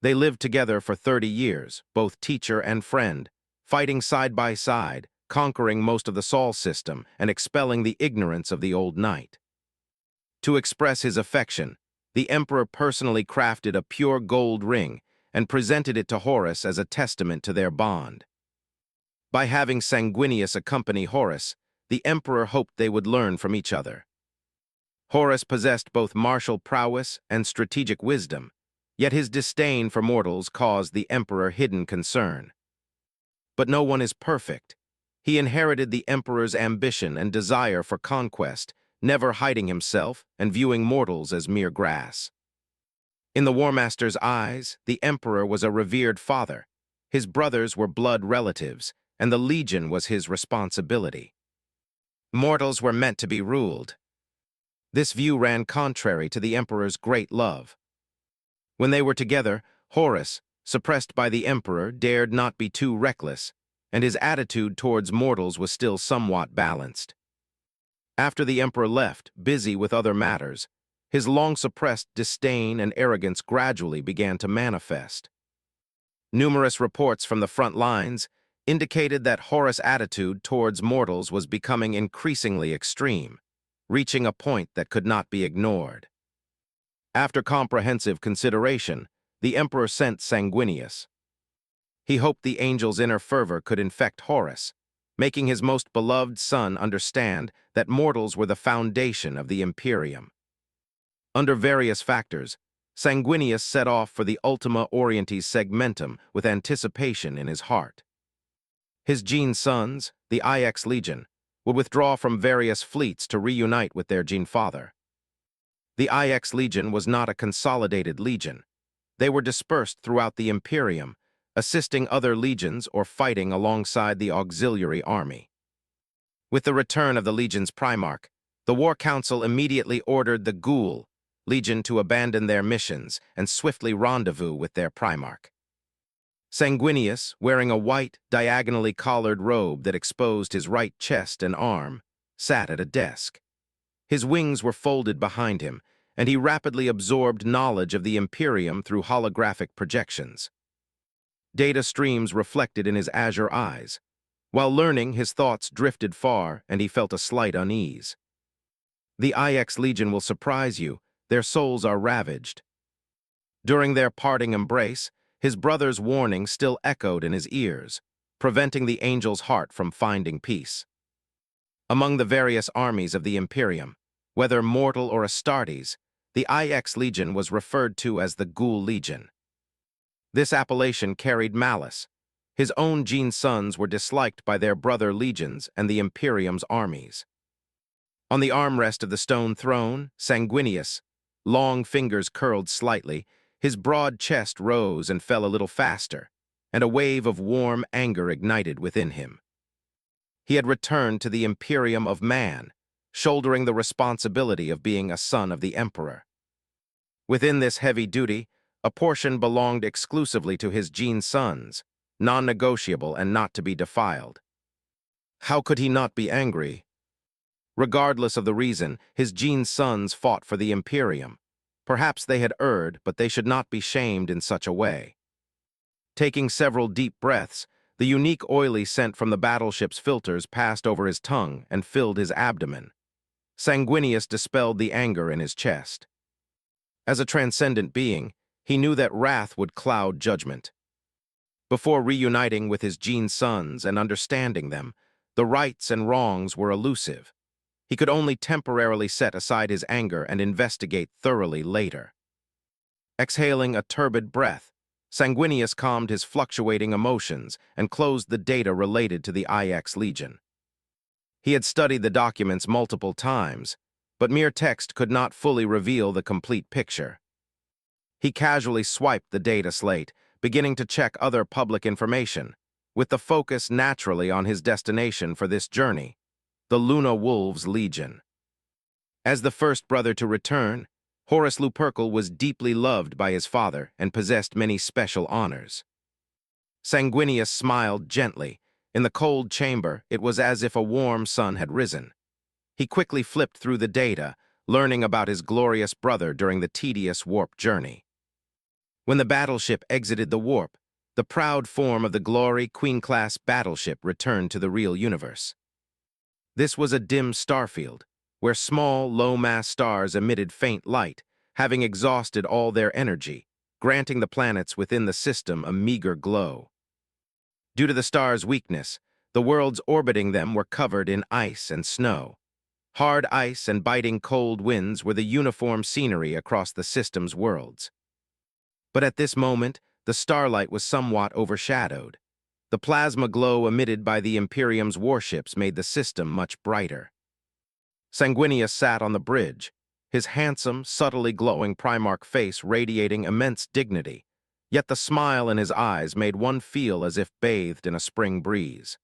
They lived together for 30 years, both teacher and friend, fighting side by side, conquering most of the Sol system and expelling the ignorance of the old knight. To express his affection, the emperor personally crafted a pure gold ring and presented it to Horus as a testament to their bond. By having Sanguinius accompany Horus, the emperor hoped they would learn from each other. Horus possessed both martial prowess and strategic wisdom, yet his disdain for mortals caused the emperor hidden concern. But no one is perfect. He inherited the emperor's ambition and desire for conquest, never hiding himself and viewing mortals as mere grass. In the War Master's eyes, the emperor was a revered father. His brothers were blood relatives, and the legion was his responsibility. Mortals were meant to be ruled. This view ran contrary to the emperor's great love. When they were together, Horus, suppressed by the emperor, dared not be too reckless, and his attitude towards mortals was still somewhat balanced. After the emperor left, busy with other matters, his long-suppressed disdain and arrogance gradually began to manifest. Numerous reports from the front lines indicated that Horus' attitude towards mortals was becoming increasingly extreme, reaching a point that could not be ignored. After comprehensive consideration, the emperor sent Sanguinius. He hoped the angel's inner fervor could infect Horus, making his most beloved son understand that mortals were the foundation of the Imperium. Under various factors, Sanguinius set off for the Ultima Orientis Segmentum with anticipation in his heart. His Gene sons, the ETched Legion, would withdraw from various fleets to reunite with their Gene father. The ETched Legion was not a consolidated legion. They were dispersed throughout the Imperium, assisting other legions or fighting alongside the auxiliary army. With the return of the legion's Primarch, the War Council immediately ordered the Ghoul Legion to abandon their missions and swiftly rendezvous with their Primarch. Sanguinius, wearing a white, diagonally collared robe that exposed his right chest and arm, sat at a desk. His wings were folded behind him, and he rapidly absorbed knowledge of the Imperium through holographic projections. Data streams reflected in his azure eyes. While learning, his thoughts drifted far, and he felt a slight unease. The ETched Legion will surprise you. Their souls are ravaged. During their parting embrace, his brother's warning still echoed in his ears, preventing the angel's heart from finding peace. Among the various armies of the Imperium, whether mortal or Astartes, the ETched Legion was referred to as the Ghoul Legion. This appellation carried malice. His own Gene sons were disliked by their brother legions and the Imperium's armies. On the armrest of the stone throne, Sanguinius, long fingers curled slightly, his broad chest rose and fell a little faster, and a wave of warm anger ignited within him. He had returned to the Imperium of Man, shouldering the responsibility of being a son of the Emperor. Within this heavy duty, a portion belonged exclusively to his Gene sons, non-negotiable and not to be defiled. How could he not be angry? Regardless of the reason, his Gene sons fought for the Imperium. Perhaps they had erred, but they should not be shamed in such a way. Taking several deep breaths, the unique oily scent from the battleship's filters passed over his tongue and filled his abdomen. Sanguinius dispelled the anger in his chest. As a transcendent being, he knew that wrath would cloud judgment. Before reuniting with his Gene sons and understanding them, the rights and wrongs were elusive. He could only temporarily set aside his anger and investigate thoroughly later. Exhaling a turbid breath, Sanguinius calmed his fluctuating emotions and closed the data related to the ETched Legion. He had studied the documents multiple times, but mere text could not fully reveal the complete picture. He casually swiped the data slate, beginning to check other public information, with the focus naturally on his destination for this journey, the Luna Wolves Legion. As the first brother to return, Horus Lupercal was deeply loved by his father and possessed many special honors. Sanguinius smiled gently. In the cold chamber, it was as if a warm sun had risen. He quickly flipped through the data, learning about his glorious brother during the tedious warp journey. When the battleship exited the warp, the proud form of the Glory Queen-class battleship returned to the real universe. This was a dim starfield, where small, low-mass stars emitted faint light, having exhausted all their energy, granting the planets within the system a meager glow. Due to the stars' weakness, the worlds orbiting them were covered in ice and snow. Hard ice and biting cold winds were the uniform scenery across the system's worlds. But at this moment, the starlight was somewhat overshadowed. The plasma glow emitted by the Imperium's warships made the system much brighter. Sanguinius sat on the bridge, his handsome, subtly glowing Primarch face radiating immense dignity, yet the smile in his eyes made one feel as if bathed in a spring breeze.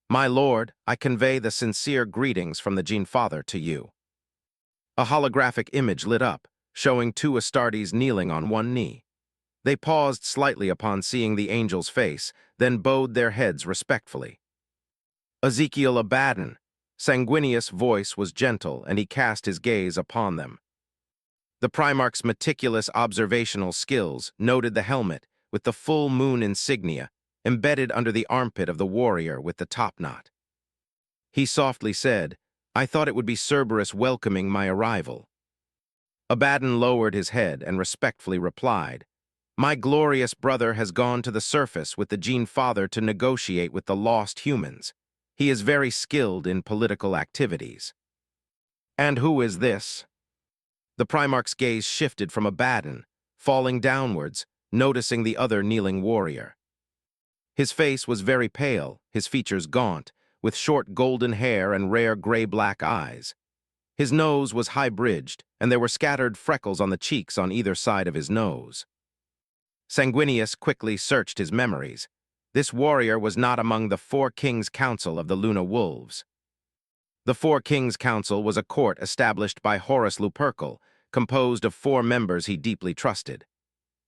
"My lord, I convey the sincere greetings from the Gene Father to you." A holographic image lit up, showing two Astartes kneeling on one knee. They paused slightly upon seeing the angel's face, then bowed their heads respectfully. Ezekiel Abaddon. Sanguinius' voice was gentle, and he cast his gaze upon them. The Primarch's meticulous observational skills noted the helmet, with the full moon insignia, embedded under the armpit of the warrior with the topknot. He softly said, "I thought it would be Cerberus welcoming my arrival." Abaddon lowered his head and respectfully replied, "My glorious brother has gone to the surface with the Gene Father to negotiate with the lost humans. He is very skilled in political activities." "And who is this?" The Primarch's gaze shifted from Abaddon, falling downwards, noticing the other kneeling warrior. His face was very pale, his features gaunt, with short golden hair and rare gray-black eyes. His nose was high-bridged, and there were scattered freckles on the cheeks on either side of his nose. Sanguinius quickly searched his memories. This warrior was not among the Four Kings' Council of the Luna Wolves. The Four Kings' Council was a court established by Horus Lupercal, composed of 4 members he deeply trusted.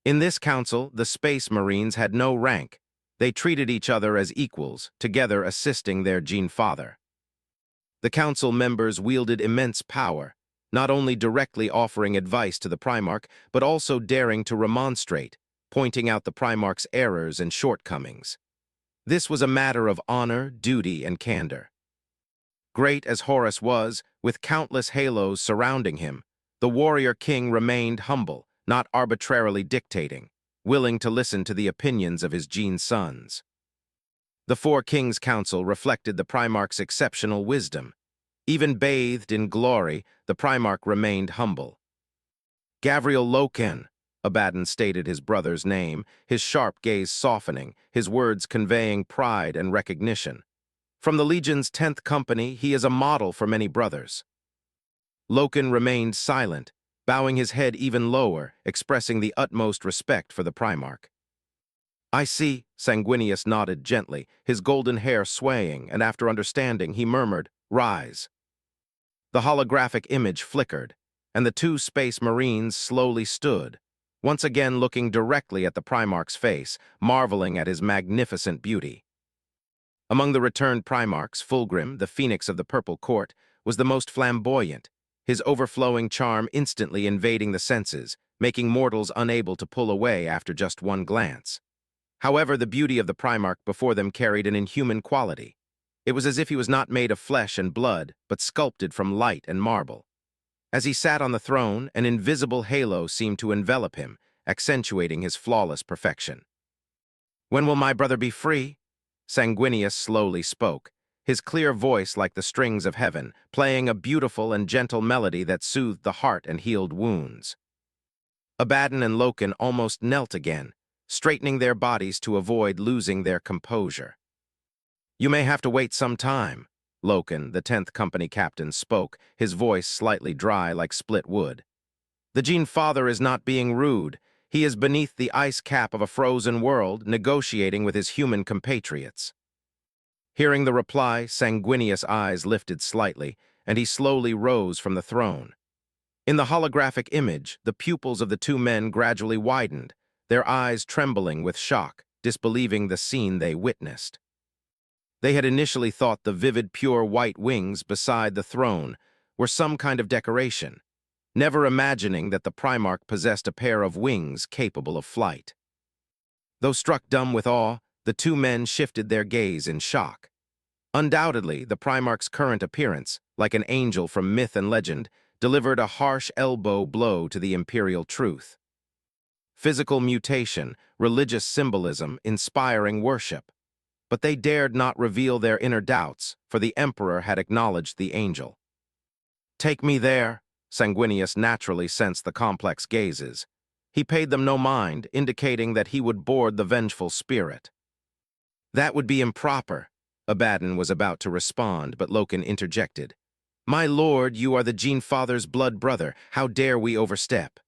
In this council, the Space Marines had no rank. They treated each other as equals, together assisting their Gene Father. The council members wielded immense power, not only directly offering advice to the Primarch, but also daring to remonstrate, pointing out the Primarch's errors and shortcomings. This was a matter of honor, duty, and candor. Great as Horus was, with countless halos surrounding him, the warrior king remained humble, not arbitrarily dictating, willing to listen to the opinions of his Gene sons. The Four Kings' Council reflected the Primarch's exceptional wisdom. Even bathed in glory, the Primarch remained humble. "Gavriel Loken," Abaddon stated his brother's name, his sharp gaze softening, his words conveying pride and recognition. "From the Legion's 10th Company, he is a model for many brothers." Loken remained silent, bowing his head even lower, expressing the utmost respect for the Primarch. "I see," Sanguinius nodded gently, his golden hair swaying, and after understanding, he murmured, "Rise." The holographic image flickered, and the 2 Space Marines slowly stood, once again looking directly at the Primarch's face, marveling at his magnificent beauty. Among the returned Primarchs, Fulgrim, the Phoenix of the Purple Court, was the most flamboyant, his overflowing charm instantly invading the senses, making mortals unable to pull away after just one glance. However, the beauty of the Primarch before them carried an inhuman quality. It was as if he was not made of flesh and blood, but sculpted from light and marble. As he sat on the throne, an invisible halo seemed to envelop him, accentuating his flawless perfection. "When will my brother be free?" Sanguinius slowly spoke, his clear voice like the strings of heaven, playing a beautiful and gentle melody that soothed the heart and healed wounds. Abaddon and Loken almost knelt again, straightening their bodies to avoid losing their composure. "You may have to wait some time," Loken, the 10th Company captain, spoke, his voice slightly dry like split wood. "The Gene Father is not being rude. He is beneath the ice cap of a frozen world, negotiating with his human compatriots." Hearing the reply, Sanguinius' eyes lifted slightly, and he slowly rose from the throne. In the holographic image, the pupils of the 2 men gradually widened, their eyes trembling with shock, disbelieving the scene they witnessed. They had initially thought the vivid, pure white wings beside the throne were some kind of decoration. never imagining that the Primarch possessed a pair of wings capable of flight. Though struck dumb with awe, the two men shifted their gaze in shock. Undoubtedly, the Primarch's current appearance, like an angel from myth and legend, delivered a harsh elbow blow to the imperial truth. Physical mutation, religious symbolism, inspiring worship. But they dared not reveal their inner doubts, for the Emperor had acknowledged the angel. "Take me there," Sanguinius naturally sensed the complex gazes. He paid them no mind, indicating that he would board the vengeful spirit. "That would be improper," Abaddon was about to respond, but Loken interjected. "My lord, you are the Gene Father's blood brother. How dare we overstep?"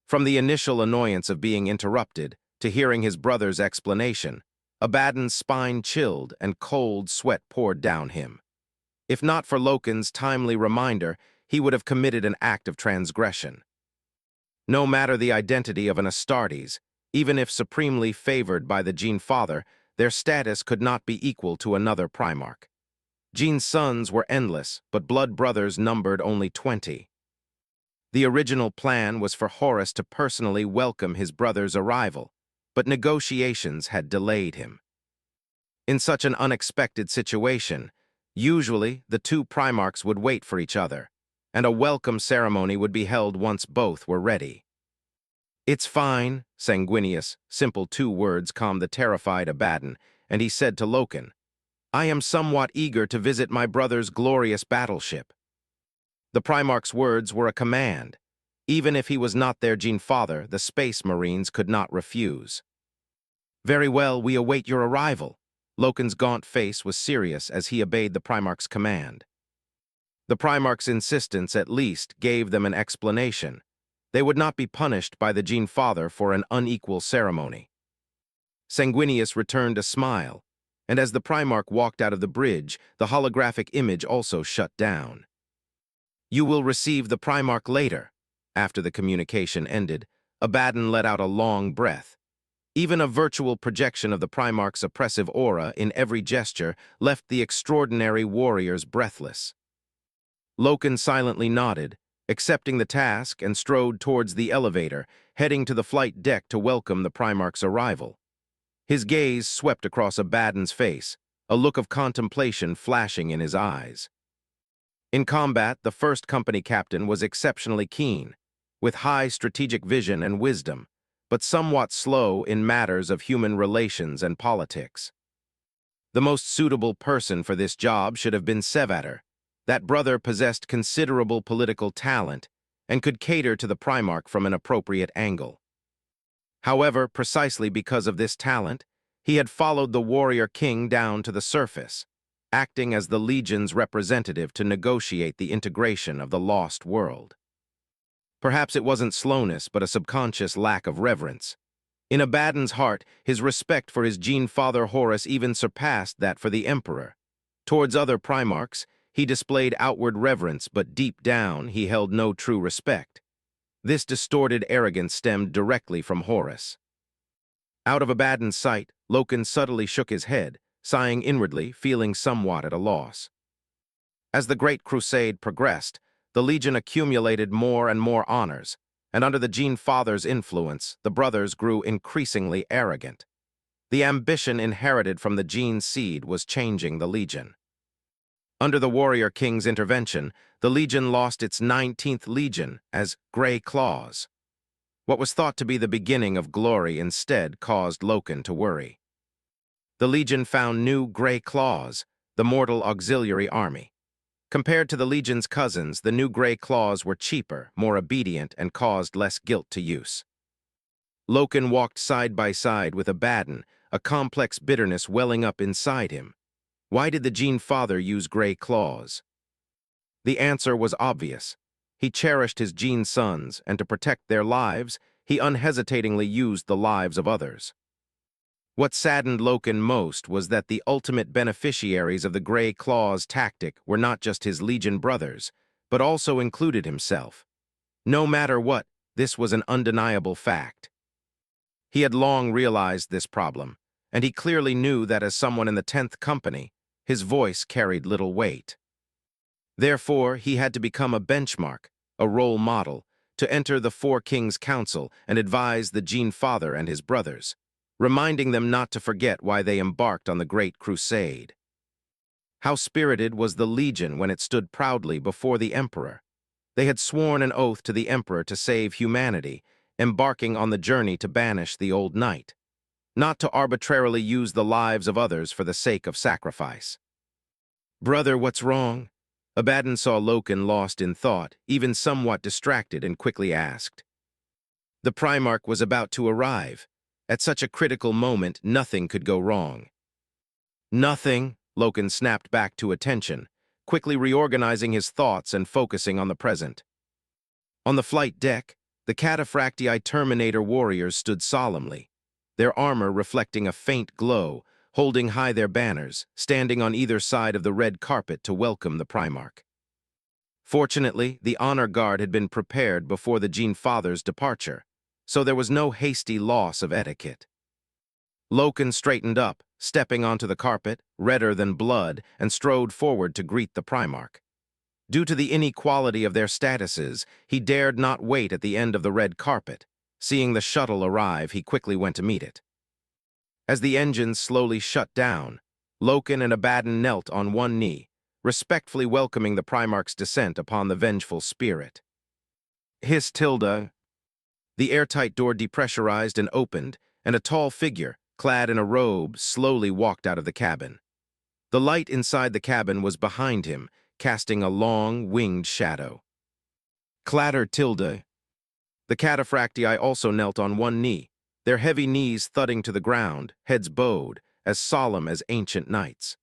From the initial annoyance of being interrupted to hearing his brother's explanation, Abaddon's spine chilled and cold sweat poured down him. If not for Loken's timely reminder, he would have committed an act of transgression. No matter the identity of an Astartes, even if supremely favored by the Gene Father, their status could not be equal to another Primarch. Gene's sons were endless, but blood brothers numbered only 20. The original plan was for Horus to personally welcome his brother's arrival, but negotiations had delayed him. In such an unexpected situation, usually the two Primarchs would wait for each other, and a welcome ceremony would be held once both were ready. "It's fine," Sanguinius' simple 2 words calmed the terrified Abaddon, and he said to Loken, "I am somewhat eager to visit my brother's glorious battleship." The Primarch's words were a command. Even if he was not their Gene Father, the Space Marines could not refuse. "Very well, we await your arrival." Loken's gaunt face was serious as he obeyed the Primarch's command. The Primarch's insistence at least gave them an explanation. They would not be punished by the Gene Father for an unequal ceremony. Sanguinius returned a smile, and as the Primarch walked out of the bridge, the holographic image also shut down. "You will receive the Primarch later." After the communication ended, Abaddon let out a long breath. Even a virtual projection of the Primarch's oppressive aura in every gesture left the extraordinary warriors breathless. Loken silently nodded, accepting the task, and strode towards the elevator, heading to the flight deck to welcome the Primarch's arrival. His gaze swept across Abaddon's face, a look of contemplation flashing in his eyes. In combat, the first company captain was exceptionally keen, with high strategic vision and wisdom, but somewhat slow in matters of human relations and politics. The most suitable person for this job should have been Sevator. That brother possessed considerable political talent and could cater to the Primarch from an appropriate angle. However, precisely because of this talent, he had followed the warrior king down to the surface, acting as the Legion's representative to negotiate the integration of the lost world. Perhaps it wasn't slowness, but a subconscious lack of reverence. In Abaddon's heart, his respect for his Gene Father Horus even surpassed that for the Emperor. Towards other Primarchs, he displayed outward reverence, but deep down he held no true respect. This distorted arrogance stemmed directly from Horus. Out of Abaddon's sight, Loken subtly shook his head, sighing inwardly, feeling somewhat at a loss. As the Great Crusade progressed, the Legion accumulated more and more honors, and under the Gene Father's influence, the brothers grew increasingly arrogant. The ambition inherited from the Gene seed was changing the Legion. Under the Warrior King's intervention, the Legion lost its 19th Legion as Grey Claws. What was thought to be the beginning of glory instead caused Loken to worry. The Legion found new Grey Claws, the mortal auxiliary army. Compared to the Legion's cousins, the new Grey Claws were cheaper, more obedient, and caused less guilt to use. Loken walked side by side with Abaddon, a complex bitterness welling up inside him. Why did the Gene Father use Grey Claws? The answer was obvious. He cherished his Gene sons, and to protect their lives, he unhesitatingly used the lives of others. What saddened Loken most was that the ultimate beneficiaries of the Grey Claws tactic were not just his Legion brothers, but also included himself. No matter what, this was an undeniable fact. He had long realized this problem, and he clearly knew that as someone in the 10th Company, his voice carried little weight. Therefore, he had to become a benchmark, a role model, to enter the Four Kings' Council and advise the Gene Father and his brothers, reminding them not to forget why they embarked on the Great Crusade. How spirited was the Legion when it stood proudly before the Emperor. They had sworn an oath to the Emperor to save humanity, embarking on the journey to banish the Old Knight, not to arbitrarily use the lives of others for the sake of sacrifice. "Brother, what's wrong?" Abaddon saw Loken lost in thought, even somewhat distracted, and quickly asked. The Primarch was about to arrive. At such a critical moment, nothing could go wrong. "Nothing," Loken snapped back to attention, quickly reorganizing his thoughts and focusing on the present. On the flight deck, the Cataphractii Terminator warriors stood solemnly, their armor reflecting a faint glow, holding high their banners, standing on either side of the red carpet to welcome the Primarch. Fortunately, the honor guard had been prepared before the Gene Father's departure, so there was no hasty loss of etiquette. Loken straightened up, stepping onto the carpet, redder than blood, and strode forward to greet the Primarch. Due to the inequality of their statuses, he dared not wait at the end of the red carpet. Seeing the shuttle arrive, he quickly went to meet it. As the engines slowly shut down, Loken and Abaddon knelt on one knee, respectfully welcoming the Primarch's descent upon the vengeful spirit. "Hiss, Tilda." The airtight door depressurized and opened, and a tall figure, clad in a robe, slowly walked out of the cabin. The light inside the cabin was behind him, casting a long, winged shadow. "Clatter, Tilda." The Cataphractii also knelt on one knee, their heavy knees thudding to the ground, heads bowed, as solemn as ancient knights.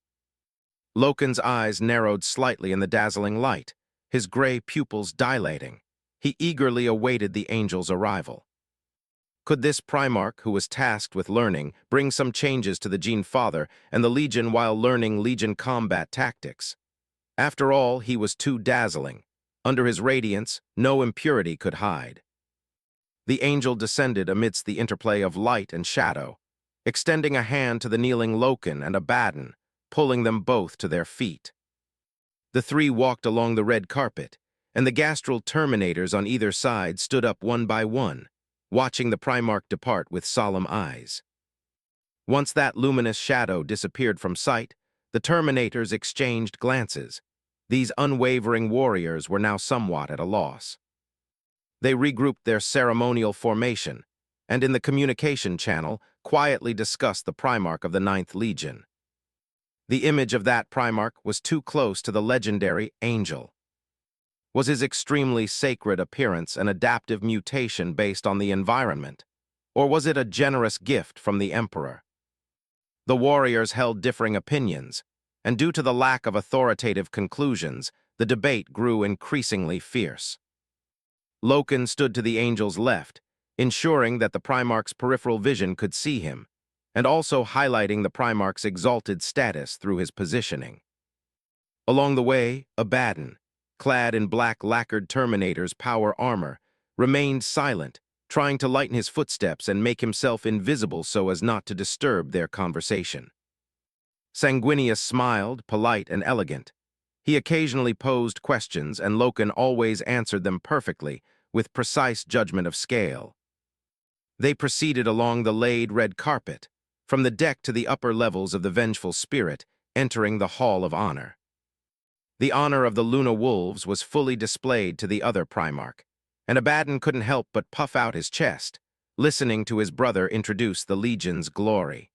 Loken's eyes narrowed slightly in the dazzling light, his gray pupils dilating. He eagerly awaited the angel's arrival. Could this Primarch, who was tasked with learning, bring some changes to the Gene Father and the Legion while learning Legion combat tactics? After all, he was too dazzling. Under his radiance, no impurity could hide. The angel descended amidst the interplay of light and shadow, extending a hand to the kneeling Loken and Abaddon, pulling them both to their feet. The three walked along the red carpet, and the gastral terminators on either side stood up one by one, watching the Primarch depart with solemn eyes. Once that luminous shadow disappeared from sight, the terminators exchanged glances. These unwavering warriors were now somewhat at a loss. They regrouped their ceremonial formation, and in the communication channel, quietly discussed the Primarch of the Ninth Legion. The image of that Primarch was too close to the legendary angel. Was his extremely sacred appearance an adaptive mutation based on the environment, or was it a generous gift from the Emperor? The warriors held differing opinions, and due to the lack of authoritative conclusions, the debate grew increasingly fierce. Loken stood to the angel's left, ensuring that the Primarch's peripheral vision could see him, and also highlighting the Primarch's exalted status through his positioning. Along the way, Abaddon, clad in black lacquered Terminator's power armor, remained silent, trying to lighten his footsteps and make himself invisible so as not to disturb their conversation. Sanguinius smiled, polite and elegant. He occasionally posed questions, and Loken always answered them perfectly, with precise judgment of scale. They proceeded along the laid red carpet, from the deck to the upper levels of the vengeful spirit, entering the Hall of Honor. The honor of the Luna Wolves was fully displayed to the other Primarch, and Abaddon couldn't help but puff out his chest, listening to his brother introduce the Legion's glory.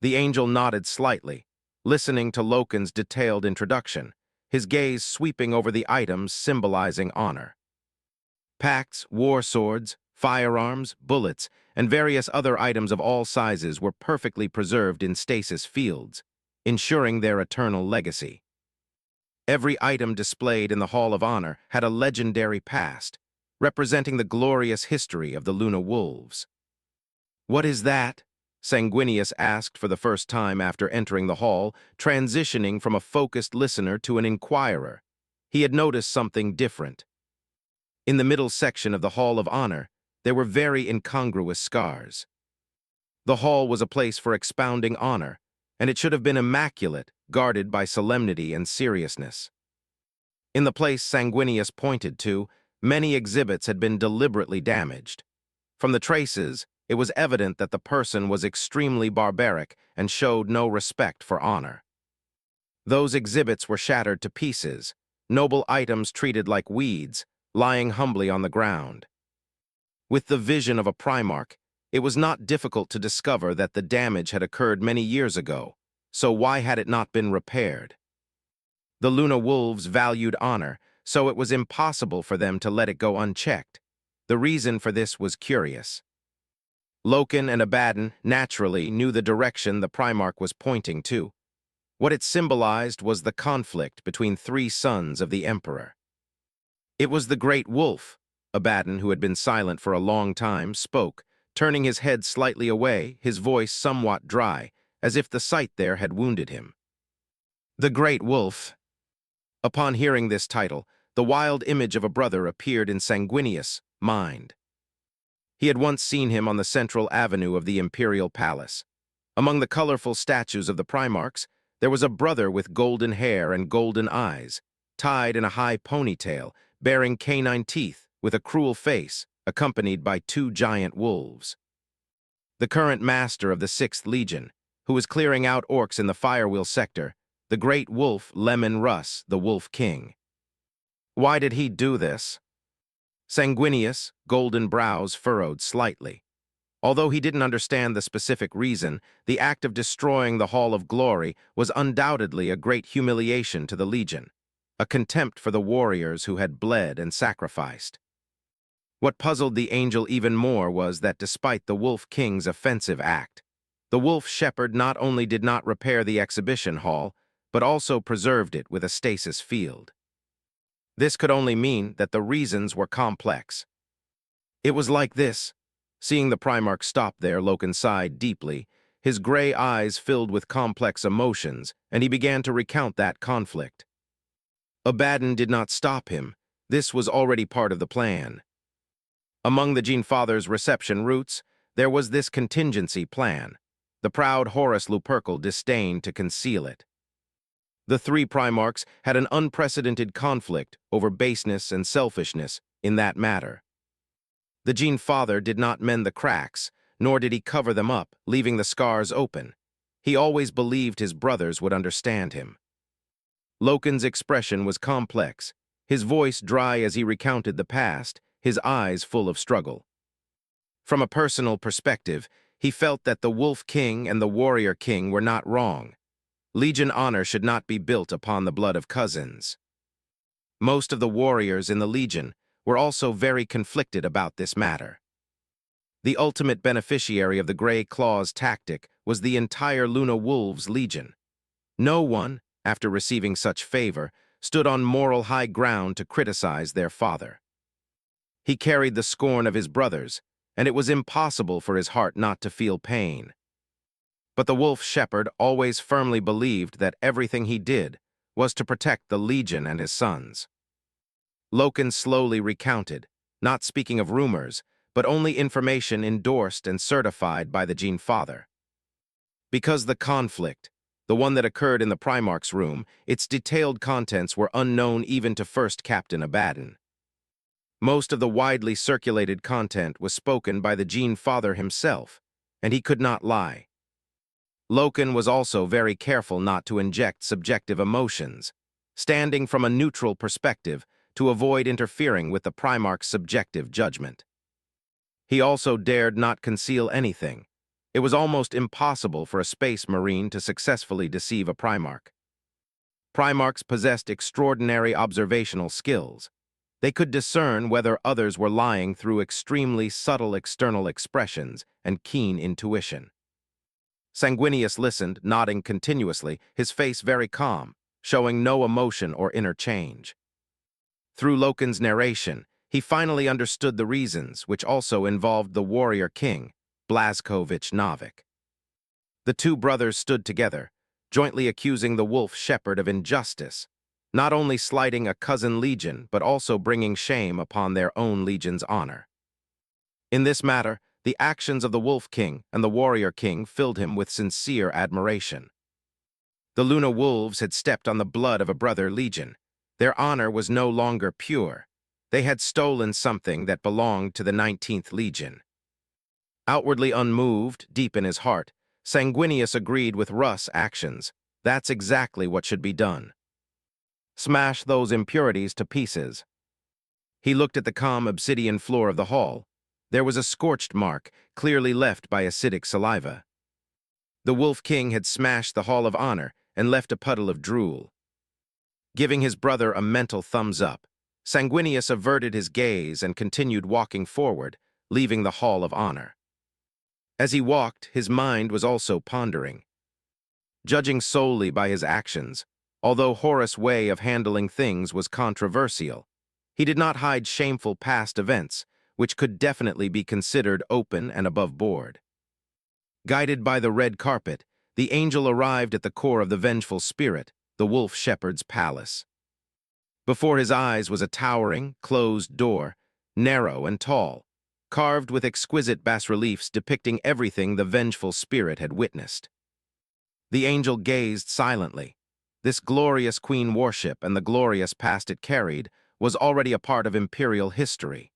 The angel nodded slightly, listening to Loken's detailed introduction, his gaze sweeping over the items symbolizing honor. Packs, war swords, firearms, bullets, and various other items of all sizes were perfectly preserved in stasis fields, ensuring their eternal legacy. Every item displayed in the Hall of Honor had a legendary past, representing the glorious history of the Luna Wolves. "What is that?" Sanguinius asked for the first time after entering the hall, transitioning from a focused listener to an inquirer. He had noticed something different. In the middle section of the Hall of Honor, there were very incongruous scars. The hall was a place for expounding honor, and it should have been immaculate, guarded by solemnity and seriousness. In the place Sanguinius pointed to, many exhibits had been deliberately damaged. From the traces, it was evident that the person was extremely barbaric and showed no respect for honor. Those exhibits were shattered to pieces, noble items treated like weeds, lying humbly on the ground. With the vision of a Primarch, it was not difficult to discover that the damage had occurred many years ago, so why had it not been repaired? The Luna Wolves valued honor, so it was impossible for them to let it go unchecked. The reason for this was curious. Loken and Abaddon naturally knew the direction the Primarch was pointing to. What it symbolized was the conflict between three sons of the Emperor. It was the Great Wolf. Abaddon, who had been silent for a long time, spoke, turning his head slightly away, his voice somewhat dry, as if the sight there had wounded him. The Great Wolf. Upon hearing this title, the wild image of a brother appeared in Sanguinius' mind. He had once seen him on the central avenue of the Imperial Palace. Among the colorful statues of the Primarchs, there was a brother with golden hair and golden eyes, tied in a high ponytail, bearing canine teeth, with a cruel face, accompanied by two giant wolves. The current master of the 6th Legion, who was clearing out orcs in the Firewheel sector, the Great Wolf Lemon Russ, the Wolf King. Why did he do this? Sanguinius' golden brows furrowed slightly. Although he didn't understand the specific reason, the act of destroying the Hall of Glory was undoubtedly a great humiliation to the Legion, a contempt for the warriors who had bled and sacrificed. What puzzled the angel even more was that despite the Wolf King's offensive act, the Wolf Shepherd not only did not repair the exhibition hall, but also preserved it with a stasis field. This could only mean that the reasons were complex. It was like this. Seeing the Primarch stop there, Loken sighed deeply, his gray eyes filled with complex emotions, and he began to recount that conflict. Abaddon did not stop him. This was already part of the plan. Among the Gene Father's reception routes, there was this contingency plan. The proud Horus Lupercal disdained to conceal it. The three Primarchs had an unprecedented conflict over baseness and selfishness in that matter. The Gene Father did not mend the cracks, nor did he cover them up, leaving the scars open. He always believed his brothers would understand him. Loken's expression was complex, his voice dry as he recounted the past, his eyes full of struggle. From a personal perspective, he felt that the Wolf King and the Warrior King were not wrong. Legion honor should not be built upon the blood of cousins. Most of the warriors in the Legion were also very conflicted about this matter. The ultimate beneficiary of the Grey Claw's tactic was the entire Luna Wolves Legion. No one, after receiving such favor, stood on moral high ground to criticize their father. He carried the scorn of his brothers, and it was impossible for his heart not to feel pain. But the Wolf Shepherd always firmly believed that everything he did was to protect the Legion and his sons. Loken slowly recounted, not speaking of rumors, but only information endorsed and certified by the Gene Father. Because the conflict, the one that occurred in the Primarch's room, its detailed contents were unknown even to First Captain Abaddon. Most of the widely circulated content was spoken by the Gene Father himself, and he could not lie. Loken was also very careful not to inject subjective emotions, standing from a neutral perspective to avoid interfering with the Primarch's subjective judgment. He also dared not conceal anything. It was almost impossible for a space marine to successfully deceive a Primarch. Primarchs possessed extraordinary observational skills. They could discern whether others were lying through extremely subtle external expressions and keen intuition. Sanguinius listened, nodding continuously, his face very calm, showing no emotion or inner change. Through Loken's narration, he finally understood the reasons, which also involved the Warrior King, Blazkovich Novik. The two brothers stood together, jointly accusing the Wolf Shepherd of injustice, not only slighting a cousin legion, but also bringing shame upon their own legion's honor. In this matter, the actions of the Wolf King and the Warrior King filled him with sincere admiration. The Luna Wolves had stepped on the blood of a brother legion, Their honor was no longer pure. They had stolen something that belonged to the 19th Legion. Outwardly unmoved, deep in his heart, Sanguinius agreed with Russ' actions. That's exactly what should be done. Smash those impurities to pieces. He looked at the calm obsidian floor of the hall. There was a scorched mark, clearly left by acidic saliva. The Wolf King had smashed the Hall of Honor and left a puddle of drool. Giving his brother a mental thumbs up, Sanguinius averted his gaze and continued walking forward, leaving the Hall of Honor. As he walked, his mind was also pondering. Judging solely by his actions, although Horus' way of handling things was controversial, he did not hide shameful past events, which could definitely be considered open and above board. Guided by the red carpet, the angel arrived at the core of the vengeful spirit, the wolf shepherd's palace. Before his eyes was a towering, closed door, narrow and tall, carved with exquisite bas-reliefs depicting everything the vengeful spirit had witnessed. The angel gazed silently. This glorious queen worship and the glorious past it carried was already a part of imperial history.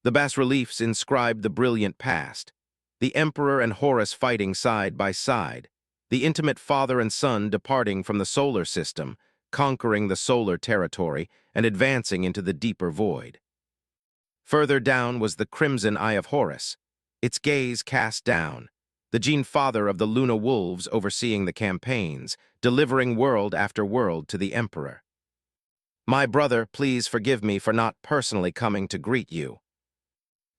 The bas-reliefs inscribed the brilliant past, the emperor and Horus fighting side by side, the intimate father and son departing from the solar system, conquering the solar territory and advancing into the deeper void. Further down was the crimson eye of Horus, its gaze cast down, the gene father of the Luna Wolves overseeing the campaigns, delivering world after world to the emperor. My brother, please forgive me for not personally coming to greet you.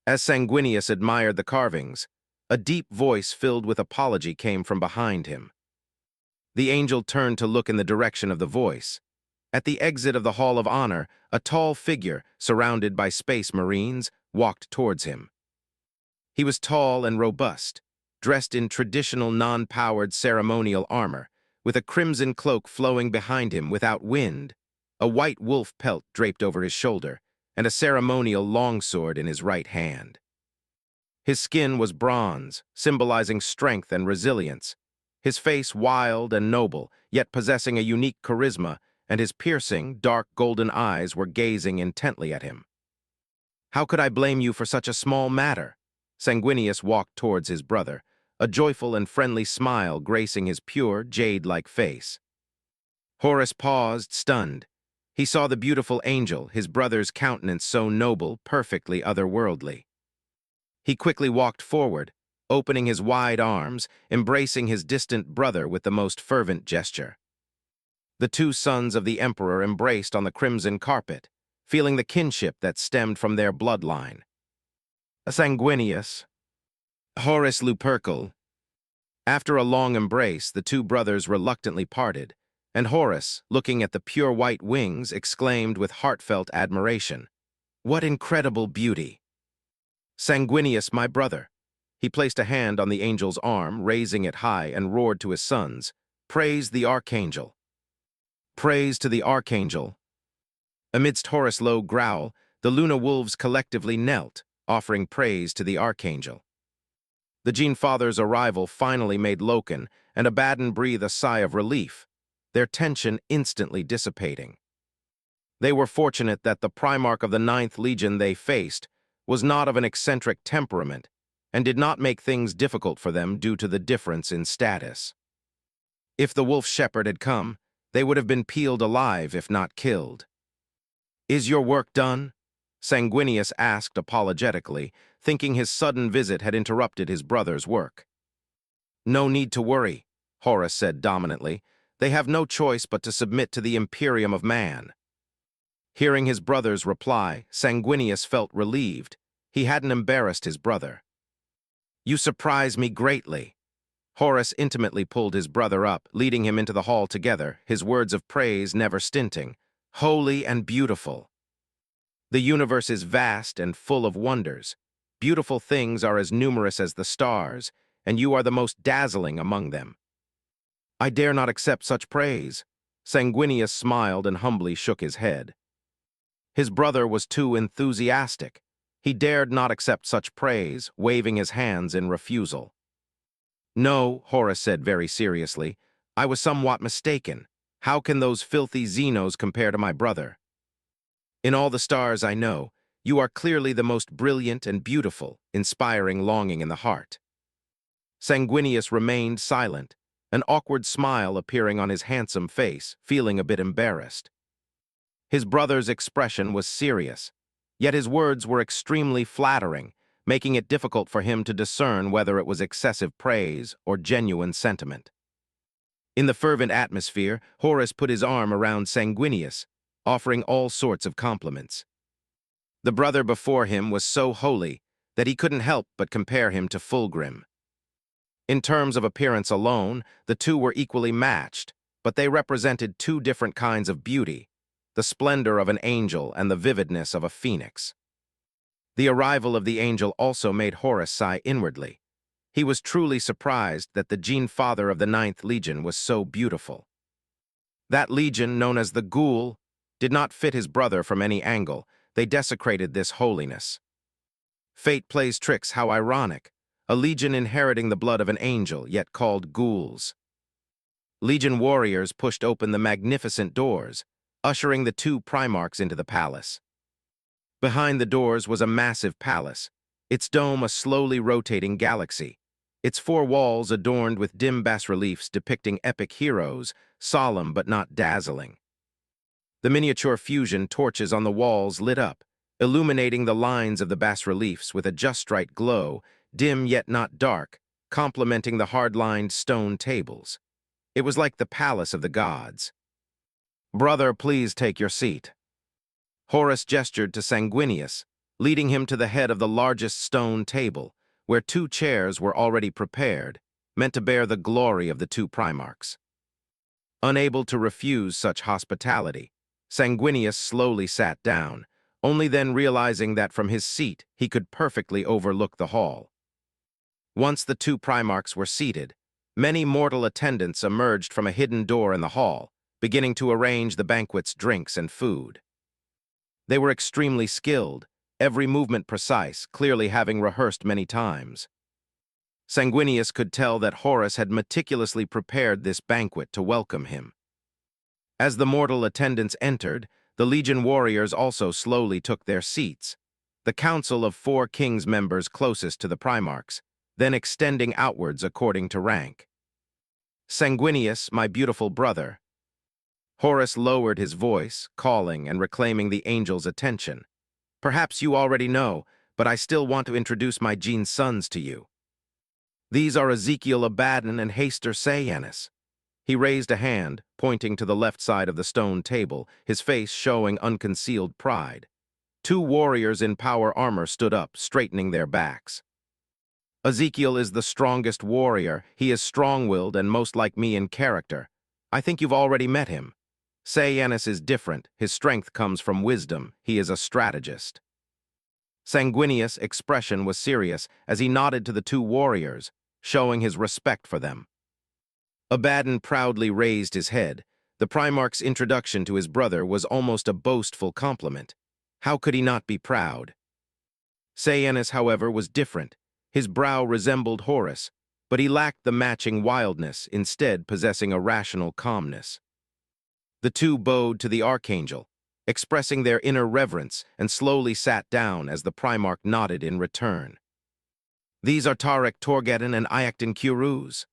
As Sanguinius admired the carvings, a deep voice filled with apology came from behind him. The angel turned to look in the direction of the voice. At the exit of the Hall of Honor, a tall figure, surrounded by space marines, walked towards him. He was tall and robust, dressed in traditional non-powered ceremonial armor, with a crimson cloak flowing behind him without wind, a white wolf pelt draped over his shoulder, and a ceremonial longsword in his right hand. His skin was bronze, symbolizing strength and resilience, his face wild and noble, yet possessing a unique charisma, and his piercing, dark golden eyes were gazing intently at him. How could I blame you for such a small matter? Sanguinius walked towards his brother, a joyful and friendly smile gracing his pure, jade-like face. Horus paused, stunned. He saw the beautiful angel, his brother's countenance so noble, perfectly otherworldly. He quickly walked forward, opening his wide arms, embracing his distant brother with the most fervent gesture. The two sons of the emperor embraced on the crimson carpet, feeling the kinship that stemmed from their bloodline. Sanguinius, Horus Lupercal. After a long embrace, the two brothers reluctantly parted, and Horus, looking at the pure white wings, exclaimed with heartfelt admiration, "What incredible beauty!" Sanguinius, my brother. He placed a hand on the angel's arm, raising it high, and roared to his sons, "Praise the archangel! Praise to the archangel!" Amidst Horus' low growl, the Luna Wolves collectively knelt, offering praise to the archangel. The Gene Father's arrival finally made Loken and Abaddon breathe a sigh of relief, their tension instantly dissipating. They were fortunate that the Primarch of the 9th Legion they faced was not of an eccentric temperament and did not make things difficult for them due to the difference in status. If the Wolf Shepherd had come, they would have been peeled alive if not killed. "Is your work done?" Sanguinius asked apologetically, thinking his sudden visit had interrupted his brother's work. "No need to worry," Horus said dominantly. "They have no choice but to submit to the Imperium of Man." Hearing his brother's reply, Sanguinius felt relieved. He hadn't embarrassed his brother. "You surprise me greatly." Horus intimately pulled his brother up, leading him into the hall together, his words of praise never stinting. "Holy and beautiful. The universe is vast and full of wonders. Beautiful things are as numerous as the stars, and you are the most dazzling among them." "I dare not accept such praise." Sanguinius smiled and humbly shook his head. His brother was too enthusiastic. He dared not accept such praise, waving his hands in refusal. "No," Horus said very seriously, "I was somewhat mistaken. How can those filthy Xenos compare to my brother? In all the stars I know, you are clearly the most brilliant and beautiful, inspiring longing in the heart. Sanguinius remained silent, an awkward smile appearing on his handsome face, feeling a bit embarrassed. His brother's expression was serious, yet his words were extremely flattering, making it difficult for him to discern whether it was excessive praise or genuine sentiment. In the fervent atmosphere, Horus put his arm around Sanguinius, offering all sorts of compliments. The brother before him was so holy that he couldn't help but compare him to Fulgrim. In terms of appearance alone, the two were equally matched, but they represented two different kinds of beauty, the splendor of an angel and the vividness of a phoenix. The arrival of the angel also made Horus sigh inwardly. He was truly surprised that the Gene Father of the 9th Legion was so beautiful. That legion, known as the Ghoul, did not fit his brother from any angle. They desecrated this holiness. Fate plays tricks, how ironic. A legion inheriting the blood of an angel, yet called ghouls. Legion warriors pushed open the magnificent doors, ushering the two Primarchs into the palace. Behind the doors was a massive palace, its dome a slowly rotating galaxy, its four walls adorned with dim bas-reliefs depicting epic heroes, solemn but not dazzling. The miniature fusion torches on the walls lit up, illuminating the lines of the bas-reliefs with a just right glow, dim yet not dark, complementing the hard-lined stone tables. It was like the palace of the gods. "Brother, please take your seat." Horus gestured to Sanguinius, leading him to the head of the largest stone table, where two chairs were already prepared, meant to bear the glory of the two Primarchs. Unable to refuse such hospitality, Sanguinius slowly sat down, only then realizing that from his seat he could perfectly overlook the hall. Once the two Primarchs were seated, many mortal attendants emerged from a hidden door in the hall, beginning to arrange the banquet's drinks and food. They were extremely skilled, every movement precise, clearly having rehearsed many times. Sanguinius could tell that Horus had meticulously prepared this banquet to welcome him. As the mortal attendants entered, the Legion warriors also slowly took their seats, the council of 4 kings members closest to the Primarchs, then extending outwards according to rank. "Sanguinius, my beautiful brother." Horus lowered his voice, calling and reclaiming the angel's attention. "Perhaps you already know, but I still want to introduce my Gene sons to you. These are Ezekiel Abaddon and Haster Sayanis." He raised a hand, pointing to the left side of the stone table, his face showing unconcealed pride. 2 warriors in power armor stood up, straightening their backs. "Ezekiel is the strongest warrior. He is strong-willed and most like me in character. I think you've already met him. Sayanis is different. His strength comes from wisdom. He is a strategist." Sanguinius' expression was serious as he nodded to the 2 warriors, showing his respect for them. Abaddon proudly raised his head. The Primarch's introduction to his brother was almost a boastful compliment. How could he not be proud? Sayanis, however, was different. His brow resembled Horus, but he lacked the matching wildness, instead possessing a rational calmness. The 2 bowed to the Archangel, expressing their inner reverence, and slowly sat down as the Primarch nodded in return. "These are Tarek Torgeddon and Iacton Kuruz."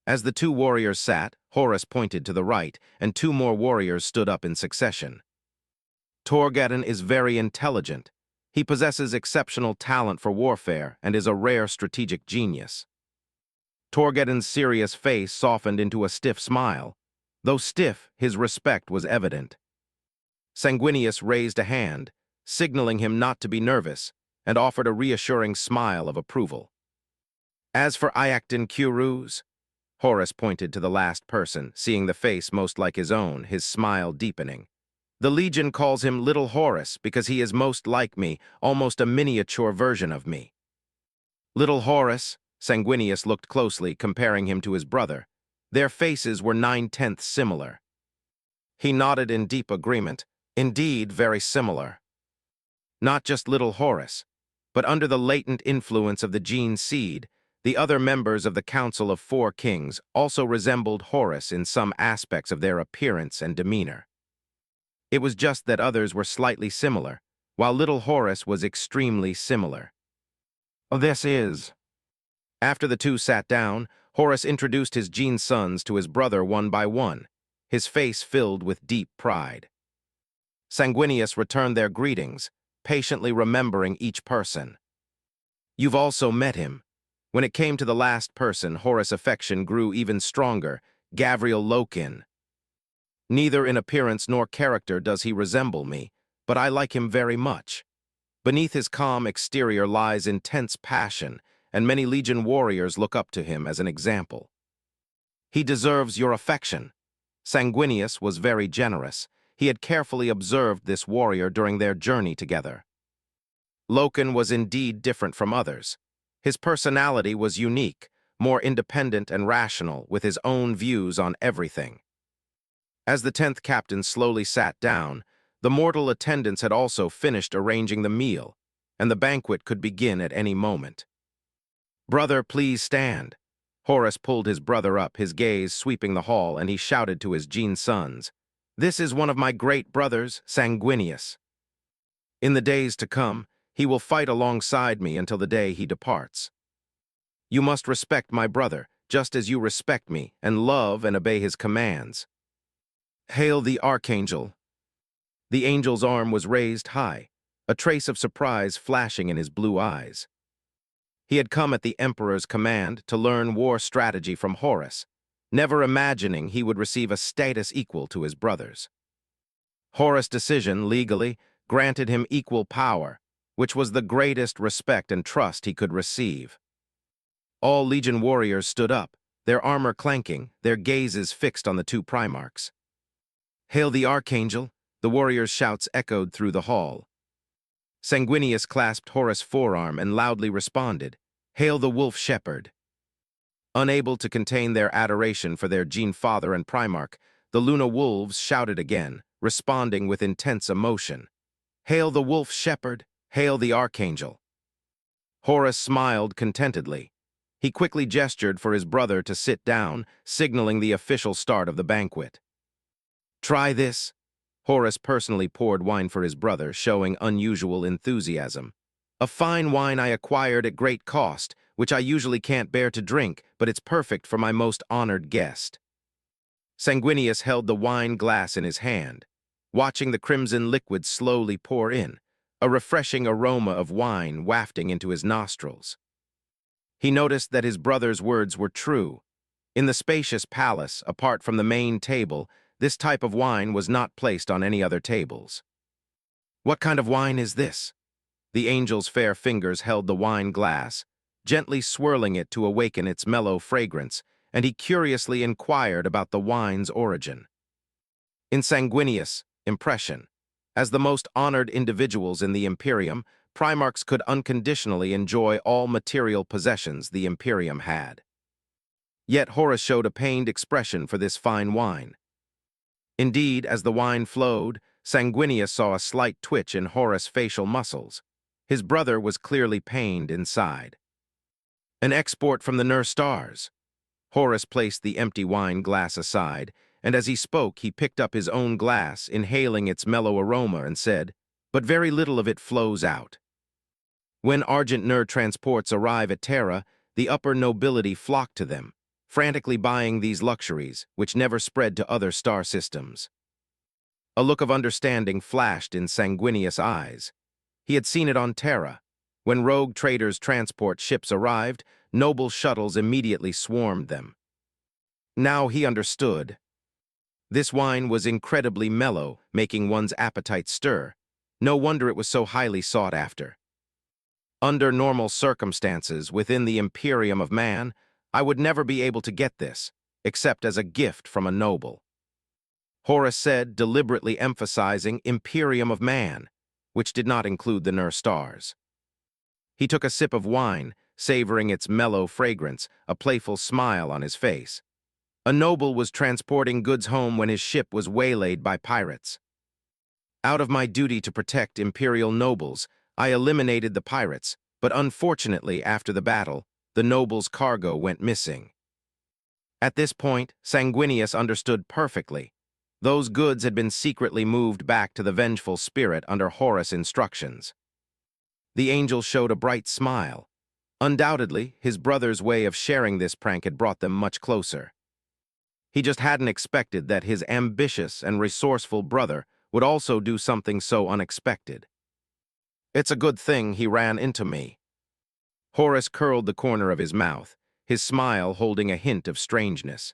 As the 2 warriors sat, Horus pointed to the right, and 2 more warriors stood up in succession. "Torgeddon is very intelligent. He possesses exceptional talent for warfare and is a rare strategic genius." Torgeddon's serious face softened into a stiff smile. Though stiff, his respect was evident. Sanguinius raised a hand, signaling him not to be nervous, and offered a reassuring smile of approval. "As for Iacton Kuruz," Horus pointed to the last person, seeing the face most like his own, his smile deepening. "The Legion calls him Little Horus because he is most like me, almost a miniature version of me." Little Horus, Sanguinius looked closely, comparing him to his brother. Their faces were 9/10 similar. He nodded in deep agreement. Indeed, very similar. Not just Little Horus, but under the latent influence of the gene seed, The other members of the Council of Four Kings also resembled Horus in some aspects of their appearance and demeanor. It was just that others were slightly similar, while little Horus was extremely similar. This is. After the two sat down, Horus introduced his gene sons to his brother one by one, his face filled with deep pride. Sanguinius returned their greetings, patiently remembering each person. You've also met him. When it came to the last person, Horus' affection grew even stronger, Gavriel Lokin. Neither in appearance nor character does he resemble me, but I like him very much. Beneath his calm exterior lies intense passion, and many Legion warriors look up to him as an example. He deserves your affection. Sanguinius was very generous. He had carefully observed this warrior during their journey together. Lokin was indeed different from others. His personality was unique, more independent and rational, with his own views on everything. As the 10th captain slowly sat down, the mortal attendants had also finished arranging the meal, and the banquet could begin at any moment. "Brother, please stand." Horus pulled his brother up, his gaze sweeping the hall, and he shouted to his gene sons, "This is one of my great brothers, Sanguinius. In the days to come, he will fight alongside me until the day he departs. You must respect my brother, just as you respect me, and love and obey his commands. Hail the Archangel." The angel's arm was raised high, a trace of surprise flashing in his blue eyes. He had come at the Emperor's command to learn war strategy from Horus, never imagining he would receive a status equal to his brother's. Horus' decision, legally, granted him equal power, which was the greatest respect and trust he could receive. All Legion warriors stood up, their armor clanking, their gazes fixed on the two Primarchs. "Hail the Archangel," the warriors' shouts echoed through the hall. Sanguinius clasped Horus' forearm and loudly responded, "Hail the Wolf Shepherd." Unable to contain their adoration for their gene father and Primarch, the Luna Wolves shouted again, responding with intense emotion, "Hail the Wolf Shepherd, hail the Archangel." Horus smiled contentedly. He quickly gestured for his brother to sit down, signaling the official start of the banquet. "Try this." Horus personally poured wine for his brother, showing unusual enthusiasm. "A fine wine I acquired at great cost, which I usually can't bear to drink, but it's perfect for my most honored guest." Sanguinius held the wine glass in his hand, watching the crimson liquid slowly pour in, a refreshing aroma of wine wafting into his nostrils. He noticed that his brother's words were true. In the spacious palace, apart from the main table, this type of wine was not placed on any other tables. "What kind of wine is this?" The angel's fair fingers held the wine glass, gently swirling it to awaken its mellow fragrance, and he curiously inquired about the wine's origin. In Sanguinius' impression, as the most honored individuals in the Imperium, Primarchs could unconditionally enjoy all material possessions the Imperium had. Yet Horus showed a pained expression for this fine wine. Indeed, as the wine flowed, Sanguinius saw a slight twitch in Horus' facial muscles. His brother was clearly pained inside. "An export from the Nur Stars." Horus placed the empty wine glass aside, and as he spoke, he picked up his own glass, inhaling its mellow aroma, and said, "But very little of it flows out. When Argent Nur transports arrive at Terra, the upper nobility flock to them, frantically buying these luxuries, which never spread to other star systems." A look of understanding flashed in Sanguinius' eyes. He had seen it on Terra. When rogue traders' transport ships arrived, noble shuttles immediately swarmed them. Now he understood. This wine was incredibly mellow, making one's appetite stir. No wonder it was so highly sought after. Under normal circumstances, within the Imperium of Man, I would never be able to get this, except as a gift from a noble. Horus said, deliberately emphasizing Imperium of Man, which did not include the Nur Stars. He took a sip of wine, savoring its mellow fragrance, a playful smile on his face. A noble was transporting goods home when his ship was waylaid by pirates. Out of my duty to protect Imperial nobles, I eliminated the pirates, but unfortunately, after the battle, the noble's cargo went missing. At this point, Sanguinius understood perfectly. Those goods had been secretly moved back to the vengeful spirit under Horus' instructions. The angel showed a bright smile. Undoubtedly, his brother's way of sharing this prank had brought them much closer. He just hadn't expected that his ambitious and resourceful brother would also do something so unexpected. "It's a good thing he ran into me." Horus curled the corner of his mouth, his smile holding a hint of strangeness.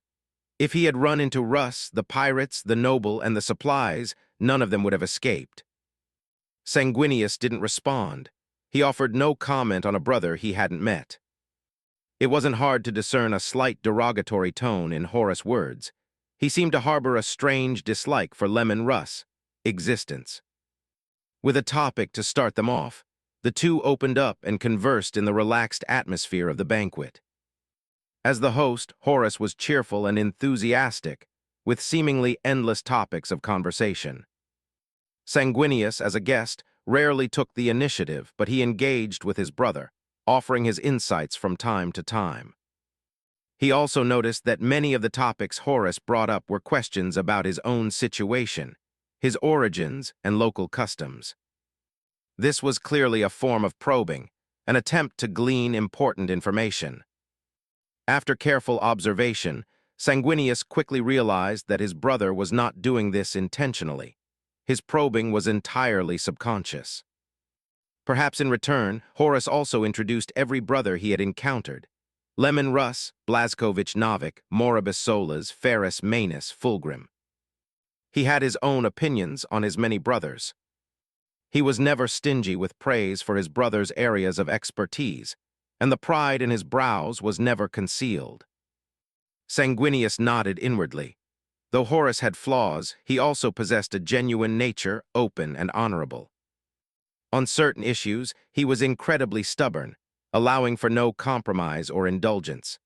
If he had run into Russ, the pirates, the noble, and the supplies, none of them would have escaped. Sanguinius didn't respond. He offered no comment on a brother he hadn't met. It wasn't hard to discern a slight derogatory tone in Horus' words. He seemed to harbor a strange dislike for Lemon Russ' existence. With a topic to start them off, the two opened up and conversed in the relaxed atmosphere of the banquet. As the host, Horus was cheerful and enthusiastic, with seemingly endless topics of conversation. Sanguinius, as a guest, rarely took the initiative, but he engaged with his brother, offering his insights from time to time. He also noticed that many of the topics Horus brought up were questions about his own situation, his origins, and local customs. This was clearly a form of probing, an attempt to glean important information. After careful observation, Sanguinius quickly realized that his brother was not doing this intentionally. His probing was entirely subconscious. Perhaps in return, Horus also introduced every brother he had encountered: Lemon Russ, Blazkovich Novik, Moribus Solas, Ferris Manus, Fulgrim. He had his own opinions on his many brothers. He was never stingy with praise for his brother's areas of expertise, and the pride in his brows was never concealed. Sanguinius nodded inwardly. Though Horus had flaws, he also possessed a genuine nature, open and honorable. On certain issues, he was incredibly stubborn, allowing for no compromise or indulgence.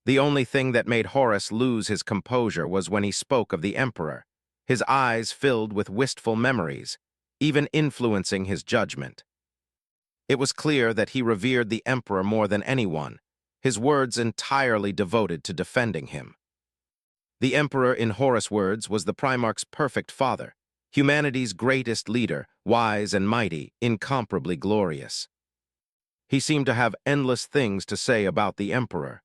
The only thing that made Horus lose his composure was when he spoke of the Emperor, his eyes filled with wistful memories, even influencing his judgment. It was clear that he revered the Emperor more than anyone, his words entirely devoted to defending him. The Emperor, in Horus' words, was the Primarch's perfect father, humanity's greatest leader, wise and mighty, incomparably glorious. He seemed to have endless things to say about the Emperor.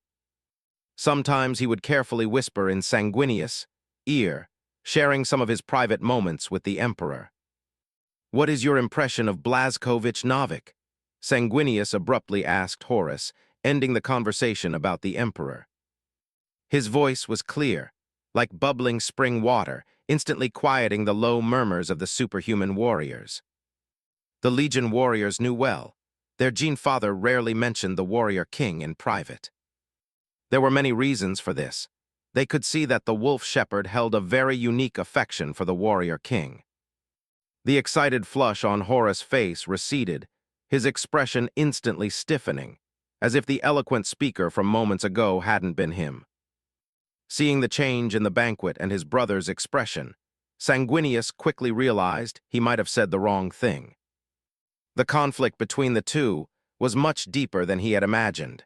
Sometimes he would carefully whisper in Sanguinius' ear, sharing some of his private moments with the Emperor. "What is your impression of Blazkovich Novik?" Sanguinius abruptly asked Horus, ending the conversation about the Emperor. His voice was clear, like bubbling spring water, instantly quieting the low murmurs of the superhuman warriors. The Legion warriors knew well. Their Gene Father rarely mentioned the warrior king in private. There were many reasons for this. They could see that the wolf shepherd held a very unique affection for the warrior king. The excited flush on Horus' face receded, his expression instantly stiffening, as if the eloquent speaker from moments ago hadn't been him. Seeing the change in the banquet and his brother's expression, Sanguinius quickly realized he might have said the wrong thing. The conflict between the two was much deeper than he had imagined.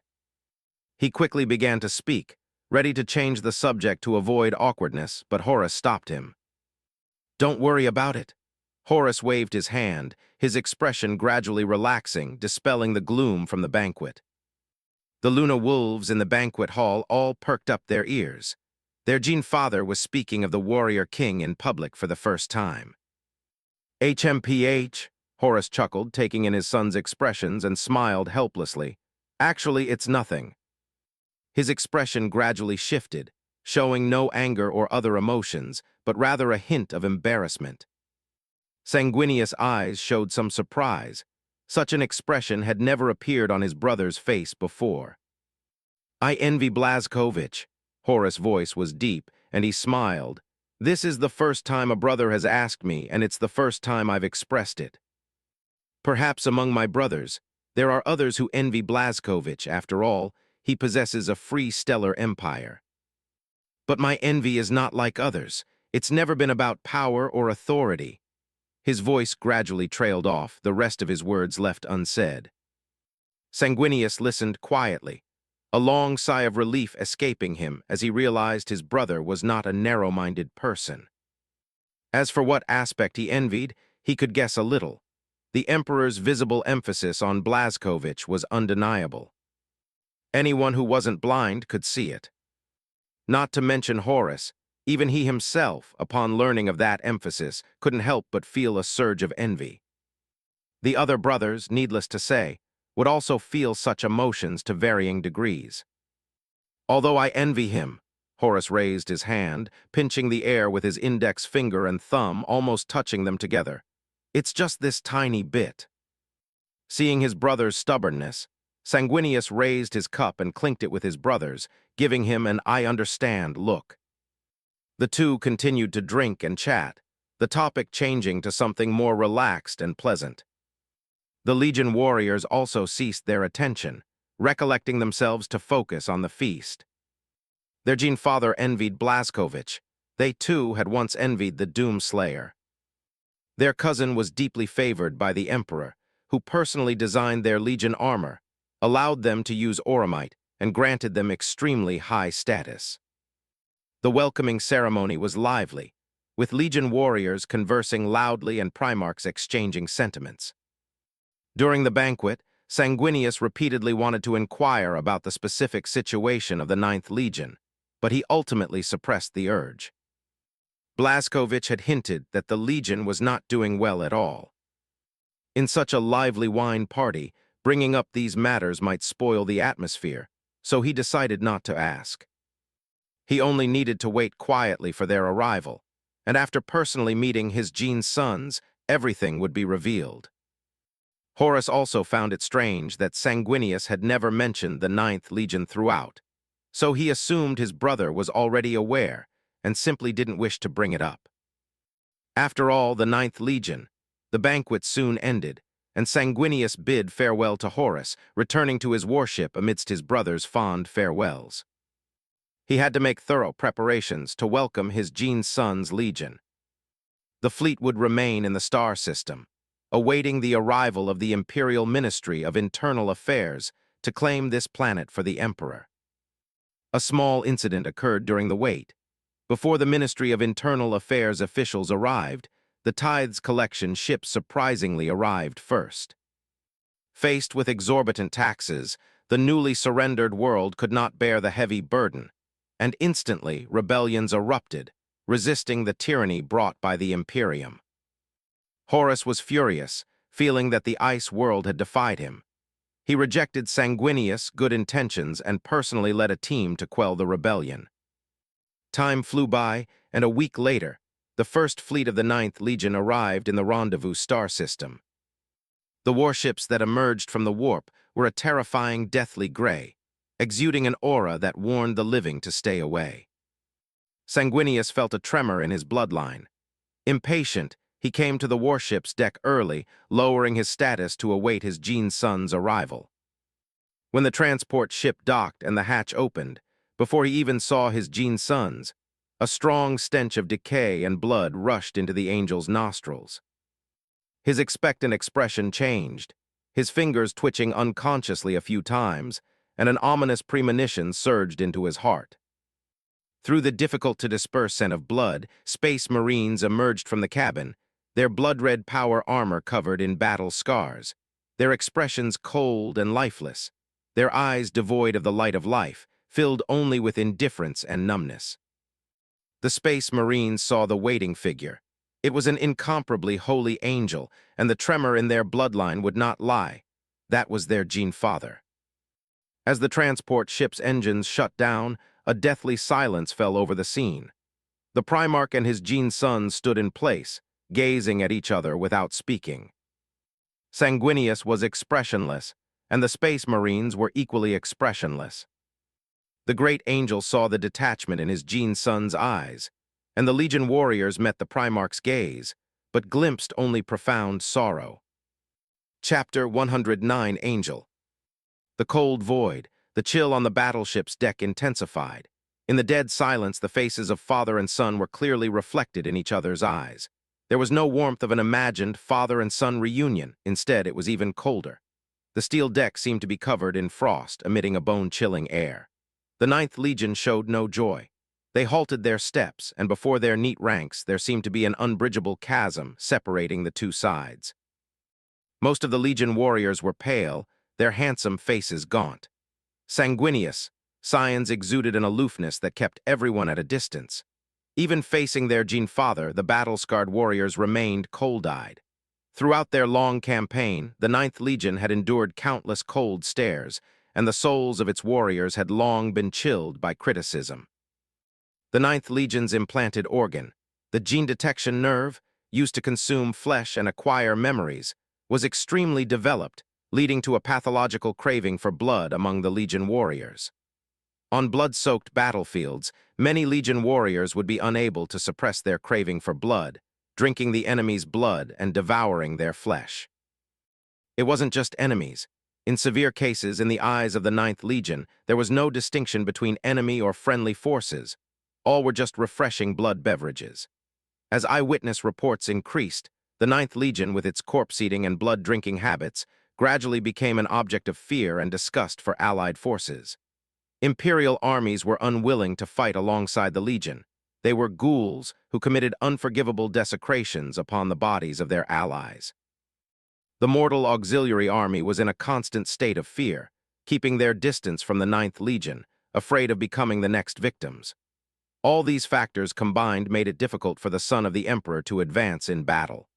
He quickly began to speak, ready to change the subject to avoid awkwardness, but Horus stopped him. "Don't worry about it." Horus waved his hand, his expression gradually relaxing, dispelling the gloom from the banquet. The Luna wolves in the banquet hall all perked up their ears. Their Gene Father was speaking of the warrior king in public for the first time. "HMPH," Horus chuckled, taking in his son's expressions, and smiled helplessly. "Actually, it's nothing." His expression gradually shifted, showing no anger or other emotions, but rather a hint of embarrassment. Sanguinius' eyes showed some surprise. Such an expression had never appeared on his brother's face before. "I envy Blazkovich." Horus' voice was deep, and he smiled. "This is the first time a brother has asked me, and it's the first time I've expressed it. Perhaps among my brothers, there are others who envy Blazkovich. After all, he possesses a free stellar empire. But my envy is not like others. It's never been about power or authority." His voice gradually trailed off, the rest of his words left unsaid. Sanguinius listened quietly, a long sigh of relief escaping him as he realized his brother was not a narrow-minded person. As for what aspect he envied, he could guess a little. The Emperor's visible emphasis on Blazkowicz was undeniable. Anyone who wasn't blind could see it. Not to mention Horus, even he himself, upon learning of that emphasis, couldn't help but feel a surge of envy. The other brothers, needless to say, would also feel such emotions to varying degrees. Although I envy him, Horus raised his hand, pinching the air with his index finger and thumb, almost touching them together. It's just this tiny bit. Seeing his brother's stubbornness, Sanguinius raised his cup and clinked it with his brother's, giving him an "I understand" look. The two continued to drink and chat, the topic changing to something more relaxed and pleasant. The Legion warriors also ceased their attention, recollecting themselves to focus on the feast. Their Gene father envied Blazkowicz. They too had once envied the Doomslayer. Their cousin was deeply favored by the Emperor, who personally designed their Legion armor, allowed them to use Oromite, and granted them extremely high status. The welcoming ceremony was lively, with Legion warriors conversing loudly and Primarchs exchanging sentiments. During the banquet, Sanguinius repeatedly wanted to inquire about the specific situation of the 9th Legion, but he ultimately suppressed the urge. Blazkowicz had hinted that the Legion was not doing well at all. In such a lively wine party, bringing up these matters might spoil the atmosphere, so he decided not to ask. He only needed to wait quietly for their arrival, and after personally meeting his Gene's sons, everything would be revealed. Horus also found it strange that Sanguinius had never mentioned the 9th Legion throughout, so he assumed his brother was already aware and simply didn't wish to bring it up. After all, the 9th Legion, the banquet soon ended, and Sanguinius bid farewell to Horus, returning to his warship amidst his brother's fond farewells. He had to make thorough preparations to welcome his Gene's son's Legion. The fleet would remain in the star system, awaiting the arrival of the Imperial Ministry of Internal Affairs to claim this planet for the Emperor. A small incident occurred during the wait. Before the Ministry of Internal Affairs officials arrived, the tithes collection ship surprisingly arrived first. Faced with exorbitant taxes, the newly surrendered world could not bear the heavy burden, and instantly rebellions erupted, resisting the tyranny brought by the Imperium. Horus was furious, feeling that the ice world had defied him. He rejected Sanguinius' good intentions and personally led a team to quell the rebellion. Time flew by, and a week later, the first fleet of the 9th Legion arrived in the rendezvous star system. The warships that emerged from the warp were a terrifying deathly gray, exuding an aura that warned the living to stay away. Sanguinius felt a tremor in his bloodline. Impatient, he came to the warship's deck early, lowering his status to await his Gene's son's arrival. When the transport ship docked and the hatch opened, before he even saw his Gene's sons, a strong stench of decay and blood rushed into the angel's nostrils. His expectant expression changed, his fingers twitching unconsciously a few times, and an ominous premonition surged into his heart. Through the difficult-to-disperse scent of blood, Space Marines emerged from the cabin, their blood-red power armor covered in battle scars, their expressions cold and lifeless, their eyes devoid of the light of life, filled only with indifference and numbness. The Space Marines saw the waiting figure. It was an incomparably holy angel, and the tremor in their bloodline would not lie. That was their Gene father. As the transport ship's engines shut down, a deathly silence fell over the scene. The Primarch and his Gene sons stood in place, gazing at each other without speaking. Sanguinius was expressionless, and the Space Marines were equally expressionless. The great angel saw the detachment in his Gene son's eyes, and the Legion warriors met the Primarch's gaze, but glimpsed only profound sorrow. Chapter 109 Angel. The cold void, the chill on the battleship's deck intensified. In the dead silence, the faces of father and son were clearly reflected in each other's eyes. There was no warmth of an imagined father and son reunion. Instead, it was even colder. The steel deck seemed to be covered in frost, emitting a bone-chilling air. The Ninth Legion showed no joy. They halted their steps, and before their neat ranks there seemed to be an unbridgeable chasm separating the two sides. Most of the Legion warriors were pale, their handsome faces gaunt. Sanguineous, scions exuded an aloofness that kept everyone at a distance. Even facing their Father, the battle-scarred warriors remained cold-eyed. Throughout their long campaign, the Ninth Legion had endured countless cold stares, and the souls of its warriors had long been chilled by criticism. The Ninth Legion's implanted organ, the gene detection nerve, used to consume flesh and acquire memories, was extremely developed, leading to a pathological craving for blood among the Legion warriors. On blood-soaked battlefields, many Legion warriors would be unable to suppress their craving for blood, drinking the enemy's blood and devouring their flesh. It wasn't just enemies. In severe cases, in the eyes of the Ninth Legion, there was no distinction between enemy or friendly forces. All were just refreshing blood beverages. As eyewitness reports increased, the Ninth Legion, with its corpse-eating and blood-drinking habits, gradually became an object of fear and disgust for Allied forces. Imperial armies were unwilling to fight alongside the Legion. They were ghouls who committed unforgivable desecrations upon the bodies of their allies. The mortal auxiliary army was in a constant state of fear, keeping their distance from the Ninth Legion, afraid of becoming the next victims. All these factors combined made it difficult for the son of the Emperor to advance in battle.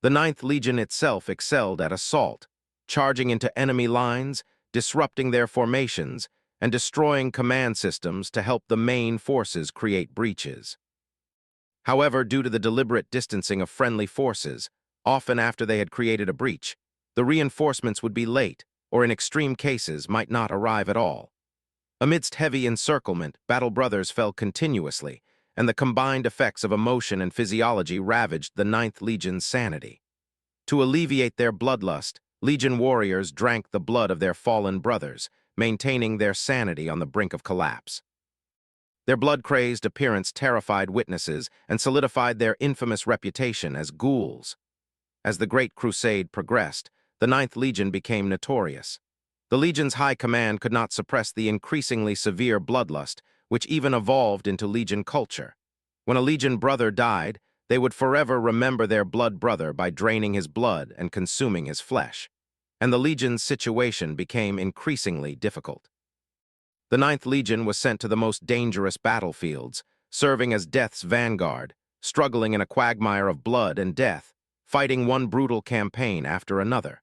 The Ninth Legion itself excelled at assault, charging into enemy lines, disrupting their formations, and destroying command systems to help the main forces create breaches. However, due to the deliberate distancing of friendly forces, often after they had created a breach, the reinforcements would be late, or in extreme cases might not arrive at all. Amidst heavy encirclement, battle brothers fell continuously, and the combined effects of emotion and physiology ravaged the Ninth Legion's sanity. To alleviate their bloodlust, Legion warriors drank the blood of their fallen brothers, maintaining their sanity on the brink of collapse. Their blood-crazed appearance terrified witnesses and solidified their infamous reputation as ghouls. As the Great Crusade progressed, the Ninth Legion became notorious. The Legion's high command could not suppress the increasingly severe bloodlust, which even evolved into Legion culture. When a Legion brother died, they would forever remember their blood brother by draining his blood and consuming his flesh. And the Legion's situation became increasingly difficult. The Ninth Legion was sent to the most dangerous battlefields, serving as death's vanguard, struggling in a quagmire of blood and death, fighting one brutal campaign after another.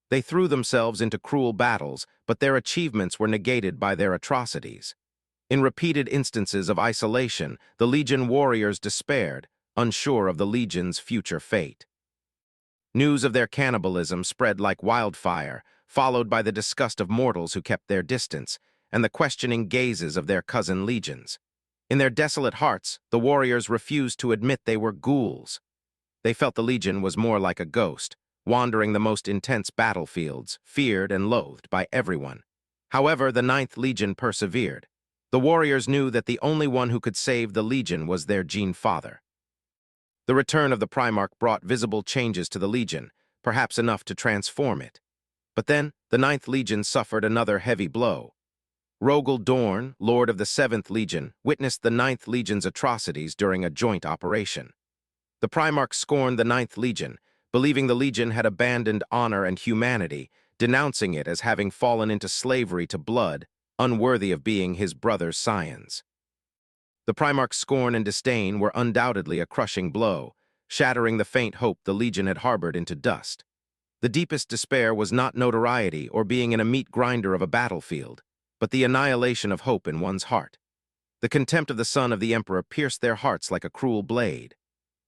They threw themselves into cruel battles, but their achievements were negated by their atrocities. In repeated instances of isolation, the Legion warriors despaired, unsure of the Legion's future fate. News of their cannibalism spread like wildfire, followed by the disgust of mortals who kept their distance, and the questioning gazes of their cousin legions. In their desolate hearts, the warriors refused to admit they were ghouls. They felt the Legion was more like a ghost, wandering the most intense battlefields, feared and loathed by everyone. However, the Ninth Legion persevered. The warriors knew that the only one who could save the Legion was their Father. The return of the Primarch brought visible changes to the Legion, perhaps enough to transform it. But then, the Ninth Legion suffered another heavy blow. Rogel Dorn, Lord of the 7th Legion, witnessed the Ninth Legion's atrocities during a joint operation. The Primarch scorned the Ninth Legion, believing the Legion had abandoned honor and humanity, denouncing it as having fallen into slavery to blood, unworthy of being his brother's scions. The Primarch's scorn and disdain were undoubtedly a crushing blow, shattering the faint hope the Legion had harbored into dust. The deepest despair was not notoriety or being in a meat grinder of a battlefield, but the annihilation of hope in one's heart. The contempt of the son of the Emperor pierced their hearts like a cruel blade.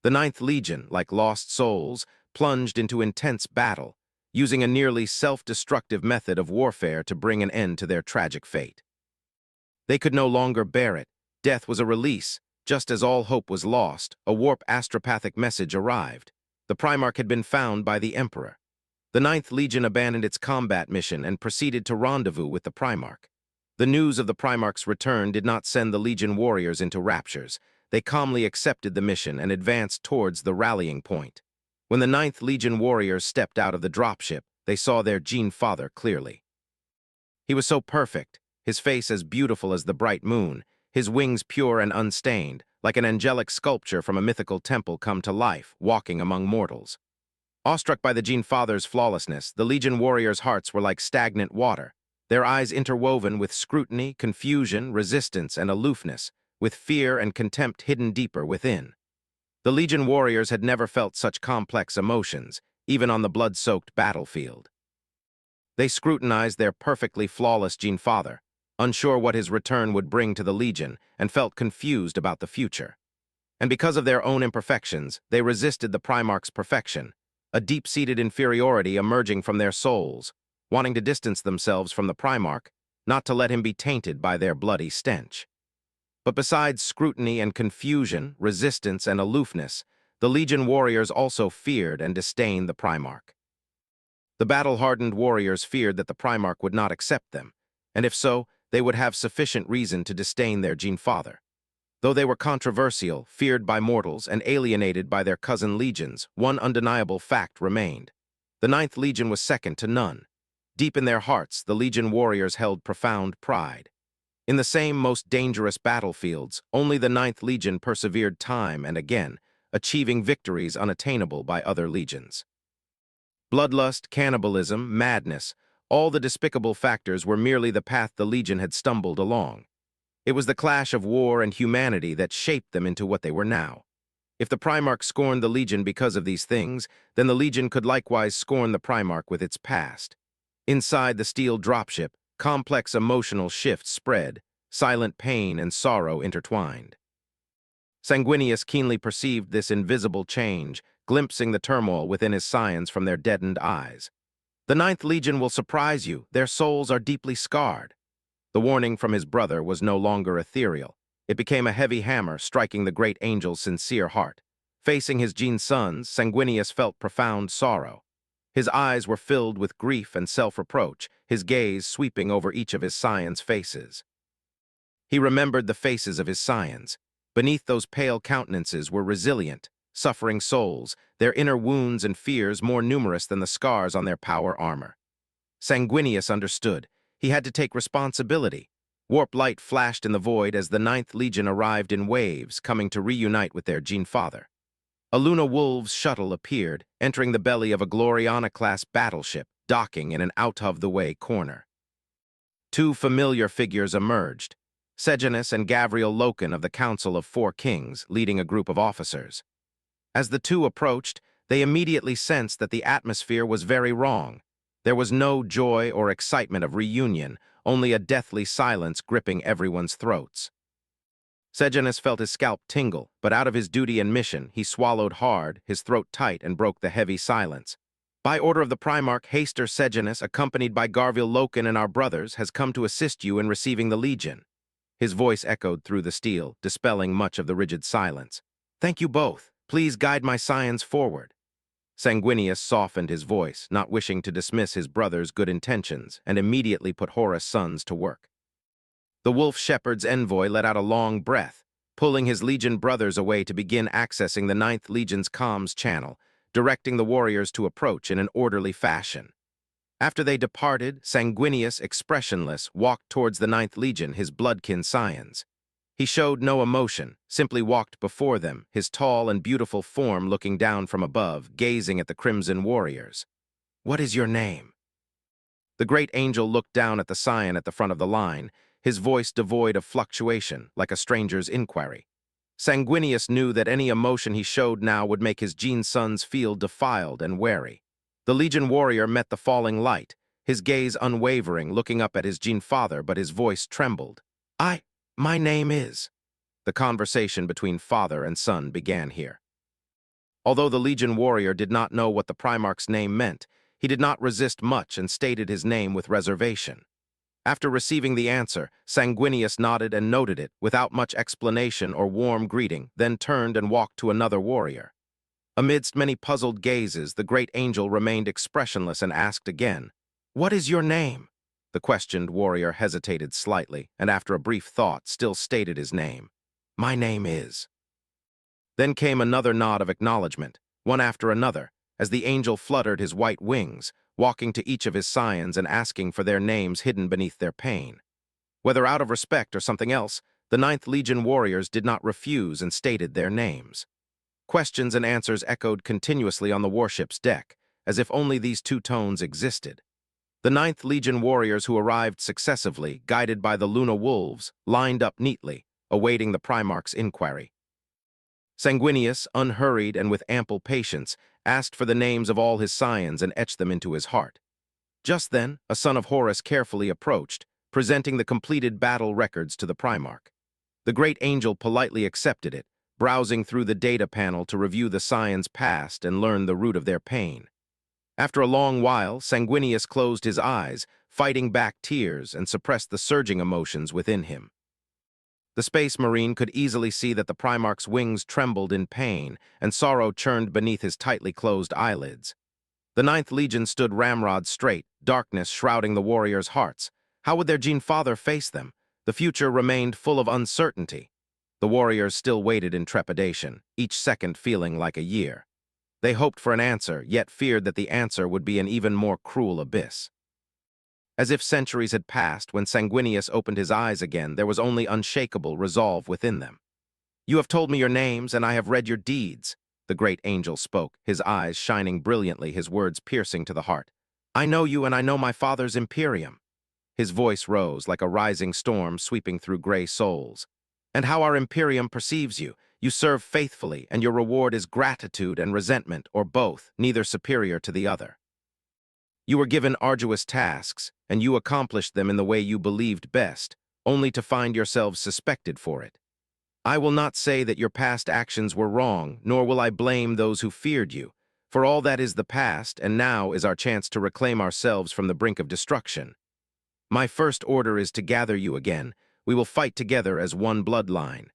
The Ninth Legion, like lost souls, plunged into intense battle, using a nearly self-destructive method of warfare to bring an end to their tragic fate. They could no longer bear it. Death was a release. Just as all hope was lost, a warp astropathic message arrived. The Primarch had been found by the Emperor. The Ninth Legion abandoned its combat mission and proceeded to rendezvous with the Primarch. The news of the Primarch's return did not send the Legion warriors into raptures. They calmly accepted the mission and advanced towards the rallying point. When the Ninth Legion warriors stepped out of the dropship, they saw their Gene Father clearly. He was so perfect, his face as beautiful as the bright moon, his wings pure and unstained, like an angelic sculpture from a mythical temple come to life, walking among mortals. Awestruck by the Gene Father's flawlessness, the Legion warriors' hearts were like stagnant water, their eyes interwoven with scrutiny, confusion, resistance, and aloofness, with fear and contempt hidden deeper within. The Legion warriors had never felt such complex emotions, even on the blood-soaked battlefield. They scrutinized their perfectly flawless Gene Father, unsure what his return would bring to the Legion, and felt confused about the future. And because of their own imperfections, they resisted the Primarch's perfection, a deep-seated inferiority emerging from their souls, wanting to distance themselves from the Primarch, not to let him be tainted by their bloody stench. But besides scrutiny and confusion, resistance and aloofness, the Legion warriors also feared and disdained the Primarch. The battle-hardened warriors feared that the Primarch would not accept them, and if so, they would have sufficient reason to disdain their Gene Father. Though they were controversial, feared by mortals, and alienated by their cousin legions, one undeniable fact remained. The Ninth Legion was second to none. Deep in their hearts, the Legion warriors held profound pride. In the same most dangerous battlefields, only the Ninth Legion persevered time and again, achieving victories unattainable by other legions. Bloodlust, cannibalism, madness, all the despicable factors were merely the path the Legion had stumbled along. It was the clash of war and humanity that shaped them into what they were now. If the Primarch scorned the Legion because of these things, then the Legion could likewise scorn the Primarch with its past. Inside the steel dropship, complex emotional shifts spread, silent pain and sorrow intertwined. Sanguinius keenly perceived this invisible change, glimpsing the turmoil within his scions from their deadened eyes. The Ninth Legion will surprise you, their souls are deeply scarred. The warning from his brother was no longer ethereal. It became a heavy hammer striking the great angel's sincere heart. Facing his Gene sons, Sanguinius felt profound sorrow. His eyes were filled with grief and self-reproach, his gaze sweeping over each of his scions' faces. He remembered the faces of his scions. Beneath those pale countenances were resilient, suffering souls, their inner wounds and fears more numerous than the scars on their power armor. Sanguinius understood. He had to take responsibility. Warp light flashed in the void as the Ninth Legion arrived in waves, coming to reunite with their Gene Father. A Luna Wolves shuttle appeared, entering the belly of a Gloriana-class battleship, docking in an out-of-the-way corner. Two familiar figures emerged, Sejanus and Gavriel Loken of the Council of Four Kings, leading a group of officers. As the two approached, they immediately sensed that the atmosphere was very wrong. There was no joy or excitement of reunion, only a deathly silence gripping everyone's throats. Sejanus felt his scalp tingle, but out of his duty and mission, he swallowed hard, his throat tight, and broke the heavy silence. By order of the Primarch, Haster Sejanus, accompanied by Garvil Loken and our brothers, has come to assist you in receiving the Legion. His voice echoed through the steel, dispelling much of the rigid silence. Thank you both. Please guide my scions forward. Sanguinius softened his voice, not wishing to dismiss his brother's good intentions, and immediately put Horus' sons to work. The wolf shepherd's envoy let out a long breath, pulling his Legion brothers away to begin accessing the Ninth Legion's comms channel, directing the warriors to approach in an orderly fashion. After they departed, Sanguinius, expressionless, walked towards the Ninth Legion, his bloodkin scions. He showed no emotion, simply walked before them, his tall and beautiful form looking down from above, gazing at the Crimson warriors. What is your name? The great angel looked down at the scion at the front of the line, his voice devoid of fluctuation, like a stranger's inquiry. Sanguinius knew that any emotion he showed now would make his Gene sons feel defiled and wary. The Legion warrior met the falling light, his gaze unwavering, looking up at his Gene Father, but his voice trembled. My name is... The conversation between father and son began here. Although the Legion warrior did not know what the Primarch's name meant, he did not resist much and stated his name with reservation. After receiving the answer, Sanguinius nodded and noted it, without much explanation or warm greeting, then turned and walked to another warrior. Amidst many puzzled gazes, the great angel remained expressionless and asked again, "What is your name?" The questioned warrior hesitated slightly, and after a brief thought, still stated his name. My name is... Then came another nod of acknowledgement, one after another, as the angel fluttered his white wings, walking to each of his scions and asking for their names hidden beneath their pain. Whether out of respect or something else, the Ninth Legion warriors did not refuse and stated their names. Questions and answers echoed continuously on the warship's deck, as if only these two tones existed. The Ninth Legion warriors who arrived successively, guided by the Luna Wolves, lined up neatly, awaiting the Primarch's inquiry. Sanguinius, unhurried and with ample patience, asked for the names of all his scions and etched them into his heart. Just then, a son of Horus carefully approached, presenting the completed battle records to the Primarch. The great angel politely accepted it, browsing through the data panel to review the scions' past and learn the root of their pain. After a long while, Sanguinius closed his eyes, fighting back tears and suppressed the surging emotions within him. The Space Marine could easily see that the Primarch's wings trembled in pain, and sorrow churned beneath his tightly closed eyelids. The Ninth Legion stood ramrod straight, darkness shrouding the warriors' hearts. How would their Gene Father face them? The future remained full of uncertainty. The warriors still waited in trepidation, each second feeling like a year. They hoped for an answer, yet feared that the answer would be an even more cruel abyss. As if centuries had passed, when Sanguinius opened his eyes again, there was only unshakable resolve within them. "You have told me your names, and I have read your deeds," the great angel spoke, his eyes shining brilliantly, his words piercing to the heart. "I know you, and I know my father's Imperium." His voice rose like a rising storm sweeping through gray souls. "And how our Imperium perceives you. You serve faithfully, and your reward is gratitude and resentment, or both, neither superior to the other. You were given arduous tasks, and you accomplished them in the way you believed best, only to find yourselves suspected for it. I will not say that your past actions were wrong, nor will I blame those who feared you, for all that is the past, and now is our chance to reclaim ourselves from the brink of destruction. My first order is to gather you again. We will fight together as one bloodline."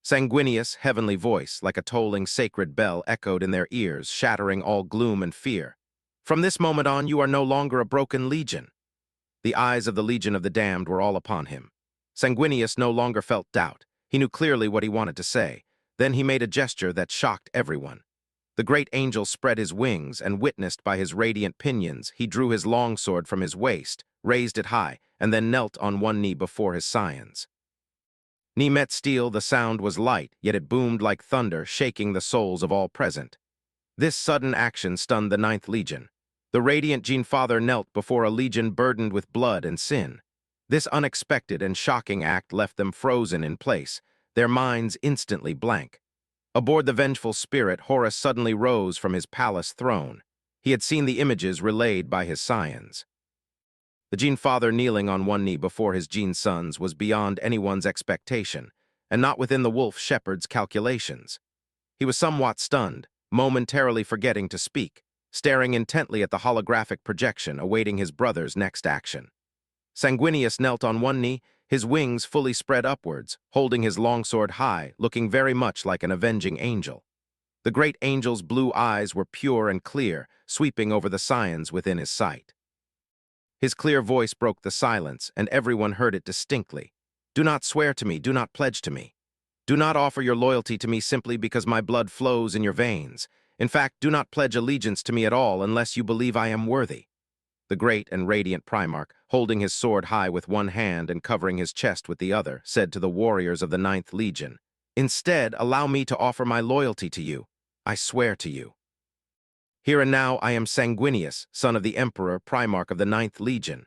Sanguinius' heavenly voice, like a tolling sacred bell, echoed in their ears, shattering all gloom and fear. "From this moment on, you are no longer a broken legion." The eyes of the Legion of the Damned were all upon him. Sanguinius no longer felt doubt. He knew clearly what he wanted to say. Then he made a gesture that shocked everyone. The great angel spread his wings, and witnessed by his radiant pinions, he drew his longsword from his waist, raised it high, and then knelt on one knee before his scions. Knee met steel, the sound was light, yet it boomed like thunder, shaking the souls of all present. This sudden action stunned the Ninth Legion. The radiant Gene Father knelt before a legion burdened with blood and sin. This unexpected and shocking act left them frozen in place, their minds instantly blank. Aboard the vengeful spirit, Horus suddenly rose from his palace throne. He had seen the images relayed by his scions. The Gene Father kneeling on one knee before his Gene sons was beyond anyone's expectation, and not within the wolf shepherd's calculations. He was somewhat stunned, momentarily forgetting to speak, staring intently at the holographic projection, awaiting his brother's next action. Sanguinius knelt on one knee, his wings fully spread upwards, holding his longsword high, looking very much like an avenging angel. The great angel's blue eyes were pure and clear, sweeping over the scions within his sight. His clear voice broke the silence, and everyone heard it distinctly. "Do not swear to me, do not pledge to me. Do not offer your loyalty to me simply because my blood flows in your veins. In fact, do not pledge allegiance to me at all unless you believe I am worthy." The great and radiant Primarch, holding his sword high with one hand and covering his chest with the other, said to the warriors of the Ninth Legion, "Instead, allow me to offer my loyalty to you. I swear to you. Here and now I am Sanguinius, son of the Emperor, Primarch of the Ninth Legion.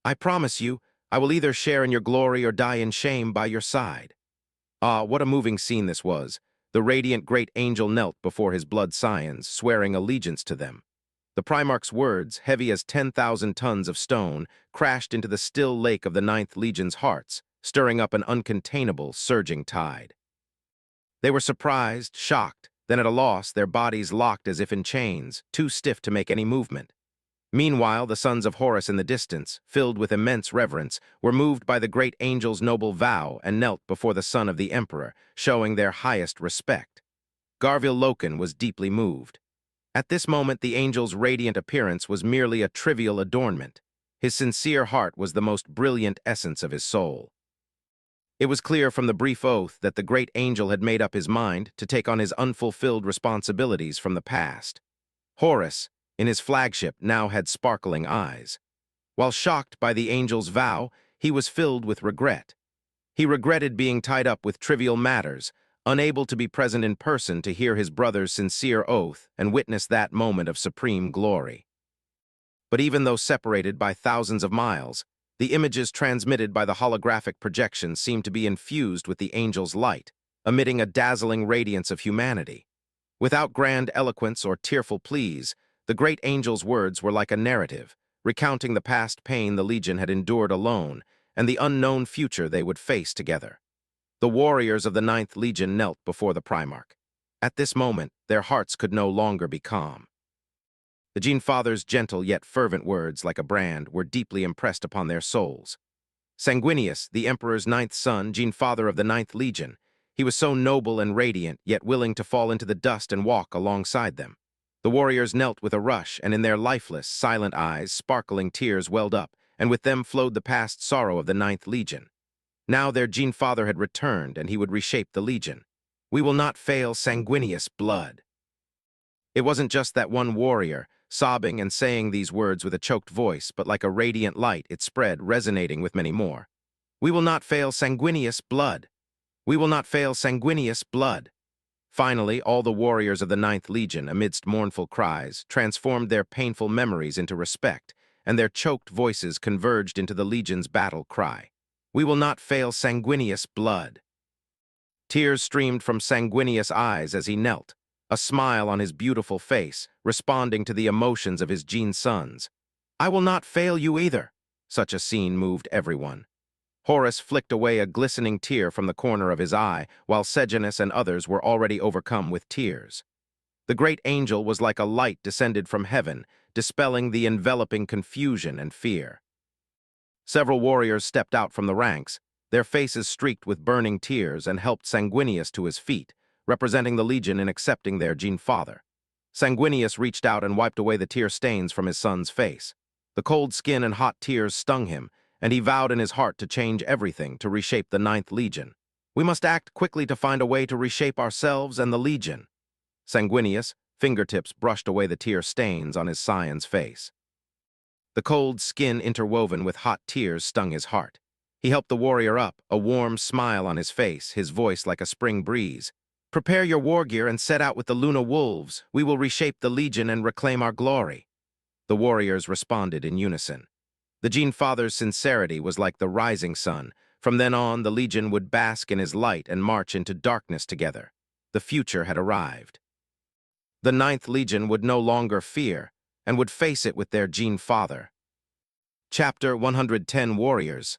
I promise you, I will either share in your glory or die in shame by your side." Ah, what a moving scene this was. The radiant great angel knelt before his blood scions, swearing allegiance to them. The Primarch's words, heavy as 10,000 tons of stone, crashed into the still lake of the Ninth Legion's hearts, stirring up an uncontainable, surging tide. They were surprised, shocked, then at a loss, their bodies locked as if in chains, too stiff to make any movement. Meanwhile, the sons of Horus in the distance, filled with immense reverence, were moved by the great angel's noble vow and knelt before the son of the Emperor, showing their highest respect. Garville Loken was deeply moved. At this moment, the angel's radiant appearance was merely a trivial adornment. His sincere heart was the most brilliant essence of his soul. It was clear from the brief oath that the great angel had made up his mind to take on his unfulfilled responsibilities from the past. "Horus," in his flagship now had sparkling eyes. While shocked by the angel's vow, he was filled with regret. He regretted being tied up with trivial matters, unable to be present in person to hear his brother's sincere oath and witness that moment of supreme glory. But even though separated by thousands of miles, the images transmitted by the holographic projection seemed to be infused with the angel's light, emitting a dazzling radiance of humanity. Without grand eloquence or tearful pleas, the great angel's words were like a narrative, recounting the past pain the Legion had endured alone and the unknown future they would face together. The warriors of the Ninth Legion knelt before the Primarch. At this moment, their hearts could no longer be calm. The Gene Father's gentle yet fervent words, like a brand, were deeply impressed upon their souls. Sanguinius, the Emperor's ninth son, Gene Father of the Ninth Legion, he was so noble and radiant, yet willing to fall into the dust and walk alongside them. The warriors knelt with a rush, and in their lifeless, silent eyes, sparkling tears welled up, and with them flowed the past sorrow of the Ninth Legion. Now their Gene Father had returned, and he would reshape the Legion. We will not fail Sanguinius blood. It wasn't just that one warrior, sobbing and saying these words with a choked voice, but like a radiant light it spread, resonating with many more. We will not fail Sanguinius blood. We will not fail Sanguinius blood. Finally, all the warriors of the Ninth Legion, amidst mournful cries, transformed their painful memories into respect, and their choked voices converged into the Legion's battle cry. We will not fail Sanguinius blood. Tears streamed from Sanguinius' eyes as he knelt, a smile on his beautiful face, responding to the emotions of his Gene sons. I will not fail you either. Such a scene moved everyone. Horus flicked away a glistening tear from the corner of his eye, while Sejanus and others were already overcome with tears. The great angel was like a light descended from heaven, dispelling the enveloping confusion and fear. Several warriors stepped out from the ranks, their faces streaked with burning tears, and helped Sanguinius to his feet, representing the Legion in accepting their Gene Father. Sanguinius reached out and wiped away the tear stains from his son's face. The cold skin and hot tears stung him, and he vowed in his heart to change everything, to reshape the Ninth Legion. We must act quickly to find a way to reshape ourselves and the Legion. Sanguinius' fingertips brushed away the tear stains on his scion's face. The cold skin interwoven with hot tears stung his heart. He helped the warrior up, a warm smile on his face, his voice like a spring breeze. Prepare your war gear and set out with the Luna Wolves. We will reshape the Legion and reclaim our glory. The warriors responded in unison. The Gene Father's sincerity was like the rising sun. From then on, the Legion would bask in his light and march into darkness together. The future had arrived. The Ninth Legion would no longer fear, and would face it with their Gene Father. Chapter 110 Warriors.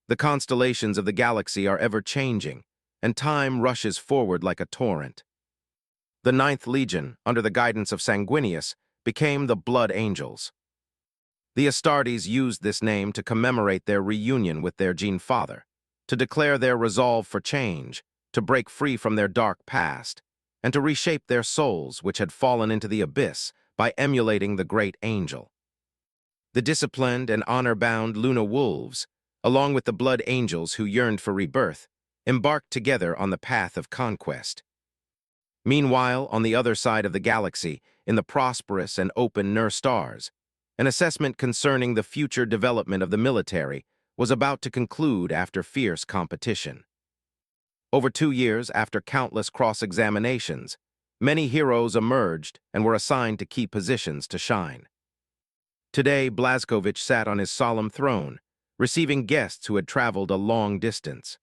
The constellations of the galaxy are ever-changing, and time rushes forward like a torrent. The Ninth Legion, under the guidance of Sanguinius, became the Blood Angels. The Astartes used this name to commemorate their reunion with their Gene Father, to declare their resolve for change, to break free from their dark past, and to reshape their souls, which had fallen into the abyss, by emulating the great angel. The disciplined and honor-bound Luna Wolves, along with the Blood Angels who yearned for rebirth, embarked together on the path of conquest. Meanwhile, on the other side of the galaxy, in the prosperous and open Nur stars, an assessment concerning the future development of the military was about to conclude after fierce competition. Over 2 years after countless cross-examinations, many heroes emerged and were assigned to key positions to shine. Today, Blazkowicz sat on his solemn throne, receiving guests who had traveled a long distance.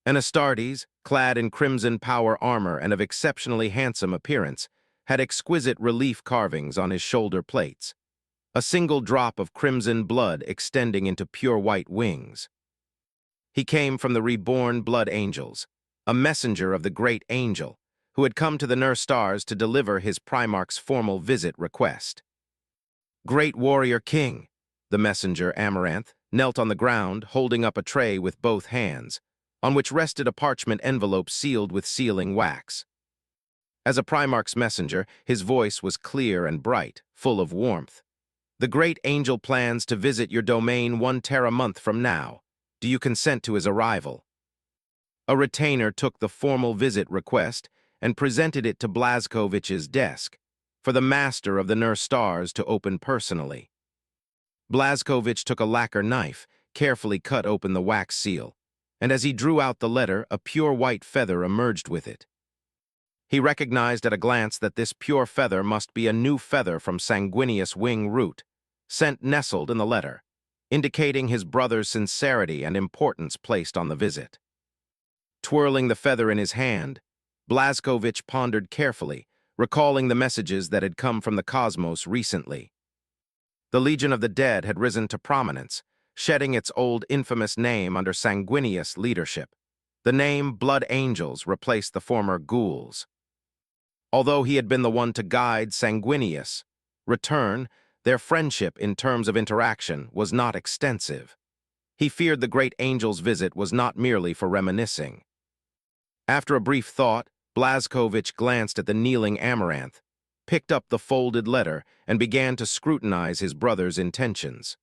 An Astartes, clad in crimson power armor and of exceptionally handsome appearance, had exquisite relief carvings on his shoulder plates, a single drop of crimson blood extending into pure white wings. He came from the Reborn Blood Angels, a messenger of the great angel, who had come to the Nur stars to deliver his Primarch's formal visit request. Great Warrior King, the messenger Amaranth knelt on the ground, holding up a tray with both hands, on which rested a parchment envelope sealed with sealing wax. As a Primarch's messenger, his voice was clear and bright, full of warmth. The great angel plans to visit your domain 1 Terra month from now. Do you consent to his arrival? A retainer took the formal visit request and presented it to Blazkowicz's desk. for the master of the Nurse Stars to open personally. Blazkowicz took a lacquer knife, carefully cut open the wax seal, and as he drew out the letter, a pure white feather emerged with it. He recognized at a glance that this pure feather must be a new feather from sanguineous wing root, scent nestled in the letter, indicating his brother's sincerity and importance placed on the visit. Twirling the feather in his hand, Blazkowicz pondered carefully, recalling the messages that had come from the cosmos recently. The Legion of the Dead had risen to prominence, shedding its old infamous name under sanguineous leadership. The name Blood Angels replaced the former ghouls. Although he had been the one to guide sanguineous return, their friendship in terms of interaction was not extensive. He feared the great angel's visit was not merely for reminiscing. After a brief thought, Blazkowicz glanced at the kneeling Amaranth, picked up the folded letter, and began to scrutinize his brother's intentions.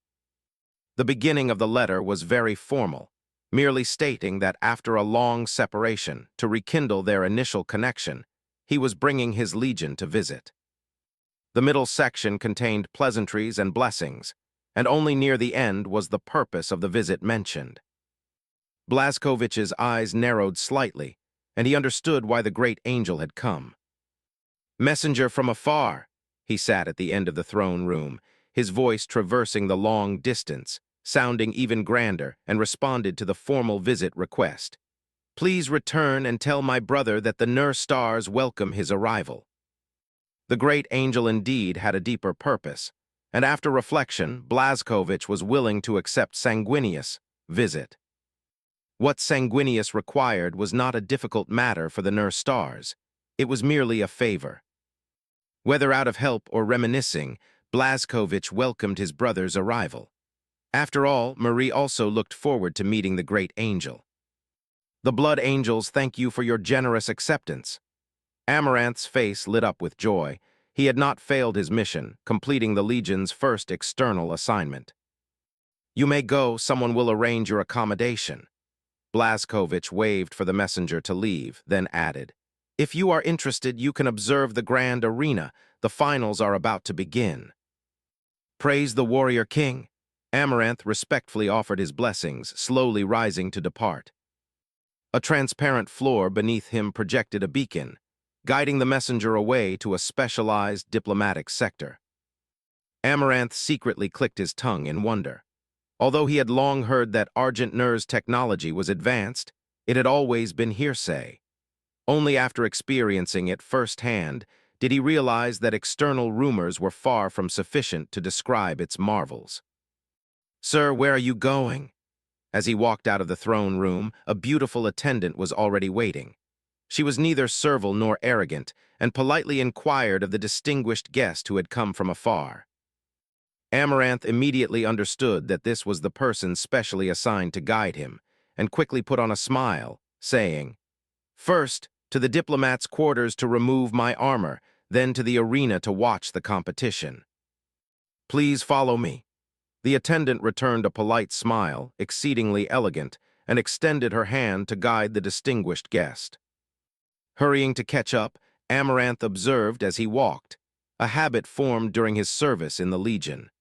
The beginning of the letter was very formal, merely stating that after a long separation, to rekindle their initial connection, he was bringing his legion to visit. The middle section contained pleasantries and blessings, and only near the end was the purpose of the visit mentioned. Blazkowicz's eyes narrowed slightly, and he understood why the great angel had come. "Messenger from afar," he sat at the end of the throne room, his voice traversing the long distance, sounding even grander, and responded to the formal visit request. "Please return and tell my brother that the Nurse Stars welcome his arrival." The great angel indeed had a deeper purpose, and after reflection, Blazkowicz was willing to accept Sanguinius' visit. What Sanguinius required was not a difficult matter for the Nurse Stars. It was merely a favor. Whether out of help or reminiscing, Blazkowicz welcomed his brother's arrival. After all, Marie also looked forward to meeting the great angel. "The Blood Angels thank you for your generous acceptance." Amaranth's face lit up with joy. He had not failed his mission, completing the Legion's first external assignment. "You may go, someone will arrange your accommodation." Blazkowicz waved for the messenger to leave, then added, "If you are interested, you can observe the grand arena. The finals are about to begin." "Praise the warrior king." Amaranth respectfully offered his blessings, slowly rising to depart. A transparent floor beneath him projected a beacon, guiding the messenger away to a specialized diplomatic sector. Amaranth secretly clicked his tongue in wonder. Although he had long heard that Argent Nur's technology was advanced, it had always been hearsay. Only after experiencing it firsthand did he realize that external rumors were far from sufficient to describe its marvels. "Sir, where are you going?" As he walked out of the throne room, a beautiful attendant was already waiting. She was neither servile nor arrogant, and politely inquired of the distinguished guest who had come from afar. Amaranth immediately understood that this was the person specially assigned to guide him, and quickly put on a smile, saying, "First, to the diplomat's quarters to remove my armor, then to the arena to watch the competition." "Please follow me." The attendant returned a polite smile, exceedingly elegant, and extended her hand to guide the distinguished guest. Hurrying to catch up, Amaranth observed as he walked, a habit formed during his service in the Legion.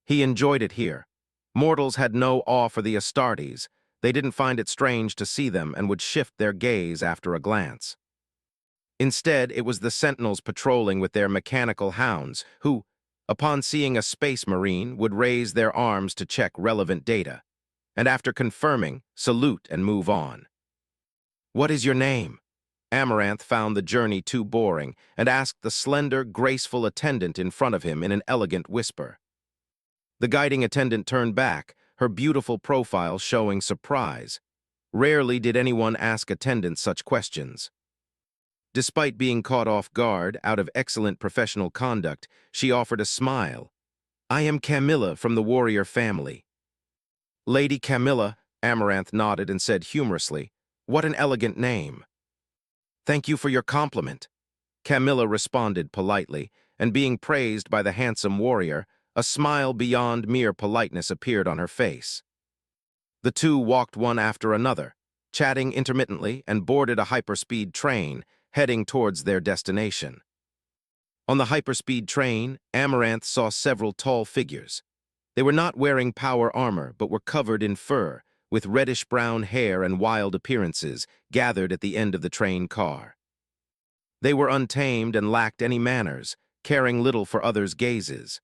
He enjoyed it here. Mortals had no awe for the Astartes. They didn't find it strange to see them and would shift their gaze after a glance. Instead, it was the sentinels patrolling with their mechanical hounds who, upon seeing a space marine, would raise their arms to check relevant data, and after confirming, salute and move on. "What is your name?" Amaranth found the journey too boring and asked the slender, graceful attendant in front of him in an elegant whisper. The guiding attendant turned back, her beautiful profile showing surprise. Rarely did anyone ask attendants such questions. Despite being caught off guard, out of excellent professional conduct, she offered a smile. "I am Camilla from the warrior family." "Lady Camilla," Amaranth nodded and said humorously, "What an elegant name." "Thank you for your compliment." Camilla responded politely, and being praised by the handsome warrior, a smile beyond mere politeness appeared on her face. The two walked one after another, chatting intermittently, and boarded a hyperspeed train, heading towards their destination. On the hyperspeed train, Amaranth saw several tall figures. They were not wearing power armor, but were covered in fur, with reddish-brown hair and wild appearances, gathered at the end of the train car. They were untamed and lacked any manners, caring little for others' gazes.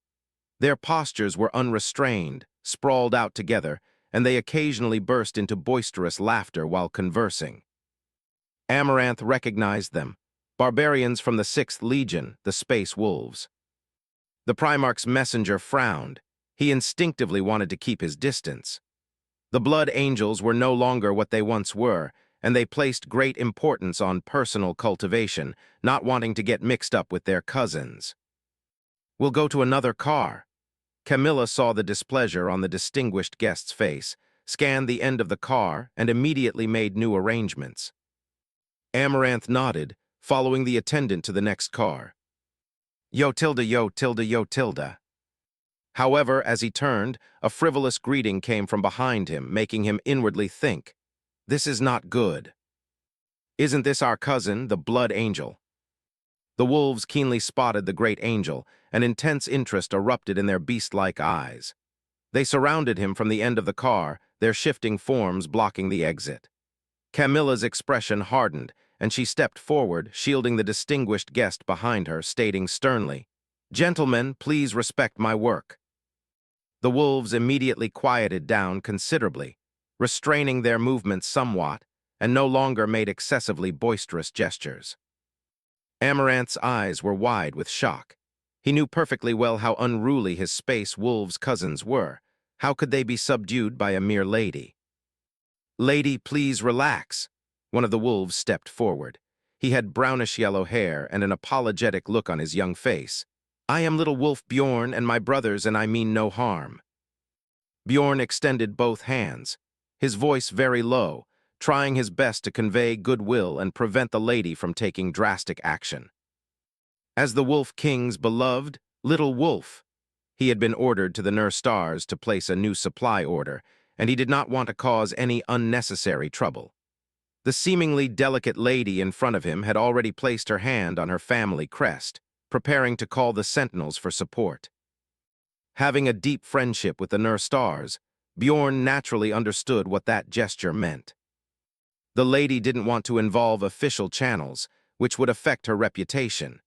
Their postures were unrestrained, sprawled out together, and they occasionally burst into boisterous laughter while conversing. Amaranth recognized them, barbarians from the 6th Legion, the Space Wolves. The Primarch's messenger frowned. He instinctively wanted to keep his distance. The Blood Angels were no longer what they once were, and they placed great importance on personal cultivation, not wanting to get mixed up with their cousins. "We'll go to another car." Camilla saw the displeasure on the distinguished guest's face, scanned the end of the car, and immediately made new arrangements. Amaranth nodded, following the attendant to the next car. "Yo tilde, yo tilde, yo tilde." However, as he turned, a frivolous greeting came from behind him, making him inwardly think, "This is not good. Isn't this our cousin, the Blood Angel?" The wolves keenly spotted the great angel, and intense interest erupted in their beast-like eyes. They surrounded him from the end of the car, their shifting forms blocking the exit. Camilla's expression hardened, and she stepped forward, shielding the distinguished guest behind her, stating sternly, "Gentlemen, please respect my work." The wolves immediately quieted down considerably, restraining their movements somewhat, and no longer made excessively boisterous gestures. Amaranth's eyes were wide with shock. He knew perfectly well how unruly his space wolves' cousins were. How could they be subdued by a mere lady? "Lady, please relax." One of the wolves stepped forward. He had brownish-yellow hair and an apologetic look on his young face. "I am little wolf Bjorn and my brothers, and I mean no harm." Bjorn extended both hands, his voice very low, trying his best to convey goodwill and prevent the lady from taking drastic action. As the Wolf King's beloved little wolf, he had been ordered to the Nurse Stars to place a new supply order, and he did not want to cause any unnecessary trouble. The seemingly delicate lady in front of him had already placed her hand on her family crest, preparing to call the Sentinels for support. Having a deep friendship with the Nurse Stars, Bjorn naturally understood what that gesture meant. The lady didn't want to involve official channels, which would affect her reputation.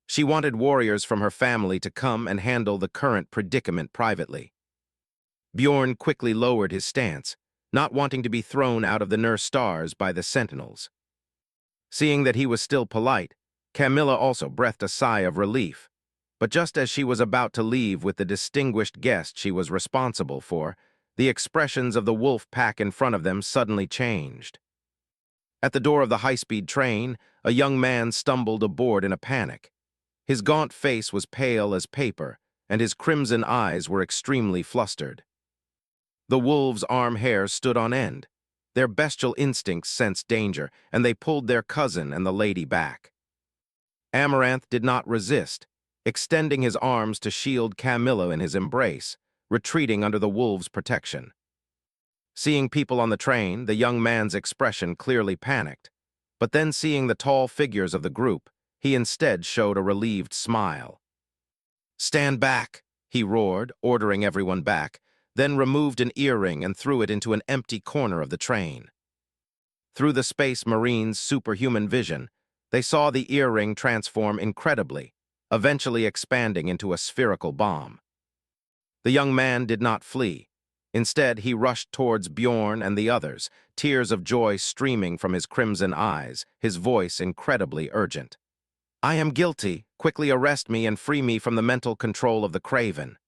She wanted warriors from her family to come and handle the current predicament privately. Bjorn quickly lowered his stance, not wanting to be thrown out of the Nurse Stars by the Sentinels. Seeing that he was still polite, Camilla also breathed a sigh of relief. But just as she was about to leave with the distinguished guest she was responsible for, the expressions of the wolf pack in front of them suddenly changed. At the door of the high-speed train, a young man stumbled aboard in a panic. His gaunt face was pale as paper, and his crimson eyes were extremely flustered. The wolves' arm hairs stood on end. Their bestial instincts sensed danger, and they pulled their cousin and the lady back. Amaranth did not resist, extending his arms to shield Camilla in his embrace, retreating under the wolves' protection. Seeing people on the train, the young man's expression clearly panicked, but then seeing the tall figures of the group, he instead showed a relieved smile. "Stand back," he roared, ordering everyone back, then removed an earring and threw it into an empty corner of the train. Through the Space Marine's superhuman vision, they saw the earring transform incredibly, eventually expanding into a spherical bomb. The young man did not flee. Instead, he rushed towards Bjorn and the others, tears of joy streaming from his crimson eyes, his voice incredibly urgent. "I am guilty. Quickly arrest me and free me from the mental control of the Craven."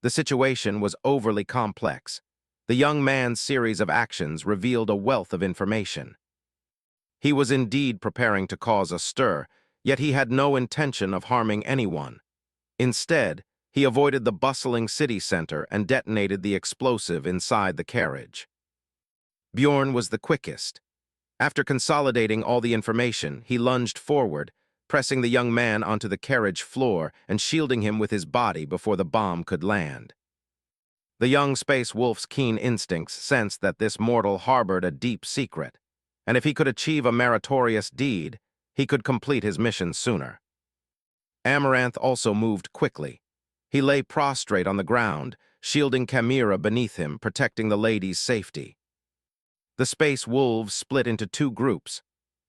The situation was overly complex. The young man's series of actions revealed a wealth of information. He was indeed preparing to cause a stir, yet he had no intention of harming anyone. Instead, he avoided the bustling city center and detonated the explosive inside the carriage. Bjorn was the quickest. After consolidating all the information, he lunged forward, pressing the young man onto the carriage floor and shielding him with his body before the bomb could land. The young space wolf's keen instincts sensed that this mortal harbored a deep secret, and if he could achieve a meritorious deed, he could complete his mission sooner. Amaranth also moved quickly. He lay prostrate on the ground, shielding Chimera beneath him, protecting the lady's safety. The space wolves split into two groups.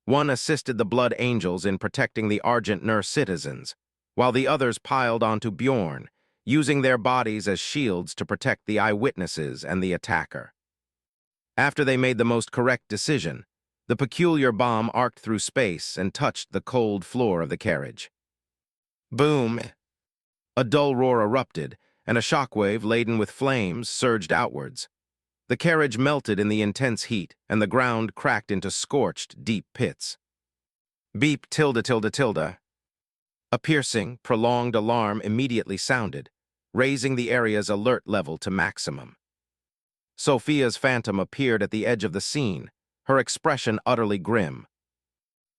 One assisted the Blood Angels in protecting the Argent Nurse citizens, while the others piled onto Bjorn, using their bodies as shields to protect the eyewitnesses and the attacker. After they made the most correct decision, the peculiar bomb arced through space and touched the cold floor of the carriage. Boom! A dull roar erupted, and a shockwave laden with flames surged outwards. The carriage melted in the intense heat, and the ground cracked into scorched, deep pits. Beep tilde tilde tilde. A piercing, prolonged alarm immediately sounded, raising the area's alert level to maximum. Sophia's phantom appeared at the edge of the scene, her expression utterly grim.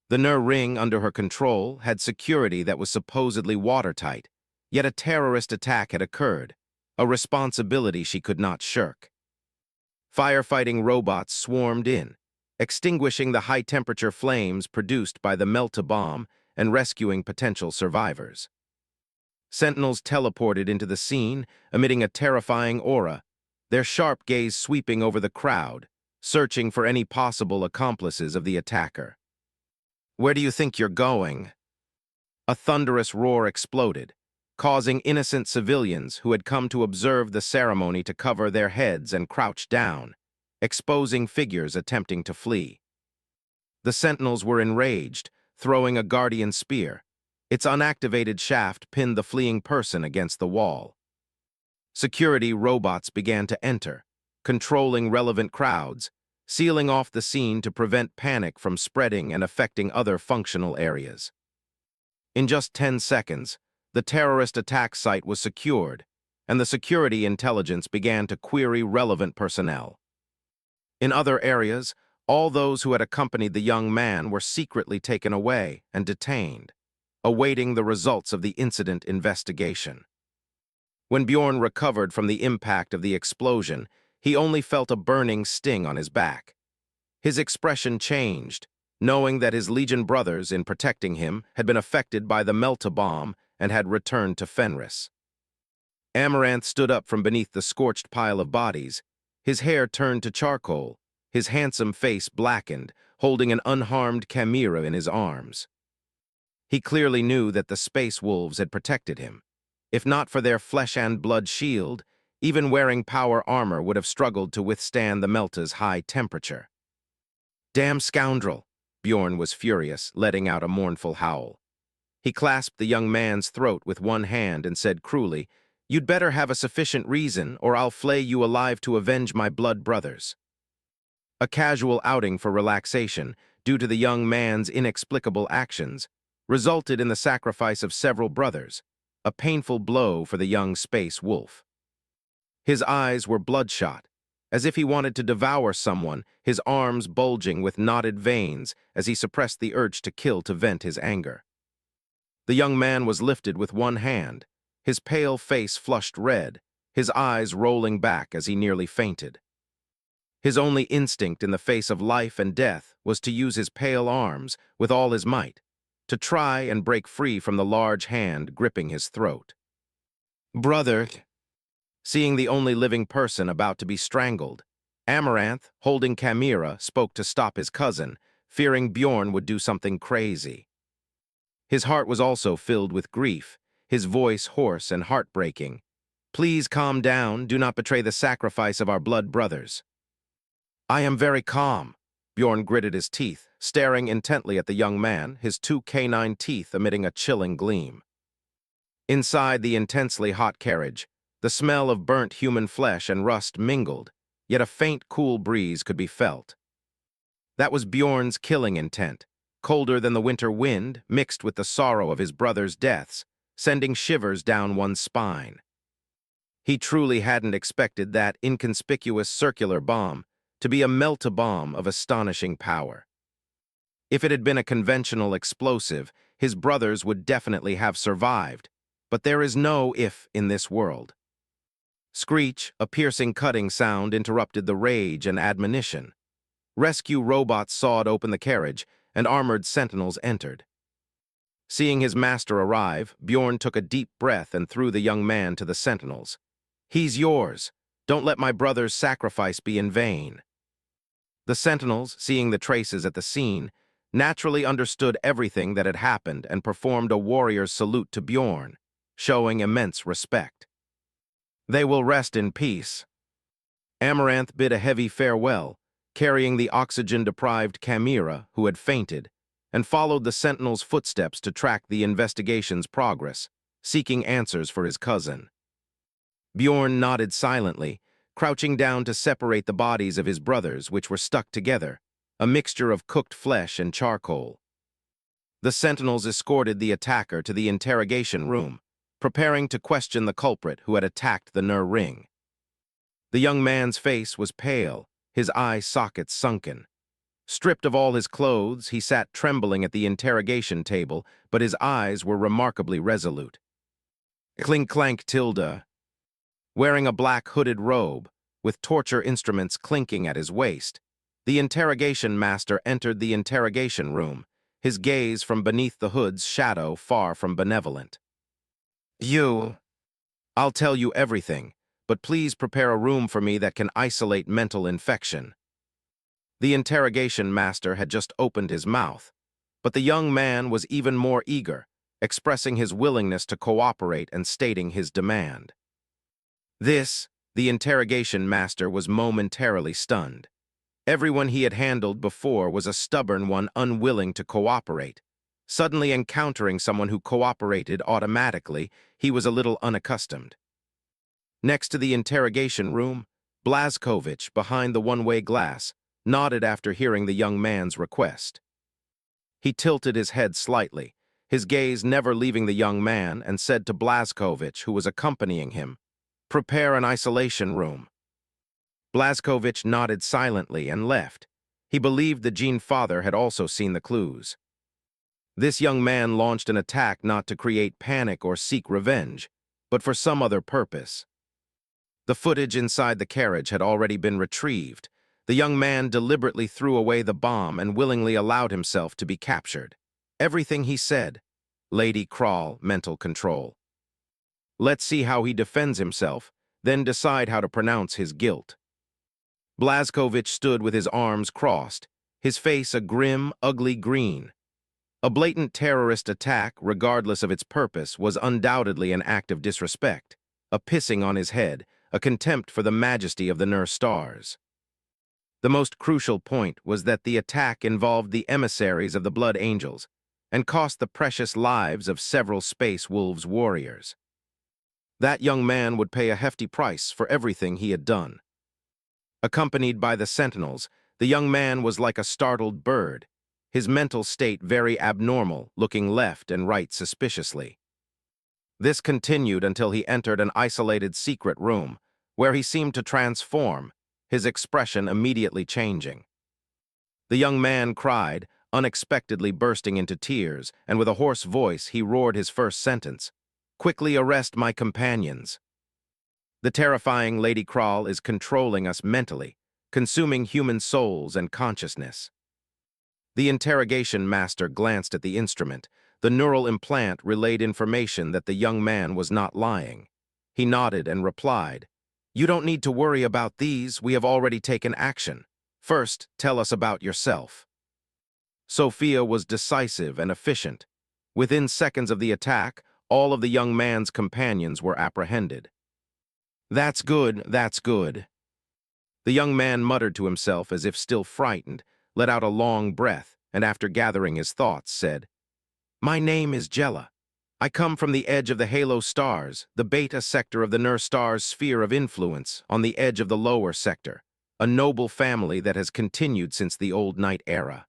The Nur ring under her control had security that was supposedly watertight, yet a terrorist attack had occurred, a responsibility she could not shirk. Firefighting robots swarmed in, extinguishing the high-temperature flames produced by the melt-a-bomb and rescuing potential survivors. Sentinels teleported into the scene, emitting a terrifying aura, their sharp gaze sweeping over the crowd, searching for any possible accomplices of the attacker. "Where do you think you're going?" A thunderous roar exploded, causing innocent civilians who had come to observe the ceremony to cover their heads and crouch down, exposing figures attempting to flee. The sentinels were enraged, throwing a guardian spear. Its unactivated shaft pinned the fleeing person against the wall. Security robots began to enter, controlling relevant crowds, sealing off the scene to prevent panic from spreading and affecting other functional areas. In just 10 seconds, the terrorist attack site was secured, and the security intelligence began to query relevant personnel. In other areas, all those who had accompanied the young man were secretly taken away and detained, awaiting the results of the incident investigation. When Bjorn recovered from the impact of the explosion, he only felt a burning sting on his back. His expression changed, knowing that his Legion brothers, in protecting him, had been affected by the melt-a-bomb and had returned to Fenris. Amaranth stood up from beneath the scorched pile of bodies, his hair turned to charcoal, his handsome face blackened, holding an unharmed chimera in his arms. He clearly knew that the space wolves had protected him. If not for their flesh-and-blood shield, even wearing power armor would have struggled to withstand the melta's high temperature. "Damn scoundrel!" Bjorn was furious, letting out a mournful howl. He clasped the young man's throat with one hand and said cruelly, "You'd better have a sufficient reason, or I'll flay you alive to avenge my blood brothers." A casual outing for relaxation, due to the young man's inexplicable actions, resulted in the sacrifice of several brothers, a painful blow for the young space wolf. His eyes were bloodshot, as if he wanted to devour someone, his arms bulging with knotted veins as he suppressed the urge to kill to vent his anger. The young man was lifted with one hand, his pale face flushed red, his eyes rolling back as he nearly fainted. His only instinct in the face of life and death was to use his pale arms with all his might, to try and break free from the large hand gripping his throat. "Brother!" Seeing the only living person about to be strangled, Amaranth, holding Chimera, spoke to stop his cousin, fearing Bjorn would do something crazy. His heart was also filled with grief, his voice hoarse and heartbreaking. "Please calm down, do not betray the sacrifice of our blood brothers." "I am very calm." Bjorn gritted his teeth, staring intently at the young man, his two canine teeth emitting a chilling gleam. Inside the intensely hot carriage, the smell of burnt human flesh and rust mingled, yet a faint, cool breeze could be felt. That was Bjorn's killing intent, colder than the winter wind, mixed with the sorrow of his brothers' deaths, sending shivers down one's spine. He truly hadn't expected that inconspicuous circular bomb to be a melt-a-bomb of astonishing power. If it had been a conventional explosive, his brothers would definitely have survived, but there is no if in this world. Screech, a piercing cutting sound, interrupted the rage and admonition. Rescue robots sawed open the carriage, and armored sentinels entered. Seeing his master arrive, Bjorn took a deep breath and threw the young man to the sentinels. "He's yours. Don't let my brother's sacrifice be in vain." The sentinels, seeing the traces at the scene, naturally understood everything that had happened and performed a warrior's salute to Bjorn, showing immense respect. "They will rest in peace." Amaranth bid a heavy farewell, carrying the oxygen-deprived Chimera, who had fainted, and followed the sentinel's footsteps to track the investigation's progress, seeking answers for his cousin. Bjorn nodded silently, crouching down to separate the bodies of his brothers, which were stuck together, a mixture of cooked flesh and charcoal. The sentinels escorted the attacker to the interrogation room, preparing to question the culprit who had attacked the Nur ring. The young man's face was pale, his eye sockets sunken. Stripped of all his clothes, he sat trembling at the interrogation table, but his eyes were remarkably resolute. Clink-clank tilde. Wearing a black hooded robe, with torture instruments clinking at his waist, the interrogation master entered the interrogation room, his gaze from beneath the hood's shadow far from benevolent. I'll tell you everything, but please prepare a room for me that can isolate mental infection." The interrogation master had just opened his mouth, but the young man was even more eager, expressing his willingness to cooperate and stating his demand. The interrogation master was momentarily stunned. Everyone he had handled before was a stubborn one unwilling to cooperate. Suddenly encountering someone who cooperated automatically, he was a little unaccustomed. Next to the interrogation room, Blazkovich, behind the one-way glass, nodded after hearing the young man's request. He tilted his head slightly, his gaze never leaving the young man, and said to Blazkovich, who was accompanying him, "Prepare an isolation room." Blazkovich nodded silently and left. He believed the Gene father had also seen the clues. This young man launched an attack not to create panic or seek revenge, but for some other purpose. The footage inside the carriage had already been retrieved. The young man deliberately threw away the bomb and willingly allowed himself to be captured. Everything he said, Lady Kral, mental control. Let's see how he defends himself, then decide how to pronounce his guilt. Blazkovich stood with his arms crossed, his face a grim, ugly green. A blatant terrorist attack, regardless of its purpose, was undoubtedly an act of disrespect, a pissing on his head, a contempt for the majesty of the Nur stars. The most crucial point was that the attack involved the emissaries of the Blood Angels and cost the precious lives of several Space Wolves warriors. That young man would pay a hefty price for everything he had done. Accompanied by the sentinels, the young man was like a startled bird, his mental state very abnormal, looking left and right suspiciously. This continued until he entered an isolated secret room, where he seemed to transform, his expression immediately changing. The young man cried, unexpectedly bursting into tears, and with a hoarse voice he roared his first sentence, "Quickly arrest my companions." The terrifying Lady Kral is controlling us mentally, consuming human souls and consciousness. The interrogation master glanced at the instrument. The neural implant relayed information that the young man was not lying. He nodded and replied, "You don't need to worry about these, we have already taken action. First, tell us about yourself." Sophia was decisive and efficient. Within seconds of the attack, all of the young man's companions were apprehended. That's good, that's good." The young man muttered to himself as if still frightened, let out a long breath, and after gathering his thoughts, said, "My name is Jella. I come from the edge of the Halo stars, the beta sector of the Nur star's sphere of influence, on the edge of the lower sector, a noble family that has continued since the Old Night era.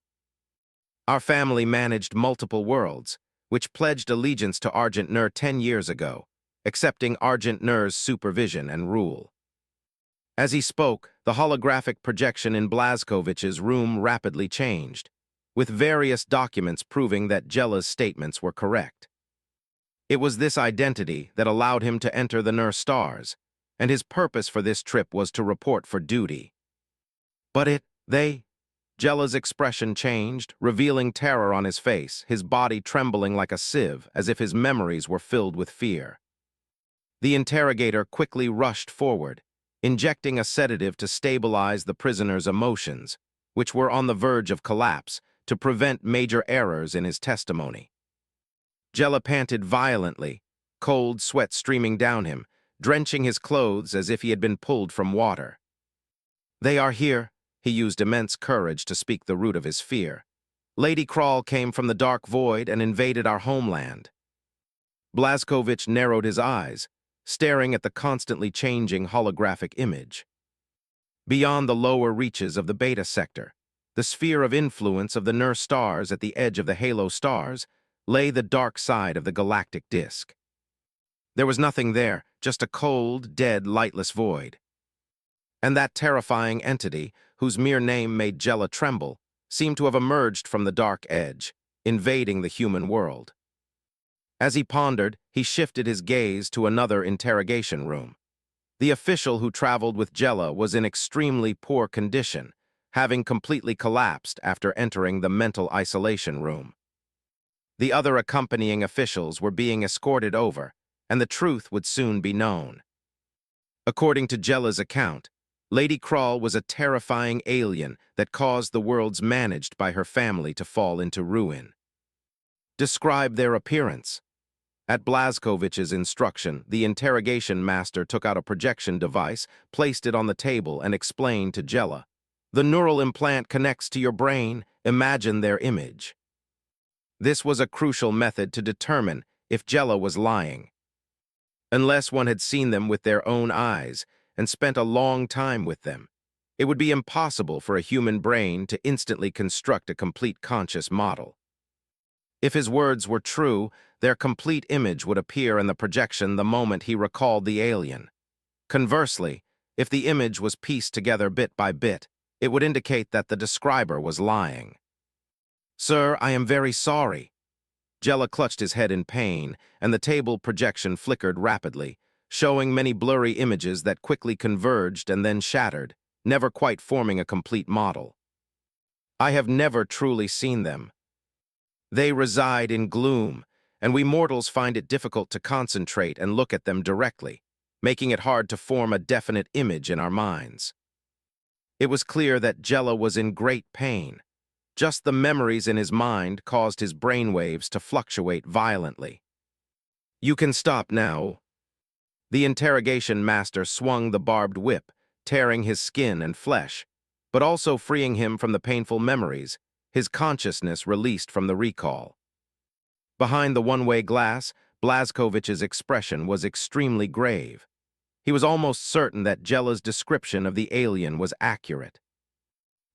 Our family managed multiple worlds, which pledged allegiance to Argent Nur 10 years ago, accepting Argent Nur's supervision and rule." As he spoke, the holographic projection in Blazkovich's room rapidly changed, with various documents proving that Jella's statements were correct. It was this identity that allowed him to enter the Nur stars, and his purpose for this trip was to report for duty. But they Jella's expression changed, revealing terror on his face, his body trembling like a sieve, as if his memories were filled with fear. The interrogator quickly rushed forward, injecting a sedative to stabilize the prisoner's emotions, which were on the verge of collapse, to prevent major errors in his testimony. Jella panted violently, cold sweat streaming down him, drenching his clothes as if he had been pulled from water. "They are here." He used immense courage to speak the root of his fear. "Lady Crawl came from the dark void and invaded our homeland." Blazkowicz narrowed his eyes, staring at the constantly changing holographic image. Beyond the lower reaches of the Beta sector, the sphere of influence of the Nur stars at the edge of the halo stars, lay the dark side of the galactic disk. There was nothing there, just a cold, dead, lightless void. And that terrifying entity, whose mere name made Jella tremble, seemed to have emerged from the dark edge, invading the human world. As he pondered, he shifted his gaze to another interrogation room. The official who traveled with Jella was in extremely poor condition, having completely collapsed after entering the mental isolation room. The other accompanying officials were being escorted over, and the truth would soon be known. According to Jella's account, Lady Crawl was a terrifying alien that caused the worlds managed by her family to fall into ruin. Describe their appearance. At Blazkowicz's instruction, the interrogation master took out a projection device, placed it on the table, and explained to Jella, "The neural implant connects to your brain. Imagine their image." This was a crucial method to determine if Jella was lying. Unless one had seen them with their own eyes and spent a long time with them, it would be impossible for a human brain to instantly construct a complete conscious model. If his words were true, their complete image would appear in the projection the moment he recalled the alien. Conversely, if the image was pieced together bit by bit, it would indicate that the describer was lying. "Sir, I am very sorry." Jella clutched his head in pain, and the table projection flickered rapidly, showing many blurry images that quickly converged and then shattered, never quite forming a complete model. "I have never truly seen them. They reside in gloom, and we mortals find it difficult to concentrate and look at them directly, making it hard to form a definite image in our minds." It was clear that Jella was in great pain. Just the memories in his mind caused his brainwaves to fluctuate violently. "You can stop now." The interrogation master swung the barbed whip, tearing his skin and flesh, but also freeing him from the painful memories, his consciousness released from the recall. Behind the one-way glass, Blazkowicz's expression was extremely grave. He was almost certain that Jella's description of the alien was accurate.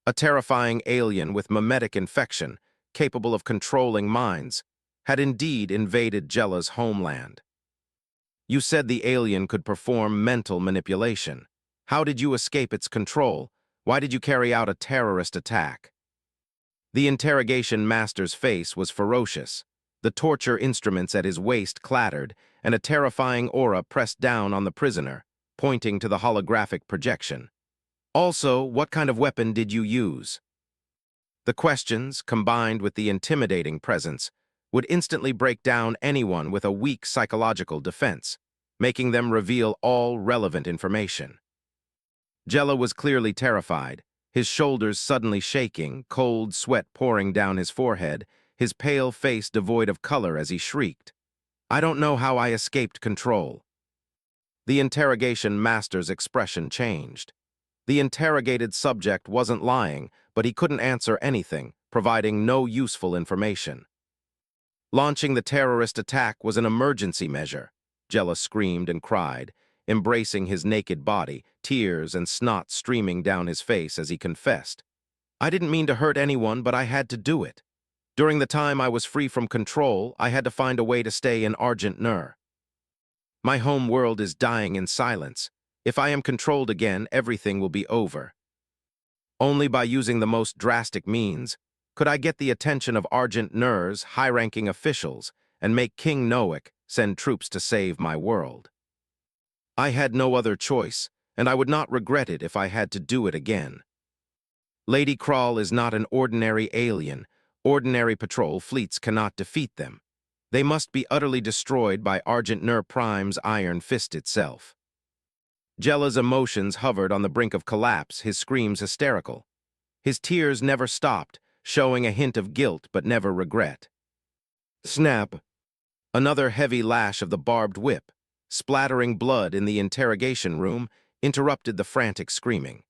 A terrifying alien with mimetic infection, capable of controlling minds, had indeed invaded Jella's homeland. "You said the alien could perform mental manipulation. How did you escape its control? Why did you carry out a terrorist attack?" The interrogation master's face was ferocious. The torture instruments at his waist clattered, and a terrifying aura pressed down on the prisoner, pointing to the holographic projection. "Also, what kind of weapon did you use?" The questions, combined with the intimidating presence, would instantly break down anyone with a weak psychological defense, making them reveal all relevant information. Jella was clearly terrified, his shoulders suddenly shaking, cold sweat pouring down his forehead, his pale face devoid of color as he shrieked, "I don't know how I escaped control." The interrogation master's expression changed. The interrogated subject wasn't lying, but he couldn't answer anything, providing no useful information. "Launching the terrorist attack was an emergency measure," Jella screamed and cried, embracing his naked body, tears and snot streaming down his face as he confessed. "I didn't mean to hurt anyone, but I had to do it. During the time I was free from control, I had to find a way to stay in Argent Nur. My home world is dying in silence. If I am controlled again, everything will be over. Only by using the most drastic means could I get the attention of Argent Nur's high-ranking officials and make King Noak send troops to save my world. I had no other choice, and I would not regret it if I had to do it again." Lady Crawl is not an ordinary alien. Ordinary patrol fleets cannot defeat them. They must be utterly destroyed by Argent Nur Prime's Iron Fist itself. Jella's emotions hovered on the brink of collapse, his screams hysterical. His tears never stopped, showing a hint of guilt but never regret. Snap! Another heavy lash of the barbed whip, splattering blood in the interrogation room, interrupted the frantic screaming.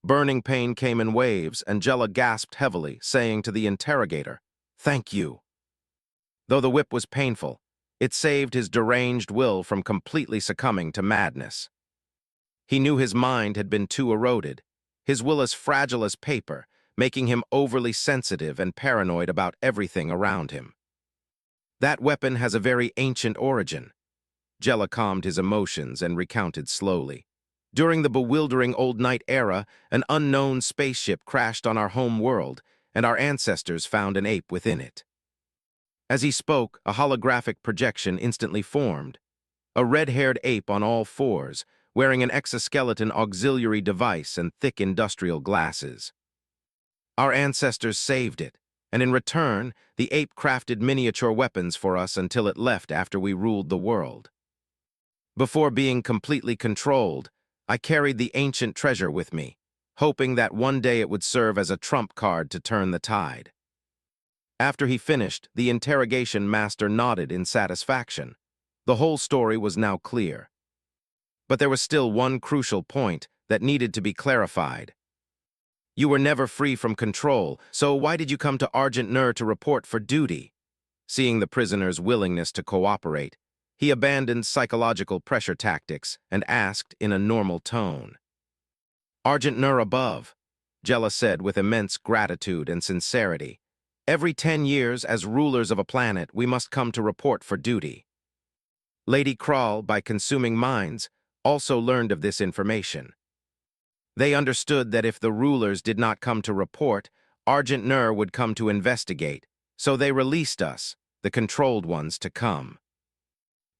Burning pain came in waves, and Jella gasped heavily, saying to the interrogator, "Thank you." Though the whip was painful, it saved his deranged will from completely succumbing to madness. He knew his mind had been too eroded, his will as fragile as paper, making him overly sensitive and paranoid about everything around him. That weapon has a very ancient origin. Jella calmed his emotions and recounted slowly. During the bewildering Old Night era, an unknown spaceship crashed on our home world, and our ancestors found an ape within it. As he spoke, a holographic projection instantly formed. A red-haired ape on all fours, wearing an exoskeleton auxiliary device and thick industrial glasses. Our ancestors saved it, and in return, the ape crafted miniature weapons for us until it left after we ruled the world. Before being completely controlled, I carried the ancient treasure with me, hoping that one day it would serve as a trump card to turn the tide. After he finished, the interrogation master nodded in satisfaction. The whole story was now clear. But there was still one crucial point that needed to be clarified. You were never free from control, so why did you come to Argent Nur to report for duty? Seeing the prisoner's willingness to cooperate, he abandoned psychological pressure tactics and asked in a normal tone. Argent Nur above, Jella said with immense gratitude and sincerity. Every 10 years, as rulers of a planet, we must come to report for duty. Lady Crawl, by consuming minds, also learned of this information. They understood that if the rulers did not come to report, Argent Nur would come to investigate, so they released us, the controlled ones, to come.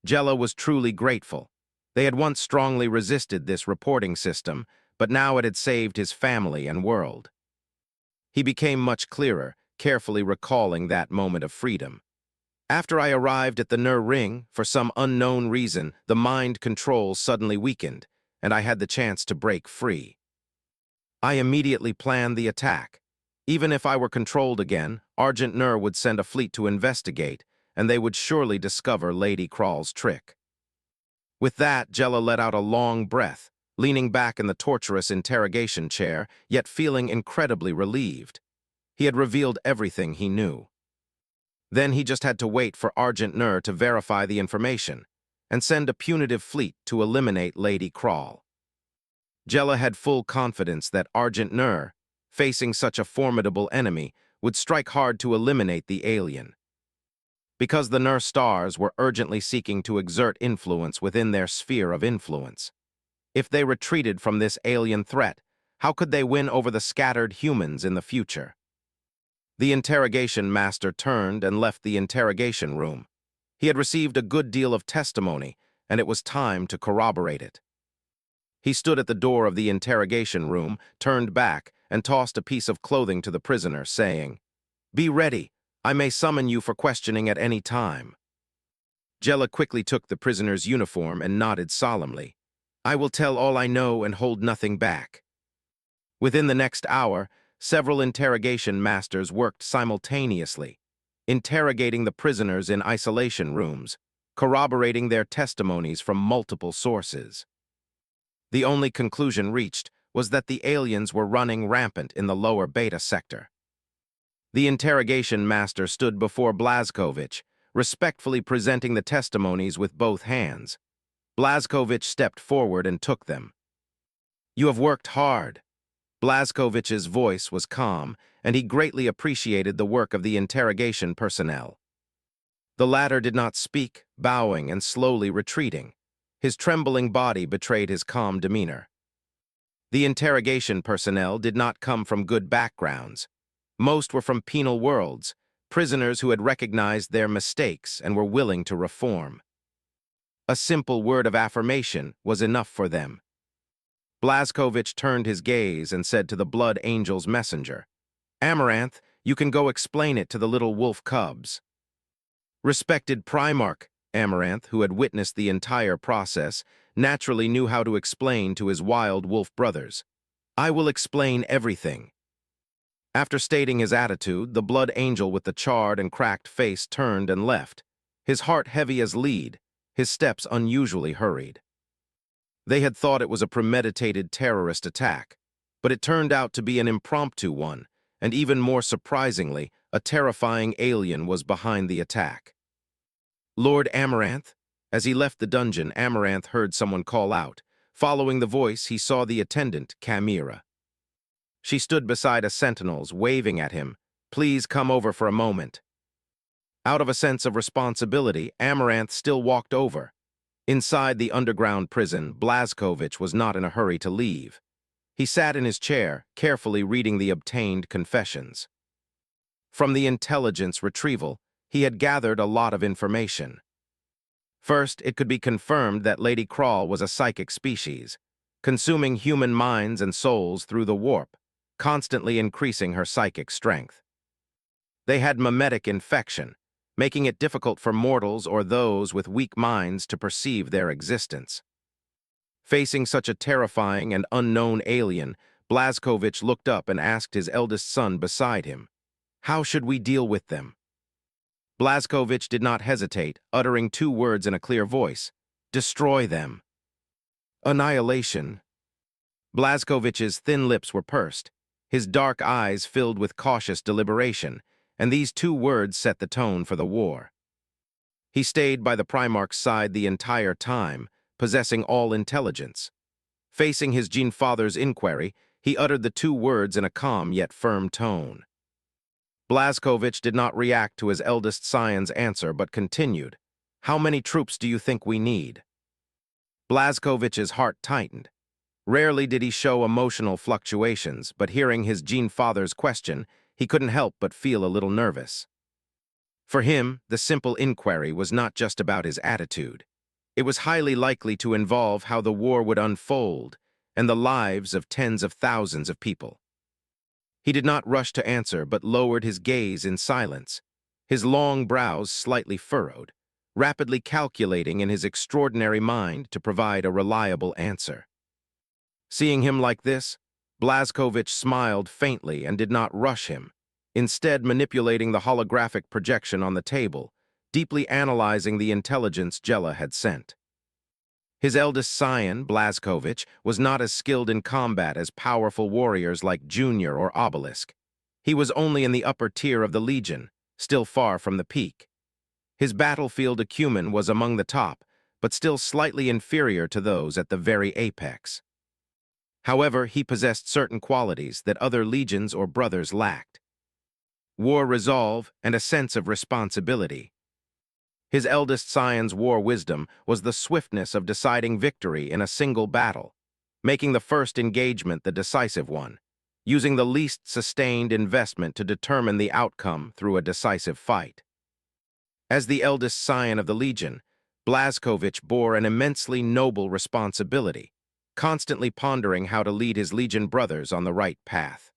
Jella was truly grateful. They had once strongly resisted this reporting system, but now it had saved his family and world. He became much clearer, carefully recalling that moment of freedom. After I arrived at the Nur Ring, for some unknown reason, the mind control suddenly weakened, and I had the chance to break free. I immediately planned the attack. Even if I were controlled again, Argent Nur would send a fleet to investigate, and they would surely discover Lady Crawl's trick. With that, Jella let out a long breath, leaning back in the torturous interrogation chair, yet feeling incredibly relieved. He had revealed everything he knew. Then he just had to wait for Argent Nur to verify the information and send a punitive fleet to eliminate Lady Crawl. Jella had full confidence that Argent Nur, facing such a formidable enemy, would strike hard to eliminate the alien. Because the Nur stars were urgently seeking to exert influence within their sphere of influence. If they retreated from this alien threat, how could they win over the scattered humans in the future? The interrogation master turned and left the interrogation room. He had received a good deal of testimony, and it was time to corroborate it. He stood at the door of the interrogation room, turned back, and tossed a piece of clothing to the prisoner, saying, "Be ready. I may summon you for questioning at any time." Jella quickly took the prisoner's uniform and nodded solemnly. "I will tell all I know and hold nothing back." Within the next hour, several interrogation masters worked simultaneously, interrogating the prisoners in isolation rooms, corroborating their testimonies from multiple sources. The only conclusion reached was that the aliens were running rampant in the lower beta sector. The interrogation master stood before Blazkowicz, respectfully presenting the testimonies with both hands. Blazkowicz stepped forward and took them. "You have worked hard." Blazkowicz's voice was calm, and he greatly appreciated the work of the interrogation personnel. The latter did not speak, bowing and slowly retreating. His trembling body betrayed his calm demeanor. The interrogation personnel did not come from good backgrounds. Most were from penal worlds, prisoners who had recognized their mistakes and were willing to reform. A simple word of affirmation was enough for them. Blazkowicz turned his gaze and said to the Blood Angel's messenger, "Amaranth, you can go explain it to the little wolf cubs." Respected Primarch, Amaranth, who had witnessed the entire process, naturally knew how to explain to his wild wolf brothers. "I will explain everything." After stating his attitude, the Blood Angel with the charred and cracked face turned and left, his heart heavy as lead, his steps unusually hurried. They had thought it was a premeditated terrorist attack, but it turned out to be an impromptu one, and even more surprisingly, a terrifying alien was behind the attack. "Lord Amaranth?" As he left the dungeon, Amaranth heard someone call out. Following the voice, he saw the attendant, Chimera. She stood beside a sentinel's, waving at him, "Please come over for a moment." Out of a sense of responsibility, Amaranth still walked over. Inside the underground prison, Blazkowicz was not in a hurry to leave. He sat in his chair, carefully reading the obtained confessions. From the intelligence retrieval, he had gathered a lot of information. First, it could be confirmed that Lady Kral was a psychic species, consuming human minds and souls through the warp, constantly increasing her psychic strength. They had mimetic infection, making it difficult for mortals or those with weak minds to perceive their existence. Facing such a terrifying and unknown alien, Blazkowicz looked up and asked his eldest son beside him, "How should we deal with them?" Blazkowicz did not hesitate, uttering 2 words in a clear voice: "Destroy them." Annihilation. Blazkowicz's thin lips were pursed, his dark eyes filled with cautious deliberation, and these 2 words set the tone for the war. He stayed by the Primarch's side the entire time, possessing all intelligence. Facing his Gene Father's inquiry, he uttered the 2 words in a calm yet firm tone. Blazkowicz did not react to his eldest scion's answer but continued, "How many troops do you think we need?" Blazkowicz's heart tightened. Rarely did he show emotional fluctuations, but hearing his Gene Father's question, he couldn't help but feel a little nervous. For him, the simple inquiry was not just about his attitude. It was highly likely to involve how the war would unfold and the lives of tens of thousands of people. He did not rush to answer, but lowered his gaze in silence, his long brows slightly furrowed, rapidly calculating in his extraordinary mind to provide a reliable answer. Seeing him like this, Blazkowicz smiled faintly and did not rush him, instead manipulating the holographic projection on the table, deeply analyzing the intelligence Jella had sent. His eldest scion, Blazkowicz, was not as skilled in combat as powerful warriors like Junior or Obelisk. He was only in the upper tier of the Legion, still far from the peak. His battlefield acumen was among the top, but still slightly inferior to those at the very apex. However, he possessed certain qualities that other legions or brothers lacked: war resolve and a sense of responsibility. His eldest scion's war wisdom was the swiftness of deciding victory in a single battle, making the first engagement the decisive one, using the least sustained investment to determine the outcome through a decisive fight. As the eldest scion of the Legion, Blazkowicz bore an immensely noble responsibility, constantly pondering how to lead his Legion brothers on the right path.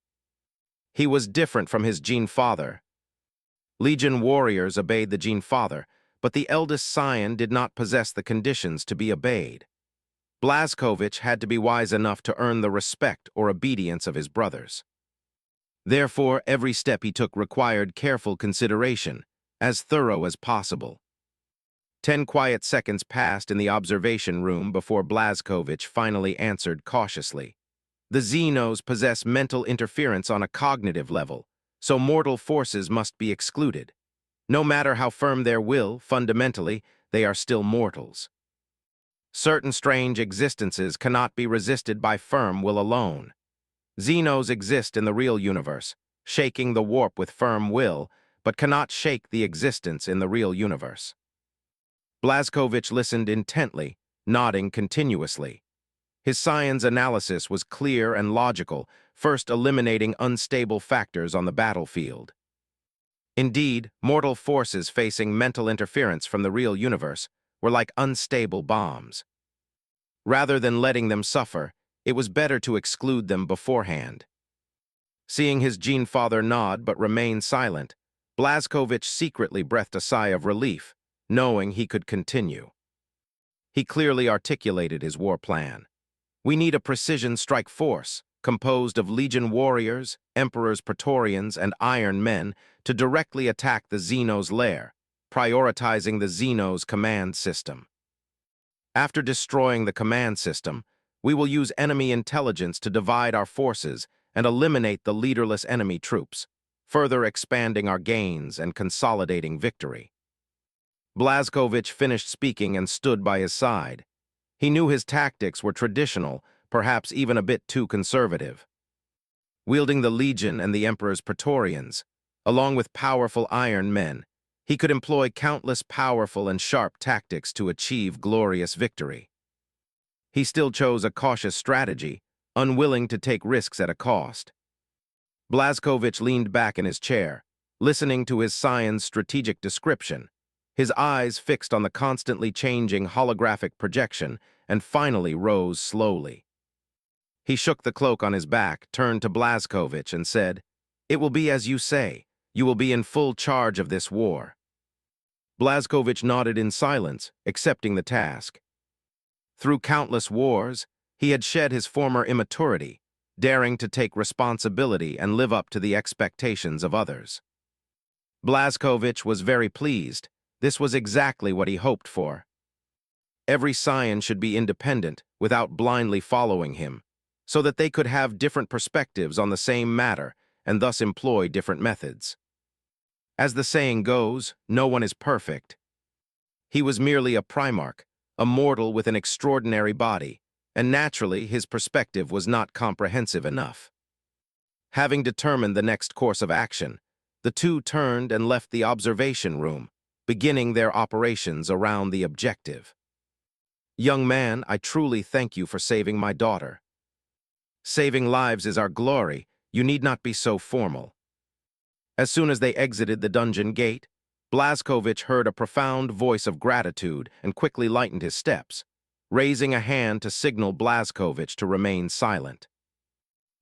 He was different from his Gene Father. Legion warriors obeyed the Gene Father, but the eldest scion did not possess the conditions to be obeyed. Blazkowicz had to be wise enough to earn the respect or obedience of his brothers. Therefore, every step he took required careful consideration, as thorough as possible. 10 quiet seconds passed in the observation room before Blazkowicz finally answered cautiously. The Xenos possess mental interference on a cognitive level, so mortal forces must be excluded. No matter how firm their will, fundamentally, they are still mortals. Certain strange existences cannot be resisted by firm will alone. Xenos exist in the real universe, shaking the warp with firm will, but cannot shake the existence in the real universe. Blazkowicz listened intently, nodding continuously. His scion's analysis was clear and logical, first eliminating unstable factors on the battlefield. Indeed, mortal forces facing mental interference from the real universe were like unstable bombs. Rather than letting them suffer, it was better to exclude them beforehand. Seeing his gene father nod but remain silent, Blazkowicz secretly breathed a sigh of relief, knowing he could continue. He clearly articulated his war plan. We need a precision strike force, composed of Legion warriors, Emperor's Praetorians, and Iron Men, to directly attack the Xeno's lair, prioritizing the Xeno's command system. After destroying the command system, we will use enemy intelligence to divide our forces and eliminate the leaderless enemy troops, further expanding our gains and consolidating victory. Blazkowicz finished speaking and stood by his side. He knew his tactics were traditional, perhaps even a bit too conservative. Wielding the Legion and the Emperor's Praetorians, along with powerful Iron Men, he could employ countless powerful and sharp tactics to achieve glorious victory. He still chose a cautious strategy, unwilling to take risks at a cost. Blazkowicz leaned back in his chair, listening to his scion's strategic description, his eyes fixed on the constantly changing holographic projection, and finally rose slowly. He shook the cloak on his back, turned to Blazkowicz, and said, "It will be as you say. You will be in full charge of this war." Blazkowicz nodded in silence, accepting the task. Through countless wars, he had shed his former immaturity, daring to take responsibility and live up to the expectations of others. Blazkowicz was very pleased. This was exactly what he hoped for. Every scion should be independent, without blindly following him, so that they could have different perspectives on the same matter and thus employ different methods. As the saying goes, no one is perfect. He was merely a primarch, a mortal with an extraordinary body, and naturally his perspective was not comprehensive enough. Having determined the next course of action, the two turned and left the observation room, beginning their operations around the objective. "Young man, I truly thank you for saving my daughter. Saving lives is our glory. You need not be so formal." As soon as they exited the dungeon gate, Blazkowicz heard a profound voice of gratitude and quickly lightened his steps, raising a hand to signal Blazkowicz to remain silent.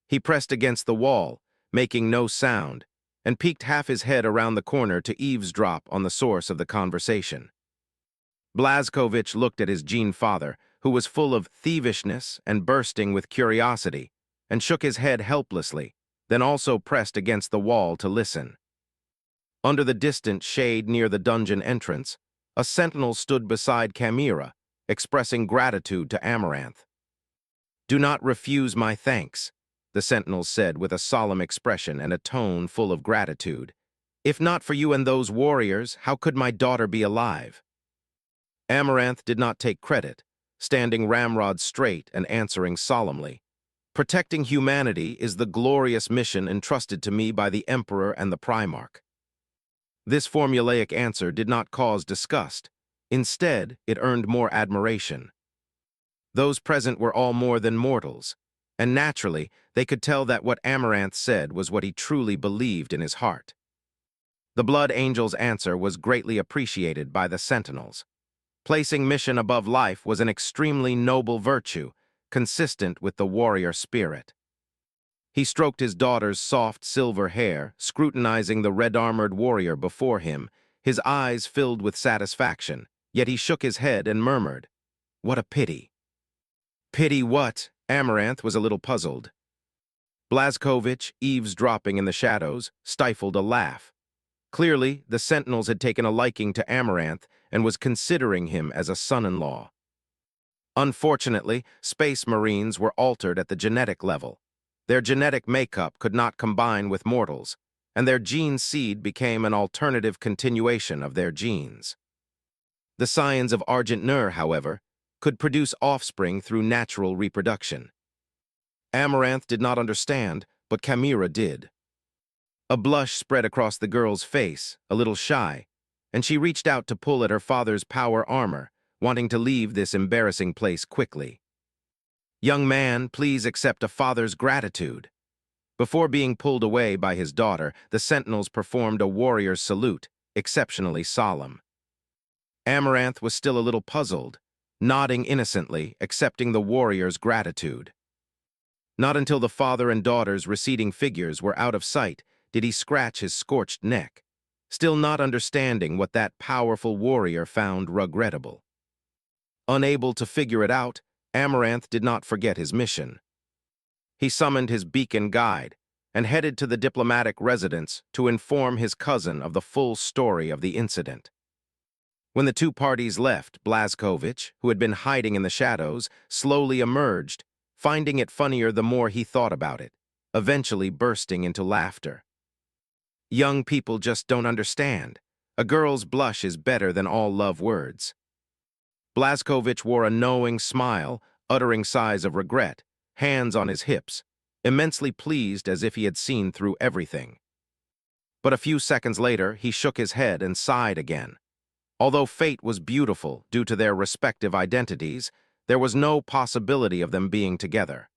He pressed against the wall, making no sound, and peeked half his head around the corner to eavesdrop on the source of the conversation. Blazkowicz looked at his gene father, who was full of thievishness and bursting with curiosity, and shook his head helplessly, then also pressed against the wall to listen. Under the distant shade near the dungeon entrance, a sentinel stood beside Chimera, expressing gratitude to Amaranth. "Do not refuse my thanks," the sentinel said with a solemn expression and a tone full of gratitude. "If not for you and those warriors, how could my daughter be alive?" Amaranth did not take credit, standing ramrod straight and answering solemnly, "Protecting humanity is the glorious mission entrusted to me by the Emperor and the Primarch." This formulaic answer did not cause disgust. Instead, it earned more admiration. Those present were all more than mortals, and naturally, they could tell that what Amaranth said was what he truly believed in his heart. The Blood Angel's answer was greatly appreciated by the Sentinels. Placing mission above life was an extremely noble virtue, consistent with the warrior spirit. He stroked his daughter's soft silver hair, scrutinizing the red-armored warrior before him, his eyes filled with satisfaction, yet he shook his head and murmured, "What a pity." "Pity what?" Amaranth was a little puzzled. Blazkowicz, eavesdropping in the shadows, stifled a laugh. Clearly, the Sentinels had taken a liking to Amaranth and was considering him as a son-in-law. Unfortunately, Space Marines were altered at the genetic level. Their genetic makeup could not combine with mortals, and their gene seed became an alternative continuation of their genes. The scions of Argent Nur, however, could produce offspring through natural reproduction. Amaranth did not understand, but Chimera did. A blush spread across the girl's face, a little shy, and she reached out to pull at her father's power armor, wanting to leave this embarrassing place quickly. "Young man, please accept a father's gratitude." Before being pulled away by his daughter, the Sentinels performed a warrior's salute, exceptionally solemn. Amaranth was still a little puzzled, nodding innocently, accepting the warrior's gratitude. Not until the father and daughter's receding figures were out of sight did he scratch his scorched neck, still not understanding what that powerful warrior found regrettable. Unable to figure it out, Amaranth did not forget his mission. He summoned his beacon guide and headed to the diplomatic residence to inform his cousin of the full story of the incident. When the two parties left, Blazkowicz, who had been hiding in the shadows, slowly emerged, finding it funnier the more he thought about it, eventually bursting into laughter. Young people just don't understand. A girl's blush is better than all love words. Blazkowicz wore a knowing smile, uttering sighs of regret, hands on his hips, immensely pleased as if he had seen through everything. But a few seconds later, he shook his head and sighed again. Although fate was beautiful due to their respective identities, there was no possibility of them being together.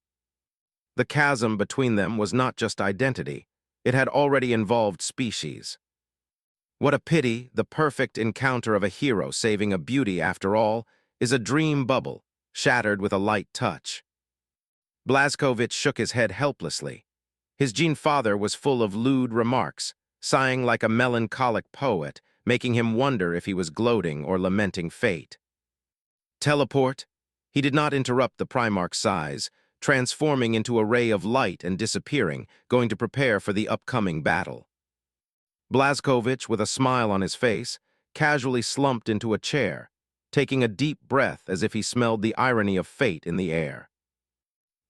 The chasm between them was not just identity, it had already involved species. What a pity the perfect encounter of a hero saving a beauty, after all, is a dream bubble, shattered with a light touch. Blazkowicz shook his head helplessly. His Gene father was full of lewd remarks, sighing like a melancholic poet, making him wonder if he was gloating or lamenting fate. Teleport? He did not interrupt the Primarch's sighs, transforming into a ray of light and disappearing, going to prepare for the upcoming battle. Blazkowicz, with a smile on his face, casually slumped into a chair, taking a deep breath as if he smelled the irony of fate in the air.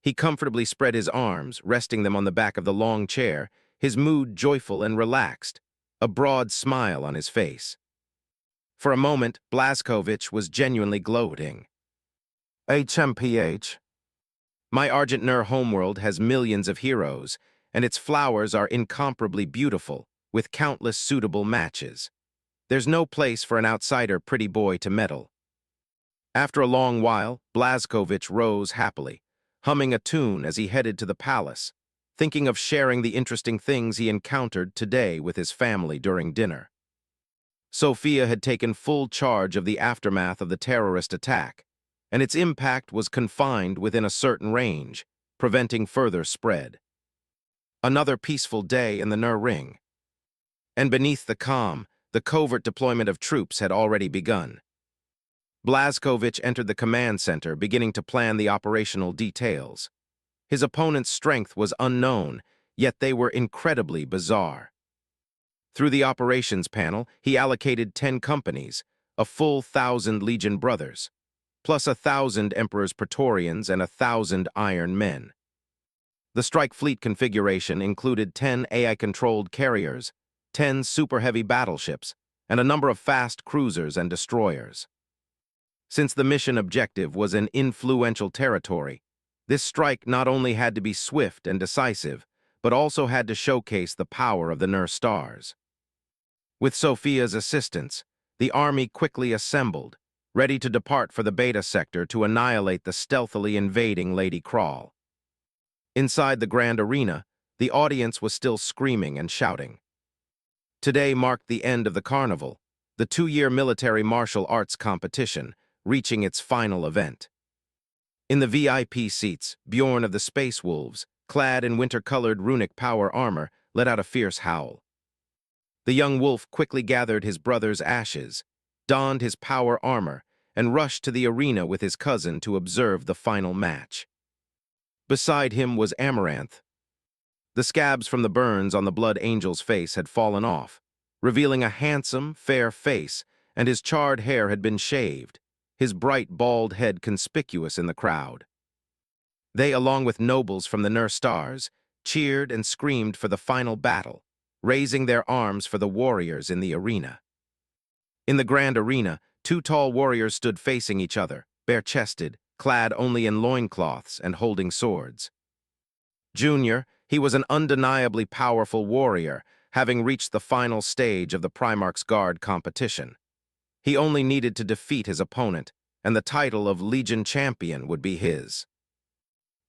He comfortably spread his arms, resting them on the back of the long chair, his mood joyful and relaxed, a broad smile on his face. For a moment, Blazkowicz was genuinely gloating. HMPH. My Argent Nur homeworld has millions of heroes, and its flowers are incomparably beautiful, with countless suitable matches. There's no place for an outsider pretty boy to meddle. After a long while, Blazkowicz rose happily, humming a tune as he headed to the palace, thinking of sharing the interesting things he encountered today with his family during dinner. Sophia had taken full charge of the aftermath of the terrorist attack, and its impact was confined within a certain range, preventing further spread. Another peaceful day in the Nur Ring. And beneath the calm, the covert deployment of troops had already begun. Blazkowicz entered the command center, beginning to plan the operational details. His opponent's strength was unknown, yet they were incredibly bizarre. Through the operations panel, he allocated 10 companies, a full 1,000 Legion brothers, plus 1,000 Emperor's Praetorians and 1,000 Iron Men. The strike fleet configuration included 10 AI-controlled carriers, 10 super-heavy battleships, and a number of fast cruisers and destroyers. Since the mission objective was an influential territory, this strike not only had to be swift and decisive, but also had to showcase the power of the Nur stars. With Sophia's assistance, the army quickly assembled, ready to depart for the Beta sector to annihilate the stealthily invading Lady Crawl. Inside the grand arena, the audience was still screaming and shouting. Today marked the end of the carnival, the 2-year military martial arts competition, reaching its final event. In the VIP seats, Bjorn of the Space Wolves, clad in winter-colored runic power armor, let out a fierce howl. The young wolf quickly gathered his brother's ashes, donned his power armor, and rushed to the arena with his cousin to observe the final match. Beside him was Amaranth. The scabs from the burns on the Blood Angel's face had fallen off, revealing a handsome, fair face, and his charred hair had been shaved, his bright bald head conspicuous in the crowd. They, along with nobles from the Nur stars, cheered and screamed for the final battle, raising their arms for the warriors in the arena. In the grand arena, 2 tall warriors stood facing each other, bare-chested, clad only in loincloths and holding swords. Junior, he was an undeniably powerful warrior, having reached the final stage of the Primarch's Guard competition. He only needed to defeat his opponent, and the title of Legion Champion would be his.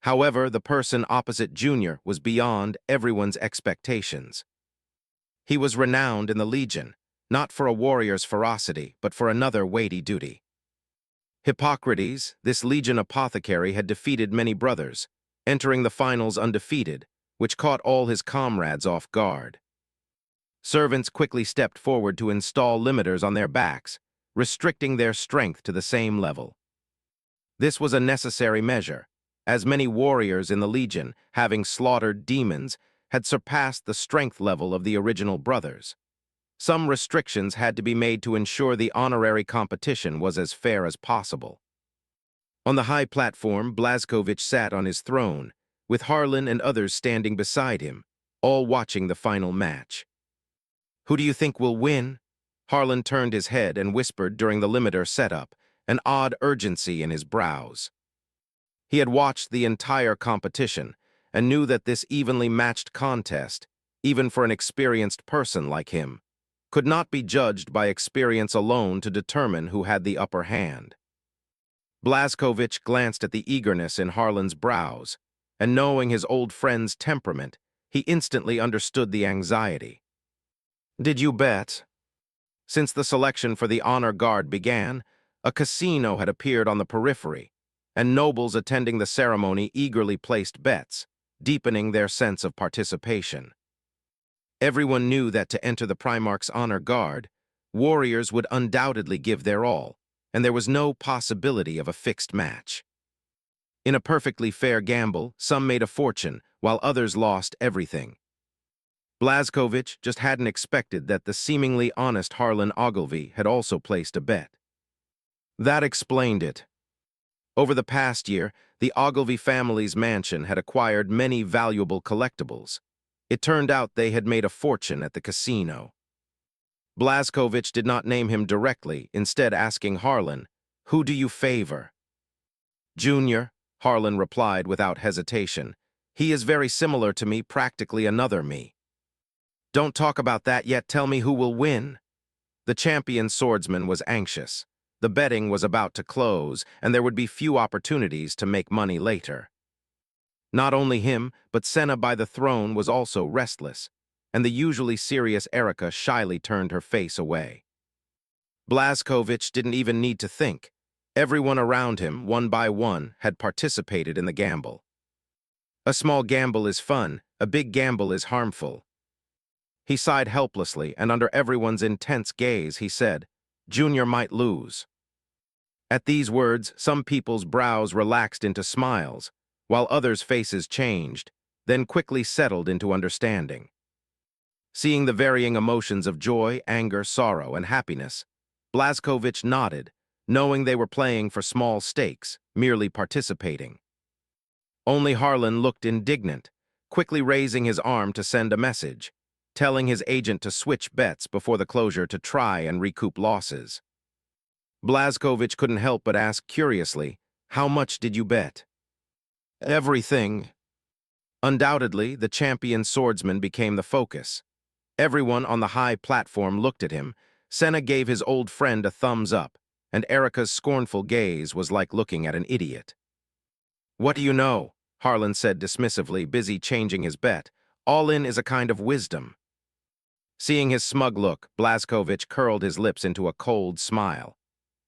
However, the person opposite Junior was beyond everyone's expectations. He was renowned in the Legion, not for a warrior's ferocity, but for another weighty duty. Hippocrates, this Legion apothecary, had defeated many brothers, entering the finals undefeated, which caught all his comrades off guard. Servants quickly stepped forward to install limiters on their backs, restricting their strength to the same level. This was a necessary measure, as many warriors in the Legion, having slaughtered demons, had surpassed the strength level of the original brothers. Some restrictions had to be made to ensure the honorary competition was as fair as possible. On the high platform, Blazkowicz sat on his throne, with Harlan and others standing beside him, all watching the final match. "Who do you think will win?" Harlan turned his head and whispered during the limiter setup, an odd urgency in his brows. He had watched the entire competition and knew that this evenly matched contest, even for an experienced person like him, could not be judged by experience alone to determine who had the upper hand. Blazkowicz glanced at the eagerness in Harlan's brows, and knowing his old friend's temperament, he instantly understood the anxiety. "Did you bet?" Since the selection for the honor guard began, a casino had appeared on the periphery, and nobles attending the ceremony eagerly placed bets, deepening their sense of participation. Everyone knew that to enter the Primarch's honor guard, warriors would undoubtedly give their all, and there was no possibility of a fixed match. In a perfectly fair gamble, some made a fortune, while others lost everything. Blazkowicz just hadn't expected that the seemingly honest Harlan Ogilvy had also placed a bet. That explained it. Over the past year, the Ogilvy family's mansion had acquired many valuable collectibles. It turned out they had made a fortune at the casino. Blazkowicz did not name him directly, instead asking Harlan, "Who do you favor?" "Junior," Harlan replied without hesitation. "He is very similar to me, practically another me." "Don't talk about that yet, tell me who will win." The champion swordsman was anxious. The betting was about to close, and there would be few opportunities to make money later. Not only him, but Senna by the throne was also restless, and the usually serious Erica shyly turned her face away. Blazkowicz didn't even need to think. Everyone around him, one by one, had participated in the gamble. A small gamble is fun, a big gamble is harmful. He sighed helplessly, and under everyone's intense gaze, he said, "Junior might lose." At these words, some people's brows relaxed into smiles, while others' faces changed, then quickly settled into understanding. Seeing the varying emotions of joy, anger, sorrow, and happiness, Blazkowicz nodded, knowing they were playing for small stakes, merely participating. Only Harlan looked indignant, quickly raising his arm to send a message, telling his agent to switch bets before the closure to try and recoup losses. Blazkowicz couldn't help but ask curiously, "How much did you bet?" "Everything." Undoubtedly, the champion swordsman became the focus. Everyone on the high platform looked at him. Senna gave his old friend a thumbs up, and Erica's scornful gaze was like looking at an idiot. "What do you know?" Harlan said dismissively, busy changing his bet. "All in is a kind of wisdom." Seeing his smug look, Blazkowicz curled his lips into a cold smile.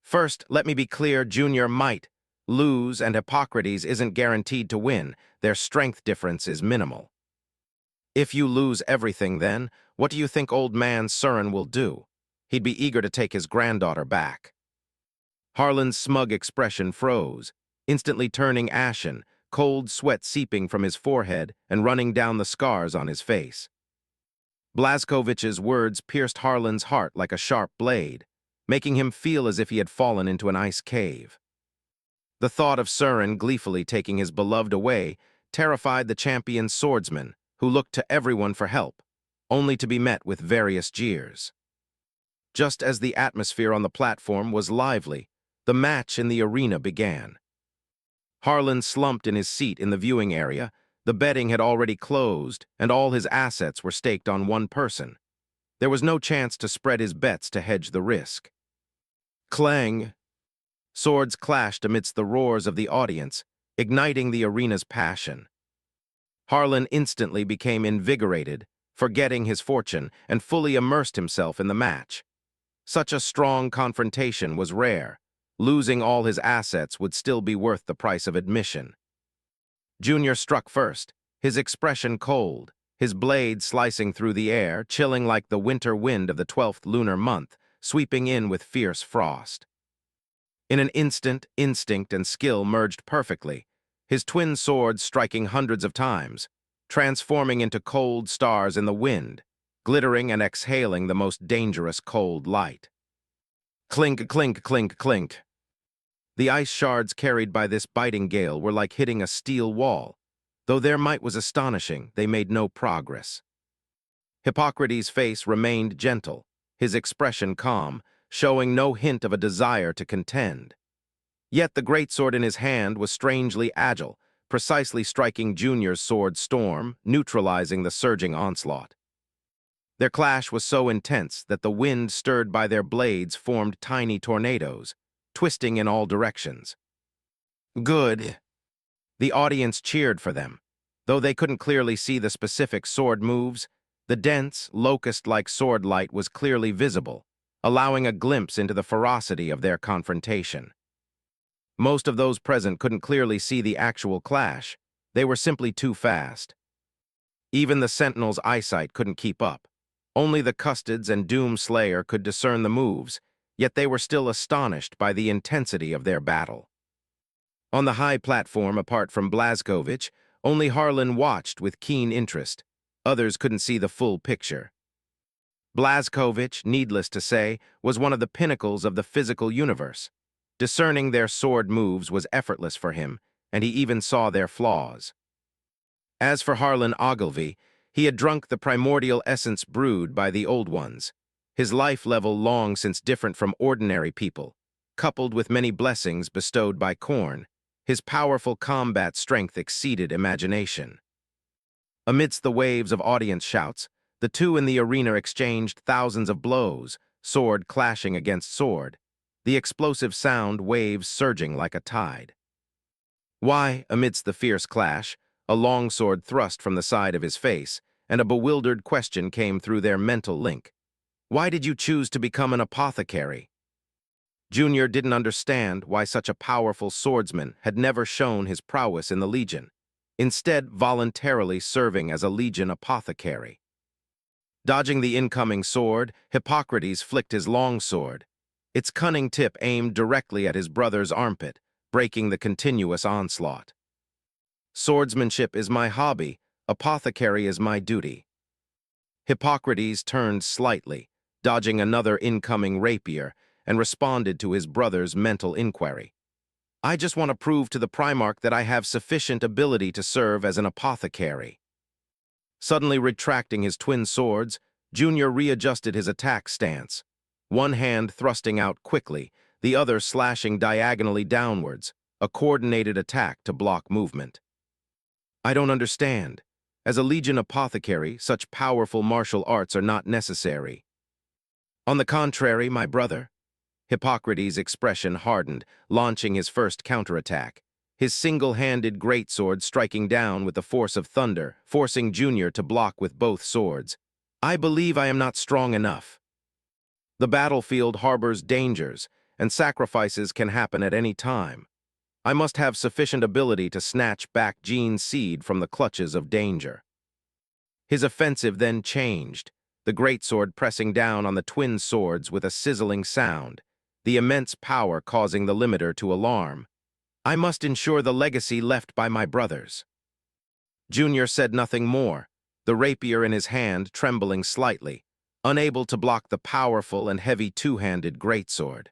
"First, let me be clear, Junior might lose, and Hippocrates isn't guaranteed to win. Their strength difference is minimal." "If you lose everything, then, what do you think old man Surin will do? He'd be eager to take his granddaughter back." Harlan's smug expression froze, instantly turning ashen, cold sweat seeping from his forehead and running down the scars on his face. Blazkowicz's words pierced Harlan's heart like a sharp blade, making him feel as if he had fallen into an ice cave. The thought of Surin gleefully taking his beloved away terrified the champion swordsman, who looked to everyone for help, only to be met with various jeers. Just as the atmosphere on the platform was lively, the match in the arena began. Harlan slumped in his seat in the viewing area. The betting had already closed, and all his assets were staked on one person. There was no chance to spread his bets to hedge the risk. Clang! Swords clashed amidst the roars of the audience, igniting the arena's passion. Harlan instantly became invigorated, forgetting his fortune, and fully immersed himself in the match. Such a strong confrontation was rare. Losing all his assets would still be worth the price of admission. Junior struck first, his expression cold, his blade slicing through the air, chilling like the winter wind of the 12th lunar month, sweeping in with fierce frost. In an instant, instinct and skill merged perfectly, his twin swords striking hundreds of times, transforming into cold stars in the wind, glittering and exhaling the most dangerous cold light. Clink, clink, clink, clink. The ice shards carried by this biting gale were like hitting a steel wall. Though their might was astonishing, they made no progress. Hippocrates' face remained gentle, his expression calm, showing no hint of a desire to contend. Yet the greatsword in his hand was strangely agile, precisely striking Junior's sword storm, neutralizing the surging onslaught. Their clash was so intense that the wind stirred by their blades formed tiny tornadoes, twisting in all directions. Good. The audience cheered for them. Though they couldn't clearly see the specific sword moves, the dense, locust-like sword light was clearly visible, allowing a glimpse into the ferocity of their confrontation. Most of those present couldn't clearly see the actual clash. They were simply too fast. Even the Sentinel's eyesight couldn't keep up. Only the Custodes and Doom Slayer could discern the moves, yet they were still astonished by the intensity of their battle. On the high platform apart from Blazkowicz, only Harlan watched with keen interest. Others couldn't see the full picture. Blazkowicz, needless to say, was one of the pinnacles of the physical universe. Discerning their sword moves was effortless for him, and he even saw their flaws. As for Harlan Ogilvy, he had drunk the primordial essence brewed by the Old Ones, his life level long since different from ordinary people, coupled with many blessings bestowed by Khorne. His powerful combat strength exceeded imagination. Amidst the waves of audience shouts, the two in the arena exchanged thousands of blows, sword clashing against sword, the explosive sound waves surging like a tide. Why, amidst the fierce clash, a longsword thrust from the side of his face, and a bewildered question came through their mental link. Why did you choose to become an apothecary? Junior didn't understand why such a powerful swordsman had never shown his prowess in the Legion, instead voluntarily serving as a Legion apothecary. Dodging the incoming sword, Hippocrates flicked his longsword. Its cunning tip aimed directly at his brother's armpit, breaking the continuous onslaught. Swordsmanship is my hobby, apothecary is my duty. Hippocrates turned slightly, dodging another incoming rapier, and responded to his brother's mental inquiry. I just want to prove to the Primarch that I have sufficient ability to serve as an apothecary. Suddenly retracting his twin swords, Junior readjusted his attack stance, one hand thrusting out quickly, the other slashing diagonally downwards, a coordinated attack to block movement. I don't understand. As a Legion apothecary, such powerful martial arts are not necessary. On the contrary, my brother. Hippocrates' expression hardened, launching his first counterattack, his single-handed greatsword striking down with the force of thunder, forcing Junior to block with both swords. I believe I am not strong enough. The battlefield harbors dangers, and sacrifices can happen at any time. I must have sufficient ability to snatch back Jean's seed from the clutches of danger. His offensive then changed, the greatsword pressing down on the twin swords with a sizzling sound, the immense power causing the limiter to alarm. I must ensure the legacy left by my brothers. Junior said nothing more, the rapier in his hand trembling slightly, unable to block the powerful and heavy two-handed greatsword.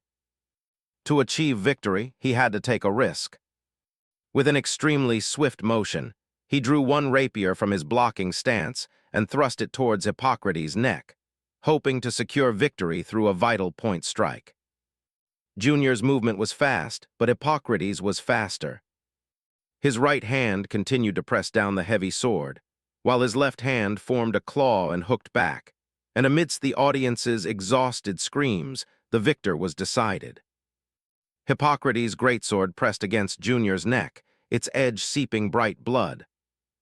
To achieve victory, he had to take a risk. With an extremely swift motion, he drew one rapier from his blocking stance and thrust it towards Hippocrates' neck, hoping to secure victory through a vital point strike. Junior's movement was fast, but Hippocrates was faster. His right hand continued to press down the heavy sword, while his left hand formed a claw and hooked back, and amidst the audience's exhausted screams, the victor was decided. Hippocrates' greatsword pressed against Junior's neck, its edge seeping bright blood.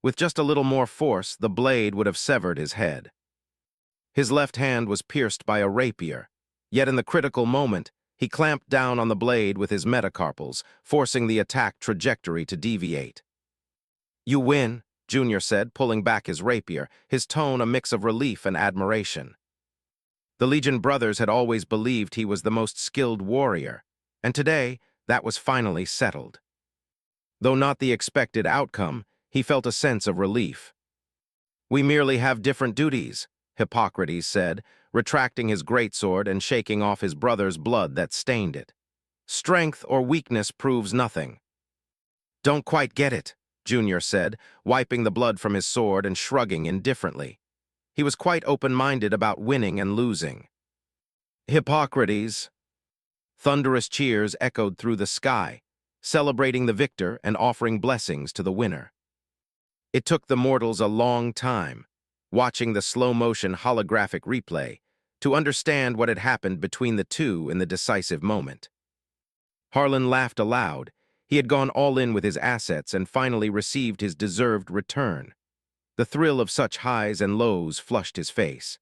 With just a little more force, the blade would have severed his head. His left hand was pierced by a rapier, yet in the critical moment, he clamped down on the blade with his metacarpals, forcing the attack trajectory to deviate. You win, Junior said, pulling back his rapier, his tone a mix of relief and admiration. The Legion brothers had always believed he was the most skilled warrior, and today that was finally settled. Though not the expected outcome, he felt a sense of relief. We merely have different duties, Hippocrates said, retracting his greatsword and shaking off his brother's blood that stained it. Strength or weakness proves nothing. Don't quite get it, Junior said, wiping the blood from his sword and shrugging indifferently. He was quite open-minded about winning and losing. Hippocrates. Thunderous cheers echoed through the sky, celebrating the victor and offering blessings to the winner. It took the mortals a long time, watching the slow-motion holographic replay, to understand what had happened between the two in the decisive moment. Harlan laughed aloud. He had gone all in with his assets and finally received his deserved return. The thrill of such highs and lows flushed his face.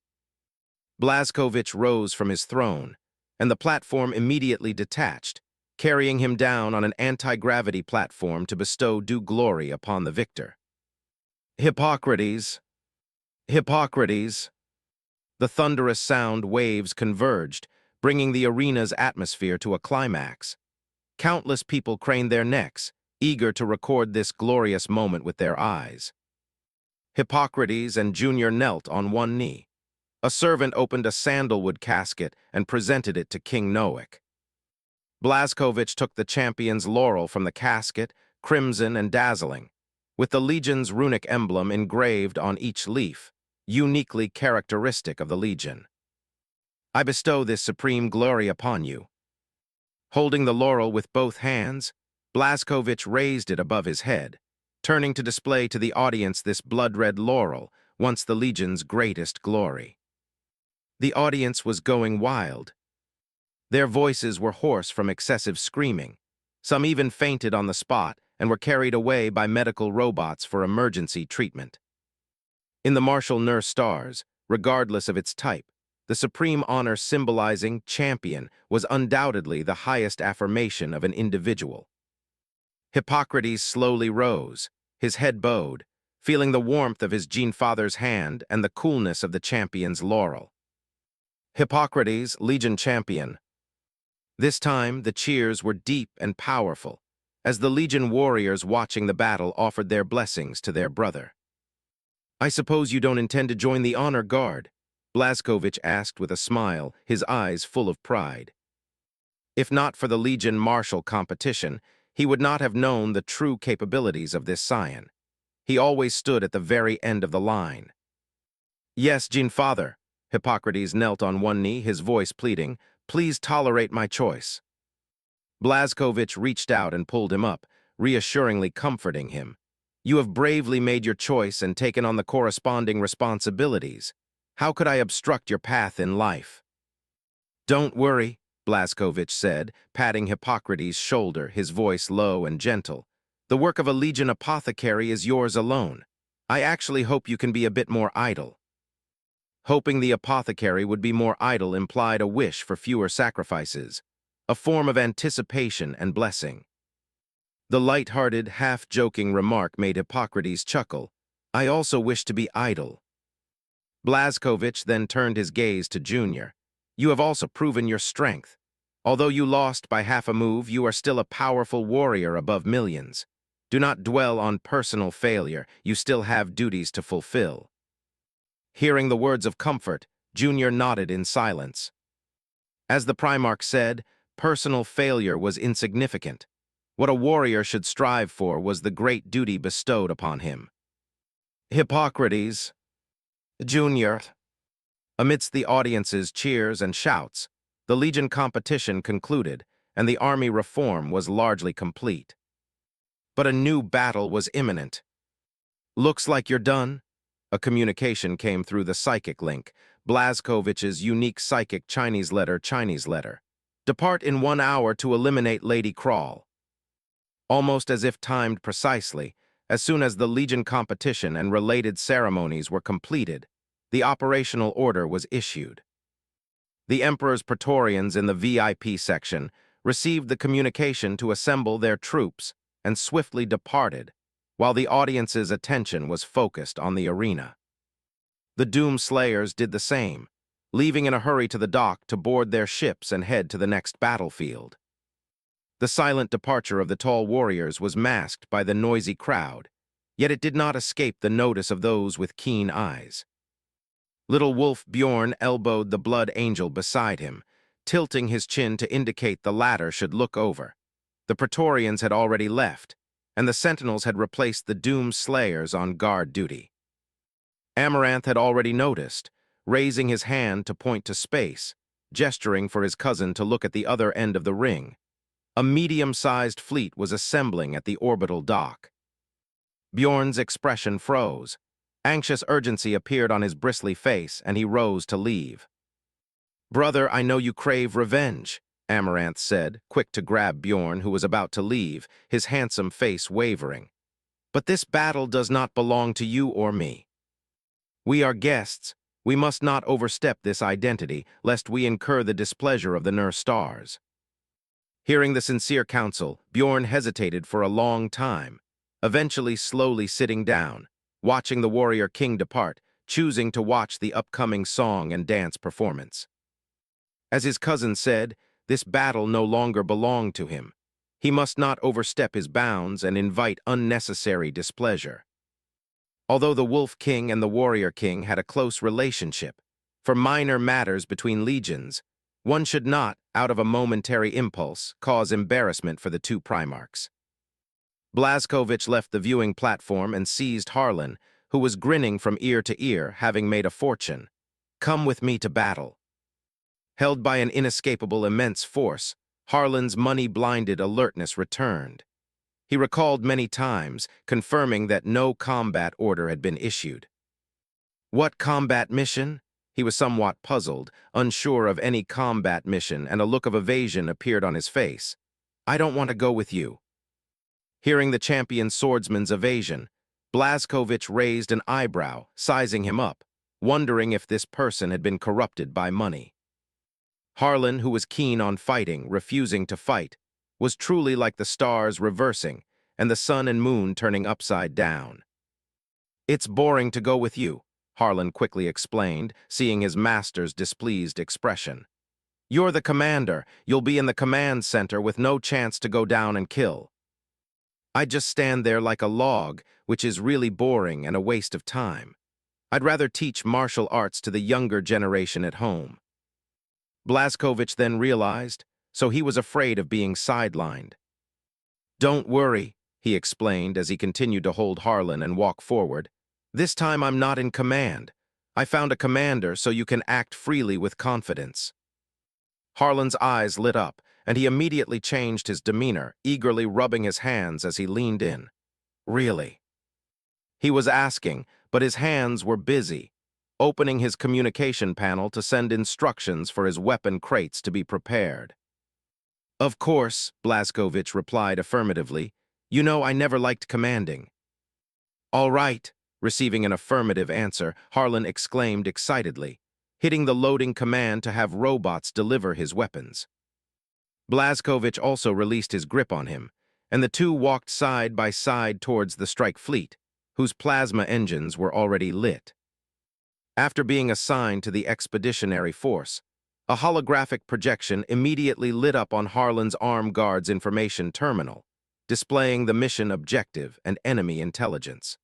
Blazkowicz rose from his throne, and the platform immediately detached, carrying him down on an anti-gravity platform to bestow due glory upon the victor. Hippocrates. Hippocrates. The thunderous sound waves converged, bringing the arena's atmosphere to a climax. Countless people craned their necks, eager to record this glorious moment with their eyes. Hippocrates and Junior knelt on one knee. A servant opened a sandalwood casket and presented it to King Noak. Blazkowicz took the champion's laurel from the casket, crimson and dazzling, with the Legion's runic emblem engraved on each leaf, uniquely characteristic of the Legion. I bestow this supreme glory upon you. Holding the laurel with both hands, Blazkowicz raised it above his head, turning to display to the audience this blood-red laurel, once the Legion's greatest glory. The audience was going wild. Their voices were hoarse from excessive screaming. Some even fainted on the spot and were carried away by medical robots for emergency treatment. In the martial nurse stars, regardless of its type, the supreme honor symbolizing champion was undoubtedly the highest affirmation of an individual. Hippocrates slowly rose, his head bowed, feeling the warmth of his Gene-Father's hand and the coolness of the champion's laurel. Hippocrates, Legion champion. This time, the cheers were deep and powerful, as the Legion warriors watching the battle offered their blessings to their brother. I suppose you don't intend to join the honor guard? Blazkowicz asked with a smile, his eyes full of pride. If not for the Legion martial competition, he would not have known the true capabilities of this scion. He always stood at the very end of the line. Yes, Gene-Father. Hippocrates knelt on one knee, his voice pleading, please tolerate my choice. Blazkowicz reached out and pulled him up, reassuringly comforting him. You have bravely made your choice and taken on the corresponding responsibilities. How could I obstruct your path in life? Don't worry, Blazkowicz said, patting Hippocrates' shoulder, his voice low and gentle. The work of a Legion apothecary is yours alone. I actually hope you can be a bit more idle. Hoping the apothecary would be more idle implied a wish for fewer sacrifices, a form of anticipation and blessing. The light-hearted, half-joking remark made Hippocrates chuckle. I also wish to be idle. Blazkowicz then turned his gaze to Junior. You have also proven your strength. Although you lost by half a move, you are still a powerful warrior above millions. Do not dwell on personal failure. You still have duties to fulfill. Hearing the words of comfort, Junior nodded in silence. As the Primarch said, personal failure was insignificant. What a warrior should strive for was the great duty bestowed upon him. Hippocrates. Junior. Amidst the audience's cheers and shouts, the Legion competition concluded, and the army reform was largely complete. But a new battle was imminent. Looks like you're done? A communication came through the psychic link, Blazkowicz's unique psychic Chinese letter. Depart in 1 hour to eliminate Lady Crawl. Almost as if timed precisely, as soon as the Legion competition and related ceremonies were completed, the operational order was issued. The Emperor's Praetorians in the VIP section received the communication to assemble their troops and swiftly departed, while the audience's attention was focused on the arena. The Doom Slayers did the same, leaving in a hurry to the dock to board their ships and head to the next battlefield. The silent departure of the tall warriors was masked by the noisy crowd, yet it did not escape the notice of those with keen eyes. Little Wolf Bjorn elbowed the Blood Angel beside him, tilting his chin to indicate the latter should look over. The Praetorians had already left, and the Sentinels had replaced the Doom Slayers on guard duty. Amaranth had already noticed, raising his hand to point to space, gesturing for his cousin to look at the other end of the ring. A medium-sized fleet was assembling at the orbital dock. Bjorn's expression froze. Anxious urgency appeared on his bristly face, and he rose to leave. "Brother, I know you crave revenge," Amaranth said, quick to grab Bjorn, who was about to leave, his handsome face wavering. "But this battle does not belong to you or me. We are guests. We must not overstep this identity, lest we incur the displeasure of the Nurse Stars." Hearing the sincere counsel, Bjorn hesitated for a long time, eventually slowly sitting down, watching the warrior king depart, choosing to watch the upcoming song and dance performance. As his cousin said, this battle no longer belonged to him. He must not overstep his bounds and invite unnecessary displeasure. Although the Wolf King and the Warrior King had a close relationship, for minor matters between legions, one should not, out of a momentary impulse, cause embarrassment for the two Primarchs. Blazkowicz left the viewing platform and seized Harlan, who was grinning from ear to ear, having made a fortune. "Come with me to battle." Held by an inescapable immense force, Harlan's money-blinded alertness returned. He recalled many times, confirming that no combat order had been issued. What combat mission? He was somewhat puzzled, unsure of any combat mission, and a look of evasion appeared on his face. "I don't want to go with you." Hearing the champion swordsman's evasion, Blazkowicz raised an eyebrow, sizing him up, wondering if this person had been corrupted by money. Harlan, who was keen on fighting, refusing to fight, was truly like the stars reversing and the sun and moon turning upside down. "It's boring to go with you," Harlan quickly explained, seeing his master's displeased expression. "You're the commander. You'll be in the command center with no chance to go down and kill. I just stand there like a log, which is really boring and a waste of time. I'd rather teach martial arts to the younger generation at home." Blazkowicz then realized, so he was afraid of being sidelined. "Don't worry," he explained as he continued to hold Harlan and walk forward. "This time I'm not in command. I found a commander so you can act freely with confidence." Harlan's eyes lit up, and he immediately changed his demeanor, eagerly rubbing his hands as he leaned in. "Really?" He was asking, but his hands were busy, opening his communication panel to send instructions for his weapon crates to be prepared. "Of course," Blazkowicz replied affirmatively. "You know I never liked commanding." "All right," receiving an affirmative answer, Harlan exclaimed excitedly, hitting the loading command to have robots deliver his weapons. Blazkowicz also released his grip on him, and the two walked side by side towards the strike fleet, whose plasma engines were already lit. After being assigned to the expeditionary force, a holographic projection immediately lit up on Harlan's armed guard's information terminal, displaying the mission objective and enemy intelligence.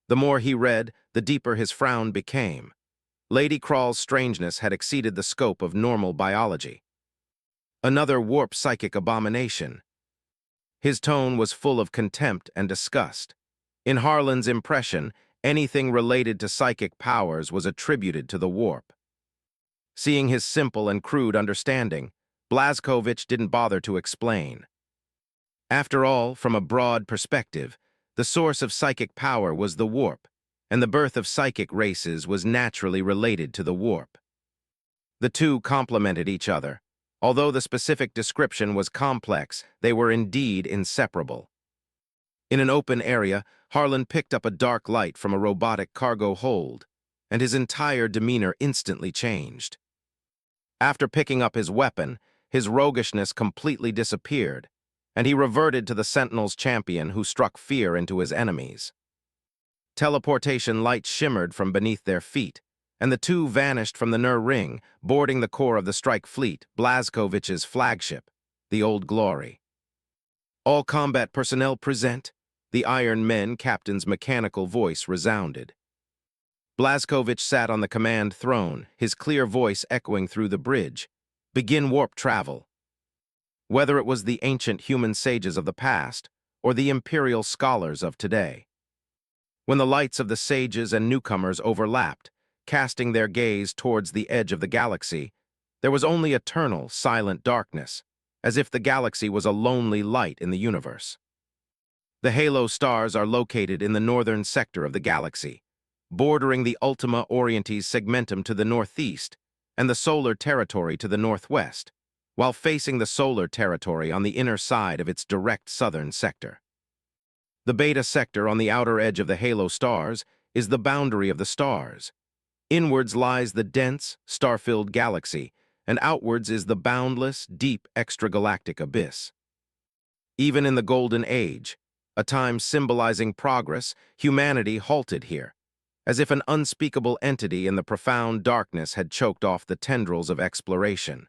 The more he read, the deeper his frown became. Lady Krawl's strangeness had exceeded the scope of normal biology. Another warp psychic abomination. His tone was full of contempt and disgust. In Harlan's impression, anything related to psychic powers was attributed to the warp. Seeing his simple and crude understanding, Blazkowicz didn't bother to explain. After all, from a broad perspective, the source of psychic power was the warp, and the birth of psychic races was naturally related to the warp. The two complemented each other. Although the specific description was complex, they were indeed inseparable. In an open area, Harlan picked up a dark light from a robotic cargo hold, and his entire demeanor instantly changed. After picking up his weapon, his roguishness completely disappeared, and he reverted to the Sentinel's champion who struck fear into his enemies. Teleportation light shimmered from beneath their feet, and the two vanished from the Nur Ring, boarding the core of the strike fleet, Blazkovich's flagship, the Old Glory. "All combat personnel present," the Iron Men captain's mechanical voice resounded. Blazkovich sat on the command throne, his clear voice echoing through the bridge. "Begin warp travel." Whether it was the ancient human sages of the past or the imperial scholars of today. When the lights of the sages and newcomers overlapped, casting their gaze towards the edge of the galaxy, there was only eternal, silent darkness, as if the galaxy was a lonely light in the universe. The halo stars are located in the northern sector of the galaxy, bordering the Ultima Orientis segmentum to the northeast and the solar territory to the northwest, while facing the solar territory on the inner side of its direct southern sector. The beta sector on the outer edge of the halo stars is the boundary of the stars. Inwards lies the dense, star-filled galaxy, and outwards is the boundless, deep extragalactic abyss. Even in the Golden Age, a time symbolizing progress, humanity halted here, as if an unspeakable entity in the profound darkness had choked off the tendrils of exploration.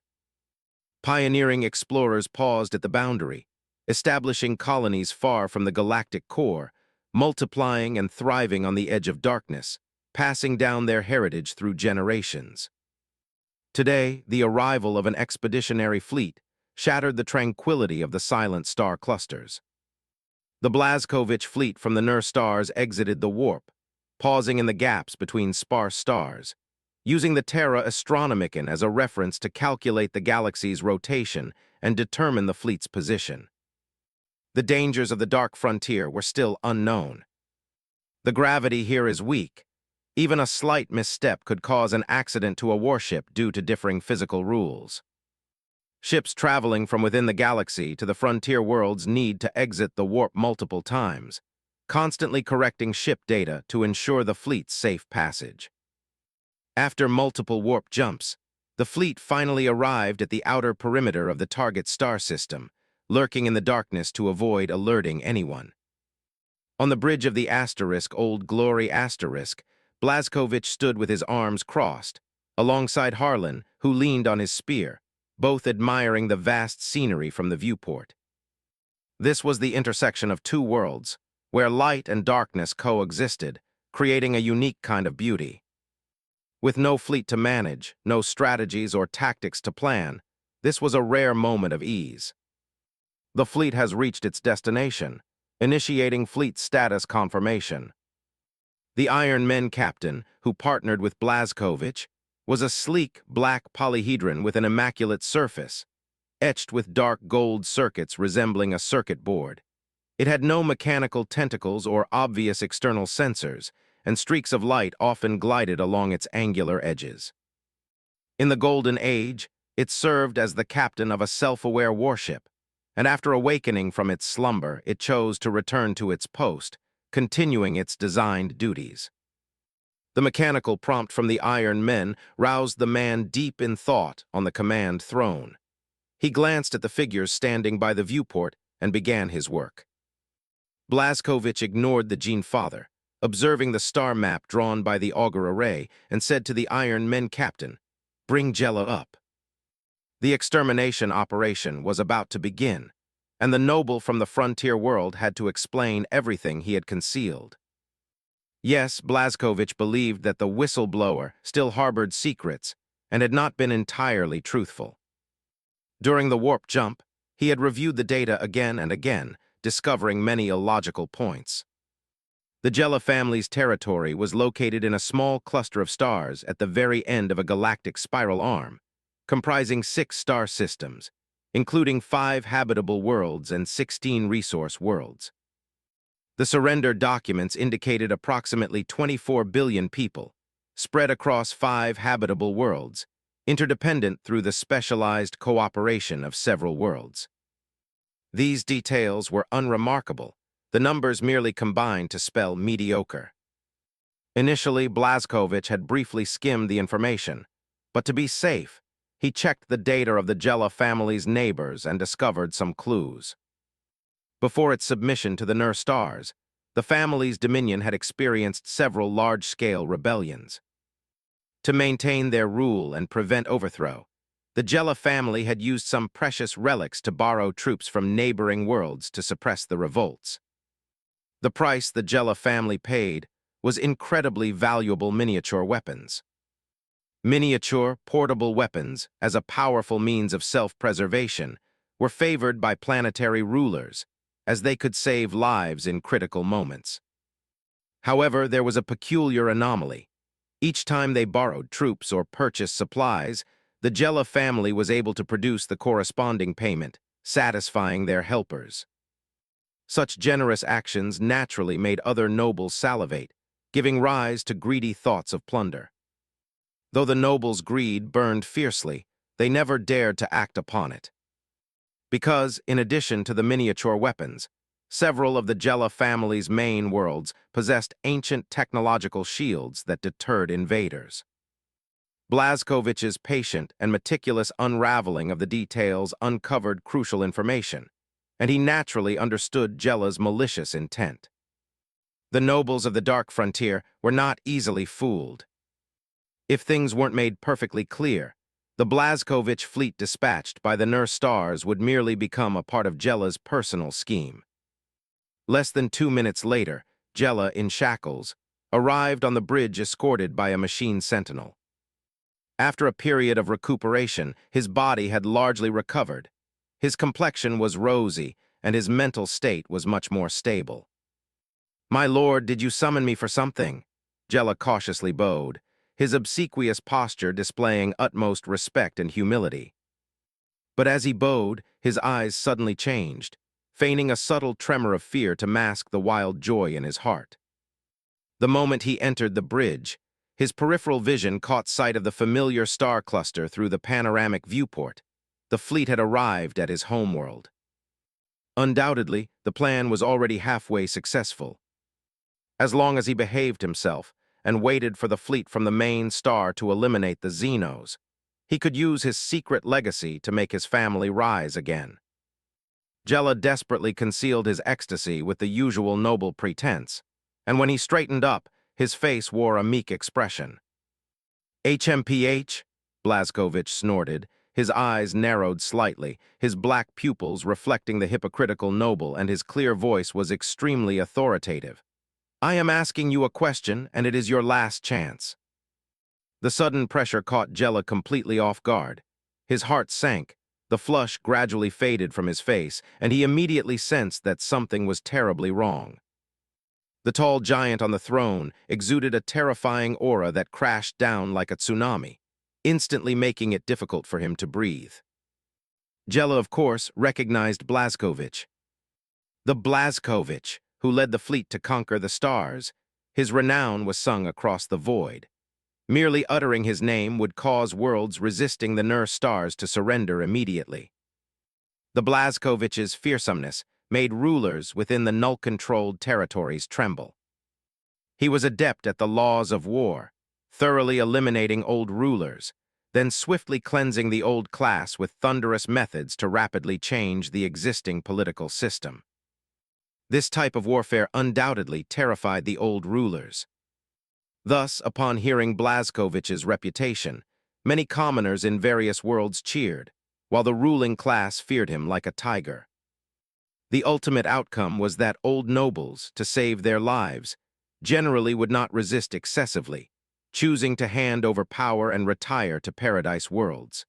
Pioneering explorers paused at the boundary, establishing colonies far from the galactic core, multiplying and thriving on the edge of darkness, passing down their heritage through generations. Today, the arrival of an expeditionary fleet shattered the tranquility of the silent star clusters. The Blazkovich fleet from the Nur stars exited the warp, pausing in the gaps between sparse stars, using the Terra Astronomicon as a reference to calculate the galaxy's rotation and determine the fleet's position. The dangers of the dark frontier were still unknown. The gravity here is weak. Even a slight misstep could cause an accident to a warship due to differing physical rules. Ships traveling from within the galaxy to the frontier worlds need to exit the warp multiple times, constantly correcting ship data to ensure the fleet's safe passage. After multiple warp jumps, the fleet finally arrived at the outer perimeter of the target star system, lurking in the darkness to avoid alerting anyone. On the bridge of the Old Glory asterisk, Blazkovich stood with his arms crossed, alongside Harlan, who leaned on his spear, both admiring the vast scenery from the viewport. This was the intersection of two worlds, where light and darkness coexisted, creating a unique kind of beauty. With no fleet to manage, no strategies or tactics to plan, this was a rare moment of ease. The fleet has reached its destination, initiating fleet status confirmation. The Iron Men captain, who partnered with Blazkovich, was a sleek, black polyhedron with an immaculate surface, etched with dark gold circuits resembling a circuit board. It had no mechanical tentacles or obvious external sensors, and streaks of light often glided along its angular edges. In the Golden Age, it served as the captain of a self-aware warship, and after awakening from its slumber, it chose to return to its post, continuing its designed duties. The mechanical prompt from the Iron Men roused the man deep in thought on the command throne. He glanced at the figures standing by the viewport and began his work. Blazkovich ignored the Gene Father, observing the star map drawn by the augur array, and said to the Iron Men captain, "Bring Jella up." The extermination operation was about to begin, and the noble from the frontier world had to explain everything he had concealed. Yes, Blazkovich believed that the whistleblower still harbored secrets and had not been entirely truthful. During the warp jump, he had reviewed the data again and again, discovering many illogical points. The Jella family's territory was located in a small cluster of stars at the very end of a galactic spiral arm, comprising 6 star systems, including 5 habitable worlds and 16 resource worlds. The surrender documents indicated approximately 24 billion people, spread across 5 habitable worlds, interdependent through the specialized cooperation of several worlds. These details were unremarkable, the numbers merely combined to spell mediocre. Initially, Blazkovich had briefly skimmed the information, but to be safe, he checked the data of the Jella family's neighbors and discovered some clues. Before its submission to the Nur stars, the family's dominion had experienced several large-scale rebellions. To maintain their rule and prevent overthrow, the Jella family had used some precious relics to borrow troops from neighboring worlds to suppress the revolts. The price the Jella family paid was incredibly valuable miniature weapons. Miniature, portable weapons, as a powerful means of self-preservation, were favored by planetary rulers, as they could save lives in critical moments. However, there was a peculiar anomaly. Each time they borrowed troops or purchased supplies, the Jella family was able to produce the corresponding payment, satisfying their helpers. Such generous actions naturally made other nobles salivate, giving rise to greedy thoughts of plunder. Though the nobles' greed burned fiercely, they never dared to act upon it. Because, in addition to the miniature weapons, several of the Jella family's main worlds possessed ancient technological shields that deterred invaders. Blazkovich's patient and meticulous unraveling of the details uncovered crucial information, and he naturally understood Jella's malicious intent. The nobles of the Dark Frontier were not easily fooled. If things weren't made perfectly clear, the Blazkovich fleet dispatched by the Nur stars would merely become a part of Jella's personal scheme. Less than 2 minutes later, Jella, in shackles, arrived on the bridge escorted by a machine sentinel. After a period of recuperation, his body had largely recovered. His complexion was rosy, and his mental state was much more stable. "My lord, did you summon me for something?" Jella cautiously bowed, his obsequious posture displaying utmost respect and humility. But as he bowed, his eyes suddenly changed, feigning a subtle tremor of fear to mask the wild joy in his heart. The moment he entered the bridge, his peripheral vision caught sight of the familiar star cluster through the panoramic viewport. The fleet had arrived at his homeworld. Undoubtedly, the plan was already halfway successful. As long as he behaved himself and waited for the fleet from the main star to eliminate the Xenos, he could use his secret legacy to make his family rise again. Jella desperately concealed his ecstasy with the usual noble pretense, and when he straightened up, his face wore a meek expression. "HMPH?" Blazkovich snorted, his eyes narrowed slightly, his black pupils reflecting the hypocritical noble, and his clear voice was extremely authoritative. "I am asking you a question, and it is your last chance." The sudden pressure caught Jella completely off guard. His heart sank, the flush gradually faded from his face, and he immediately sensed that something was terribly wrong. The tall giant on the throne exuded a terrifying aura that crashed down like a tsunami, instantly making it difficult for him to breathe. Jella, of course, recognized Blazkovich. The Blazkovich, who led the fleet to conquer the stars. His renown was sung across the void. Merely uttering his name would cause worlds resisting the Nur stars to surrender immediately. The Blazkovich's fearsomeness made rulers within the null-controlled territories tremble. He was adept at the laws of war, thoroughly eliminating old rulers, then swiftly cleansing the old class with thunderous methods to rapidly change the existing political system. This type of warfare undoubtedly terrified the old rulers. Thus, upon hearing Blazkovich's reputation, many commoners in various worlds cheered, while the ruling class feared him like a tiger. The ultimate outcome was that old nobles, to save their lives, generally would not resist excessively, choosing to hand over power and retire to paradise worlds.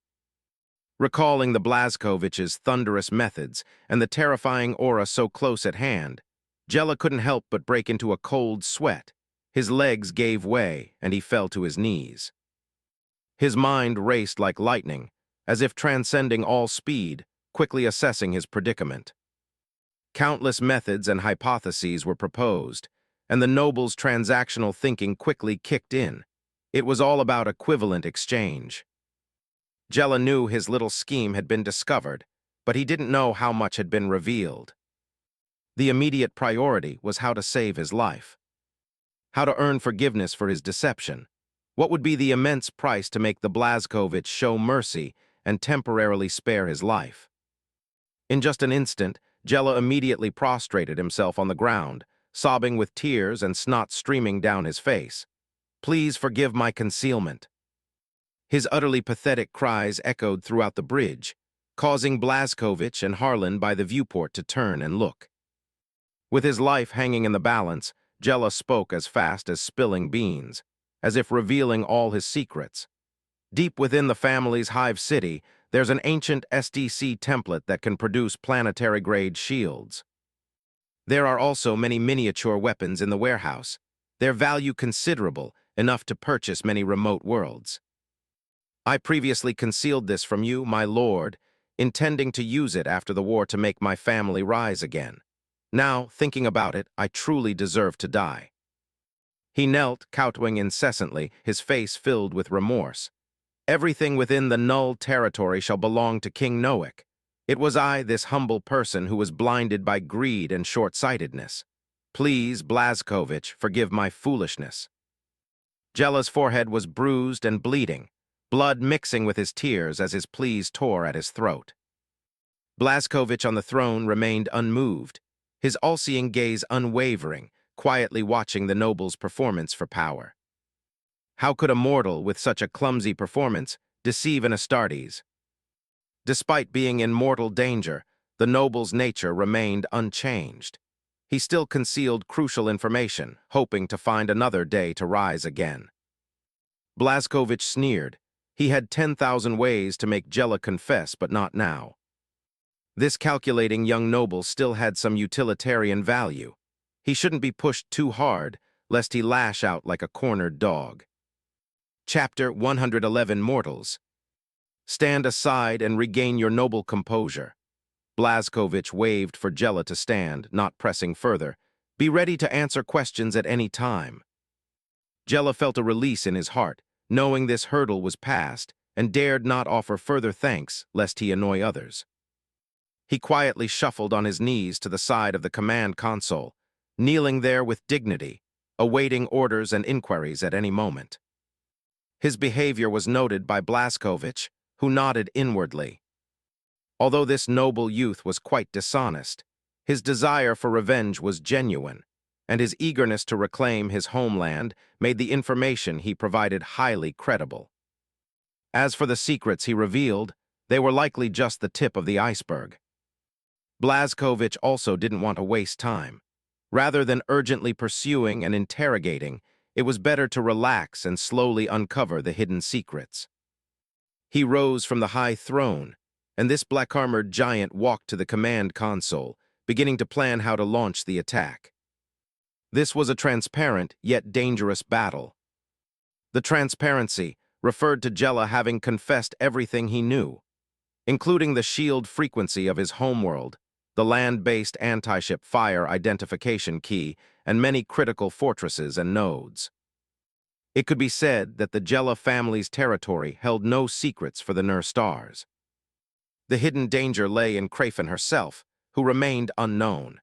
Recalling the Blazkovich's thunderous methods and the terrifying aura so close at hand, Jella couldn't help but break into a cold sweat. His legs gave way, and he fell to his knees. His mind raced like lightning, as if transcending all speed, quickly assessing his predicament. Countless methods and hypotheses were proposed, and the noble's transactional thinking quickly kicked in. It was all about equivalent exchange. Jella knew his little scheme had been discovered, but he didn't know how much had been revealed. The immediate priority was how to save his life. How to earn forgiveness for his deception. What would be the immense price to make the Blazkovich show mercy and temporarily spare his life? In just an instant, Jella immediately prostrated himself on the ground, sobbing with tears and snot streaming down his face. "Please forgive my concealment." His utterly pathetic cries echoed throughout the bridge, causing Blazkowicz and Harlan by the viewport to turn and look. With his life hanging in the balance, Jella spoke as fast as spilling beans, as if revealing all his secrets. Deep within the family's hive city, there's an ancient SDC template that can produce planetary-grade shields. There are also many miniature weapons in the warehouse, their value considerable, enough to purchase many remote worlds. I previously concealed this from you, my lord, intending to use it after the war to make my family rise again. Now, thinking about it, I truly deserve to die. He knelt, kowtowing incessantly, his face filled with remorse. Everything within the null territory shall belong to King Noak. It was I, this humble person, who was blinded by greed and short-sightedness. Please, Blazkowicz, forgive my foolishness. Jella's forehead was bruised and bleeding, blood mixing with his tears as his pleas tore at his throat. Blazkowicz on the throne remained unmoved, his all-seeing gaze unwavering, quietly watching the noble's performance for power. How could a mortal with such a clumsy performance deceive an Astartes? Despite being in mortal danger, the noble's nature remained unchanged. He still concealed crucial information, hoping to find another day to rise again. Blazkowicz sneered. He had 10,000 ways to make Jella confess, but not now. This calculating young noble still had some utilitarian value. He shouldn't be pushed too hard, lest he lash out like a cornered dog. Chapter 111 Mortals. Stand aside and regain your noble composure. Blazkowicz waved for Jella to stand, not pressing further. Be ready to answer questions at any time. Jella felt a release in his heart, knowing this hurdle was passed, and dared not offer further thanks lest he annoy others. He quietly shuffled on his knees to the side of the command console, kneeling there with dignity, awaiting orders and inquiries at any moment. His behavior was noted by Blazkowicz, who nodded inwardly. Although this noble youth was quite dishonest, his desire for revenge was genuine, and his eagerness to reclaim his homeland made the information he provided highly credible. As for the secrets he revealed, they were likely just the tip of the iceberg. Blazkowicz also didn't want to waste time. Rather than urgently pursuing and interrogating, it was better to relax and slowly uncover the hidden secrets. He rose from the high throne, and this black-armored giant walked to the command console, beginning to plan how to launch the attack. This was a transparent, yet dangerous battle. The transparency referred to Jella having confessed everything he knew, including the shield frequency of his homeworld, the land-based anti-ship fire identification key, and many critical fortresses and nodes. It could be said that the Jella family's territory held no secrets for the Stars. The hidden danger lay in Krafen herself, who remained unknown.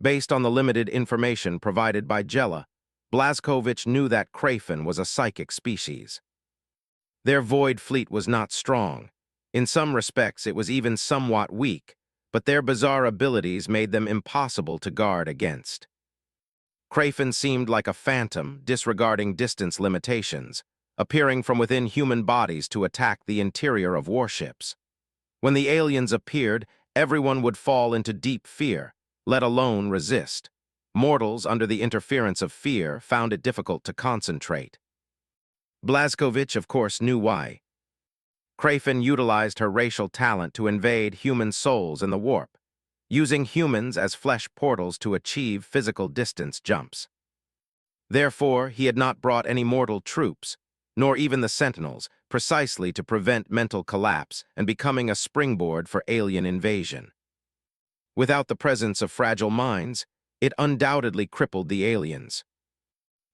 Based on the limited information provided by Jella, Blazkowicz knew that Krafen was a psychic species. Their void fleet was not strong. In some respects, it was even somewhat weak, but their bizarre abilities made them impossible to guard against. Krafen seemed like a phantom, disregarding distance limitations, appearing from within human bodies to attack the interior of warships. When the aliens appeared, everyone would fall into deep fear, let alone resist. Mortals, under the interference of fear, found it difficult to concentrate. Blazkowicz, of course, knew why. Krafen utilized her racial talent to invade human souls in the warp, using humans as flesh portals to achieve physical distance jumps. Therefore, he had not brought any mortal troops, nor even the Sentinels, precisely to prevent mental collapse and becoming a springboard for alien invasion. Without the presence of fragile minds, it undoubtedly crippled the aliens.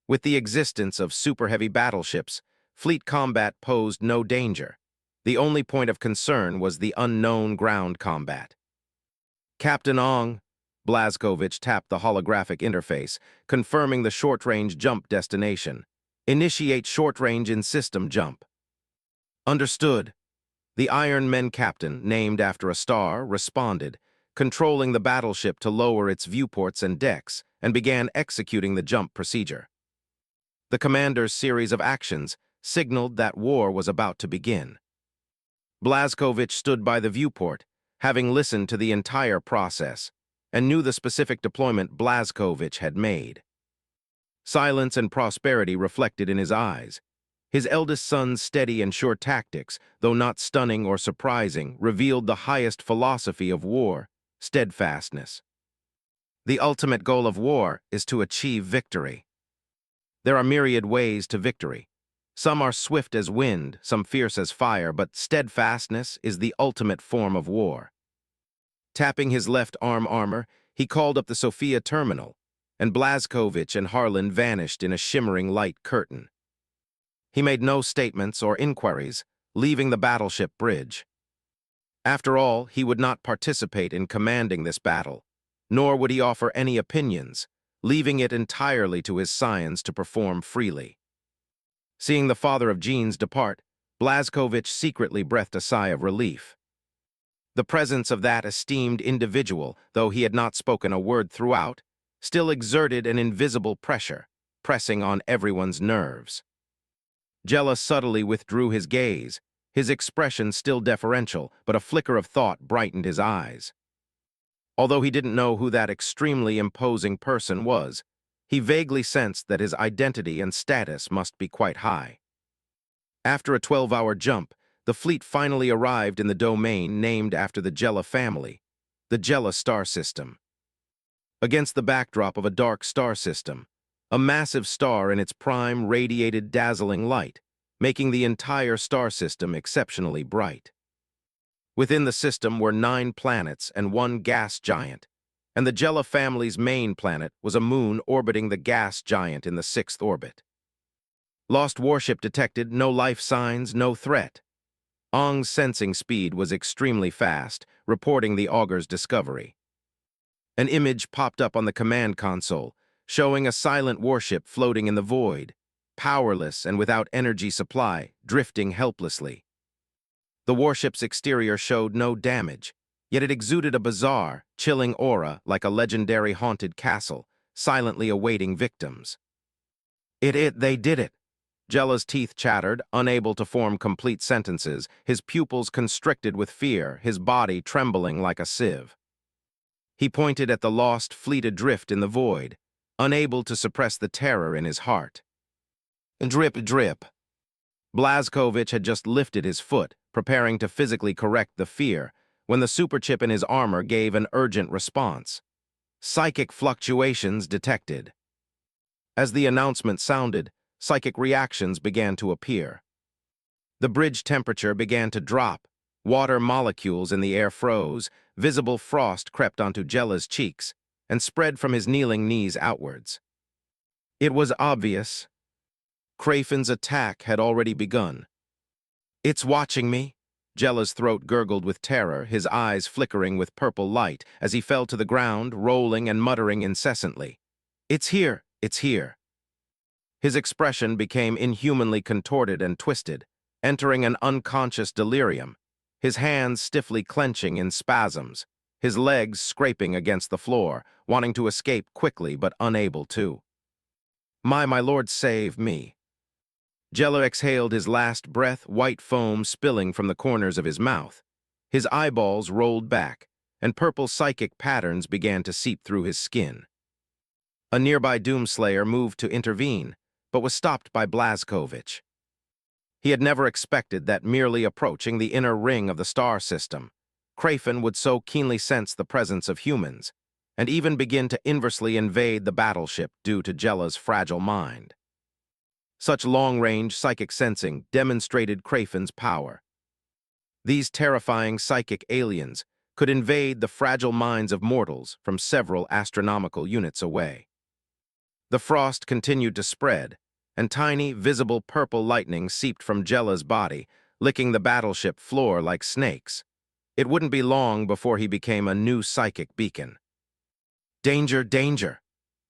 With the existence of super-heavy battleships, fleet combat posed no danger. The only point of concern was the unknown ground combat. Captain Ong, Blazkowicz tapped the holographic interface, confirming the short-range jump destination. Initiate short-range in-system jump. Understood. The Iron Men captain, named after a star, responded, controlling the battleship to lower its viewports and decks, and began executing the jump procedure. The commander's series of actions signaled that war was about to begin. Blazkowicz stood by the viewport, having listened to the entire process, and knew the specific deployment Blazkowicz had made. Silence and prosperity reflected in his eyes. His eldest son's steady and sure tactics, though not stunning or surprising, revealed the highest philosophy of war: steadfastness. The ultimate goal of war is to achieve victory. There are myriad ways to victory. Some are swift as wind, some fierce as fire, but steadfastness is the ultimate form of war. Tapping his left arm armor, he called up the Sophia terminal, and Blazkowicz and Harlan vanished in a shimmering light curtain. He made no statements or inquiries, leaving the battleship bridge. After all, he would not participate in commanding this battle, nor would he offer any opinions, leaving it entirely to his scions to perform freely. Seeing the father of Jeans depart, Blazkowicz secretly breathed a sigh of relief. The presence of that esteemed individual, though he had not spoken a word throughout, still exerted an invisible pressure, pressing on everyone's nerves. Jella subtly withdrew his gaze, his expression still deferential, but a flicker of thought brightened his eyes. Although he didn't know who that extremely imposing person was, he vaguely sensed that his identity and status must be quite high. After a 12-hour jump, the fleet finally arrived in the domain named after the Jella family, the Jella star system. Against the backdrop of a dark star system, a massive star in its prime radiated dazzling light, making the entire star system exceptionally bright. Within the system were 9 planets and 1 gas giant, and the Jella family's main planet was a moon orbiting the gas giant in the 6th orbit. Lost warship detected, no life signs, no threat. Ong's sensing speed was extremely fast, reporting the auger's discovery. An image popped up on the command console, showing a silent warship floating in the void, powerless and without energy supply, drifting helplessly. The warship's exterior showed no damage, yet it exuded a bizarre, chilling aura like a legendary haunted castle, silently awaiting victims. They did it. Jella's teeth chattered, unable to form complete sentences, his pupils constricted with fear, his body trembling like a sieve. He pointed at the lost fleet adrift in the void, unable to suppress the terror in his heart. Drip, drip. Blazkowicz had just lifted his foot, preparing to physically correct the fear, when the superchip in his armor gave an urgent response. Psychic fluctuations detected. As the announcement sounded, psychic reactions began to appear. The bridge temperature began to drop, water molecules in the air froze, visible frost crept onto Jella's cheeks, and spread from his kneeling knees outwards. It was obvious. Crafen's attack had already begun. It's watching me. Jella's throat gurgled with terror, his eyes flickering with purple light as he fell to the ground, rolling and muttering incessantly. It's here, it's here. His expression became inhumanly contorted and twisted, entering an unconscious delirium, his hands stiffly clenching in spasms, his legs scraping against the floor, wanting to escape quickly but unable to. My lord, save me. Jella exhaled his last breath, white foam spilling from the corners of his mouth. His eyeballs rolled back, and purple psychic patterns began to seep through his skin. A nearby Doomslayer moved to intervene, but was stopped by Blazkowicz. He had never expected that merely approaching the inner ring of the star system, Crafen would so keenly sense the presence of humans, and even begin to inversely invade the battleship due to Jella's fragile mind. Such long-range psychic sensing demonstrated Crafen's power. These terrifying psychic aliens could invade the fragile minds of mortals from several astronomical units away. The frost continued to spread, and tiny, visible purple lightning seeped from Jella's body, licking the battleship floor like snakes. It wouldn't be long before he became a new psychic beacon. Danger, danger!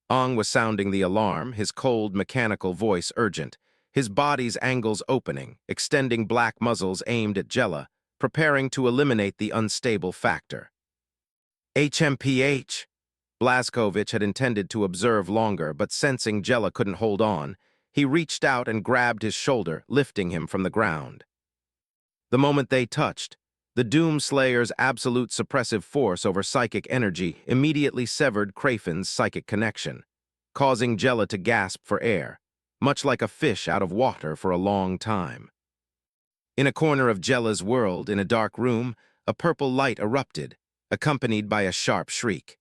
Ong was sounding the alarm, his cold, mechanical voice urgent, his body's angles opening, extending black muzzles aimed at Jella, preparing to eliminate the unstable factor. HMPH! Blazkowicz had intended to observe longer, but sensing Jella couldn't hold on, he reached out and grabbed his shoulder, lifting him from the ground. The moment they touched, the Doomslayer's absolute suppressive force over psychic energy immediately severed Krafin's psychic connection, causing Jella to gasp for air, much like a fish out of water for a long time. In a corner of Jella's world, in a dark room, a purple light erupted, accompanied by a sharp shriek.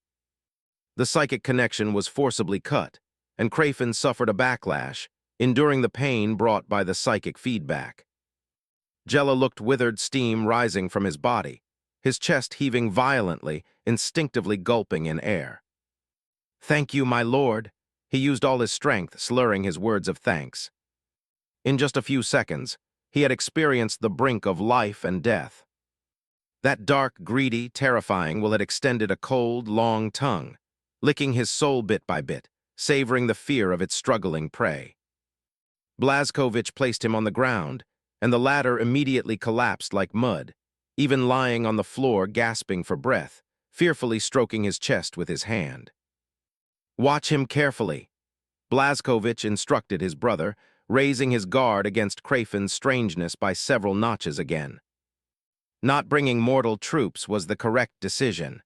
The psychic connection was forcibly cut, and Krafin suffered a backlash, enduring the pain brought by the psychic feedback. Jella looked withered steam rising from his body, his chest heaving violently, instinctively gulping in air. "Thank you, my lord." He used all his strength, slurring his words of thanks. In just a few seconds, he had experienced the brink of life and death. That dark, greedy, terrifying will had extended a cold, long tongue, licking his soul bit by bit, savoring the fear of its struggling prey. Blazkowicz placed him on the ground, and the latter immediately collapsed like mud, even lying on the floor gasping for breath, fearfully stroking his chest with his hand. "Watch him carefully," Blazkowicz instructed his brother, raising his guard against Krafin's strangeness by several notches again. Not bringing mortal troops was the correct decision.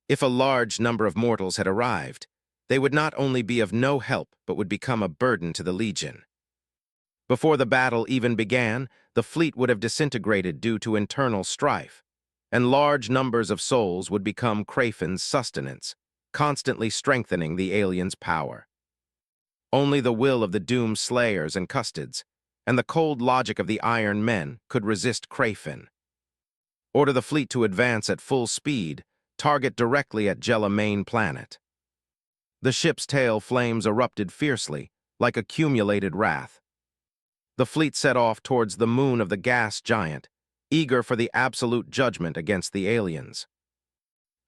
If a large number of mortals had arrived, they would not only be of no help but would become a burden to the Legion. Before the battle even began, the fleet would have disintegrated due to internal strife, and large numbers of souls would become Krafin's sustenance, constantly strengthening the aliens' power. Only the will of the Doom Slayers and Custodes, and the cold logic of the Iron Men could resist Krafin. Order the fleet to advance at full speed, target directly at Jella main planet. The ship's tail flames erupted fiercely, like accumulated wrath. The fleet set off towards the moon of the gas giant, eager for the absolute judgment against the aliens.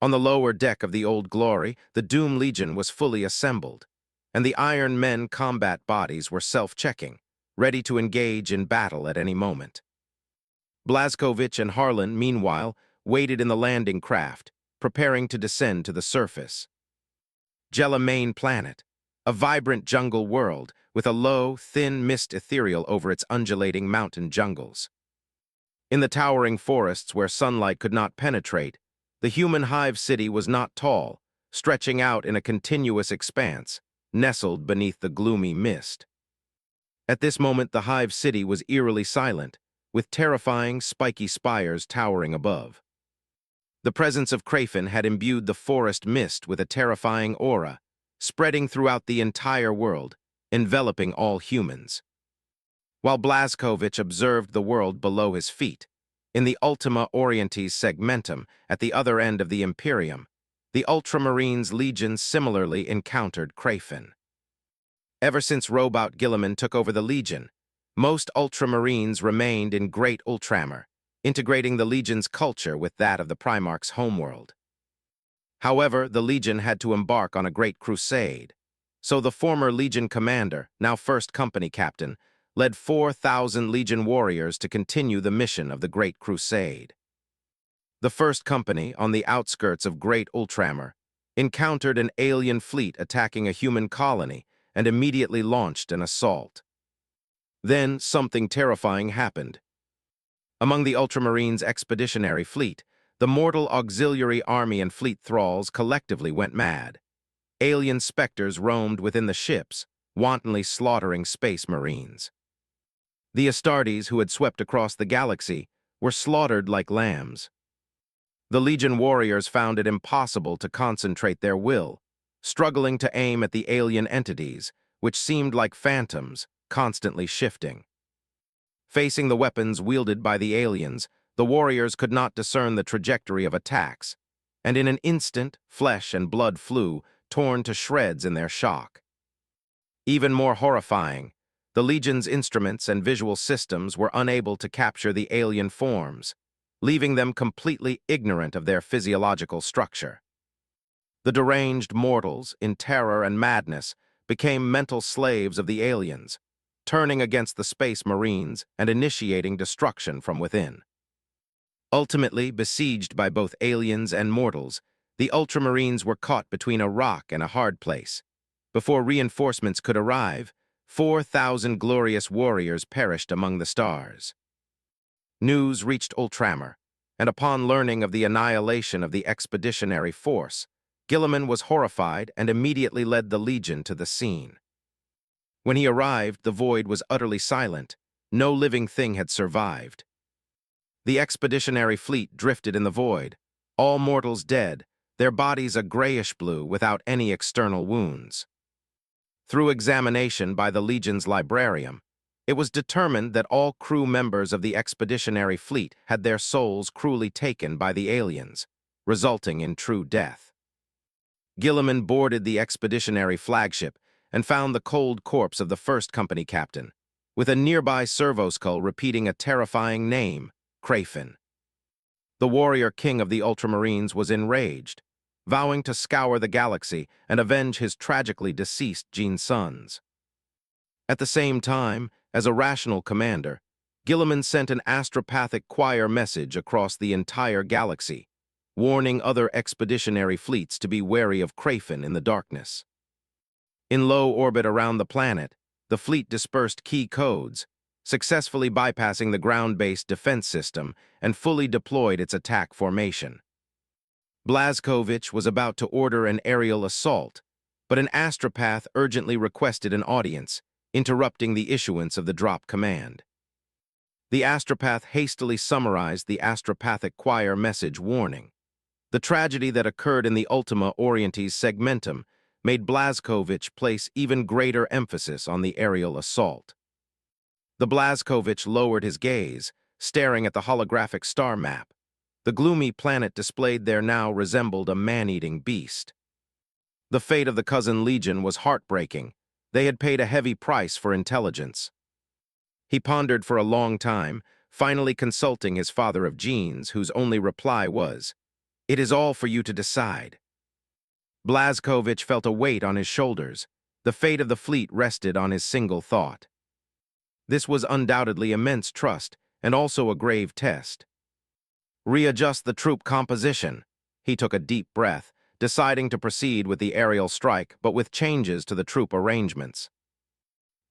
On the lower deck of the Old Glory, the Doom Legion was fully assembled, and the Iron Men combat bodies were self-checking, ready to engage in battle at any moment. Blazkowicz and Harlan, meanwhile, waited in the landing craft, preparing to descend to the surface. Jella main planet, a vibrant jungle world with a low, thin mist ethereal over its undulating mountain jungles. In the towering forests where sunlight could not penetrate, the human hive city was not tall, stretching out in a continuous expanse, nestled beneath the gloomy mist. At this moment, the hive city was eerily silent, with terrifying, spiky spires towering above. The presence of Krafin had imbued the forest mist with a terrifying aura, spreading throughout the entire world, enveloping all humans. While Blazkowicz observed the world below his feet, in the Ultima Orientis segmentum at the other end of the Imperium, the Ultramarines Legion similarly encountered Krafin. Ever since Robot Guilliman took over the Legion, most Ultramarines remained in Great Ultramar, integrating the Legion's culture with that of the Primarch's homeworld. However, the Legion had to embark on a great crusade, so the former Legion commander, now First Company captain, led 4,000 Legion warriors to continue the mission of the Great Crusade. The First Company, on the outskirts of Great Ultramar, encountered an alien fleet attacking a human colony and immediately launched an assault. Then, something terrifying happened. Among the Ultramarines' expeditionary fleet, the mortal auxiliary army and fleet thralls collectively went mad. Alien specters roamed within the ships, wantonly slaughtering space marines. The Astartes, who had swept across the galaxy, were slaughtered like lambs. The Legion warriors found it impossible to concentrate their will, struggling to aim at the alien entities, which seemed like phantoms, constantly shifting. Facing the weapons wielded by the aliens, the warriors could not discern the trajectory of attacks, and in an instant, flesh and blood flew, torn to shreds in their shock. Even more horrifying, the Legion's instruments and visual systems were unable to capture the alien forms, leaving them completely ignorant of their physiological structure. The deranged mortals, in terror and madness, became mental slaves of the aliens, turning against the Space Marines and initiating destruction from within. Ultimately, besieged by both aliens and mortals, The Ultramarines were caught between a rock and a hard place. Before reinforcements could arrive, 4,000 glorious warriors perished among the stars. News reached Ultramar, and upon learning of the annihilation of the expeditionary force, Guilliman was horrified and immediately led the Legion to the scene. When he arrived, the void was utterly silent. No living thing had survived. The expeditionary fleet drifted in the void, all mortals dead, their bodies a grayish blue without any external wounds. Through examination by the Legion's librarian, it was determined that all crew members of the expeditionary fleet had their souls cruelly taken by the aliens, resulting in true death. Guilliman boarded the expeditionary flagship and found the cold corpse of the first company captain, with a nearby servoskull repeating a terrifying name, Crafin. The warrior king of the Ultramarines was enraged, vowing to scour the galaxy and avenge his tragically deceased sons. At the same time, as a rational commander, Guilliman sent an astropathic choir message across the entire galaxy, warning other expeditionary fleets to be wary of Crafin in the darkness. In low orbit around the planet, the fleet dispersed key codes, successfully bypassing the ground-based defense system and fully deployed its attack formation. Blazkowicz was about to order an aerial assault, but an astropath urgently requested an audience, interrupting the issuance of the drop command. The astropath hastily summarized the astropathic choir message warning. The tragedy that occurred in the Ultima Orientis segmentum made Blazkowicz place even greater emphasis on the aerial assault. The Blazkowicz lowered his gaze, staring at the holographic star map. The gloomy planet displayed there now resembled a man-eating beast. The fate of the cousin Legion was heartbreaking. They had paid a heavy price for intelligence. He pondered for a long time, finally consulting his father of genes, whose only reply was, "It is all for you to decide." Blazkowicz felt a weight on his shoulders. The fate of the fleet rested on his single thought. This was undoubtedly immense trust, and also a grave test. Readjust the troop composition. He took a deep breath, deciding to proceed with the aerial strike, but with changes to the troop arrangements.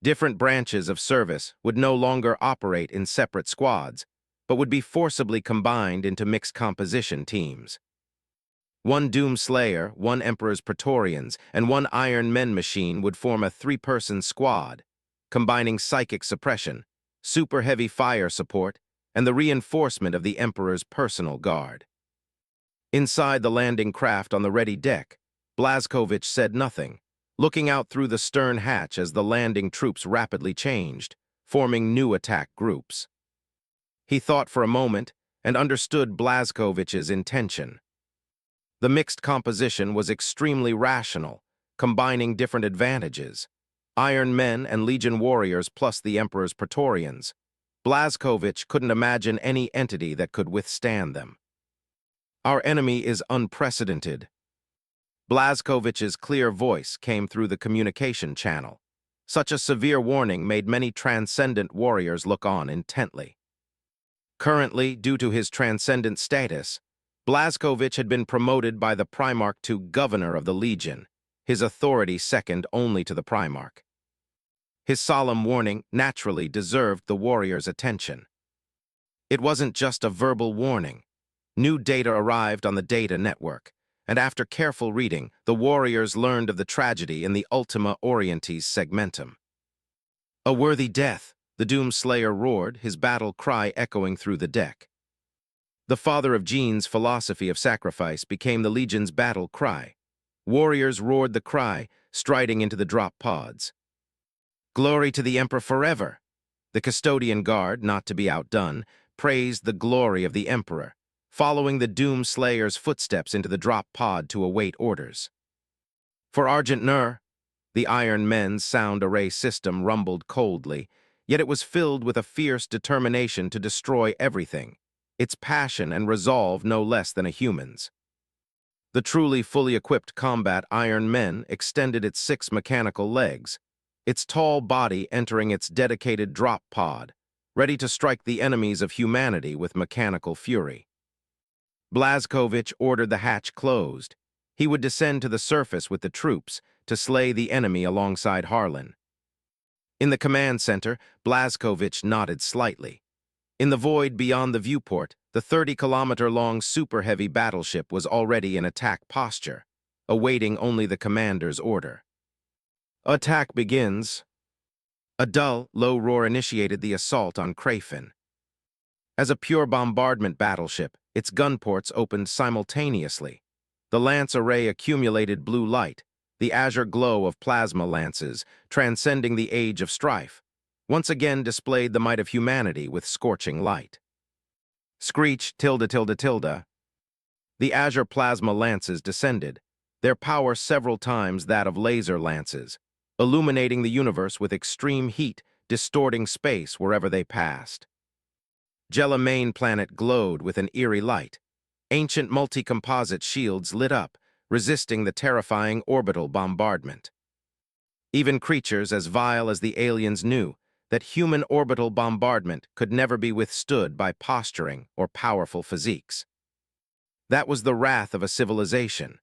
Different branches of service would no longer operate in separate squads, but would be forcibly combined into mixed composition teams. One Doom Slayer, one Emperor's Praetorians, and one Iron Men machine would form a three-person squad, combining psychic suppression, super heavy fire support, and the reinforcement of the Emperor's personal guard. Inside the landing craft on the ready deck, Blazkowicz said nothing, looking out through the stern hatch as the landing troops rapidly changed, forming new attack groups. He thought for a moment and understood Blazkowicz's intention. The mixed composition was extremely rational, combining different advantages. Iron Men and Legion warriors plus the Emperor's Praetorians. Blazkowicz couldn't imagine any entity that could withstand them. Our enemy is unprecedented. Blazkowicz's clear voice came through the communication channel. Such a severe warning made many transcendent warriors look on intently. Currently, due to his transcendent status, Blazkowicz had been promoted by the Primarch to Governor of the Legion, his authority second only to the Primarch. His solemn warning naturally deserved the warriors' attention. It wasn't just a verbal warning. New data arrived on the data network, and after careful reading, the warriors learned of the tragedy in the Ultima Orientis segmentum. "A worthy death," the Doom Slayer roared, his battle cry echoing through the deck. The father of Jean's philosophy of sacrifice became the Legion's battle cry. Warriors roared the cry, striding into the drop pods. "Glory to the Emperor forever!" The custodian guard, not to be outdone, praised the glory of the Emperor, following the Doom Slayer's footsteps into the drop pod to await orders. "For Argent Nur," the Iron Men's sound array system rumbled coldly, yet it was filled with a fierce determination to destroy everything, its passion and resolve no less than a human's. The truly fully equipped combat Iron Men extended its 6 mechanical legs, its tall body entering its dedicated drop pod, ready to strike the enemies of humanity with mechanical fury. Blazkowicz ordered the hatch closed. He would descend to the surface with the troops to slay the enemy alongside Harlan. In the command center, Blazkowicz nodded slightly. In the void beyond the viewport, the 30-kilometer-long super-heavy battleship was already in attack posture, awaiting only the commander's order. Attack begins. A dull, low roar initiated the assault on Crayfin. As a pure bombardment battleship, its gun ports opened simultaneously. The lance array accumulated blue light, the azure glow of plasma lances, transcending the age of strife, once again displayed the might of humanity with scorching light. Screech, tilde, tilde, tilde. The azure plasma lances descended, their power several times that of laser lances, illuminating the universe with extreme heat, distorting space wherever they passed. Jella main planet glowed with an eerie light. Ancient multi-composite shields lit up, resisting the terrifying orbital bombardment. Even creatures as vile as the aliens knew that human orbital bombardment could never be withstood by posturing or powerful physiques. That was the wrath of a civilization.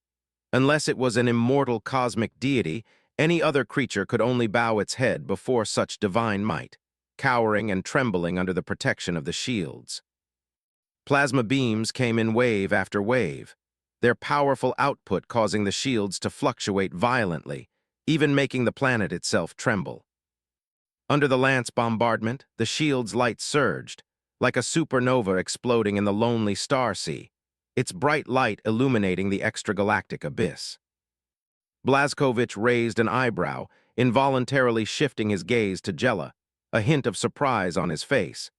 Unless it was an immortal cosmic deity, any other creature could only bow its head before such divine might, cowering and trembling under the protection of the shields. Plasma beams came in wave after wave, their powerful output causing the shields to fluctuate violently, even making the planet itself tremble. Under the lance bombardment, the shield's light surged, like a supernova exploding in the lonely star sea, its bright light illuminating the extragalactic abyss. Blazkowicz raised an eyebrow, involuntarily shifting his gaze to Jella, a hint of surprise on his face.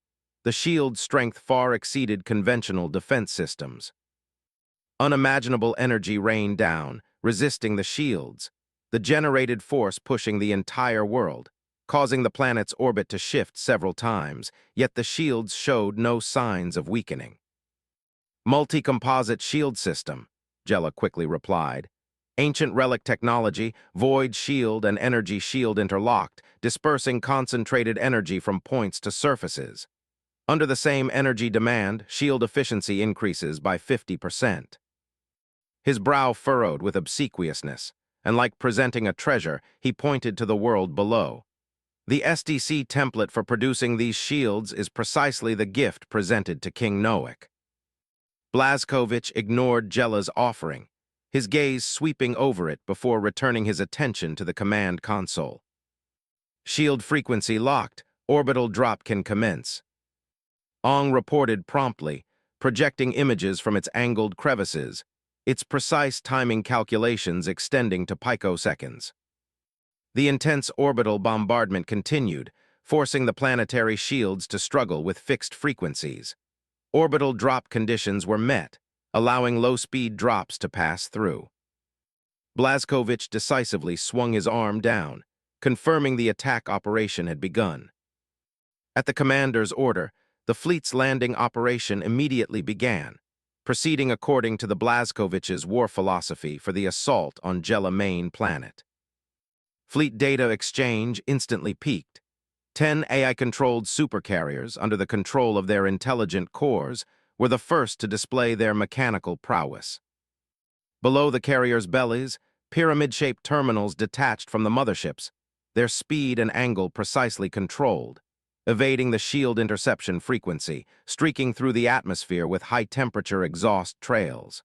The shield's strength far exceeded conventional defense systems. Unimaginable energy rained down, resisting the shields, the generated force pushing the entire world, causing the planet's orbit to shift several times, yet the shields showed no signs of weakening. Multi-composite shield system, Jella quickly replied. Ancient relic technology, void shield and energy shield interlocked, dispersing concentrated energy from points to surfaces. Under the same energy demand, shield efficiency increases by 50%. His brow furrowed with obsequiousness, and like presenting a treasure, he pointed to the world below. The SDC template for producing these shields is precisely the gift presented to King Noak. Blazkowicz ignored Jella's offering, his gaze sweeping over it before returning his attention to the command console. Shield frequency locked, orbital drop can commence. Ong reported promptly, projecting images from its angled crevices, its precise timing calculations extending to picoseconds. The intense orbital bombardment continued, forcing the planetary shields to struggle with fixed frequencies. Orbital drop conditions were met, allowing low-speed drops to pass through. Blazkowicz decisively swung his arm down, confirming the attack operation had begun. At the commander's order, the fleet's landing operation immediately began, proceeding according to the Blazkowicz's war philosophy for the assault on Jella main planet. Fleet data exchange instantly peaked. 10 AI-controlled supercarriers under the control of their intelligent cores were the first to display their mechanical prowess. Below the carriers' bellies, pyramid-shaped terminals detached from the motherships, their speed and angle precisely controlled, evading the shield interception frequency, streaking through the atmosphere with high-temperature exhaust trails.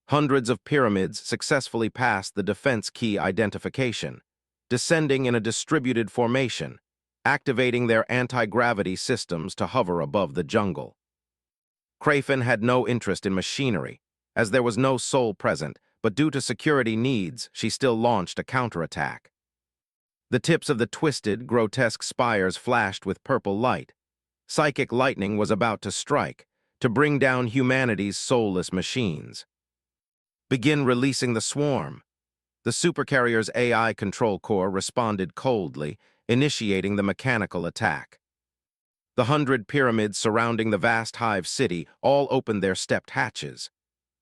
Hundreds of pyramids successfully passed the defense key identification, descending in a distributed formation, activating their anti-gravity systems to hover above the jungle. Crayfin had no interest in machinery, as there was no soul present, but due to security needs, she still launched a counterattack. The tips of the twisted, grotesque spires flashed with purple light. Psychic lightning was about to strike, to bring down humanity's soulless machines. Begin releasing the swarm. The supercarrier's AI control core responded coldly, initiating the mechanical attack. The 100 pyramids surrounding the vast hive city all opened their stepped hatches.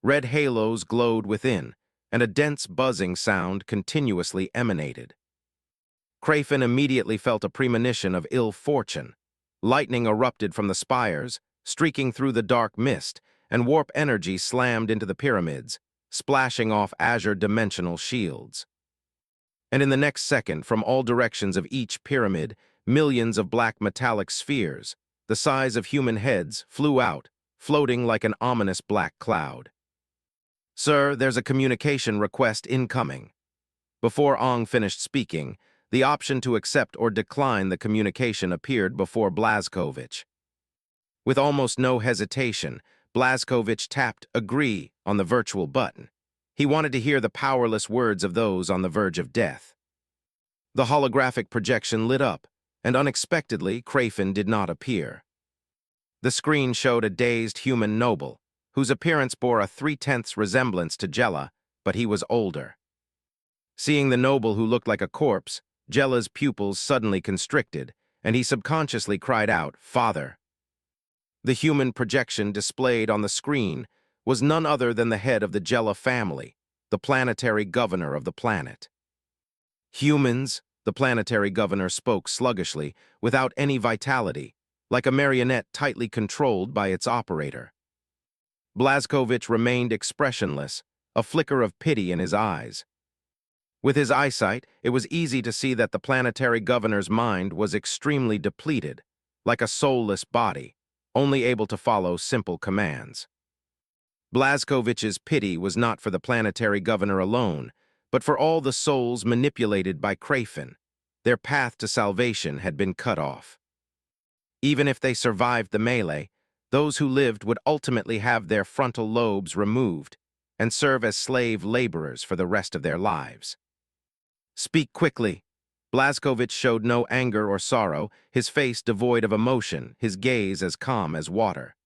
Red halos glowed within, and a dense buzzing sound continuously emanated. Crayfin immediately felt a premonition of ill fortune. Lightning erupted from the spires, streaking through the dark mist, and warp energy slammed into the pyramids, splashing off azure dimensional shields. And in the next second, from all directions of each pyramid, millions of black metallic spheres, the size of human heads, flew out, floating like an ominous black cloud. "Sir, there's a communication request incoming." Before Ong finished speaking, the option to accept or decline the communication appeared before Blazkowicz. With almost no hesitation, Blazkowicz tapped "Agree" on the virtual button. He wanted to hear the powerless words of those on the verge of death. The holographic projection lit up, and unexpectedly, Crafin did not appear. The screen showed a dazed human noble, whose appearance bore a 3/10 resemblance to Jella, but he was older. Seeing the noble who looked like a corpse, Jella's pupils suddenly constricted, and he subconsciously cried out, "Father." The human projection displayed on the screen was none other than the head of the Jella family, the planetary governor of the planet. "Humans," the planetary governor spoke sluggishly, without any vitality, like a marionette tightly controlled by its operator. Blazkowicz remained expressionless, a flicker of pity in his eyes. With his eyesight, it was easy to see that the planetary governor's mind was extremely depleted, like a soulless body, only able to follow simple commands. Blazkowicz's pity was not for the planetary governor alone, but for all the souls manipulated by Crafin. Their path to salvation had been cut off. Even if they survived the melee, those who lived would ultimately have their frontal lobes removed and serve as slave laborers for the rest of their lives. "Speak quickly." Blazkowicz showed no anger or sorrow, his face devoid of emotion, his gaze as calm as water.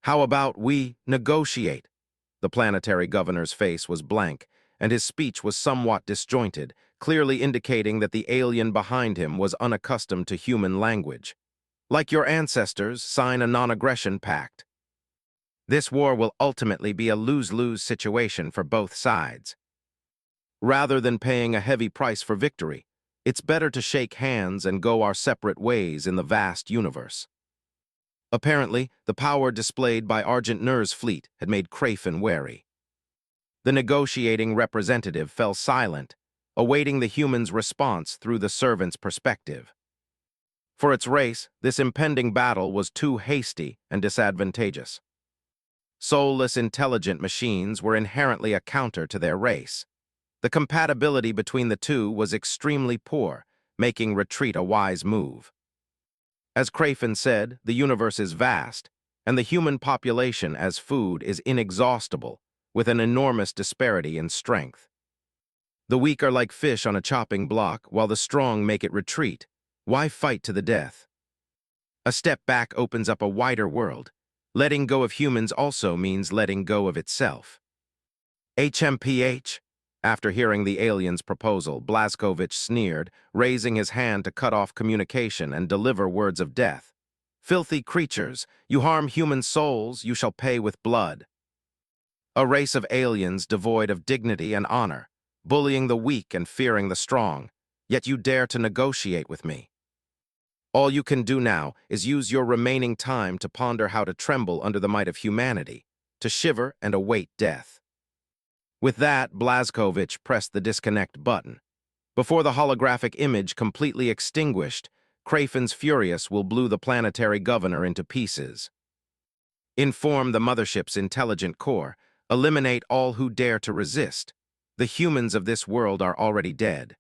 "How about we negotiate?" The planetary governor's face was blank, and his speech was somewhat disjointed, clearly indicating that the alien behind him was unaccustomed to human language. "Like your ancestors, sign a non-aggression pact. This war will ultimately be a lose-lose situation for both sides. Rather than paying a heavy price for victory, it's better to shake hands and go our separate ways in the vast universe." Apparently, the power displayed by Argent Nur's fleet had made Crafin wary. The negotiating representative fell silent, awaiting the human's response through the servant's perspective. For its race, this impending battle was too hasty and disadvantageous. Soulless intelligent machines were inherently a counter to their race. The compatibility between the two was extremely poor, making retreat a wise move. As Crafin said, the universe is vast, and the human population as food is inexhaustible, with an enormous disparity in strength. The weak are like fish on a chopping block, while the strong make it retreat. Why fight to the death? A step back opens up a wider world. Letting go of humans also means letting go of itself. HMPH? After hearing the alien's proposal, Blazkowicz sneered, raising his hand to cut off communication and deliver words of death. "Filthy creatures, you harm human souls, you shall pay with blood." A race of aliens devoid of dignity and honor, bullying the weak and fearing the strong, yet you dare to negotiate with me. All you can do now is use your remaining time to ponder how to tremble under the might of humanity, to shiver and await death. With that, Blazkowicz pressed the disconnect button. Before the holographic image completely extinguished, Crafin's Furious will blew the planetary governor into pieces. Inform the mothership's intelligent core. Eliminate all who dare to resist. The humans of this world are already dead.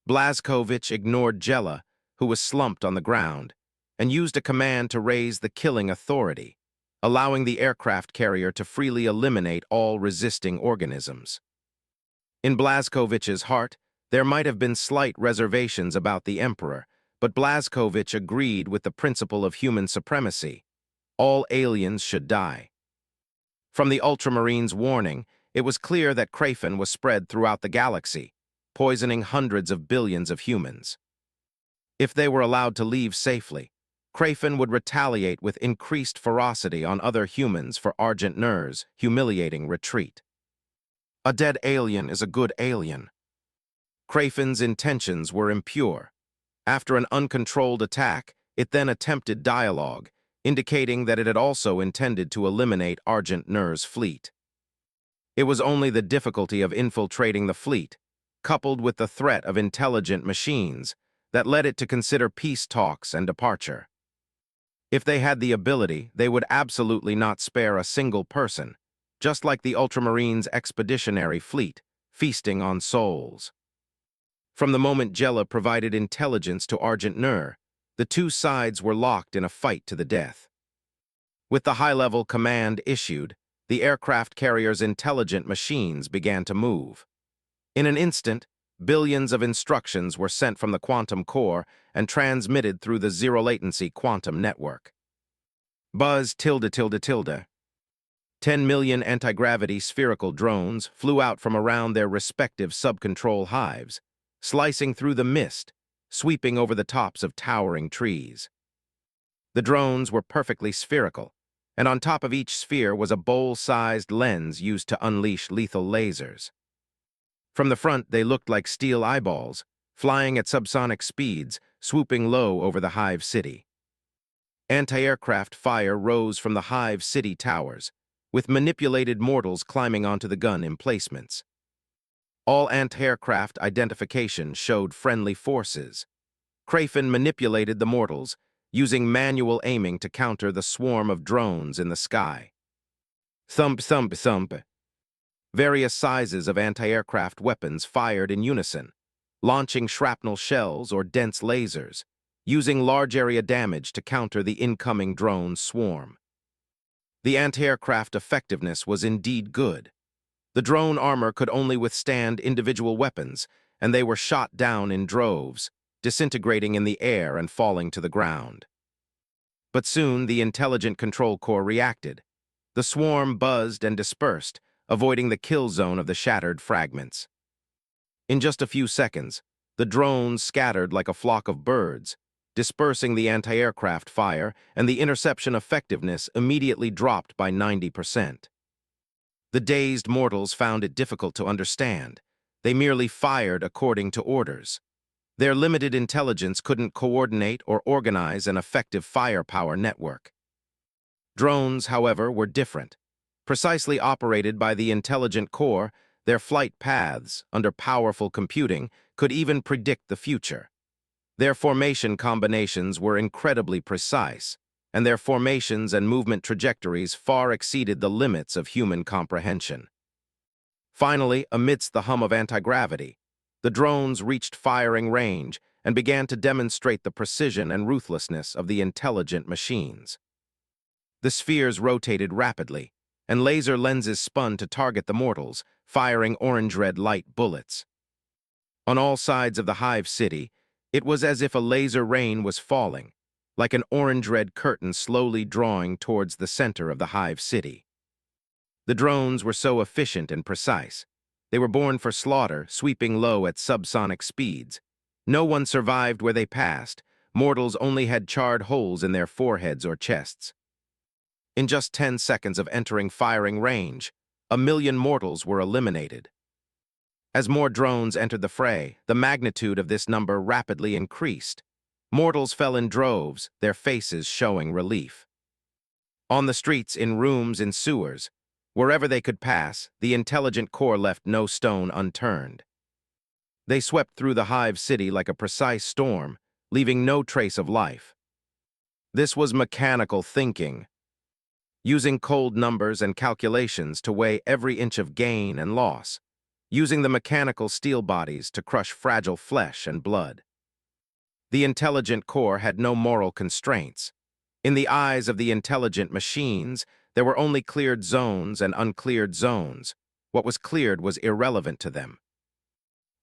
Blazkowicz ignored Jella, who was slumped on the ground, and used a command to raise the killing authority, allowing the aircraft carrier to freely eliminate all resisting organisms. In Blazkowicz's heart, there might have been slight reservations about the Emperor, but Blazkowicz agreed with the principle of human supremacy. All aliens should die. From the Ultramarine's warning, it was clear that Crafin was spread throughout the galaxy, poisoning hundreds of billions of humans. If they were allowed to leave safely, Crafin would retaliate with increased ferocity on other humans for Argent Nur's humiliating retreat. A dead alien is a good alien. Crafin's intentions were impure. After an uncontrolled attack, it then attempted dialogue, indicating that it had also intended to eliminate Argent Nur's fleet. It was only the difficulty of infiltrating the fleet, coupled with the threat of intelligent machines, that led it to consider peace talks and departure. If they had the ability, they would absolutely not spare a single person, just like the Ultramarines' expeditionary fleet, feasting on souls. From the moment Jella provided intelligence to Argent Nur, the two sides were locked in a fight to the death. With the high-level command issued, the aircraft carrier's intelligent machines began to move. In an instant, billions of instructions were sent from the quantum core and transmitted through the zero-latency quantum network. Buzz tilde tilde tilde. 10 million anti-gravity spherical drones flew out from around their respective sub-control hives, slicing through the mist, sweeping over the tops of towering trees. The drones were perfectly spherical, and on top of each sphere was a bowl-sized lens used to unleash lethal lasers. From the front, they looked like steel eyeballs, flying at subsonic speeds, swooping low over the Hive City. Anti-aircraft fire rose from the Hive City towers, with manipulated mortals climbing onto the gun emplacements. All anti-aircraft identification showed friendly forces. Krafen manipulated the mortals, using manual aiming to counter the swarm of drones in the sky. Thump, thump, thump. Various sizes of anti-aircraft weapons fired in unison, launching shrapnel shells or dense lasers, using large-area damage to counter the incoming drone swarm. The anti-aircraft effectiveness was indeed good. The drone armor could only withstand individual weapons, and they were shot down in droves, disintegrating in the air and falling to the ground. But soon the intelligent control core reacted. The swarm buzzed and dispersed, avoiding the kill zone of the shattered fragments. In just a few seconds, the drones scattered like a flock of birds, dispersing the anti-aircraft fire, and the interception effectiveness immediately dropped by 90%. The dazed mortals found it difficult to understand. They merely fired according to orders. Their limited intelligence couldn't coordinate or organize an effective firepower network. Drones, however, were different. Precisely operated by the intelligent core, their flight paths, under powerful computing, could even predict the future. Their formation combinations were incredibly precise, and their formations and movement trajectories far exceeded the limits of human comprehension. Finally, amidst the hum of anti-gravity, the drones reached firing range and began to demonstrate the precision and ruthlessness of the intelligent machines. The spheres rotated rapidly, and laser lenses spun to target the mortals, firing orange-red light bullets. On all sides of the Hive City, it was as if a laser rain was falling, like an orange-red curtain slowly drawing towards the center of the Hive City. The drones were so efficient and precise. They were born for slaughter, sweeping low at subsonic speeds. No one survived where they passed. Mortals only had charred holes in their foreheads or chests. In just 10 seconds of entering firing range, 1,000,000 mortals were eliminated. As more drones entered the fray, the magnitude of this number rapidly increased. Mortals fell in droves, their faces showing relief. On the streets, in rooms, in sewers, wherever they could pass, the intelligent core left no stone unturned. They swept through the Hive City like a precise storm, leaving no trace of life. This was mechanical thinking, using cold numbers and calculations to weigh every inch of gain and loss, using the mechanical steel bodies to crush fragile flesh and blood. The intelligent core had no moral constraints. In the eyes of the intelligent machines, there were only cleared zones and uncleared zones. What was cleared was irrelevant to them.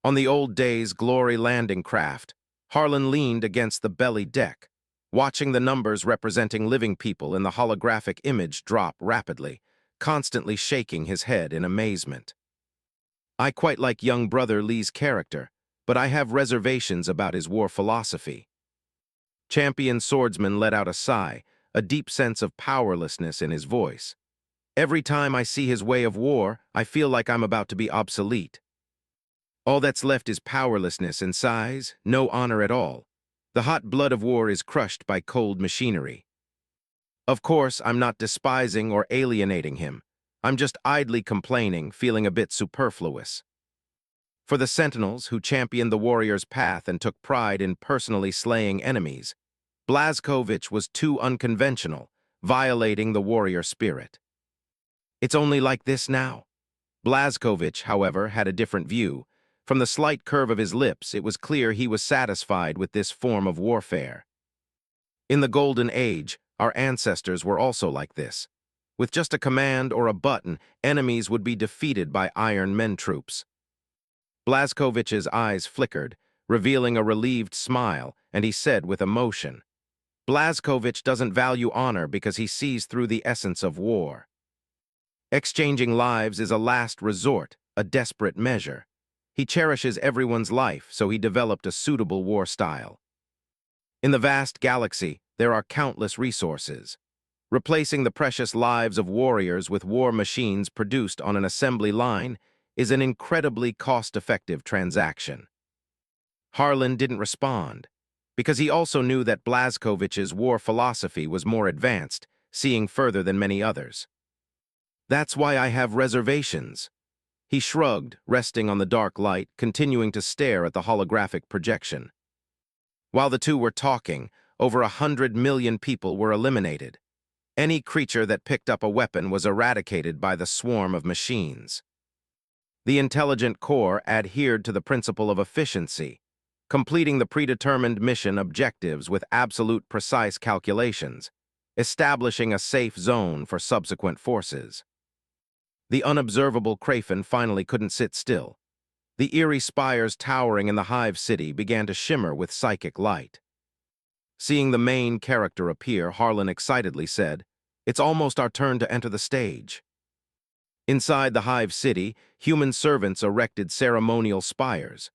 On the old days' glory landing craft, Harlan leaned against the belly deck, watching the numbers representing living people in the holographic image drop rapidly, constantly shaking his head in amazement. I quite like young brother Lee's character, but I have reservations about his war philosophy. Champion swordsman let out a sigh, a deep sense of powerlessness in his voice. Every time I see his way of war, I feel like I'm about to be obsolete. All that's left is powerlessness and size, no honor at all. The hot blood of war is crushed by cold machinery. Of course, I'm not despising or alienating him. I'm just idly complaining, feeling a bit superfluous. For the sentinels who championed the warrior's path and took pride in personally slaying enemies, Blazkowicz was too unconventional, violating the warrior spirit. It's only like this now. Blazkowicz, however, had a different view. From the slight curve of his lips, it was clear he was satisfied with this form of warfare. In the Golden Age, our ancestors were also like this. With just a command or a button, enemies would be defeated by Iron Men troops. Blazkowicz's eyes flickered, revealing a relieved smile, and he said with emotion, "Blazkowicz doesn't value honor because he sees through the essence of war. Exchanging lives is a last resort, a desperate measure. He cherishes everyone's life, so he developed a suitable war style. In the vast galaxy, there are countless resources. Replacing the precious lives of warriors with war machines produced on an assembly line is an incredibly cost-effective transaction." Harlan didn't respond, because he also knew that Blazkowicz's war philosophy was more advanced, seeing further than many others. "That's why I have reservations." He shrugged, resting on the dark light, continuing to stare at the holographic projection. While the two were talking, over 100 million people were eliminated. Any creature that picked up a weapon was eradicated by the swarm of machines. The intelligent core adhered to the principle of efficiency, completing the predetermined mission objectives with absolute precise calculations, establishing a safe zone for subsequent forces. The unobservable Krafen finally couldn't sit still. The eerie spires towering in the hive city began to shimmer with psychic light. Seeing the main character appear, Harlan excitedly said, "It's almost our turn to enter the stage." Inside the hive city, human servants erected ceremonial spires.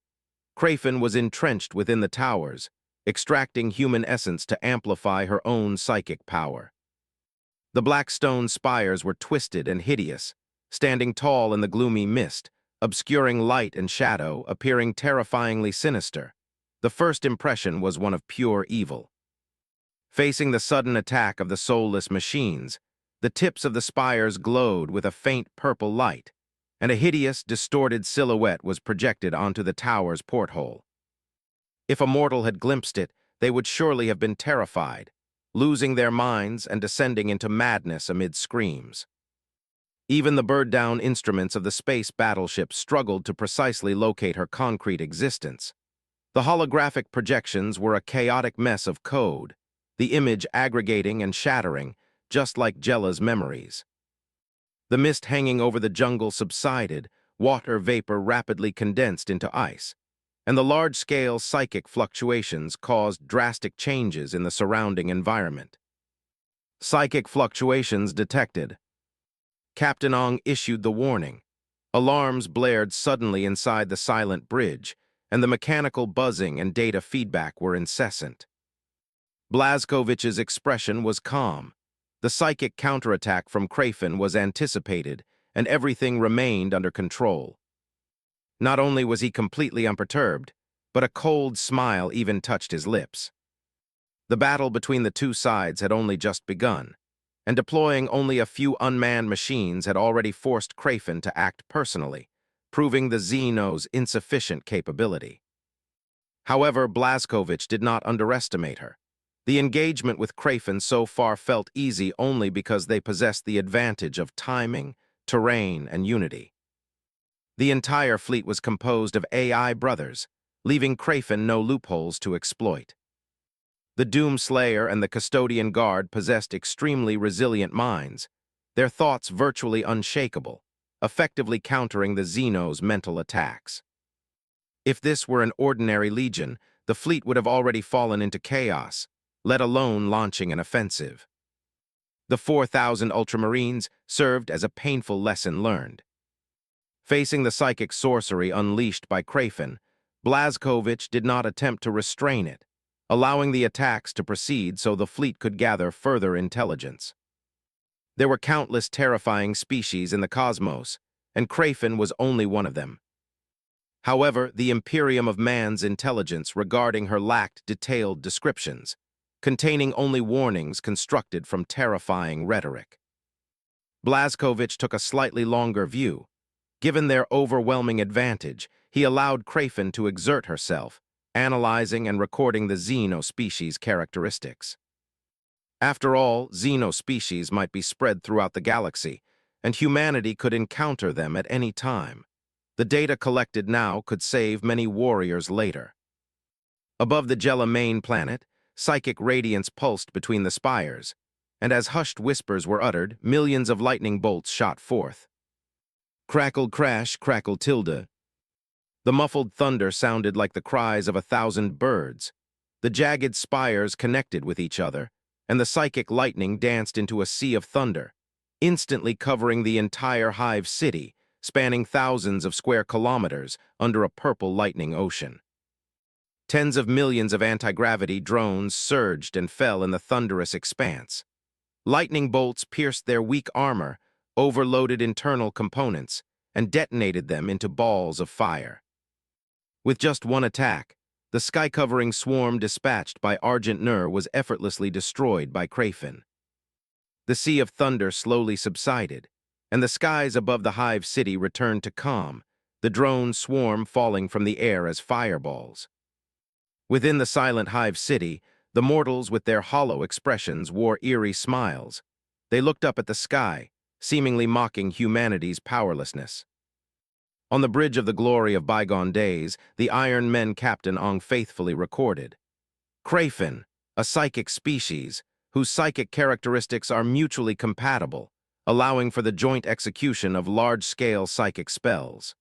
Krafen was entrenched within the towers, extracting human essence to amplify her own psychic power. The black stone spires were twisted and hideous, standing tall in the gloomy mist, obscuring light and shadow, appearing terrifyingly sinister. The first impression was one of pure evil. Facing the sudden attack of the soulless machines, the tips of the spires glowed with a faint purple light, and a hideous, distorted silhouette was projected onto the tower's porthole. If a mortal had glimpsed it, they would surely have been terrified, losing their minds and descending into madness amid screams. Even the bird-down instruments of the space battleship struggled to precisely locate her concrete existence. The holographic projections were a chaotic mess of code, the image aggregating and shattering, just like Jella's memories. The mist hanging over the jungle subsided, water vapor rapidly condensed into ice, and the large-scale psychic fluctuations caused drastic changes in the surrounding environment. Psychic fluctuations detected. Captain Ong issued the warning. Alarms blared suddenly inside the silent bridge, and the mechanical buzzing and data feedback were incessant. Blazkowicz's expression was calm. The psychic counterattack from Krafen was anticipated, and everything remained under control. Not only was he completely unperturbed, but a cold smile even touched his lips. The battle between the two sides had only just begun, and deploying only a few unmanned machines had already forced Krafen to act personally, proving the Xeno's insufficient capability. However, Blazkowicz did not underestimate her. The engagement with Krafen so far felt easy only because they possessed the advantage of timing, terrain, and unity. The entire fleet was composed of AI brothers, leaving Krafen no loopholes to exploit. The Doomslayer and the Custodian Guard possessed extremely resilient minds, their thoughts virtually unshakable, effectively countering the Xeno's mental attacks. If this were an ordinary legion, the fleet would have already fallen into chaos, let alone launching an offensive. The 4,000 Ultramarines served as a painful lesson learned. Facing the psychic sorcery unleashed by Krafen, Blazkowicz did not attempt to restrain it, allowing the attacks to proceed so the fleet could gather further intelligence. There were countless terrifying species in the cosmos, and Krafen was only one of them. However, the Imperium of Man's intelligence regarding her lacked detailed descriptions, containing only warnings constructed from terrifying rhetoric. Blazkowicz took a slightly longer view. Given their overwhelming advantage, he allowed Crafin to exert herself, analyzing and recording the xenospecies characteristics. After all, xenospecies might be spread throughout the galaxy, and humanity could encounter them at any time. The data collected now could save many warriors later. Above the Jella main planet, psychic radiance pulsed between the spires, and as hushed whispers were uttered, millions of lightning bolts shot forth. Crackle crash, crackle tilde. The muffled thunder sounded like the cries of 1,000 birds. The jagged spires connected with each other, and the psychic lightning danced into a sea of thunder, instantly covering the entire hive city, spanning thousands of square kilometers under a purple lightning ocean. Tens of millions of anti-gravity drones surged and fell in the thunderous expanse. Lightning bolts pierced their weak armor, overloaded internal components, and detonated them into balls of fire. With just one attack, the sky-covering swarm dispatched by Argent Nur was effortlessly destroyed by Crafin. The sea of thunder slowly subsided, and the skies above the hive city returned to calm, the drone swarm falling from the air as fireballs. Within the silent hive city, the mortals with their hollow expressions wore eerie smiles. They looked up at the sky, seemingly mocking humanity's powerlessness. On the bridge of the glory of bygone days, the Iron Men Captain Ong faithfully recorded, Crafin, a psychic species, whose psychic characteristics are mutually compatible, allowing for the joint execution of large-scale psychic spells.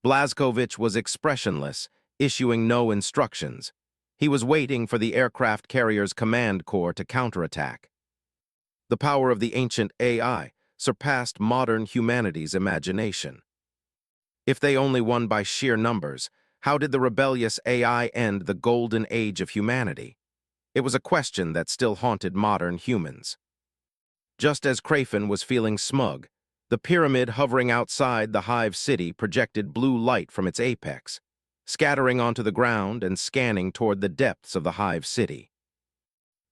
Blazkowicz was expressionless, issuing no instructions. He was waiting for the aircraft carrier's command corps to counterattack. The power of the ancient AI surpassed modern humanity's imagination. If they only won by sheer numbers, how did the rebellious AI end the golden age of humanity? It was a question that still haunted modern humans. Just as Crafin was feeling smug, the pyramid hovering outside the hive city projected blue light from its apex, scattering onto the ground and scanning toward the depths of the hive city.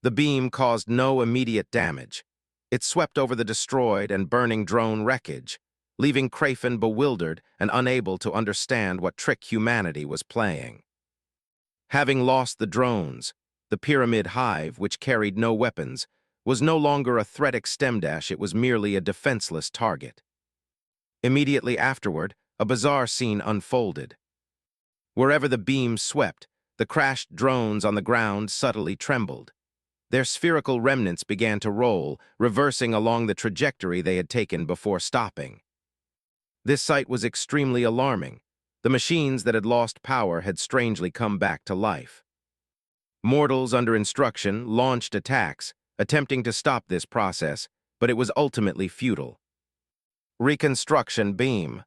The beam caused no immediate damage. It swept over the destroyed and burning drone wreckage, leaving Crafin bewildered and unable to understand what trick humanity was playing. Having lost the drones, the pyramid hive, which carried no weapons, was no longer a threat extemdash, it was merely a defenseless target. Immediately afterward, a bizarre scene unfolded. Wherever the beam swept, the crashed drones on the ground subtly trembled. Their spherical remnants began to roll, reversing along the trajectory they had taken before stopping. This sight was extremely alarming. The machines that had lost power had strangely come back to life. Mortals under instruction launched attacks, attempting to stop this process, but it was ultimately futile. Reconstruction beam.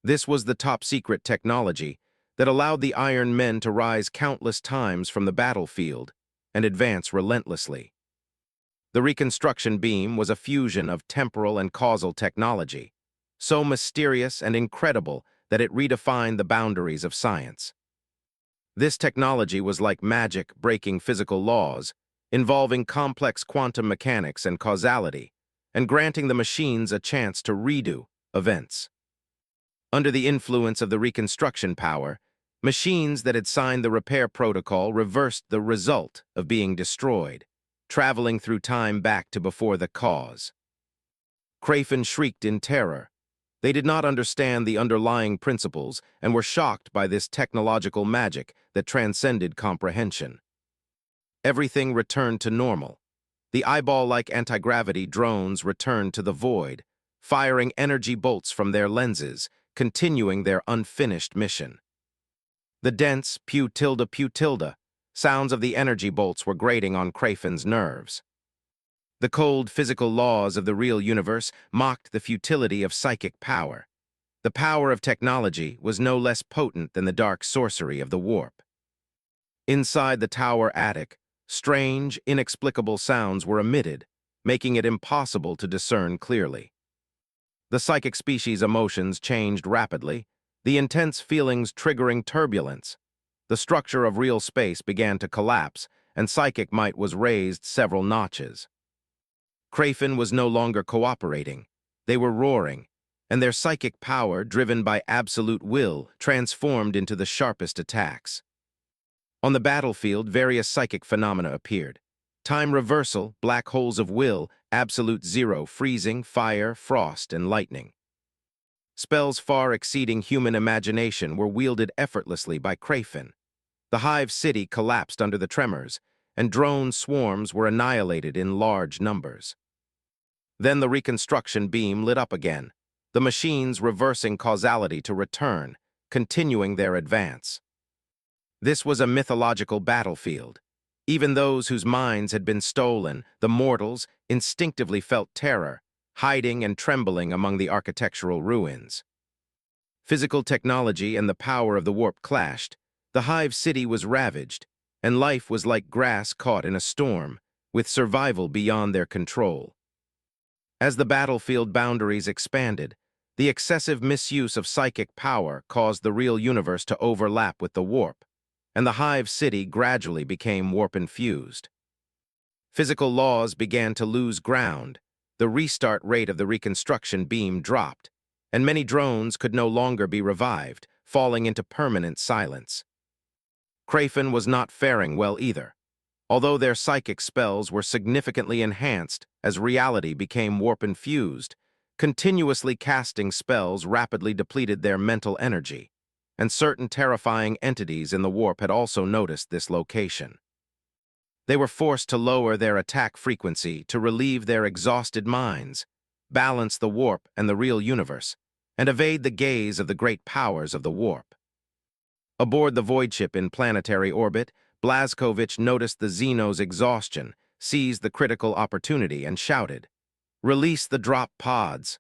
This was the top-secret technology that allowed the Iron Men to rise countless times from the battlefield and advance relentlessly. The reconstruction beam was a fusion of temporal and causal technology, so mysterious and incredible that it redefined the boundaries of science. This technology was like magic breaking physical laws, involving complex quantum mechanics and causality, and granting the machines a chance to redo events. Under the influence of the reconstruction power, machines that had signed the repair protocol reversed the result of being destroyed, traveling through time back to before the cause. Crafin shrieked in terror. They did not understand the underlying principles and were shocked by this technological magic that transcended comprehension. Everything returned to normal. The eyeball-like anti-gravity drones returned to the void, firing energy bolts from their lenses, continuing their unfinished mission. The dense pew-tilde sounds of the energy bolts were grating on Crafin's nerves. The cold physical laws of the real universe mocked the futility of psychic power. The power of technology was no less potent than the dark sorcery of the warp. Inside the tower attic, strange, inexplicable sounds were emitted, making it impossible to discern clearly. The psychic species' emotions changed rapidly, the intense feelings triggering turbulence. The structure of real space began to collapse, and psychic might was raised several notches. Crayfin was no longer cooperating. They were roaring, and their psychic power, driven by absolute will, transformed into the sharpest attacks. On the battlefield, various psychic phenomena appeared. Time reversal, black holes of will, absolute zero, freezing, fire, frost, and lightning. Spells far exceeding human imagination were wielded effortlessly by Crayfin. The hive city collapsed under the tremors, and drone swarms were annihilated in large numbers. Then the reconstruction beam lit up again, the machines reversing causality to return, continuing their advance. This was a mythological battlefield. Even those whose minds had been stolen, the mortals, instinctively felt terror, hiding and trembling among the architectural ruins. Physical technology and the power of the warp clashed. The hive city was ravaged, and life was like grass caught in a storm, with survival beyond their control. As the battlefield boundaries expanded, the excessive misuse of psychic power caused the real universe to overlap with the warp, and the hive city gradually became warp-infused. Physical laws began to lose ground, the restart rate of the reconstruction beam dropped, and many drones could no longer be revived, falling into permanent silence. Crayfin was not faring well either. Although their psychic spells were significantly enhanced as reality became warp-infused, continuously casting spells rapidly depleted their mental energy, and certain terrifying entities in the warp had also noticed this location. They were forced to lower their attack frequency to relieve their exhausted minds, balance the warp and the real universe, and evade the gaze of the great powers of the warp. Aboard the void ship in planetary orbit, Blazkovich noticed the Xeno's exhaustion, seized the critical opportunity, and shouted, "Release the drop pods!"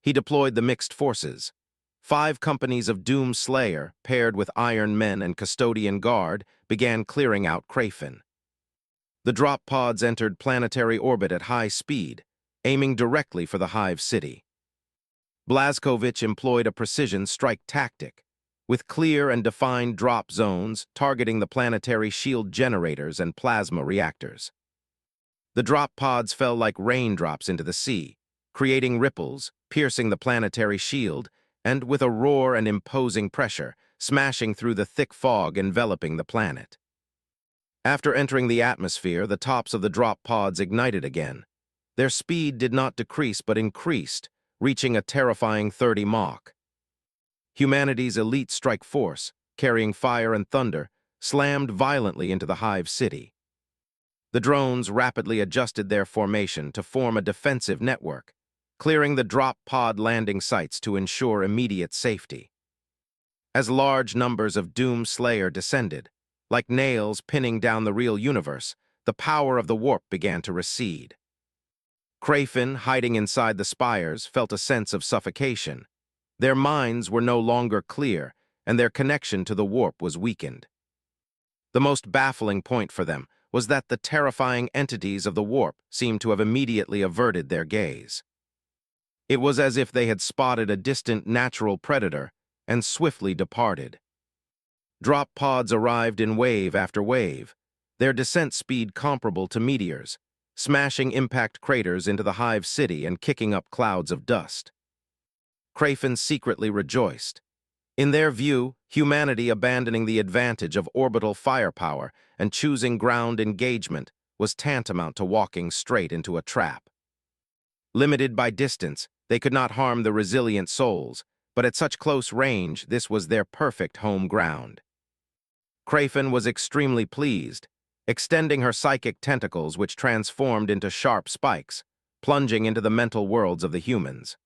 He deployed the mixed forces. 5 companies of Doom Slayer, paired with Iron Men and Custodian Guard, began clearing out Crayfin. The drop pods entered planetary orbit at high speed, aiming directly for the hive city. Blazkovich employed a precision strike tactic, with clear and defined drop zones targeting the planetary shield generators and plasma reactors. The drop pods fell like raindrops into the sea, creating ripples, piercing the planetary shield, and with a roar and imposing pressure, smashing through the thick fog enveloping the planet. After entering the atmosphere, the tops of the drop pods ignited again. Their speed did not decrease but increased, reaching a terrifying 30 Mach. Humanity's elite strike force, carrying fire and thunder, slammed violently into the hive city. The drones rapidly adjusted their formation to form a defensive network, clearing the drop pod landing sites to ensure immediate safety. As large numbers of Doom Slayer descended, like nails pinning down the real universe, the power of the warp began to recede. Crayfin, hiding inside the spires, felt a sense of suffocation. Their minds were no longer clear, and their connection to the warp was weakened. The most baffling point for them was that the terrifying entities of the warp seemed to have immediately averted their gaze. It was as if they had spotted a distant natural predator and swiftly departed. Drop pods arrived in wave after wave, their descent speed comparable to meteors, smashing impact craters into the hive city and kicking up clouds of dust. Crayfin secretly rejoiced. In their view, humanity abandoning the advantage of orbital firepower and choosing ground engagement was tantamount to walking straight into a trap. Limited by distance, they could not harm the resilient souls, but at such close range, this was their perfect home ground. Crayfin was extremely pleased, extending her psychic tentacles which transformed into sharp spikes, plunging into the mental worlds of the humans.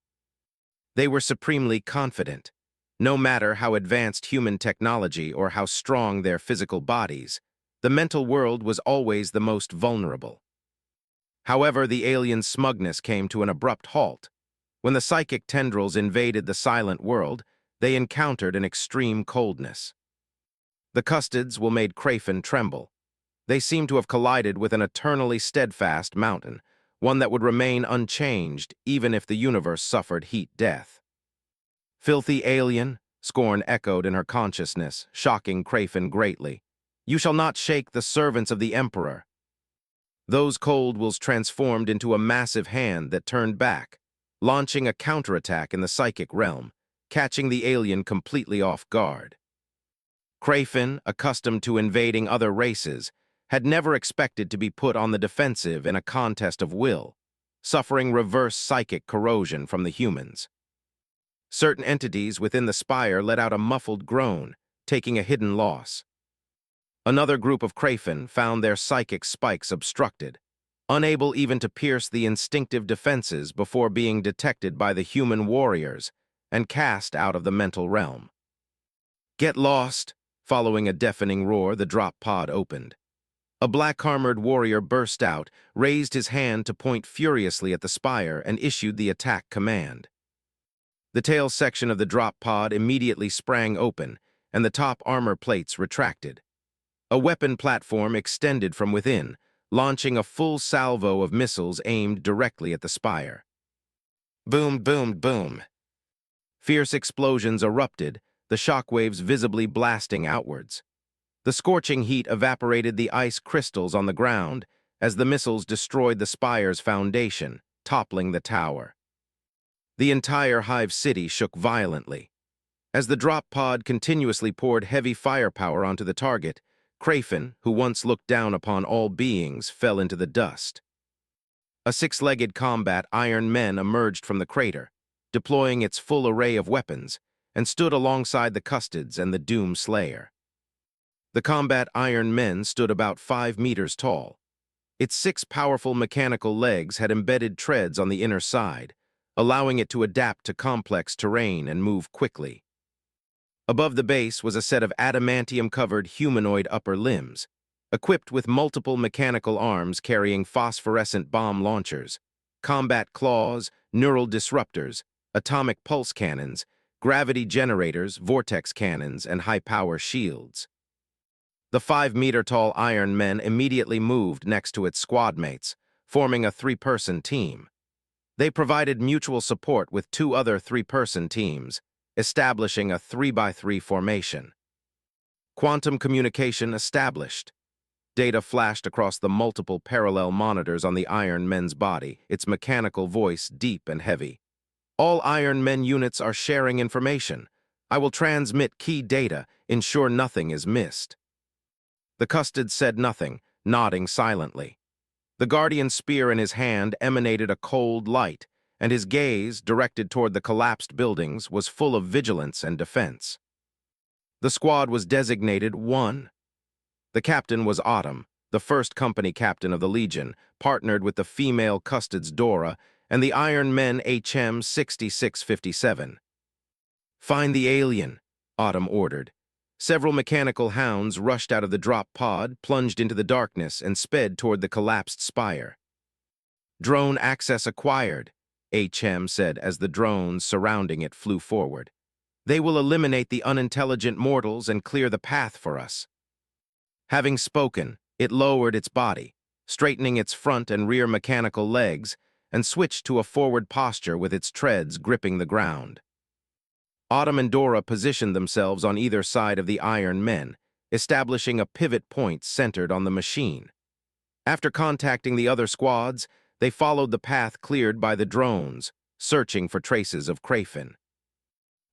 They were supremely confident. No matter how advanced human technology or how strong their physical bodies, the mental world was always the most vulnerable. However, the alien smugness came to an abrupt halt. When the psychic tendrils invaded the silent world, they encountered an extreme coldness. The custods made Crayfin tremble. They seemed to have collided with an eternally steadfast mountain, one that would remain unchanged even if the universe suffered heat death. "Filthy alien," scorn echoed in her consciousness, shocking Crayfin greatly. You shall not shake the servants of the Emperor. Those cold wills transformed into a massive hand that turned back, launching a counterattack in the psychic realm, catching the alien completely off guard. Crayfin, accustomed to invading other races, had never expected to be put on the defensive in a contest of will, suffering reverse psychic corrosion from the humans. Certain entities within the spire let out a muffled groan, taking a hidden loss. Another group of Crayfin found their psychic spikes obstructed, unable even to pierce the instinctive defenses before being detected by the human warriors and cast out of the mental realm. "Get lost!" Following a deafening roar, the drop pod opened. A black-armored warrior burst out, raised his hand to point furiously at the spire, and issued the attack command. The tail section of the drop pod immediately sprang open, and the top armor plates retracted. A weapon platform extended from within, launching a full salvo of missiles aimed directly at the spire. Boom, boom, boom. Fierce explosions erupted, the shockwaves visibly blasting outwards. The scorching heat evaporated the ice crystals on the ground as the missiles destroyed the spire's foundation, toppling the tower. The entire Hive City shook violently. As the drop pod continuously poured heavy firepower onto the target, Crayfin, who once looked down upon all beings, fell into the dust. A six-legged combat Iron Men emerged from the crater, deploying its full array of weapons, and stood alongside the Custodes and the Doom Slayer. The combat Iron Men stood about 5 meters tall. Its 6 powerful mechanical legs had embedded treads on the inner side, allowing it to adapt to complex terrain and move quickly. Above the base was a set of adamantium-covered humanoid upper limbs, equipped with multiple mechanical arms carrying phosphorescent bomb launchers, combat claws, neural disruptors, atomic pulse cannons, gravity generators, vortex cannons, and high-power shields. The 5-meter-tall Iron Men immediately moved next to its squad mates, forming a 3-person team. They provided mutual support with 2 other 3-person teams, establishing a 3x3 formation. Quantum communication established. Data flashed across the multiple parallel monitors on the Iron Men's body, its mechanical voice deep and heavy. "All Iron Men units are sharing information. I will transmit key data, ensure nothing is missed." The Custodes said nothing, nodding silently. The Guardian's spear in his hand emanated a cold light, and his gaze, directed toward the collapsed buildings, was full of vigilance and defense. The squad was designated 1. The captain was Autumn, the first company captain of the Legion, partnered with the female Custodes Dora and the Iron Men HM 6657. "Find the alien," Autumn ordered. Several mechanical hounds rushed out of the drop pod, plunged into the darkness, and sped toward the collapsed spire. "Drone access acquired," HM said as the drones surrounding it flew forward. "They will eliminate the unintelligent mortals and clear the path for us." Having spoken, it lowered its body, straightening its front and rear mechanical legs, and switched to a forward posture with its treads gripping the ground. Autumn and Dora positioned themselves on either side of the Iron Men, establishing a pivot point centered on the machine. After contacting the other squads, they followed the path cleared by the drones, searching for traces of Crayfin.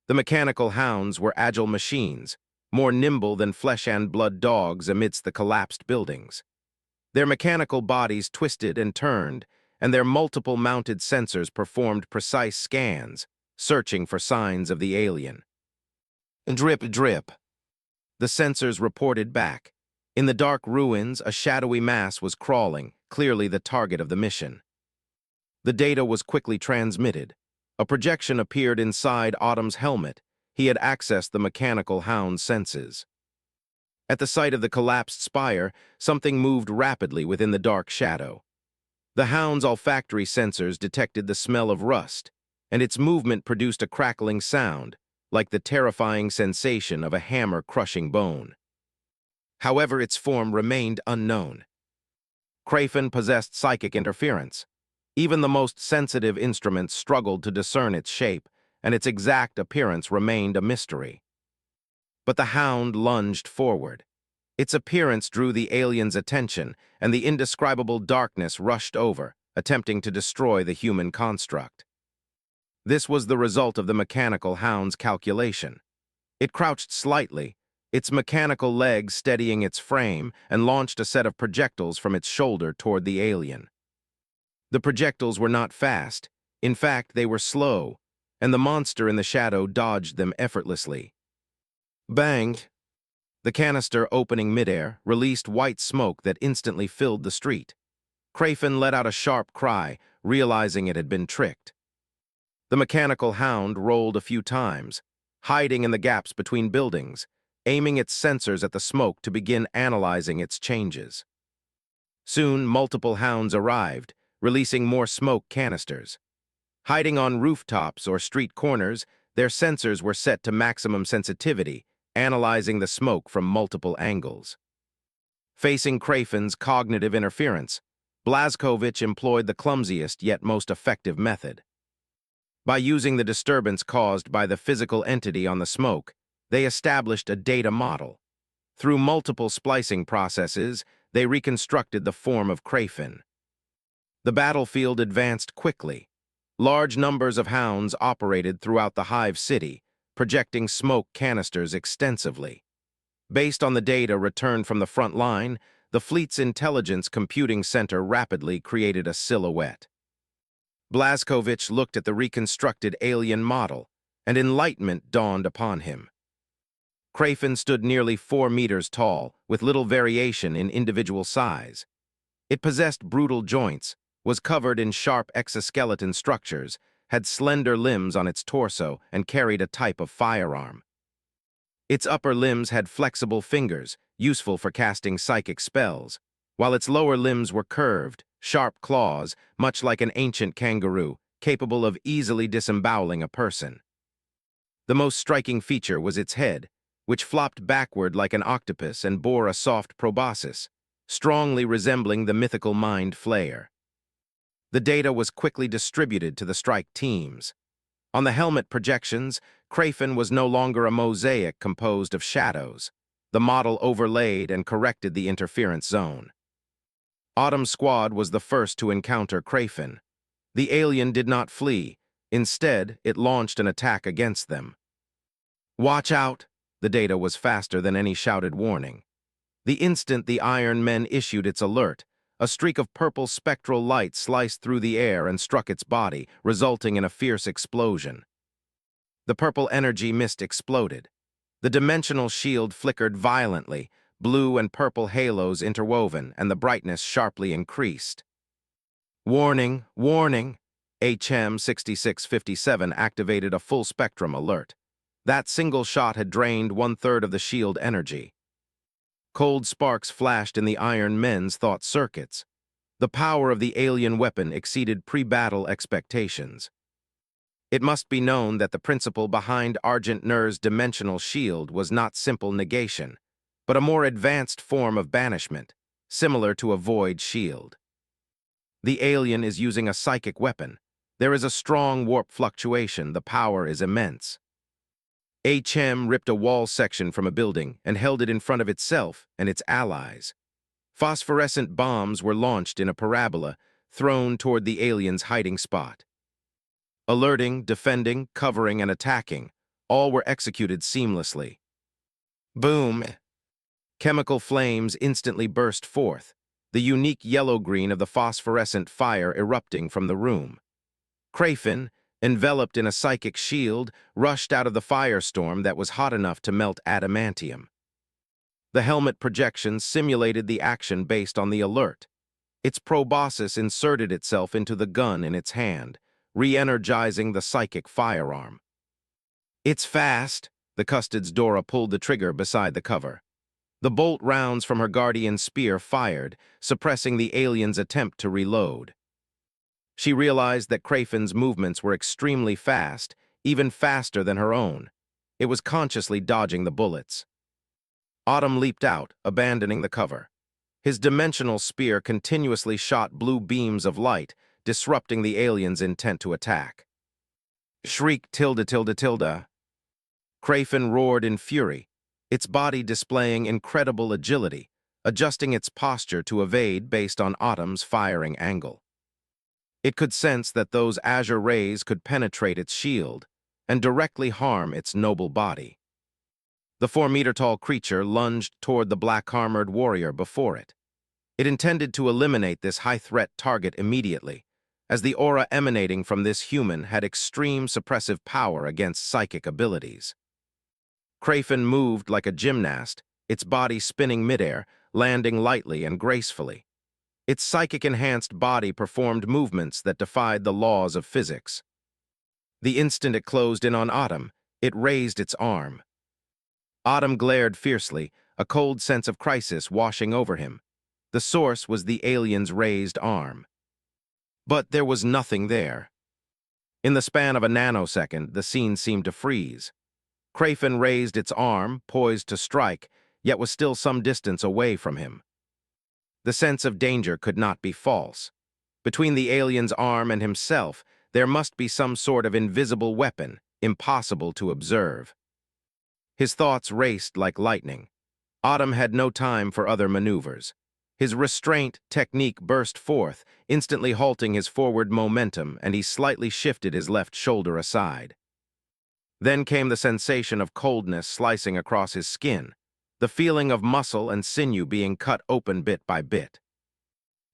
The mechanical hounds were agile machines, more nimble than flesh-and-blood dogs amidst the collapsed buildings. Their mechanical bodies twisted and turned, and their multiple mounted sensors performed precise scans, searching for signs of the alien. Drip, drip. The sensors reported back. In the dark ruins, a shadowy mass was crawling, clearly the target of the mission. The data was quickly transmitted. A projection appeared inside Autumn's helmet. He had accessed the mechanical hound's senses. At the sight of the collapsed spire, something moved rapidly within the dark shadow. The hound's olfactory sensors detected the smell of rust, and its movement produced a crackling sound, like the terrifying sensation of a hammer crushing bone. However, its form remained unknown. Crayfin possessed psychic interference. Even the most sensitive instruments struggled to discern its shape, and its exact appearance remained a mystery. But the hound lunged forward. Its appearance drew the alien's attention, and the indescribable darkness rushed over, attempting to destroy the human construct. This was the result of the mechanical hound's calculation. It crouched slightly, its mechanical legs steadying its frame, and launched a set of projectiles from its shoulder toward the alien. The projectiles were not fast. In fact, they were slow, and the monster in the shadow dodged them effortlessly. Bang! The canister, opening midair, released white smoke that instantly filled the street. Krafen let out a sharp cry, realizing it had been tricked. The mechanical hound rolled a few times, hiding in the gaps between buildings, aiming its sensors at the smoke to begin analyzing its changes. Soon, multiple hounds arrived, releasing more smoke canisters. Hiding on rooftops or street corners, their sensors were set to maximum sensitivity, analyzing the smoke from multiple angles. Facing Krafen's cognitive interference, Blazkowicz employed the clumsiest yet most effective method. By using the disturbance caused by the physical entity on the smoke, they established a data model. Through multiple splicing processes, they reconstructed the form of Krafen. The battlefield advanced quickly. Large numbers of hounds operated throughout the Hive City, projecting smoke canisters extensively. Based on the data returned from the front line, the fleet's intelligence computing center rapidly created a silhouette. Blazkowicz looked at the reconstructed alien model, and enlightenment dawned upon him. Krafen stood nearly 4 meters tall, with little variation in individual size. It possessed brutal joints, was covered in sharp exoskeleton structures, had slender limbs on its torso, and carried a type of firearm. Its upper limbs had flexible fingers, useful for casting psychic spells, while its lower limbs were curved, sharp claws, much like an ancient kangaroo, capable of easily disemboweling a person. The most striking feature was its head, which flopped backward like an octopus and bore a soft proboscis, strongly resembling the mythical mind flayer. The data was quickly distributed to the strike teams. On the helmet projections, Krafen was no longer a mosaic composed of shadows. The model overlaid and corrected the interference zone. Autumn Squad was the first to encounter Krafen. The alien did not flee. Instead, it launched an attack against them. "Watch out!" The data was faster than any shouted warning. The instant the Iron Men issued its alert, a streak of purple spectral light sliced through the air and struck its body, resulting in a fierce explosion. The purple energy mist exploded. The dimensional shield flickered violently, blue and purple halos interwoven, and the brightness sharply increased. "Warning! Warning!" HM 6657 activated a full-spectrum alert. That single shot had drained 1/3 of the shield energy. Cold sparks flashed in the Iron Men's thought circuits. The power of the alien weapon exceeded pre-battle expectations. It must be known that the principle behind Argent Nur's dimensional shield was not simple negation, but a more advanced form of banishment, similar to a void shield. The alien is using a psychic weapon. There is a strong warp fluctuation. The power is immense. HM ripped a wall section from a building and held it in front of itself and its allies. Phosphorescent bombs were launched in a parabola, thrown toward the alien's hiding spot. Alerting, defending, covering, and attacking, all were executed seamlessly. Boom! Chemical flames instantly burst forth, the unique yellow-green of the phosphorescent fire erupting from the room. Krafen, enveloped in a psychic shield, rushed out of the firestorm that was hot enough to melt adamantium. The helmet projection simulated the action based on the alert. Its proboscis inserted itself into the gun in its hand, re-energizing the psychic firearm. "It's fast," the Custod's Dora pulled the trigger beside the cover. The bolt rounds from her guardian's spear fired, suppressing the alien's attempt to reload. She realized that Krafen's movements were extremely fast, even faster than her own. It was consciously dodging the bullets. Autumn leaped out, abandoning the cover. His dimensional spear continuously shot blue beams of light, disrupting the alien's intent to attack. Shriek tilde tilde tilde. Krafen roared in fury. its body displaying incredible agility, adjusting its posture to evade based on Autumn's firing angle. It could sense that those azure rays could penetrate its shield and directly harm its noble body. The 4-meter-tall creature lunged toward the black-armored warrior before it. It intended to eliminate this high-threat target immediately, as the aura emanating from this human had extreme suppressive power against psychic abilities. Crayfin moved like a gymnast, its body spinning midair, landing lightly and gracefully. Its psychic-enhanced body performed movements that defied the laws of physics. The instant it closed in on Autumn, it raised its arm. Autumn glared fiercely, a cold sense of crisis washing over him. The source was the alien's raised arm. But there was nothing there. In the span of a nanosecond, the scene seemed to freeze. Crayfin raised its arm, poised to strike, yet was still some distance away from him. The sense of danger could not be false. Between the alien's arm and himself, there must be some sort of invisible weapon, impossible to observe. His thoughts raced like lightning. Autumn had no time for other maneuvers. His restraint technique burst forth, instantly halting his forward momentum, and he slightly shifted his left shoulder aside. Then came the sensation of coldness slicing across his skin, the feeling of muscle and sinew being cut open bit by bit.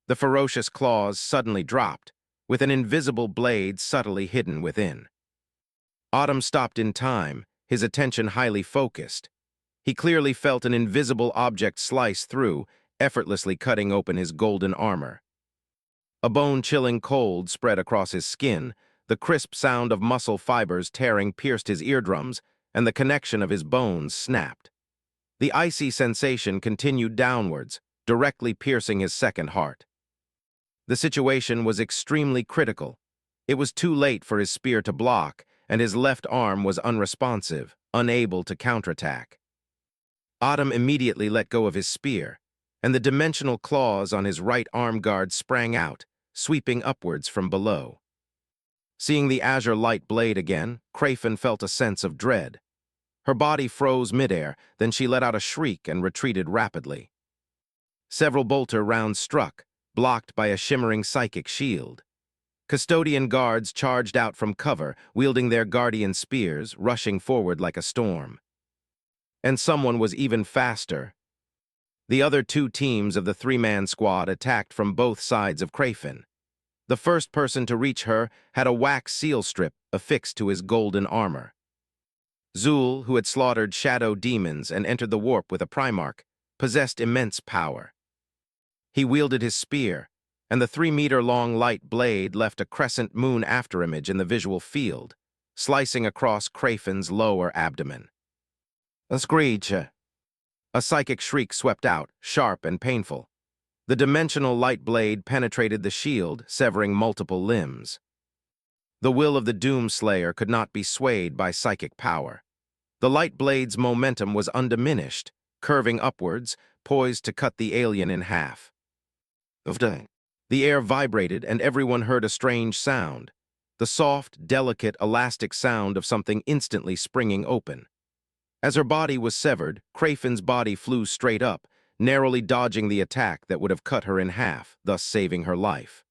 The ferocious claws suddenly dropped, with an invisible blade subtly hidden within. Autumn stopped in time, his attention highly focused. He clearly felt an invisible object slice through, effortlessly cutting open his golden armor. A bone-chilling cold spread across his skin, the crisp sound of muscle fibers tearing pierced his eardrums, and the connection of his bones snapped. The icy sensation continued downwards, directly piercing his second heart. The situation was extremely critical. It was too late for his spear to block, and his left arm was unresponsive, unable to counterattack. Autumn immediately let go of his spear, and the dimensional claws on his right arm guard sprang out, sweeping upwards from below. Seeing the azure light blade again, Crayfin felt a sense of dread. Her body froze midair, then she let out a shriek and retreated rapidly. Several bolter rounds struck, blocked by a shimmering psychic shield. Custodian guards charged out from cover, wielding their guardian spears, rushing forward like a storm. And someone was even faster. The other two teams of the 3-man squad attacked from both sides of Crayfin. The first person to reach her had a wax seal strip affixed to his golden armor. Zul, who had slaughtered shadow demons and entered the warp with a Primarch, possessed immense power. He wielded his spear, and the 3-meter-long light blade left a crescent moon afterimage in the visual field, slicing across Crayfin's lower abdomen. A screech. A psychic shriek swept out, sharp and painful. The dimensional light blade penetrated the shield, severing multiple limbs. The will of the Doomslayer could not be swayed by psychic power. The light blade's momentum was undiminished, curving upwards, poised to cut the alien in half. The air vibrated and everyone heard a strange sound, the soft, delicate, elastic sound of something instantly springing open. As her body was severed, Crayfin's body flew straight up, narrowly dodging the attack that would have cut her in half, thus saving her life.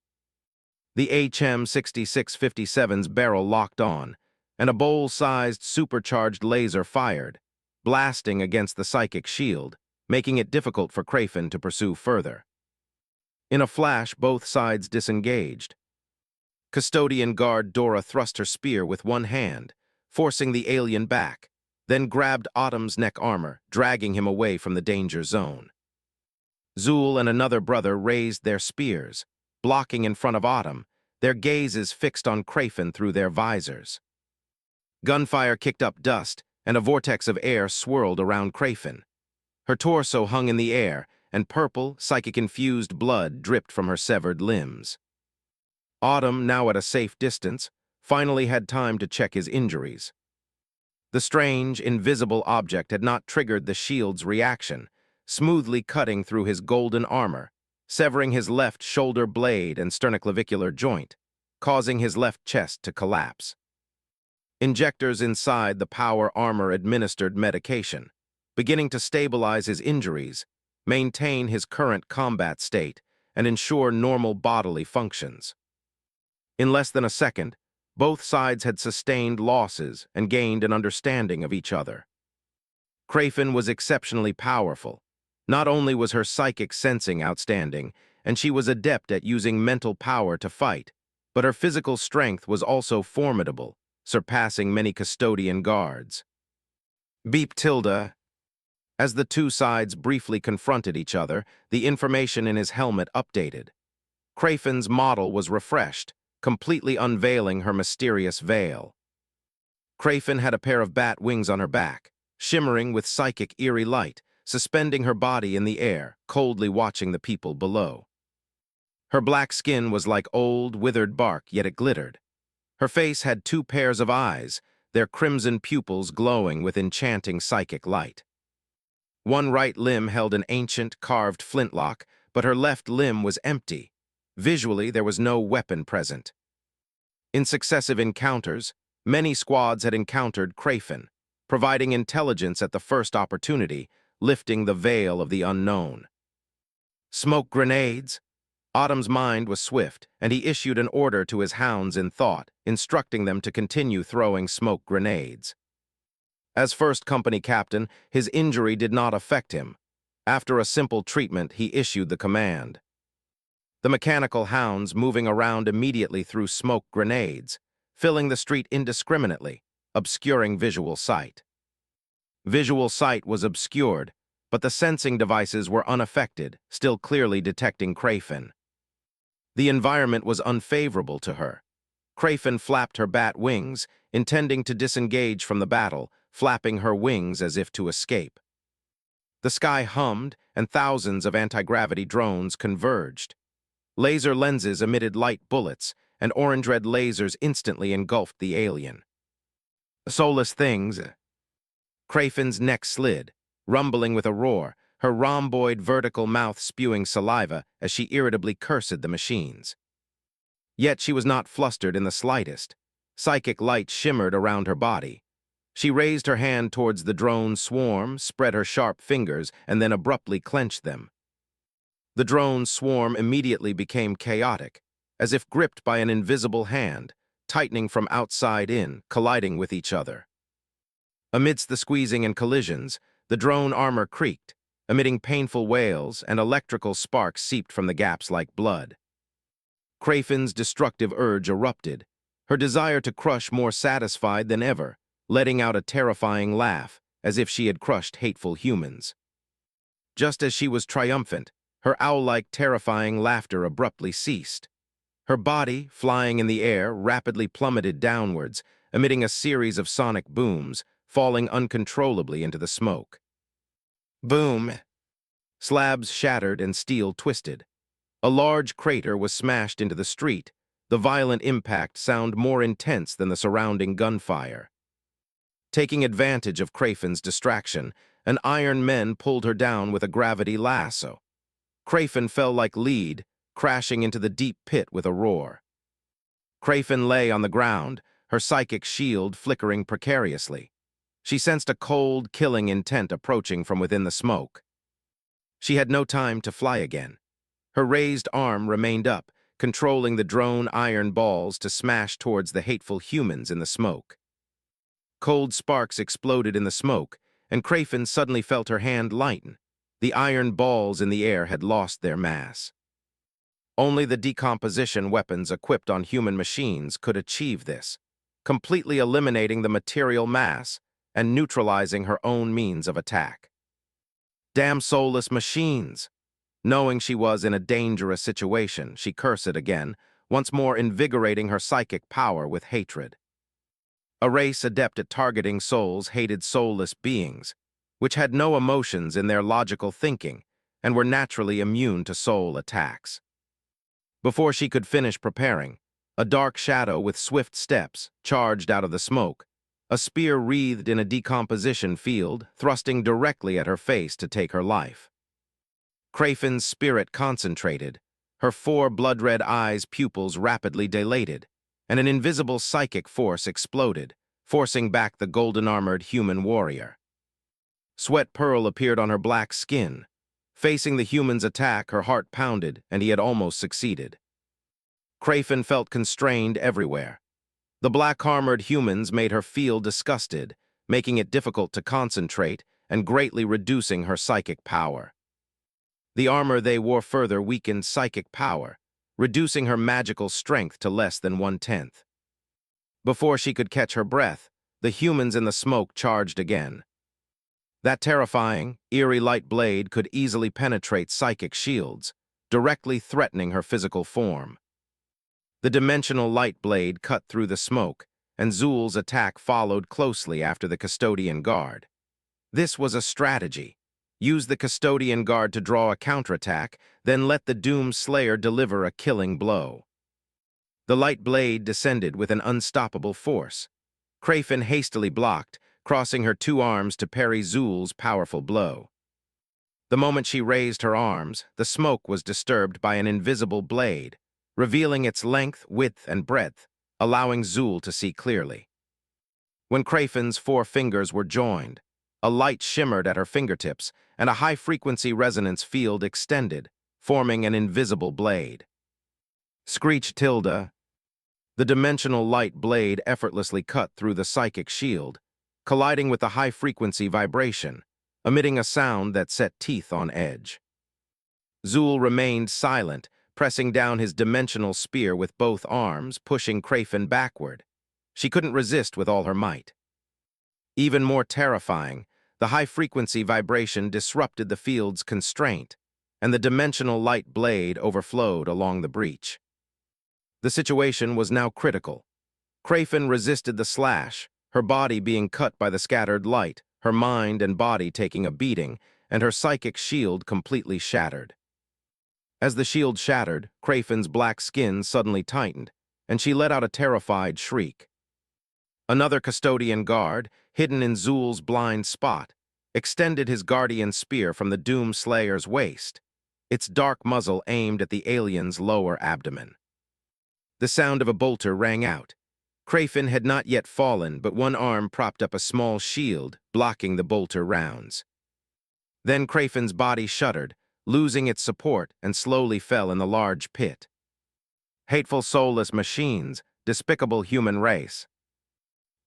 The HM-6657's barrel locked on, and a bowl-sized supercharged laser fired, blasting against the psychic shield, making it difficult for Crayfin to pursue further. In a flash, both sides disengaged. Custodian guard Dora thrust her spear with one hand, forcing the alien back, then grabbed Autumn's neck armor, dragging him away from the danger zone. Zul and another brother raised their spears, blocking in front of Autumn, their gazes fixed on Crayfin through their visors. Gunfire kicked up dust, and a vortex of air swirled around Crayfin. Her torso hung in the air, and purple, psychic-infused blood dripped from her severed limbs. Autumn, now at a safe distance, finally had time to check his injuries. The strange, invisible object had not triggered the shield's reaction, smoothly cutting through his golden armor, severing his left shoulder blade and sternoclavicular joint, causing his left chest to collapse. Injectors inside the power armor administered medication. beginning to stabilize his injuries, maintain his current combat state, and ensure normal bodily functions. In less than a second, both sides had sustained losses and gained an understanding of each other. Crayfin was exceptionally powerful. Not only was her psychic sensing outstanding, and she was adept at using mental power to fight, but her physical strength was also formidable, surpassing many custodian guards. Beep tilde. As the two sides briefly confronted each other, the information in his helmet updated. Crayfin's model was refreshed, completely unveiling her mysterious veil. Crayfin had a pair of bat wings on her back, shimmering with psychic eerie light, suspending her body in the air, coldly watching the people below. Her black skin was like old, withered bark, yet it glittered. Her face had two pairs of eyes, their crimson pupils glowing with enchanting psychic light. One right limb held an ancient, carved flintlock, but her left limb was empty. Visually, there was no weapon present. In successive encounters, many squads had encountered Crayfin, providing intelligence at the first opportunity, lifting the veil of the unknown. Smoke grenades? Autumn's mind was swift, and he issued an order to his hounds in thought, instructing them to continue throwing smoke grenades. As first company captain, his injury did not affect him. After a simple treatment, he issued the command. The mechanical hounds moving around immediately threw smoke grenades, filling the street indiscriminately, obscuring visual sight. Visual sight was obscured, but the sensing devices were unaffected, still clearly detecting Crayfin. The environment was unfavorable to her. Crayfin flapped her bat wings, intending to disengage from the battle, flapping her wings as if to escape. The sky hummed, and thousands of anti-gravity drones converged. Laser lenses emitted light bullets, and orange-red lasers instantly engulfed the alien. Soulless things. Crayfin's neck slid, rumbling with a roar, her rhomboid vertical mouth spewing saliva as she irritably cursed the machines. Yet she was not flustered in the slightest. Psychic light shimmered around her body. She raised her hand towards the drone swarm, spread her sharp fingers, and then abruptly clenched them. The drone swarm immediately became chaotic, as if gripped by an invisible hand, tightening from outside in, colliding with each other. Amidst the squeezing and collisions, the drone armor creaked, emitting painful wails, and electrical sparks seeped from the gaps like blood. Crayfin's destructive urge erupted, her desire to crush more satisfied than ever, letting out a terrifying laugh, as if she had crushed hateful humans. Just as she was triumphant, her owl-like terrifying laughter abruptly ceased. Her body, flying in the air, rapidly plummeted downwards, emitting a series of sonic booms, falling uncontrollably into the smoke. Boom! Slabs shattered and steel twisted. A large crater was smashed into the street, the violent impact sound more intense than the surrounding gunfire. Taking advantage of Crayfin's distraction, an iron men pulled her down with a gravity lasso. Crayfin fell like lead, crashing into the deep pit with a roar. Crayfin lay on the ground, her psychic shield flickering precariously. She sensed a cold, killing intent approaching from within the smoke. She had no time to fly again. Her raised arm remained up, controlling the drone iron balls to smash towards the hateful humans in the smoke. Cold sparks exploded in the smoke, and Crayfin suddenly felt her hand lighten. The iron balls in the air had lost their mass. Only the decomposition weapons equipped on human machines could achieve this, completely eliminating the material mass and neutralizing her own means of attack. Damn soulless machines! Knowing she was in a dangerous situation, she cursed again, once more invigorating her psychic power with hatred. A race adept at targeting souls hated soulless beings, which had no emotions in their logical thinking and were naturally immune to soul attacks. Before she could finish preparing, a dark shadow with swift steps charged out of the smoke, a spear wreathed in a decomposition field, thrusting directly at her face to take her life. Crayfin's spirit concentrated, her 4 blood-red eyes' pupils rapidly dilated, and an invisible psychic force exploded, forcing back the golden-armored human warrior. Sweat Pearl appeared on her black skin. Facing the human's attack, her heart pounded, and he had almost succeeded. Crayfin felt constrained everywhere. The black-armored humans made her feel disgusted, making it difficult to concentrate and greatly reducing her psychic power. The armor they wore further weakened psychic power, reducing her magical strength to less than 1/10. Before she could catch her breath, the humans in the smoke charged again. That terrifying, eerie light blade could easily penetrate psychic shields, directly threatening her physical form. The dimensional light blade cut through the smoke, and Zul's attack followed closely after the custodian guard. This was a strategy. Use the custodian guard to draw a counterattack, then let the Doom Slayer deliver a killing blow. The light blade descended with an unstoppable force. Crayfin hastily blocked, crossing her two arms to parry Zul's powerful blow. The moment she raised her arms, the smoke was disturbed by an invisible blade, revealing its length, width, and breadth, allowing Zul to see clearly. When Crayfin's 4 fingers were joined, a light shimmered at her fingertips, and a high-frequency resonance field extended, forming an invisible blade. Screech Tilda. The dimensional light blade effortlessly cut through the psychic shield, colliding with the high-frequency vibration, emitting a sound that set teeth on edge. Zul remained silent, pressing down his dimensional spear with both arms, pushing Crayfin backward. She couldn't resist with all her might. Even more terrifying, the high-frequency vibration disrupted the field's constraint, and the dimensional light blade overflowed along the breach. The situation was now critical. Crayfin resisted the slash, her body being cut by the scattered light, her mind and body taking a beating, and her psychic shield completely shattered. As the shield shattered, Crayfin's black skin suddenly tightened, and she let out a terrified shriek. Another custodian guard, hidden in Zul's blind spot, extended his guardian spear from the Doom Slayer's waist, its dark muzzle aimed at the alien's lower abdomen. The sound of a bolter rang out. Crayfin had not yet fallen, but one arm propped up a small shield, blocking the bolter rounds. Then Crayfin's body shuddered, losing its support, and slowly fell in the large pit. Hateful soulless machines, despicable human race.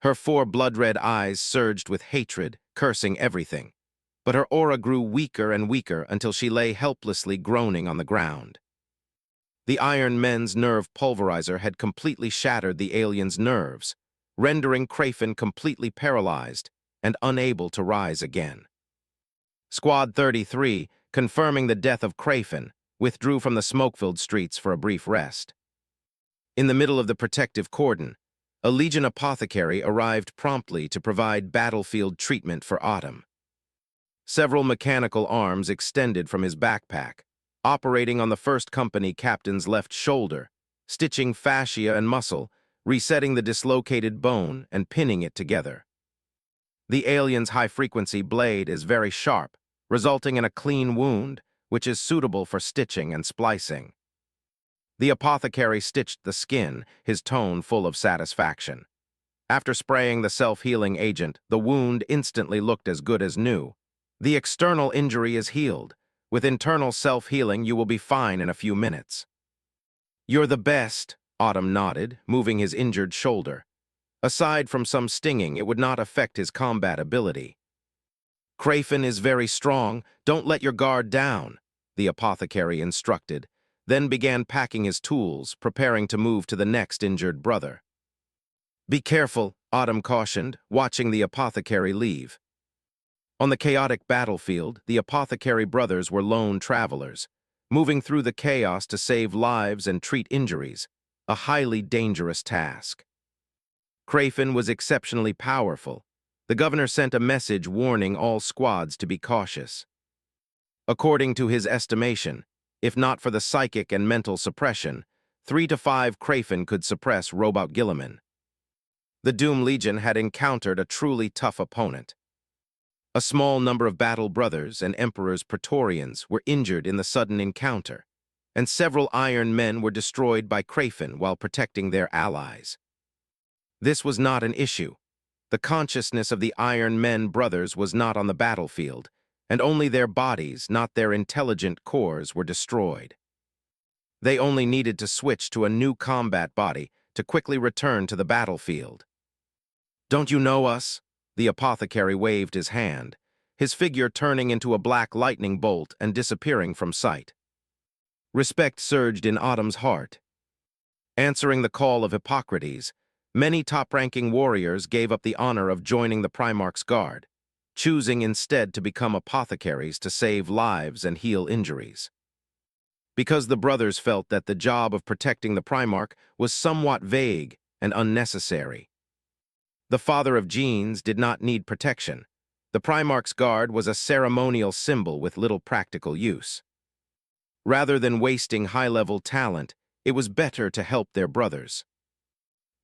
Her 4 blood-red eyes surged with hatred, cursing everything, but her aura grew weaker and weaker until she lay helplessly groaning on the ground. The Iron Men's nerve pulverizer had completely shattered the alien's nerves, rendering Crayfin completely paralyzed and unable to rise again. Squad 33, confirming the death of Crayfin, withdrew from the smoke-filled streets for a brief rest. In the middle of the protective cordon, a Legion apothecary arrived promptly to provide battlefield treatment for Autumn. Several mechanical arms extended from his backpack, operating on the first company captain's left shoulder, stitching fascia and muscle, resetting the dislocated bone, and pinning it together. The alien's high-frequency blade is very sharp, resulting in a clean wound, which is suitable for stitching and splicing. The apothecary stitched the skin, his tone full of satisfaction. After spraying the self-healing agent, the wound instantly looked as good as new. The external injury is healed. With internal self-healing, you will be fine in a few minutes. You're the best, Autumn nodded, moving his injured shoulder. Aside from some stinging, it would not affect his combat ability. Crayfin is very strong. Don't let your guard down, the apothecary instructed, then began packing his tools, preparing to move to the next injured brother. Be careful, Autumn cautioned, watching the apothecary leave. On the chaotic battlefield, the apothecary brothers were lone travelers, moving through the chaos to save lives and treat injuries, a highly dangerous task. Crayfin was exceptionally powerful. The governor sent a message warning all squads to be cautious. According to his estimation, if not for the psychic and mental suppression, 3 to 5 Crayfin could suppress Robot Gilliman. The Doom Legion had encountered a truly tough opponent. A small number of Battle Brothers and Emperor's Praetorians were injured in the sudden encounter, and several Iron Men were destroyed by Crayfin while protecting their allies. This was not an issue. The consciousness of the Iron Men brothers was not on the battlefield, and only their bodies, not their intelligent cores, were destroyed. They only needed to switch to a new combat body to quickly return to the battlefield. "Don't you know us?" The apothecary waved his hand, his figure turning into a black lightning bolt and disappearing from sight. Respect surged in Autumn's heart. Answering the call of Hippocrates, many top-ranking warriors gave up the honor of joining the Primarch's guard, choosing instead to become apothecaries to save lives and heal injuries. Because the brothers felt that the job of protecting the Primarch was somewhat vague and unnecessary. The father of genes did not need protection. The Primarch's guard was a ceremonial symbol with little practical use. Rather than wasting high-level talent, it was better to help their brothers.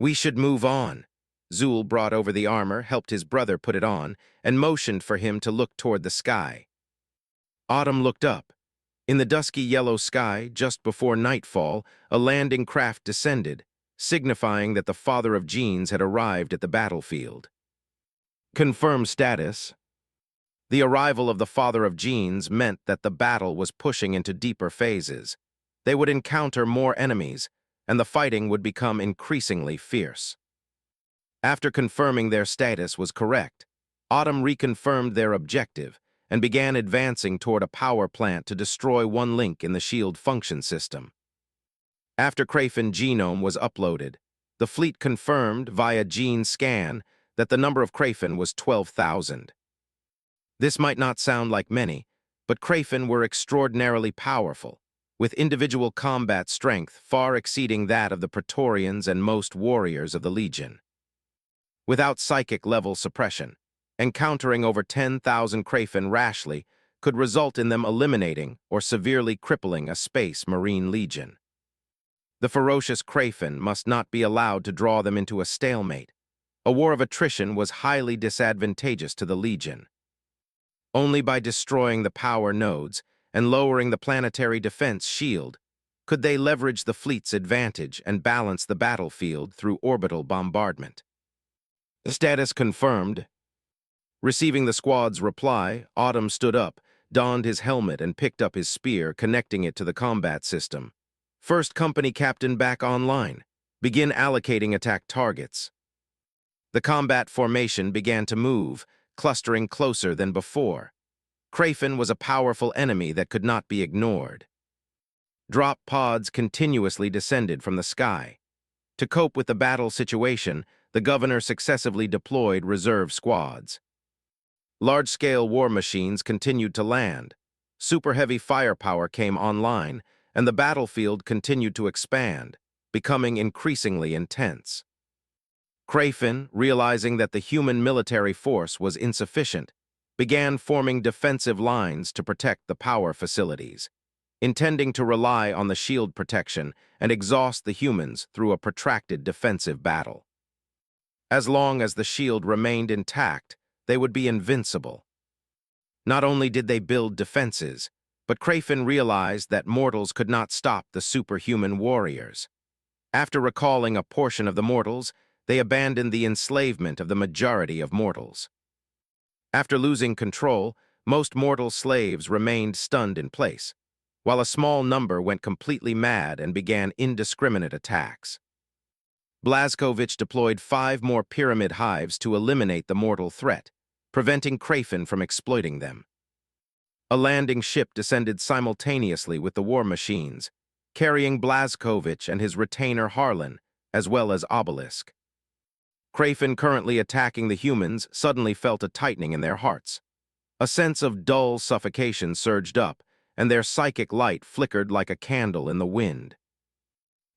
"We should move on." Zul brought over the armor, helped his brother put it on, and motioned for him to look toward the sky. Autumn looked up. In the dusky yellow sky, just before nightfall, a landing craft descended, signifying that the father of genes had arrived at the battlefield. Confirm status. The arrival of the father of genes meant that the battle was pushing into deeper phases. They would encounter more enemies, and the fighting would become increasingly fierce. After confirming their status was correct, Autumn reconfirmed their objective and began advancing toward a power plant to destroy one link in the shield function system. After Crayfin genome was uploaded, the fleet confirmed via gene scan that the number of Crayfin was 12,000. This might not sound like many, but Crayfin were extraordinarily powerful, with individual combat strength far exceeding that of the Praetorians and most warriors of the Legion. Without psychic-level suppression, encountering over 10,000 Crayfin rashly could result in them eliminating or severely crippling a space Marine Legion. The ferocious Crayfin must not be allowed to draw them into a stalemate. A war of attrition was highly disadvantageous to the Legion. Only by destroying the power nodes and lowering the planetary defense shield could they leverage the fleet's advantage and balance the battlefield through orbital bombardment. Status confirmed. Receiving the squad's reply, Autumn stood up, donned his helmet and picked up his spear, connecting it to the combat system. "First company captain back online. Begin allocating attack targets." The combat formation began to move, clustering closer than before. Crayfin was a powerful enemy that could not be ignored. Drop pods continuously descended from the sky. To cope with the battle situation, the governor successively deployed reserve squads. Large-scale war machines continued to land. Super-heavy firepower came online, and the battlefield continued to expand, becoming increasingly intense. Crayfin, realizing that the human military force was insufficient, began forming defensive lines to protect the power facilities, intending to rely on the shield protection and exhaust the humans through a protracted defensive battle. As long as the shield remained intact, they would be invincible. Not only did they build defenses, but Crayfin realized that mortals could not stop the superhuman warriors. After recalling a portion of the mortals, they abandoned the enslavement of the majority of mortals. After losing control, most mortal slaves remained stunned in place, while a small number went completely mad and began indiscriminate attacks. Blazkowicz deployed 5 more pyramid hives to eliminate the mortal threat, preventing Crayfin from exploiting them. A landing ship descended simultaneously with the war machines, carrying Blazkowicz and his retainer Harlan, as well as Obelisk. Crayfin, currently attacking the humans, suddenly felt a tightening in their hearts. A sense of dull suffocation surged up, and their psychic light flickered like a candle in the wind.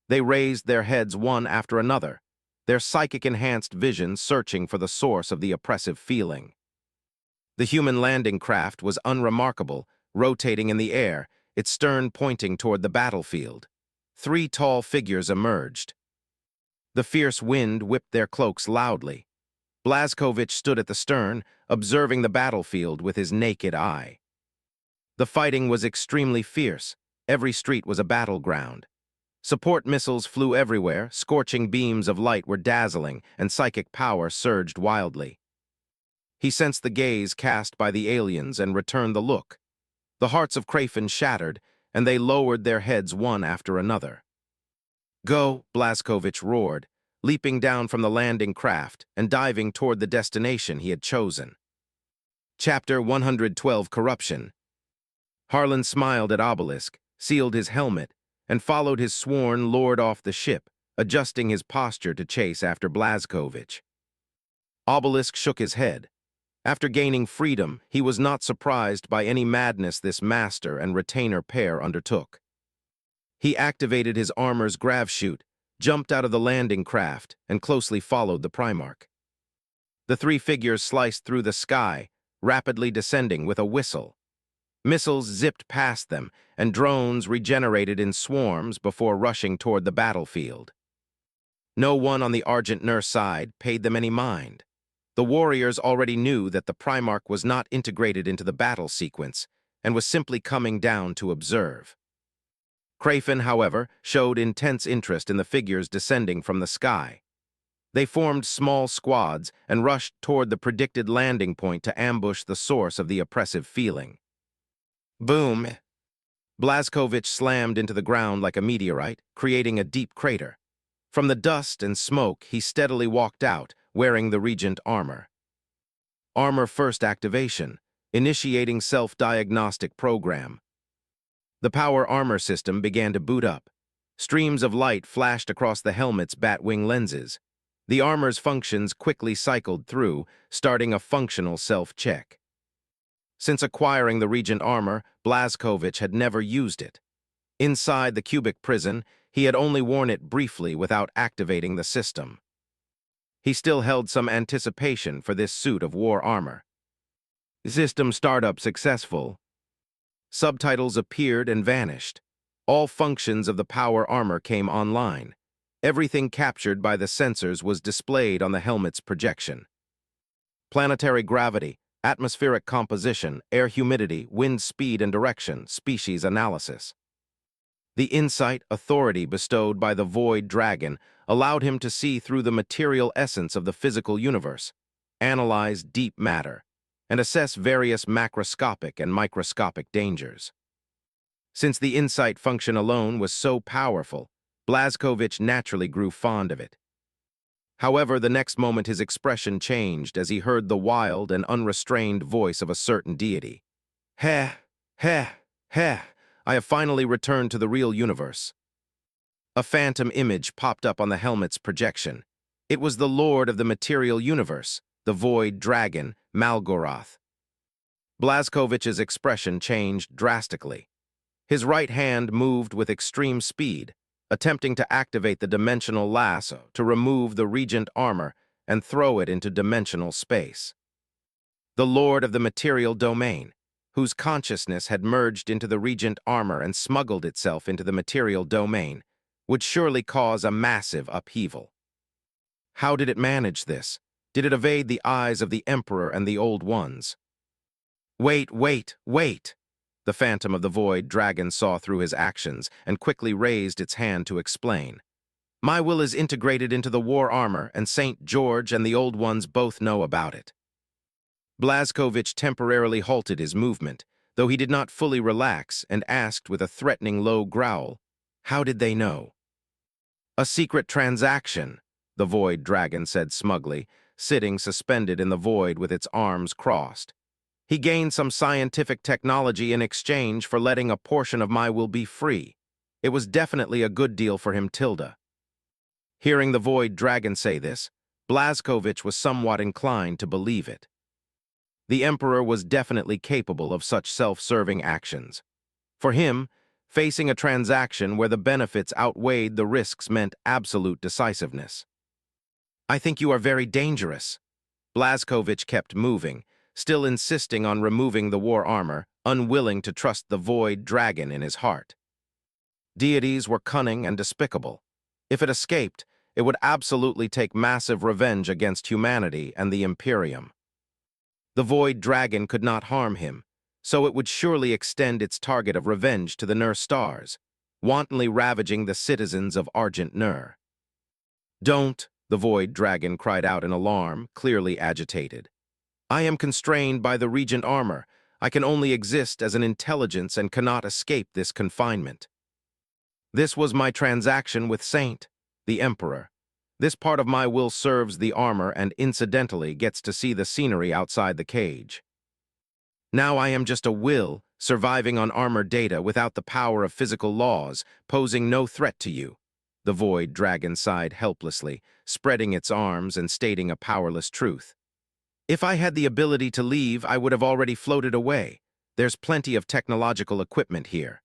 They raised their heads one after another, their psychic-enhanced vision searching for the source of the oppressive feeling. The human landing craft was unremarkable, rotating in the air, its stern pointing toward the battlefield. 3 tall figures emerged. The fierce wind whipped their cloaks loudly. Blazkowicz stood at the stern, observing the battlefield with his naked eye. The fighting was extremely fierce. Every street was a battleground. Support missiles flew everywhere, scorching beams of light were dazzling, and psychic power surged wildly. He sensed the gaze cast by the aliens and returned the look. The hearts of Krafen shattered, and they lowered their heads one after another. "Go," Blazkowicz roared, leaping down from the landing craft and diving toward the destination he had chosen. Chapter 112 Corruption. Harlan smiled at Obelisk, sealed his helmet, and followed his sworn lord off the ship, adjusting his posture to chase after Blazkowicz. Obelisk shook his head. After gaining freedom, he was not surprised by any madness this master and retainer pair undertook. He activated his armor's grav chute, jumped out of the landing craft, and closely followed the Primarch. The three figures sliced through the sky, rapidly descending with a whistle. Missiles zipped past them, and drones regenerated in swarms before rushing toward the battlefield. No one on the Argent Nurse side paid them any mind. The warriors already knew that the Primarch was not integrated into the battle sequence and was simply coming down to observe. Krafen, however, showed intense interest in the figures descending from the sky. They formed small squads and rushed toward the predicted landing point to ambush the source of the oppressive feeling. Boom! Blazkowicz slammed into the ground like a meteorite, creating a deep crater. From the dust and smoke, he steadily walked out, wearing the Regent armor. Armor First activation, initiating self-diagnostic program. The power armor system began to boot up. Streams of light flashed across the helmet's batwing lenses. The armor's functions quickly cycled through, starting a functional self-check. Since acquiring the Regent armor, Blazkowicz had never used it. Inside the cubic prison, he had only worn it briefly without activating the system. He still held some anticipation for this suit of war armor. System startup successful. Subtitles appeared and vanished. All functions of the power armor came online. Everything captured by the sensors was displayed on the helmet's projection. Planetary gravity, atmospheric composition, air humidity, wind speed and direction, species analysis. The insight, authority bestowed by the Void Dragon allowed him to see through the material essence of the physical universe, analyze deep matter, and assess various macroscopic and microscopic dangers. Since the insight function alone was so powerful, Blazkowicz naturally grew fond of it. However, the next moment his expression changed as he heard the wild and unrestrained voice of a certain deity. Heh, heh, heh, I have finally returned to the real universe. A phantom image popped up on the helmet's projection. It was the Lord of the material universe, the Void Dragon, Malgoroth. Blazkowicz's expression changed drastically. His right hand moved with extreme speed, attempting to activate the dimensional lasso to remove the Regent armor and throw it into dimensional space. The Lord of the material domain, whose consciousness had merged into the Regent armor and smuggled itself into the material domain, would surely cause a massive upheaval. How did it manage this? Did it evade the eyes of the Emperor and the Old Ones? Wait, wait, wait! The Phantom of the Void Dragon saw through his actions and quickly raised its hand to explain. My will is integrated into the war armor, and St. George and the Old Ones both know about it. Blazkowicz temporarily halted his movement, though he did not fully relax, and asked with a threatening low growl, how did they know? A secret transaction, the Void Dragon said smugly, sitting suspended in the void with its arms crossed. He gained some scientific technology in exchange for letting a portion of my will be free. It was definitely a good deal for him, Tilda. Hearing the Void Dragon say this, Blazkowicz was somewhat inclined to believe it. The Emperor was definitely capable of such self-serving actions. For him, facing a transaction where the benefits outweighed the risks meant absolute decisiveness. I think you are very dangerous. Blazkowicz kept moving, still insisting on removing the war armor, unwilling to trust the Void Dragon in his heart. Deities were cunning and despicable. If it escaped, it would absolutely take massive revenge against humanity and the Imperium. The Void Dragon could not harm him, so it would surely extend its target of revenge to the Nurse stars, wantonly ravaging the citizens of Argent Nur. "Don't," the Void Dragon cried out in alarm, clearly agitated. "I am constrained by the Regent armor. I can only exist as an intelligence and cannot escape this confinement. This was my transaction with Saint, the Emperor. This part of my will serves the armor and incidentally gets to see the scenery outside the cage. Now I am just a will, surviving on armor data without the power of physical laws, posing no threat to you." The Void Dragon sighed helplessly, spreading its arms and stating a powerless truth. "If I had the ability to leave, I would have already floated away. There's plenty of technological equipment here."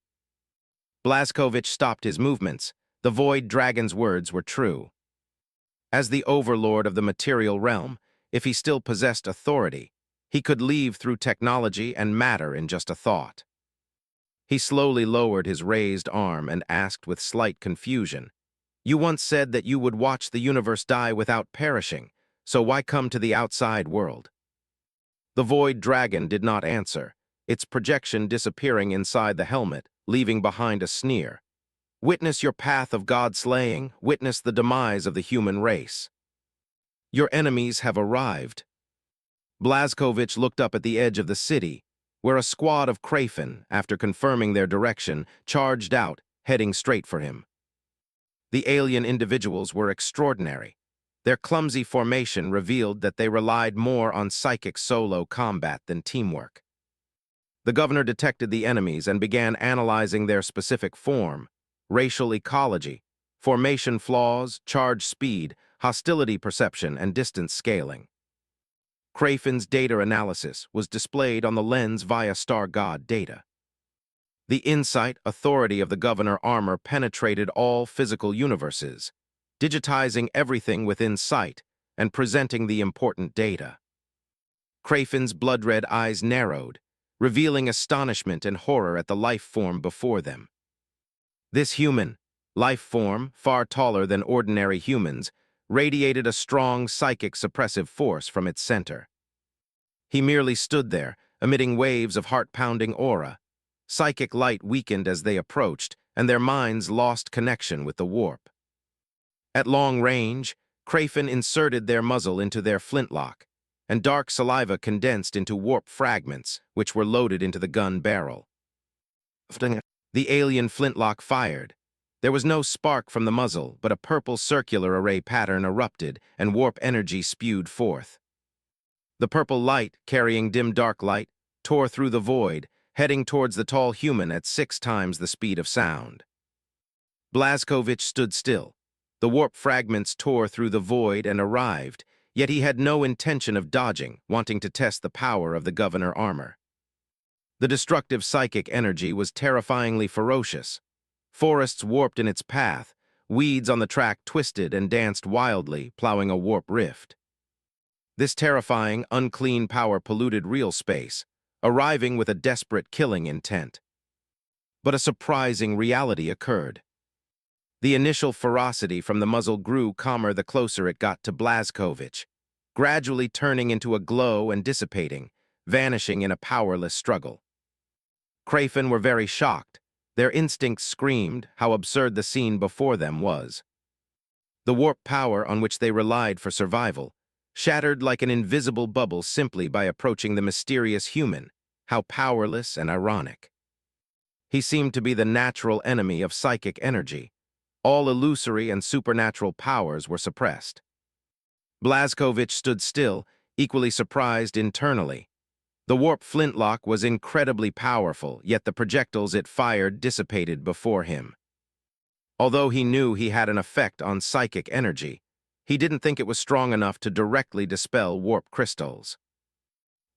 Blazkowicz stopped his movements. The Void Dragon's words were true. As the overlord of the material realm, if he still possessed authority, he could leave through technology and matter in just a thought. He slowly lowered his raised arm and asked with slight confusion, "You once said that you would watch the universe die without perishing, so why come to the outside world?" The Void Dragon did not answer, its projection disappearing inside the helmet, leaving behind a sneer. "Witness your path of God-slaying, witness the demise of the human race. Your enemies have arrived." Blazkowicz looked up at the edge of the city, where a squad of Krafen, after confirming their direction, charged out, heading straight for him. The alien individuals were extraordinary. Their clumsy formation revealed that they relied more on psychic solo combat than teamwork. The governor detected the enemies and began analyzing their specific form, racial ecology, formation flaws, charge speed, hostility perception, and distance scaling. Krafen's data analysis was displayed on the lens via Star God data. The insight authority of the governor armor penetrated all physical universes, digitizing everything within sight and presenting the important data. Krafen's blood-red eyes narrowed, revealing astonishment and horror at the life form before them. This human, life form, far taller than ordinary humans, radiated a strong psychic suppressive force from its center. He merely stood there, emitting waves of heart-pounding aura. Psychic light weakened as they approached, and their minds lost connection with the warp. At long range, Krafen inserted their muzzle into their flintlock, and dark saliva condensed into warp fragments, which were loaded into the gun barrel. The alien flintlock fired. There was no spark from the muzzle, but a purple circular array pattern erupted and warp energy spewed forth. The purple light, carrying dim dark light, tore through the void, heading towards the tall human at 6 times the speed of sound. Blazkowicz stood still. The warp fragments tore through the void and arrived, yet he had no intention of dodging, wanting to test the power of the governor armor. The destructive psychic energy was terrifyingly ferocious. Forests warped in its path, weeds on the track twisted and danced wildly, plowing a warp rift. This terrifying, unclean power polluted real space, arriving with a desperate killing intent. But a surprising reality occurred. The initial ferocity from the muzzle grew calmer the closer it got to Blazkowicz, gradually turning into a glow and dissipating, vanishing in a powerless struggle. Krafen were very shocked. Their instincts screamed how absurd the scene before them was. The warp power on which they relied for survival shattered like an invisible bubble simply by approaching the mysterious human. How powerless and ironic. He seemed to be the natural enemy of psychic energy. All illusory and supernatural powers were suppressed. Blazkowicz stood still, equally surprised internally. The warp flintlock was incredibly powerful, yet the projectiles it fired dissipated before him. Although he knew he had an effect on psychic energy, he didn't think it was strong enough to directly dispel warp crystals.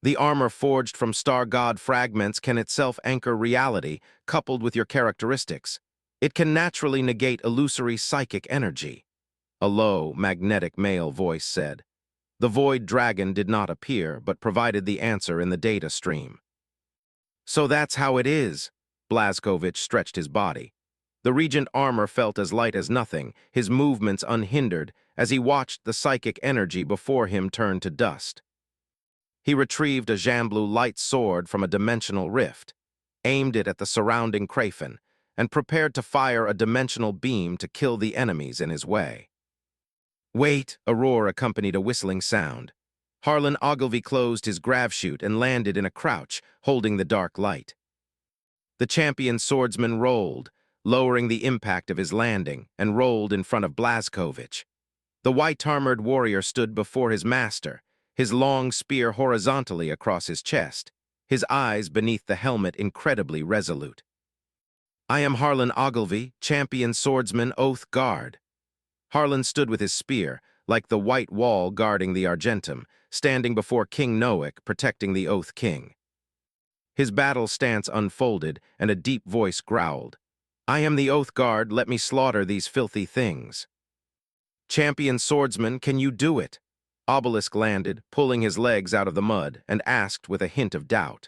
The armor forged from star god fragments can itself anchor reality, coupled with your characteristics. It can naturally negate illusory psychic energy. A low, magnetic male voice said. The Void Dragon did not appear, but provided the answer in the data stream. "So that's how it is." Blazkowicz stretched his body. The Regent armor felt as light as nothing, his movements unhindered, as he watched the psychic energy before him turn to dust. He retrieved a Janblue light sword from a dimensional rift, aimed it at the surrounding Krafen, and prepared to fire a dimensional beam to kill the enemies in his way. "Wait!" A roar accompanied a whistling sound. Harlan Ogilvy closed his grav chute and landed in a crouch, holding the dark light. The champion swordsman rolled, lowering the impact of his landing, and rolled in front of Blazkovich. The white-armored warrior stood before his master, his long spear horizontally across his chest, his eyes beneath the helmet incredibly resolute. "I am Harlan Ogilvy, champion swordsman, Oath Guard." Harlan stood with his spear, like the white wall guarding the Argentum, standing before King Noack, protecting the Oath King. His battle stance unfolded, and a deep voice growled, "I am the Oath Guard, let me slaughter these filthy things." "Champion swordsman, can you do it?" Obelisk landed, pulling his legs out of the mud, and asked with a hint of doubt.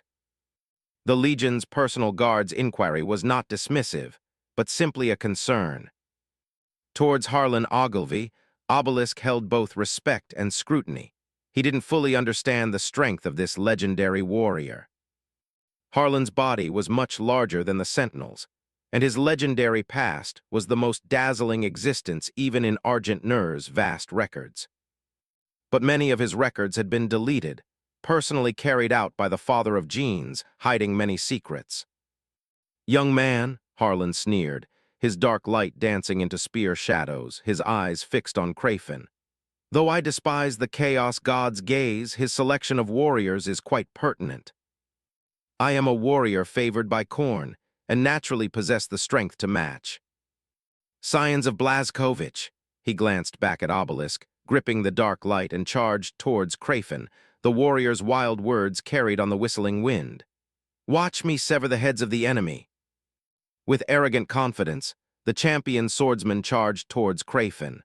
The Legion's personal guard's inquiry was not dismissive, but simply a concern. Towards Harlan Ogilvy, Obelisk held both respect and scrutiny. He didn't fully understand the strength of this legendary warrior. Harlan's body was much larger than the Sentinels, and his legendary past was the most dazzling existence even in Argent Nur's vast records. But many of his records had been deleted, personally carried out by the father of genes, hiding many secrets. "Young man," Harlan sneered, his dark light dancing into spear shadows, his eyes fixed on Crafin. "Though I despise the Chaos God's gaze, his selection of warriors is quite pertinent. I am a warrior favored by Khorne, and naturally possess the strength to match." "Scions of Blazkovich," he glanced back at Obelisk, gripping the dark light, and charged towards Crafin, the warrior's wild words carried on the whistling wind. "Watch me sever the heads of the enemy." With arrogant confidence, the champion swordsman charged towards Crafin.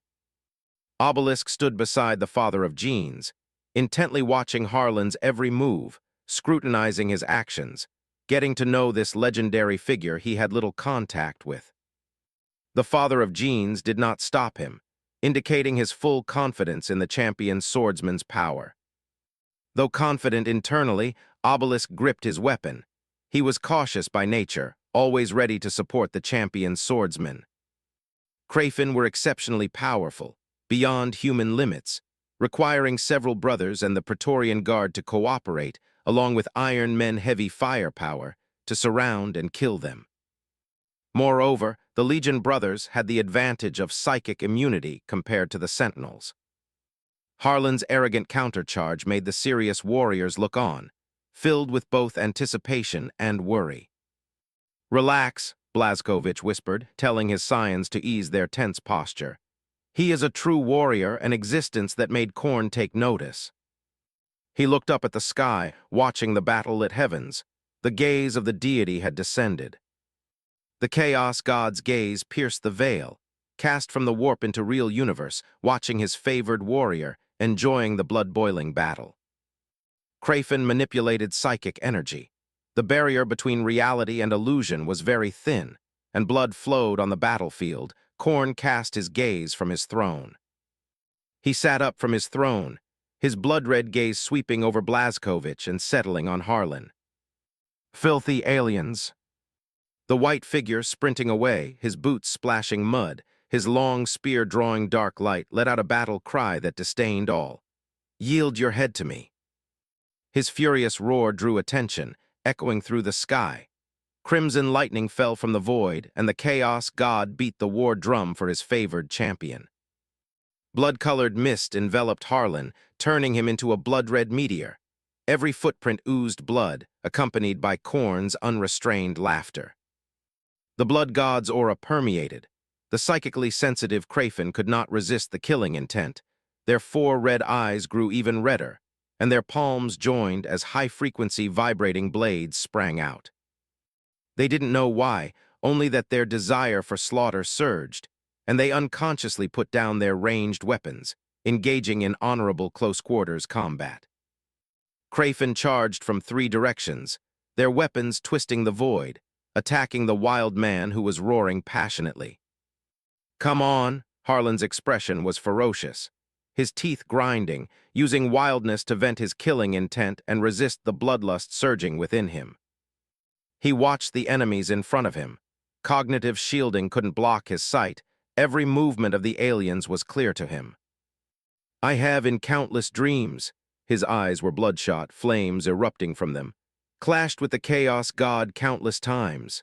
Obelisk stood beside the father of genes, intently watching Harlan's every move, scrutinizing his actions, getting to know this legendary figure he had little contact with. The father of genes did not stop him, indicating his full confidence in the champion swordsman's power. Though confident internally, Obelisk gripped his weapon. He was cautious by nature, always ready to support the champion swordsman. Crafin were exceptionally powerful, beyond human limits, requiring several brothers and the Praetorian Guard to cooperate, along with Iron Men heavy firepower, to surround and kill them. Moreover, the Legion brothers had the advantage of psychic immunity compared to the Sentinels. Harlan's arrogant countercharge made the serious warriors look on, filled with both anticipation and worry. "Relax," Blazkovich whispered, telling his scions to ease their tense posture. "He is a true warrior, an existence that made Khorne take notice." He looked up at the sky, watching the battle-lit heavens. The gaze of the deity had descended. The Chaos God's gaze pierced the veil, cast from the warp into real universe, watching his favored warrior, enjoying the blood-boiling battle. Crafin manipulated psychic energy. The barrier between reality and illusion was very thin, and blood flowed on the battlefield. Khorne cast his gaze from his throne. He sat up from his throne, his blood-red gaze sweeping over Blazkovich and settling on Harlan. "Filthy aliens." The white figure sprinting away, his boots splashing mud, his long spear drawing dark light, let out a battle cry that disdained all. "Yield your head to me." His furious roar drew attention, echoing through the sky. Crimson lightning fell from the void, and the Chaos God beat the war drum for his favored champion. Blood-colored mist enveloped Harlan, turning him into a blood-red meteor. Every footprint oozed blood, accompanied by Khorne's unrestrained laughter. The blood god's aura permeated. The psychically sensitive Crafin could not resist the killing intent. Their 4 red eyes grew even redder, and their palms joined as high-frequency vibrating blades sprang out. They didn't know why, only that their desire for slaughter surged, and they unconsciously put down their ranged weapons, engaging in honorable close-quarters combat. Crafin charged from 3 directions, their weapons twisting the void, attacking the wild man who was roaring passionately. "Come on!" Harlan's expression was ferocious, his teeth grinding, using wildness to vent his killing intent and resist the bloodlust surging within him. He watched the enemies in front of him. Cognitive shielding couldn't block his sight. Every movement of the aliens was clear to him. I have in countless dreams. His eyes were bloodshot, flames erupting from them, clashed with the chaos god countless times.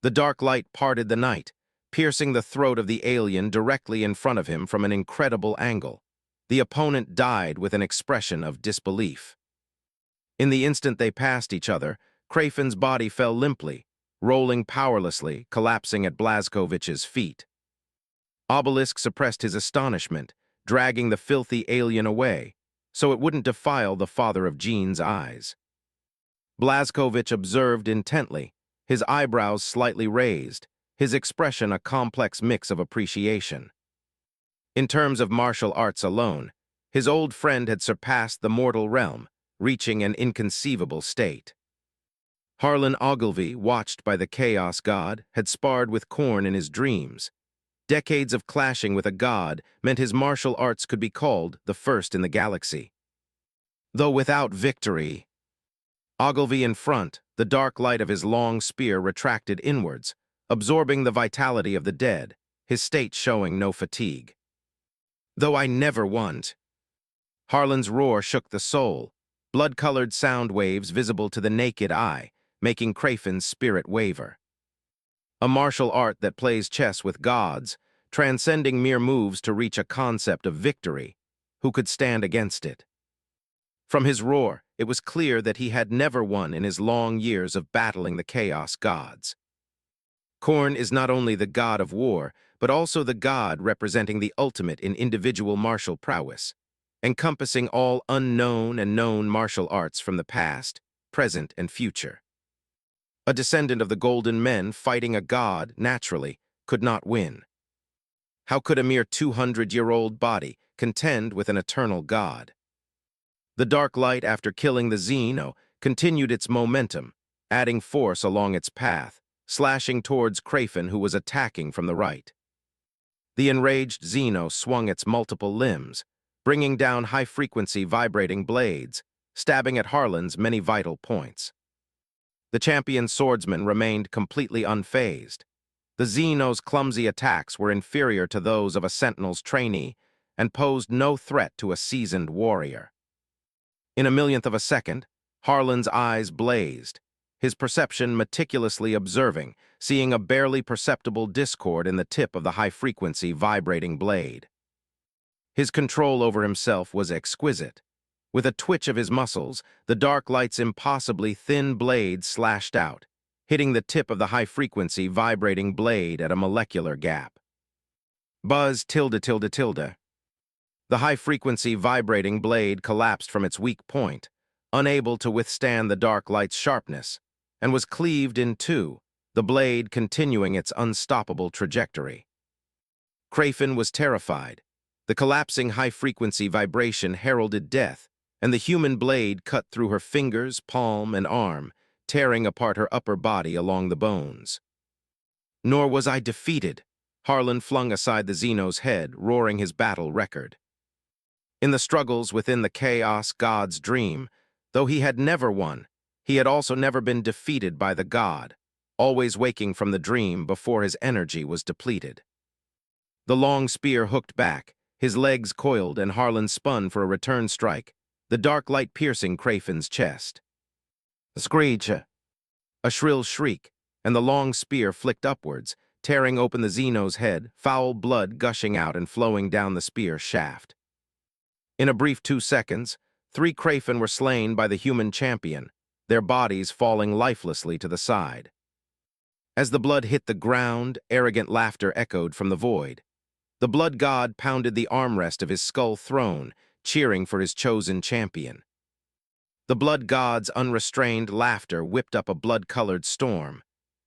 The dark light parted the night, piercing the throat of the alien directly in front of him from an incredible angle. The opponent died with an expression of disbelief. In the instant they passed each other, Krafin's body fell limply, rolling powerlessly, collapsing at Blazkovich's feet. Obelisk suppressed his astonishment, dragging the filthy alien away, so it wouldn't defile the father of Jean's eyes. Blazkovich observed intently, his eyebrows slightly raised, his expression a complex mix of appreciation. In terms of martial arts alone, his old friend had surpassed the mortal realm, reaching an inconceivable state. Harlan Ogilvy, watched by the Chaos God, had sparred with Khorne in his dreams. Decades of clashing with a god meant his martial arts could be called the first in the galaxy. Though without victory, Ogilvy in front, the dark light of his long spear retracted inwards, absorbing the vitality of the dead, his state showing no fatigue. Though I never want. Harlan's roar shook the soul, blood-colored sound waves visible to the naked eye, making Krafin's spirit waver. A martial art that plays chess with gods, transcending mere moves to reach a concept of victory. Who could stand against it? From his roar, it was clear that he had never won in his long years of battling the chaos gods. Khorne is not only the god of war, but also the god representing the ultimate in individual martial prowess, encompassing all unknown and known martial arts from the past, present, and future. A descendant of the Golden Men fighting a god, naturally, could not win. How could a mere 200-year-old body contend with an eternal god? The dark light, after killing the Xeno, continued its momentum, adding force along its path, slashing towards Krafin, who was attacking from the right. The enraged Xeno swung its multiple limbs, bringing down high-frequency vibrating blades, stabbing at Harlan's many vital points. The champion swordsman remained completely unfazed. The Xeno's clumsy attacks were inferior to those of a Sentinel's trainee and posed no threat to a seasoned warrior. In a millionth of a second, Harlan's eyes blazed, his perception meticulously observing, seeing a barely perceptible discord in the tip of the high-frequency vibrating blade. His control over himself was exquisite. With a twitch of his muscles, the dark light's impossibly thin blade slashed out, hitting the tip of the high-frequency vibrating blade at a molecular gap. Buzz tilde tilde tilde. The high-frequency vibrating blade collapsed from its weak point, unable to withstand the dark light's sharpness, and was cleaved in two, the blade continuing its unstoppable trajectory. Krafin was terrified. The collapsing high-frequency vibration heralded death, and the human blade cut through her fingers, palm, and arm, tearing apart her upper body along the bones. Nor was I defeated. Harlan flung aside the Xeno's head, roaring his battle record. In the struggles within the Chaos God's dream, though he had never won, he had also never been defeated by the god, always waking from the dream before his energy was depleted. The long spear hooked back, his legs coiled, and Harlan spun for a return strike, the dark light piercing Krafin's chest. A screech, a shrill shriek, and the long spear flicked upwards, tearing open the Xeno's head, foul blood gushing out and flowing down the spear shaft. In a brief 2 seconds, 3 Krafin were slain by the human champion, their bodies falling lifelessly to the side. As the blood hit the ground, arrogant laughter echoed from the void. The blood god pounded the armrest of his skull throne, cheering for his chosen champion. The blood god's unrestrained laughter whipped up a blood-colored storm,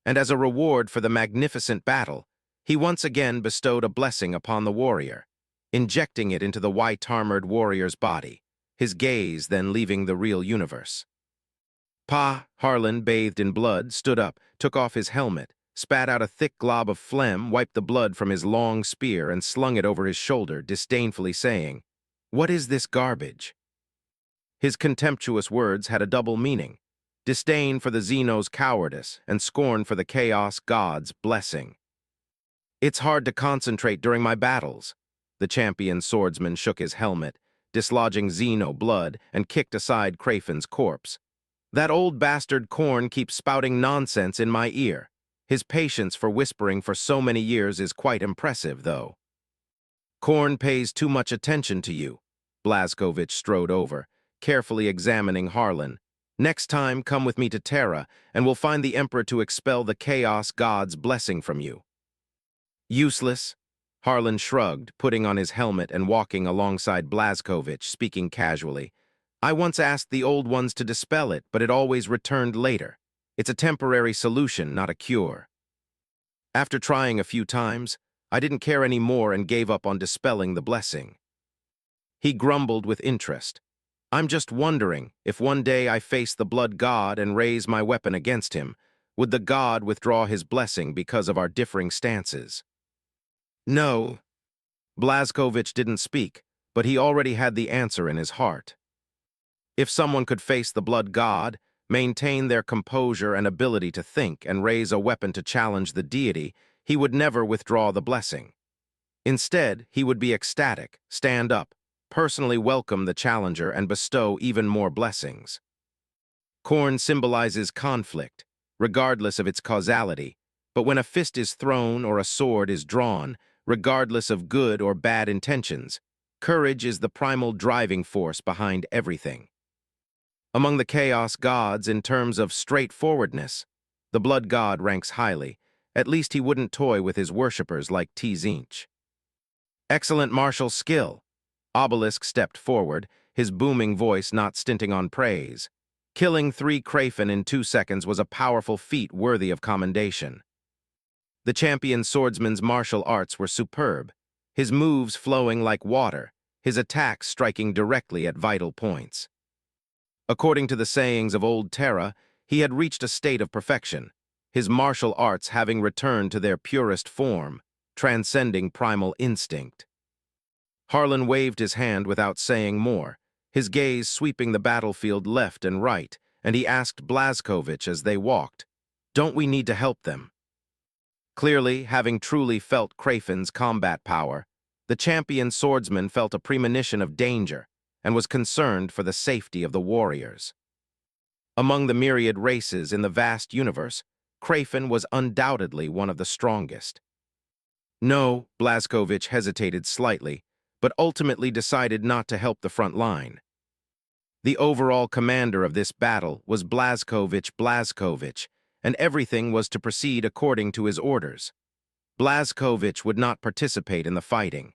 and as a reward for the magnificent battle, he once again bestowed a blessing upon the warrior, injecting it into the white-armored warrior's body, his gaze then leaving the real universe. Harlan, bathed in blood, stood up, took off his helmet, spat out a thick glob of phlegm, wiped the blood from his long spear, and slung it over his shoulder, disdainfully saying, "What is this garbage?" His contemptuous words had a double meaning, disdain for the Xeno's cowardice, and scorn for the Chaos God's blessing. It's hard to concentrate during my battles. The champion swordsman shook his helmet, dislodging Xeno blood, and kicked aside Crafen's corpse. That old bastard Khorne keeps spouting nonsense in my ear. His patience for whispering for so many years is quite impressive, though. Khorne pays too much attention to you. Blazkowicz strode over, carefully examining Harlan. Next time, come with me to Terra, and we'll find the Emperor to expel the Chaos God's blessing from you. Useless. Harlan shrugged, putting on his helmet and walking alongside Blazkowicz, speaking casually. I once asked the Old Ones to dispel it, but it always returned later. It's a temporary solution, not a cure. After trying a few times, I didn't care any more and gave up on dispelling the blessing. He grumbled with interest. I'm just wondering, if one day I face the blood god and raise my weapon against him, would the god withdraw his blessing because of our differing stances? No. Blazkowicz didn't speak, but he already had the answer in his heart. If someone could face the blood god, maintain their composure and ability to think, and raise a weapon to challenge the deity, he would never withdraw the blessing. Instead, he would be ecstatic, stand up, personally welcome the challenger, and bestow even more blessings. Khorne symbolizes conflict, regardless of its causality, but when a fist is thrown or a sword is drawn, regardless of good or bad intentions, courage is the primal driving force behind everything. Among the Chaos Gods, in terms of straightforwardness, the Blood God ranks highly. At least he wouldn't toy with his worshippers like Tzeentch. Excellent martial skill. Obelisk stepped forward, his booming voice not stinting on praise. Killing 3 Crafen in 2 seconds was a powerful feat worthy of commendation. The champion swordsman's martial arts were superb, his moves flowing like water, his attacks striking directly at vital points. According to the sayings of old Terra, he had reached a state of perfection, his martial arts having returned to their purest form, transcending primal instinct. Harlan waved his hand without saying more, his gaze sweeping the battlefield left and right, and he asked Blazkowicz as they walked, "Don't we need to help them?" Clearly, having truly felt Crafen's combat power, the champion swordsman felt a premonition of danger and was concerned for the safety of the warriors. Among the myriad races in the vast universe, Crafen was undoubtedly one of the strongest. No, Blazkowicz hesitated slightly, but ultimately decided not to help the front line. The overall commander of this battle was Blazkowicz, and everything was to proceed according to his orders. Blazkowicz would not participate in the fighting.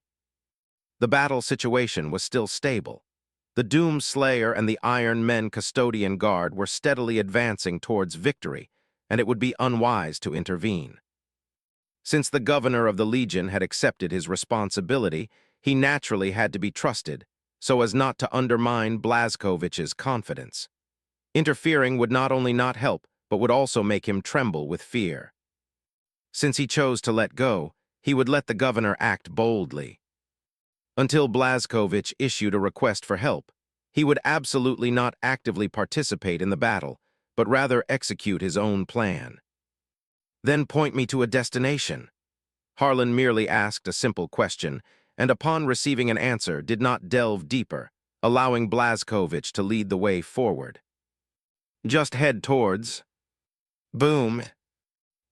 The battle situation was still stable. The Doom Slayer and the Iron Men Custodian Guard were steadily advancing towards victory, and it would be unwise to intervene. Since the governor of the Legion had accepted his responsibility, he naturally had to be trusted, so as not to undermine Blazkowicz's confidence. Interfering would not only not help, but would also make him tremble with fear. Since he chose to let go, he would let the governor act boldly. Until Blazkowicz issued a request for help, he would absolutely not actively participate in the battle, but rather execute his own plan. Then point me to a destination. Harlan merely asked a simple question, and upon receiving an answer did not delve deeper, allowing Blazkowicz to lead the way forward. Just head towards... Boom!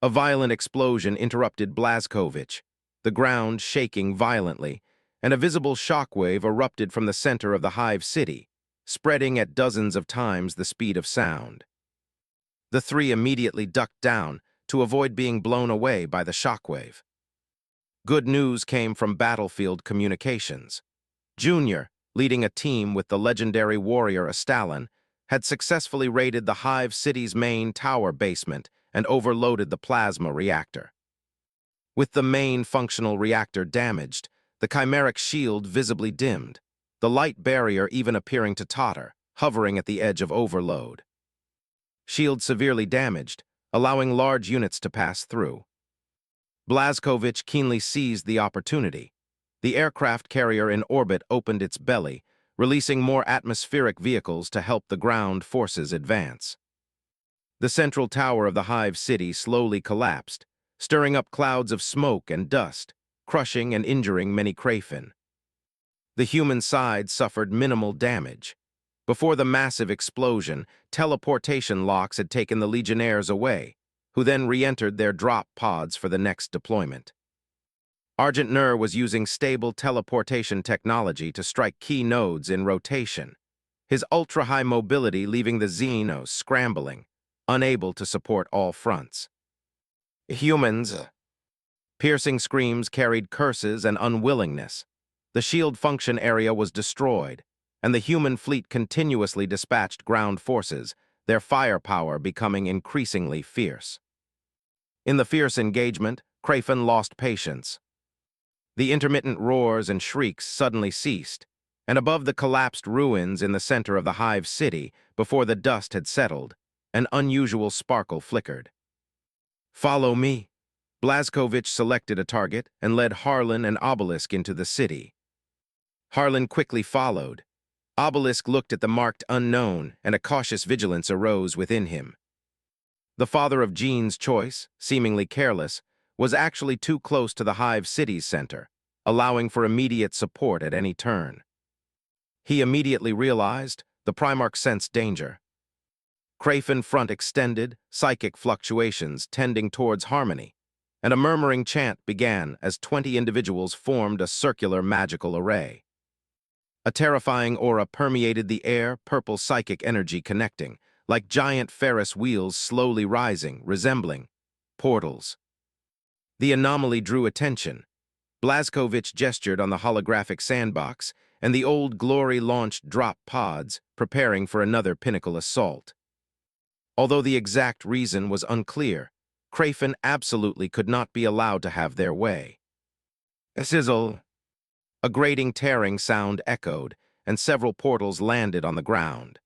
A violent explosion interrupted Blazkowicz, the ground shaking violently, and a visible shockwave erupted from the center of the Hive City, spreading at dozens of times the speed of sound. The 3 immediately ducked down to avoid being blown away by the shockwave. Good news came from battlefield communications. Junior, leading a team with the legendary warrior Astalon, had successfully raided the Hive City's main tower basement and overloaded the plasma reactor. With the main functional reactor damaged, the chimeric shield visibly dimmed, the light barrier even appearing to totter, hovering at the edge of overload. Shield severely damaged, allowing large units to pass through. Blazkowicz keenly seized the opportunity. The aircraft carrier in orbit opened its belly, releasing more atmospheric vehicles to help the ground forces advance. The central tower of the hive city slowly collapsed, stirring up clouds of smoke and dust, crushing and injuring many Crayfen. The human side suffered minimal damage. Before the massive explosion, teleportation locks had taken the Legionnaires away, who then re-entered their drop pods for the next deployment. Argent Nur was using stable teleportation technology to strike key nodes in rotation, his ultra-high mobility leaving the Xenos scrambling, unable to support all fronts. Humans. Piercing screams carried curses and unwillingness. The shield function area was destroyed, and the human fleet continuously dispatched ground forces, their firepower becoming increasingly fierce. In the fierce engagement, Crayfen lost patience. The intermittent roars and shrieks suddenly ceased, and above the collapsed ruins in the center of the hive city, before the dust had settled, an unusual sparkle flickered. "Follow me." Blazkowicz selected a target and led Harlan and Obelisk into the city. Harlan quickly followed. Obelisk looked at the marked unknown, and a cautious vigilance arose within him. The father of Jean's choice, seemingly careless, was actually too close to the hive city's center, allowing for immediate support at any turn. He immediately realized the Primarch sensed danger. Crayfen front extended, psychic fluctuations tending towards harmony, and a murmuring chant began as 20 individuals formed a circular magical array. A terrifying aura permeated the air, purple psychic energy connecting, like giant Ferris wheels slowly rising, resembling portals. The anomaly drew attention. Blazkowicz gestured on the holographic sandbox, and the Old Glory launched drop pods, preparing for another pinnacle assault. Although the exact reason was unclear, Crayfen absolutely could not be allowed to have their way. A sizzle. A grating tearing sound echoed, and several portals landed on the ground.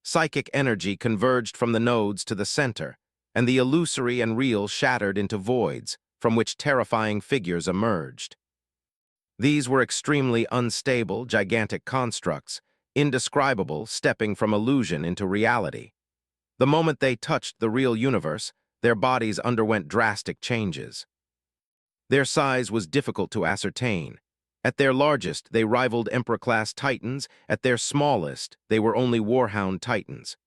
Psychic energy converged from the nodes to the center, and the illusory and real shattered into voids, from which terrifying figures emerged. These were extremely unstable, gigantic constructs, indescribable, stepping from illusion into reality. The moment they touched the real universe, their bodies underwent drastic changes. Their size was difficult to ascertain. At their largest, they rivaled Emperor-class Titans. At their smallest, they were only Warhound Titans.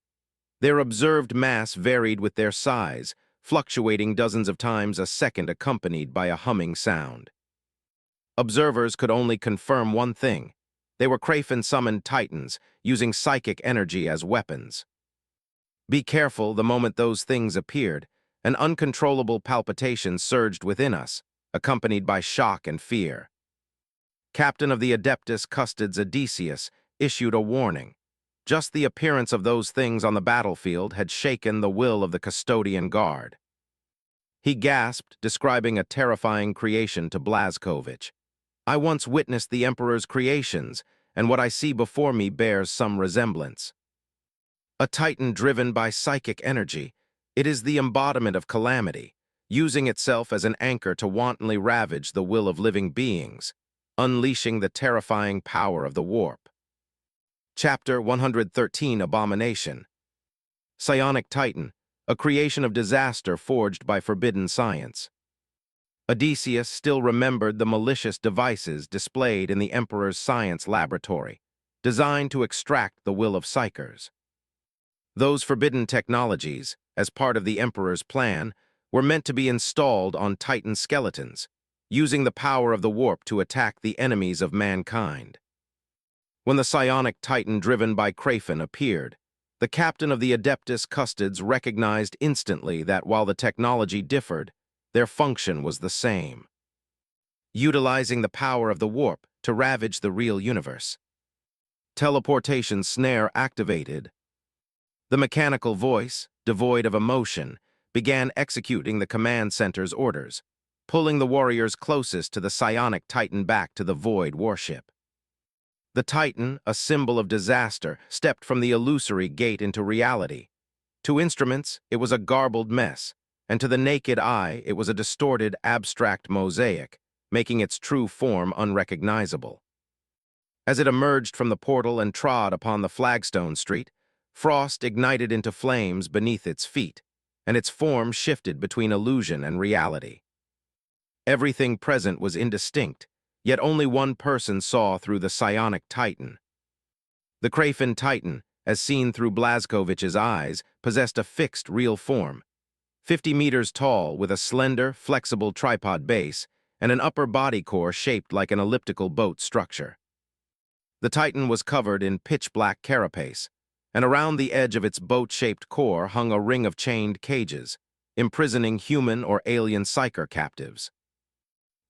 Their observed mass varied with their size, fluctuating dozens of times a second accompanied by a humming sound. Observers could only confirm one thing. They were Crayfen-summoned Titans, using psychic energy as weapons. Be careful the moment those things appeared. An uncontrollable palpitation surged within us, accompanied by shock and fear. Captain of the Adeptus Custodes Odysseus issued a warning. Just the appearance of those things on the battlefield had shaken the will of the custodian guard. He gasped, describing a terrifying creation to Blazkowicz. "I once witnessed the Emperor's creations, and what I see before me bears some resemblance. A Titan driven by psychic energy, it is the embodiment of calamity, using itself as an anchor to wantonly ravage the will of living beings, unleashing the terrifying power of the warp." Chapter 113, Abomination. Psionic Titan, a creation of disaster forged by forbidden science. Odysseus still remembered the malicious devices displayed in the Emperor's science laboratory, designed to extract the will of psychers. Those forbidden technologies, as part of the Emperor's plan, were meant to be installed on Titan skeletons, using the power of the warp to attack the enemies of mankind. When the psionic Titan driven by Crayfen appeared, the captain of the Adeptus Custodes recognized instantly that while the technology differed, their function was the same. Utilizing the power of the warp to ravage the real universe. Teleportation snare activated. The mechanical voice, devoid of emotion, began executing the command center's orders, pulling the warriors closest to the psionic Titan back to the Void warship. The Titan, a symbol of disaster, stepped from the illusory gate into reality. To instruments, it was a garbled mess, and to the naked eye, it was a distorted, abstract mosaic, making its true form unrecognizable. As it emerged from the portal and trod upon the flagstone street, Frost ignited into flames beneath its feet, and its form shifted between illusion and reality. Everything present was indistinct, yet only one person saw through the psionic titan. The Krayfen titan, as seen through Blazkovich's eyes, possessed a fixed, real form, 50 meters tall with a slender, flexible tripod base and an upper body core shaped like an elliptical boat structure. The titan was covered in pitch-black carapace, and around the edge of its boat-shaped core hung a ring of chained cages, imprisoning human or alien psyker captives.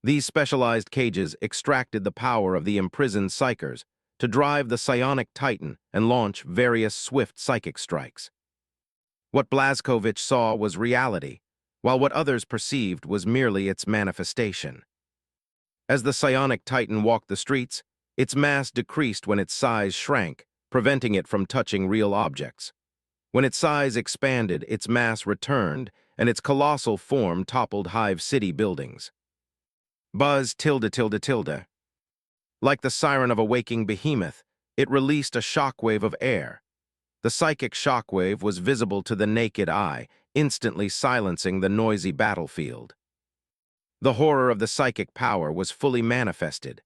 These specialized cages extracted the power of the imprisoned psykers to drive the psionic titan and launch various swift psychic strikes. What Blazkovich saw was reality, while what others perceived was merely its manifestation. As the psionic titan walked the streets, its mass decreased when its size shrank, preventing it from touching real objects. When its size expanded, its mass returned, and its colossal form toppled Hive City buildings. Buzz tilde tilde tilde. Like the siren of a waking behemoth, it released a shockwave of air. The psychic shockwave was visible to the naked eye, instantly silencing the noisy battlefield. The horror of the psychic power was fully manifested.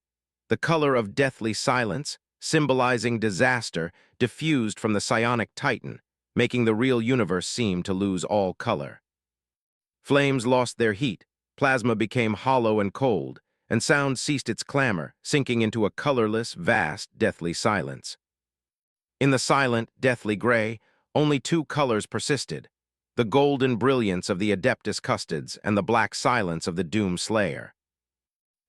The color of deathly silence, symbolizing disaster, diffused from the psionic titan, making the real universe seem to lose all color. Flames lost their heat, plasma became hollow and cold, and sound ceased its clamor, sinking into a colorless, vast, deathly silence. In the silent, deathly gray, only two colors persisted, the golden brilliance of the Adeptus Custodes and the black silence of the Doom Slayer.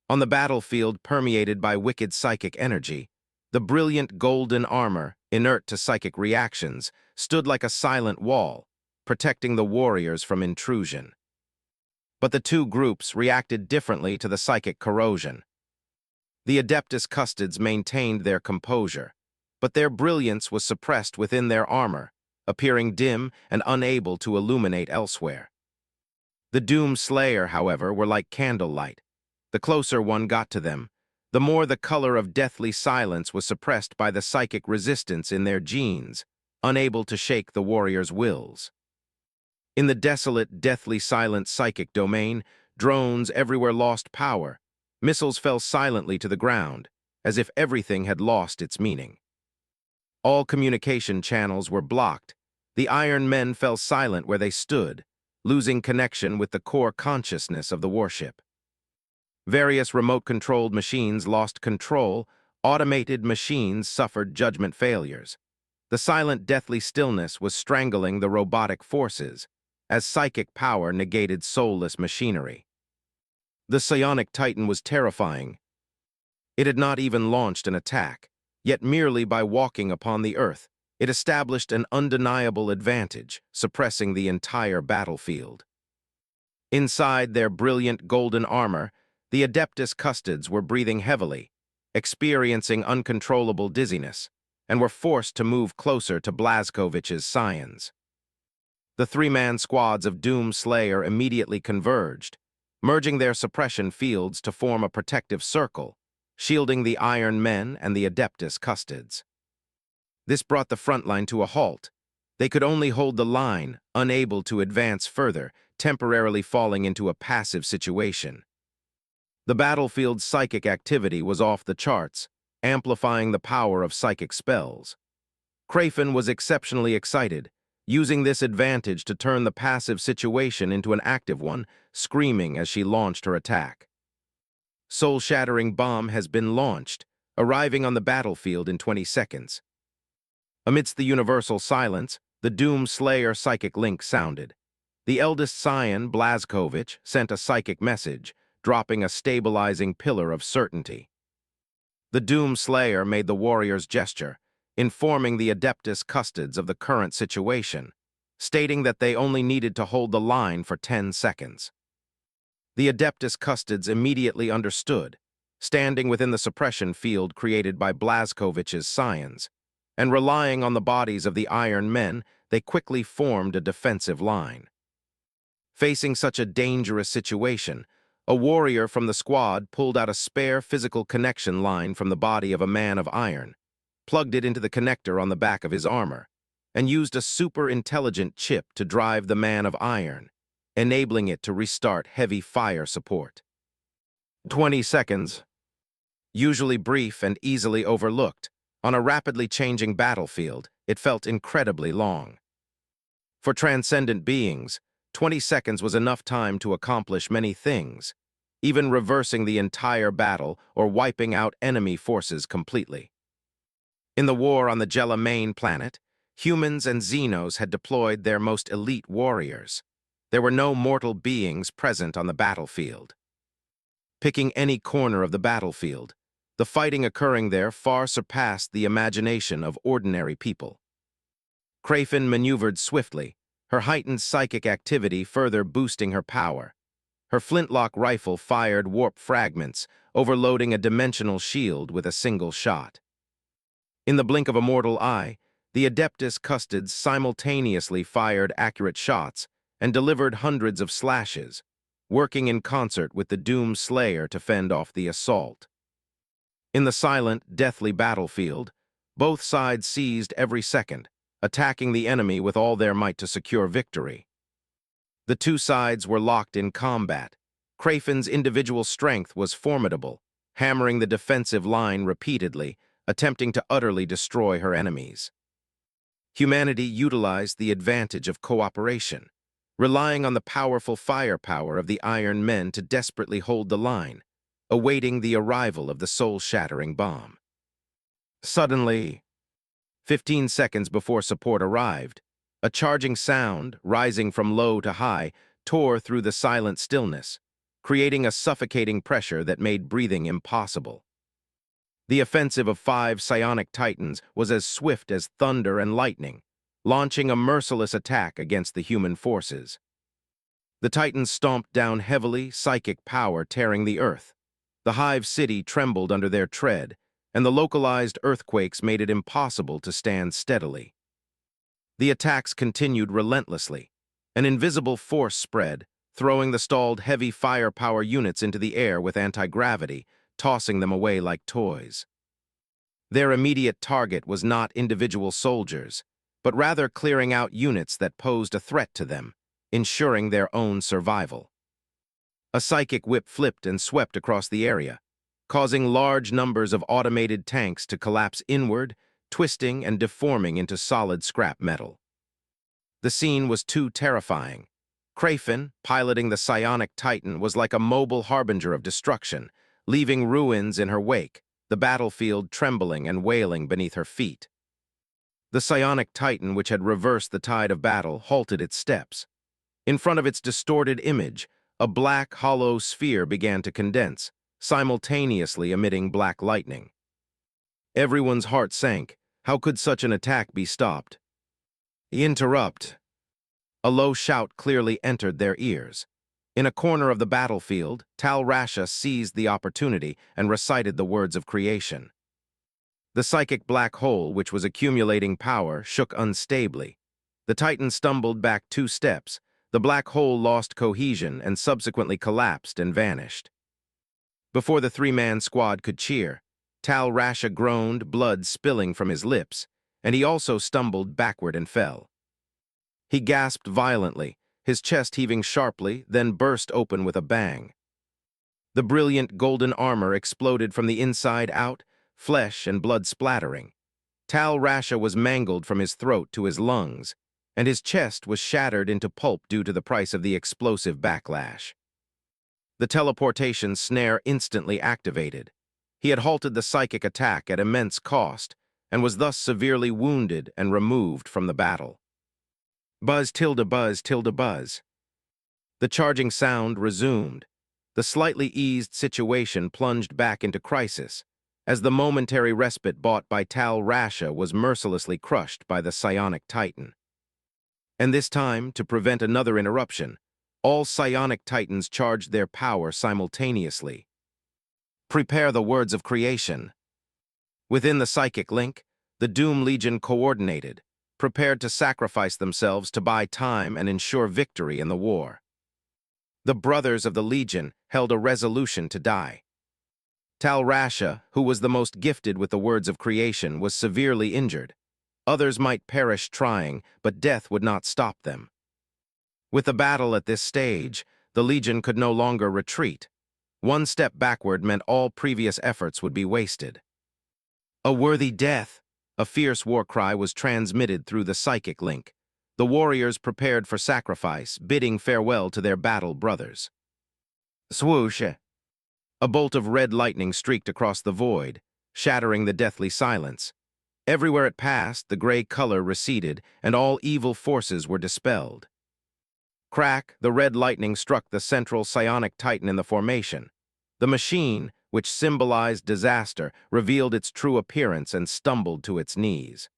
On the battlefield permeated by wicked psychic energy, the brilliant golden armor, inert to psychic reactions, stood like a silent wall, protecting the warriors from intrusion. But the two groups reacted differently to the psychic corrosion. The Adeptus Custodes maintained their composure, but their brilliance was suppressed within their armor, appearing dim and unable to illuminate elsewhere. The Doom Slayer, however, were like candlelight. The closer one got to them, the more the color of deathly silence was suppressed by the psychic resistance in their genes, unable to shake the warriors' wills. In the desolate, deathly silent psychic domain, drones everywhere lost power. Missiles fell silently to the ground, as if everything had lost its meaning. All communication channels were blocked. The Iron Men fell silent where they stood, losing connection with the core consciousness of the warship. Various remote-controlled machines lost control. Automated machines suffered judgment failures. The silent, deathly stillness was strangling the robotic forces, as psychic power negated soulless machinery. The psionic titan was terrifying. It had not even launched an attack, yet merely by walking upon the earth, it established an undeniable advantage, suppressing the entire battlefield. Inside their brilliant golden armor, the Adeptus Custodes were breathing heavily, experiencing uncontrollable dizziness, and were forced to move closer to Blazkovich's scions. The three-man squads of Doom Slayer immediately converged, merging their suppression fields to form a protective circle, shielding the Iron Men and the Adeptus Custodes. This brought the front line to a halt. They could only hold the line, unable to advance further, temporarily falling into a passive situation. The battlefield's psychic activity was off the charts, amplifying the power of psychic spells. Krayfen was exceptionally excited, using this advantage to turn the passive situation into an active one, screaming as she launched her attack. Soul-shattering bomb has been launched, arriving on the battlefield in 20 seconds. Amidst the universal silence, the Doom Slayer psychic link sounded. The eldest scion, Blazkovich, sent a psychic message, dropping a stabilizing pillar of certainty. The Doom Slayer made the warrior's gesture, informing the Adeptus Custodes of the current situation, stating that they only needed to hold the line for 10 seconds. The Adeptus Custodes immediately understood, standing within the suppression field created by Blazkovich's scions, and relying on the bodies of the Iron Men, they quickly formed a defensive line. Facing such a dangerous situation, a warrior from the squad pulled out a spare physical connection line from the body of a man of iron, plugged it into the connector on the back of his armor, and used a super-intelligent chip to drive the Man of Iron, enabling it to restart heavy fire support. 20 seconds. Usually brief and easily overlooked, on a rapidly changing battlefield, it felt incredibly long. For transcendent beings, 20 seconds was enough time to accomplish many things, even reversing the entire battle or wiping out enemy forces completely. In the war on the Jella main planet, humans and Xenos had deployed their most elite warriors. There were no mortal beings present on the battlefield. Picking any corner of the battlefield, the fighting occurring there far surpassed the imagination of ordinary people. Crayfin maneuvered swiftly, her heightened psychic activity further boosting her power. Her flintlock rifle fired warp fragments, overloading a dimensional shield with a single shot. In the blink of a mortal eye, the Adeptus Custodes simultaneously fired accurate shots and delivered hundreds of slashes, working in concert with the Doom Slayer to fend off the assault. In the silent, deathly battlefield, both sides seized every second, attacking the enemy with all their might to secure victory. The two sides were locked in combat. Crayfin's individual strength was formidable, hammering the defensive line repeatedly, attempting to utterly destroy her enemies. Humanity utilized the advantage of cooperation, relying on the powerful firepower of the Iron Men to desperately hold the line, awaiting the arrival of the soul-shattering bomb. Suddenly, 15 seconds before support arrived, a charging sound, rising from low to high, tore through the silent stillness, creating a suffocating pressure that made breathing impossible. The offensive of 5 psionic titans was as swift as thunder and lightning, launching a merciless attack against the human forces. The titans stomped down heavily, psychic power tearing the earth. The Hive City trembled under their tread, and the localized earthquakes made it impossible to stand steadily. The attacks continued relentlessly. An invisible force spread, throwing the stalled heavy firepower units into the air with anti-gravity, tossing them away like toys. Their immediate target was not individual soldiers, but rather clearing out units that posed a threat to them, ensuring their own survival. A psychic whip flipped and swept across the area, causing large numbers of automated tanks to collapse inward, twisting and deforming into solid scrap metal. The scene was too terrifying. Crayfin, piloting the psionic titan, was like a mobile harbinger of destruction, leaving ruins in her wake, the battlefield trembling and wailing beneath her feet. The psionic titan, which had reversed the tide of battle, halted its steps. In front of its distorted image, a black, hollow sphere began to condense, simultaneously emitting black lightning. Everyone's heart sank. How could such an attack be stopped? Interrupt. A low shout clearly entered their ears. In a corner of the battlefield, Tal Rasha seized the opportunity and recited the words of creation. The psychic black hole, which was accumulating power, shook unstably. The Titan stumbled back 2 steps. The black hole lost cohesion and subsequently collapsed and vanished. Before the 3-man squad could cheer, Tal Rasha groaned, blood spilling from his lips, and he also stumbled backward and fell. He gasped violently, his chest heaving sharply, then burst open with a bang. The brilliant golden armor exploded from the inside out, flesh and blood splattering. Tal Rasha was mangled from his throat to his lungs, and his chest was shattered into pulp due to the price of the explosive backlash. The teleportation snare instantly activated. He had halted the psychic attack at immense cost, and was thus severely wounded and removed from the battle. Buzz tilde buzz tilde buzz. The charging sound resumed. The slightly eased situation plunged back into crisis, as the momentary respite bought by Tal Rasha was mercilessly crushed by the psionic titan. And this time, to prevent another interruption, all psionic titans charged their power simultaneously. Prepare the words of creation. Within the psychic link, the Doom Legion coordinated, prepared to sacrifice themselves to buy time and ensure victory in the war. The brothers of the Legion held a resolution to die. Tal Rasha, who was the most gifted with the words of creation, was severely injured. Others might perish trying, but death would not stop them. With the battle at this stage, the Legion could no longer retreat. One step backward meant all previous efforts would be wasted. A worthy death! A fierce war cry was transmitted through the psychic link. The warriors prepared for sacrifice, bidding farewell to their battle brothers. Swoosh! A bolt of red lightning streaked across the void, shattering the deathly silence. Everywhere it passed, the gray color receded, and all evil forces were dispelled. Crack, the red lightning struck the central psionic titan in the formation. The machine, which symbolized disaster, revealed its true appearance and stumbled to its knees.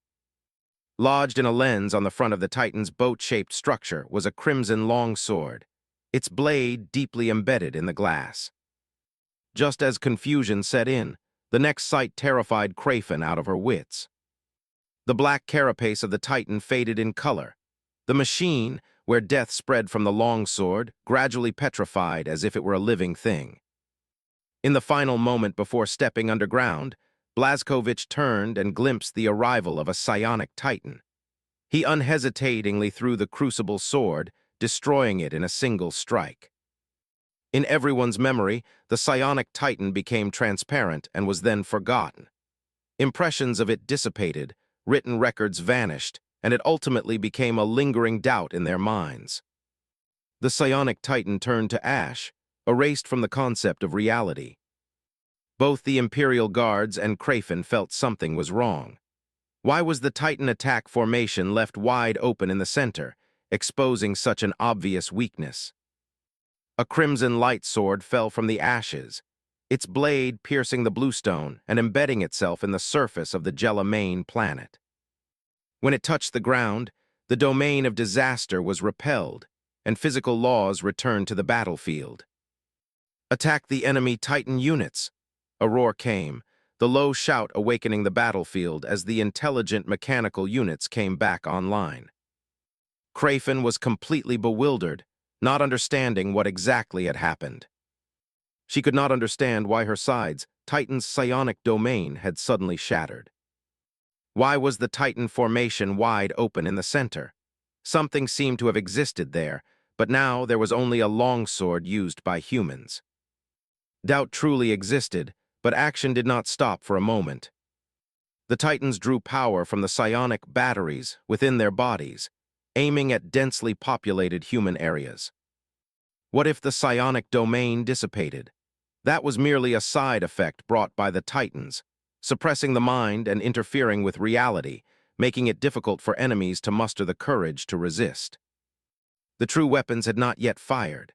Lodged in a lens on the front of the titan's boat-shaped structure was a crimson longsword, its blade deeply embedded in the glass. Just as confusion set in, the next sight terrified Crayfin out of her wits. The black carapace of the titan faded in color. The machine, where death spread from the longsword, gradually petrified as if it were a living thing. In the final moment before stepping underground, Blazkowicz turned and glimpsed the arrival of a psionic titan. He unhesitatingly threw the crucible sword, destroying it in a single strike. In everyone's memory, the psionic titan became transparent and was then forgotten. Impressions of it dissipated, written records vanished, and it ultimately became a lingering doubt in their minds. The psionic titan turned to ash, erased from the concept of reality. Both the Imperial Guards and Crayfin felt something was wrong. Why was the Titan attack formation left wide open in the center, exposing such an obvious weakness? A crimson light sword fell from the ashes, its blade piercing the bluestone and embedding itself in the surface of the Gelamain planet. When it touched the ground, the domain of disaster was repelled, and physical laws returned to the battlefield. Attack the enemy Titan units! A roar came, the low shout awakening the battlefield as the intelligent mechanical units came back online. Crayfin was completely bewildered, not understanding what exactly had happened. She could not understand why her side's Titan's psionic domain had suddenly shattered. Why was the Titan formation wide open in the center? Something seemed to have existed there, but now there was only a longsword used by humans. Doubt truly existed, but action did not stop for a moment. The Titans drew power from the psionic batteries within their bodies, aiming at densely populated human areas. What if the psionic domain dissipated? That was merely a side effect brought by the Titans, suppressing the mind and interfering with reality, making it difficult for enemies to muster the courage to resist. The true weapons had not yet fired.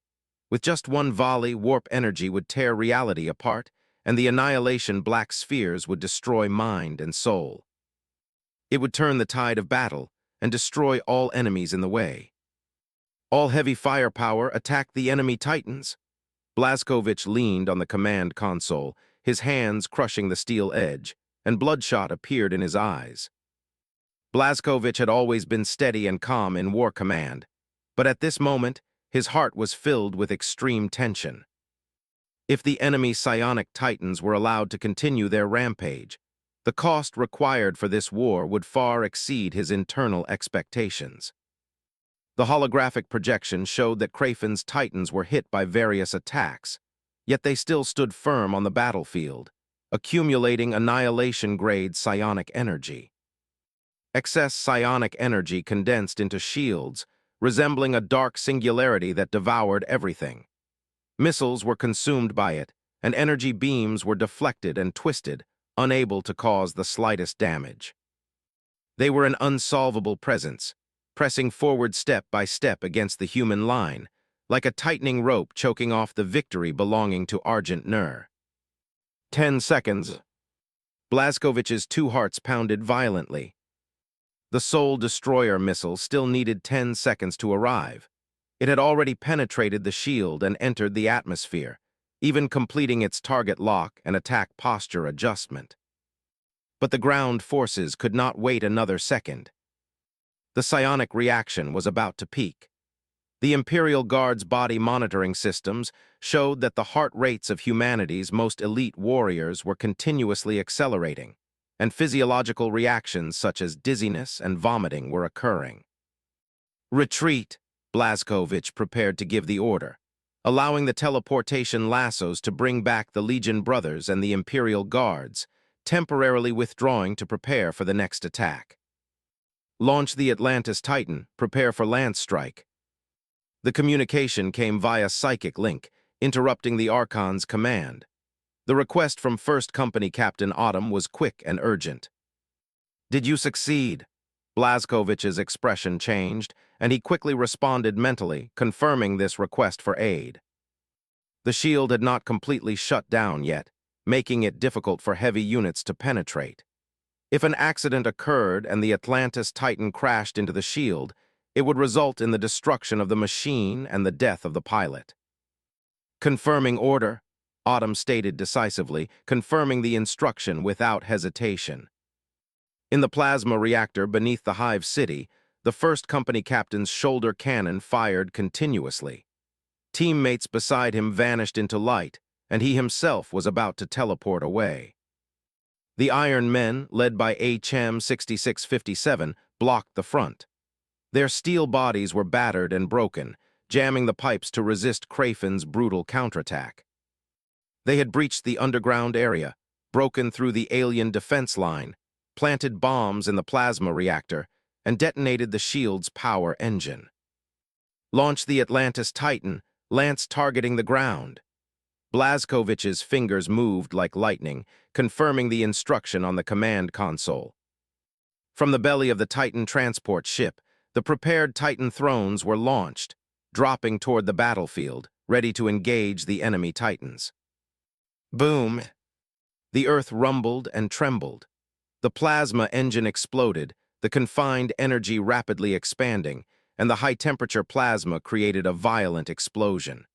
With just one volley, warp energy would tear reality apart, and the annihilation black spheres would destroy mind and soul. It would turn the tide of battle and destroy all enemies in the way. All heavy firepower attacked the enemy Titans. Blazkowicz leaned on the command console, his hands crushing the steel edge, and bloodshot appeared in his eyes. Blazkowicz had always been steady and calm in war command, but at this moment, his heart was filled with extreme tension. If the enemy psionic Titans were allowed to continue their rampage, the cost required for this war would far exceed his internal expectations. The holographic projection showed that Crayfin's Titans were hit by various attacks, yet they still stood firm on the battlefield, accumulating annihilation-grade psionic energy. Excess psionic energy condensed into shields, resembling a dark singularity that devoured everything. Missiles were consumed by it, and energy beams were deflected and twisted, unable to cause the slightest damage. They were an unsolvable presence, pressing forward step by step against the human line, like a tightening rope choking off the victory belonging to Argent Nur. 10 seconds. Blazkowicz's two hearts pounded violently. The Soul Destroyer missile still needed 10 seconds to arrive. It had already penetrated the shield and entered the atmosphere, even completing its target lock and attack posture adjustment. But the ground forces could not wait another second. The psionic reaction was about to peak. The Imperial Guard's body monitoring systems showed that the heart rates of humanity's most elite warriors were continuously accelerating, and physiological reactions such as dizziness and vomiting were occurring. "Retreat," Blazkowicz prepared to give the order, allowing the teleportation lassos to bring back the Legion brothers and the Imperial guards, temporarily withdrawing to prepare for the next attack. "Launch the Atlantis Titan, prepare for lance strike." The communication came via psychic link, interrupting the Archon's command. The request from First Company Captain Autumn was quick and urgent. "Did you succeed?" Blazkowicz's expression changed, and he quickly responded mentally, confirming this request for aid. The shield had not completely shut down yet, making it difficult for heavy units to penetrate. If an accident occurred and the Atlantis Titan crashed into the shield, it would result in the destruction of the machine and the death of the pilot. "Confirming order," Autumn stated decisively, confirming the instruction without hesitation. In the plasma reactor beneath the Hive City, the First Company Captain's shoulder cannon fired continuously. Teammates beside him vanished into light, and he himself was about to teleport away. The Iron Men, led by HM 6657, blocked the front. Their steel bodies were battered and broken, jamming the pipes to resist Kraven's brutal counterattack. They had breached the underground area, broken through the alien defense line, planted bombs in the plasma reactor, and detonated the shield's power engine. "Launch the Atlantis Titan, lance targeting the ground." Blazkowicz's fingers moved like lightning, confirming the instruction on the command console. From the belly of the Titan transport ship, the prepared Titan thrones were launched, dropping toward the battlefield, ready to engage the enemy Titans. Boom! The earth rumbled and trembled. The plasma engine exploded, the confined energy rapidly expanding, and the high-temperature plasma created a violent explosion.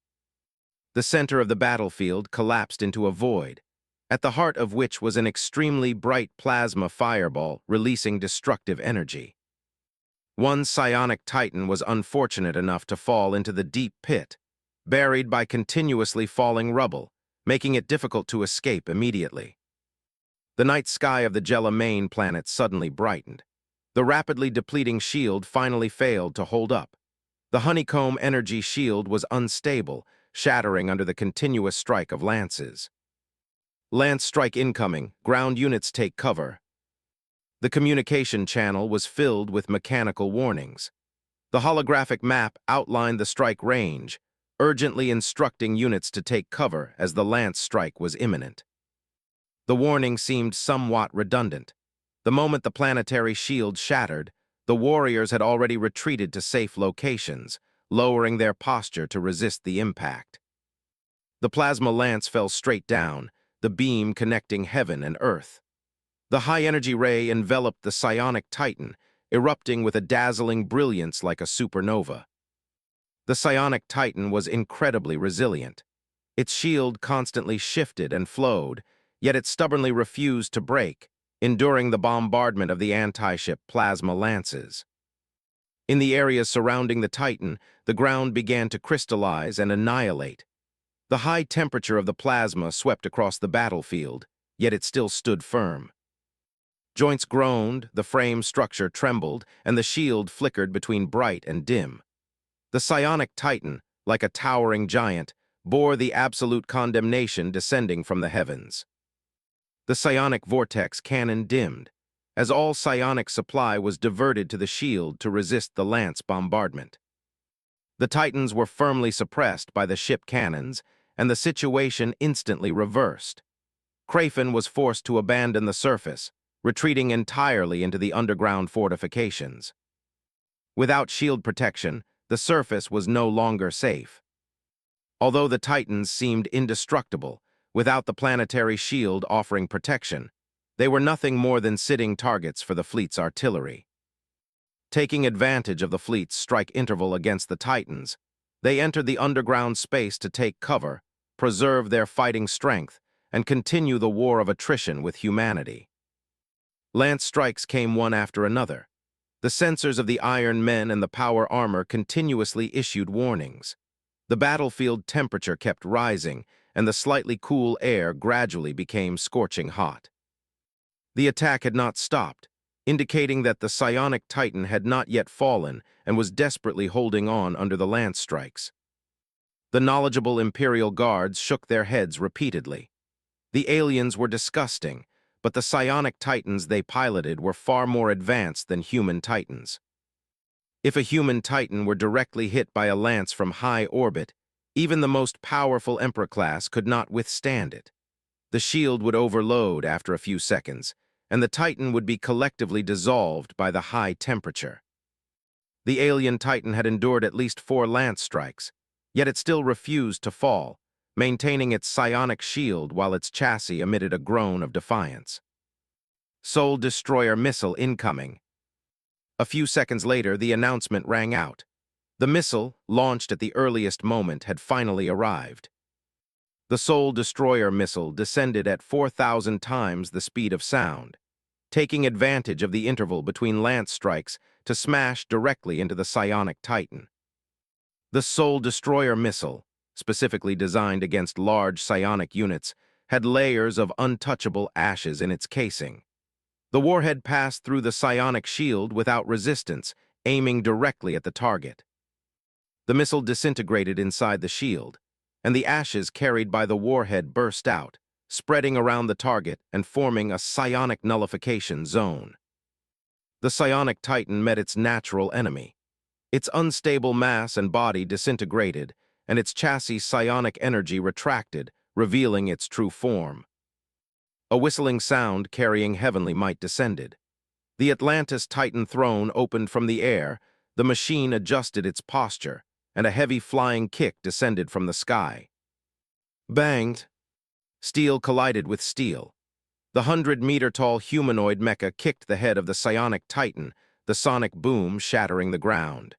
The center of the battlefield collapsed into a void, at the heart of which was an extremely bright plasma fireball releasing destructive energy. One psionic titan was unfortunate enough to fall into the deep pit, buried by continuously falling rubble, making it difficult to escape immediately. The night sky of the Jella main planet suddenly brightened. The rapidly depleting shield finally failed to hold up. The honeycomb energy shield was unstable, shattering under the continuous strike of lances. "Lance strike incoming, ground units take cover." The communication channel was filled with mechanical warnings. The holographic map outlined the strike range, urgently instructing units to take cover as the lance strike was imminent. The warning seemed somewhat redundant. The moment the planetary shield shattered, the warriors had already retreated to safe locations, lowering their posture to resist the impact. The plasma lance fell straight down, the beam connecting heaven and earth. The high-energy ray enveloped the psionic titan, erupting with a dazzling brilliance like a supernova. The psionic titan was incredibly resilient. Its shield constantly shifted and flowed, yet it stubbornly refused to break, enduring the bombardment of the anti-ship plasma lances. In the areas surrounding the Titan, the ground began to crystallize and annihilate. The high temperature of the plasma swept across the battlefield, yet it still stood firm. Joints groaned, the frame structure trembled, and the shield flickered between bright and dim. The psionic Titan, like a towering giant, bore the absolute condemnation descending from the heavens. The psionic vortex cannon dimmed, as all psionic supply was diverted to the shield to resist the lance bombardment. The Titans were firmly suppressed by the ship cannons, and the situation instantly reversed. Kraven was forced to abandon the surface, retreating entirely into the underground fortifications. Without shield protection, the surface was no longer safe. Although the Titans seemed indestructible, without the planetary shield offering protection, they were nothing more than sitting targets for the fleet's artillery. Taking advantage of the fleet's strike interval against the Titans, they entered the underground space to take cover, preserve their fighting strength, and continue the war of attrition with humanity. Lance strikes came one after another. The sensors of the Iron Men and the power armor continuously issued warnings. The battlefield temperature kept rising, and the slightly cool air gradually became scorching hot. The attack had not stopped, indicating that the psionic titan had not yet fallen and was desperately holding on under the lance strikes. The knowledgeable Imperial guards shook their heads repeatedly. The aliens were disgusting, but the psionic titans they piloted were far more advanced than human titans. If a human titan were directly hit by a lance from high orbit, even the most powerful Emperor class could not withstand it. The shield would overload after a few seconds, and the titan would be collectively dissolved by the high temperature. The alien titan had endured at least 4 lance strikes, yet it still refused to fall, maintaining its psionic shield while its chassis emitted a groan of defiance. Soul Destroyer missile incoming. A few seconds later, the announcement rang out. The missile, launched at the earliest moment, had finally arrived. The Soul Destroyer missile descended at 4,000 times the speed of sound, taking advantage of the interval between lance strikes to smash directly into the psionic titan. The Soul Destroyer missile, specifically designed against large psionic units, had layers of untouchable ashes in its casing. The warhead passed through the psionic shield without resistance, aiming directly at the target. The missile disintegrated inside the shield, and the ashes carried by the warhead burst out, spreading around the target and forming a psionic nullification zone. The psionic titan met its natural enemy. Its unstable mass and body disintegrated, and its chassis' psionic energy retracted, revealing its true form. A whistling sound carrying heavenly might descended. The Atlantis Titan throne opened from the air, the machine adjusted its posture, and a heavy flying kick descended from the sky. Banged! Steel collided with steel. The 100-meter-tall humanoid mecha kicked the head of the psionic titan, the sonic boom shattering the ground.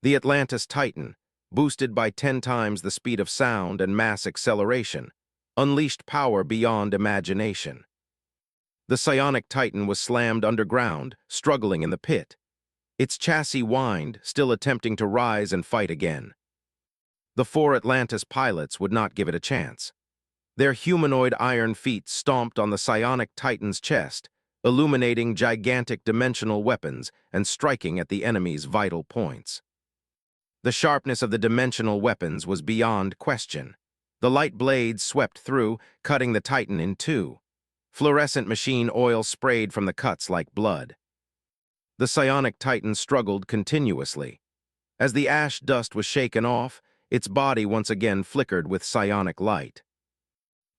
The Atlantis Titan, boosted by 10 times the speed of sound and mass acceleration, unleashed power beyond imagination. The psionic titan was slammed underground, struggling in the pit. Its chassis whined, still attempting to rise and fight again. The 4 Atlantis pilots would not give it a chance. Their humanoid iron feet stomped on the psionic titan's chest, illuminating gigantic dimensional weapons and striking at the enemy's vital points. The sharpness of the dimensional weapons was beyond question. The light blades swept through, cutting the titan in 2. Fluorescent machine oil sprayed from the cuts like blood. The psionic titan struggled continuously. As the ash dust was shaken off, its body once again flickered with psionic light.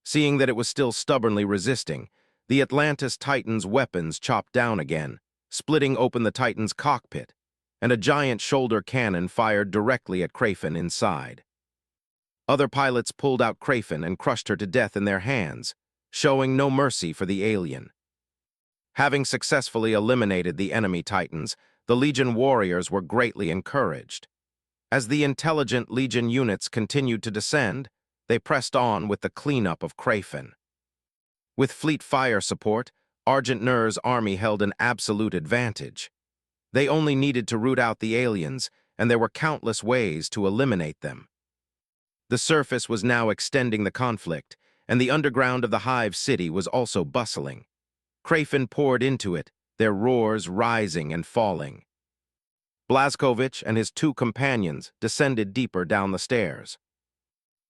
Seeing that it was still stubbornly resisting, the Atlantis Titan's weapons chopped down again, splitting open the Titan's cockpit, and a giant shoulder cannon fired directly at Crayfin inside. Other pilots pulled out Crayfin and crushed her to death in their hands, showing no mercy for the alien. Having successfully eliminated the enemy Titans, the Legion warriors were greatly encouraged. As the intelligent Legion units continued to descend, they pressed on with the cleanup of Crayfin. With fleet fire support, Argent Nur's army held an absolute advantage. They only needed to root out the aliens, and there were countless ways to eliminate them. The surface was now extending the conflict, and the underground of the Hive City was also bustling. Crayfin poured into it, their roars rising and falling. Blazkovich and his 2 companions descended deeper down the stairs.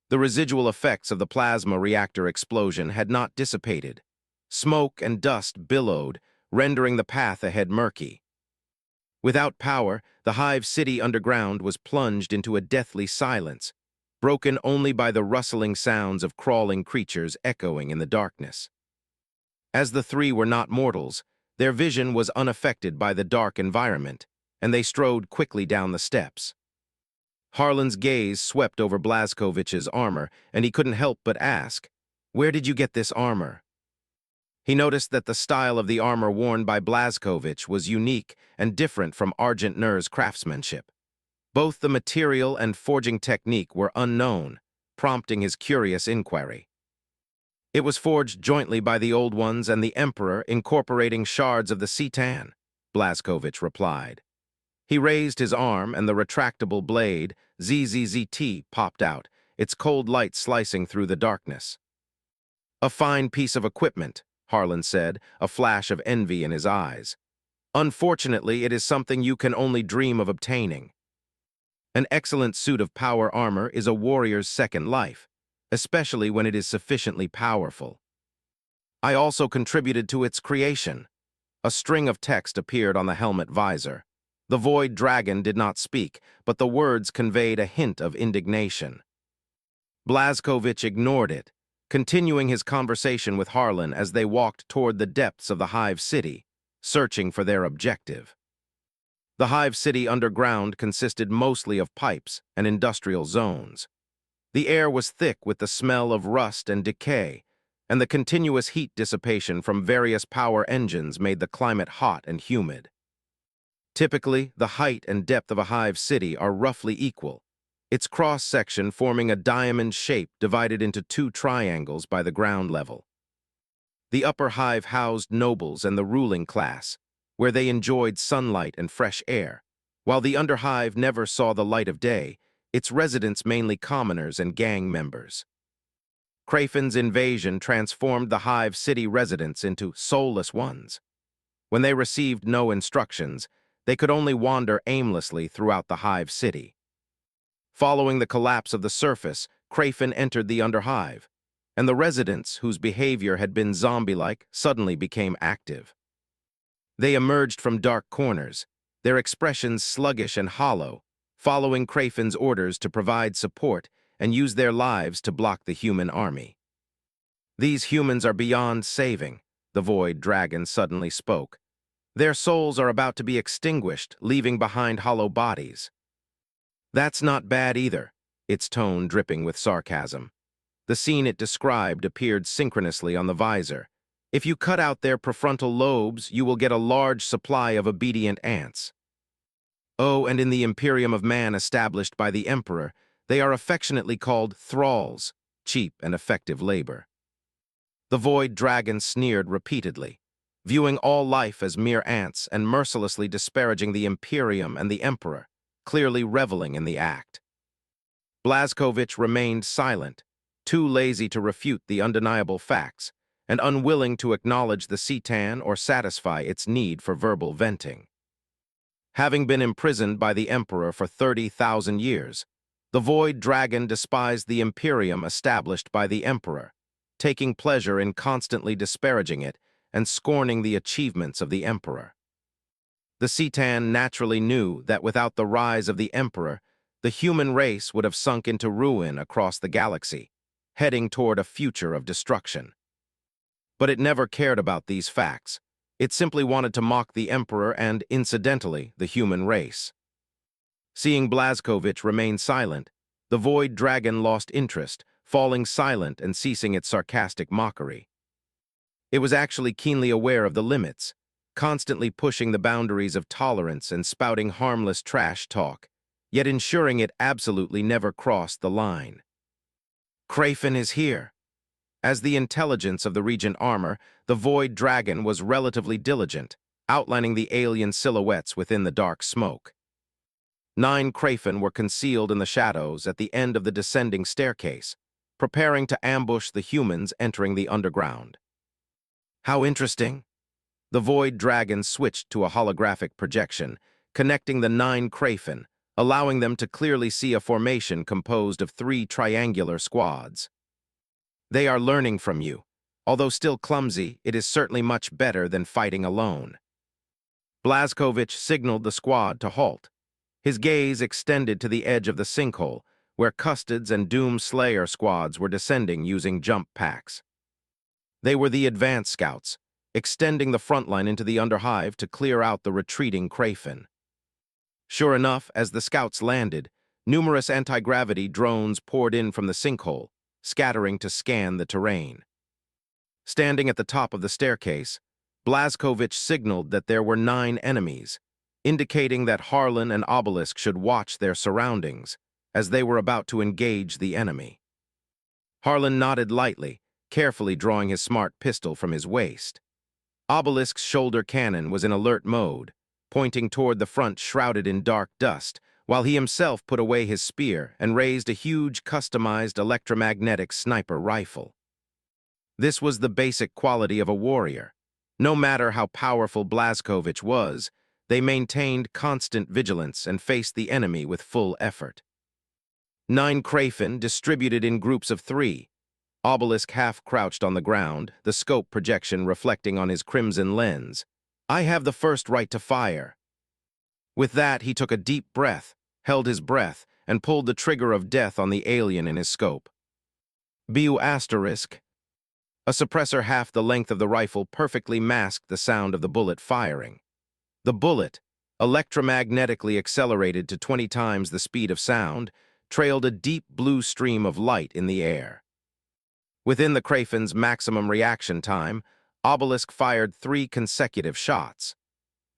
The residual effects of the plasma reactor explosion had not dissipated. Smoke and dust billowed, rendering the path ahead murky. Without power, the Hive City underground was plunged into a deathly silence, broken only by the rustling sounds of crawling creatures echoing in the darkness. As the 3 were not mortals, their vision was unaffected by the dark environment, and they strode quickly down the steps. Harlan's gaze swept over Blazkovich's armor, and he couldn't help but ask, "Where did you get this armor?" He noticed that the style of the armor worn by Blazkovich was unique and different from Argent Nur's craftsmanship. Both the material and forging technique were unknown, prompting his curious inquiry. It was forged jointly by the Old Ones and the Emperor, incorporating shards of the Citan, Blazkovich replied. He raised his arm, and the retractable blade, ZZZT, popped out, its cold light slicing through the darkness. "A fine piece of equipment," Harlan said, a flash of envy in his eyes. Unfortunately, it is something you can only dream of obtaining. An excellent suit of power armor is a warrior's second life, especially when it is sufficiently powerful. I also contributed to its creation. A string of text appeared on the helmet visor. The void dragon did not speak, but the words conveyed a hint of indignation. Blazkowicz ignored it, continuing his conversation with Harlan as they walked toward the depths of the Hive City, searching for their objective. The Hive City underground consisted mostly of pipes and industrial zones. The air was thick with the smell of rust and decay, and the continuous heat dissipation from various power engines made the climate hot and humid. Typically, the height and depth of a hive city are roughly equal, its cross-section forming a diamond shape divided into two triangles by the ground level. The upper hive housed nobles and the ruling class, where they enjoyed sunlight and fresh air, while the underhive never saw the light of day, its residents mainly commoners and gang members. Krafin's invasion transformed the hive city residents into soulless ones. When they received no instructions, they could only wander aimlessly throughout the hive city. Following the collapse of the surface, Krafin entered the underhive, and the residents, whose behavior had been zombie-like, suddenly became active. They emerged from dark corners, their expressions sluggish and hollow, following Krafin's orders to provide support and use their lives to block the human army. These humans are beyond saving, the void dragon suddenly spoke. Their souls are about to be extinguished, leaving behind hollow bodies. That's not bad either, its tone dripping with sarcasm. The scene it described appeared synchronously on the visor. If you cut out their prefrontal lobes, you will get a large supply of obedient ants. Oh, and in the Imperium of Man established by the Emperor, they are affectionately called thralls, cheap and effective labor. The void dragon sneered repeatedly, viewing all life as mere ants and mercilessly disparaging the Imperium and the Emperor, clearly reveling in the act. Blazkowicz remained silent, too lazy to refute the undeniable facts, and unwilling to acknowledge the Citan or satisfy its need for verbal venting. Having been imprisoned by the Emperor for 30,000 years, the Void Dragon despised the Imperium established by the Emperor, taking pleasure in constantly disparaging it and scorning the achievements of the Emperor. The Citan naturally knew that without the rise of the Emperor, the human race would have sunk into ruin across the galaxy, heading toward a future of destruction. But it never cared about these facts. It simply wanted to mock the Emperor and, incidentally, the human race. Seeing Blazkowicz remain silent, the Void Dragon lost interest, falling silent and ceasing its sarcastic mockery. It was actually keenly aware of the limits, constantly pushing the boundaries of tolerance and spouting harmless trash talk, yet ensuring it absolutely never crossed the line. Krafin is here. As the intelligence of the Regent armor, the Void Dragon was relatively diligent, outlining the alien silhouettes within the dark smoke. 9 Krafin were concealed in the shadows at the end of the descending staircase, preparing to ambush the humans entering the underground. How interesting! The Void Dragon switched to a holographic projection, connecting the 9 Krafin, allowing them to clearly see a formation composed of 3 triangular squads. They are learning from you. Although still clumsy, it is certainly much better than fighting alone. Blazkowicz signaled the squad to halt. His gaze extended to the edge of the sinkhole, where Custods and Doom Slayer squads were descending using jump packs. They were the advance scouts, extending the front line into the underhive to clear out the retreating Krafin. Sure enough, as the scouts landed, numerous anti-gravity drones poured in from the sinkhole, scattering to scan the terrain. Standing at the top of the staircase, Blazkowicz signaled that there were 9 enemies, indicating that Harlan and Obelisk should watch their surroundings, as they were about to engage the enemy. Harlan nodded lightly, carefully drawing his smart pistol from his waist. Obelisk's shoulder cannon was in alert mode, pointing toward the front shrouded in dark dust, while he himself put away his spear and raised a huge customized electromagnetic sniper rifle. This was the basic quality of a warrior. No matter how powerful Blazkowicz was, they maintained constant vigilance and faced the enemy with full effort. 9 Krafen distributed in groups of 3. Obelisk half-crouched on the ground, the scope projection reflecting on his crimson lens. "I have the first right to fire." With that, he took a deep breath, held his breath, and pulled the trigger of death on the alien in his scope. Bu***. A suppressor half the length of the rifle perfectly masked the sound of the bullet firing. The bullet, electromagnetically accelerated to 20 times the speed of sound, trailed a deep blue stream of light in the air. Within the Krafen's maximum reaction time, Obelisk fired 3 consecutive shots.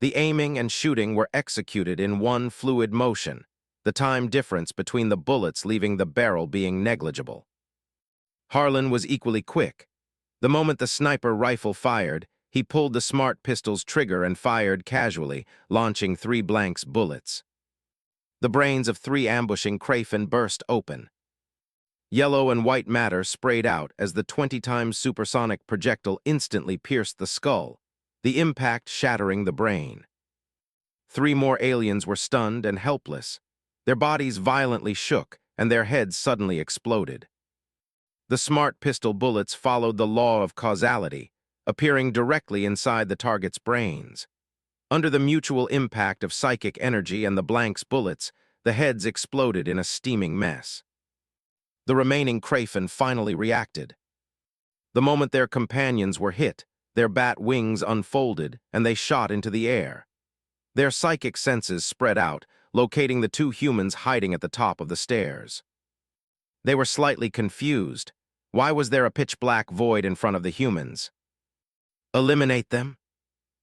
The aiming and shooting were executed in one fluid motion, the time difference between the bullets leaving the barrel being negligible. Harlan was equally quick. The moment the sniper rifle fired, he pulled the smart pistol's trigger and fired casually, launching 3 blanks bullets. The brains of 3 ambushing Krafen burst open. Yellow and white matter sprayed out as the 20 times supersonic projectile instantly pierced the skull, the impact shattering the brain. 3 more aliens were stunned and helpless. Their bodies violently shook, and their heads suddenly exploded. The smart pistol bullets followed the law of causality, appearing directly inside the target's brains. Under the mutual impact of psychic energy and the blank's bullets, the heads exploded in a steaming mess. The remaining Krafen finally reacted. The moment their companions were hit, their bat wings unfolded, and they shot into the air. Their psychic senses spread out, locating the 2 humans hiding at the top of the stairs. They were slightly confused. Why was there a pitch-black void in front of the humans? Eliminate them?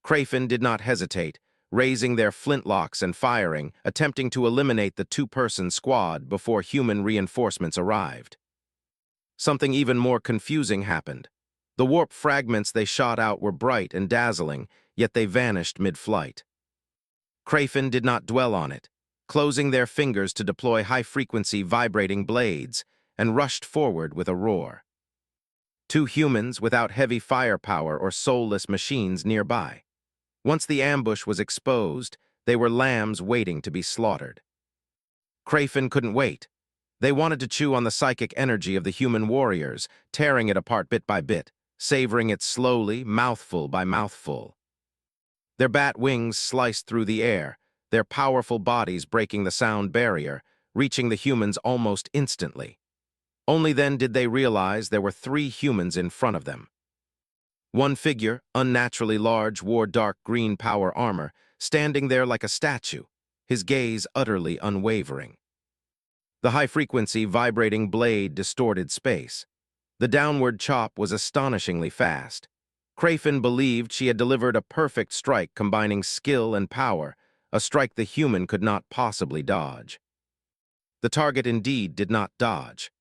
Krafen did not hesitate, raising their flintlocks and firing, attempting to eliminate the 2-person squad before human reinforcements arrived. Something even more confusing happened. The warp fragments they shot out were bright and dazzling, yet they vanished mid-flight. Krafen did not dwell on it, closing their fingers to deploy high-frequency vibrating blades, and rushed forward with a roar. 2 humans without heavy firepower or soulless machines nearby. Once the ambush was exposed, they were lambs waiting to be slaughtered. Krafen couldn't wait. They wanted to chew on the psychic energy of the human warriors, tearing it apart bit by bit, savoring it slowly, mouthful by mouthful. Their bat wings sliced through the air, their powerful bodies breaking the sound barrier, reaching the humans almost instantly. Only then did they realize there were 3 humans in front of them. One figure, unnaturally large, wore dark green power armor, standing there like a statue, his gaze utterly unwavering. The high-frequency vibrating blade distorted space. The downward chop was astonishingly fast. Krafen believed she had delivered a perfect strike combining skill and power, a strike the human could not possibly dodge. The target indeed did not dodge.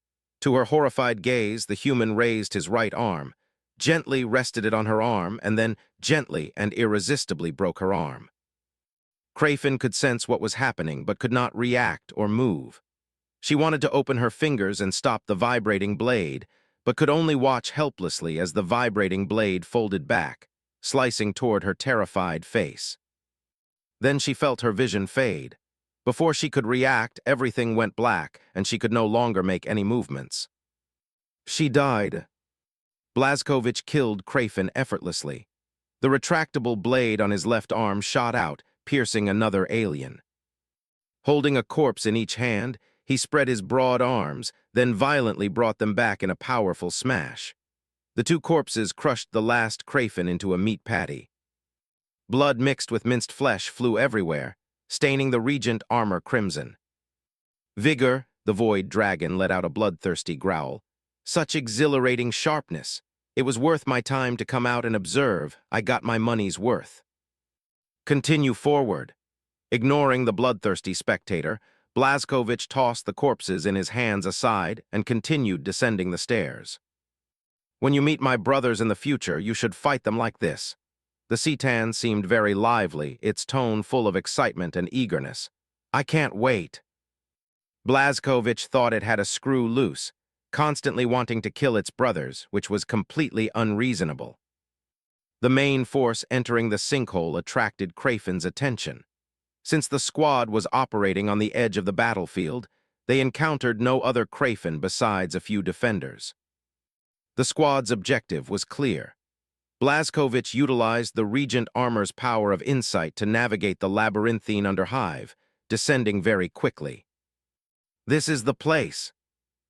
To her horrified gaze, the human raised his right arm, gently rested it on her arm, and then gently and irresistibly broke her arm. Krafen could sense what was happening, but could not react or move. She wanted to open her fingers and stop the vibrating blade, but could only watch helplessly as the vibrating blade folded back, slicing toward her terrified face. Then she felt her vision fade. Before she could react, everything went black, and she could no longer make any movements. She died. Blazkowicz killed Krafen effortlessly. The retractable blade on his left arm shot out, piercing another alien. Holding a corpse in each hand, he spread his broad arms, then violently brought them back in a powerful smash. The 2 corpses crushed the last Krafen into a meat patty. Blood mixed with minced flesh flew everywhere, staining the regent armor crimson. Vigor, the void dragon let out a bloodthirsty growl. Such exhilarating sharpness. It was worth my time to come out and observe. I got my money's worth. Continue forward. Ignoring the bloodthirsty spectator, Blazkowicz tossed the corpses in his hands aside and continued descending the stairs. When you meet my brothers in the future, you should fight them like this. The Citan seemed very lively, its tone full of excitement and eagerness. I can't wait. Blazkowicz thought it had a screw loose. constantly wanting to kill its brothers, which was completely unreasonable. The main force entering the sinkhole attracted Crayfin's attention. Since the squad was operating on the edge of the battlefield, they encountered no other Crayfin besides a few defenders. The squad's objective was clear. Blazkowicz utilized the Regent armor's power of insight to navigate the labyrinthine underhive, descending very quickly. "This is the place."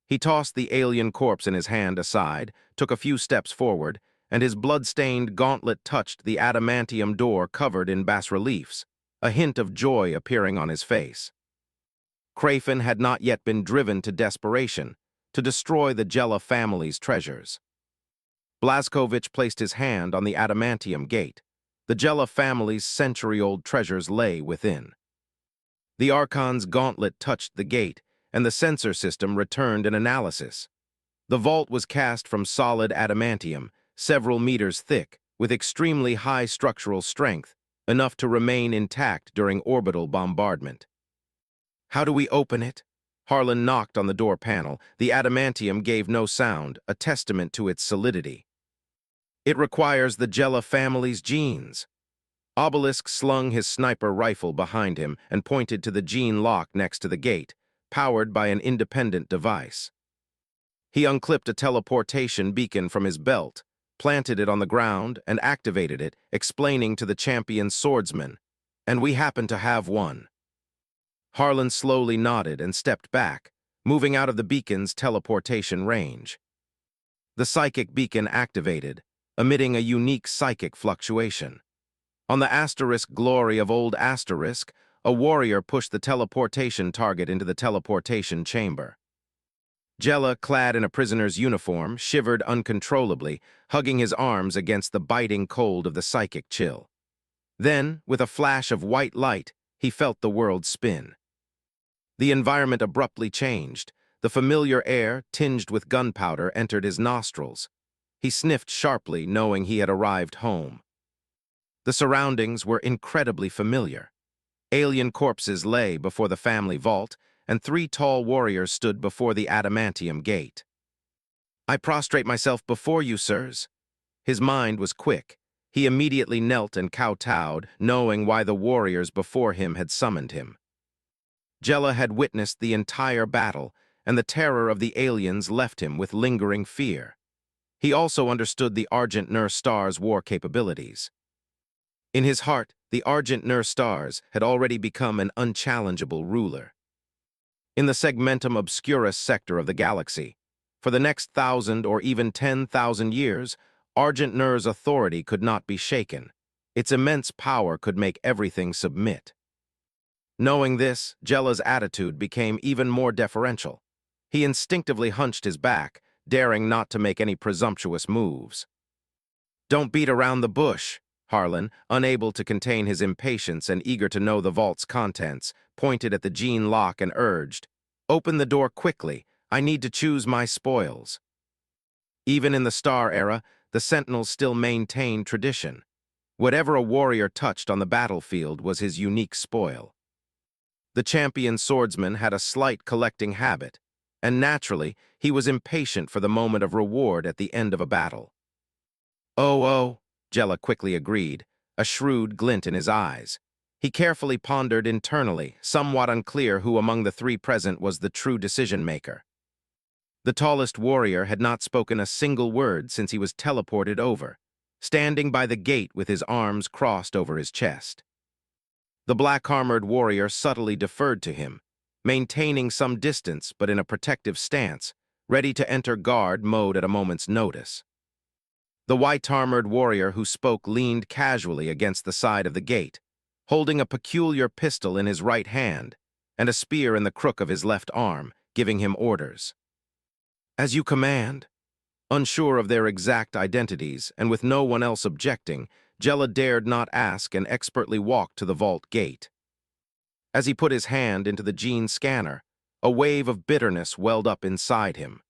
He tossed the alien corpse in his hand aside, took a few steps forward, and his blood-stained gauntlet touched the adamantium door covered in bas-reliefs, a hint of joy appearing on his face. Crayfin had not yet been driven to desperation, to destroy the Jella family's treasures. Blazkowicz placed his hand on the adamantium gate. The Jella family's century-old treasures lay within. The Archon's gauntlet touched the gate, and the sensor system returned an analysis. The vault was cast from solid adamantium, several meters thick, with extremely high structural strength, enough to remain intact during orbital bombardment. "How do we open it?" Harlan knocked on the door panel. The adamantium gave no sound, a testament to its solidity. "It requires the Jella family's genes." Obelisk slung his sniper rifle behind him and pointed to the gene lock next to the gate, powered by an independent device. He unclipped a teleportation beacon from his belt, planted it on the ground, and activated it, explaining to the champion swordsman, "And we happen to have one." Harlan slowly nodded and stepped back, moving out of the beacon's teleportation range. The psychic beacon activated, emitting a unique psychic fluctuation. On the asterisk glory of old asterisk, a warrior pushed the teleportation target into the teleportation chamber. Jella, clad in a prisoner's uniform, shivered uncontrollably, hugging his arms against the biting cold of the psychic chill. Then, with a flash of white light, he felt the world spin. The environment abruptly changed. The familiar air, tinged with gunpowder, entered his nostrils. He sniffed sharply, knowing he had arrived home. The surroundings were incredibly familiar. Alien corpses lay before the family vault, and 3 tall warriors stood before the adamantium gate. "I prostrate myself before you, sirs." His mind was quick. He immediately knelt and kowtowed, knowing why the warriors before him had summoned him. Jella had witnessed the entire battle, and the terror of the aliens left him with lingering fear. He also understood the Argent Nur Star's war capabilities. In his heart, the Argent Nur Stars had already become an unchallengeable ruler. In the segmentum obscurus sector of the galaxy, for the next 1,000 or even 10,000 years, Argent Nur's authority could not be shaken. Its immense power could make everything submit. Knowing this, Jella's attitude became even more deferential. He instinctively hunched his back, daring not to make any presumptuous moves. "Don't beat around the bush." Harlan, unable to contain his impatience and eager to know the vault's contents, pointed at the gene lock and urged, "Open the door quickly. I need to choose my spoils." Even in the Star era, the Sentinels still maintained tradition. Whatever a warrior touched on the battlefield was his unique spoil. The champion swordsman had a slight collecting habit, and naturally, he was impatient for the moment of reward at the end of a battle. "Oh," Jella quickly agreed, a shrewd glint in his eyes. He carefully pondered internally, somewhat unclear who among the 3 present was the true decision-maker. The tallest warrior had not spoken a single word since he was teleported over, standing by the gate with his arms crossed over his chest. The black-armored warrior subtly deferred to him, maintaining some distance but in a protective stance, ready to enter guard mode at a moment's notice. The white-armored warrior who spoke leaned casually against the side of the gate, holding a peculiar pistol in his right hand and a spear in the crook of his left arm, giving him orders. "As you command." Unsure of their exact identities, and with no one else objecting, Jella dared not ask and expertly walked to the vault gate. As he put his hand into the gene scanner, a wave of bitterness welled up inside him.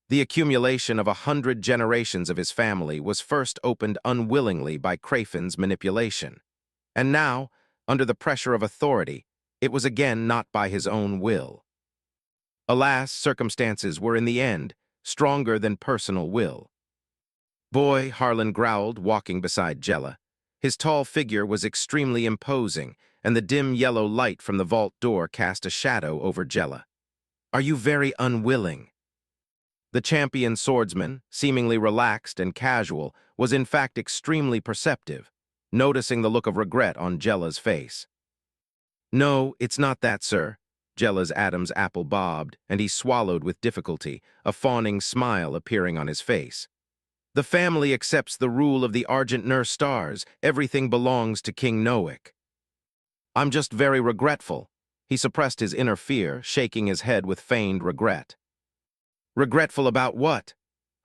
The accumulation of 100 generations of his family was first opened unwillingly by Crayfin's manipulation. And now, under the pressure of authority, it was again not by his own will. Alas, circumstances were in the end stronger than personal will. "Boy," Harlan growled, walking beside Jella. His tall figure was extremely imposing, and the dim yellow light from the vault door cast a shadow over Jella. "Are you very unwilling?" The champion swordsman, seemingly relaxed and casual, was in fact extremely perceptive, noticing the look of regret on Jella's face. "No, it's not that, sir." Jella's Adam's apple bobbed, and he swallowed with difficulty, a fawning smile appearing on his face. "The family accepts the rule of the Argent Nur stars. Everything belongs to King Noak. I'm just very regretful." He suppressed his inner fear, shaking his head with feigned regret. "Regretful about what?"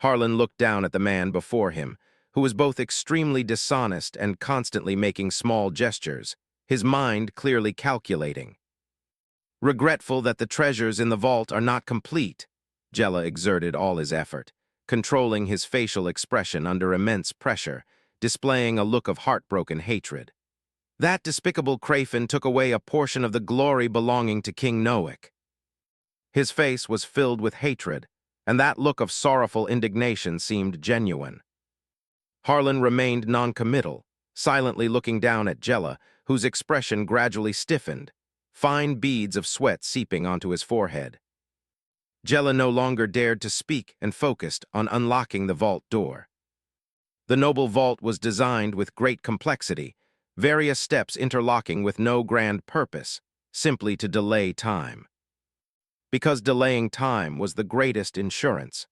Harlan looked down at the man before him, who was both extremely dishonest and constantly making small gestures, his mind clearly calculating. "Regretful that the treasures in the vault are not complete." Jella exerted all his effort, controlling his facial expression under immense pressure, displaying a look of heartbroken hatred. "That despicable Crafin took away a portion of the glory belonging to King Noak." His face was filled with hatred, and that look of sorrowful indignation seemed genuine. Harlan remained noncommittal, silently looking down at Jella, whose expression gradually stiffened, fine beads of sweat seeping onto his forehead. Jella no longer dared to speak and focused on unlocking the vault door. The noble vault was designed with great complexity, various steps interlocking with no grand purpose, simply to delay time. Because delaying time was the greatest insurance.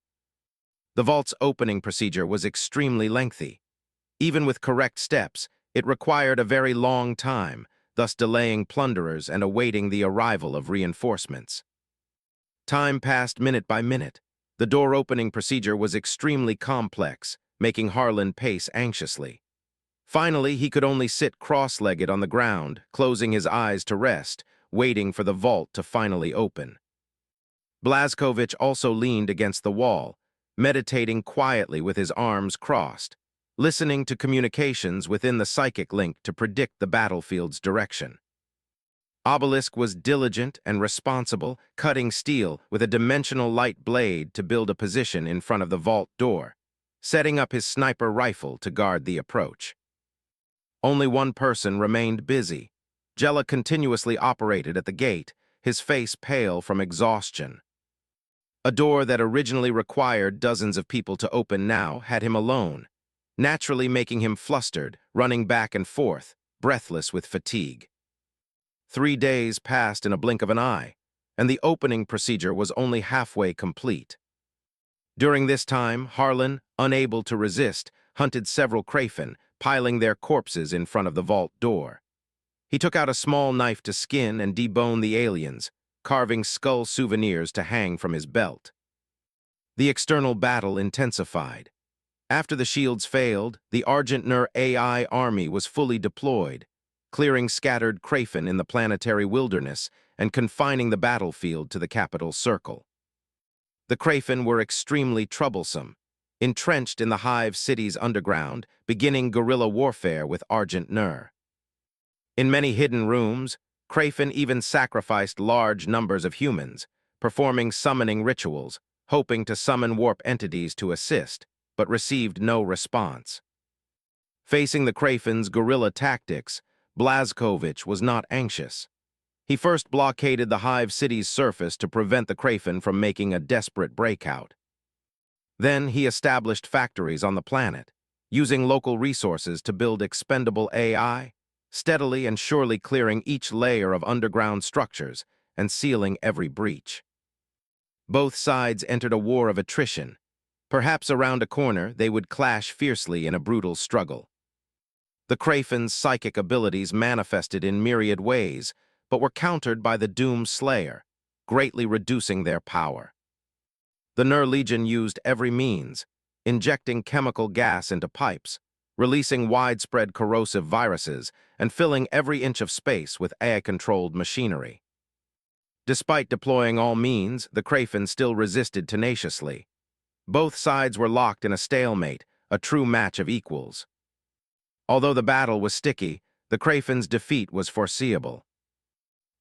The vault's opening procedure was extremely lengthy. Even with correct steps, it required a very long time, thus delaying plunderers and awaiting the arrival of reinforcements. Time passed minute by minute. The door-opening procedure was extremely complex, making Harlan pace anxiously. Finally, he could only sit cross-legged on the ground, closing his eyes to rest, waiting for the vault to finally open. Blazkovich also leaned against the wall, meditating quietly with his arms crossed, listening to communications within the psychic link to predict the battlefield's direction. Obelisk was diligent and responsible, cutting steel with a dimensional light blade to build a position in front of the vault door, setting up his sniper rifle to guard the approach. Only one person remained busy. Jella continuously operated at the gate, his face pale from exhaustion. A door that originally required dozens of people to open now had him alone, naturally making him flustered, running back and forth, breathless with fatigue. 3 days passed in a blink of an eye, and the opening procedure was only halfway complete. During this time, Harlan, unable to resist, hunted several Crafin, piling their corpses in front of the vault door. He took out a small knife to skin and debone the aliens, carving skull souvenirs to hang from his belt. The external battle intensified. After the shields failed, the Argent Nur AI army was fully deployed, clearing scattered Crafin in the planetary wilderness and confining the battlefield to the capital circle. The Crafin were extremely troublesome, entrenched in the Hive city's underground, beginning guerrilla warfare with Argent Nur. In many hidden rooms, Crafin even sacrificed large numbers of humans, performing summoning rituals, hoping to summon warp entities to assist, but received no response. Facing the Crafin's guerrilla tactics, Blazkovich was not anxious. He first blockaded the Hive city's surface to prevent the Crafin from making a desperate breakout. Then he established factories on the planet, using local resources to build expendable AI, steadily and surely clearing each layer of underground structures and sealing every breach. Both sides entered a war of attrition. Perhaps around a corner, they would clash fiercely in a brutal struggle. The Crafin's psychic abilities manifested in myriad ways, but were countered by the Doom Slayer, greatly reducing their power. The Nur Legion used every means, injecting chemical gas into pipes, releasing widespread corrosive viruses, and filling every inch of space with AI-controlled machinery. Despite deploying all means, the Crafin still resisted tenaciously. Both sides were locked in a stalemate, a true match of equals. Although the battle was sticky, the Crafin's defeat was foreseeable.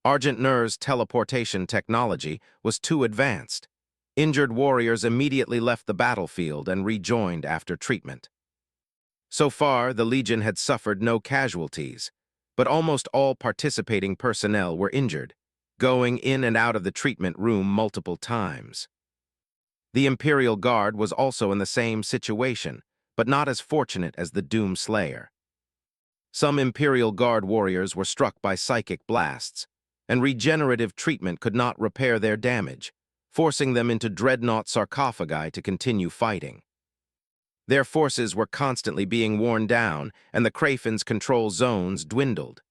Argent Nur's teleportation technology was too advanced. Injured warriors immediately left the battlefield and rejoined after treatment. So far, the Legion had suffered no casualties, but almost all participating personnel were injured, going in and out of the treatment room multiple times. The Imperial Guard was also in the same situation, but not as fortunate as the Doom Slayer. Some Imperial Guard warriors were struck by psychic blasts, and regenerative treatment could not repair their damage, forcing them into dreadnought sarcophagi to continue fighting. Their forces were constantly being worn down, and the Kraven's control zones dwindled.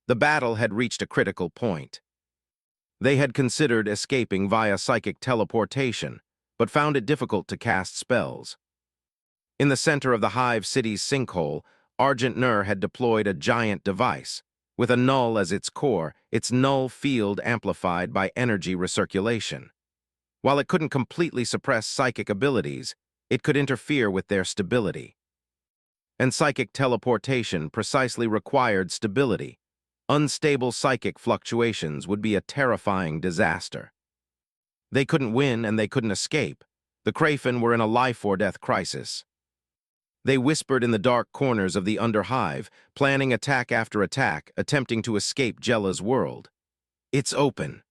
The battle had reached a critical point. They had considered escaping via psychic teleportation, but found it difficult to cast spells. In the center of the Hive City's sinkhole, Argent Nur had deployed a giant device. With a null as its core, its null field amplified by energy recirculation. While it couldn't completely suppress psychic abilities, it could interfere with their stability. And psychic teleportation precisely required stability. Unstable psychic fluctuations would be a terrifying disaster. They couldn't win and they couldn't escape. The Kraven were in a life-or-death crisis. They whispered in the dark corners of the Underhive, planning attack after attack, attempting to escape Jella's world. "It's open."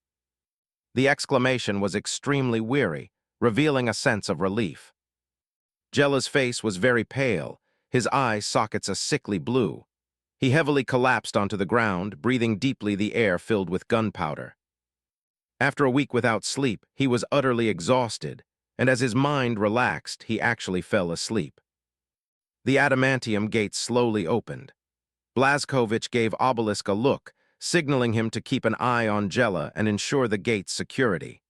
The exclamation was extremely weary, revealing a sense of relief. Jella's face was very pale, his eye sockets a sickly blue. He heavily collapsed onto the ground, breathing deeply the air filled with gunpowder. After a week without sleep, he was utterly exhausted, and as his mind relaxed, he actually fell asleep. The adamantium gates slowly opened. Blazkovich gave Obelisk a look, signaling him to keep an eye on Jella and ensure the gate's security.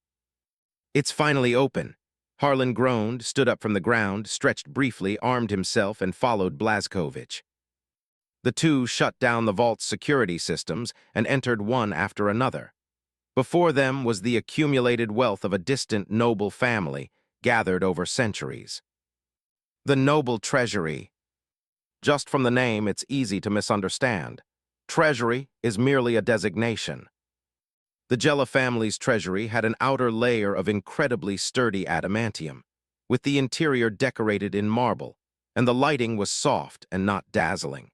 "It's finally open." Harlan groaned, stood up from the ground, stretched briefly, armed himself, and followed Blazkovich. The two shut down the vault's security systems and entered one after another. Before them was the accumulated wealth of a distant noble family, gathered over centuries. The noble treasury. Just from the name, it's easy to misunderstand. Treasury is merely a designation. The Jella family's treasury had an outer layer of incredibly sturdy adamantium, with the interior decorated in marble, and the lighting was soft and not dazzling.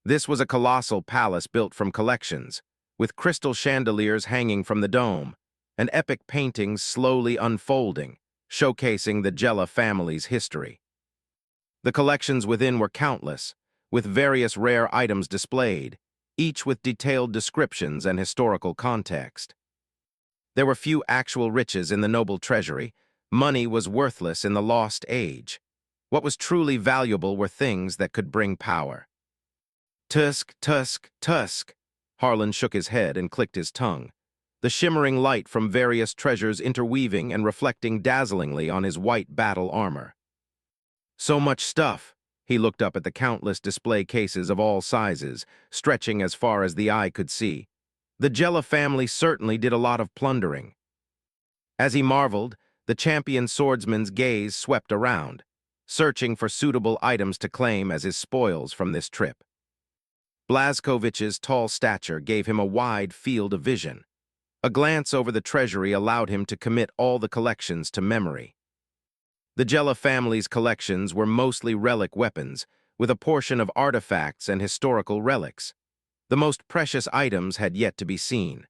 This was a colossal palace built from collections, with crystal chandeliers hanging from the dome, and epic paintings slowly unfolding, showcasing the Jella family's history. The collections within were countless, with various rare items displayed, each with detailed descriptions and historical context. There were few actual riches in the noble treasury. Money was worthless in the lost age. What was truly valuable were things that could bring power. "Tusk, tusk, tusk." Harlan shook his head and clicked his tongue, the shimmering light from various treasures interweaving and reflecting dazzlingly on his white battle armor. "So much stuff." He looked up at the countless display cases of all sizes, stretching as far as the eye could see. The Jella family certainly did a lot of plundering. As he marveled, the champion swordsman's gaze swept around, searching for suitable items to claim as his spoils from this trip. Blazkovich's tall stature gave him a wide field of vision. A glance over the treasury allowed him to commit all the collections to memory. The Jella family's collections were mostly relic weapons, with a portion of artifacts and historical relics. The most precious items had yet to be seen.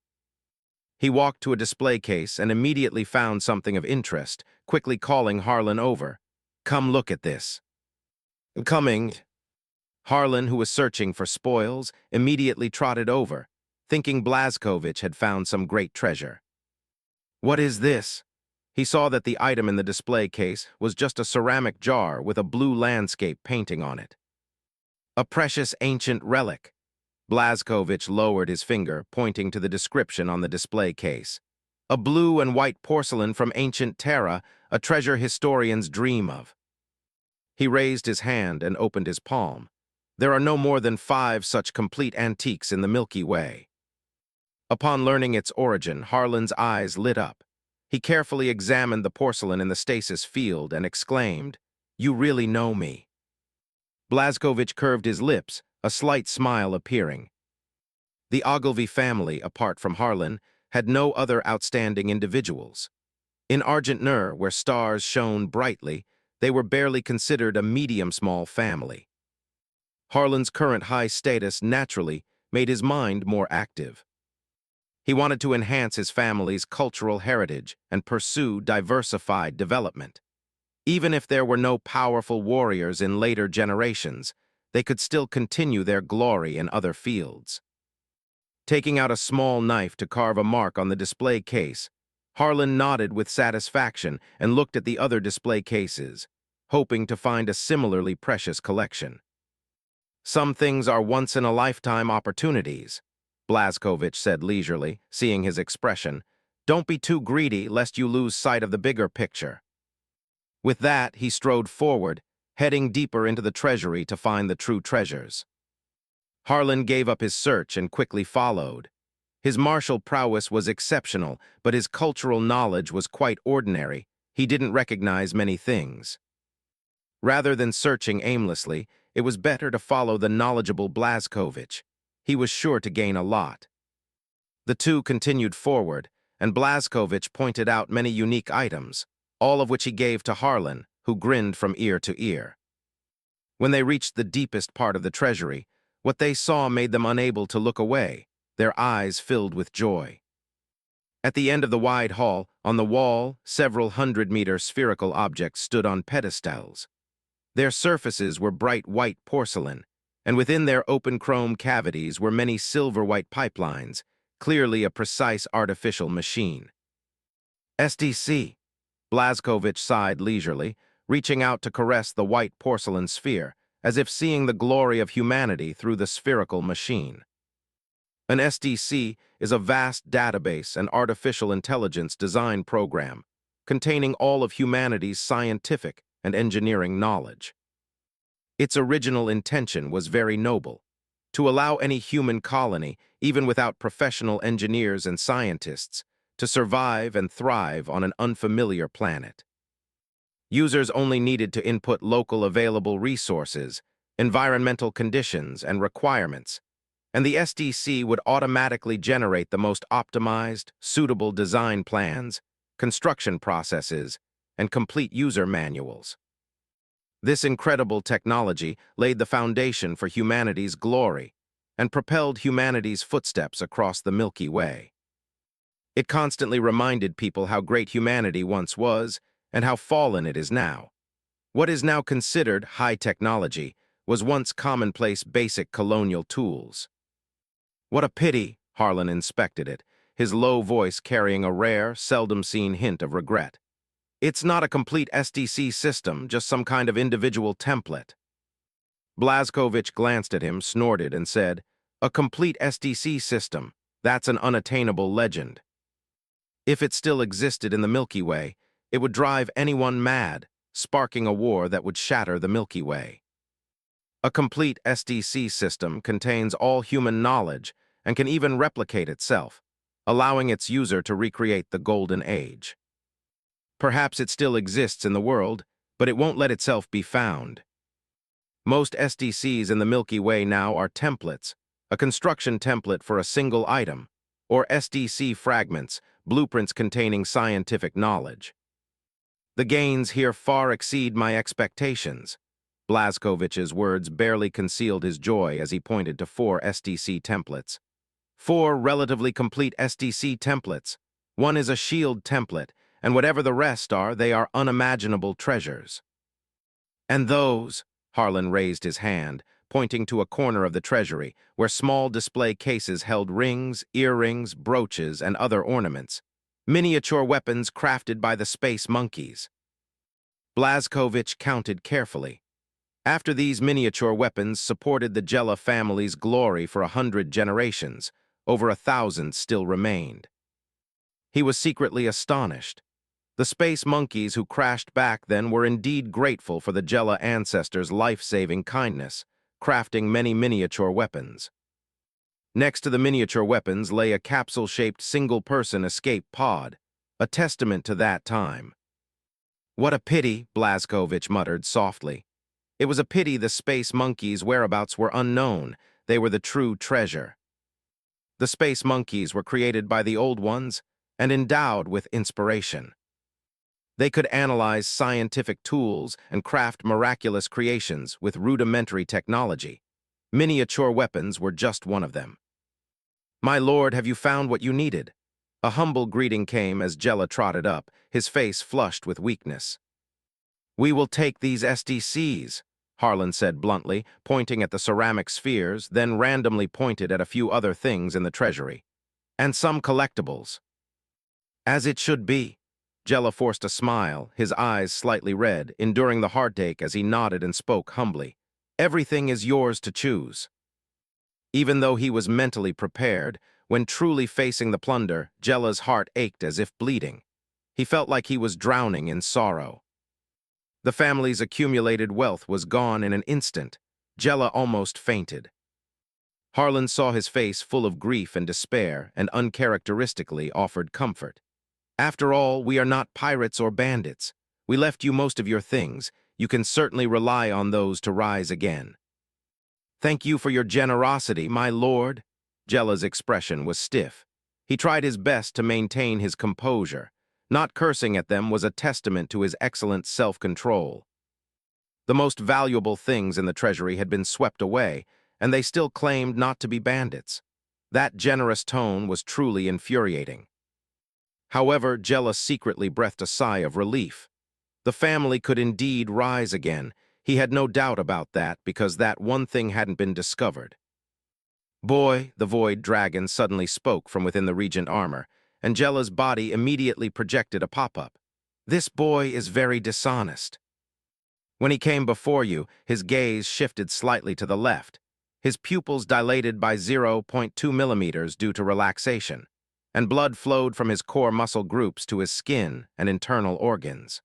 He walked to a display case and immediately found something of interest, quickly calling Harlan over. "Come look at this." "Coming." Harlan, who was searching for spoils, immediately trotted over, thinking Blazkovich had found some great treasure. "What is this?" He saw that the item in the display case was just a ceramic jar with a blue landscape painting on it. "A precious ancient relic." Blazkovich lowered his finger, pointing to the description on the display case. "A blue and white porcelain from ancient Terra, a treasure historians dream of." He raised his hand and opened his palm. There are no more than 5 such complete antiques in the Milky Way. Upon learning its origin, Harlan's eyes lit up. He carefully examined the porcelain in the stasis field and exclaimed, "You really know me." Blazkovich curved his lips, a slight smile appearing. The Ogilvy family, apart from Harlan, had no other outstanding individuals. In Argent Nur, where stars shone brightly, they were barely considered a medium-small family. Harlan's current high status naturally made his mind more active. He wanted to enhance his family's cultural heritage and pursue diversified development. Even if there were no powerful warriors in later generations, they could still continue their glory in other fields. Taking out a small knife to carve a mark on the display case, Harlan nodded with satisfaction and looked at the other display cases, hoping to find a similarly precious collection. Some things are once-in-a-lifetime opportunities, Blazkowicz said leisurely, seeing his expression. Don't be too greedy lest you lose sight of the bigger picture. With that, he strode forward, heading deeper into the treasury to find the true treasures. Harlan gave up his search and quickly followed. His martial prowess was exceptional, but his cultural knowledge was quite ordinary. He didn't recognize many things. Rather than searching aimlessly, it was better to follow the knowledgeable Blazkowicz. He was sure to gain a lot. The two continued forward, and Blazkowicz pointed out many unique items, all of which he gave to Harlan, who grinned from ear to ear. When they reached the deepest part of the treasury, what they saw made them unable to look away, their eyes filled with joy. At the end of the wide hall, on the wall, several hundred-meter spherical objects stood on pedestals. Their surfaces were bright white porcelain, and within their open chrome cavities were many silver-white pipelines, clearly a precise artificial machine. SDC, Blazkowicz sighed leisurely, reaching out to caress the white porcelain sphere, as if seeing the glory of humanity through the spherical machine. An SDC is a vast database and artificial intelligence design program, containing all of humanity's scientific and engineering knowledge. Its original intention was very noble, to allow any human colony, even without professional engineers and scientists, to survive and thrive on an unfamiliar planet. Users only needed to input local available resources, environmental conditions, and requirements, and the SDC would automatically generate the most optimized, suitable design plans, construction processes, and complete user manuals. This incredible technology laid the foundation for humanity's glory and propelled humanity's footsteps across the Milky Way. It constantly reminded people how great humanity once was and how fallen it is now. What is now considered high technology was once commonplace basic colonial tools. What a pity, Harlan inspected it, his low voice carrying a rare, seldom-seen hint of regret. It's not a complete SDC system, just some kind of individual template. Blazkowicz glanced at him, snorted, and said, "A complete SDC system, that's an unattainable legend. If it still existed in the Milky Way, it would drive anyone mad, sparking a war that would shatter the Milky Way. A complete SDC system contains all human knowledge and can even replicate itself, allowing its user to recreate the Golden Age. Perhaps it still exists in the world, but it won't let itself be found. Most SDCs in the Milky Way now are templates, a construction template for a single item, or SDC fragments, blueprints containing scientific knowledge. The gains here far exceed my expectations." Blazkowicz's words barely concealed his joy as he pointed to 4 SDC templates. 4 relatively complete SDC templates. One is a shield template, and whatever the rest are, they are unimaginable treasures. And those, Harlan raised his hand, pointing to a corner of the treasury where small display cases held rings, earrings, brooches, and other ornaments, miniature weapons crafted by the space monkeys. Blazkowicz counted carefully. After these miniature weapons supported the Jella family's glory for 100 generations, over 1,000 still remained. He was secretly astonished. The space monkeys who crashed back then were indeed grateful for the Jella ancestors' life-saving kindness, crafting many miniature weapons. Next to the miniature weapons lay a capsule-shaped single-person escape pod, a testament to that time. "What a pity," Blazkowicz muttered softly. "It was a pity the space monkeys' whereabouts were unknown. They were the true treasure." The space monkeys were created by the old ones and endowed with inspiration. They could analyze scientific tools and craft miraculous creations with rudimentary technology. Miniature weapons were just one of them. "My lord, have you found what you needed?" A humble greeting came as Jella trotted up, his face flushed with weakness. "We will take these SDCs," Harlan said bluntly, pointing at the ceramic spheres, then randomly pointed at a few other things in the treasury. "And some collectibles." "As it should be." Jella forced a smile, his eyes slightly red, enduring the heartache as he nodded and spoke humbly. "Everything is yours to choose." Even though he was mentally prepared, when truly facing the plunder, Jella's heart ached as if bleeding. He felt like he was drowning in sorrow. The family's accumulated wealth was gone in an instant. Jella almost fainted. Harlan saw his face full of grief and despair and uncharacteristically offered comfort. "After all, we are not pirates or bandits. We left you most of your things. You can certainly rely on those to rise again." "Thank you for your generosity, my lord." Jella's expression was stiff. He tried his best to maintain his composure. Not cursing at them was a testament to his excellent self-control. The most valuable things in the treasury had been swept away, and they still claimed not to be bandits. That generous tone was truly infuriating. However, Jella secretly breathed a sigh of relief. The family could indeed rise again. He had no doubt about that because that one thing hadn't been discovered. "Boy," the Void Dragon suddenly spoke from within the Regent armor, and Jella's body immediately projected a pop-up. "This boy is very dishonest." When he came before you, his gaze shifted slightly to the left. His pupils dilated by 0.2 millimeters due to relaxation, and blood flowed from his core muscle groups to his skin and internal organs.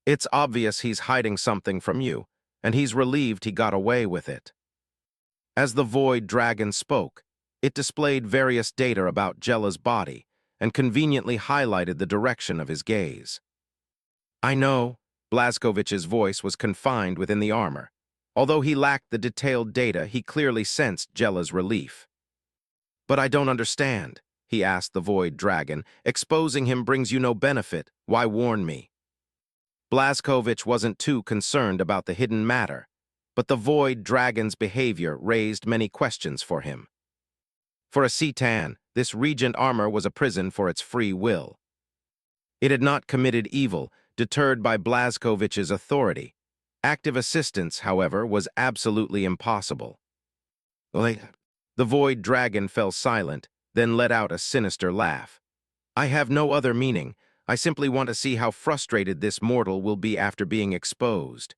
"It's obvious he's hiding something from you, and he's relieved he got away with it." As the Void Dragon spoke, it displayed various data about Jella's body and conveniently highlighted the direction of his gaze. "I know," Blazkovich's voice was confined within the armor. Although he lacked the detailed data, he clearly sensed Jella's relief. "But I don't understand," he asked the Void Dragon. "Exposing him brings you no benefit. Why warn me?" Blazkovich wasn't too concerned about the hidden matter, but the Void Dragon's behavior raised many questions for him. For a Citan, this Regent armor was a prison for its free will. It had not committed evil, deterred by Blazkovich's authority. Active assistance, however, was absolutely impossible. The Void Dragon fell silent, then let out a sinister laugh. "I have no other meaning. I simply want to see how frustrated this mortal will be after being exposed."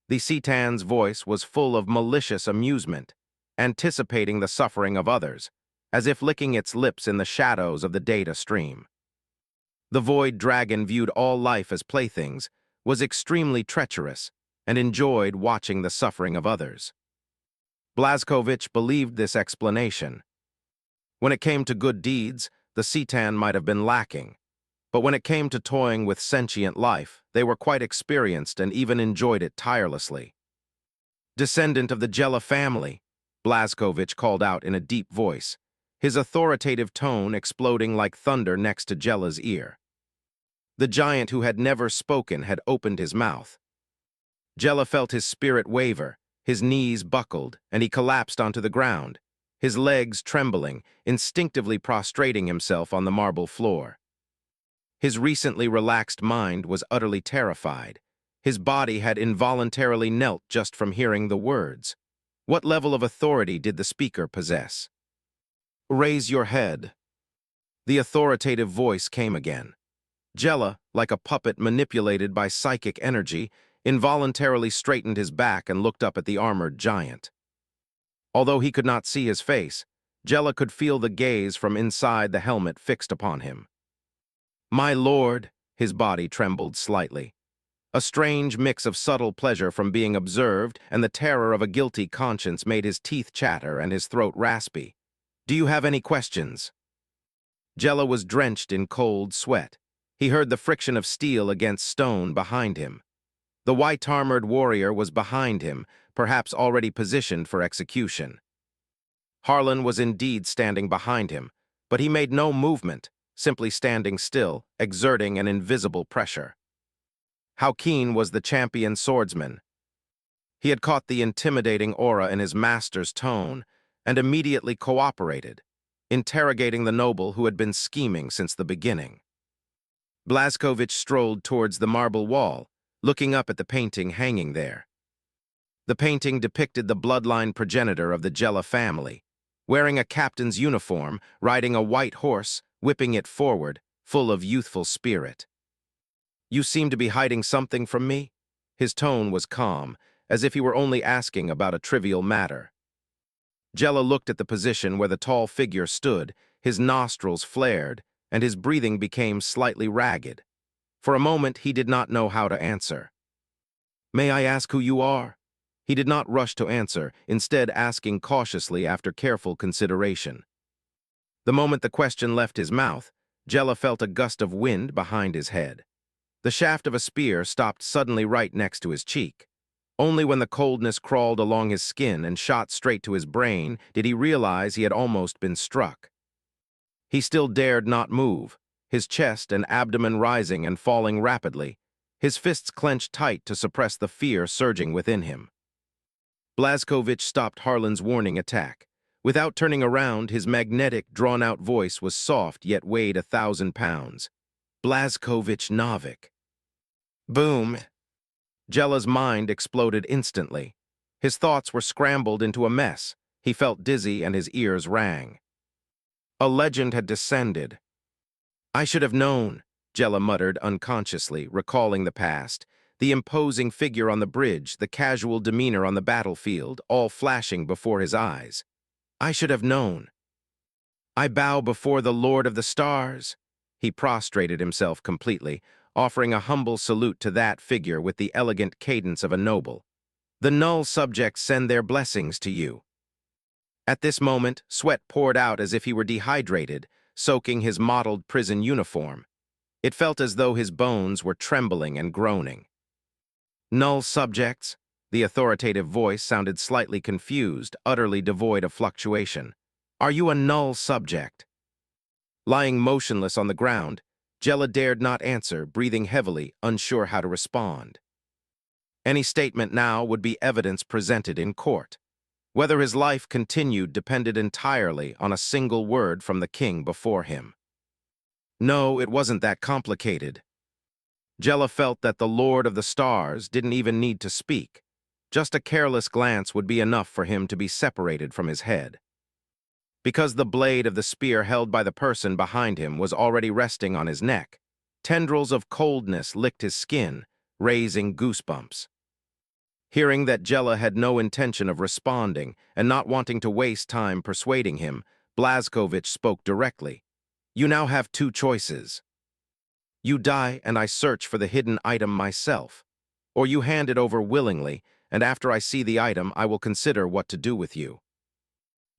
The Citan's voice was full of malicious amusement, anticipating the suffering of others, as if licking its lips in the shadows of the data stream. The Void Dragon viewed all life as playthings, was extremely treacherous, and enjoyed watching the suffering of others. Blazkovich believed this explanation. When it came to good deeds, the Citan might have been lacking, but when it came to toying with sentient life, they were quite experienced and even enjoyed it tirelessly. "Descendant of the Jella family," Blazkovich called out in a deep voice, his authoritative tone exploding like thunder next to Jella's ear. The giant who had never spoken had opened his mouth. Jella felt his spirit waver, his knees buckled, and he collapsed onto the ground, his legs trembling, instinctively prostrating himself on the marble floor. His recently relaxed mind was utterly terrified. His body had involuntarily knelt just from hearing the words. What level of authority did the speaker possess? "Raise your head." The authoritative voice came again. Jella, like a puppet manipulated by psychic energy, involuntarily straightened his back and looked up at the armored giant. Although he could not see his face, Jella could feel the gaze from inside the helmet fixed upon him. "My lord," his body trembled slightly. A strange mix of subtle pleasure from being observed and the terror of a guilty conscience made his teeth chatter and his throat raspy. "Do you have any questions?" Jella was drenched in cold sweat. He heard the friction of steel against stone behind him. The white-armored warrior was behind him, perhaps already positioned for execution. Harlan was indeed standing behind him, but he made no movement, simply standing still, exerting an invisible pressure. How keen was the champion swordsman! He had caught the intimidating aura in his master's tone and immediately cooperated, interrogating the noble who had been scheming since the beginning. Blazkowicz strolled towards the marble wall, looking up at the painting hanging there. The painting depicted the bloodline progenitor of the Gela family, wearing a captain's uniform, riding a white horse, whipping it forward, full of youthful spirit. "You seem to be hiding something from me?" His tone was calm, as if he were only asking about a trivial matter. Gela looked at the position where the tall figure stood, his nostrils flared, and his breathing became slightly ragged. For a moment, he did not know how to answer. "May I ask who you are?" He did not rush to answer, instead asking cautiously after careful consideration. The moment the question left his mouth, Gela felt a gust of wind behind his head. The shaft of a spear stopped suddenly right next to his cheek. Only when the coldness crawled along his skin and shot straight to his brain did he realize he had almost been struck. He still dared not move, his chest and abdomen rising and falling rapidly, his fists clenched tight to suppress the fear surging within him. Blazkowicz stopped Harlan's warning attack. Without turning around, his magnetic, drawn-out voice was soft yet weighed 1,000 pounds. "Blazkowicz Novik." Boom! Gela's mind exploded instantly. His thoughts were scrambled into a mess. He felt dizzy and his ears rang. A legend had descended. "I should have known," Gela muttered unconsciously, recalling the past. The imposing figure on the bridge, the casual demeanor on the battlefield, all flashing before his eyes. "I should have known. I bow before the Lord of the Stars." He prostrated himself completely, offering a humble salute to that figure with the elegant cadence of a noble. "The null subjects send their blessings to you." At this moment, sweat poured out as if he were dehydrated, soaking his mottled prison uniform. It felt as though his bones were trembling and groaning. "Null subjects?" The authoritative voice sounded slightly confused, utterly devoid of fluctuation. "Are you a null subject?" Lying motionless on the ground, Gela dared not answer, breathing heavily, unsure how to respond. Any statement now would be evidence presented in court. Whether his life continued depended entirely on a single word from the king before him. No, it wasn't that complicated. Gela felt that the Lord of the Stars didn't even need to speak. Just a careless glance would be enough for him to be separated from his head. Because the blade of the spear held by the person behind him was already resting on his neck, tendrils of coldness licked his skin, raising goosebumps. Hearing that Gela had no intention of responding and not wanting to waste time persuading him, Blazkowicz spoke directly. "You now have two choices. You die and I search for the hidden item myself, or you hand it over willingly, and after I see the item, I will consider what to do with you."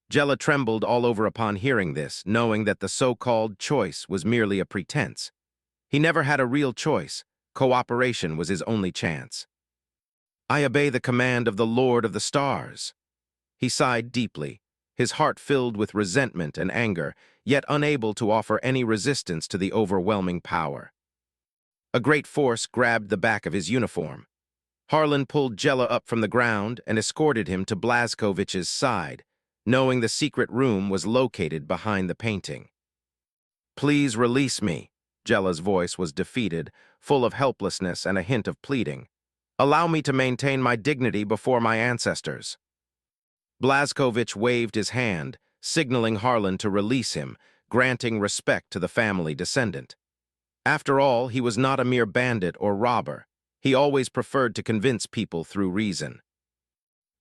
Gela trembled all over upon hearing this, knowing that the so-called choice was merely a pretense. He never had a real choice. Cooperation was his only chance. "I obey the command of the Lord of the Stars." He sighed deeply, his heart filled with resentment and anger, yet unable to offer any resistance to the overwhelming power. A great force grabbed the back of his uniform. Harlan pulled Gela up from the ground and escorted him to Blazkowicz's side, knowing the secret room was located behind the painting. "Please release me." Gela's voice was defeated, full of helplessness and a hint of pleading. "Allow me to maintain my dignity before my ancestors." Blazkowicz waved his hand, signaling Harlan to release him, granting respect to the family descendant. After all, he was not a mere bandit or robber. He always preferred to convince people through reason.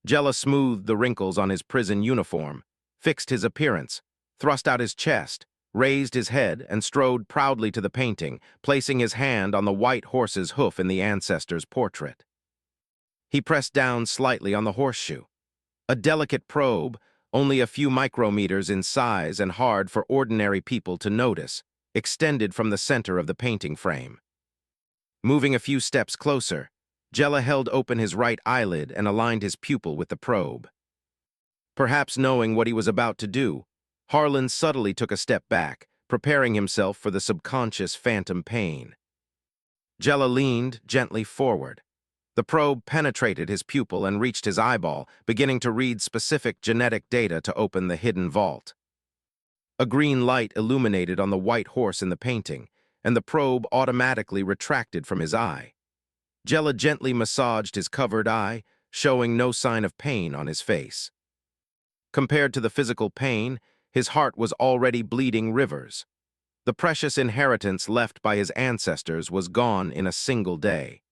Gela smoothed the wrinkles on his prison uniform, fixed his appearance, thrust out his chest, raised his head, and strode proudly to the painting, placing his hand on the white horse's hoof in the ancestor's portrait. He pressed down slightly on the horseshoe. A delicate probe, only a few micrometers in size and hard for ordinary people to notice, extended from the center of the painting frame. Moving a few steps closer, Gela held open his right eyelid and aligned his pupil with the probe. Perhaps knowing what he was about to do, Harlan subtly took a step back, preparing himself for the subconscious phantom pain. Jella leaned gently forward. The probe penetrated his pupil and reached his eyeball, beginning to read specific genetic data to open the hidden vault. A green light illuminated on the white horse in the painting, and the probe automatically retracted from his eye. Jella gently massaged his covered eye, showing no sign of pain on his face. Compared to the physical pain, his heart was already bleeding rivers. The precious inheritance left by his ancestors was gone in a single day.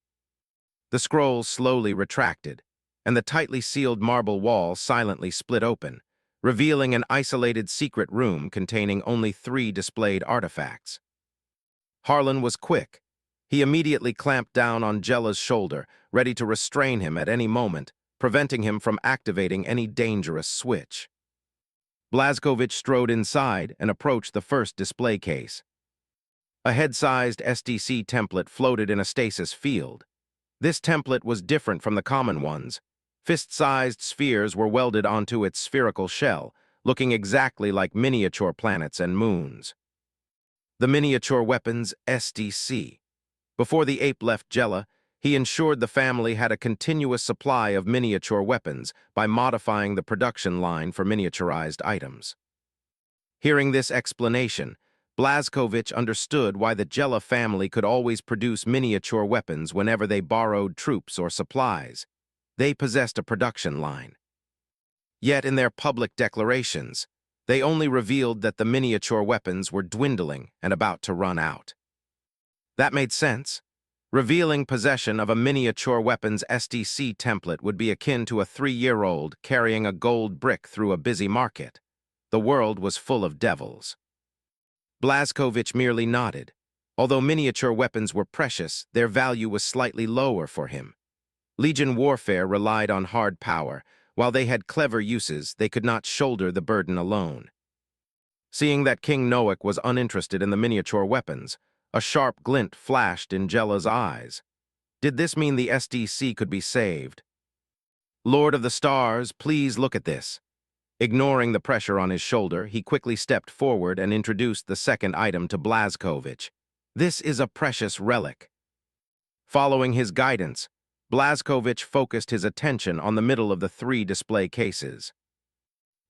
The scroll slowly retracted, and the tightly sealed marble wall silently split open, revealing an isolated secret room containing only 3 displayed artifacts. Harlan was quick. He immediately clamped down on Jella's shoulder, ready to restrain him at any moment, preventing him from activating any dangerous switch. Blazkovich strode inside and approached the first display case. A head-sized SDC template floated in a stasis field. This template was different from the common ones. Fist-sized spheres were welded onto its spherical shell, looking exactly like miniature planets and moons. The Miniature Weapons SDC. Before the ape left Jella, he ensured the family had a continuous supply of miniature weapons by modifying the production line for miniaturized items. Hearing this explanation, Blazkovich understood why the Jella family could always produce miniature weapons whenever they borrowed troops or supplies. They possessed a production line. Yet in their public declarations, they only revealed that the miniature weapons were dwindling and about to run out. That made sense. Revealing possession of a miniature weapons SDC template would be akin to a 3-year-old carrying a gold brick through a busy market. The world was full of devils. Blazkovich merely nodded. Although miniature weapons were precious, their value was slightly lower for him. Legion warfare relied on hard power. While they had clever uses, they could not shoulder the burden alone. Seeing that King Noak was uninterested in the miniature weapons, a sharp glint flashed in Jella's eyes. Did this mean the SDC could be saved? Lord of the Stars, please look at this. Ignoring the pressure on his shoulder, he quickly stepped forward and introduced the second item to Blazkovich. This is a precious relic. Following his guidance, Blazkovich focused his attention on the middle of the 3 display cases.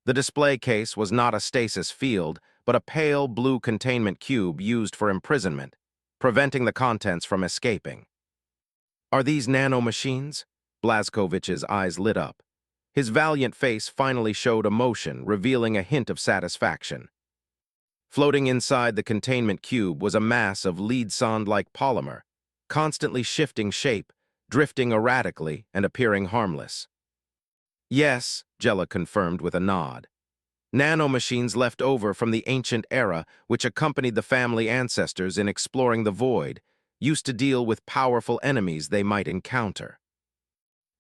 The display case was not a stasis field, but a pale blue containment cube used for imprisonment, preventing the contents from escaping. Are these nanomachines? Blazkovich's eyes lit up. His valiant face finally showed emotion, revealing a hint of satisfaction. Floating inside the containment cube was a mass of lead-sand-like polymer, constantly shifting shape, drifting erratically, and appearing harmless. Yes, Jella confirmed with a nod. Nanomachines left over from the ancient era which accompanied the family ancestors in exploring the void, used to deal with powerful enemies they might encounter.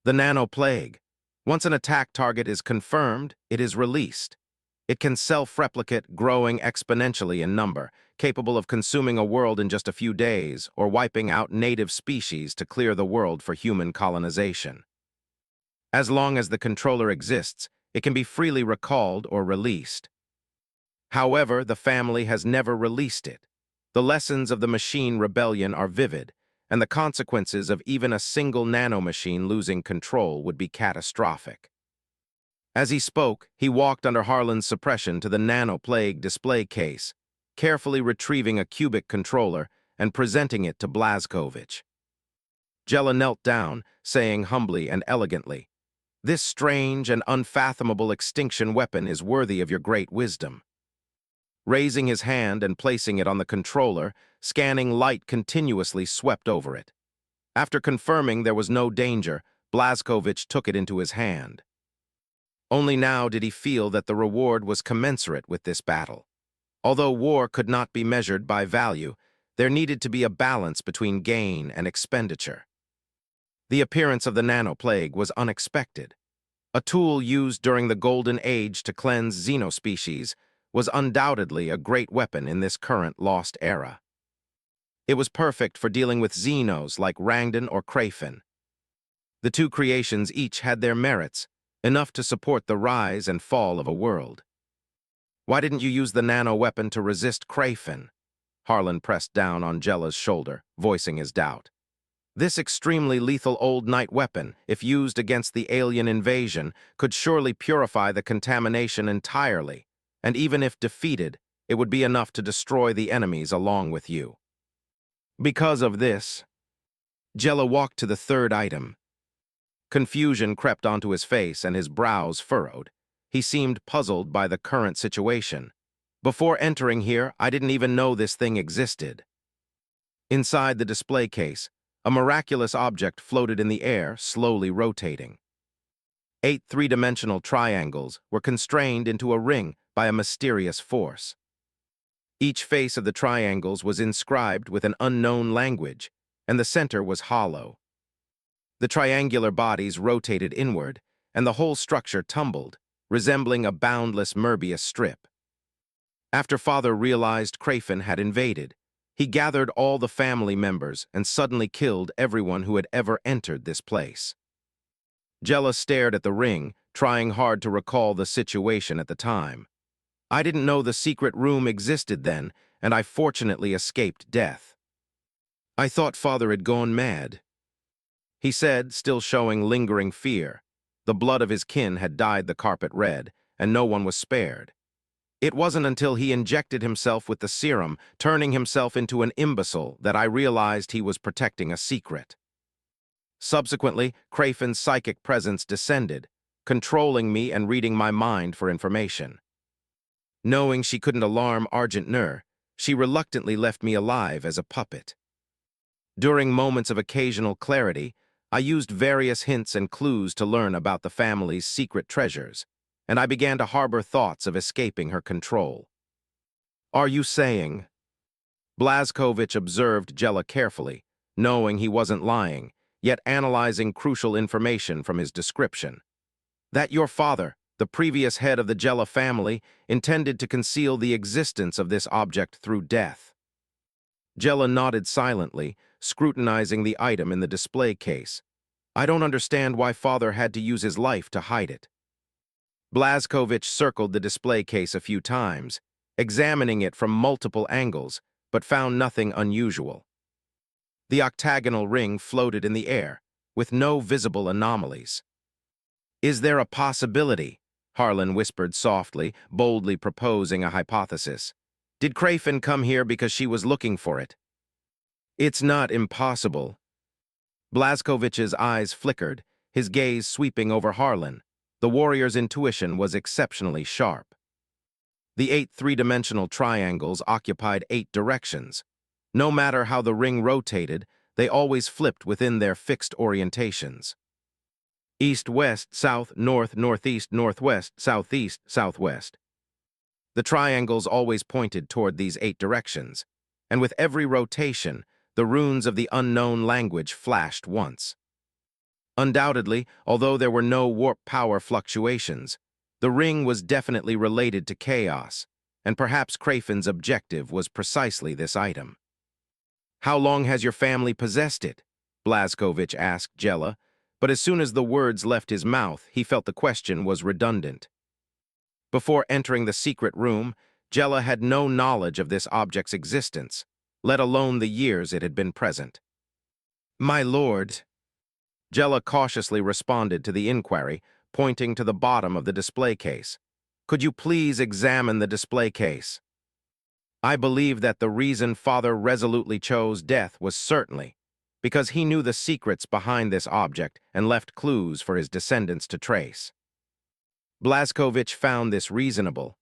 The nanoplague. Once an attack target is confirmed, it is released. It can self-replicate, growing exponentially in number, capable of consuming a world in just a few days or wiping out native species to clear the world for human colonization. As long as the controller exists, it can be freely recalled or released. However, the family has never released it. The lessons of the machine rebellion are vivid, and the consequences of even a single nanomachine losing control would be catastrophic. As he spoke, he walked under Harlan's suppression to the nanoplague display case, carefully retrieving a cubic controller and presenting it to Blazkovich. Jella knelt down, saying humbly and elegantly, "This strange and unfathomable extinction weapon is worthy of your great wisdom." Raising his hand and placing it on the controller, scanning light continuously swept over it. After confirming there was no danger, Blazkovich took it into his hand. Only now did he feel that the reward was commensurate with this battle. Although war could not be measured by value, there needed to be a balance between gain and expenditure. The appearance of the nanoplague was unexpected. A tool used during the Golden Age to cleanse xenospecies was undoubtedly a great weapon in this current lost era. It was perfect for dealing with xenos like Rangdon or Crayfin. The 2 creations each had their merits, enough to support the rise and fall of a world. Why didn't you use the nano-weapon to resist Crayfin? Harlan pressed down on Jella's shoulder, voicing his doubt. This extremely lethal old knight weapon, if used against the alien invasion, could surely purify the contamination entirely, and even if defeated, it would be enough to destroy the enemies along with you. Because of this, Jella walked to the third item. Confusion crept onto his face and his brows furrowed. He seemed puzzled by the current situation. Before entering here, I didn't even know this thing existed. Inside the display case, a miraculous object floated in the air, slowly rotating. 8 three-dimensional triangles were constrained into a ring by a mysterious force. Each face of the triangles was inscribed with an unknown language, and the center was hollow. The triangular bodies rotated inward, and the whole structure tumbled, resembling a boundless Möbius strip. After Father realized Crayfin had invaded, he gathered all the family members and suddenly killed everyone who had ever entered this place. Jella stared at the ring, trying hard to recall the situation at the time. I didn't know the secret room existed then, and I fortunately escaped death. I thought Father had gone mad, he said, still showing lingering fear. The blood of his kin had dyed the carpet red, and no one was spared. It wasn't until he injected himself with the serum, turning himself into an imbecile, that I realized he was protecting a secret. Subsequently, Crayfin's psychic presence descended, controlling me and reading my mind for information. Knowing she couldn't alarm Argent Nur, she reluctantly left me alive as a puppet. During moments of occasional clarity, I used various hints and clues to learn about the family's secret treasures, and I began to harbor thoughts of escaping her control. Are you saying? Blazkowicz observed Jella carefully, knowing he wasn't lying, yet analyzing crucial information from his description. That your father, the previous head of the Jella family, intended to conceal the existence of this object through death. Jella nodded silently, scrutinizing the item in the display case. I don't understand why Father had to use his life to hide it. Blazkowicz circled the display case a few times, examining it from multiple angles, but found nothing unusual. The octagonal ring floated in the air, with no visible anomalies. Is there a possibility? Harlan whispered softly, boldly proposing a hypothesis. Did Crayfin come here because she was looking for it? It's not impossible. Blazkowicz's eyes flickered, his gaze sweeping over Harlan. The warrior's intuition was exceptionally sharp. The 8 three-dimensional triangles occupied 8 directions. No matter how the ring rotated, they always flipped within their fixed orientations. East, west, south, north, northeast, northwest, southeast, southwest. The triangles always pointed toward these 8 directions, and with every rotation, the runes of the unknown language flashed once. Undoubtedly, although there were no warp power fluctuations, the ring was definitely related to chaos, and perhaps Crayfin's objective was precisely this item. How long has your family possessed it? Blazkowicz asked Jella, but as soon as the words left his mouth, he felt the question was redundant. Before entering the secret room, Jella had no knowledge of this object's existence, let alone the years it had been present. My lord, Jella cautiously responded to the inquiry, pointing to the bottom of the display case. Could you please examine the display case? I believe that the reason Father resolutely chose death was certainly because he knew the secrets behind this object and left clues for his descendants to trace. Blazkowicz found this reasonable.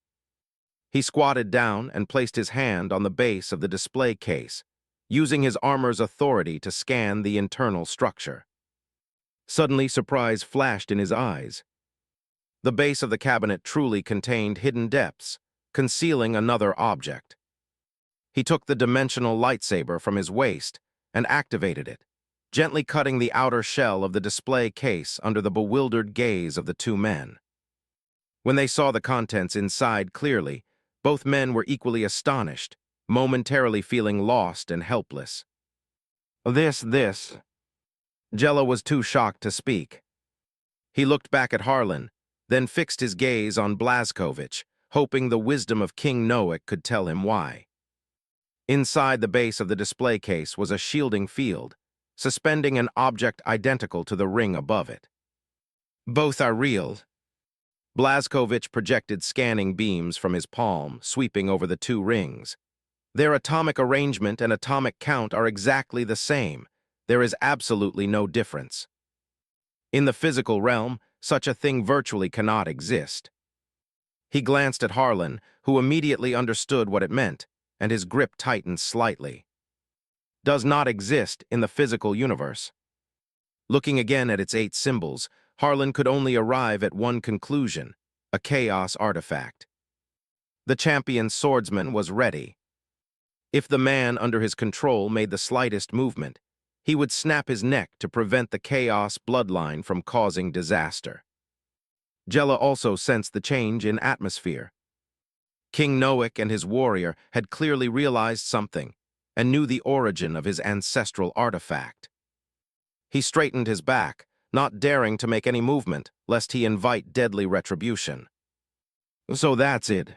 He squatted down and placed his hand on the base of the display case, using his armor's authority to scan the internal structure. Suddenly, surprise flashed in his eyes. The base of the cabinet truly contained hidden depths, concealing another object. He took the dimensional lightsaber from his waist and activated it, gently cutting the outer shell of the display case under the bewildered gaze of the 2 men. When they saw the contents inside clearly, both men were equally astonished, momentarily feeling lost and helpless. This. Jella was too shocked to speak. He looked back at Harlan, then fixed his gaze on Blazkowicz, hoping the wisdom of King Noak could tell him why. Inside the base of the display case was a shielding field, suspending an object identical to the ring above it. Both are real. Blazkowicz projected scanning beams from his palm, sweeping over the two rings. Their atomic arrangement and atomic count are exactly the same. There is absolutely no difference. In the physical realm, such a thing virtually cannot exist. He glanced at Harlan, who immediately understood what it meant, and his grip tightened slightly. Does not exist in the physical universe. Looking again at its 8 symbols, Harlan could only arrive at one conclusion: a chaos artifact. The champion swordsman was ready. If the man under his control made the slightest movement, he would snap his neck to prevent the chaos bloodline from causing disaster. Jella also sensed the change in atmosphere. King Noak and his warrior had clearly realized something and knew the origin of his ancestral artifact. He straightened his back, not daring to make any movement, lest he invite deadly retribution. So that's it.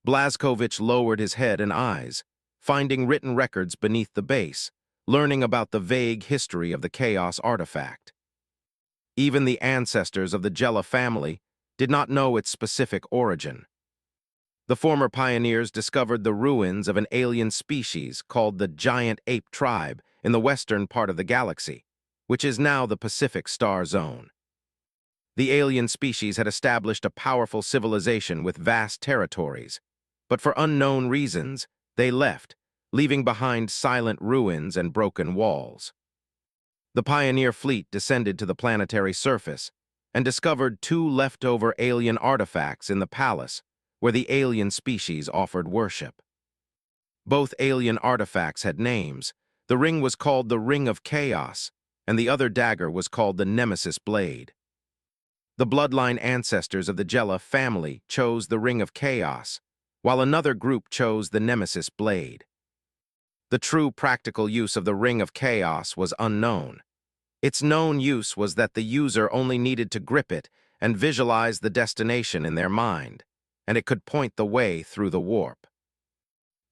Blazkowicz lowered his head and eyes, finding written records beneath the base, learning about the vague history of the chaos artifact. Even the ancestors of the Jella family did not know its specific origin. The former pioneers discovered the ruins of an alien species called the giant ape tribe in the western part of the galaxy, which is now the Pacific Star Zone. The alien species had established a powerful civilization with vast territories, but for unknown reasons, they left, leaving behind silent ruins and broken walls. The pioneer fleet descended to the planetary surface and discovered 2 leftover alien artifacts in the palace, where the alien species offered worship. Both alien artifacts had names. The ring was called the Ring of Chaos, and the other dagger was called the Nemesis Blade. The bloodline ancestors of the Jella family chose the Ring of Chaos, while another group chose the Nemesis Blade. The true practical use of the Ring of Chaos was unknown. Its known use was that the user only needed to grip it and visualize the destination in their mind, and it could point the way through the warp.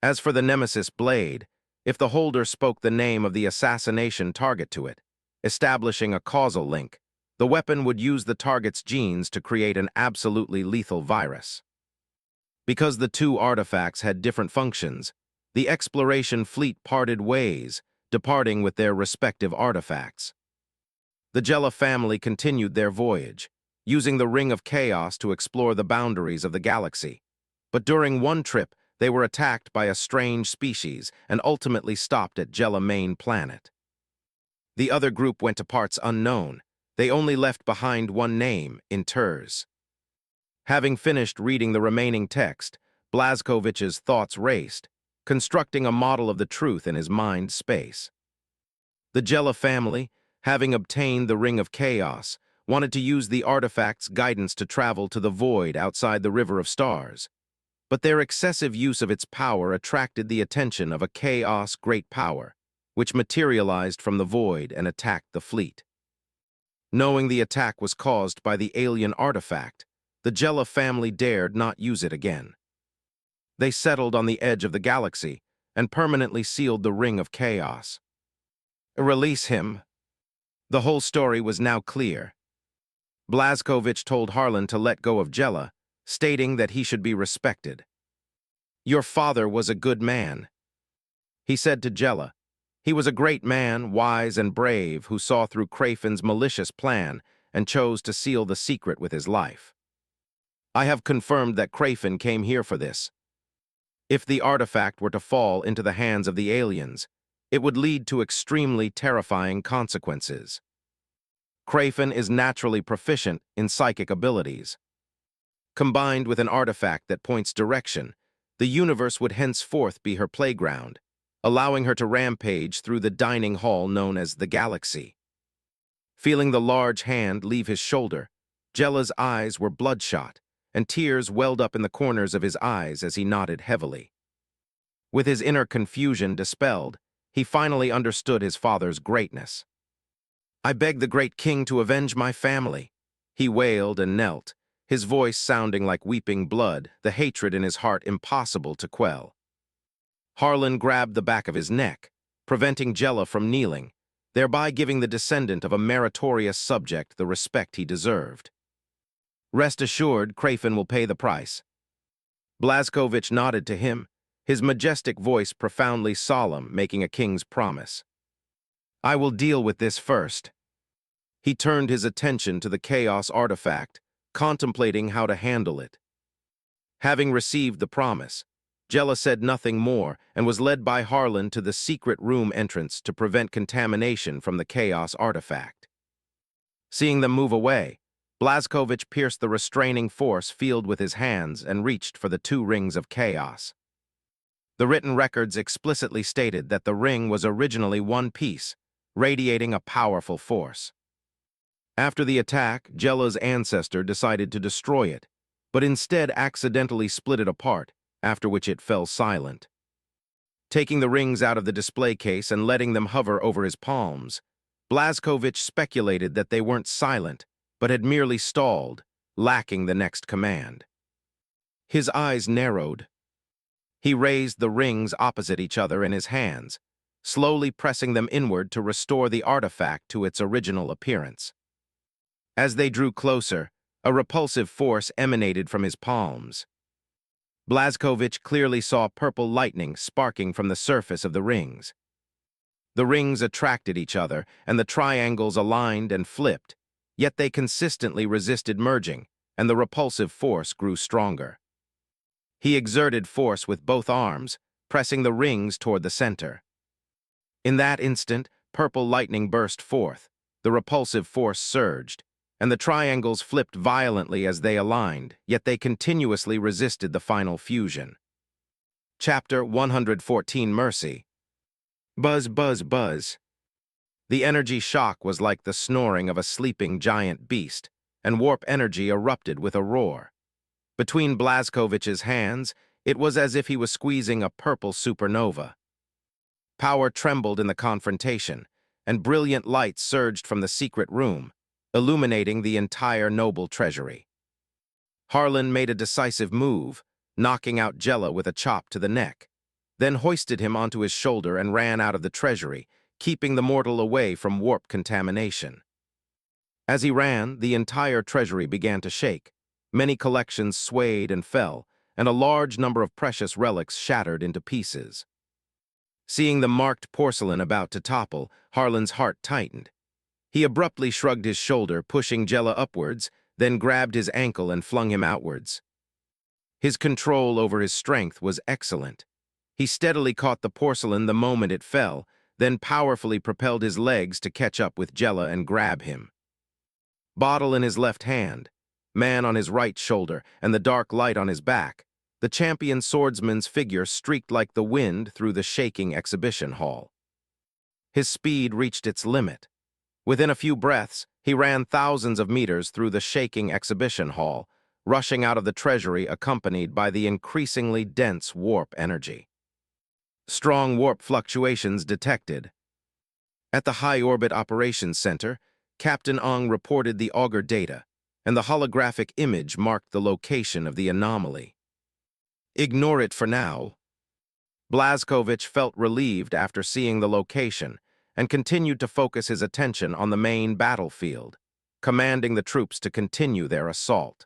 As for the Nemesis Blade, if the holder spoke the name of the assassination target to it, establishing a causal link, the weapon would use the target's genes to create an absolutely lethal virus. Because the 2 artifacts had different functions, the exploration fleet parted ways, departing with their respective artifacts. The Jella family continued their voyage, using the Ring of Chaos to explore the boundaries of the galaxy. But during one trip, they were attacked by a strange species and ultimately stopped at Jella main planet. The other group went to parts unknown. They only left behind one name, EN TUK. Having finished reading the remaining text, Blazkowicz's thoughts raced, constructing a model of the truth in his mind space. The Jella family, having obtained the Ring of Chaos, wanted to use the artifact's guidance to travel to the void outside the River of Stars. But their excessive use of its power attracted the attention of a chaos great power, which materialized from the void and attacked the fleet. Knowing the attack was caused by the alien artifact, the Jella family dared not use it again. They settled on the edge of the galaxy and permanently sealed the Ring of Chaos. Release him. The whole story was now clear. Blazkowicz told Harlan to let go of Jella, stating that he should be respected. Your father was a good man. He said to Jella, he was a great man, wise and brave, who saw through Kraven's malicious plan and chose to seal the secret with his life. I have confirmed that Kraven came here for this. If the artifact were to fall into the hands of the aliens, it would lead to extremely terrifying consequences. Kraven is naturally proficient in psychic abilities. Combined with an artifact that points direction, the universe would henceforth be her playground, allowing her to rampage through the dining hall known as the Galaxy. Feeling the large hand leave his shoulder, Jella's eyes were bloodshot, and tears welled up in the corners of his eyes as he nodded heavily. With his inner confusion dispelled, he finally understood his father's greatness. I beg the great king to avenge my family. He wailed and knelt, his voice sounding like weeping blood, the hatred in his heart impossible to quell. Harlan grabbed the back of his neck, preventing Jella from kneeling, thereby giving the descendant of a meritorious subject the respect he deserved. "Rest assured, Krafin will pay the price." Blazkovich nodded to him, his majestic voice profoundly solemn, making a king's promise. "I will deal with this first." He turned his attention to the Chaos artifact, contemplating how to handle it. Having received the promise, Jella said nothing more and was led by Harlan to the secret room entrance to prevent contamination from the Chaos artifact. Seeing them move away, Blazkovich pierced the restraining force field with his hands and reached for the 2 rings of chaos. The written records explicitly stated that the ring was originally one piece, radiating a powerful force. After the attack, Jella's ancestor decided to destroy it, but instead accidentally split it apart, after which it fell silent. Taking the rings out of the display case and letting them hover over his palms, Blazkovich speculated that they weren't silent, but had merely stalled, lacking the next command. His eyes narrowed. He raised the rings opposite each other in his hands, slowly pressing them inward to restore the artifact to its original appearance. As they drew closer, a repulsive force emanated from his palms. Blazkovich clearly saw purple lightning sparking from the surface of the rings. The rings attracted each other, and the triangles aligned and flipped, yet they consistently resisted merging, and the repulsive force grew stronger. He exerted force with both arms, pressing the rings toward the center. In that instant, purple lightning burst forth, the repulsive force surged, and the triangles flipped violently as they aligned, yet they continuously resisted the final fusion. Chapter 114 Mercy. Buzz, buzz, buzz. The energy shock was like the snoring of a sleeping giant beast, and warp energy erupted with a roar. Between Blazkovich's hands, it was as if he was squeezing a purple supernova. Power trembled in the confrontation, and brilliant light surged from the secret room, illuminating the entire noble treasury. Harlan made a decisive move, knocking out Jella with a chop to the neck, then hoisted him onto his shoulder and ran out of the treasury, keeping the mortal away from warp contamination. As he ran, the entire treasury began to shake. Many collections swayed and fell, and a large number of precious relics shattered into pieces. Seeing the marked porcelain about to topple, Harlan's heart tightened. He abruptly shrugged his shoulder, pushing Jella upwards, then grabbed his ankle and flung him outwards. His control over his strength was excellent. He steadily caught the porcelain the moment it fell, then powerfully propelled his legs to catch up with Jella and grab him. Bottle in his left hand, man on his right shoulder, and the dark light on his back, the champion swordsman's figure streaked like the wind through the shaking exhibition hall. His speed reached its limit. Within a few breaths, he ran thousands of meters through the shaking exhibition hall, rushing out of the treasury accompanied by the increasingly dense warp energy. Strong warp fluctuations detected. At the High Orbit Operations Center, Captain Ong reported the auger data, and the holographic image marked the location of the anomaly. Ignore it for now. Blazkovich felt relieved after seeing the location and continued to focus his attention on the main battlefield, commanding the troops to continue their assault.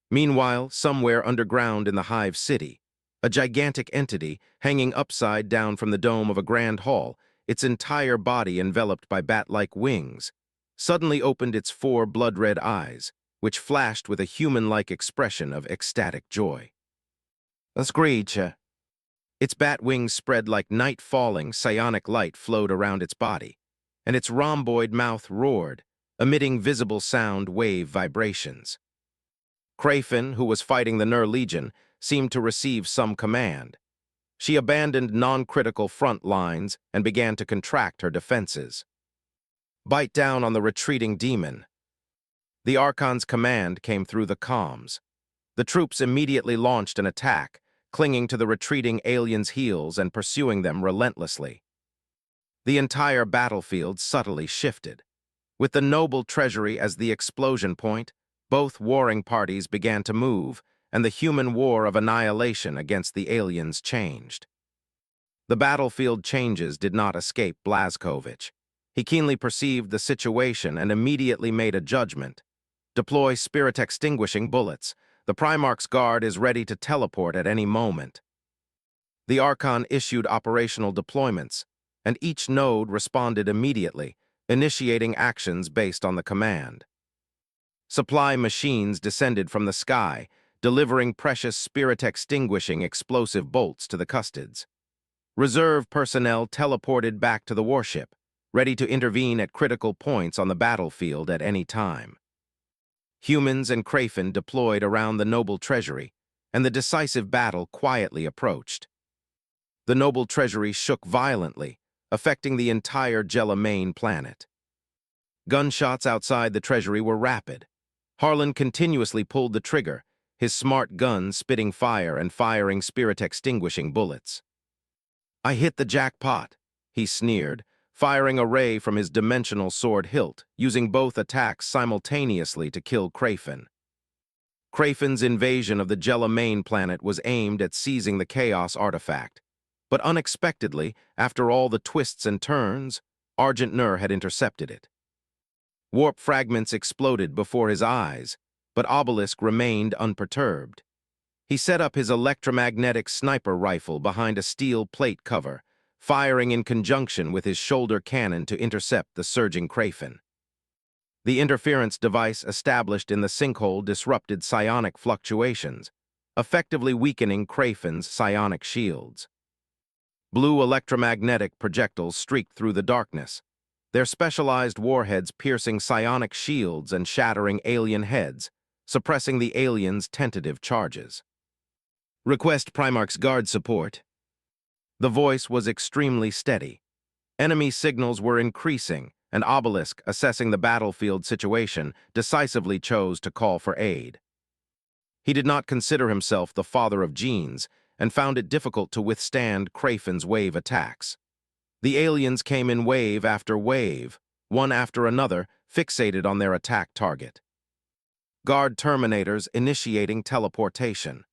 Meanwhile, somewhere underground in the Hive City, a gigantic entity hanging upside down from the dome of a grand hall, its entire body enveloped by bat-like wings, suddenly opened its 4 blood-red eyes, which flashed with a human-like expression of ecstatic joy. A screech. Its bat wings spread like night-falling, psionic light flowed around its body, and its rhomboid mouth roared, emitting visible sound wave vibrations. Krafin, who was fighting the Nur Legion, seemed to receive some command. She abandoned non-critical front lines and began to contract her defenses. Bite down on the retreating demon. The Archon's command came through the comms. The troops immediately launched an attack, clinging to the retreating aliens' heels and pursuing them relentlessly. The entire battlefield subtly shifted. With the noble treasury as the explosion point, both warring parties began to move, and the human war of annihilation against the aliens changed. The battlefield changes did not escape Blazkowicz. He keenly perceived the situation and immediately made a judgment. Deploy spirit-extinguishing bullets. The Primarch's Guard is ready to teleport at any moment. The Archon issued operational deployments, and each node responded immediately, initiating actions based on the command. Supply machines descended from the sky, delivering precious spirit-extinguishing explosive bolts to the Custodes. Reserve personnel teleported back to the warship, ready to intervene at critical points on the battlefield at any time. Humans and Krafen deployed around the noble treasury, and the decisive battle quietly approached. The noble treasury shook violently, affecting the entire Gelamain planet. Gunshots outside the treasury were rapid. Harlan continuously pulled the trigger, his smart gun spitting fire and firing spirit-extinguishing bullets. "I hit the jackpot," he sneered, firing a ray from his dimensional sword hilt, using both attacks simultaneously to kill Krafen. Krafen's invasion of the Gelamain planet was aimed at seizing the Chaos artifact, but unexpectedly, after all the twists and turns, Argent Nur had intercepted it. Warp fragments exploded before his eyes, but Obelisk remained unperturbed. He set up his electromagnetic sniper rifle behind a steel plate cover, firing in conjunction with his shoulder cannon to intercept the surging Krafen. The interference device established in the sinkhole disrupted psionic fluctuations, effectively weakening Krafen's psionic shields. Blue electromagnetic projectiles streaked through the darkness, their specialized warheads piercing psionic shields and shattering alien heads, suppressing the aliens' tentative charges. "Request Primarch's Guard support." The voice was extremely steady. Enemy signals were increasing, and Obelisk, assessing the battlefield situation, decisively chose to call for aid. He did not consider himself the father of genes, and found it difficult to withstand Krafen's wave attacks. The aliens came in wave after wave, one after another, fixated on their attack target. Guard Terminators initiating teleportation.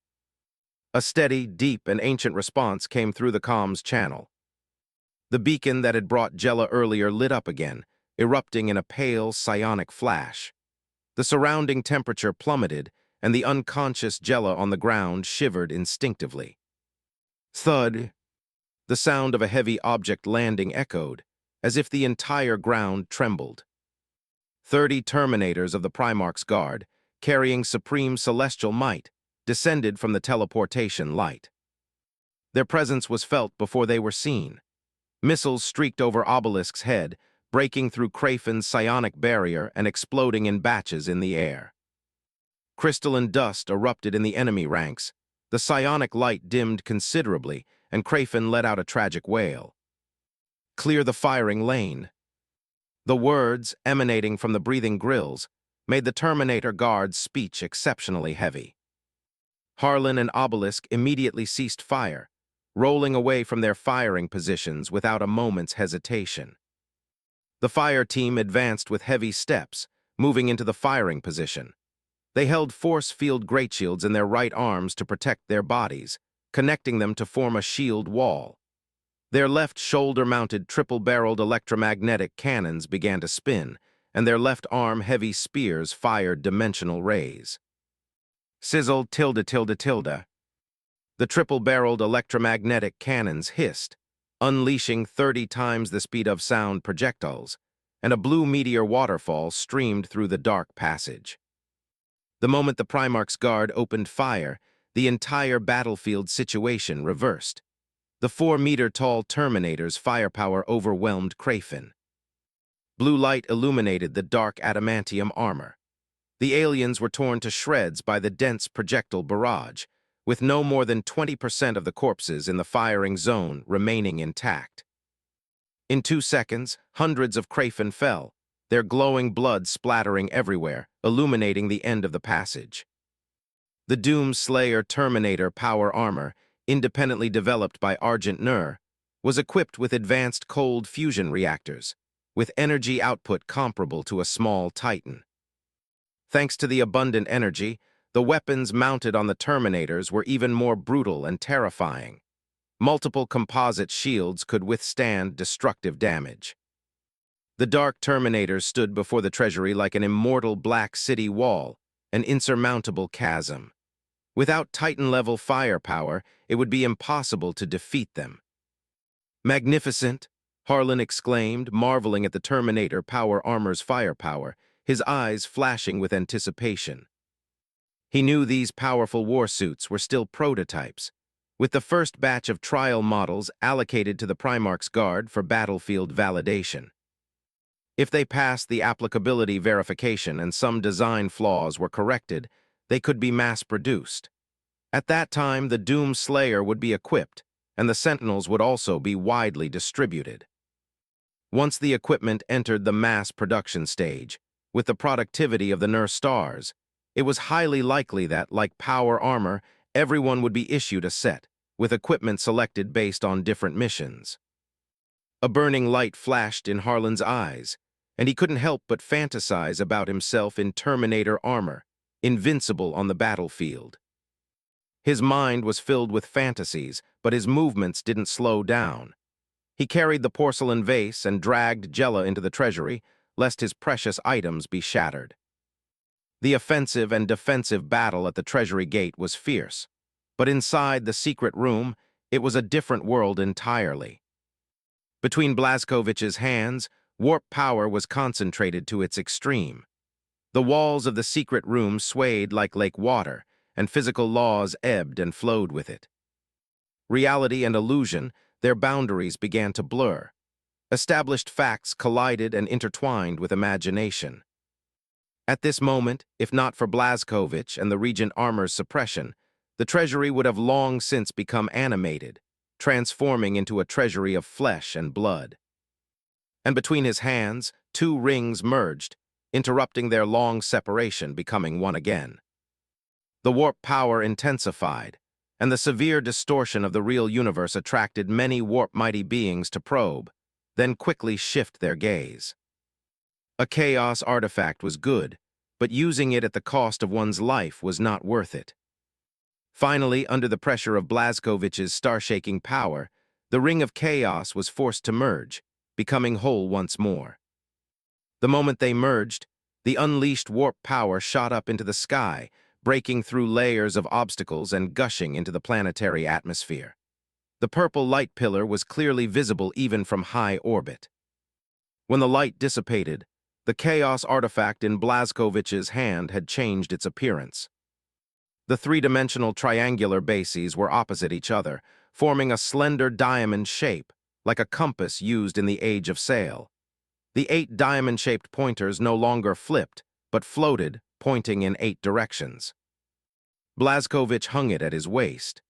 A steady, deep, and ancient response came through the comms channel. The beacon that had brought Jella earlier lit up again, erupting in a pale, psionic flash. The surrounding temperature plummeted, and the unconscious Jella on the ground shivered instinctively. Thud! The sound of a heavy object landing echoed, as if the entire ground trembled. 30 Terminators of the Primarch's Guard, carrying supreme celestial might, descended from the teleportation light. Their presence was felt before they were seen. Missiles streaked over Obelisk's head, breaking through Krafen's psionic barrier and exploding in batches in the air. Crystalline dust erupted in the enemy ranks. The psionic light dimmed considerably, and Krafen let out a tragic wail. "Clear the firing lane." The words, emanating from the breathing grills, made the Terminator Guard's speech exceptionally heavy. Harlan and Obelisk immediately ceased fire, rolling away from their firing positions without a moment's hesitation. The fire team advanced with heavy steps, moving into the firing position. They held force field greatshields in their right arms to protect their bodies, connecting them to form a shield wall. Their left shoulder-mounted triple-barreled electromagnetic cannons began to spin, and their left arm heavy spears fired dimensional rays. Sizzle tilde tilde tilde. The triple-barreled electromagnetic cannons hissed, unleashing 30 times the speed of sound projectiles, and a blue meteor waterfall streamed through the dark passage. The moment the Primarch's Guard opened fire, the entire battlefield situation reversed. The 4-meter-tall Terminator's firepower overwhelmed Krafen. Blue light illuminated the dark adamantium armor. The aliens were torn to shreds by the dense projectile barrage, with no more than 20% of the corpses in the firing zone remaining intact. In 2 seconds, hundreds of Krafen fell, their glowing blood splattering everywhere, illuminating the end of the passage. The Doom Slayer Terminator power armor, independently developed by Argent Nur, was equipped with advanced cold fusion reactors, with energy output comparable to a small Titan. Thanks to the abundant energy, the weapons mounted on the Terminators were even more brutal and terrifying. Multiple composite shields could withstand destructive damage. The Dark Terminators stood before the treasury like an immortal black city wall, an insurmountable chasm. Without Titan-level firepower, it would be impossible to defeat them. "Magnificent!" Harlan exclaimed, marveling at the Terminator power armor's firepower, his eyes flashing with anticipation. He knew these powerful warsuits were still prototypes, with the first batch of trial models allocated to the Primarch's Guard for battlefield validation. If they passed the applicability verification and some design flaws were corrected, they could be mass-produced. At that time, the Doom Slayer would be equipped, and the Sentinels would also be widely distributed. Once the equipment entered the mass production stage, with the productivity of the Nurse Stars, it was highly likely that, like power armor, everyone would be issued a set, with equipment selected based on different missions. A burning light flashed in Harlan's eyes, and he couldn't help but fantasize about himself in Terminator armor, invincible on the battlefield. His mind was filled with fantasies, but his movements didn't slow down. He carried the porcelain vase and dragged Jella into the treasury, lest his precious items be shattered. The offensive and defensive battle at the treasury gate was fierce, but inside the secret room, it was a different world entirely. Between Blazkovich's hands, warp power was concentrated to its extreme. The walls of the secret room swayed like lake water, and physical laws ebbed and flowed with it. Reality and illusion, their boundaries began to blur. Established facts collided and intertwined with imagination. At this moment, if not for Blazkovich and the Regent Armor's suppression, the treasury would have long since become animated, transforming into a treasury of flesh and blood. And between his hands, two rings merged, interrupting their long separation, becoming one again. The warp power intensified, and the severe distortion of the real universe attracted many warp-mighty beings to probe, then quickly shift their gaze. A chaos artifact was good, but using it at the cost of one's life was not worth it. Finally, under the pressure of Blazkovich's star-shaking power, the Ring of Chaos was forced to merge, becoming whole once more. The moment they merged, the unleashed warp power shot up into the sky, breaking through layers of obstacles and gushing into the planetary atmosphere. The purple light pillar was clearly visible even from high orbit. When the light dissipated, the chaos artifact in Blazkovich's hand had changed its appearance. The three-dimensional triangular bases were opposite each other, forming a slender diamond shape, like a compass used in the Age of Sail. The 8 diamond-shaped pointers no longer flipped, but floated, pointing in 8 directions. Blazkovich hung it at his waist.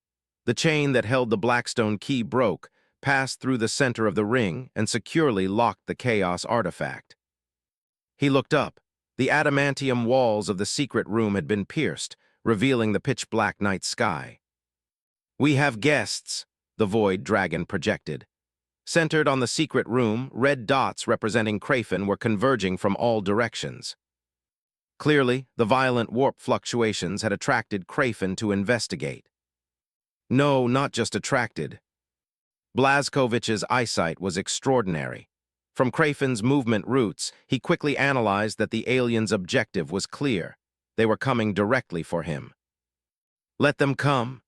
The chain that held the Blackstone key broke, passed through the center of the ring, and securely locked the chaos artifact. He looked up. The adamantium walls of the secret room had been pierced, revealing the pitch-black night sky. "We have guests," the Void Dragon projected. Centered on the secret room, red dots representing Krafen were converging from all directions. Clearly, the violent warp fluctuations had attracted Krafen to investigate. No, not just attracted. Blazkovich's eyesight was extraordinary. From Krafen's movement routes, he quickly analyzed that the aliens' objective was clear. They were coming directly for him. "Let them come."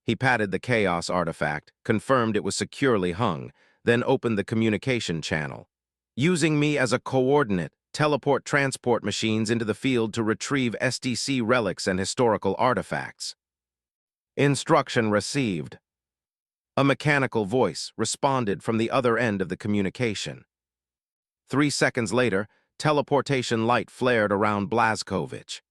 He patted the chaos artifact, confirmed it was securely hung, then opened the communication channel. "Using me as a coordinate, teleport transport machines into the field to retrieve SDC relics and historical artifacts." Instruction received. A mechanical voice responded from the other end of the communication. 3 seconds later, teleportation light flared around Blazkovich.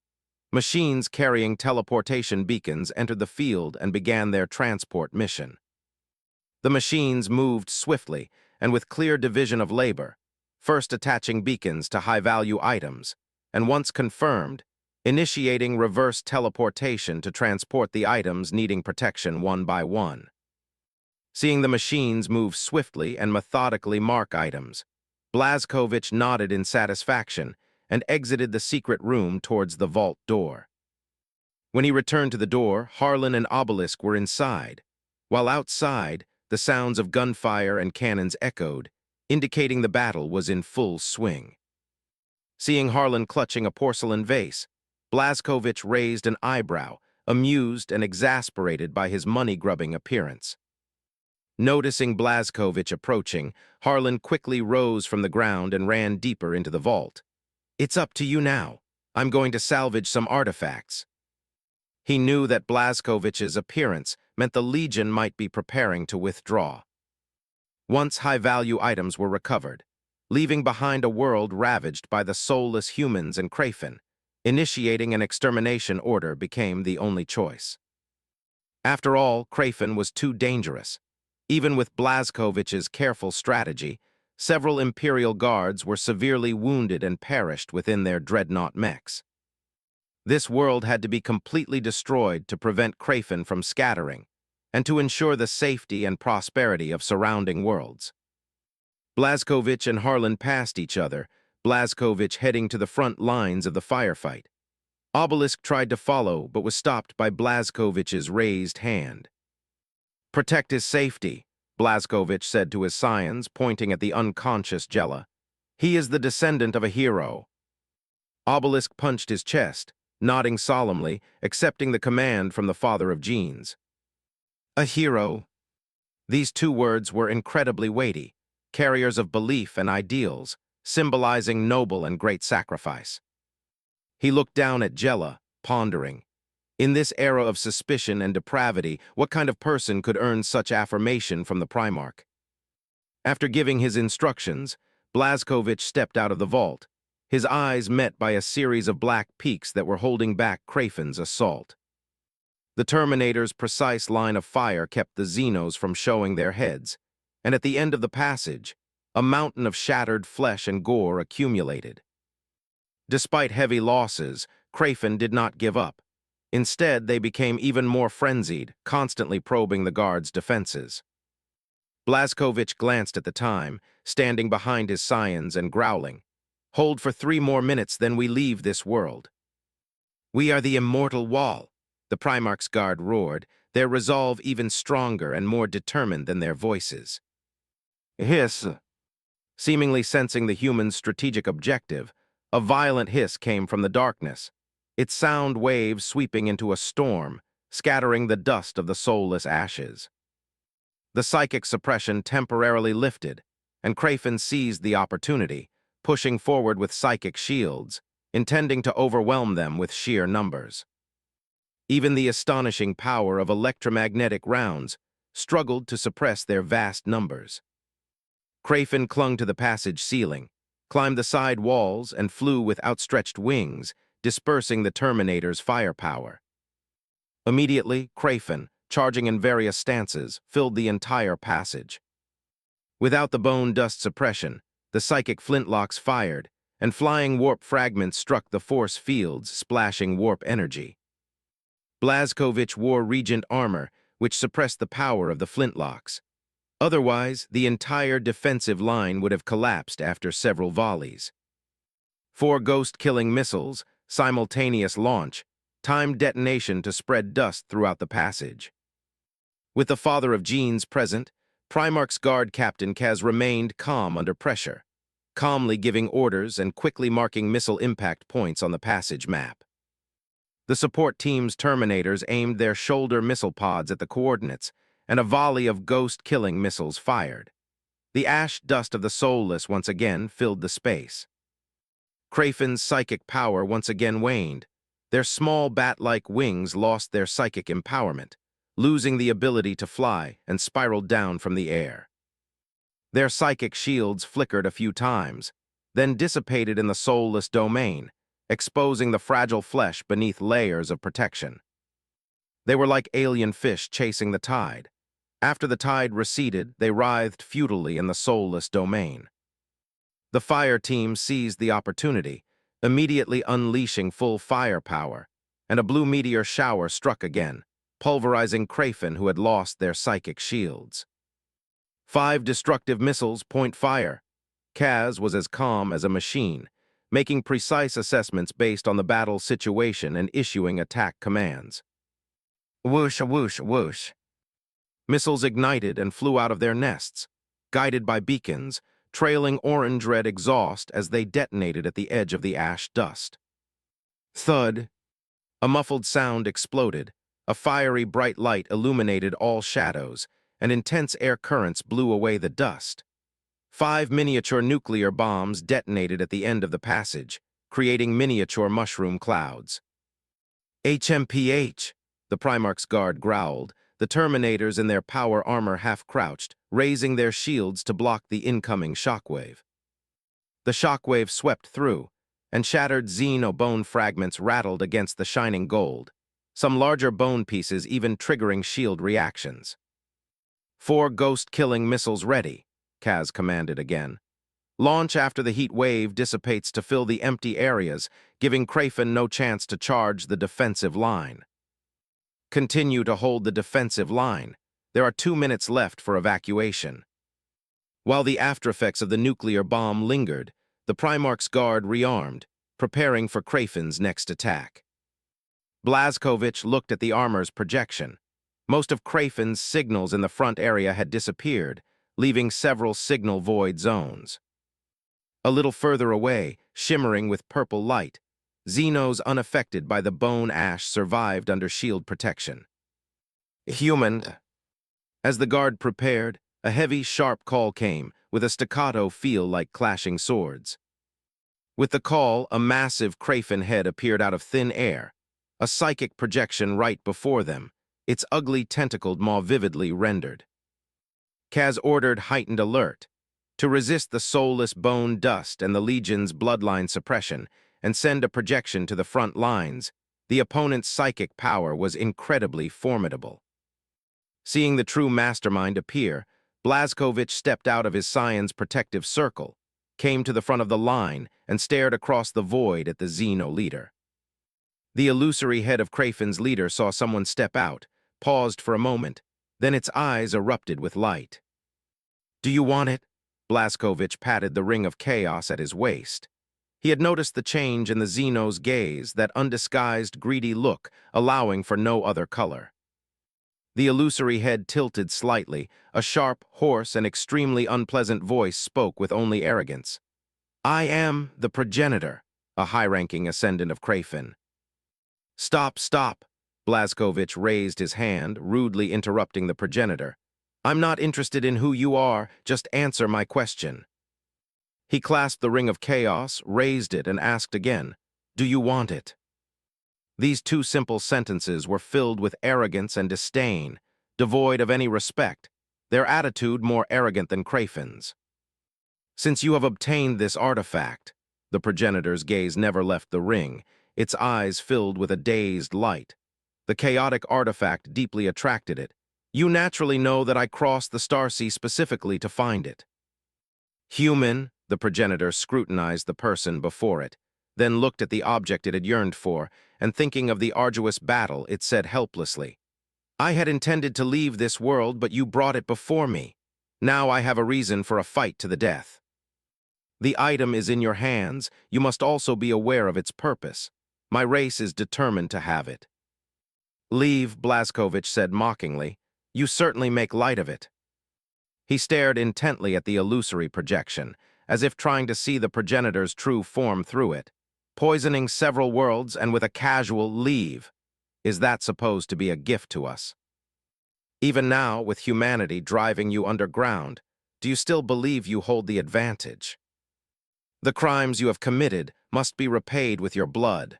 Machines carrying teleportation beacons entered the field and began their transport mission. The machines moved swiftly and with clear division of labor, first attaching beacons to high-value items, and once confirmed, initiating reverse teleportation to transport the items needing protection one by one. Seeing the machines move swiftly and methodically mark items, Blazkowicz nodded in satisfaction and exited the secret room towards the vault door. When he returned to the door, Harlan and Obelisk were inside, while outside, the sounds of gunfire and cannons echoed, indicating the battle was in full swing. Seeing Harlan clutching a porcelain vase, Blazkowicz raised an eyebrow, amused and exasperated by his money-grubbing appearance. Noticing Blazkowicz approaching, Harlan quickly rose from the ground and ran deeper into the vault. "It's up to you now. I'm going to salvage some artifacts." He knew that Blazkowicz's appearance meant the Legion might be preparing to withdraw. Once high-value items were recovered, leaving behind a world ravaged by the soulless humans and Krafen, initiating an extermination order became the only choice. After all, Krafen was too dangerous. Even with Blazkowicz's careful strategy, several Imperial guards were severely wounded and perished within their dreadnought mechs. This world had to be completely destroyed to prevent Krafen from scattering, and to ensure the safety and prosperity of surrounding worlds. Blazkowicz and Harlan passed each other, Blazkowicz heading to the front lines of the firefight. Obelisk tried to follow, but was stopped by Blazkowicz's raised hand. "Protect his safety," Blazkowicz said to his scions, pointing at the unconscious Jella. "He is the descendant of a hero." Obelisk punched his chest, nodding solemnly, accepting the command from the father of genes. A hero. These two words were incredibly weighty, carriers of belief and ideals, symbolizing noble and great sacrifice. He looked down at Jella, pondering. In this era of suspicion and depravity, what kind of person could earn such affirmation from the Primarch? After giving his instructions, Blazkowicz stepped out of the vault, his eyes met by a series of black peaks that were holding back Krafen's assault. The Terminator's precise line of fire kept the Xenos from showing their heads, and at the end of the passage, a mountain of shattered flesh and gore accumulated. Despite heavy losses, Krafen did not give up. Instead, they became even more frenzied, constantly probing the guards' defenses. Blazkowicz glanced at the time, standing behind his scions and growling, "Hold for 3 more minutes, then we leave this world." "We are the immortal wall," the Primarch's guard roared, their resolve even stronger and more determined than their voices. "Hiss." Seemingly sensing the human's strategic objective, a violent hiss came from the darkness, its sound waves sweeping into a storm, scattering the dust of the soulless ashes. The psychic suppression temporarily lifted, and Krafen seized the opportunity, pushing forward with psychic shields, intending to overwhelm them with sheer numbers. Even the astonishing power of electromagnetic rounds struggled to suppress their vast numbers. Krafen clung to the passage ceiling, climbed the side walls, and flew with outstretched wings, dispersing the Terminator's firepower. Immediately, Krafen, charging in various stances, filled the entire passage. Without the bone dust suppression, the psychic flintlocks fired, and flying warp fragments struck the force fields, splashing warp energy. Blazkowicz wore Regent armor, which suppressed the power of the flintlocks. Otherwise, the entire defensive line would have collapsed after several volleys. 4 ghost-killing missiles, simultaneous launch, timed detonation to spread dust throughout the passage. With the father of genes present, Primarch's guard captain Kaz remained calm under pressure, calmly giving orders and quickly marking missile impact points on the passage map. The support team's Terminators aimed their shoulder missile pods at the coordinates, and a volley of ghost-killing missiles fired. The ash dust of the soulless once again filled the space. Krafen's psychic power once again waned. Their small bat-like wings lost their psychic empowerment, losing the ability to fly and spiraled down from the air. Their psychic shields flickered a few times, then dissipated in the soulless domain, exposing the fragile flesh beneath layers of protection. They were like alien fish chasing the tide. After the tide receded, they writhed futilely in the soulless domain. The fire team seized the opportunity, immediately unleashing full firepower, and a blue meteor shower struck again, pulverizing Krafen who had lost their psychic shields. 5 destructive missiles point fire. Kaz was as calm as a machine, making precise assessments based on the battle situation and issuing attack commands. Whoosh, whoosh, whoosh. Missiles ignited and flew out of their nests, guided by beacons, trailing orange-red exhaust as they detonated at the edge of the ash dust. Thud. A muffled sound exploded. A fiery bright light illuminated all shadows, and intense air currents blew away the dust. 5 miniature nuclear bombs detonated at the end of the passage, creating miniature mushroom clouds. HMPH, the Primarch's guard growled, the Terminators in their power armor half-crouched, raising their shields to block the incoming shockwave. The shockwave swept through, and shattered xeno bone fragments rattled against the shining gold, some larger bone pieces even triggering shield reactions. 4 ghost-killing missiles ready, Kaz commanded again. Launch after the heat wave dissipates to fill the empty areas, giving Krafen no chance to charge the defensive line. Continue to hold the defensive line. There are 2 minutes left for evacuation. While the aftereffects of the nuclear bomb lingered, the Primarch's guard rearmed, preparing for Krafen's next attack. Blazkowicz looked at the armor's projection. Most of Krafen's signals in the front area had disappeared, leaving several signal void zones. A little further away, shimmering with purple light, Xenos unaffected by the bone ash survived under shield protection. Human. As the guard prepared, a heavy, sharp call came, with a staccato feel like clashing swords. With the call, a massive Krafen head appeared out of thin air, a psychic projection right before them, its ugly tentacled maw vividly rendered. Kaz ordered heightened alert, to resist the soulless bone dust and the Legion's bloodline suppression, and send a projection to the front lines. The opponent's psychic power was incredibly formidable. Seeing the true mastermind appear, Blazkowicz stepped out of his Scion's protective circle, came to the front of the line, and stared across the void at the Xeno leader. The illusory head of Krafen's leader saw someone step out, paused for a moment, then its eyes erupted with light. "Do you want it?" Blazkowicz patted the ring of chaos at his waist. He had noticed the change in the Xeno's gaze, that undisguised, greedy look, allowing for no other color. The illusory head tilted slightly, a sharp, hoarse, and extremely unpleasant voice spoke with only arrogance. "I am the progenitor," a high-ranking ascendant of Krafen. "Stop, stop!" Blazkowicz raised his hand, rudely interrupting the progenitor. "I'm not interested in who you are, just answer my question." He clasped the ring of chaos, raised it, and asked again, "Do you want it?" These 2 simple sentences were filled with arrogance and disdain, devoid of any respect, their attitude more arrogant than Krafen's. "Since you have obtained this artifact," the progenitor's gaze never left the ring, its eyes filled with a dazed light. The chaotic artifact deeply attracted it. "You naturally know that I crossed the Starsea specifically to find it." Human, the progenitor scrutinized the person before it, then looked at the object it had yearned for, and thinking of the arduous battle, it said helplessly, "I had intended to leave this world, but you brought it before me. Now I have a reason for a fight to the death. The item is in your hands. You must also be aware of its purpose. My race is determined to have it." "Leave," Blazkowicz said mockingly. "You certainly make light of it." He stared intently at the illusory projection, as if trying to see the progenitor's true form through it. "Poisoning several worlds and with a casual leave. Is that supposed to be a gift to us? Even now, with humanity driving you underground, do you still believe you hold the advantage? The crimes you have committed must be repaid with your blood.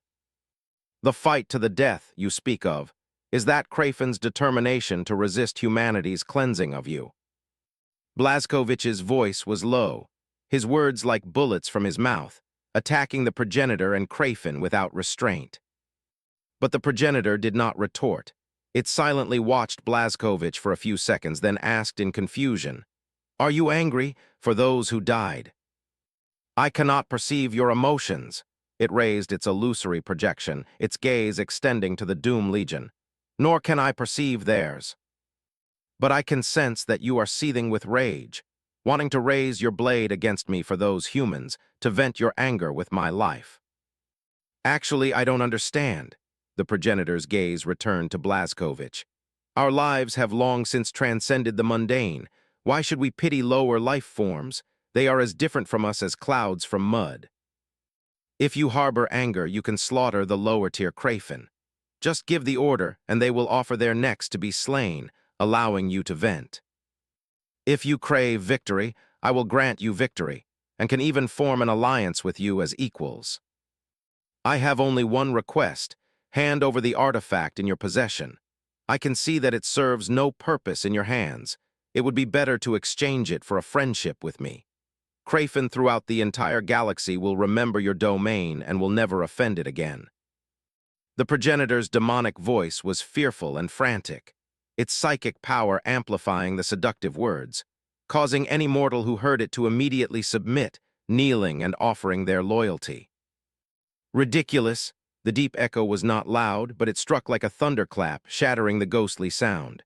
The fight to the death you speak of, is that Krafen's determination to resist humanity's cleansing of you?" Blazkowicz's voice was low, his words like bullets from his mouth, attacking the progenitor and Krafen without restraint. But the progenitor did not retort. It silently watched Blazkowicz for a few seconds, then asked in confusion, "Are you angry for those who died?" "I cannot perceive your emotions." It raised its illusory projection, its gaze extending to the Doom Legion. "Nor can I perceive theirs. But I can sense that you are seething with rage. wanting to raise your blade against me for those humans, to vent your anger with my life. Actually, I don't understand. The progenitor's gaze returned to Blazkovich. Our lives have long since transcended the mundane. Why should we pity lower life forms? They are as different from us as clouds from mud. If you harbor anger, you can slaughter the lower-tier Krafen. Just give the order, and they will offer their necks to be slain, allowing you to vent. If you crave victory, I will grant you victory, and can even form an alliance with you as equals. I have only one request. Hand over the artifact in your possession. I can see that it serves no purpose in your hands. It would be better to exchange it for a friendship with me. Krafen throughout the entire galaxy will remember your domain and will never offend it again. The progenitor's demonic voice was fearful and frantic, its psychic power amplifying the seductive words, causing any mortal who heard it to immediately submit, kneeling and offering their loyalty. Ridiculous! The deep echo was not loud, but it struck like a thunderclap, shattering the ghostly sound.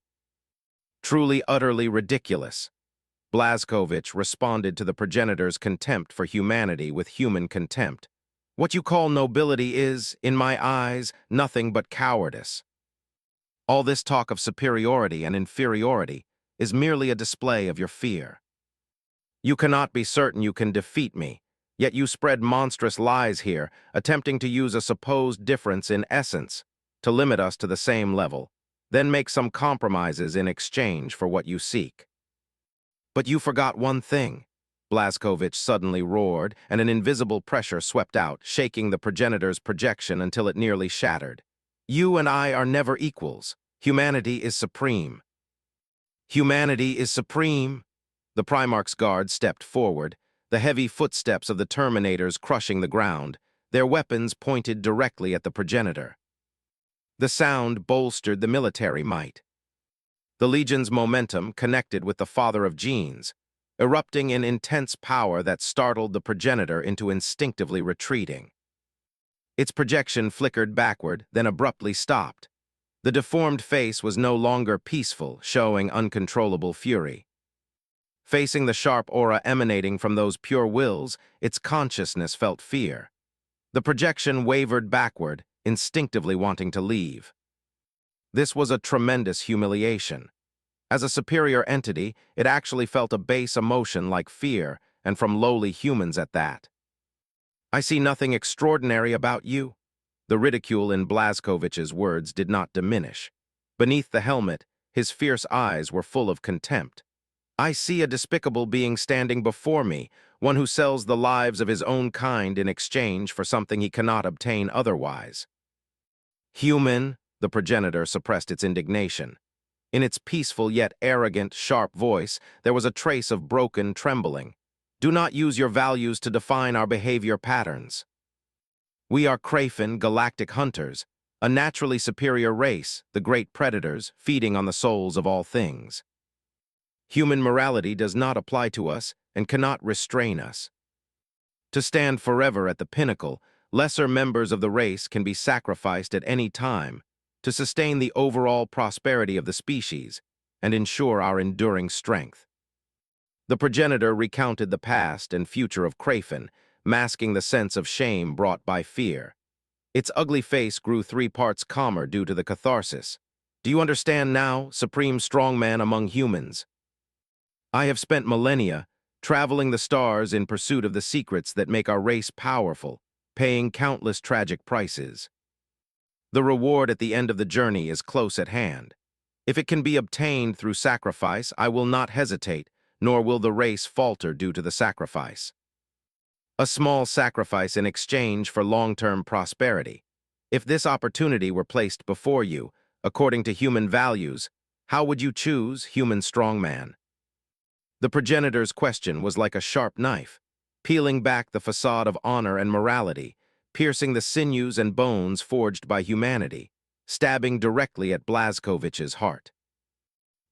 Truly, utterly ridiculous. Blazkovich responded to the progenitor's contempt for humanity with human contempt. What you call nobility is, in my eyes, nothing but cowardice. All this talk of superiority and inferiority is merely a display of your fear. You cannot be certain you can defeat me, yet you spread monstrous lies here, attempting to use a supposed difference in essence to limit us to the same level, then make some compromises in exchange for what you seek. But you forgot one thing. Blazkovich suddenly roared, and an invisible pressure swept out, shaking the progenitor's projection until it nearly shattered. You and I are never equals. Humanity is supreme. Humanity is supreme. The Primarch's guard stepped forward, the heavy footsteps of the Terminators crushing the ground, their weapons pointed directly at the progenitor. The sound bolstered the military might. The Legion's momentum connected with the Father of Genes, erupting in intense power that startled the progenitor into instinctively retreating. Its projection flickered backward, then abruptly stopped. The deformed face was no longer peaceful, showing uncontrollable fury. Facing the sharp aura emanating from those pure wills, its consciousness felt fear. The projection wavered backward, instinctively wanting to leave. This was a tremendous humiliation. As a superior entity, it actually felt a base emotion like fear, and from lowly humans at that. I see nothing extraordinary about you. The ridicule in Blazkovich's words did not diminish. Beneath the helmet, his fierce eyes were full of contempt. I see a despicable being standing before me, one who sells the lives of his own kind in exchange for something he cannot obtain otherwise. Human, the progenitor suppressed its indignation. In its peaceful yet arrogant, sharp voice, there was a trace of broken trembling. Do not use your values to define our behavior patterns. We are Krafen galactic hunters, a naturally superior race, the great predators, feeding on the souls of all things. Human morality does not apply to us and cannot restrain us. To stand forever at the pinnacle, lesser members of the race can be sacrificed at any time to sustain the overall prosperity of the species and ensure our enduring strength. The progenitor recounted the past and future of Krafen, masking the sense of shame brought by fear. Its ugly face grew 3 parts calmer due to the catharsis. Do you understand now, supreme strongman among humans? I have spent millennia traveling the stars in pursuit of the secrets that make our race powerful, paying countless tragic prices. The reward at the end of the journey is close at hand. If it can be obtained through sacrifice, I will not hesitate, nor will the race falter due to the sacrifice. A small sacrifice in exchange for long-term prosperity. If this opportunity were placed before you, according to human values, how would you choose, human strongman? The progenitor's question was like a sharp knife, peeling back the facade of honor and morality, piercing the sinews and bones forged by humanity, stabbing directly at Blazkovich's heart.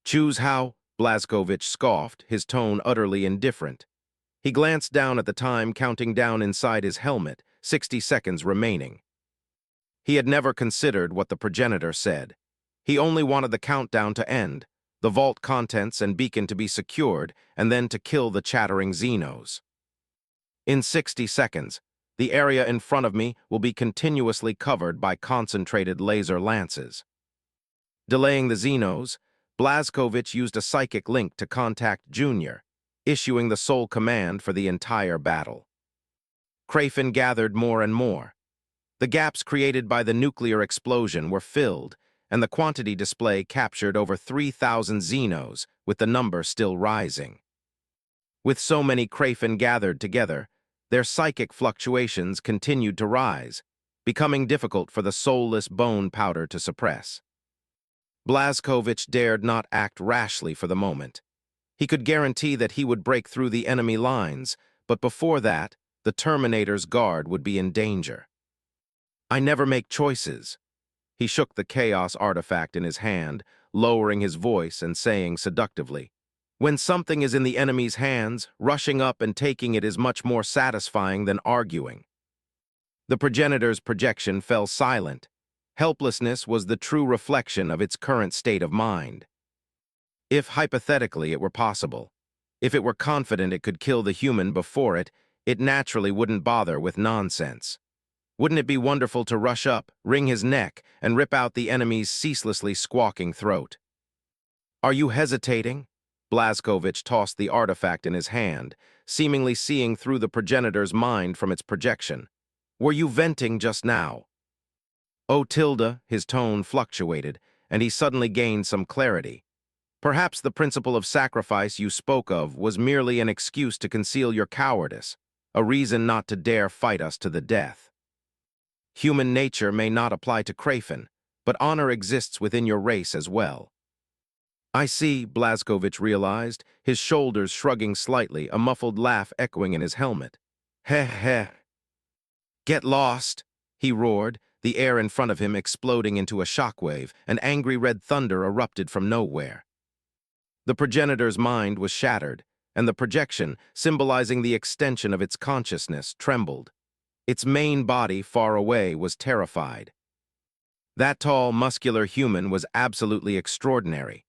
Choose how? Blazkovich scoffed, his tone utterly indifferent. He glanced down at the time, counting down inside his helmet, 60 seconds remaining. He had never considered what the progenitor said. He only wanted the countdown to end, the vault contents and beacon to be secured, and then to kill the chattering Xenos. In 60 seconds, the area in front of me will be continuously covered by concentrated laser lances. Delaying the Xenos, Blazkowicz used a psychic link to contact Junior, issuing the sole command for the entire battle. Krafen gathered more and more. The gaps created by the nuclear explosion were filled, and the quantity display captured over 3,000 Xenos, with the number still rising. With so many Krafen gathered together, their psychic fluctuations continued to rise, becoming difficult for the soulless bone powder to suppress. Blazkowicz dared not act rashly for the moment. He could guarantee that he would break through the enemy lines, but before that, the Terminator's guard would be in danger. I never make choices. He shook the Chaos artifact in his hand, lowering his voice and saying seductively, "When something is in the enemy's hands, rushing up and taking it is much more satisfying than arguing." The progenitor's projection fell silent. Helplessness was the true reflection of its current state of mind. If hypothetically it were possible, if it were confident it could kill the human before it naturally wouldn't bother with nonsense. Wouldn't it be wonderful to rush up, wring his neck, and rip out the enemy's ceaselessly squawking throat? "Are you hesitating?" Blazkowicz tossed the artifact in his hand, seemingly seeing through the progenitor's mind from its projection. "Were you venting just now?" "Oh, Tilda," his tone fluctuated, and he suddenly gained some clarity. "Perhaps the principle of sacrifice you spoke of was merely an excuse to conceal your cowardice, a reason not to dare fight us to the death. Human nature may not apply to Krafen, but honor exists within your race as well." "I see," Blazkowicz realized, his shoulders shrugging slightly, a muffled laugh echoing in his helmet. "Heh heh." "Get lost," he roared, the air in front of him exploding into a shockwave, and angry red thunder erupted from nowhere. The progenitor's mind was shattered, and the projection, symbolizing the extension of its consciousness, trembled. Its main body, far away, was terrified. That tall, muscular human was absolutely extraordinary.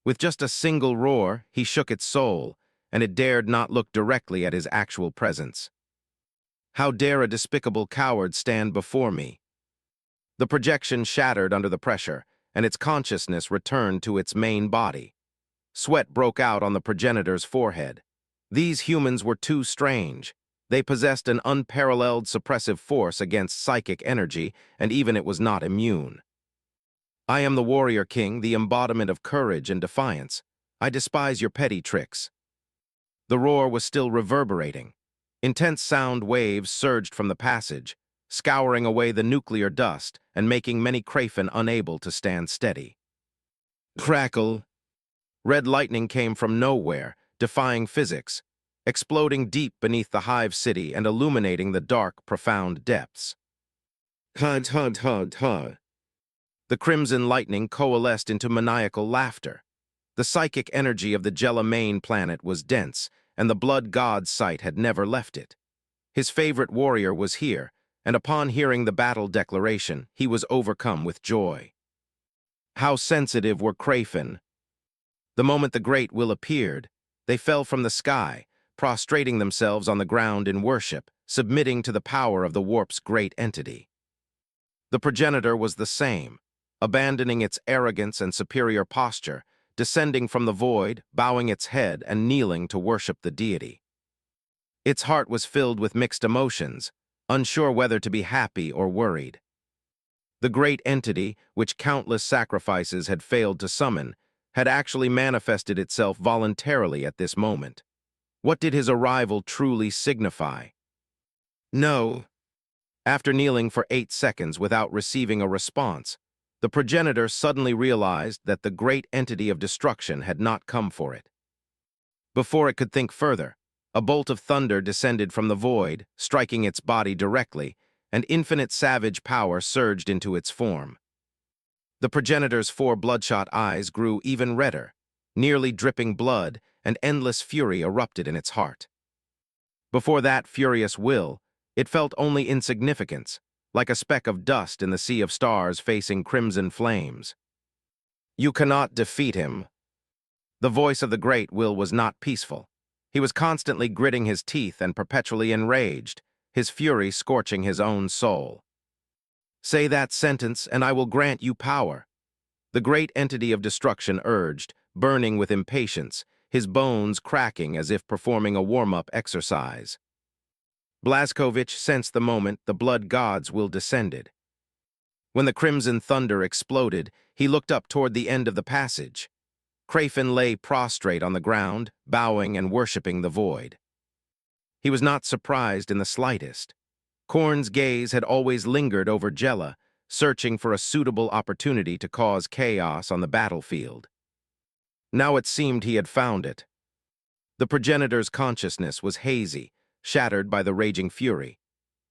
With just a single roar, he shook its soul, and it dared not look directly at his actual presence. "How dare a despicable coward stand before me?" The projection shattered under the pressure, and its consciousness returned to its main body. Sweat broke out on the progenitor's forehead. These humans were too strange. They possessed an unparalleled suppressive force against psychic energy, and even it was not immune. "I am the warrior king, the embodiment of courage and defiance. I despise your petty tricks." The roar was still reverberating. Intense sound waves surged from the passage, scouring away the nuclear dust and making many Krafen unable to stand steady. Crackle! Red lightning came from nowhere, defying physics, exploding deep beneath the hive city and illuminating the dark, profound depths. Hud, hud, hud, hud. The crimson lightning coalesced into maniacal laughter. The psychic energy of the Gelamain planet was dense, and the blood god's sight had never left it. His favorite warrior was here, and upon hearing the battle declaration, he was overcome with joy. How sensitive were Krafen! The moment the Great Will appeared, they fell from the sky, prostrating themselves on the ground in worship, submitting to the power of the warp's great entity. The progenitor was the same, abandoning its arrogance and superior posture, descending from the void, bowing its head and kneeling to worship the deity. Its heart was filled with mixed emotions, unsure whether to be happy or worried. The great entity, which countless sacrifices had failed to summon, had actually manifested itself voluntarily at this moment. What did his arrival truly signify? No. After kneeling for 8 seconds without receiving a response, the progenitor suddenly realized that the great entity of destruction had not come for it. Before it could think further, a bolt of thunder descended from the void, striking its body directly, and infinite savage power surged into its form. The progenitor's 4 bloodshot eyes grew even redder, nearly dripping blood, and endless fury erupted in its heart. Before that furious will, it felt only insignificance, like a speck of dust in the sea of stars facing crimson flames. "You cannot defeat him." The voice of the great will was not peaceful. He was constantly gritting his teeth and perpetually enraged, his fury scorching his own soul. "Say that sentence, and I will grant you power," the great entity of destruction urged, burning with impatience, his bones cracking as if performing a warm-up exercise. Blazkowicz sensed the moment the blood god's will descended. When the crimson thunder exploded, he looked up toward the end of the passage. Crafin lay prostrate on the ground, bowing and worshipping the void. He was not surprised in the slightest. Korn's gaze had always lingered over Jella, searching for a suitable opportunity to cause chaos on the battlefield. Now it seemed he had found it. The progenitor's consciousness was hazy, shattered by the raging fury.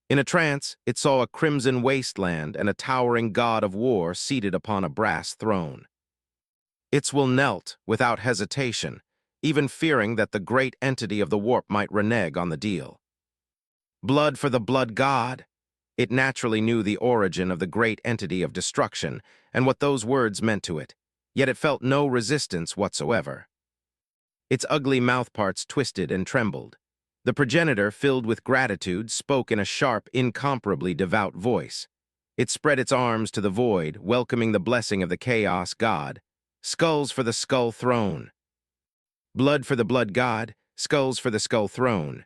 In a trance, it saw a crimson wasteland and a towering god of war seated upon a brass throne. Its will knelt without hesitation, even fearing that the great entity of the warp might renege on the deal. Blood for the blood god. It naturally knew the origin of the great entity of destruction and what those words meant to it, yet it felt no resistance whatsoever. Its ugly mouthparts twisted and trembled. The progenitor, filled with gratitude, spoke in a sharp, incomparably devout voice. It spread its arms to the void, welcoming the blessing of the chaos god. Skulls for the skull throne. Blood for the blood god, skulls for the skull throne.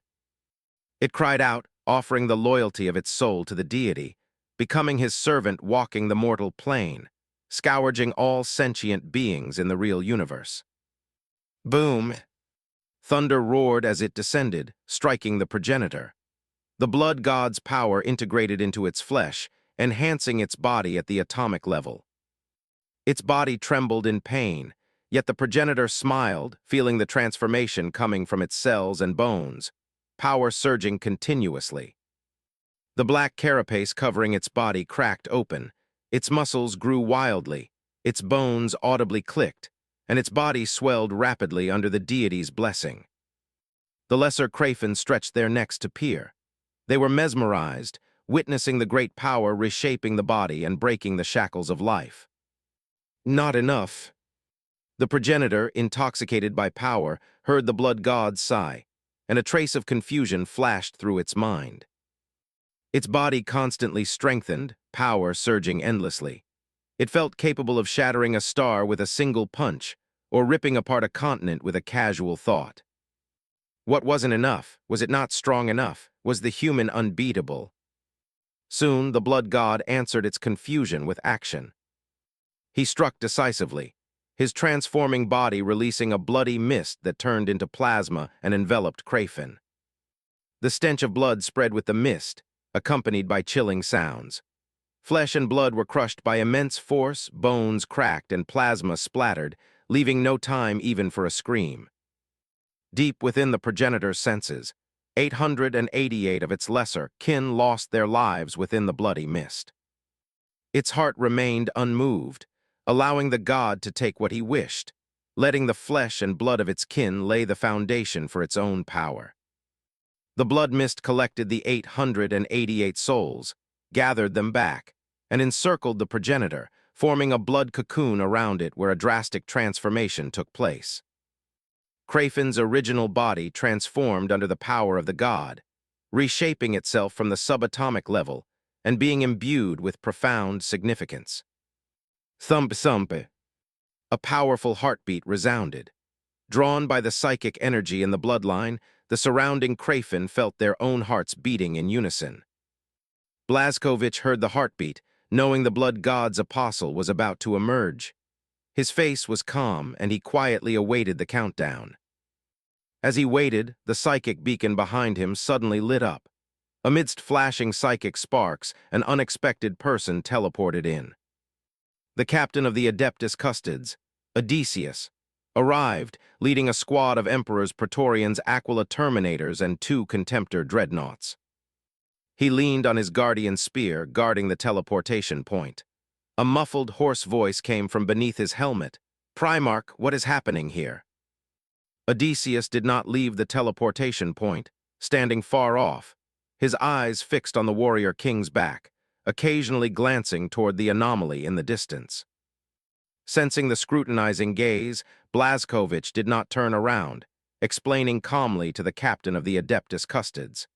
It cried out, offering the loyalty of its soul to the deity, becoming his servant walking the mortal plane, scourging all sentient beings in the real universe. Boom! Thunder roared as it descended, striking the progenitor. The blood god's power integrated into its flesh, enhancing its body at the atomic level. Its body trembled in pain, yet the progenitor smiled, feeling the transformation coming from its cells and bones, power surging continuously. The black carapace covering its body cracked open, its muscles grew wildly, its bones audibly clicked, and its body swelled rapidly under the deity's blessing. The lesser Crafin stretched their necks to peer. They were mesmerized, witnessing the great power reshaping the body and breaking the shackles of life. Not enough. The progenitor, intoxicated by power, heard the blood god sigh, and a trace of confusion flashed through its mind. Its body constantly strengthened, power surging endlessly. It felt capable of shattering a star with a single punch, or ripping apart a continent with a casual thought. What wasn't enough? Was it not strong enough? Was the human unbeatable? Soon, the blood god answered its confusion with action. He struck decisively, his transforming body releasing a bloody mist that turned into plasma and enveloped Crafin. The stench of blood spread with the mist, accompanied by chilling sounds. Flesh and blood were crushed by immense force, bones cracked, and plasma splattered, leaving no time even for a scream. Deep within the progenitor's senses, 888 of its lesser kin lost their lives within the bloody mist. Its heart remained unmoved, allowing the god to take what he wished, letting the flesh and blood of its kin lay the foundation for its own power. The blood mist collected the 888 souls, gathered them back, and encircled the progenitor, forming a blood cocoon around it where a drastic transformation took place. Crafin's original body transformed under the power of the god, reshaping itself from the subatomic level and being imbued with profound significance. Thump thump. A powerful heartbeat resounded. Drawn by the psychic energy in the bloodline, the surrounding Crafin felt their own hearts beating in unison. Blazkowicz heard the heartbeat, knowing the blood god's apostle was about to emerge. His face was calm, and he quietly awaited the countdown. As he waited, the psychic beacon behind him suddenly lit up. Amidst flashing psychic sparks, an unexpected person teleported in. The captain of the Adeptus Custodes, Odysseus, arrived, leading a squad of Emperor's Praetorians, Aquila Terminators, and 2 Contemptor dreadnoughts. He leaned on his guardian spear, guarding the teleportation point. A muffled, hoarse voice came from beneath his helmet. "Primarch, what is happening here?" Odysseus did not leave the teleportation point, standing far off, his eyes fixed on the warrior king's back, occasionally glancing toward the anomaly in the distance. Sensing the scrutinizing gaze, Blazkowicz did not turn around, explaining calmly to the captain of the Adeptus Custodes.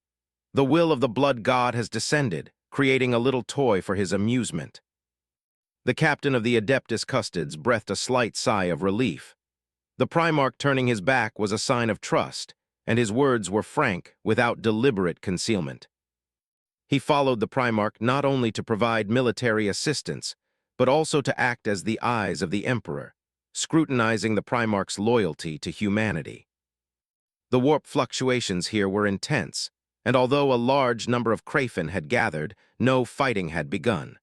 The will of the blood god has descended, creating a little toy for his amusement. The captain of the Adeptus Custodes breathed a slight sigh of relief. The Primarch turning his back was a sign of trust, and his words were frank, without deliberate concealment. He followed the Primarch not only to provide military assistance, but also to act as the eyes of the Emperor, scrutinizing the Primarch's loyalty to humanity. The warp fluctuations here were intense, and although a large number of Krafen had gathered, no fighting had begun.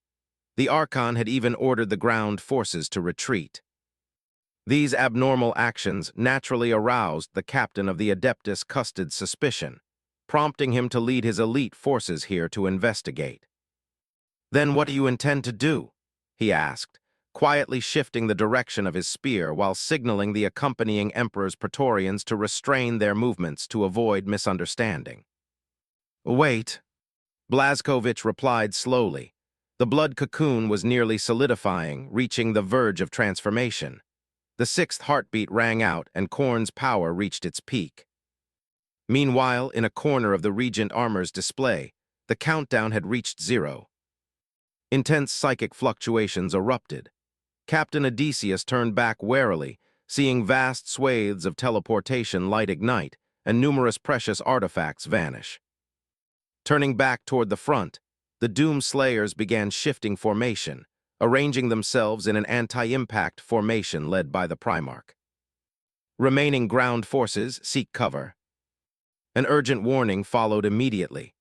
The Archon had even ordered the ground forces to retreat. These abnormal actions naturally aroused the captain of the Adeptus Custodes' suspicion, prompting him to lead his elite forces here to investigate. "Then what do you intend to do?" he asked, quietly shifting the direction of his spear while signaling the accompanying Emperor's Praetorians to restrain their movements to avoid misunderstanding. "Wait," Blazkowicz replied slowly. The blood cocoon was nearly solidifying, reaching the verge of transformation. The sixth heartbeat rang out, and Khorne's power reached its peak. Meanwhile, in a corner of the Regent Armor's display, the countdown had reached 0. Intense psychic fluctuations erupted. Captain Odysseus turned back warily, seeing vast swathes of teleportation light ignite and numerous precious artifacts vanish. Turning back toward the front, the Doom Slayers began shifting formation, arranging themselves in an anti-impact formation led by the Primarch. Remaining ground forces seek cover. An urgent warning followed immediately.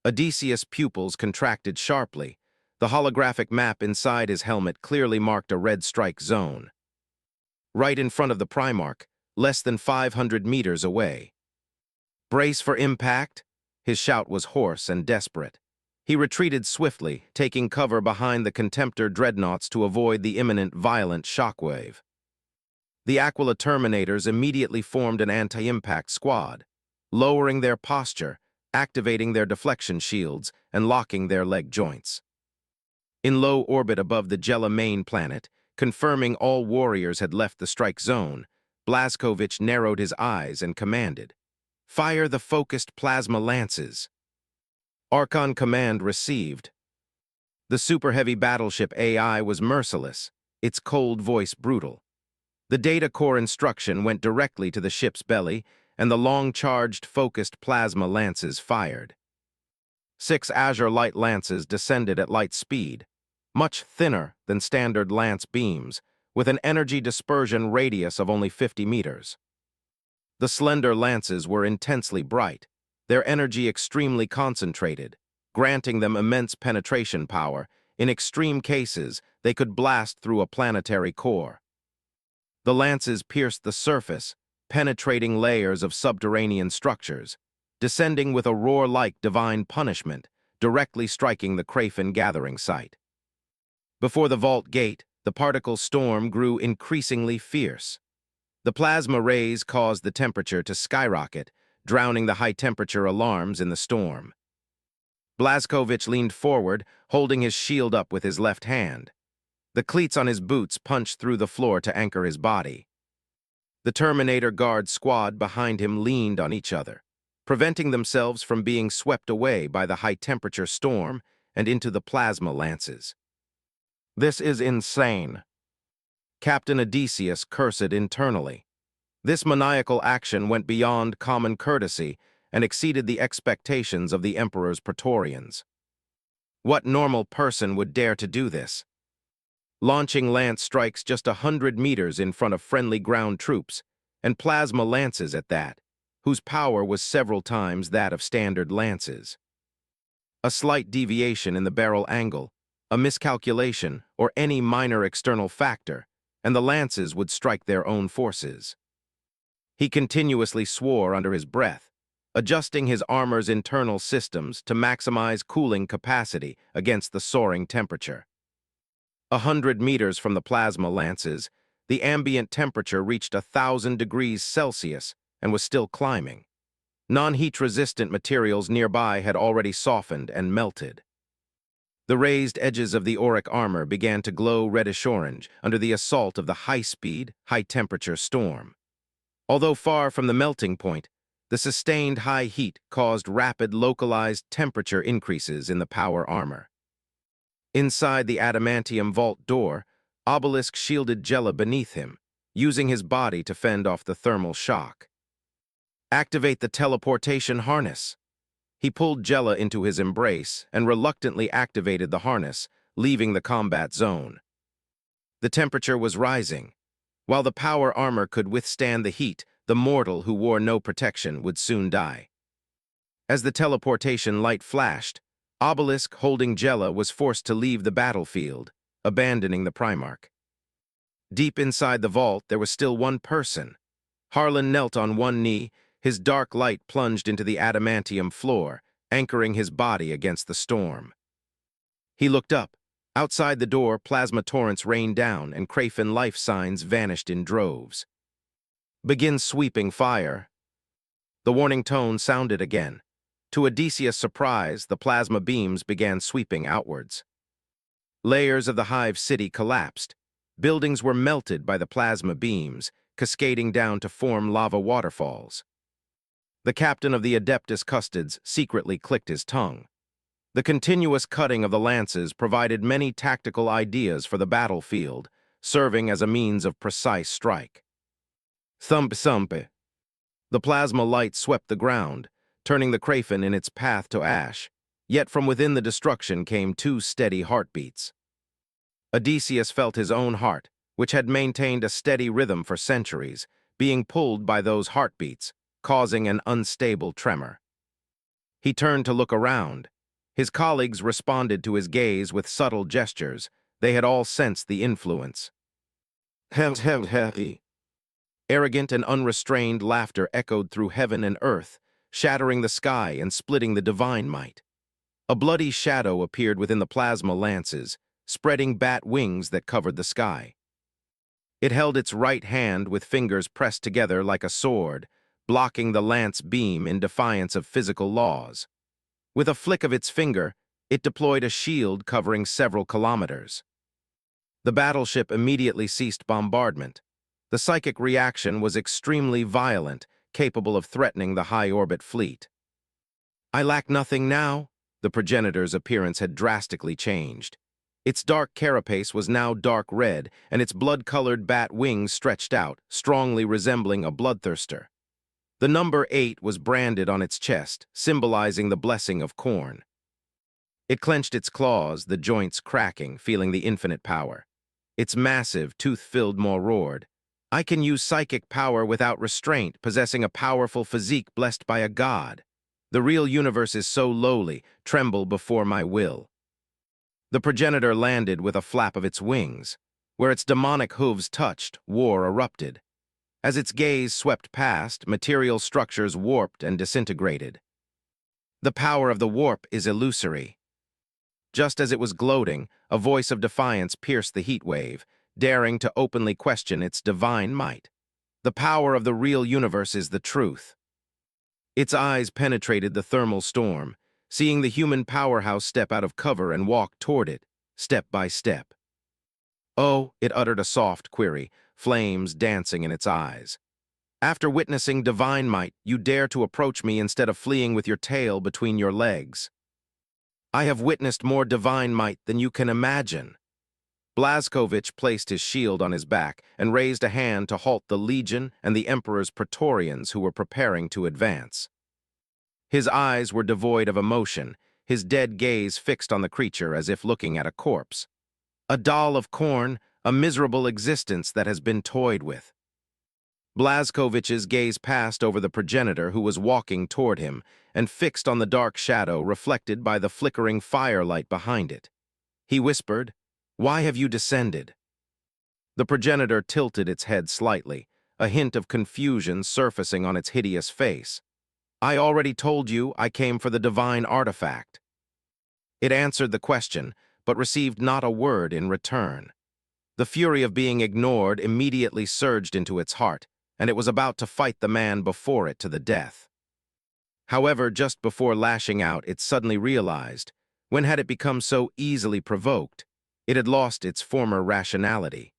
Odysseus' pupils contracted sharply. The holographic map inside his helmet clearly marked a red strike zone. Right in front of the Primarch, less than 500 meters away. "Brace for impact!" His shout was hoarse and desperate. He retreated swiftly, taking cover behind the Contemptor dreadnoughts to avoid the imminent violent shockwave. The Aquila Terminators immediately formed an anti-impact squad, lowering their posture, activating their deflection shields, and locking their leg joints. In low orbit above the Gela main planet, confirming all warriors had left the strike zone, Blazkowicz narrowed his eyes and commanded, "Fire the focused plasma lances." Archon command received. The super-heavy battleship AI was merciless, its cold voice brutal. The data core instruction went directly to the ship's belly, and the long-charged, focused plasma lances fired. 6 Azure light lances descended at light speed, much thinner than standard lance beams, with an energy dispersion radius of only 50 meters. The slender lances were intensely bright, their energy extremely concentrated, granting them immense penetration power. In extreme cases, they could blast through a planetary core. The lances pierced the surface, penetrating layers of subterranean structures, descending with a roar-like divine punishment, directly striking the Krafen gathering site. Before the vault gate, the particle storm grew increasingly fierce. The plasma rays caused the temperature to skyrocket, drowning the high-temperature alarms in the storm. Blazkowicz leaned forward, holding his shield up with his left hand. The cleats on his boots punched through the floor to anchor his body. The Terminator guard squad behind him leaned on each other, preventing themselves from being swept away by the high-temperature storm and into the plasma lances. "This is insane." Captain Odysseus cursed internally. This maniacal action went beyond common courtesy and exceeded the expectations of the Emperor's Praetorians. What normal person would dare to do this? Launching lance strikes just 100 meters in front of friendly ground troops, and plasma lances at that, whose power was several times that of standard lances. A slight deviation in the barrel angle, a miscalculation, or any minor external factor, and the lances would strike their own forces. He continuously swore under his breath, adjusting his armor's internal systems to maximize cooling capacity against the soaring temperature. 100 meters from the plasma lances, the ambient temperature reached 1,000 degrees Celsius and was still climbing. Non-heat-resistant materials nearby had already softened and melted. The raised edges of the auric armor began to glow reddish-orange under the assault of the high-speed, high-temperature storm. Although far from the melting point, the sustained high heat caused rapid localized temperature increases in the power armor. Inside the adamantium vault door, Obelisk shielded Jella beneath him, using his body to fend off the thermal shock. Activate the teleportation harness. He pulled Jella into his embrace and reluctantly activated the harness, leaving the combat zone. The temperature was rising. While the power armor could withstand the heat, the mortal who wore no protection would soon die. As the teleportation light flashed, Obelisk, holding Jella, was forced to leave the battlefield, abandoning the Primarch. Deep inside the vault, there was still one person. Harlan knelt on one knee, his dark light plunged into the adamantium floor, anchoring his body against the storm. He looked up. Outside the door, plasma torrents rained down, and Crayfin life signs vanished in droves. Begin sweeping fire. The warning tone sounded again. To Odysseus' surprise, the plasma beams began sweeping outwards. Layers of the hive city collapsed. Buildings were melted by the plasma beams, cascading down to form lava waterfalls. The captain of the Adeptus Custodes secretly clicked his tongue. The continuous cutting of the lances provided many tactical ideas for the battlefield, serving as a means of precise strike. Thump thump. The plasma light swept the ground, turning the Crayfin in its path to ash, yet from within the destruction came two steady heartbeats. Odysseus felt his own heart, which had maintained a steady rhythm for centuries, being pulled by those heartbeats, causing an unstable tremor. He turned to look around. His colleagues responded to his gaze with subtle gestures. They had all sensed the influence. Arrogant and unrestrained laughter echoed through heaven and earth, shattering the sky and splitting the divine might. A bloody shadow appeared within the plasma lances, spreading bat wings that covered the sky. It held its right hand with fingers pressed together like a sword, blocking the lance beam in defiance of physical laws. With a flick of its finger, it deployed a shield covering several kilometers. The battleship immediately ceased bombardment. The psychic reaction was extremely violent, capable of threatening the high-orbit fleet. I lack nothing now. The progenitor's appearance had drastically changed. Its dark carapace was now dark red, and its blood-colored bat wings stretched out, strongly resembling a bloodthirster. The number 8 was branded on its chest, symbolizing the blessing of corn. It clenched its claws, the joints cracking, feeling the infinite power. Its massive, tooth-filled maw roared. I can use psychic power without restraint, possessing a powerful physique blessed by a god. The real universe is so lowly, tremble before my will. The progenitor landed with a flap of its wings. Where its demonic hooves touched, war erupted. As its gaze swept past, material structures warped and disintegrated. The power of the warp is illusory. Just as it was gloating, a voice of defiance pierced the heat wave, daring to openly question its divine might. The power of the real universe is the truth. Its eyes penetrated the thermal storm, seeing the human powerhouse step out of cover and walk toward it, step by step. Oh, it uttered a soft query, flames dancing in its eyes. After witnessing divine might, you dare to approach me instead of fleeing with your tail between your legs. I have witnessed more divine might than you can imagine. Blazkovich placed his shield on his back and raised a hand to halt the legion and the Emperor's Praetorians who were preparing to advance. His eyes were devoid of emotion, his dead gaze fixed on the creature as if looking at a corpse. A doll of corn, a miserable existence that has been toyed with. Blazkovich's gaze passed over the progenitor who was walking toward him and fixed on the dark shadow reflected by the flickering firelight behind it. He whispered, "Why have you descended?" The progenitor tilted its head slightly, a hint of confusion surfacing on its hideous face. I already told you I came for the divine artifact. It answered the question, but received not a word in return. The fury of being ignored immediately surged into its heart, and it was about to fight the man before it to the death. However, just before lashing out, it suddenly realized, When had it become so easily provoked? It had lost its former rationality.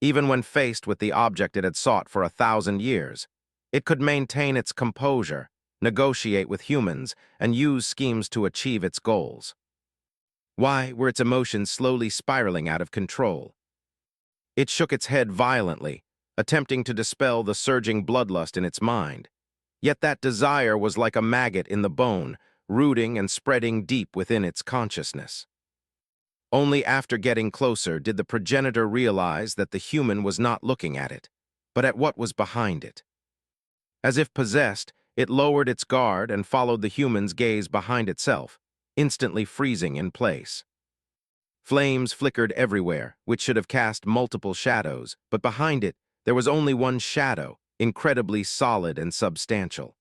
Even when faced with the object it had sought for 1,000 years, it could maintain its composure, negotiate with humans, and use schemes to achieve its goals. Why were its emotions slowly spiraling out of control? It shook its head violently, attempting to dispel the surging bloodlust in its mind. Yet that desire was like a maggot in the bone, rooting and spreading deep within its consciousness. Only after getting closer did the progenitor realize that the human was not looking at it, but at what was behind it. As if possessed, it lowered its guard and followed the human's gaze behind itself, instantly freezing in place. Flames flickered everywhere, which should have cast multiple shadows, but behind it, there was only one shadow, incredibly solid and substantial.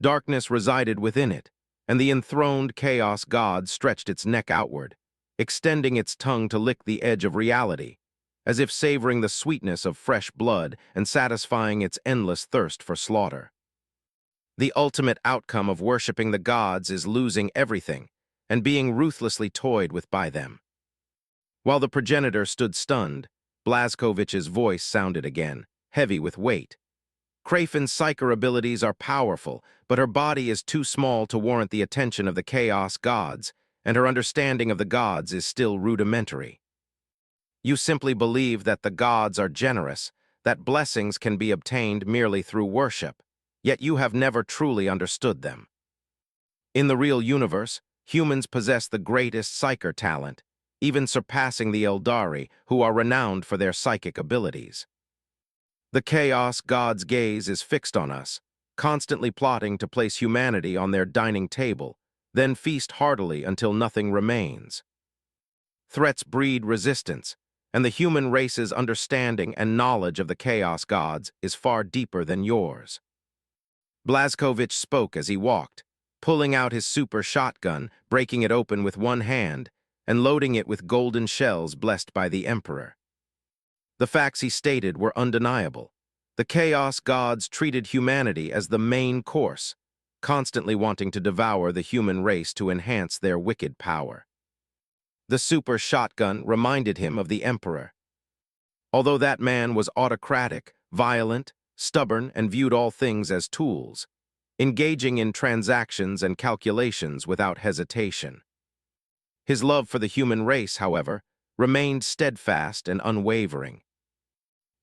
Darkness resided within it, and the enthroned chaos god stretched its neck outward, extending its tongue to lick the edge of reality, as if savoring the sweetness of fresh blood and satisfying its endless thirst for slaughter. The ultimate outcome of worshipping the gods is losing everything and being ruthlessly toyed with by them. While the progenitor stood stunned, Blazkovich's voice sounded again, heavy with weight. Krafin's psyker abilities are powerful, but her body is too small to warrant the attention of the chaos gods, and her understanding of the gods is still rudimentary. You simply believe that the gods are generous, that blessings can be obtained merely through worship, yet you have never truly understood them. In the real universe, humans possess the greatest psyker talent, even surpassing the Eldari, who are renowned for their psychic abilities. The chaos god's gaze is fixed on us, constantly plotting to place humanity on their dining table, then feast heartily until nothing remains. Threats breed resistance, and the human race's understanding and knowledge of the chaos gods is far deeper than yours. Blazkovich spoke as he walked, pulling out his super shotgun, breaking it open with one hand, and loading it with golden shells blessed by the Emperor. The facts he stated were undeniable. The chaos gods treated humanity as the main course, constantly wanting to devour the human race to enhance their wicked power. The super shotgun reminded him of the Emperor. Although that man was autocratic, violent, stubborn, and viewed all things as tools, engaging in transactions and calculations without hesitation. His love for the human race, however, remained steadfast and unwavering.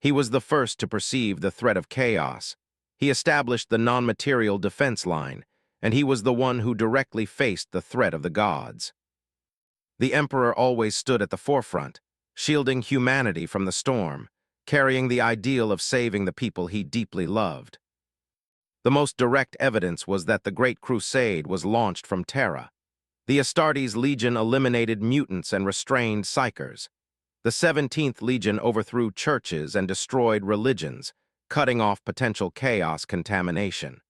He was the first to perceive the threat of chaos. He established the non-material defense line, and he was the one who directly faced the threat of the gods. The Emperor always stood at the forefront, shielding humanity from the storm, carrying the ideal of saving the people he deeply loved. The most direct evidence was that the Great Crusade was launched from Terra. The Astartes Legion eliminated mutants and restrained psykers. The 17th Legion overthrew churches and destroyed religions, cutting off potential chaos contamination.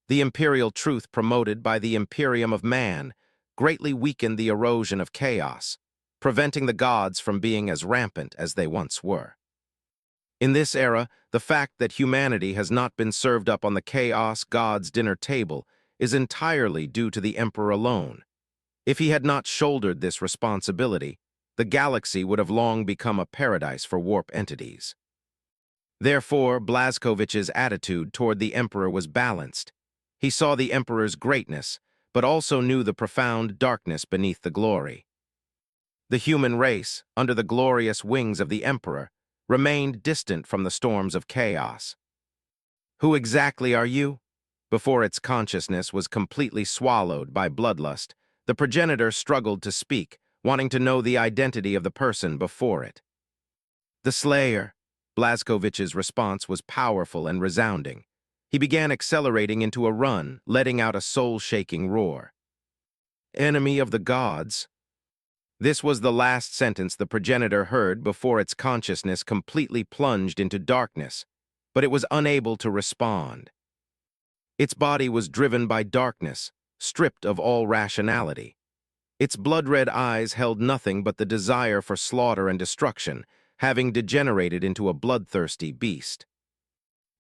The imperial truth promoted by the Imperium of Man greatly weakened the erosion of chaos, preventing the gods from being as rampant as they once were. In this era, the fact that humanity has not been served up on the chaos god's dinner table is entirely due to the Emperor alone. If he had not shouldered this responsibility, the galaxy would have long become a paradise for warp entities. Therefore, Blazkovich's attitude toward the Emperor was balanced. He saw the Emperor's greatness, but also knew the profound darkness beneath the glory. The human race, under the glorious wings of the Emperor, remained distant from the storms of chaos. Who exactly are you? Before its consciousness was completely swallowed by bloodlust, the progenitor struggled to speak, wanting to know the identity of the person before it. The Slayer. Blazkovich's response was powerful and resounding. He began accelerating into a run, letting out a soul-shaking roar. Enemy of the gods. This was the last sentence the progenitor heard before its consciousness completely plunged into darkness, but it was unable to respond. Its body was driven by darkness, stripped of all rationality. Its blood-red eyes held nothing but the desire for slaughter and destruction, having degenerated into a bloodthirsty beast.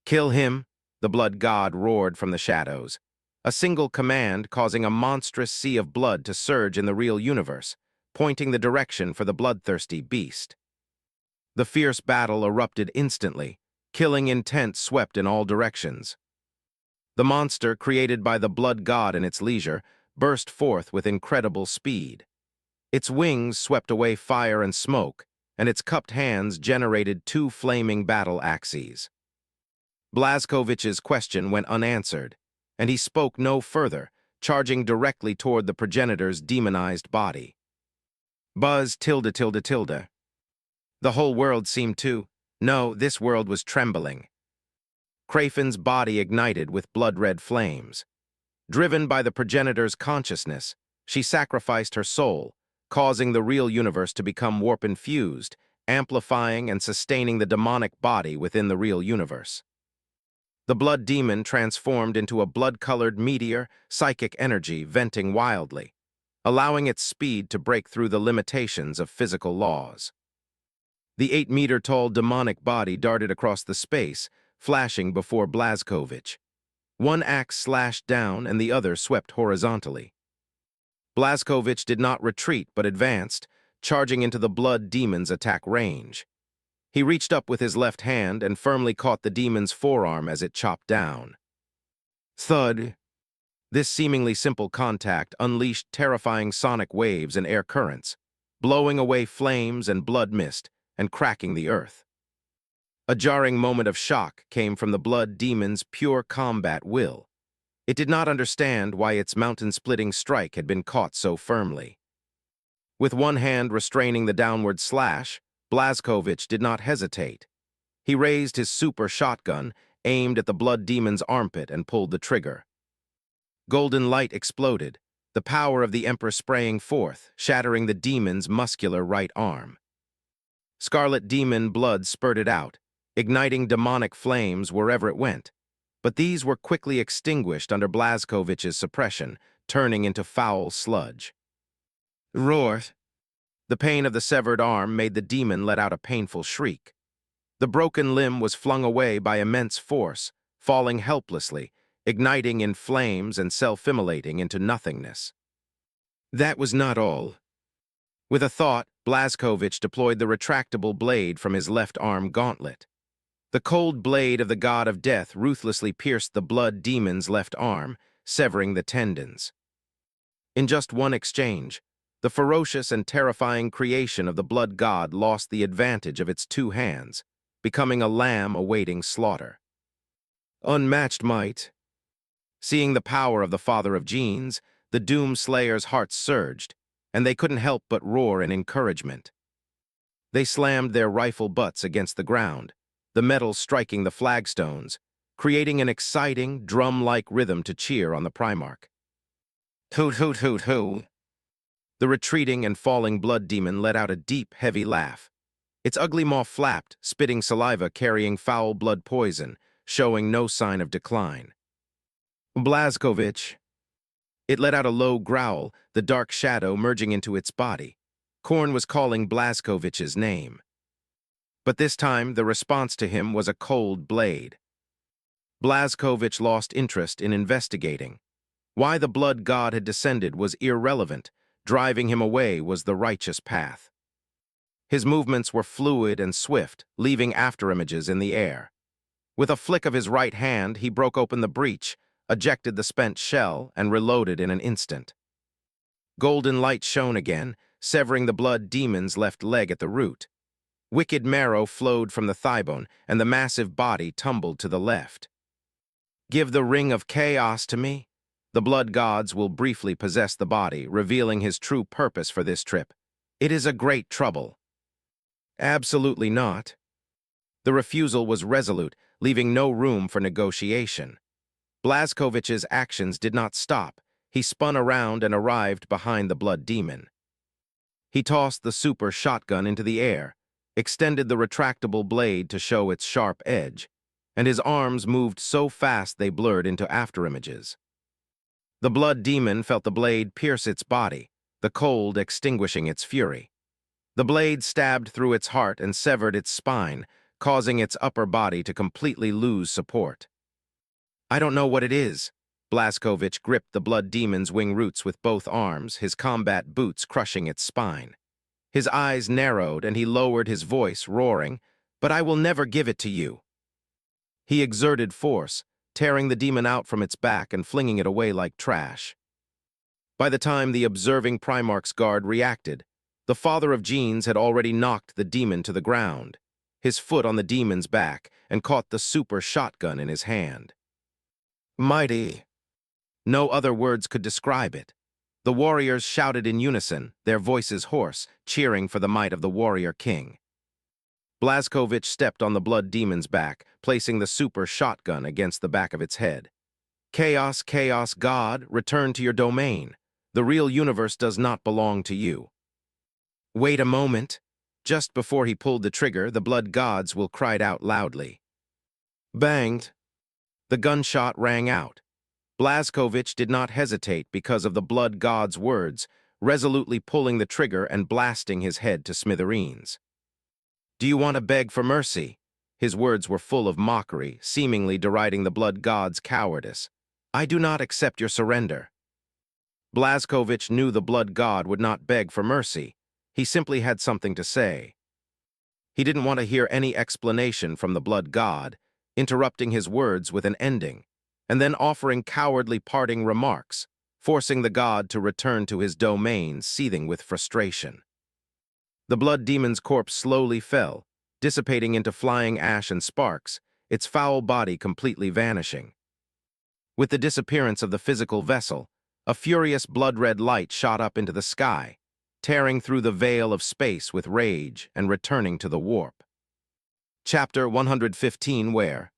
Kill him, the blood god roared from the shadows. a single command causing a monstrous sea of blood to surge in the real universe, pointing the direction for the bloodthirsty beast. The fierce battle erupted instantly, killing intent swept in all directions. The monster, created by the blood god in its leisure, burst forth with incredible speed. Its wings swept away fire and smoke, and its cupped hands generated two flaming battle axes. Blazkovich's question went unanswered, and he spoke no further, charging directly toward the progenitor's demonized body. Buzz tilde tilde tilde. The whole world seemed to. No, this world was trembling. Kraven's body ignited with blood-red flames. Driven by the progenitor's consciousness, she sacrificed her soul, causing the real universe to become warp-infused, amplifying and sustaining the demonic body within the real universe. The blood demon transformed into a blood-colored meteor, psychic energy venting wildly, allowing its speed to break through the limitations of physical laws. The 8-meter-tall demonic body darted across the space, flashing before Blazkovich. One axe slashed down and the other swept horizontally. Blazkovich did not retreat but advanced, charging into the blood demon's attack range. He reached up with his left hand and firmly caught the demon's forearm as it chopped down. Thud! This seemingly simple contact unleashed terrifying sonic waves and air currents, blowing away flames and blood mist and cracking the earth. A jarring moment of shock came from the blood demon's pure combat will. It did not understand why its mountain-splitting strike had been caught so firmly. With one hand restraining the downward slash, Blazkovich did not hesitate. He raised his super shotgun, aimed at the blood demon's armpit, and pulled the trigger. Golden light exploded, the power of the Emperor spraying forth, shattering the demon's muscular right arm. Scarlet demon blood spurted out, igniting demonic flames wherever it went. But these were quickly extinguished under Blazkovich's suppression, turning into foul sludge. Roar! The pain of the severed arm made the demon let out a painful shriek. The broken limb was flung away by immense force, falling helplessly, igniting in flames and self-immolating into nothingness. That was not all. With a thought, Blazkovich deployed the retractable blade from his left arm gauntlet. The cold blade of the god of death ruthlessly pierced the blood demon's left arm, severing the tendons. In just one exchange, the ferocious and terrifying creation of the blood god lost the advantage of its two hands, becoming a lamb awaiting slaughter. Unmatched might. Seeing the power of the father of genes, the Doom Slayer's hearts surged, and they couldn't help but roar in encouragement. They slammed their rifle butts against the ground, the metal striking the flagstones, creating an exciting, drum-like rhythm to cheer on the Primarch. Hoot, hoot, hoot, hoot. The retreating and falling blood demon let out a deep, heavy laugh. Its ugly maw flapped, spitting saliva carrying foul blood poison, showing no sign of decline. Blazkovich. It let out a low growl, the dark shadow merging into its body. Khorne was calling Blazkovich's name. But this time, the response to him was a cold blade. Blazkovich lost interest in investigating. Why the blood god had descended was irrelevant. Driving him away was the righteous path. His movements were fluid and swift, leaving afterimages in the air. With a flick of his right hand, he broke open the breach, ejected the spent shell, and reloaded in an instant. Golden light shone again, severing the blood demon's left leg at the root. Wicked marrow flowed from the thighbone, and the massive body tumbled to the left. Give the ring of chaos to me. The blood gods will briefly possess the body, revealing his true purpose for this trip. It is a great trouble. Absolutely not. The refusal was resolute, leaving no room for negotiation. Blazkovich's actions did not stop. He spun around and arrived behind the blood demon. He tossed the super shotgun into the air, extended the retractable blade to show its sharp edge, and his arms moved so fast they blurred into afterimages. The blood demon felt the blade pierce its body, the cold extinguishing its fury. The blade stabbed through its heart and severed its spine, causing its upper body to completely lose support. I don't know what it is. Blazkowicz gripped the blood demon's wing roots with both arms, his combat boots crushing its spine. His eyes narrowed, and he lowered his voice, roaring, "But I will never give it to you." He exerted force, tearing the demon out from its back and flinging it away like trash. By the time the observing Primarch's guard reacted, the father of Genes had already knocked the demon to the ground, his foot on the demon's back, and caught the super shotgun in his hand. Mighty. No other words could describe it. The warriors shouted in unison, their voices hoarse, cheering for the might of the warrior king. Blazkowicz stepped on the blood demon's back, placing the super shotgun against the back of its head. Chaos, chaos, God, return to your domain. The real universe does not belong to you. Wait a moment. Just before he pulled the trigger, the blood gods will cried out loudly. Banged. The gunshot rang out. Blazkowicz did not hesitate because of the blood god's words, resolutely pulling the trigger and blasting his head to smithereens. Do you want to beg for mercy? His words were full of mockery, seemingly deriding the blood god's cowardice. I do not accept your surrender. Blazkowicz knew the blood god would not beg for mercy. He simply had something to say. He didn't want to hear any explanation from the blood god, interrupting his words with an ending, and then offering cowardly parting remarks, forcing the god to return to his domain, seething with frustration. The blood demon's corpse slowly fell, dissipating into flying ash and sparks, its foul body completely vanishing. With the disappearance of the physical vessel, a furious blood-red light shot up into the sky, tearing through the veil of space with rage and returning to the warp. Chapter 115 where?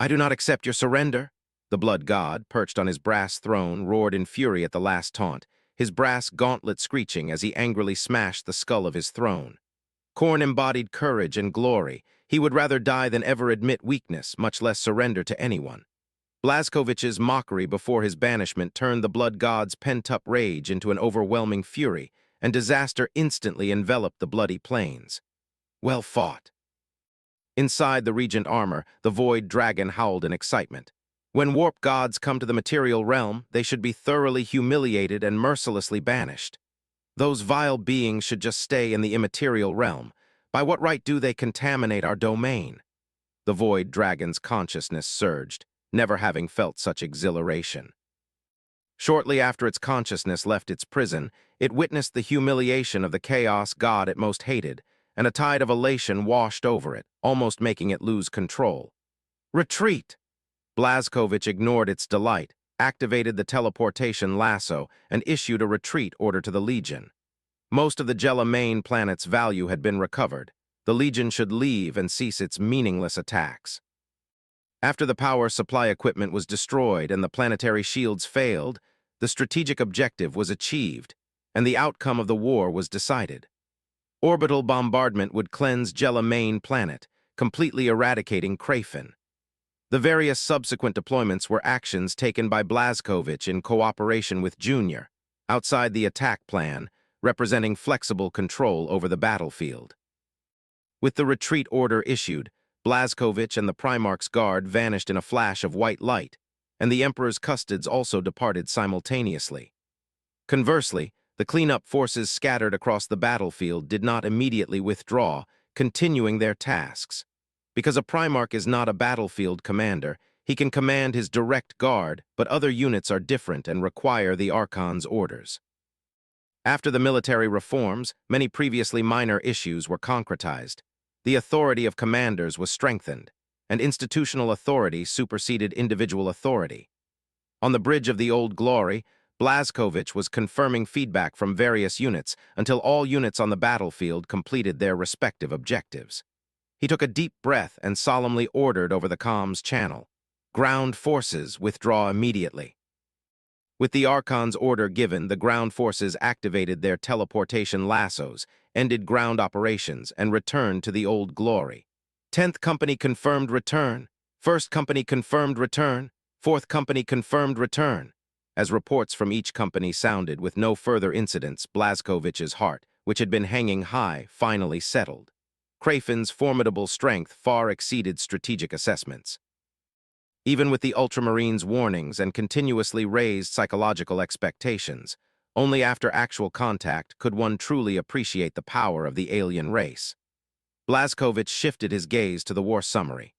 I do not accept your surrender. The blood god, perched on his brass throne, roared in fury at the last taunt, his brass gauntlet screeching as he angrily smashed the skull of his throne. Khorne embodied courage and glory. He would rather die than ever admit weakness, much less surrender to anyone. Blazkowicz's mockery before his banishment turned the blood god's pent-up rage into an overwhelming fury, and disaster instantly enveloped the bloody plains. Well fought. Inside the regent armor, the void dragon howled in excitement. When warp gods come to the material realm, they should be thoroughly humiliated and mercilessly banished. Those vile beings should just stay in the immaterial realm. By what right do they contaminate our domain? The void dragon's consciousness surged, never having felt such exhilaration. Shortly after its consciousness left its prison, it witnessed the humiliation of the chaos god it most hated, and a tide of elation washed over it, almost making it lose control. Retreat! Blazkowicz ignored its delight, activated the teleportation lasso, and issued a retreat order to the Legion. Most of the Jella main planet's value had been recovered. The Legion should leave and cease its meaningless attacks. After the power supply equipment was destroyed and the planetary shields failed, the strategic objective was achieved, and the outcome of the war was decided. Orbital bombardment would cleanse Jella main planet, completely eradicating Krafin. The various subsequent deployments were actions taken by Blazkowicz in cooperation with Junior, outside the attack plan, representing flexible control over the battlefield. With the retreat order issued, Blazkowicz and the Primarch's guard vanished in a flash of white light, and the Emperor's custodians also departed simultaneously. Conversely, the cleanup forces scattered across the battlefield did not immediately withdraw, continuing their tasks. Because a Primarch is not a battlefield commander, he can command his direct guard, but other units are different and require the Archon's orders. After the military reforms, many previously minor issues were concretized. The authority of commanders was strengthened, and institutional authority superseded individual authority. On the bridge of the Old Glory, Blazkowicz was confirming feedback from various units until all units on the battlefield completed their respective objectives. He took a deep breath and solemnly ordered over the comms channel, "Ground forces, withdraw immediately." With the Archon's order given, the ground forces activated their teleportation lassos, ended ground operations, and returned to the Old Glory. 10th Company confirmed return. 1st Company confirmed return. 4th Company confirmed return. As reports from each company sounded with no further incidents, Blazkowicz's heart, which had been hanging high, finally settled. Krafin's formidable strength far exceeded strategic assessments. Even with the Ultramarines' warnings and continuously raised psychological expectations, only after actual contact could one truly appreciate the power of the alien race. Blazkowicz shifted his gaze to the war summary.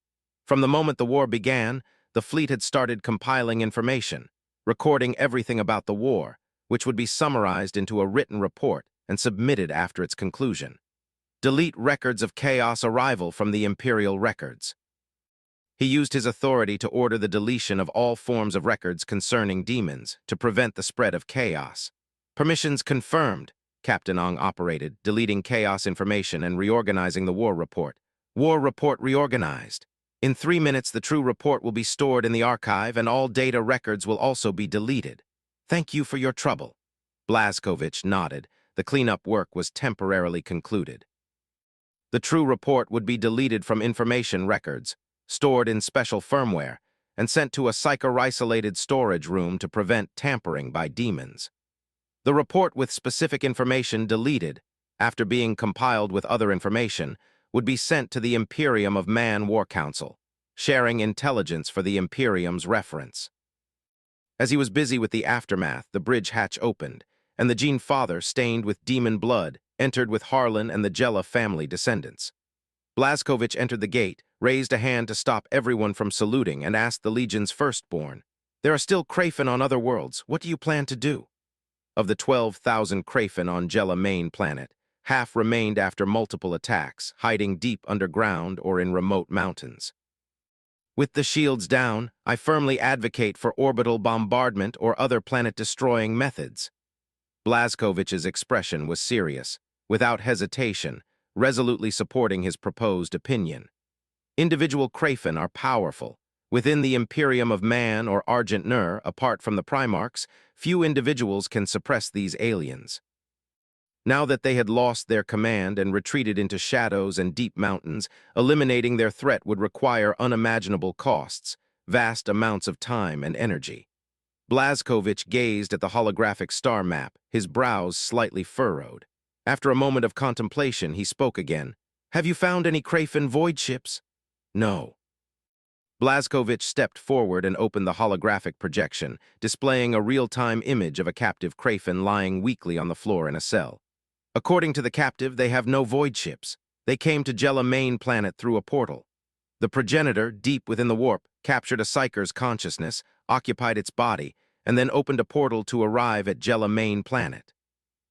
From the moment the war began, the fleet had started compiling information, recording everything about the war, which would be summarized into a written report and submitted after its conclusion. Delete records of chaos arrival from the Imperial records. He used his authority to order the deletion of all forms of records concerning demons to prevent the spread of chaos. Permissions confirmed. Captain Ong operated, deleting chaos information and reorganizing the war report. War report reorganized. In 3 minutes, the true report will be stored in the archive and all data records will also be deleted. Thank you for your trouble. Blazkowicz nodded. The cleanup work was temporarily concluded. The true report would be deleted from information records, stored in special firmware, and sent to a psycho-isolated storage room to prevent tampering by demons. The report with specific information deleted, after being compiled with other information, would be sent to the Imperium of Man War Council, sharing intelligence for the Imperium's reference. As he was busy with the aftermath, the bridge hatch opened, and the Gene Father, stained with demon blood, entered with Harlan and the Jella family descendants. Blazkowicz entered the gate, raised a hand to stop everyone from saluting, and asked the Legion's firstborn, "There are still Krafen on other worlds. What do you plan to do?" Of the 12,000 Krafen on Jella main planet, half remained after multiple attacks, hiding deep underground or in remote mountains. With the shields down, I firmly advocate for orbital bombardment or other planet-destroying methods. Blazkowicz's expression was serious, without hesitation, resolutely supporting his proposed opinion. Individual Krafen are powerful. Within the Imperium of Man or Argent Nur, apart from the Primarchs, few individuals can suppress these aliens. Now that they had lost their command and retreated into shadows and deep mountains, eliminating their threat would require unimaginable costs, vast amounts of time and energy. Blazkowicz gazed at the holographic star map, his brows slightly furrowed. After a moment of contemplation, he spoke again. "Have you found any Krafen void ships?" "No." Blazkowicz stepped forward and opened the holographic projection, displaying a real-time image of a captive Krafen lying weakly on the floor in a cell. According to the captive, they have no void ships. They came to Jella main planet through a portal. The progenitor, deep within the warp, captured a psyker's consciousness, occupied its body, and then opened a portal to arrive at Jella main planet.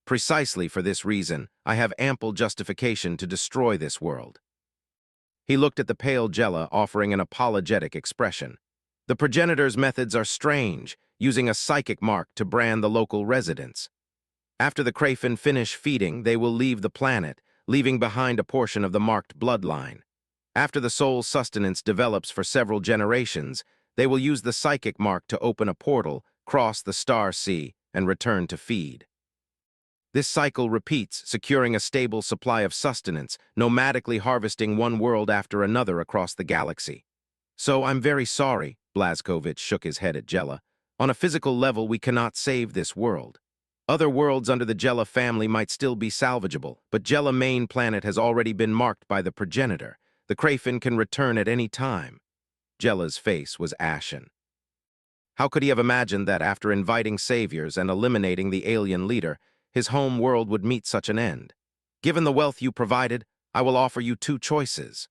Precisely for this reason, I have ample justification to destroy this world. He looked at the pale Jella, offering an apologetic expression. The progenitor's methods are strange, using a psychic mark to brand the local residents. After the Krafen finish feeding, they will leave the planet, leaving behind a portion of the marked bloodline. After the soul's sustenance develops for several generations, they will use the psychic mark to open a portal, cross the star sea, and return to feed. This cycle repeats, securing a stable supply of sustenance, nomadically harvesting one world after another across the galaxy. "So I'm very sorry," Blazkowicz shook his head at Jella. "On a physical level, we cannot save this world. Other worlds under the Jella family might still be salvageable, but Jella main planet has already been marked by the progenitor. The Krafen can return at any time." Jella's face was ashen. How could he have imagined that after inviting saviors and eliminating the alien leader, his home world would meet such an end? "Given the wealth you provided, I will offer you 2 choices.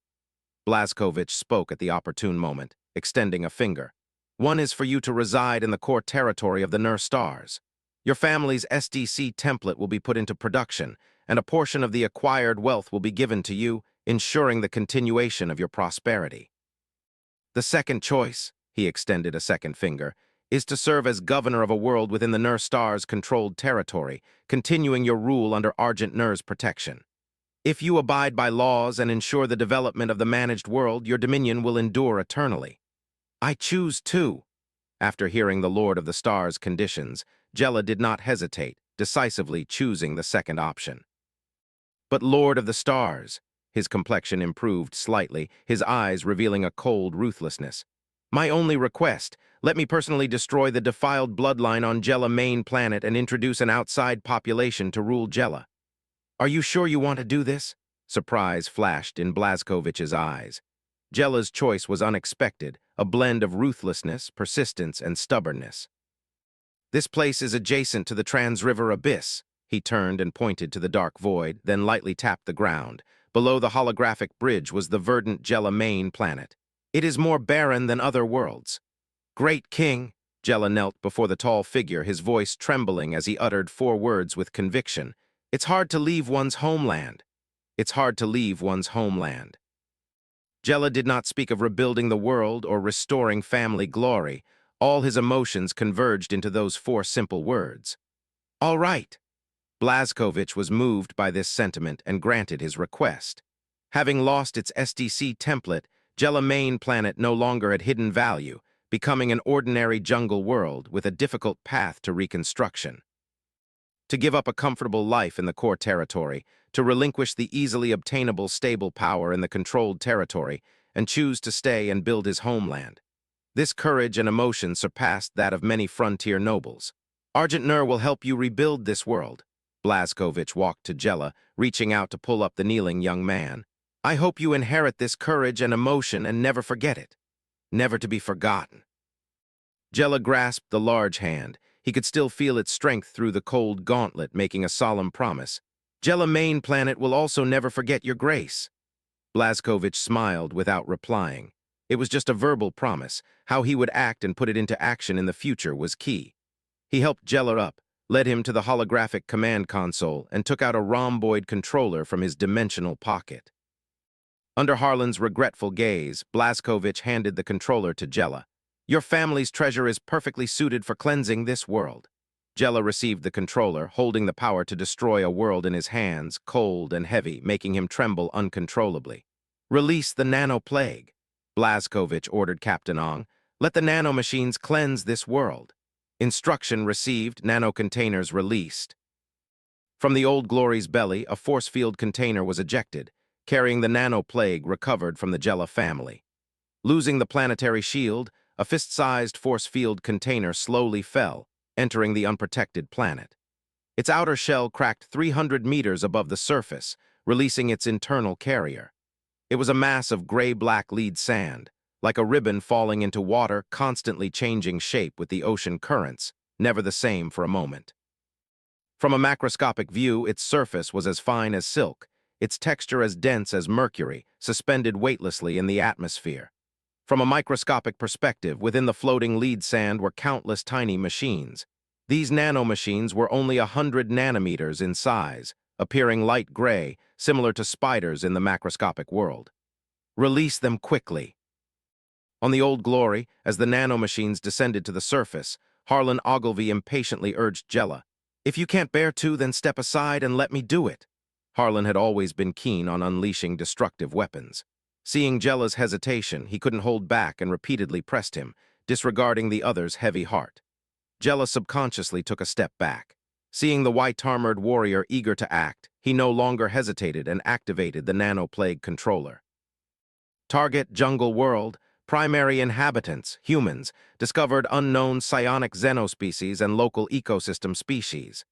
Blazkowicz spoke at the opportune moment, extending a finger. "One is for you to reside in the core territory of the Nur stars. Your family's SDC template will be put into production, and a portion of the acquired wealth will be given to you, ensuring the continuation of your prosperity. The second choice," he extended a second finger, "is to serve as governor of a world within the Nur Stars' controlled territory, continuing your rule under Argent Nur's protection. If you abide by laws and ensure the development of the managed world, your dominion will endure eternally." "I choose 2. After hearing the Lord of the Stars' conditions, Jella did not hesitate, decisively choosing the second option. "But Lord of the Stars," his complexion improved slightly, his eyes revealing a cold ruthlessness. "My only request, let me personally destroy the defiled bloodline on Jella main planet and introduce an outside population to rule Jella." "Are you sure you want to do this?" Surprise flashed in Blazkowicz's eyes. Jella's choice was unexpected, a blend of ruthlessness, persistence, and stubbornness. "This place is adjacent to the Trans-River Abyss." He turned and pointed to the dark void, then lightly tapped the ground. Below the holographic bridge was the verdant Jella main planet. "It is more barren than other worlds." "Great King," Jella knelt before the tall figure, his voice trembling as he uttered 4 words with conviction. "It's hard to leave one's homeland. It's hard to leave one's homeland." Jella did not speak of rebuilding the world or restoring family glory. All his emotions converged into those 4 simple words. "All right." Blazkovich was moved by this sentiment and granted his request. Having lost its SDC template, Jella main planet no longer had hidden value, becoming an ordinary jungle world with a difficult path to reconstruction. To give up a comfortable life in the core territory, to relinquish the easily obtainable stable power in the controlled territory, and choose to stay and build his homeland. This courage and emotion surpassed that of many frontier nobles. "Argent Nur will help you rebuild this world." Blazkovich walked to Jella, reaching out to pull up the kneeling young man. "I hope you inherit this courage and emotion and never forget it. Never to be forgotten." Jella grasped the large hand. He could still feel its strength through the cold gauntlet, making a solemn promise. "Jella main planet will also never forget your grace." Blazkovich smiled without replying. It was just a verbal promise. How he would act and put it into action in the future was key. He helped Jella up, led him to the holographic command console, and took out a rhomboid controller from his dimensional pocket. Under Harlan's regretful gaze, Blazkovich handed the controller to Jella. "Your family's treasure is perfectly suited for cleansing this world." Jella received the controller, holding the power to destroy a world in his hands, cold and heavy, making him tremble uncontrollably. "Release the nano-plague," Blazkovich ordered Captain Ong. "Let the nanomachines cleanse this world." Instruction received, nano-containers released. From the Old Glory's belly, a force field container was ejected, carrying the nano-plague recovered from the Jella family. Losing the planetary shield, a fist-sized force field container slowly fell, entering the unprotected planet. Its outer shell cracked 300 meters above the surface, releasing its internal carrier. It was a mass of gray-black lead sand, like a ribbon falling into water, constantly changing shape with the ocean currents, never the same for a moment. From a macroscopic view, its surface was as fine as silk, its texture as dense as mercury, suspended weightlessly in the atmosphere. From a microscopic perspective, within the floating lead sand were countless tiny machines. These nanomachines were only 100 nanometers in size, appearing light gray, similar to spiders in the macroscopic world. "Release them quickly." On the Old Glory, as the nanomachines descended to the surface, Harlan Ogilvy impatiently urged Jella, "If you can't bear to, then step aside and let me do it." Harlan had always been keen on unleashing destructive weapons. Seeing Jella's hesitation, he couldn't hold back and repeatedly pressed him, disregarding the other's heavy heart. Jella subconsciously took a step back. Seeing the white-armored warrior eager to act, he no longer hesitated and activated the nano-plague controller. "Target Jungle World. Primary inhabitants, humans, discovered unknown psionic xenospecies and local ecosystem species."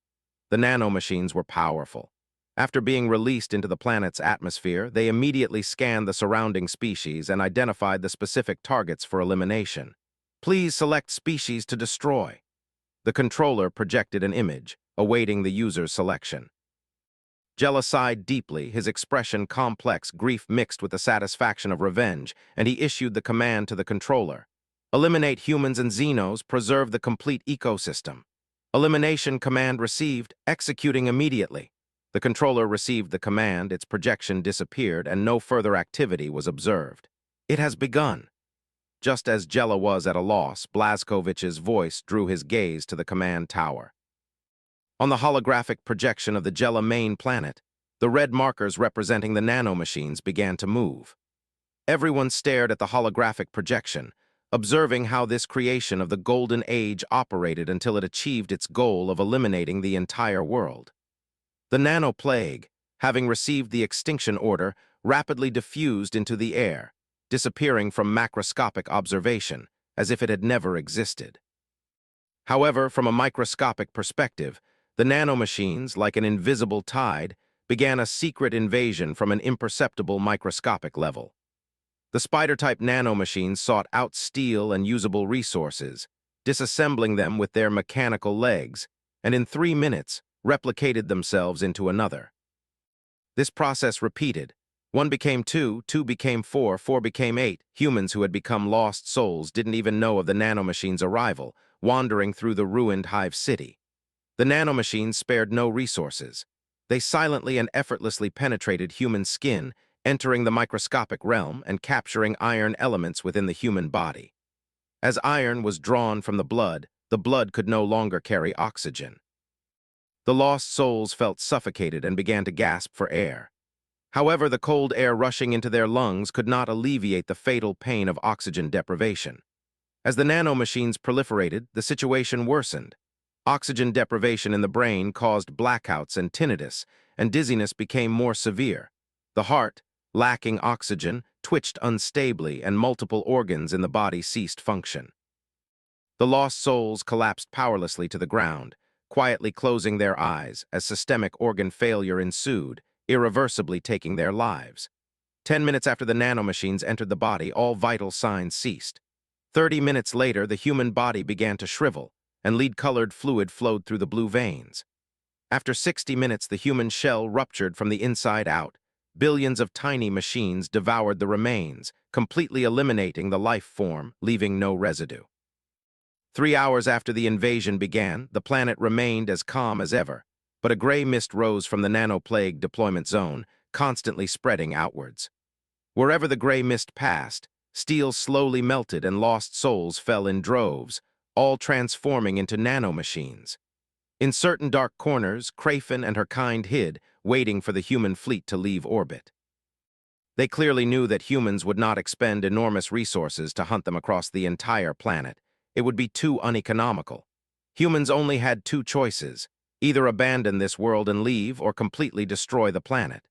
The nanomachines were powerful. After being released into the planet's atmosphere, they immediately scanned the surrounding species and identified the specific targets for elimination. "Please select species to destroy." The controller projected an image, awaiting the user's selection. Jella sighed deeply, his expression complex, grief mixed with the satisfaction of revenge, and he issued the command to the controller. "Eliminate humans and xenos, preserve the complete ecosystem." Elimination command received, executing immediately. The controller received the command, its projection disappeared, and no further activity was observed. "It has begun." Just as Jella was at a loss, Blazkovich's voice drew his gaze to the command tower. On the holographic projection of the Jella main planet, the red markers representing the nanomachines began to move. Everyone stared at the holographic projection, observing how this creation of the Golden Age operated until it achieved its goal of eliminating the entire world. The nano-plague, having received the extinction order, rapidly diffused into the air, disappearing from macroscopic observation, as if it had never existed. However, from a microscopic perspective, the nanomachines, like an invisible tide, began a secret invasion from an imperceptible microscopic level. The spider-type nanomachines sought out steel and usable resources, disassembling them with their mechanical legs, and in 3 minutes replicated themselves into another. This process repeated. 1 became 2, 2 became 4, 4 became 8. Humans who had become lost souls didn't even know of the nanomachine's arrival, wandering through the ruined hive city. The nanomachines spared no resources. They silently and effortlessly penetrated human skin, entering the microscopic realm and capturing iron elements within the human body. As iron was drawn from the blood could no longer carry oxygen. The lost souls felt suffocated and began to gasp for air. However, the cold air rushing into their lungs could not alleviate the fatal pain of oxygen deprivation. As the nanomachines proliferated, the situation worsened. Oxygen deprivation in the brain caused blackouts and tinnitus, and dizziness became more severe. The heart, lacking oxygen, twitched unstably, and multiple organs in the body ceased function. The lost souls collapsed powerlessly to the ground, quietly closing their eyes as systemic organ failure ensued, irreversibly taking their lives. 10 minutes after the nanomachines entered the body, all vital signs ceased. 30 minutes later, the human body began to shrivel, and lead-colored fluid flowed through the blue veins. After 60 minutes, the human shell ruptured from the inside out. Billions of tiny machines devoured the remains, completely eliminating the life form, leaving no residue. 3 hours after the invasion began, the planet remained as calm as ever, but a gray mist rose from the nanoplague deployment zone, constantly spreading outwards. Wherever the gray mist passed, steel slowly melted and lost souls fell in droves, all transforming into nanomachines. In certain dark corners, Crayfin and her kind hid, waiting for the human fleet to leave orbit. They clearly knew that humans would not expend enormous resources to hunt them across the entire planet. It would be too uneconomical. Humans only had 2 choices: either abandon this world and leave, or completely destroy the planet.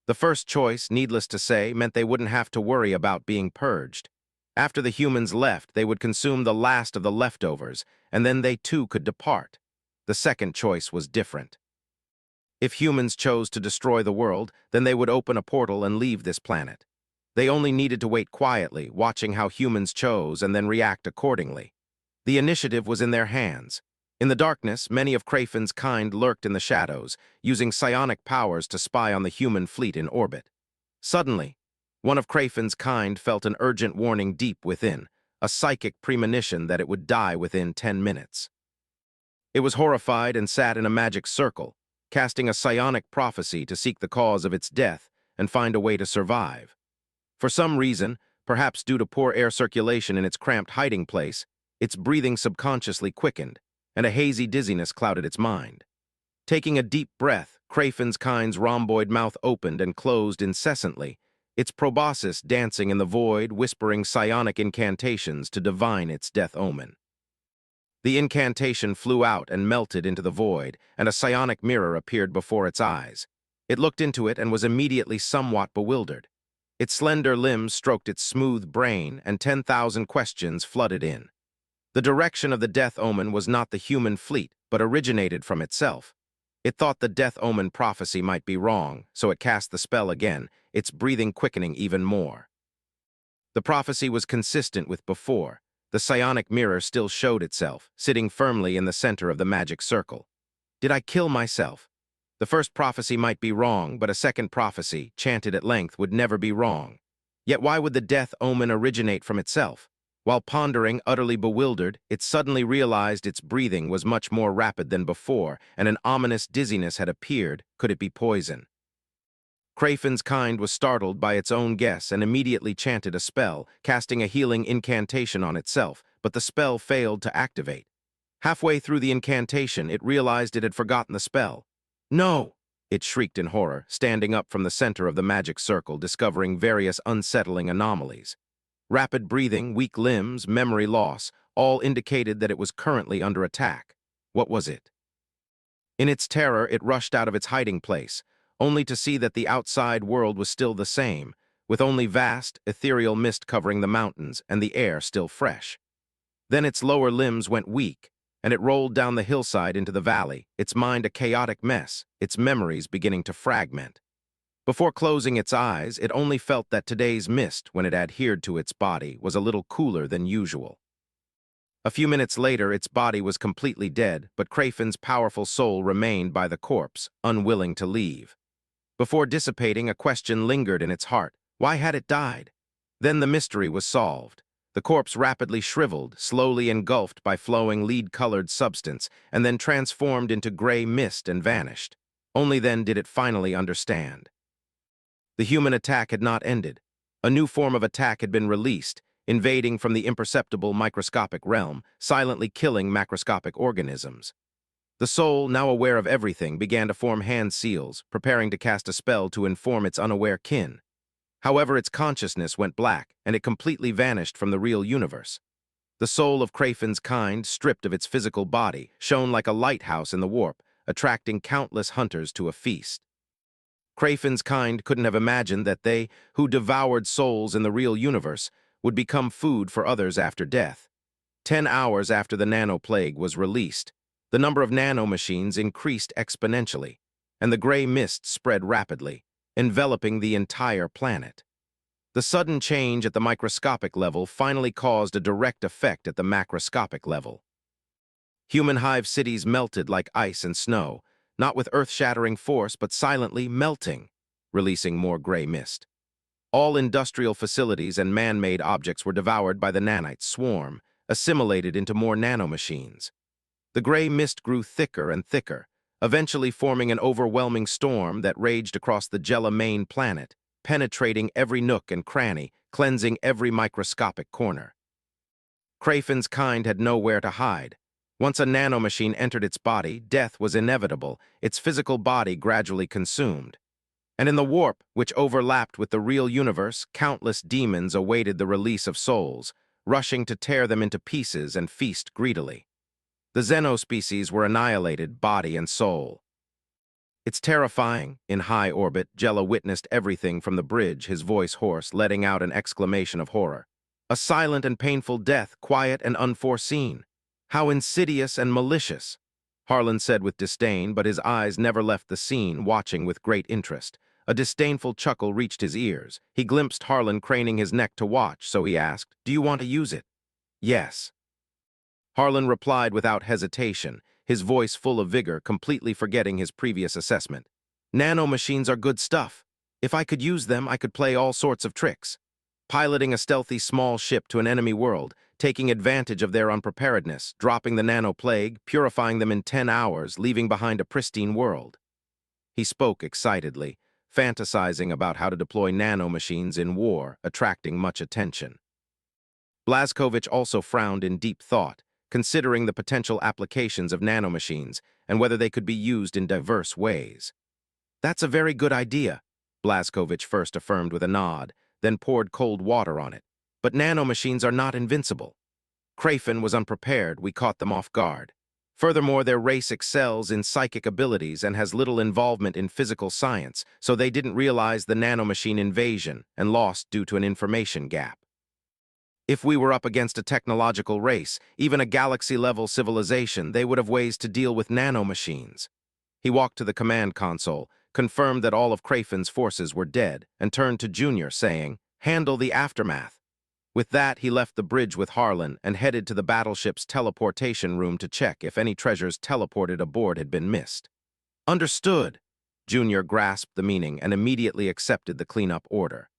The first choice, needless to say, meant they wouldn't have to worry about being purged. After the humans left, they would consume the last of the leftovers, and then they too could depart. The second choice was different. If humans chose to destroy the world, then they would open a portal and leave this planet. They only needed to wait quietly, watching how humans chose and then react accordingly. The initiative was in their hands. In the darkness, many of Crayfin's kind lurked in the shadows, using psionic powers to spy on the human fleet in orbit. Suddenly, one of Crayfin's kind felt an urgent warning deep within, a psychic premonition that it would die within 10 minutes. It was horrified and sat in a magic circle, casting a psionic prophecy to seek the cause of its death and find a way to survive. For some reason, perhaps due to poor air circulation in its cramped hiding place, its breathing subconsciously quickened, and a hazy dizziness clouded its mind. Taking a deep breath, Crayfin's kind's rhomboid mouth opened and closed incessantly, its proboscis dancing in the void, whispering psionic incantations to divine its death omen. The incantation flew out and melted into the void, and a psionic mirror appeared before its eyes. It looked into it and was immediately somewhat bewildered. Its slender limbs stroked its smooth brain, and 10,000 questions flooded in. The direction of the death omen was not the human fleet, but originated from itself. It thought the death omen prophecy might be wrong, so it cast the spell again, its breathing quickening even more. The prophecy was consistent with before. The psionic mirror still showed itself, sitting firmly in the center of the magic circle. Did I kill myself? The first prophecy might be wrong, but a second prophecy, chanted at length, would never be wrong. Yet why would the death omen originate from itself? While pondering, utterly bewildered, it suddenly realized its breathing was much more rapid than before, and an ominous dizziness had appeared. Could it be poison? Crayfin's kind was startled by its own guess and immediately chanted a spell, casting a healing incantation on itself, but the spell failed to activate. Halfway through the incantation, it realized it had forgotten the spell. "No!" it shrieked in horror, standing up from the center of the magic circle, discovering various unsettling anomalies. Rapid breathing, weak limbs, memory loss, all indicated that it was currently under attack. What was it? In its terror, it rushed out of its hiding place, only to see that the outside world was still the same, with only vast, ethereal mist covering the mountains and the air still fresh. Then its lower limbs went weak, and it rolled down the hillside into the valley, its mind a chaotic mess, its memories beginning to fragment. Before closing its eyes, it only felt that today's mist, when it adhered to its body, was a little cooler than usual. A few minutes later, its body was completely dead, but Crayfin's powerful soul remained by the corpse, unwilling to leave. Before dissipating, a question lingered in its heart. Why had it died? Then the mystery was solved. The corpse rapidly shriveled, slowly engulfed by flowing lead-colored substance, and then transformed into gray mist and vanished. Only then did it finally understand. The human attack had not ended. A new form of attack had been released, invading from the imperceptible microscopic realm, silently killing macroscopic organisms. The soul, now aware of everything, began to form hand seals, preparing to cast a spell to inform its unaware kin. However, its consciousness went black, and it completely vanished from the real universe. The soul of Crayfin's kind, stripped of its physical body, shone like a lighthouse in the warp, attracting countless hunters to a feast. Crayfin's kind couldn't have imagined that they, who devoured souls in the real universe, would become food for others after death. 10 hours after the nano-plague was released, the number of nanomachines increased exponentially, and the gray mist spread rapidly, enveloping the entire planet. The sudden change at the microscopic level finally caused a direct effect at the macroscopic level. Human hive cities melted like ice and snow, not with earth-shattering force, but silently melting, releasing more gray mist. All industrial facilities and man-made objects were devoured by the nanite swarm, assimilated into more nanomachines. The gray mist grew thicker and thicker, eventually forming an overwhelming storm that raged across the Jella main planet, penetrating every nook and cranny, cleansing every microscopic corner. Crayfin's kind had nowhere to hide. Once a nanomachine entered its body, death was inevitable, its physical body gradually consumed. And in the warp, which overlapped with the real universe, countless demons awaited the release of souls, rushing to tear them into pieces and feast greedily. The xenospecies were annihilated, body and soul. It's terrifying. In high orbit, Jella witnessed everything from the bridge, his voice hoarse, letting out an exclamation of horror. A silent and painful death, quiet and unforeseen. How insidious and malicious, Harlan said with disdain, but his eyes never left the scene, watching with great interest. A disdainful chuckle reached his ears. He glimpsed Harlan craning his neck to watch, so he asked, "Do you want to use it?" "Yes." Harlan replied without hesitation, his voice full of vigor, completely forgetting his previous assessment. "Nanomachines are good stuff. If I could use them, I could play all sorts of tricks. Piloting a stealthy small ship to an enemy world, taking advantage of their unpreparedness, dropping the nano-plague, purifying them in 10 hours, leaving behind a pristine world." He spoke excitedly, fantasizing about how to deploy nanomachines in war, attracting much attention. Blazkowicz also frowned in deep thought, considering the potential applications of nanomachines and whether they could be used in diverse ways. "That's a very good idea," Blazkowicz first affirmed with a nod, then poured cold water on it. "But nanomachines are not invincible. Crayfin was unprepared, we caught them off guard. Furthermore, their race excels in psychic abilities and has little involvement in physical science, so they didn't realize the nanomachine invasion and lost due to an information gap. If we were up against a technological race, even a galaxy-level civilization, they would have ways to deal with nanomachines." He walked to the command console, confirmed that all of Crayfin's forces were dead, and turned to Junior, saying, "Handle the aftermath." With that, he left the bridge with Harlan and headed to the battleship's teleportation room to check if any treasures teleported aboard had been missed. "Understood." Junior grasped the meaning and immediately accepted the cleanup order.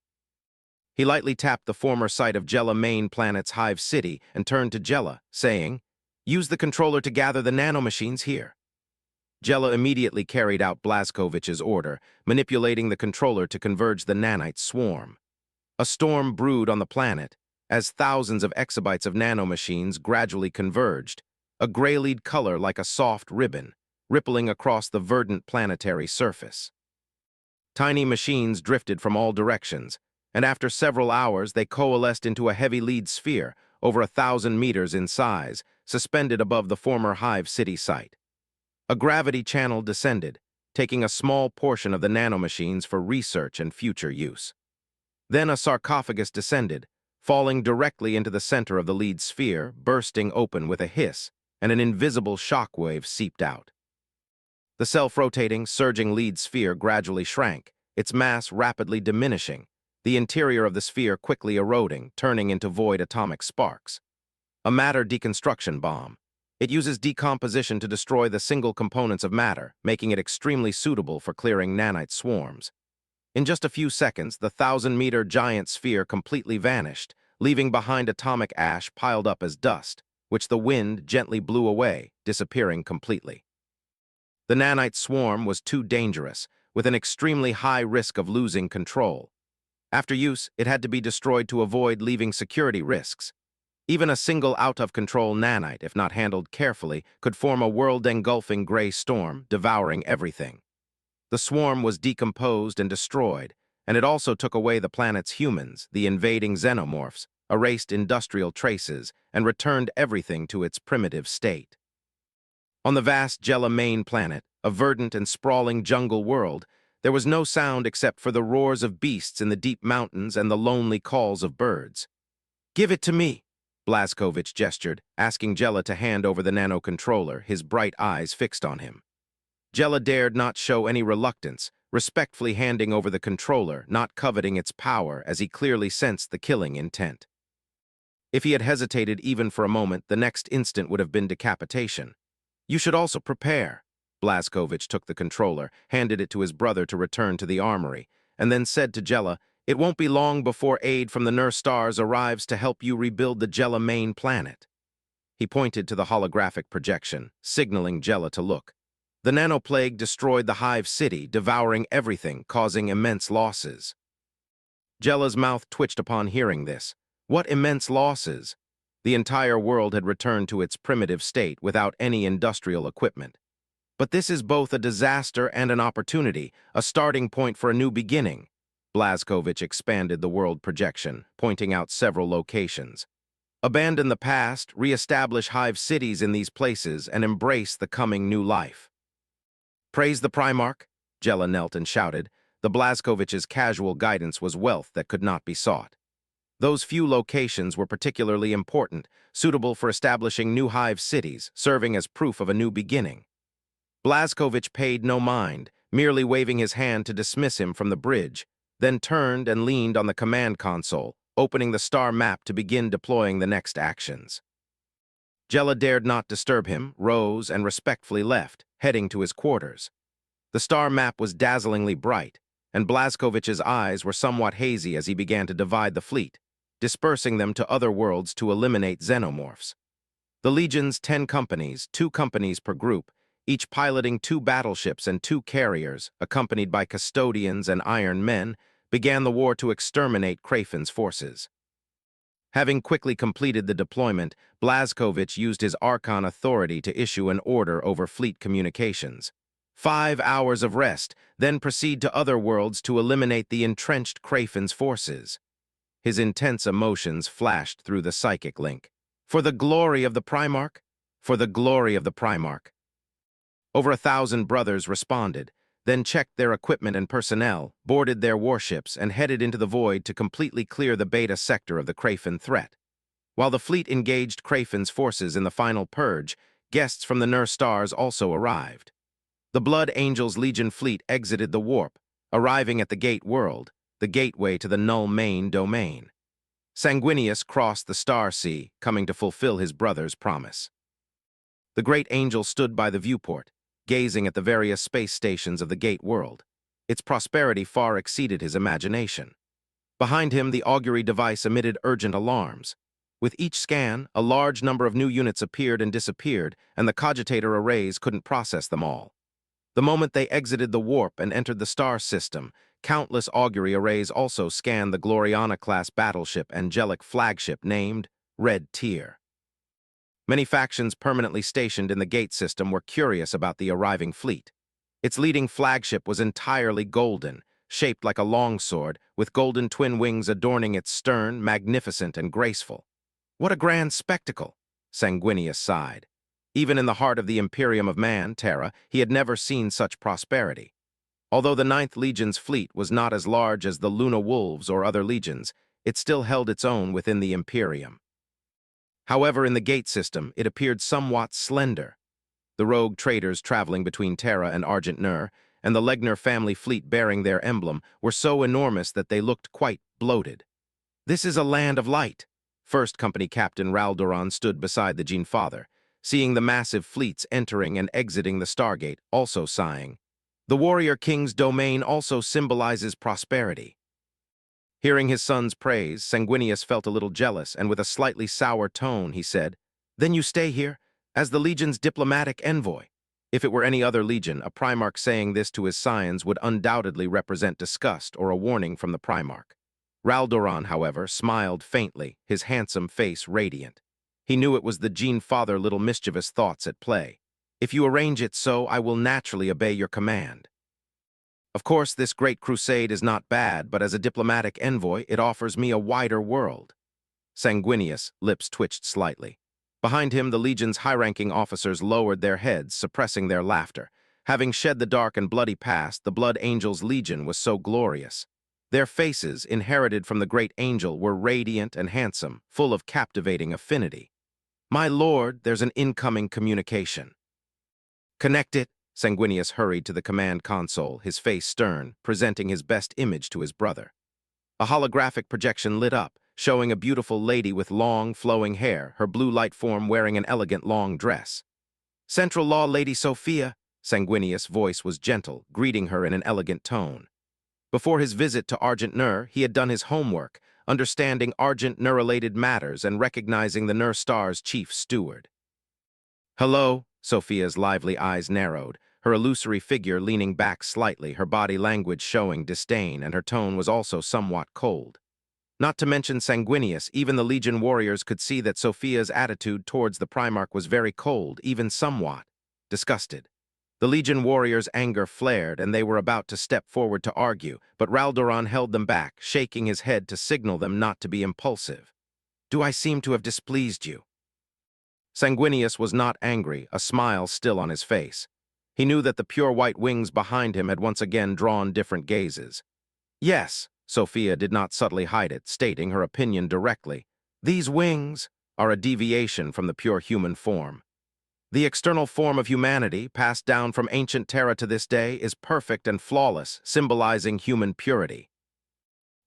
He lightly tapped the former site of Jella main planet's hive city and turned to Jella, saying, "Use the controller to gather the nanomachines here." Jella immediately carried out Blazkowicz's order, manipulating the controller to converge the nanite swarm. A storm brewed on the planet, as thousands of exabytes of nanomachines gradually converged, a graylied color like a soft ribbon, rippling across the verdant planetary surface. Tiny machines drifted from all directions, and after several hours they coalesced into a heavy lead sphere, over 1,000 meters in size, suspended above the former hive city site. A gravity channel descended, taking a small portion of the nanomachines for research and future use. Then a sarcophagus descended, falling directly into the center of the lead sphere, bursting open with a hiss, and an invisible shockwave seeped out. The self-rotating, surging lead sphere gradually shrank, its mass rapidly diminishing, the interior of the sphere quickly eroding, turning into void atomic sparks. A matter deconstruction bomb. It uses decomposition to destroy the single components of matter, making it extremely suitable for clearing nanite swarms. In just a few seconds, the 1,000-meter giant sphere completely vanished, leaving behind atomic ash piled up as dust, which the wind gently blew away, disappearing completely. The nanite swarm was too dangerous, with an extremely high risk of losing control. After use, it had to be destroyed to avoid leaving security risks. Even a single out-of-control nanite, if not handled carefully, could form a world-engulfing gray storm, devouring everything. The swarm was decomposed and destroyed, and it also took away the planet's humans, the invading xenomorphs, erased industrial traces, and returned everything to its primitive state. On the vast Jella main planet, a verdant and sprawling jungle world, there was no sound except for the roars of beasts in the deep mountains and the lonely calls of birds. "Give it to me," Blazkowicz gestured, asking Jella to hand over the nano-controller, his bright eyes fixed on him. Jella dared not show any reluctance, respectfully handing over the controller, not coveting its power as he clearly sensed the killing intent. If he had hesitated even for a moment, the next instant would have been decapitation. "You should also prepare." Blazkowicz took the controller, handed it to his brother to return to the armory, and then said to Jella, "It won't be long before aid from the Nurse Stars arrives to help you rebuild the Jella main planet." He pointed to the holographic projection, signaling Jella to look. The nanoplague destroyed the Hive City, devouring everything, causing immense losses. Jella's mouth twitched upon hearing this. What immense losses? The entire world had returned to its primitive state without any industrial equipment. But this is both a disaster and an opportunity, a starting point for a new beginning. Blazkowicz expanded the world projection, pointing out several locations. Abandon the past, re-establish Hive cities in these places, and embrace the coming new life. "Praise the Primarch," Jella knelt and shouted. The Blazkowicz's casual guidance was wealth that could not be sought. Those few locations were particularly important, suitable for establishing new Hive cities, serving as proof of a new beginning. Blazkowicz paid no mind, merely waving his hand to dismiss him from the bridge, then turned and leaned on the command console, opening the star map to begin deploying the next actions. Jella dared not disturb him, rose, and respectfully left, heading to his quarters. The star map was dazzlingly bright, and Blazkowicz's eyes were somewhat hazy as he began to divide the fleet, dispersing them to other worlds to eliminate xenomorphs. The Legion's 10 companies, 2 companies per group, each piloting 2 battleships and 2 carriers, accompanied by custodians and iron men, began the war to exterminate Kraven's forces. Having quickly completed the deployment, Blazkowicz used his Archon authority to issue an order over fleet communications. 5 hours of rest, then proceed to other worlds to eliminate the entrenched Kraven's forces. His intense emotions flashed through the psychic link. "For the glory of the Primarch? For the glory of the Primarch." Over 1,000 brothers responded, then checked their equipment and personnel, boarded their warships, and headed into the void to completely clear the beta sector of the Kraven threat. While the fleet engaged Kraven's forces in the final purge, guests from the Nurse Stars also arrived. The Blood Angels Legion fleet exited the warp, arriving at the Gate World, the gateway to the Null Main domain. Sanguinius crossed the Star Sea, coming to fulfill his brother's promise. The Great Angel stood by the viewport, gazing at the various space stations of the Gate World. Its prosperity far exceeded his imagination. Behind him, the augury device emitted urgent alarms. With each scan, a large number of new units appeared and disappeared, and the cogitator arrays couldn't process them all. The moment they exited the warp and entered the star system, countless augury arrays also scanned the Gloriana-class battleship angelic flagship named Red Tier. Many factions permanently stationed in the gate system were curious about the arriving fleet. Its leading flagship was entirely golden, shaped like a longsword, with golden twin wings adorning its stern, magnificent and graceful. "What a grand spectacle," Sanguinius sighed. Even in the heart of the Imperium of Man, Terra, he had never seen such prosperity. Although the 9th Legion's fleet was not as large as the Luna Wolves or other legions, it still held its own within the Imperium. However, in the gate system, it appeared somewhat slender. The rogue traders traveling between Terra and Argent Nur, and the Legner family fleet bearing their emblem were so enormous that they looked quite bloated. "This is a land of light." First Company Captain Raldoron stood beside the Gene Father, seeing the massive fleets entering and exiting the Stargate, also sighing. "The Warrior King's domain also symbolizes prosperity." Hearing his son's praise, Sanguinius felt a little jealous, and with a slightly sour tone, he said, "Then you stay here, as the Legion's diplomatic envoy." If it were any other Legion, a Primarch saying this to his scions would undoubtedly represent disgust or a warning from the Primarch. Raldoron, however, smiled faintly, his handsome face radiant. He knew it was the Gene Father little mischievous thoughts at play. "If you arrange it so, I will naturally obey your command. Of course, this great crusade is not bad, but as a diplomatic envoy, it offers me a wider world." Sanguinius' lips twitched slightly. Behind him, the Legion's high-ranking officers lowered their heads, suppressing their laughter. Having shed the dark and bloody past, the Blood Angels' Legion was so glorious. Their faces, inherited from the great angel, were radiant and handsome, full of captivating affinity. "My lord, there's an incoming communication." "Connect it." Sanguinius hurried to the command console, his face stern, presenting his best image to his brother. A holographic projection lit up, showing a beautiful lady with long, flowing hair, her blue light form wearing an elegant long dress. "Central Law Lady Sophia." Sanguinius' voice was gentle, greeting her in an elegant tone. Before his visit to Argent Nur, he had done his homework, understanding Argent Nur-related matters and recognizing the Nur Star's chief steward. "Hello." Sophia's lively eyes narrowed, her illusory figure leaning back slightly, her body language showing disdain, and her tone was also somewhat cold. Not to mention Sanguinius, even the Legion warriors could see that Sophia's attitude towards the Primarch was very cold, even somewhat disgusted. The Legion warriors' anger flared, and they were about to step forward to argue, but Raldoron held them back, shaking his head to signal them not to be impulsive. "Do I seem to have displeased you?" Sanguinius was not angry, a smile still on his face. He knew that the pure white wings behind him had once again drawn different gazes. "Yes." Sophia did not subtly hide it, stating her opinion directly. "These wings are a deviation from the pure human form. The external form of humanity, passed down from ancient Terra to this day, is perfect and flawless, symbolizing human purity."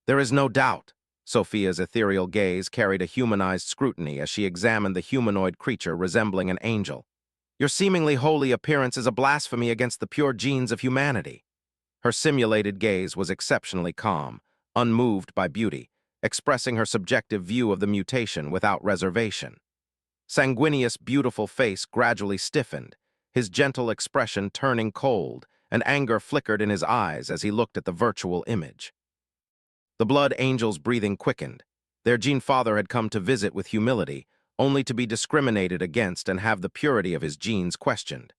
"There is no doubt." Sophia's ethereal gaze carried a humanized scrutiny as she examined the humanoid creature resembling an angel. "Your seemingly holy appearance is a blasphemy against the pure genes of humanity." Her simulated gaze was exceptionally calm, unmoved by beauty, expressing her subjective view of the mutation without reservation. Sanguinius' beautiful face gradually stiffened, his gentle expression turning cold, and anger flickered in his eyes as he looked at the virtual image. The Blood Angels' breathing quickened. Their Gene Father had come to visit with humility, only to be discriminated against and have the purity of his genes questioned.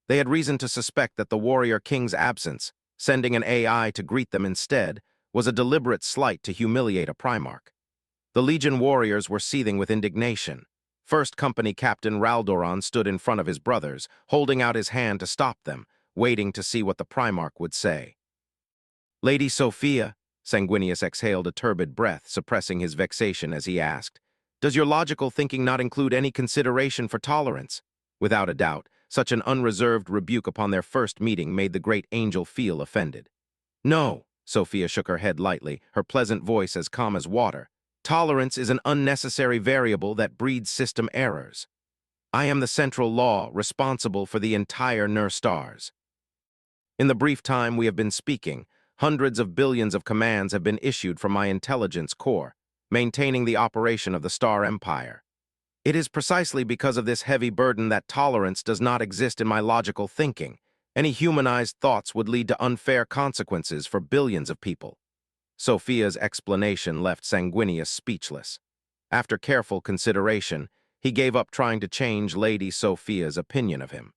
They had reason to suspect that the Warrior King's absence, sending an AI to greet them instead, was a deliberate slight to humiliate a Primarch. The Legion warriors were seething with indignation. First Company Captain Raldoron stood in front of his brothers, holding out his hand to stop them, waiting to see what the Primarch would say. "Lady Sophia," Sanguinius exhaled a turbid breath, suppressing his vexation as he asked, "does your logical thinking not include any consideration for tolerance?" Without a doubt, such an unreserved rebuke upon their first meeting made the great angel feel offended. "No." Sophia shook her head lightly, her pleasant voice as calm as water. "Tolerance is an unnecessary variable that breeds system errors. I am the central law responsible for the entire Nur Stars. In the brief time we have been speaking, hundreds of billions of commands have been issued from my intelligence core, maintaining the operation of the Star Empire. It is precisely because of this heavy burden that tolerance does not exist in my logical thinking. Any humanized thoughts would lead to unfair consequences for billions of people." Sophia's explanation left Sanguinius speechless. After careful consideration, he gave up trying to change Lady Sophia's opinion of him.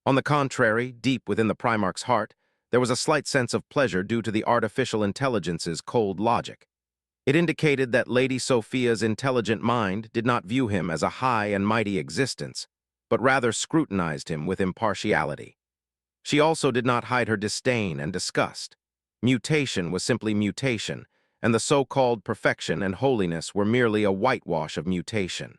On the contrary, deep within the Primarch's heart, there was a slight sense of pleasure due to the artificial intelligence's cold logic. It indicated that Lady Sophia's intelligent mind did not view him as a high and mighty existence, but rather scrutinized him with impartiality. She also did not hide her disdain and disgust. Mutation was simply mutation, and the so-called perfection and holiness were merely a whitewash of mutation.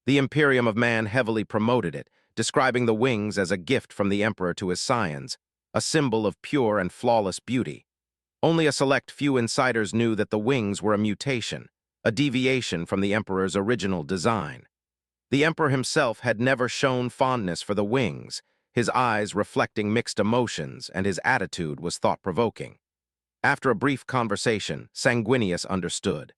The Imperium of Man heavily promoted it, describing the wings as a gift from the Emperor to his scions, a symbol of pure and flawless beauty. Only a select few insiders knew that the wings were a mutation, a deviation from the Emperor's original design. The Emperor himself had never shown fondness for the wings, his eyes reflecting mixed emotions, and his attitude was thought-provoking. After a brief conversation, Sanguinius understood.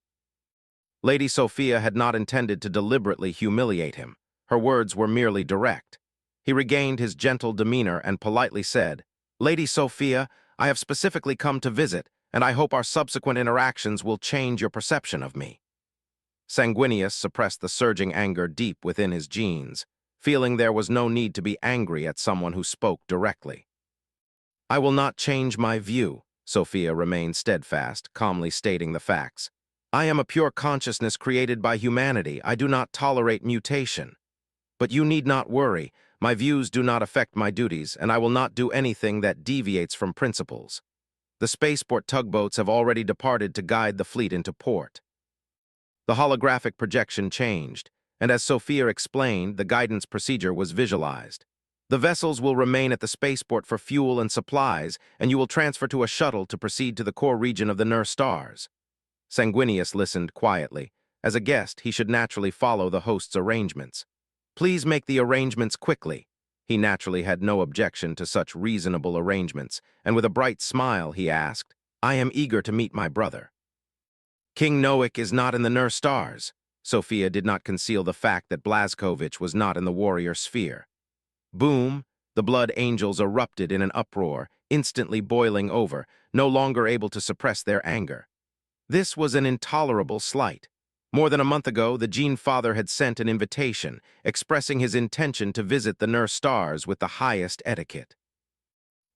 Lady Sophia had not intended to deliberately humiliate him. Her words were merely direct. He regained his gentle demeanor and politely said, "Lady Sophia, I have specifically come to visit, and I hope our subsequent interactions will change your perception of me." Sanguinius suppressed the surging anger deep within his genes, feeling there was no need to be angry at someone who spoke directly. "I will not change my view," Sophia remained steadfast, calmly stating the facts. "I am a pure consciousness created by humanity. I do not tolerate mutation. But you need not worry. My views do not affect my duties, and I will not do anything that deviates from principles. The spaceport tugboats have already departed to guide the fleet into port." The holographic projection changed, and as Sophia explained, the guidance procedure was visualized. "The vessels will remain at the spaceport for fuel and supplies, and you will transfer to a shuttle to proceed to the core region of the Nur stars." Sanguinius listened quietly. As a guest, he should naturally follow the host's arrangements. "Please make the arrangements quickly." He naturally had no objection to such reasonable arrangements, and with a bright smile he asked, "I am eager to meet my brother." "King Noik is not in the Nur stars." Sophia did not conceal the fact that Blazkovich was not in the warrior sphere. Boom! The blood angels erupted in an uproar, instantly boiling over, no longer able to suppress their anger. This was an intolerable slight. More than a month ago, the Gene Father had sent an invitation, expressing his intention to visit the Nur stars with the highest etiquette.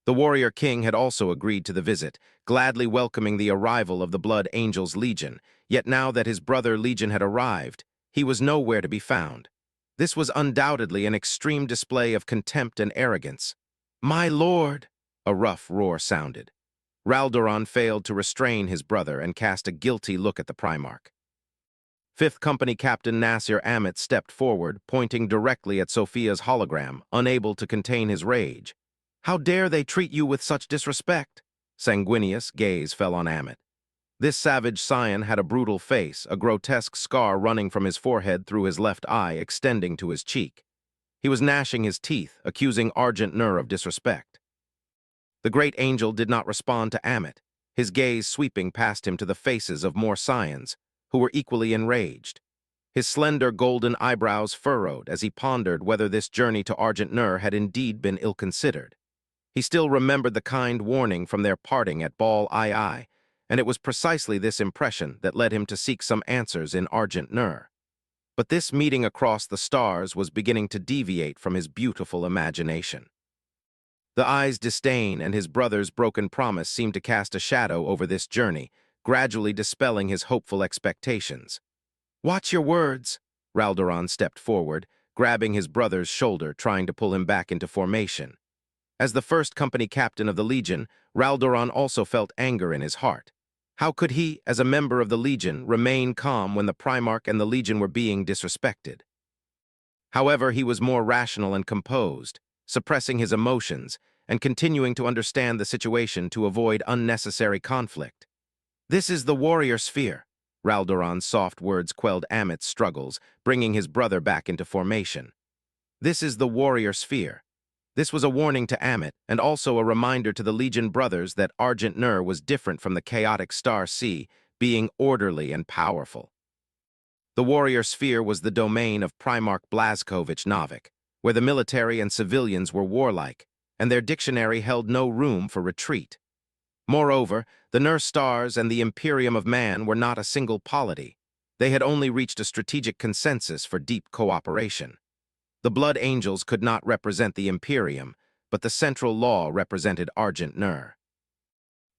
The warrior king had also agreed to the visit, gladly welcoming the arrival of the Blood Angels Legion, yet now that his brother Legion had arrived, he was nowhere to be found. This was undoubtedly an extreme display of contempt and arrogance. "My lord!" A rough roar sounded. Raldoron failed to restrain his brother and cast a guilty look at the Primarch. Fifth Company Captain Nasir Amit stepped forward, pointing directly at Sophia's hologram, unable to contain his rage. "How dare they treat you with such disrespect?" Sanguinius' gaze fell on Amit. This savage scion had a brutal face, a grotesque scar running from his forehead through his left eye extending to his cheek. He was gnashing his teeth, accusing Argent Nur of disrespect. The great angel did not respond to Amit, his gaze sweeping past him to the faces of more scions, who were equally enraged. His slender golden eyebrows furrowed as he pondered whether this journey to Argent Nur had indeed been ill-considered. He still remembered the kind warning from their parting at Bal II, and it was precisely this impression that led him to seek some answers in Argent Nur. But this meeting across the stars was beginning to deviate from his beautiful imagination. The eye's disdain and his brother's broken promise seemed to cast a shadow over this journey, gradually dispelling his hopeful expectations. "Watch your words!" Raldoron stepped forward, grabbing his brother's shoulder, trying to pull him back into formation. As the first company captain of the Legion, Raldoron also felt anger in his heart. How could he, as a member of the Legion, remain calm when the Primarch and the Legion were being disrespected? However, he was more rational and composed, suppressing his emotions and continuing to understand the situation to avoid unnecessary conflict. "This is the warrior sphere." Raldoron's soft words quelled Amit's struggles, bringing his brother back into formation. "This is the warrior sphere." This was a warning to Amit, and also a reminder to the Legion brothers that Argent Nur was different from the chaotic Star Sea, being orderly and powerful. The warrior sphere was the domain of Primarch Blazkovich Novik, where the military and civilians were warlike, and their dictionary held no room for retreat. Moreover, the Nur stars and the Imperium of Man were not a single polity. They had only reached a strategic consensus for deep cooperation. The Blood Angels could not represent the Imperium, but the central law represented Argent Nur.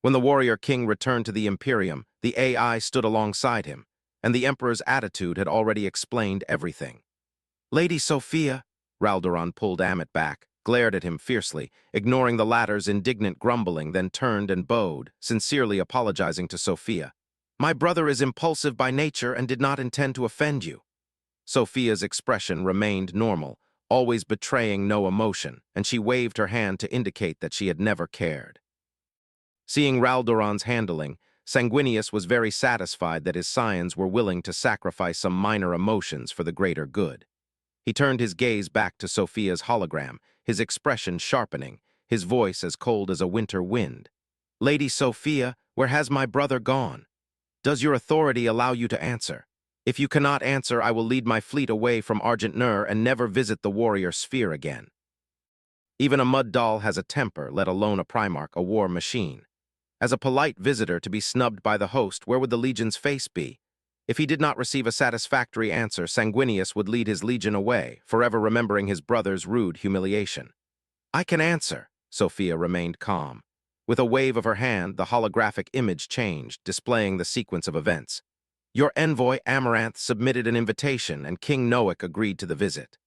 When the warrior king returned to the Imperium, the AI stood alongside him, and the Emperor's attitude had already explained everything. "Lady Sophia," Raldoron pulled Amit back, glared at him fiercely, ignoring the latter's indignant grumbling, then turned and bowed, sincerely apologizing to Sophia. "My brother is impulsive by nature and did not intend to offend you." Sophia's expression remained normal, always betraying no emotion, and she waved her hand to indicate that she had never cared. Seeing Raldoron's handling, Sanguinius was very satisfied that his scions were willing to sacrifice some minor emotions for the greater good. He turned his gaze back to Sophia's hologram, his expression sharpening, his voice as cold as a winter wind. "Lady Sophia, where has my brother gone? Does your authority allow you to answer? If you cannot answer, I will lead my fleet away from Argent Nur and never visit the warrior sphere again." Even a mud doll has a temper, let alone a Primarch, a war machine. As a polite visitor to be snubbed by the host, where would the Legion's face be? If he did not receive a satisfactory answer, Sanguinius would lead his Legion away, forever remembering his brother's rude humiliation. "I can answer," Sophia remained calm. With a wave of her hand, the holographic image changed, displaying the sequence of events. Your envoy, Amaranth, submitted an invitation, and King Noak agreed to the visit.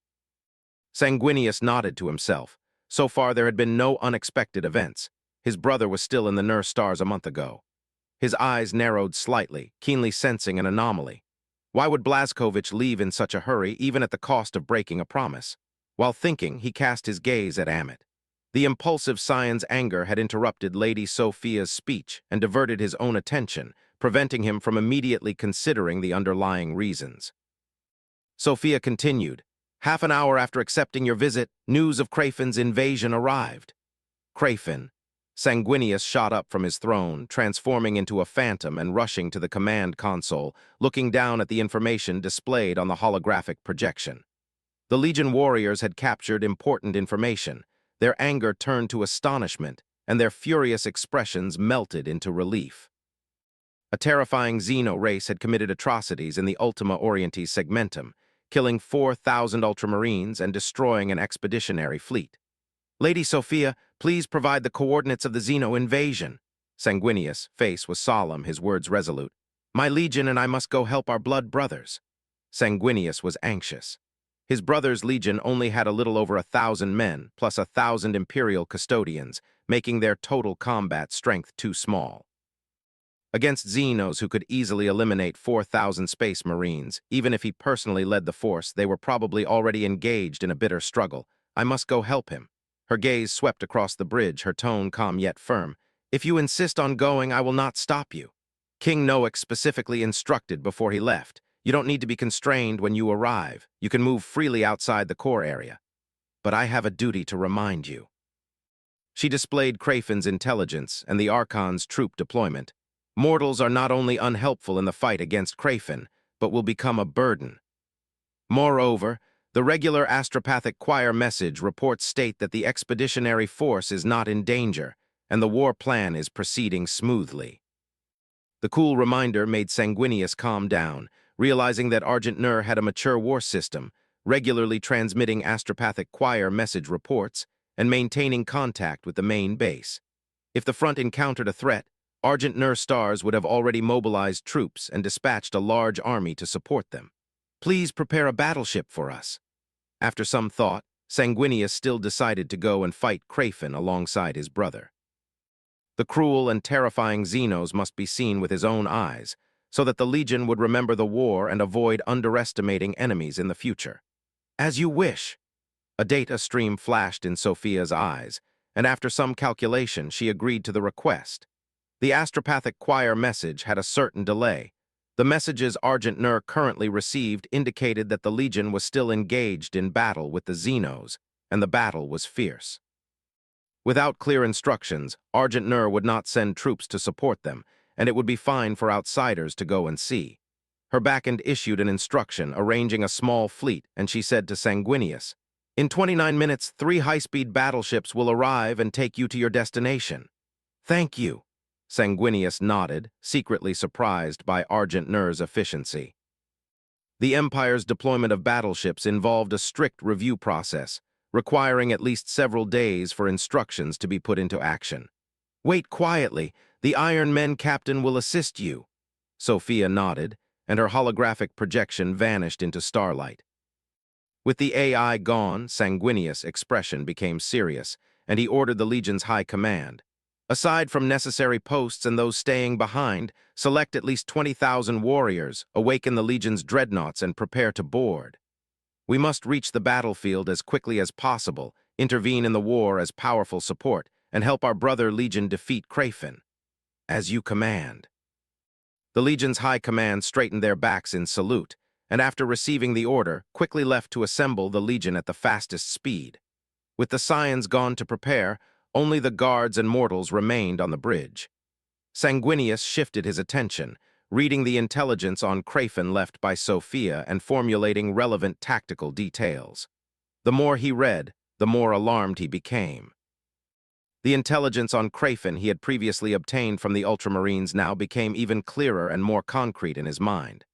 Sanguinius nodded to himself. So far, there had been no unexpected events. His brother was still in the Nur stars a month ago. His eyes narrowed slightly, keenly sensing an anomaly. Why would Blazkowicz leave in such a hurry, even at the cost of breaking a promise? While thinking, he cast his gaze at Amit. The impulsive scion's anger had interrupted Lady Sophia's speech and diverted his own attention, preventing him from immediately considering the underlying reasons. Sophia continued, "Half an hour after accepting your visit, news of Crayfin's invasion arrived." Crayfin. Sanguinius shot up from his throne, transforming into a phantom and rushing to the command console, looking down at the information displayed on the holographic projection. The Legion warriors had captured important information. Their anger turned to astonishment, and their furious expressions melted into relief. A terrifying Xeno race had committed atrocities in the Ultima Orientis segmentum, killing 4,000 Ultramarines and destroying an expeditionary fleet. "Lady Sophia, please provide the coordinates of the Xeno invasion." Sanguinius' face was solemn, his words resolute. "My Legion and I must go help our blood brothers." Sanguinius was anxious. His brother's Legion only had a little over 1,000 men, plus 1,000 Imperial custodians, making their total combat strength too small. Against Xenos who could easily eliminate 4,000 Space Marines, even if he personally led the force, they were probably already engaged in a bitter struggle. "I must go help him." Her gaze swept across the bridge, her tone calm yet firm. "If you insist on going, I will not stop you." King Noak specifically instructed before he left, "You don't need to be constrained when you arrive. You can move freely outside the core area. But I have a duty to remind you." She displayed Crayfin's intelligence and the Archon's troop deployment. "Mortals are not only unhelpful in the fight against Crayfin, but will become a burden. Moreover, the regular astropathic choir message reports state that the expeditionary force is not in danger, and the war plan is proceeding smoothly." The cool reminder made Sanguinius calm down, realizing that Argent Nur had a mature war system, regularly transmitting astropathic choir message reports and maintaining contact with the main base. If the front encountered a threat, Argent Nur stars would have already mobilized troops and dispatched a large army to support them. "Please prepare a battleship for us." After some thought, Sanguinius still decided to go and fight Crayfin alongside his brother. The cruel and terrifying Xenos must be seen with his own eyes, so that the Legion would remember the war and avoid underestimating enemies in the future. "As you wish." A data stream flashed in Sophia's eyes, and after some calculation, she agreed to the request. The astropathic choir message had a certain delay. The messages Argent Nur currently received indicated that the Legion was still engaged in battle with the Xenos, and the battle was fierce. Without clear instructions, Argent Nur would not send troops to support them, and it would be fine for outsiders to go and see. Her backend issued an instruction arranging a small fleet, and she said to Sanguinius, "In 29 minutes, 3 high-speed battleships will arrive and take you to your destination." "Thank you." Sanguinius nodded, secretly surprised by Argent Nur's efficiency. The Empire's deployment of battleships involved a strict review process, requiring at least several days for instructions to be put into action. "Wait quietly. The Iron Men captain will assist you." Sophia nodded, and her holographic projection vanished into starlight. With the AI gone, Sanguinius' expression became serious, and he ordered the Legion's high command. "Aside from necessary posts and those staying behind, select at least 20,000 warriors, awaken the Legion's dreadnoughts, and prepare to board." We must reach the battlefield as quickly as possible, intervene in the war as powerful support, and help our brother Legion defeat Crayfin. As you command." The Legion's high command straightened their backs in salute, and after receiving the order, quickly left to assemble the Legion at the fastest speed. With the Scions gone to prepare, only the guards and mortals remained on the bridge. Sanguinius shifted his attention, reading the intelligence on Crayfin left by Sophia and formulating relevant tactical details. The more he read, the more alarmed he became. The intelligence on Crayfin he had previously obtained from the Ultramarines now became even clearer and more concrete in his mind.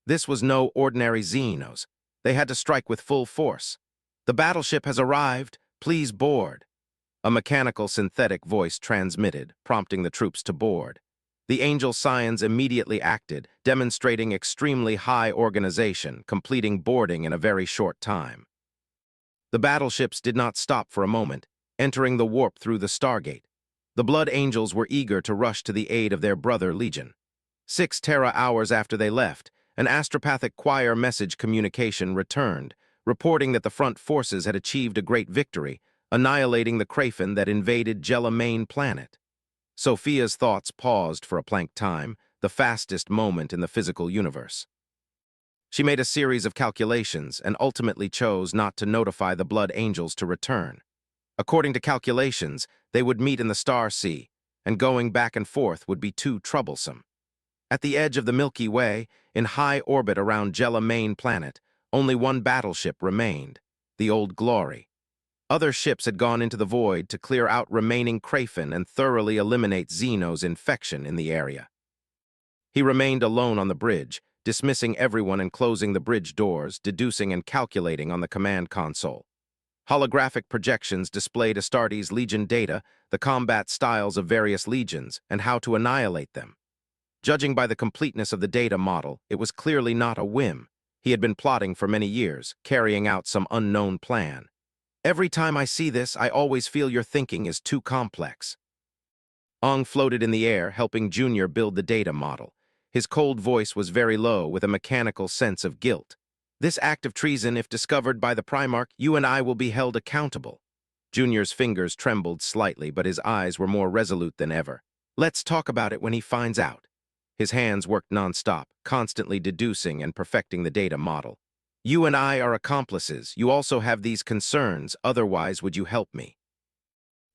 This was no ordinary Xenos. They had to strike with full force. "The battleship has arrived. Please board." A mechanical synthetic voice transmitted, prompting the troops to board. The Angel Scions immediately acted, demonstrating extremely high organization, completing boarding in a very short time. The battleships did not stop for a moment, entering the warp through the Stargate. The Blood Angels were eager to rush to the aid of their brother Legion. 6 Tera-hours after they left, an astropathic choir message communication returned, reporting that the front forces had achieved a great victory, annihilating the Crayfin that invaded Main planet. Sophia's thoughts paused for a blank time, the fastest moment in the physical universe. She made a series of calculations and ultimately chose not to notify the Blood Angels to return. According to calculations, they would meet in the Star Sea, and going back and forth would be too troublesome. At the edge of the Milky Way, in high orbit around Main planet, only one battleship remained, the Old Glory. Other ships had gone into the void to clear out remaining Crayfin and thoroughly eliminate Xeno's infection in the area. He remained alone on the bridge, dismissing everyone and closing the bridge doors, deducing and calculating on the command console. Holographic projections displayed Astartes Legion data, the combat styles of various legions, and how to annihilate them. Judging by the completeness of the data model, it was clearly not a whim. He had been plotting for many years, carrying out some unknown plan. "Every time I see this, I always feel your thinking is too complex." Ong floated in the air, helping Junior build the data model. His cold voice was very low, with a mechanical sense of guilt. "This act of treason, if discovered by the Primarch, you and I will be held accountable." Junior's fingers trembled slightly, but his eyes were more resolute than ever. "Let's talk about it when he finds out." His hands worked non-stop, constantly deducing and perfecting the data model. "You and I are accomplices. You also have these concerns, otherwise would you help me?"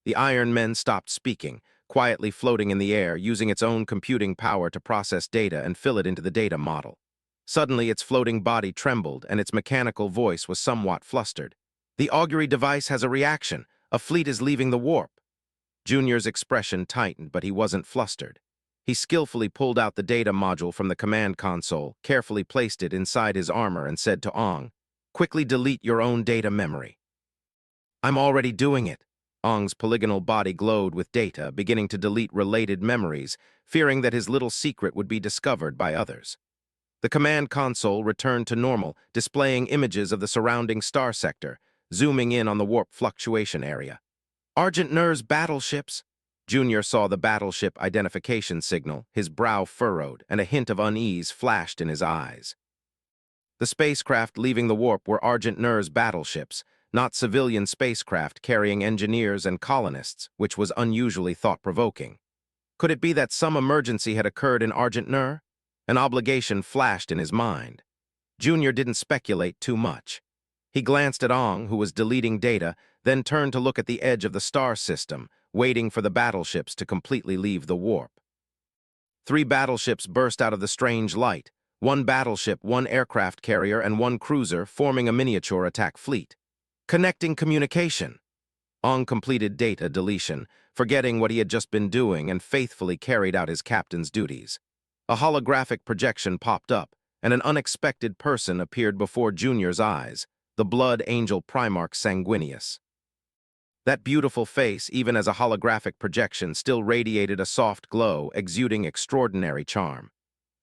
The Iron Men stopped speaking, quietly floating in the air, using its own computing power to process data and fill it into the data model. Suddenly, its floating body trembled, and its mechanical voice was somewhat flustered. "The augury device has a reaction. A fleet is leaving the warp." Junior's expression tightened, but he wasn't flustered. He skillfully pulled out the data module from the command console, carefully placed it inside his armor, and said to Ong, "Quickly delete your own data memory." "I'm already doing it." Ong's polygonal body glowed with data, beginning to delete related memories, fearing that his little secret would be discovered by others. The command console returned to normal, displaying images of the surrounding star sector, zooming in on the warp fluctuation area. "Argent Nur's battleships." Junior saw the battleship identification signal, his brow furrowed, and a hint of unease flashed in his eyes. The spacecraft leaving the warp were Argent Nur's battleships, not civilian spacecraft carrying engineers and colonists, which was unusually thought-provoking. Could it be that some emergency had occurred in Argent Nur? An obligation flashed in his mind. Junior didn't speculate too much. He glanced at Ong, who was deleting data, then turned to look at the edge of the star system, waiting for the battleships to completely leave the warp. 3 battleships burst out of the strange light, 1 battleship, 1 aircraft carrier, and 1 cruiser, forming a miniature attack fleet. Connecting communication. Ong completed data deletion, forgetting what he had just been doing, and faithfully carried out his captain's duties. A holographic projection popped up, and an unexpected person appeared before Junior's eyes, the Blood Angel Primarch Sanguinius. That beautiful face, even as a holographic projection, still radiated a soft glow, exuding extraordinary charm.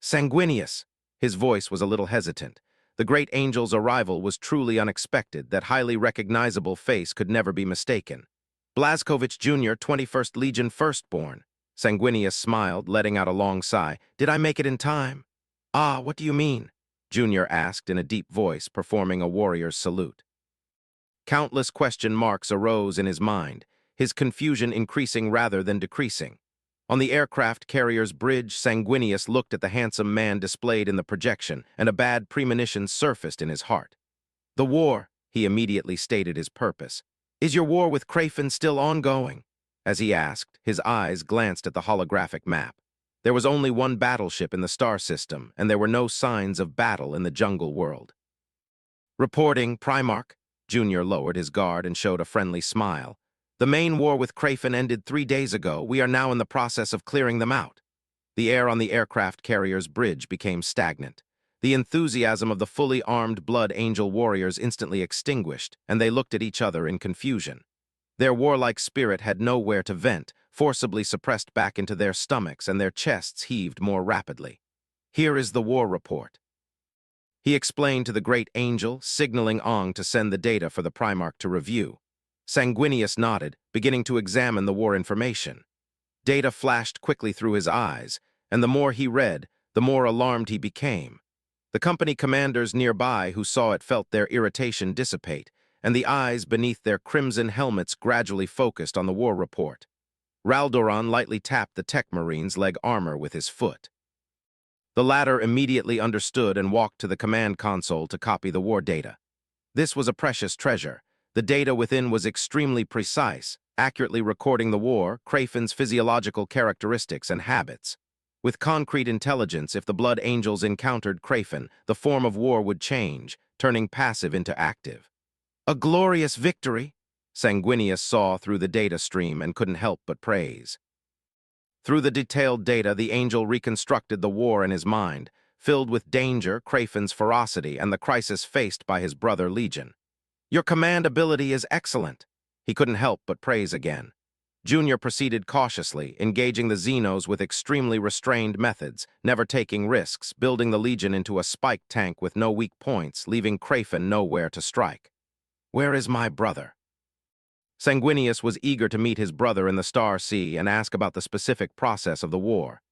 "Sanguinius!" His voice was a little hesitant. The great angel's arrival was truly unexpected. That highly recognizable face could never be mistaken. "Blazkowicz Jr., 21st Legion Firstborn." Sanguinius smiled, letting out a long sigh. "Did I make it in time?" "Ah, what do you mean?" Junior asked in a deep voice, performing a warrior's salute. Countless question marks arose in his mind, his confusion increasing rather than decreasing. On the aircraft carrier's bridge, Sanguinius looked at the handsome man displayed in the projection, and a bad premonition surfaced in his heart. "The war," he immediately stated his purpose. "Is your war with Krafen still ongoing?" As he asked, his eyes glanced at the holographic map. There was only one battleship in the star system, and there were no signs of battle in the jungle world. "Reporting, Primarch." Junior lowered his guard and showed a friendly smile. "The main war with Krafen ended 3 days ago. We are now in the process of clearing them out." The air on the aircraft carrier's bridge became stagnant. The enthusiasm of the fully armed Blood Angel warriors instantly extinguished, and they looked at each other in confusion. Their warlike spirit had nowhere to vent, forcibly suppressed back into their stomachs, and their chests heaved more rapidly. "Here is the war report." He explained to the great angel, signaling Ong to send the data for the Primarch to review. Sanguinius nodded, beginning to examine the war information. Data flashed quickly through his eyes, and the more he read, the more alarmed he became. The company commanders nearby who saw it felt their irritation dissipate, and the eyes beneath their crimson helmets gradually focused on the war report. Raldoron lightly tapped the tech marine's leg armor with his foot. The latter immediately understood and walked to the command console to copy the war data. This was a precious treasure. The data within was extremely precise, accurately recording the war, Krafen's physiological characteristics and habits. With concrete intelligence, if the Blood Angels encountered Krafen, the form of war would change, turning passive into active. "A glorious victory," Sanguinius saw through the data stream and couldn't help but praise. Through the detailed data, the angel reconstructed the war in his mind, filled with danger, Krafen's ferocity, and the crisis faced by his brother Legion. "Your command ability is excellent." He couldn't help but praise again. Junior proceeded cautiously, engaging the Xenos with extremely restrained methods, never taking risks, building the Legion into a spike tank with no weak points, leaving Krafen nowhere to strike. "Where is my brother?" Sanguinius was eager to meet his brother in the Star Sea and ask about the specific process of the war.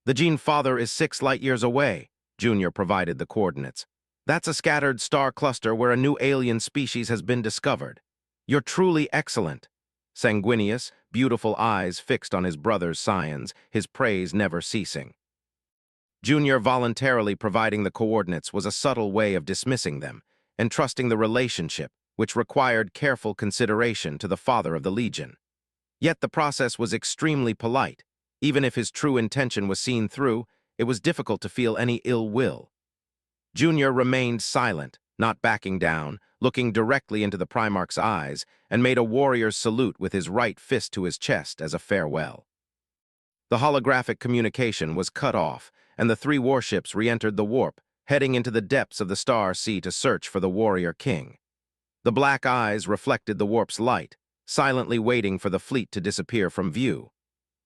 "The Gene Father is 6 light-years away," Junior provided the coordinates. "That's a scattered star cluster where a new alien species has been discovered." "You're truly excellent." Sanguinius, beautiful eyes fixed on his brother's scions, his praise never ceasing. Junior voluntarily providing the coordinates was a subtle way of dismissing them, entrusting the relationship, which required careful consideration, to the father of the Legion. Yet the process was extremely polite. Even if his true intention was seen through, it was difficult to feel any ill will. Junior remained silent, not backing down, looking directly into the Primarch's eyes, and made a warrior's salute with his right fist to his chest as a farewell. The holographic communication was cut off, and the 3 warships re-entered the warp, heading into the depths of the Star Sea to search for the Warrior King. The black eyes reflected the warp's light, silently waiting for the fleet to disappear from view.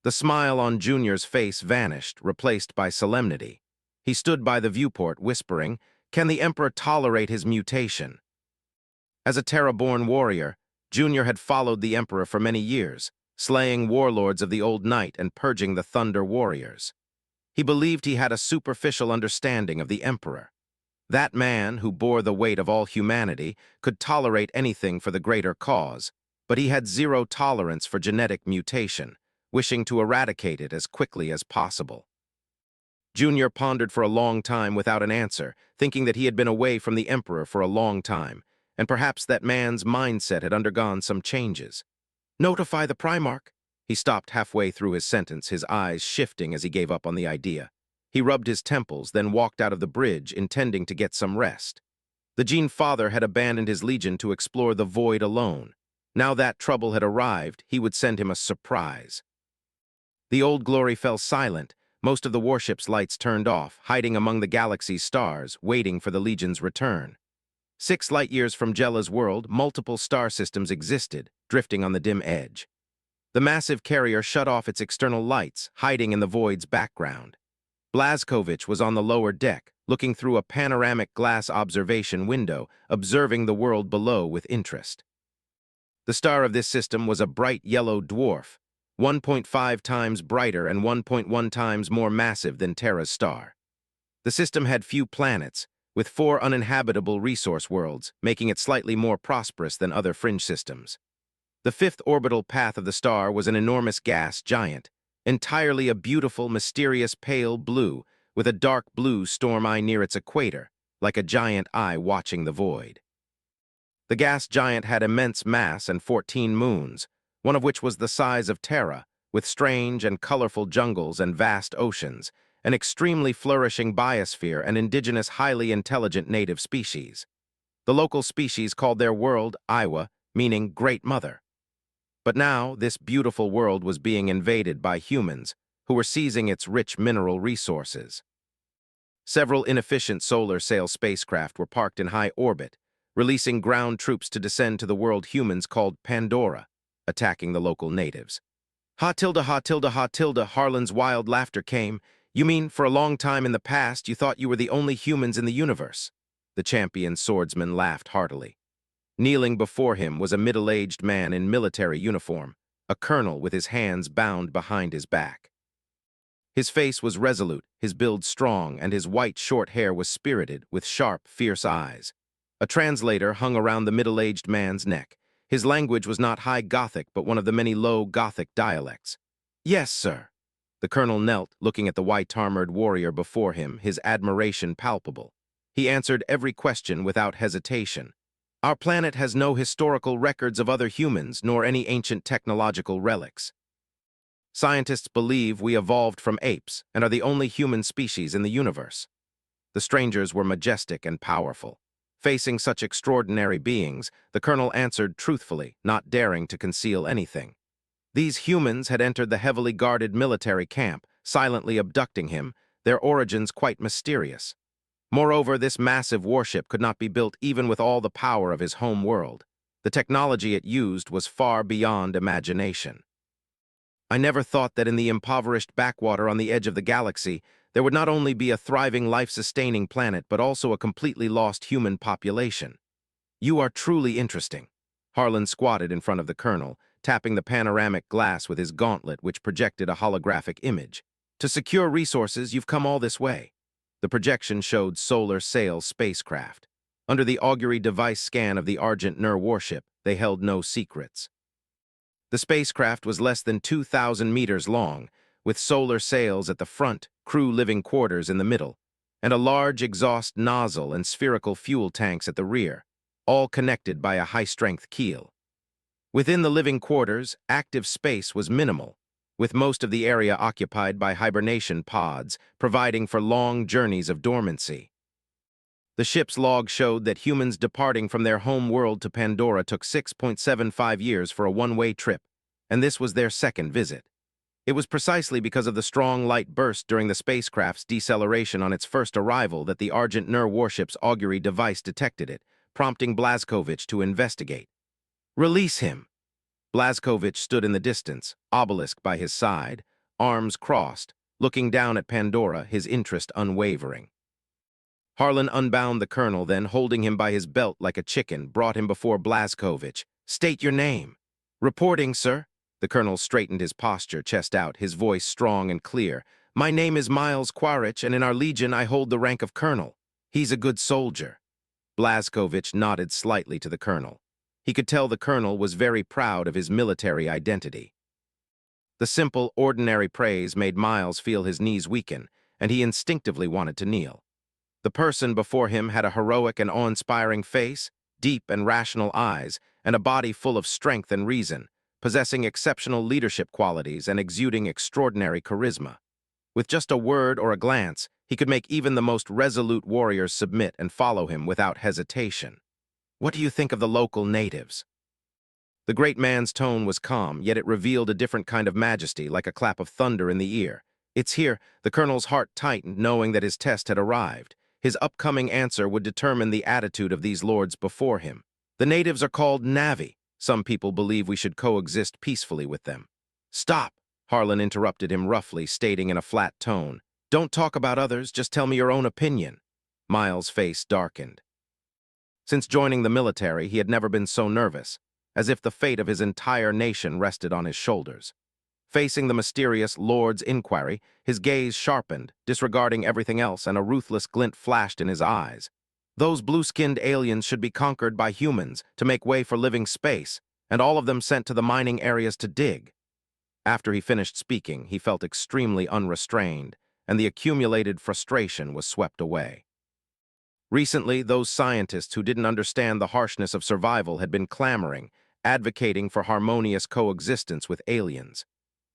The smile on Junior's face vanished, replaced by solemnity. He stood by the viewport, whispering, "Can the Emperor tolerate his mutation?" As a Terra-born warrior, Junior had followed the Emperor for many years, slaying warlords of the Old Night and purging the Thunder Warriors. He believed he had a superficial understanding of the Emperor. That man, who bore the weight of all humanity, could tolerate anything for the greater cause, but he had zero tolerance for genetic mutation, wishing to eradicate it as quickly as possible. Junior pondered for a long time without an answer, thinking that he had been away from the Emperor for a long time, and perhaps that man's mindset had undergone some changes. "Notify the Primarch." He stopped halfway through his sentence, his eyes shifting as he gave up on the idea. He rubbed his temples, then walked out of the bridge, intending to get some rest. The Gene Father had abandoned his Legion to explore the void alone. Now that trouble had arrived, he would send him a surprise. The Old Glory fell silent, most of the warship's lights turned off, hiding among the galaxy's stars, waiting for the Legion's return. 6 light-years from Jella's world, multiple star systems existed, drifting on the dim edge. The massive carrier shut off its external lights, hiding in the void's background. Blazkovich was on the lower deck, looking through a panoramic glass observation window, observing the world below with interest. The star of this system was a bright yellow dwarf, 1.5 times brighter and 1.1 times more massive than Terra's star. The system had few planets, with 4 uninhabitable resource worlds, making it slightly more prosperous than other fringe systems. The 5th orbital path of the star was an enormous gas giant, entirely a beautiful, mysterious pale blue, with a dark blue storm eye near its equator, like a giant eye watching the void. The gas giant had immense mass and 14 moons, one of which was the size of Terra, with strange and colorful jungles and vast oceans, an extremely flourishing biosphere and indigenous highly intelligent native species. The local species called their world Iwa, meaning Great Mother. But now, this beautiful world was being invaded by humans, who were seizing its rich mineral resources. Several inefficient solar sail spacecraft were parked in high orbit, releasing ground troops to descend to the world humans called Pandora, attacking the local natives. Ha tilde, ha tilde, ha tilde, Harlan's wild laughter came. You mean, for a long time in the past, you thought you were the only humans in the universe? The champion swordsman laughed heartily. Kneeling before him was a middle-aged man in military uniform, a colonel with his hands bound behind his back. His face was resolute, his build strong, and his white short hair was spirited, with sharp, fierce eyes. A translator hung around the middle-aged man's neck. His language was not High Gothic, but one of the many Low Gothic dialects. Yes, sir. The colonel knelt, looking at the white-armored warrior before him, his admiration palpable. He answered every question without hesitation. Our planet has no historical records of other humans, nor any ancient technological relics. Scientists believe we evolved from apes and are the only human species in the universe. The strangers were majestic and powerful. Facing such extraordinary beings, the colonel answered truthfully, not daring to conceal anything. These humans had entered the heavily guarded military camp, silently abducting him, their origins quite mysterious. Moreover, this massive warship could not be built even with all the power of his home world. The technology it used was far beyond imagination. I never thought that in the impoverished backwater on the edge of the galaxy, there would not only be a thriving, life-sustaining planet, but also a completely lost human population. You are truly interesting. Harlan squatted in front of the colonel, tapping the panoramic glass with his gauntlet, which projected a holographic image. To secure resources, you've come all this way. The projection showed solar sail spacecraft. Under the augury device scan of the Argent Nur warship, they held no secrets. The spacecraft was less than 2,000 meters long, with solar sails at the front, crew living quarters in the middle, and a large exhaust nozzle and spherical fuel tanks at the rear, all connected by a high-strength keel. Within the living quarters, active space was minimal, with most of the area occupied by hibernation pods, providing for long journeys of dormancy. The ship's log showed that humans departing from their home world to Pandora took 6.75 years for a one-way trip, and this was their second visit. It was precisely because of the strong light burst during the spacecraft's deceleration on its first arrival that the Argent Nur warship's augury device detected it, prompting Blazkowicz to investigate. Release him! Blazkowicz stood in the distance, obelisk by his side, arms crossed, looking down at Pandora, his interest unwavering. Harlan unbound the colonel, then, holding him by his belt like a chicken, brought him before Blazkowicz. State your name. Reporting, sir. The colonel straightened his posture, chest out, his voice strong and clear. My name is Miles Quaritch, and in our legion I hold the rank of colonel. He's a good soldier. Blazkowicz nodded slightly to the colonel. He could tell the colonel was very proud of his military identity. The simple, ordinary praise made Miles feel his knees weaken, and he instinctively wanted to kneel. The person before him had a heroic and awe-inspiring face, deep and rational eyes, and a body full of strength and reason, possessing exceptional leadership qualities and exuding extraordinary charisma. With just a word or a glance, he could make even the most resolute warriors submit and follow him without hesitation. What do you think of the local natives? The great man's tone was calm, yet it revealed a different kind of majesty, like a clap of thunder in the ear. It's here. The colonel's heart tightened, knowing that his test had arrived. His upcoming answer would determine the attitude of these lords before him. The natives are called Navi. Some people believe we should coexist peacefully with them. Stop! Harlan interrupted him roughly, stating in a flat tone. Don't talk about others, just tell me your own opinion. Miles' face darkened. Since joining the military, he had never been so nervous, as if the fate of his entire nation rested on his shoulders. Facing the mysterious Lord's inquiry, his gaze sharpened, disregarding everything else, and a ruthless glint flashed in his eyes. Those blue-skinned aliens should be conquered by humans to make way for living space, and all of them sent to the mining areas to dig. After he finished speaking, he felt extremely unrestrained, and the accumulated frustration was swept away. Recently, those scientists who didn't understand the harshness of survival had been clamoring, advocating for harmonious coexistence with aliens.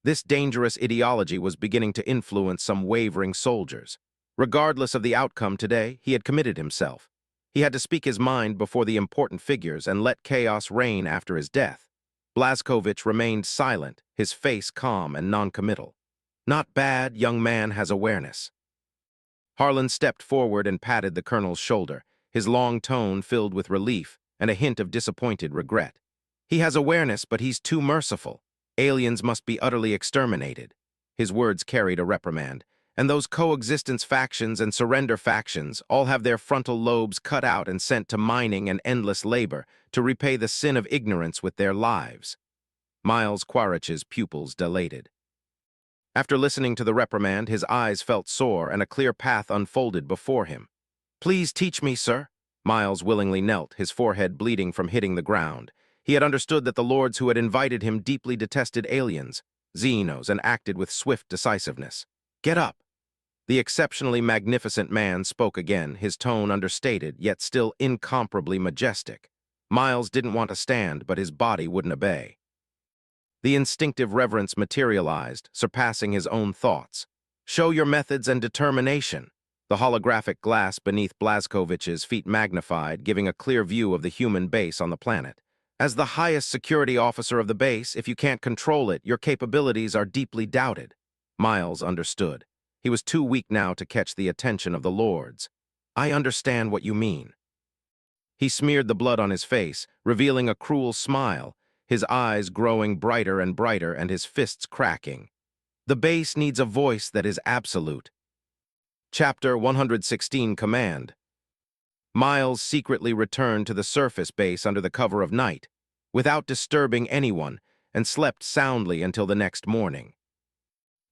This dangerous ideology was beginning to influence some wavering soldiers. Regardless of the outcome today, he had committed himself. He had to speak his mind before the important figures and let chaos reign after his death. Blazkowicz remained silent, his face calm and noncommittal. Not bad, young man has awareness. Harlan stepped forward and patted the colonel's shoulder, his long tone filled with relief and a hint of disappointed regret. He has awareness, but he's too merciful. Aliens must be utterly exterminated. His words carried a reprimand. And those coexistence factions and surrender factions all have their frontal lobes cut out and sent to mining and endless labor to repay the sin of ignorance with their lives. Miles Quaritch's pupils dilated. After listening to the reprimand, his eyes felt sore and a clear path unfolded before him. "Please teach me, sir." Miles willingly knelt, his forehead bleeding from hitting the ground. He had understood that the lords who had invited him deeply detested aliens, xenos, and acted with swift decisiveness. "Get up." The exceptionally magnificent man spoke again, his tone understated, yet still incomparably majestic. Miles didn't want to stand, but his body wouldn't obey. The instinctive reverence materialized, surpassing his own thoughts. "Show your methods and determination." The holographic glass beneath Blazkowicz's feet magnified, giving a clear view of the human base on the planet. "As the highest security officer of the base, if you can't control it, your capabilities are deeply doubted." Miles understood. He was too weak now to catch the attention of the lords. "I understand what you mean." He smeared the blood on his face, revealing a cruel smile, his eyes growing brighter and brighter and his fists cracking. "The base needs a voice that is absolute." Chapter 116 Command. Miles secretly returned to the surface base under the cover of night, without disturbing anyone, and slept soundly until the next morning.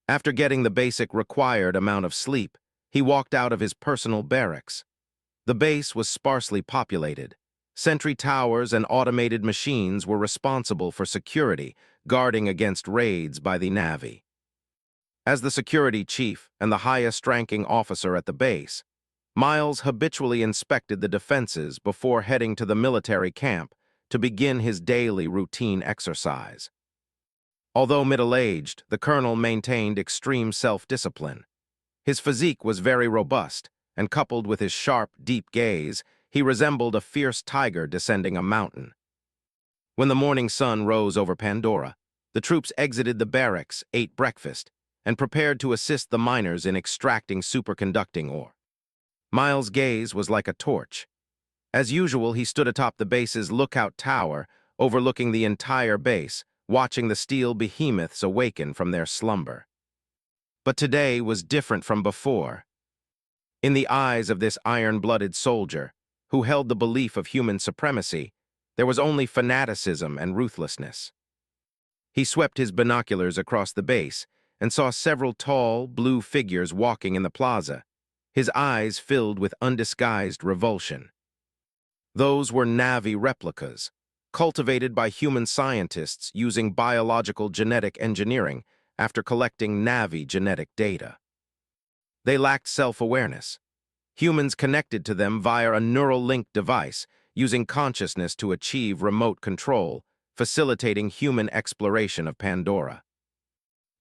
After getting the basic required amount of sleep, he walked out of his personal barracks. The base was sparsely populated. Sentry towers and automated machines were responsible for security, guarding against raids by the Navy. As the security chief and the highest-ranking officer at the base, Miles habitually inspected the defenses before heading to the military camp to begin his daily routine exercise. Although middle-aged, the colonel maintained extreme self-discipline. His physique was very robust, and coupled with his sharp, deep gaze, he resembled a fierce tiger descending a mountain. When the morning sun rose over Pandora, the troops exited the barracks, ate breakfast, and prepared to assist the miners in extracting superconducting ore. Miles' gaze was like a torch. As usual, he stood atop the base's lookout tower, overlooking the entire base, watching the steel behemoths awaken from their slumber. But today was different from before. In the eyes of this iron-blooded soldier, who held the belief of human supremacy, there was only fanaticism and ruthlessness. He swept his binoculars across the base and saw several tall, blue figures walking in the plaza, his eyes filled with undisguised revulsion. Those were Navi replicas, cultivated by human scientists using biological genetic engineering after collecting Navi genetic data. They lacked self-awareness. Humans connected to them via a neural link device, using consciousness to achieve remote control, facilitating human exploration of Pandora.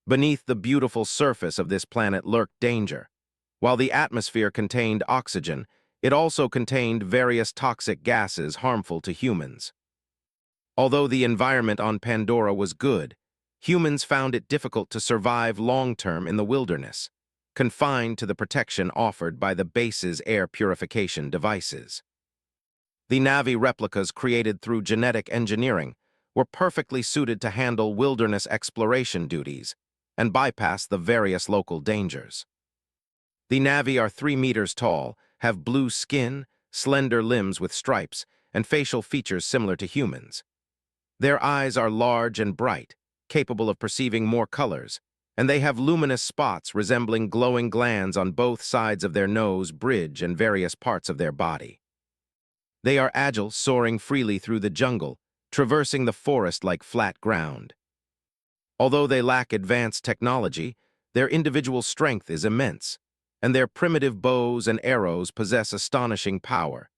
Beneath the beautiful surface of this planet lurked danger. While the atmosphere contained oxygen, it also contained various toxic gases harmful to humans. Although the environment on Pandora was good, humans found it difficult to survive long-term in the wilderness, confined to the protection offered by the base's air purification devices. The Navi replicas created through genetic engineering were perfectly suited to handle wilderness exploration duties and bypass the various local dangers. The Navi are 3 meters tall, have blue skin, slender limbs with stripes, and facial features similar to humans. Their eyes are large and bright, capable of perceiving more colors, and they have luminous spots resembling glowing glands on both sides of their nose, bridge, and various parts of their body. They are agile, soaring freely through the jungle, traversing the forest like flat ground. Although they lack advanced technology, their individual strength is immense, and their primitive bows and arrows possess astonishing power,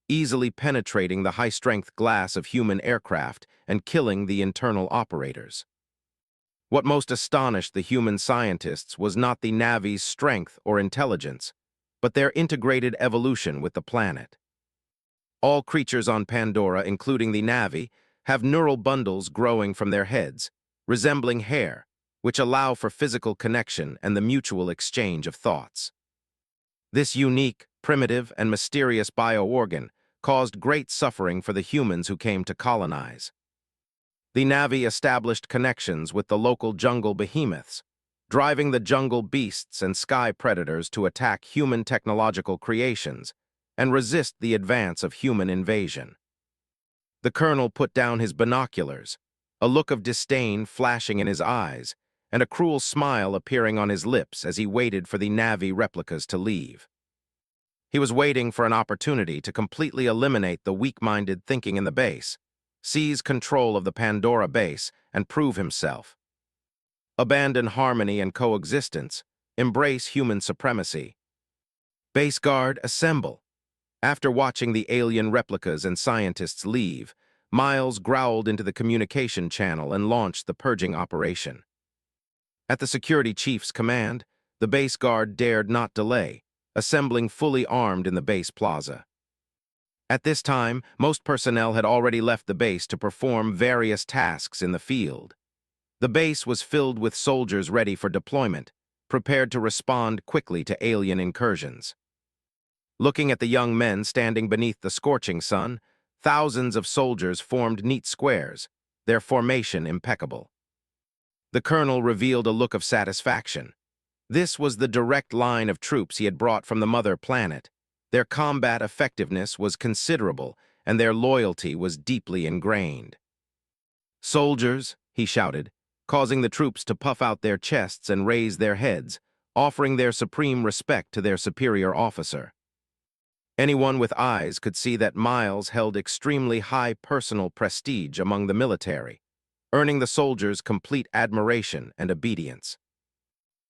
easily penetrating the high-strength glass of human aircraft and killing the internal operators. What most astonished the human scientists was not the Navi's strength or intelligence, but their integrated evolution with the planet. All creatures on Pandora, including the Navi, have neural bundles growing from their heads, resembling hair, which allow for physical connection and the mutual exchange of thoughts. This unique, primitive, and mysterious bioorgan caused great suffering for the humans who came to colonize. The Navi established connections with the local jungle behemoths, driving the jungle beasts and sky predators to attack human technological creations and resist the advance of human invasion. The colonel put down his binoculars, a look of disdain flashing in his eyes, and a cruel smile appearing on his lips as he waited for the Navi replicas to leave. He was waiting for an opportunity to completely eliminate the weak-minded thinking in the base, seize control of the Pandora base, and prove himself. Abandon harmony and coexistence, embrace human supremacy. Base guard, assemble. After watching the alien replicas and scientists leave, Miles growled into the communication channel and launched the purging operation. At the security chief's command, the base guard dared not delay, assembling fully armed in the base plaza. At this time, most personnel had already left the base to perform various tasks in the field. The base was filled with soldiers ready for deployment, prepared to respond quickly to alien incursions. Looking at the young men standing beneath the scorching sun, thousands of soldiers formed neat squares, their formation impeccable. The colonel revealed a look of satisfaction. This was the direct line of troops he had brought from the mother planet. Their combat effectiveness was considerable, and their loyalty was deeply ingrained. "Soldiers," he shouted, causing the troops to puff out their chests and raise their heads, offering their supreme respect to their superior officer. Anyone with eyes could see that Miles held extremely high personal prestige among the military, earning the soldiers complete admiration and obedience.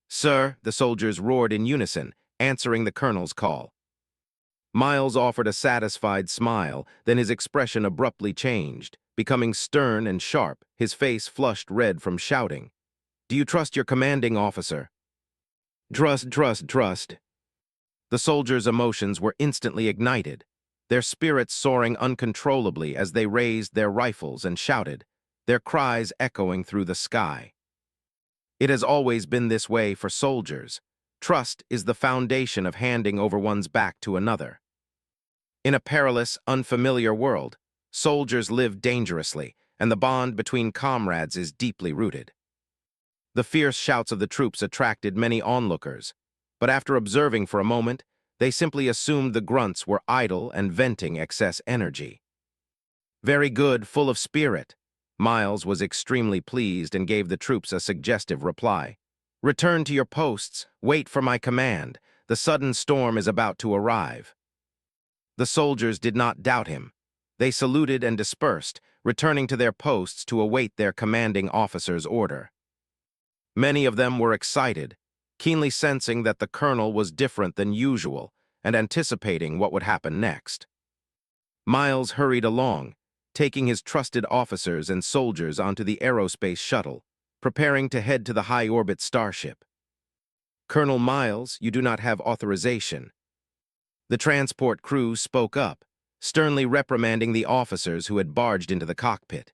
"Sir," the soldiers roared in unison, answering the colonel's call. Miles offered a satisfied smile, then his expression abruptly changed, becoming stern and sharp, his face flushed red from shouting. "Do you trust your commanding officer?" "Trust. The soldiers' emotions were instantly ignited, their spirits soaring uncontrollably as they raised their rifles and shouted, their cries echoing through the sky. It has always been this way for soldiers. Trust is the foundation of handing over one's back to another. In a perilous, unfamiliar world, soldiers live dangerously, and the bond between comrades is deeply rooted. The fierce shouts of the troops attracted many onlookers, but after observing for a moment, they simply assumed the grunts were idle and venting excess energy. "Very good, full of spirit." Miles was extremely pleased and gave the troops a suggestive reply. "Return to your posts, wait for my command. The sudden storm is about to arrive." The soldiers did not doubt him. They saluted and dispersed, returning to their posts to await their commanding officer's order. Many of them were excited, keenly sensing that the colonel was different than usual and anticipating what would happen next. Miles hurried along, taking his trusted officers and soldiers onto the aerospace shuttle, preparing to head to the high-orbit starship. "Colonel Miles, you do not have authorization." The transport crew spoke up, sternly reprimanding the officers who had barged into the cockpit.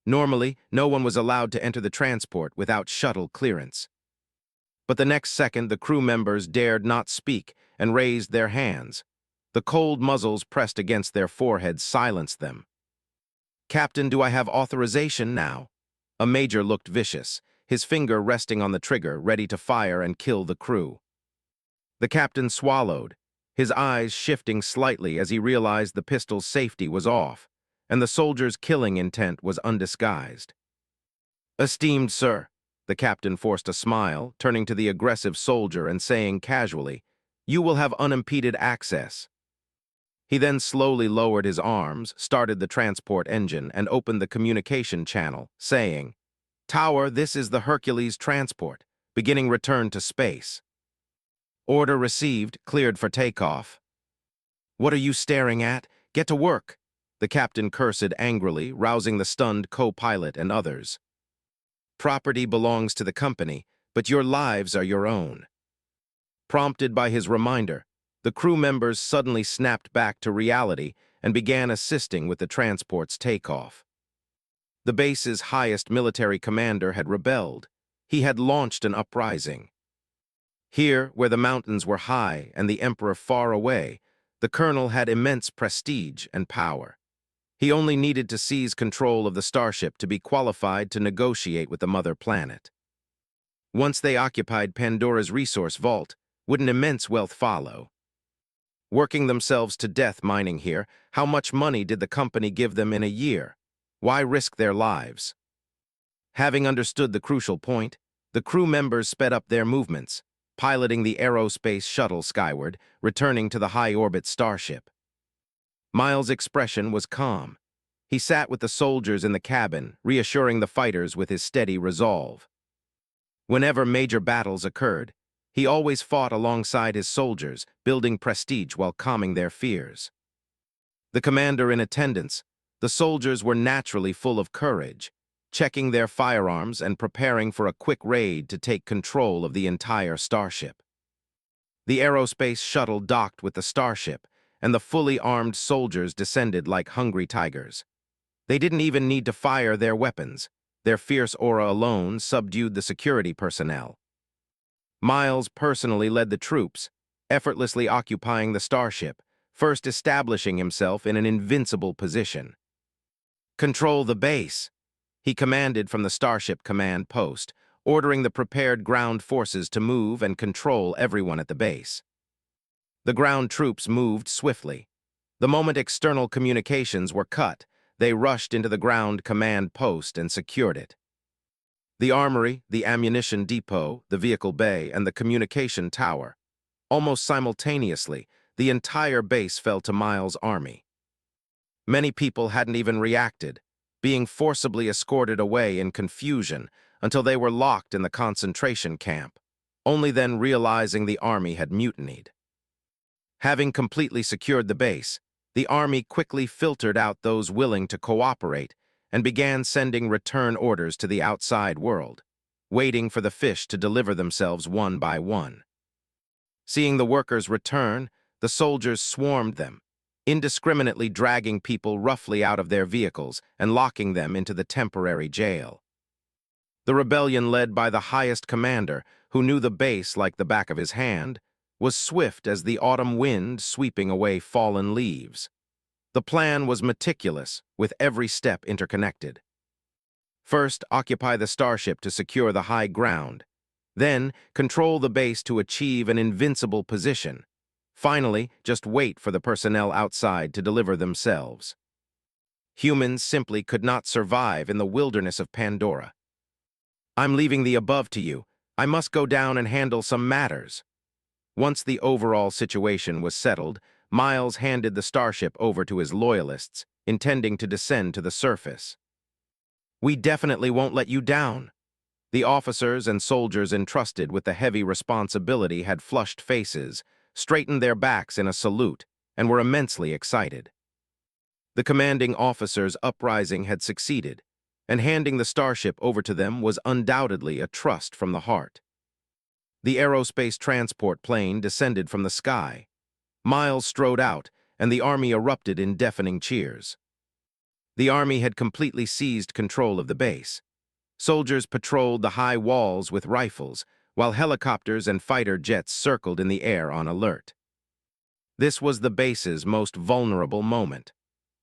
Normally, no one was allowed to enter the transport without shuttle clearance. But the next second, the crew members dared not speak and raised their hands. The cold muzzles pressed against their foreheads silenced them. "Captain, do I have authorization now?" A major looked vicious, his finger resting on the trigger, ready to fire and kill the crew. The captain swallowed, his eyes shifting slightly as he realized the pistol's safety was off, and the soldier's killing intent was undisguised. "Esteemed sir," the captain forced a smile, turning to the aggressive soldier and saying casually, "You will have unimpeded access." He then slowly lowered his arms, started the transport engine, and opened the communication channel, saying, "Tower, this is the Hercules transport, beginning return to space. Order received, cleared for takeoff." "What are you staring at? Get to work!" The captain cursed angrily, rousing the stunned co-pilot and others. "Property belongs to the company, but your lives are your own." Prompted by his reminder, the crew members suddenly snapped back to reality and began assisting with the transport's takeoff. The base's highest military commander had rebelled. He had launched an uprising. Here, where the mountains were high and the emperor far away, the colonel had immense prestige and power. He only needed to seize control of the starship to be qualified to negotiate with the mother planet. Once they occupied Pandora's resource vault, would an immense wealth follow? Working themselves to death mining here, how much money did the company give them in a year? Why risk their lives? Having understood the crucial point, the crew members sped up their movements, piloting the aerospace shuttle skyward, returning to the high-orbit starship. Miles' expression was calm. He sat with the soldiers in the cabin, reassuring the fighters with his steady resolve. Whenever major battles occurred, he always fought alongside his soldiers, building prestige while calming their fears. The commander in attendance, the soldiers were naturally full of courage, checking their firearms and preparing for a quick raid to take control of the entire starship. The aerospace shuttle docked with the starship, and the fully armed soldiers descended like hungry tigers. They didn't even need to fire their weapons. Their fierce aura alone subdued the security personnel. Miles personally led the troops, effortlessly occupying the starship, first establishing himself in an invincible position. "Control the base," he commanded from the starship command post, ordering the prepared ground forces to move and control everyone at the base. The ground troops moved swiftly. The moment external communications were cut, they rushed into the ground command post and secured it. The armory, the ammunition depot, the vehicle bay, and the communication tower. Almost simultaneously, the entire base fell to Miles' army. Many people hadn't even reacted, being forcibly escorted away in confusion until they were locked in the concentration camp, only then realizing the army had mutinied. Having completely secured the base, the army quickly filtered out those willing to cooperate and began sending return orders to the outside world, waiting for the fish to deliver themselves one by one. Seeing the workers return, the soldiers swarmed them, indiscriminately dragging people roughly out of their vehicles and locking them into the temporary jail. The rebellion led by the highest commander, who knew the base like the back of his hand, was swift as the autumn wind sweeping away fallen leaves. The plan was meticulous, with every step interconnected. First, occupy the starship to secure the high ground. Then, control the base to achieve an invincible position. Finally, just wait for the personnel outside to deliver themselves. Humans simply could not survive in the wilderness of Pandora. "I'm leaving the above to you. I must go down and handle some matters." Once the overall situation was settled, Miles handed the starship over to his loyalists, intending to descend to the surface. "We definitely won't let you down." The officers and soldiers entrusted with the heavy responsibility had flushed faces, straightened their backs in a salute, and were immensely excited. The commanding officer's uprising had succeeded, and handing the starship over to them was undoubtedly a trust from the heart. The aerospace transport plane descended from the sky. Miles strode out, and the army erupted in deafening cheers. The army had completely seized control of the base. Soldiers patrolled the high walls with rifles, while helicopters and fighter jets circled in the air on alert. This was the base's most vulnerable moment.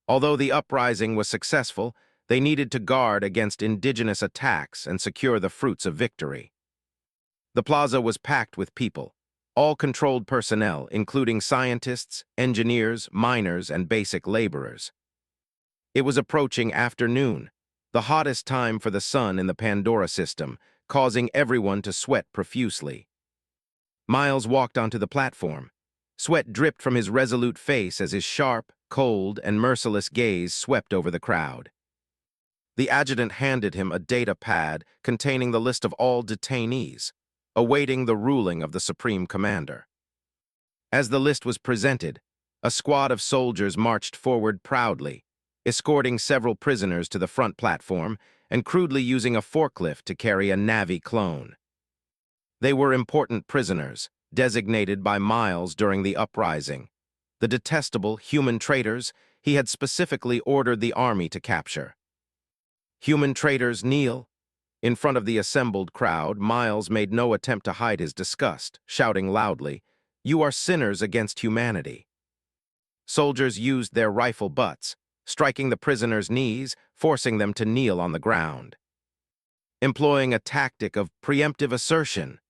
Although the uprising was successful, they needed to guard against indigenous attacks and secure the fruits of victory. The plaza was packed with people, all controlled personnel, including scientists, engineers, miners, and basic laborers. It was approaching afternoon, the hottest time for the sun in the Pandora system, causing everyone to sweat profusely. Miles walked onto the platform. Sweat dripped from his resolute face as his sharp, cold, and merciless gaze swept over the crowd. The adjutant handed him a data pad containing the list of all detainees, awaiting the ruling of the Supreme Commander. As the list was presented, a squad of soldiers marched forward proudly, escorting several prisoners to the front platform and crudely using a forklift to carry a Navi clone. They were important prisoners, designated by Miles during the uprising. The detestable human traitors he had specifically ordered the army to capture. Human traitors, kneel. In front of the assembled crowd, Miles made no attempt to hide his disgust, shouting loudly, "You are sinners against humanity." Soldiers used their rifle butts, striking the prisoners' knees, forcing them to kneel on the ground. Employing a tactic of preemptive assertion,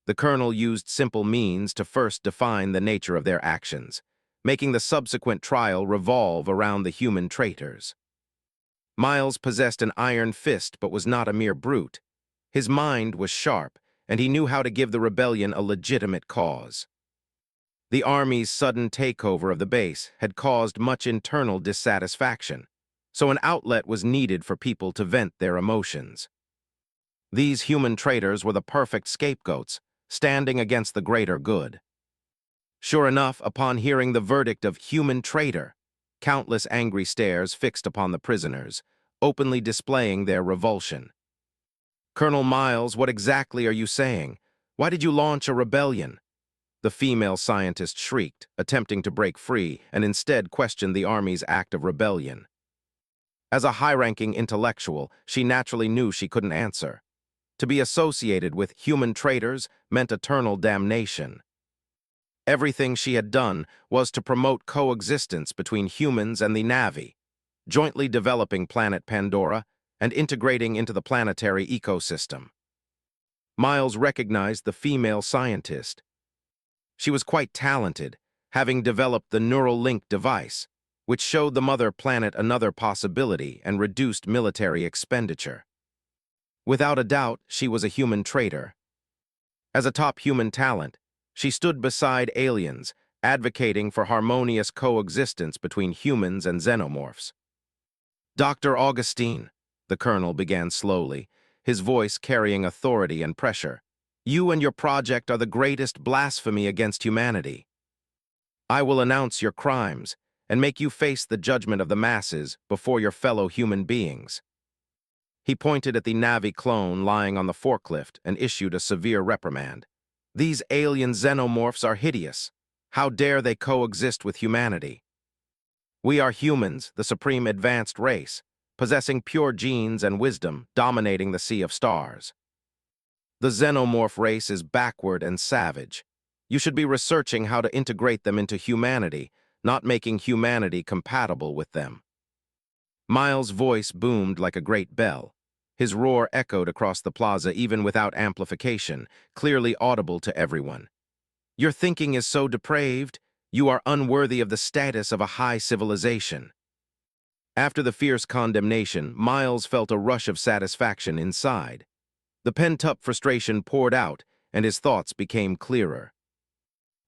the colonel used simple means to first define the nature of their actions, making the subsequent trial revolve around the human traitors. Miles possessed an iron fist but was not a mere brute. His mind was sharp, and he knew how to give the rebellion a legitimate cause. The army's sudden takeover of the base had caused much internal dissatisfaction, so an outlet was needed for people to vent their emotions. These human traitors were the perfect scapegoats, standing against the greater good. Sure enough, upon hearing the verdict of human traitor, countless angry stares fixed upon the prisoners, openly displaying their revulsion. "Colonel Miles, what exactly are you saying? Why did you launch a rebellion?" The female scientist shrieked, attempting to break free, and instead questioned the army's act of rebellion. As a high-ranking intellectual, she naturally knew she couldn't answer. To be associated with human traitors meant eternal damnation. Everything she had done was to promote coexistence between humans and the Navi, jointly developing planet Pandora and integrating into the planetary ecosystem. Miles recognized the female scientist. She was quite talented, having developed the neural link device, which showed the mother planet another possibility and reduced military expenditure. Without a doubt, she was a human traitor. As a top human talent, she stood beside aliens, advocating for harmonious coexistence between humans and xenomorphs. "Dr. Augustine," the colonel began slowly, his voice carrying authority and pressure, "you and your project are the greatest blasphemy against humanity. I will announce your crimes and make you face the judgment of the masses before your fellow human beings." He pointed at the Navi clone lying on the forklift and issued a severe reprimand. "These alien xenomorphs are hideous. How dare they coexist with humanity? We are humans, the supreme advanced race, possessing pure genes and wisdom, dominating the sea of stars. The xenomorph race is backward and savage. You should be researching how to integrate them into humanity, not making humanity compatible with them." Miles' voice boomed like a great bell. His roar echoed across the plaza even without amplification, clearly audible to everyone. "Your thinking is so depraved, you are unworthy of the status of a high civilization." After the fierce condemnation, Miles felt a rush of satisfaction inside. The pent-up frustration poured out, and his thoughts became clearer.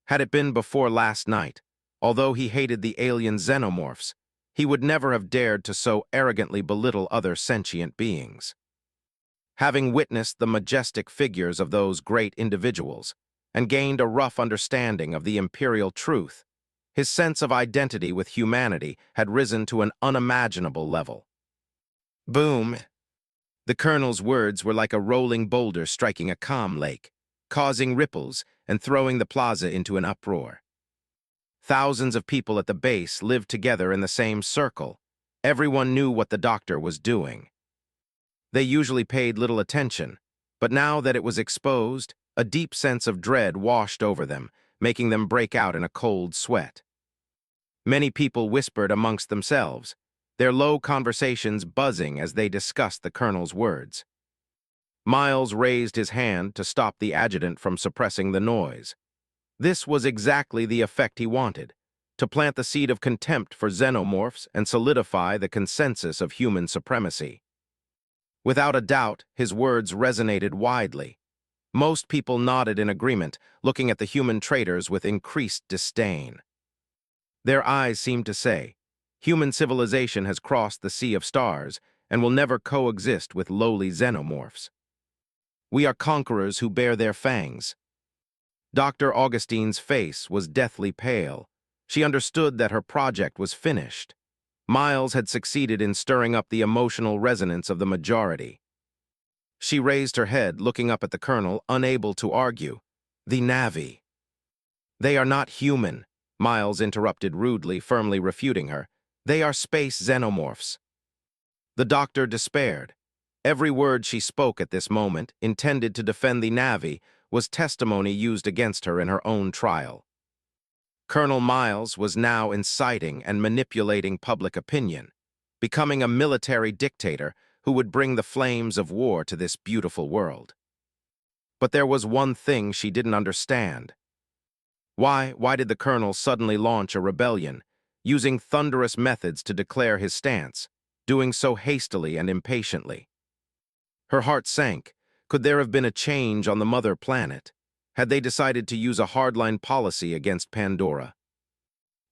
Had it been before last night, although he hated the alien xenomorphs, he would never have dared to so arrogantly belittle other sentient beings. Having witnessed the majestic figures of those great individuals and gained a rough understanding of the imperial truth, his sense of identity with humanity had risen to an unimaginable level. Boom! The colonel's words were like a rolling boulder striking a calm lake, causing ripples and throwing the plaza into an uproar. Thousands of people at the base lived together in the same circle. Everyone knew what the doctor was doing. They usually paid little attention, but now that it was exposed, a deep sense of dread washed over them, making them break out in a cold sweat. Many people whispered amongst themselves, their low conversations buzzing as they discussed the colonel's words. Miles raised his hand to stop the adjutant from suppressing the noise. This was exactly the effect he wanted, to plant the seed of contempt for xenomorphs and solidify the consensus of human supremacy. Without a doubt, his words resonated widely. Most people nodded in agreement, looking at the human traitors with increased disdain. Their eyes seemed to say, human civilization has crossed the sea of stars and will never coexist with lowly xenomorphs. We are conquerors who bear their fangs. Dr. Augustine's face was deathly pale. She understood that her project was finished. Miles had succeeded in stirring up the emotional resonance of the majority. She raised her head, looking up at the colonel, unable to argue. The Na'vi. They are not human, Miles interrupted rudely, firmly refuting her. They are space xenomorphs. The doctor despaired. Every word she spoke at this moment, intended to defend the Na'vi, was testimony used against her in her own trial. Colonel Miles was now inciting and manipulating public opinion, becoming a military dictator who would bring the flames of war to this beautiful world. But there was one thing she didn't understand. Why did the colonel suddenly launch a rebellion, using thunderous methods to declare his stance, doing so hastily and impatiently? Her heart sank. Could there have been a change on the mother planet? Had they decided to use a hardline policy against Pandora?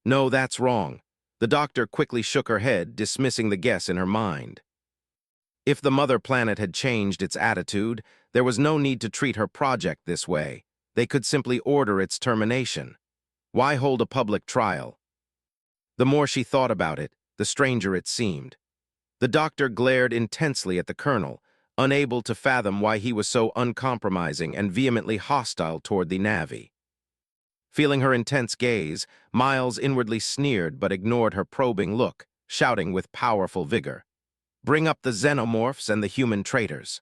No, that's wrong. The doctor quickly shook her head, dismissing the guess in her mind. If the mother planet had changed its attitude, there was no need to treat her project this way. They could simply order its termination. Why hold a public trial? The more she thought about it, the stranger it seemed. The doctor glared intensely at the colonel, unable to fathom why he was so uncompromising and vehemently hostile toward the Na'vi. Feeling her intense gaze, Miles inwardly sneered but ignored her probing look, shouting with powerful vigor, "Bring up the xenomorphs and the human traitors."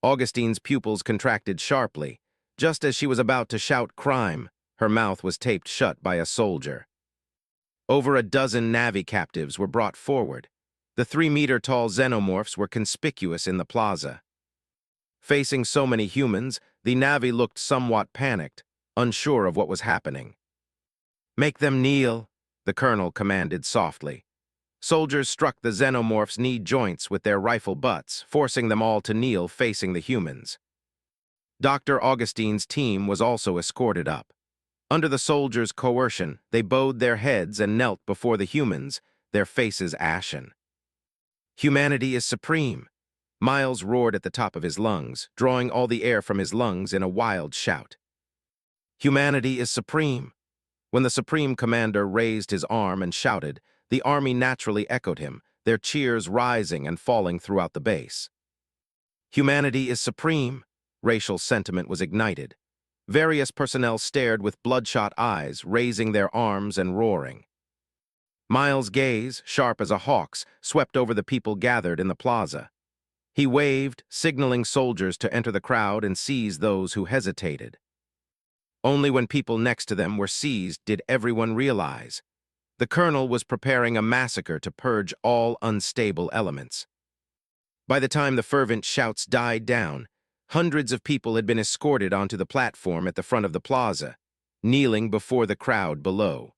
Augustine's pupils contracted sharply. Just as she was about to shout crime, her mouth was taped shut by a soldier. Over a dozen Na'vi captives were brought forward. The 3-meter-tall xenomorphs were conspicuous in the plaza. Facing so many humans, the Na'vi looked somewhat panicked, unsure of what was happening. "Make them kneel," the colonel commanded softly. Soldiers struck the xenomorphs' knee joints with their rifle butts, forcing them all to kneel facing the humans. Dr. Augustine's team was also escorted up. Under the soldiers' coercion, they bowed their heads and knelt before the humans, their faces ashen. "Humanity is supreme," Miles roared at the top of his lungs, drawing all the air from his lungs in a wild shout. "Humanity is supreme." When the Supreme Commander raised his arm and shouted, the army naturally echoed him, their cheers rising and falling throughout the base. "Humanity is supreme." Racial sentiment was ignited. Various personnel stared with bloodshot eyes, raising their arms and roaring. Miles' gaze, sharp as a hawk's, swept over the people gathered in the plaza. He waved, signaling soldiers to enter the crowd and seize those who hesitated. Only when people next to them were seized did everyone realize. The colonel was preparing a massacre to purge all unstable elements. By the time the fervent shouts died down, hundreds of people had been escorted onto the platform at the front of the plaza, kneeling before the crowd below.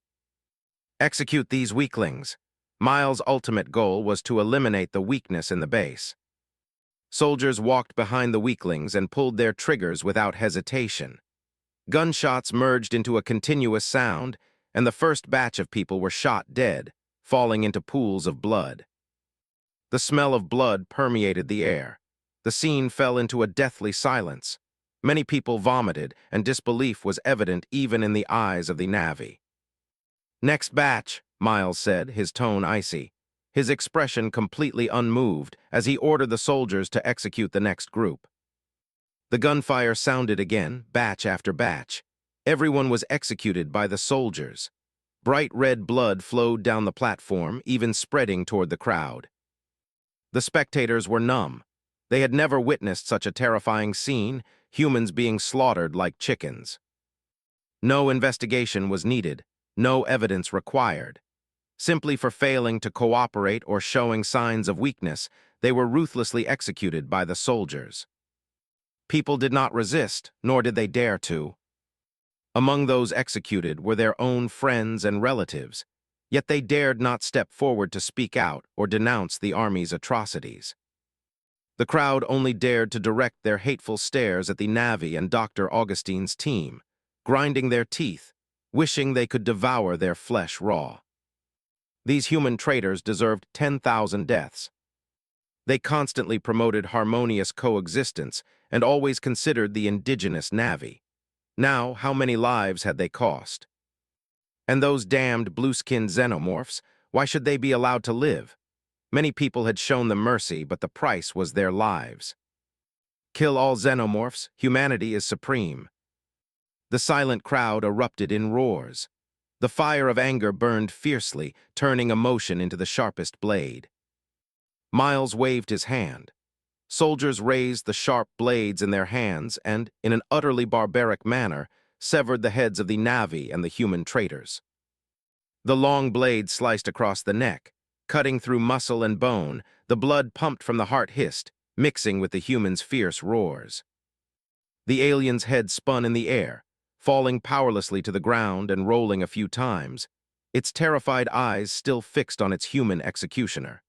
Execute these weaklings. Miles' ultimate goal was to eliminate the weakness in the base. Soldiers walked behind the weaklings and pulled their triggers without hesitation. Gunshots merged into a continuous sound, and the first batch of people were shot dead, falling into pools of blood. The smell of blood permeated the air. The scene fell into a deathly silence. Many people vomited, and disbelief was evident even in the eyes of the Na'vi. "Next batch," Miles said, his tone icy, his expression completely unmoved as he ordered the soldiers to execute the next group. The gunfire sounded again, batch after batch. Everyone was executed by the soldiers. Bright red blood flowed down the platform, even spreading toward the crowd. The spectators were numb. They had never witnessed such a terrifying scene, humans being slaughtered like chickens. No investigation was needed, no evidence required. Simply for failing to cooperate or showing signs of weakness, they were ruthlessly executed by the soldiers. People did not resist, nor did they dare to. Among those executed were their own friends and relatives, yet they dared not step forward to speak out or denounce the army's atrocities. The crowd only dared to direct their hateful stares at the Navi and Dr. Augustine's team, grinding their teeth, wishing they could devour their flesh raw. These human traitors deserved 10,000 deaths. They constantly promoted harmonious coexistence and always considered the indigenous Navi. Now, how many lives had they cost? And those damned blue-skinned xenomorphs, why should they be allowed to live? Many people had shown them mercy, but the price was their lives. Kill all xenomorphs, humanity is supreme. The silent crowd erupted in roars. The fire of anger burned fiercely, turning emotion into the sharpest blade. Miles waved his hand. Soldiers raised the sharp blades in their hands and, in an utterly barbaric manner, severed the heads of the Navi and the human traitors. The long blade sliced across the neck, cutting through muscle and bone. The blood pumped from the heart hissed, mixing with the human's fierce roars. The alien's head spun in the air, falling powerlessly to the ground and rolling a few times, its terrified eyes still fixed on its human executioner.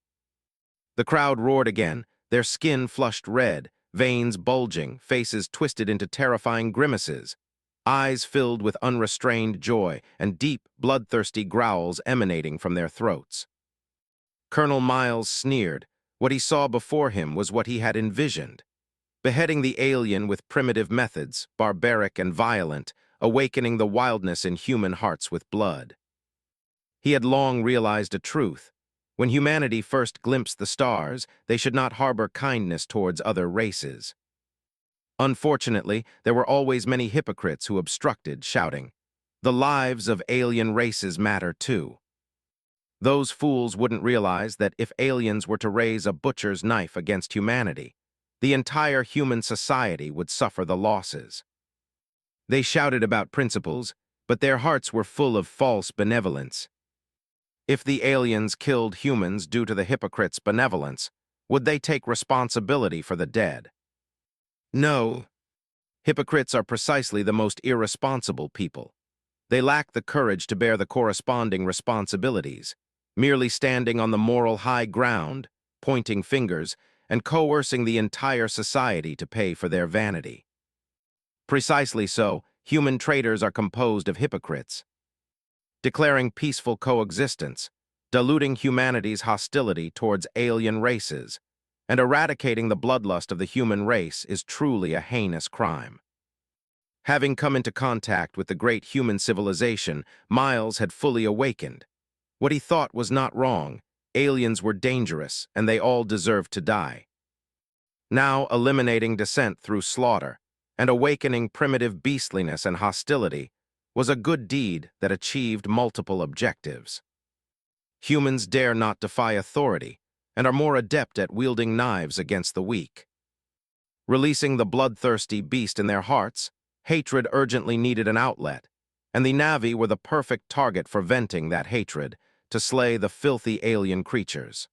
The crowd roared again, their skin flushed red, veins bulging, faces twisted into terrifying grimaces, eyes filled with unrestrained joy and deep, bloodthirsty growls emanating from their throats. Colonel Miles sneered. What he saw before him was what he had envisioned. Beheading the alien with primitive methods, barbaric and violent, awakening the wildness in human hearts with blood. He had long realized a truth. When humanity first glimpsed the stars, they should not harbor kindness towards other races. Unfortunately, there were always many hypocrites who obstructed, shouting, "The lives of alien races matter too." Those fools wouldn't realize that if aliens were to raise a butcher's knife against humanity, the entire human society would suffer the losses. They shouted about principles, but their hearts were full of false benevolence. If the aliens killed humans due to the hypocrites' benevolence, would they take responsibility for the dead? No. Hypocrites are precisely the most irresponsible people. They lack the courage to bear the corresponding responsibilities, merely standing on the moral high ground, pointing fingers, and coercing the entire society to pay for their vanity. Precisely so, human traitors are composed of hypocrites. Declaring peaceful coexistence, diluting humanity's hostility towards alien races, and eradicating the bloodlust of the human race is truly a heinous crime. Having come into contact with the great human civilization, Miles had fully awakened. What he thought was not wrong. Aliens were dangerous, and they all deserved to die. Now eliminating dissent through slaughter, and awakening primitive beastliness and hostility, was a good deed that achieved multiple objectives. Humans dare not defy authority, and are more adept at wielding knives against the weak. Releasing the bloodthirsty beast in their hearts, hatred urgently needed an outlet, and the Navi were the perfect target for venting that hatred to slay the filthy alien creatures.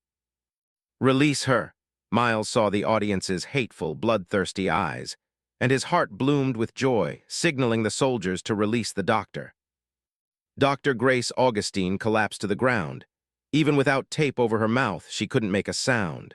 "Release her," Miles saw the audience's hateful, bloodthirsty eyes, and his heart bloomed with joy, signaling the soldiers to release the doctor. Dr. Grace Augustine collapsed to the ground. Even without tape over her mouth, she couldn't make a sound.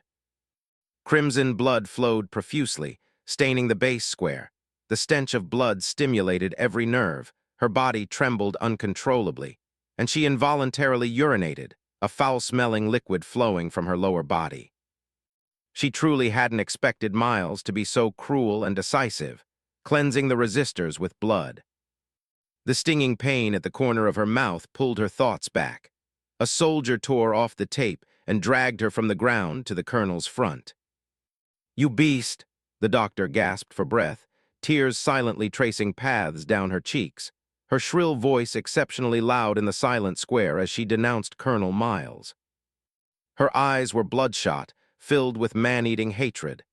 Crimson blood flowed profusely, staining the base square. The stench of blood stimulated every nerve. Her body trembled uncontrollably, and she involuntarily urinated, a foul-smelling liquid flowing from her lower body. She truly hadn't expected Miles to be so cruel and decisive, cleansing the resistors with blood. The stinging pain at the corner of her mouth pulled her thoughts back. A soldier tore off the tape and dragged her from the ground to the colonel's front. "You beast!" the doctor gasped for breath, tears silently tracing paths down her cheeks, her shrill voice exceptionally loud in the silent square as she denounced Colonel Miles. Her eyes were bloodshot, filled with man-eating hatred.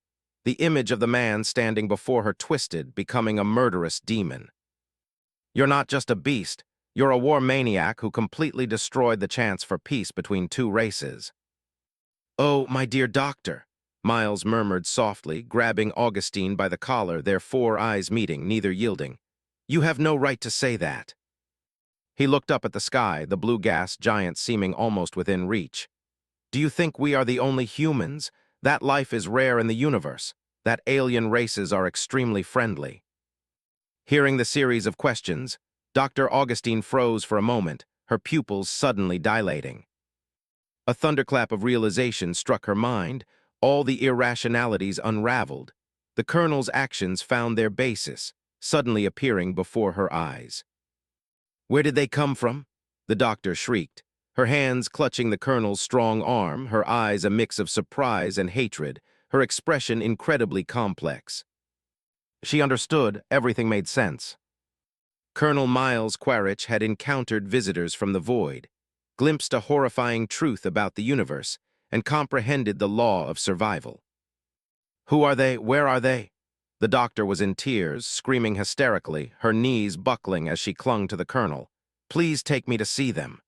The image of the man standing before her twisted, becoming a murderous demon. "You're not just a beast. You're a war maniac who completely destroyed the chance for peace between two races." "Oh, my dear doctor," Miles murmured softly, grabbing Augustine by the collar, their four eyes meeting, neither yielding. "You have no right to say that." He looked up at the sky, the blue gas giant seeming almost within reach. "Do you think we are the only humans? That life is rare in the universe. That alien races are extremely friendly. Hearing the series of questions, Dr. Augustine froze for a moment, her pupils suddenly dilating. A thunderclap of realization struck her mind, all the irrationalities unraveled. The colonel's actions found their basis, suddenly appearing before her eyes. "Where did they come from?" the doctor shrieked, her hands clutching the colonel's strong arm, her eyes a mix of surprise and hatred, her expression incredibly complex. She understood, everything made sense. Colonel Miles Quaritch had encountered visitors from the void, glimpsed a horrifying truth about the universe, and comprehended the law of survival. "Who are they? Where are they?" The doctor was in tears, screaming hysterically, her knees buckling as she clung to the colonel. "Please take me to see them."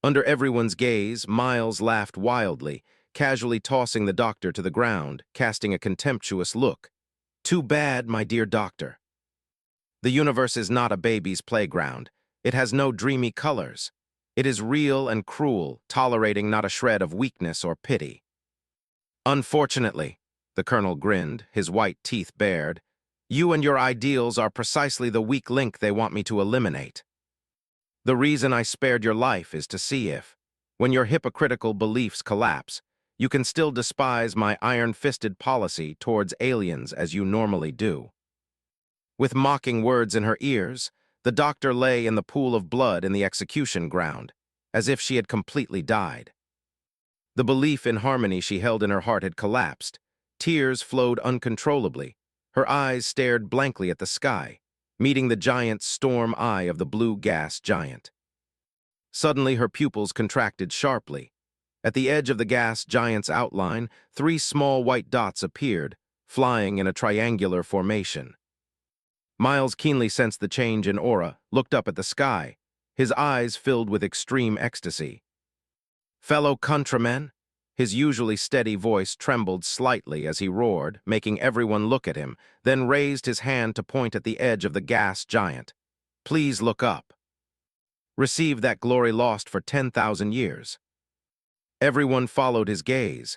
Under everyone's gaze, Miles laughed wildly, casually tossing the doctor to the ground, casting a contemptuous look. "Too bad, my dear doctor. The universe is not a baby's playground. It has no dreamy colors. It is real and cruel, tolerating not a shred of weakness or pity." "Unfortunately," the colonel grinned, his white teeth bared, "you and your ideals are precisely the weak link they want me to eliminate. The reason I spared your life is to see if, when your hypocritical beliefs collapse, you can still despise my iron-fisted policy towards aliens as you normally do." With mocking words in her ears, the doctor lay in the pool of blood in the execution ground, as if she had completely died. The belief in harmony she held in her heart had collapsed. Tears flowed uncontrollably. Her eyes stared blankly at the sky, meeting the giant storm eye of the blue gas giant. Suddenly, her pupils contracted sharply. At the edge of the gas giant's outline, 3 small white dots appeared, flying in a triangular formation. Miles keenly sensed the change in aura, looked up at the sky, his eyes filled with extreme ecstasy. "Fellow countrymen," his usually steady voice trembled slightly as he roared, making everyone look at him, then raised his hand to point at the edge of the gas giant. "Please look up. Receive that glory lost for 10,000 years." Everyone followed his gaze.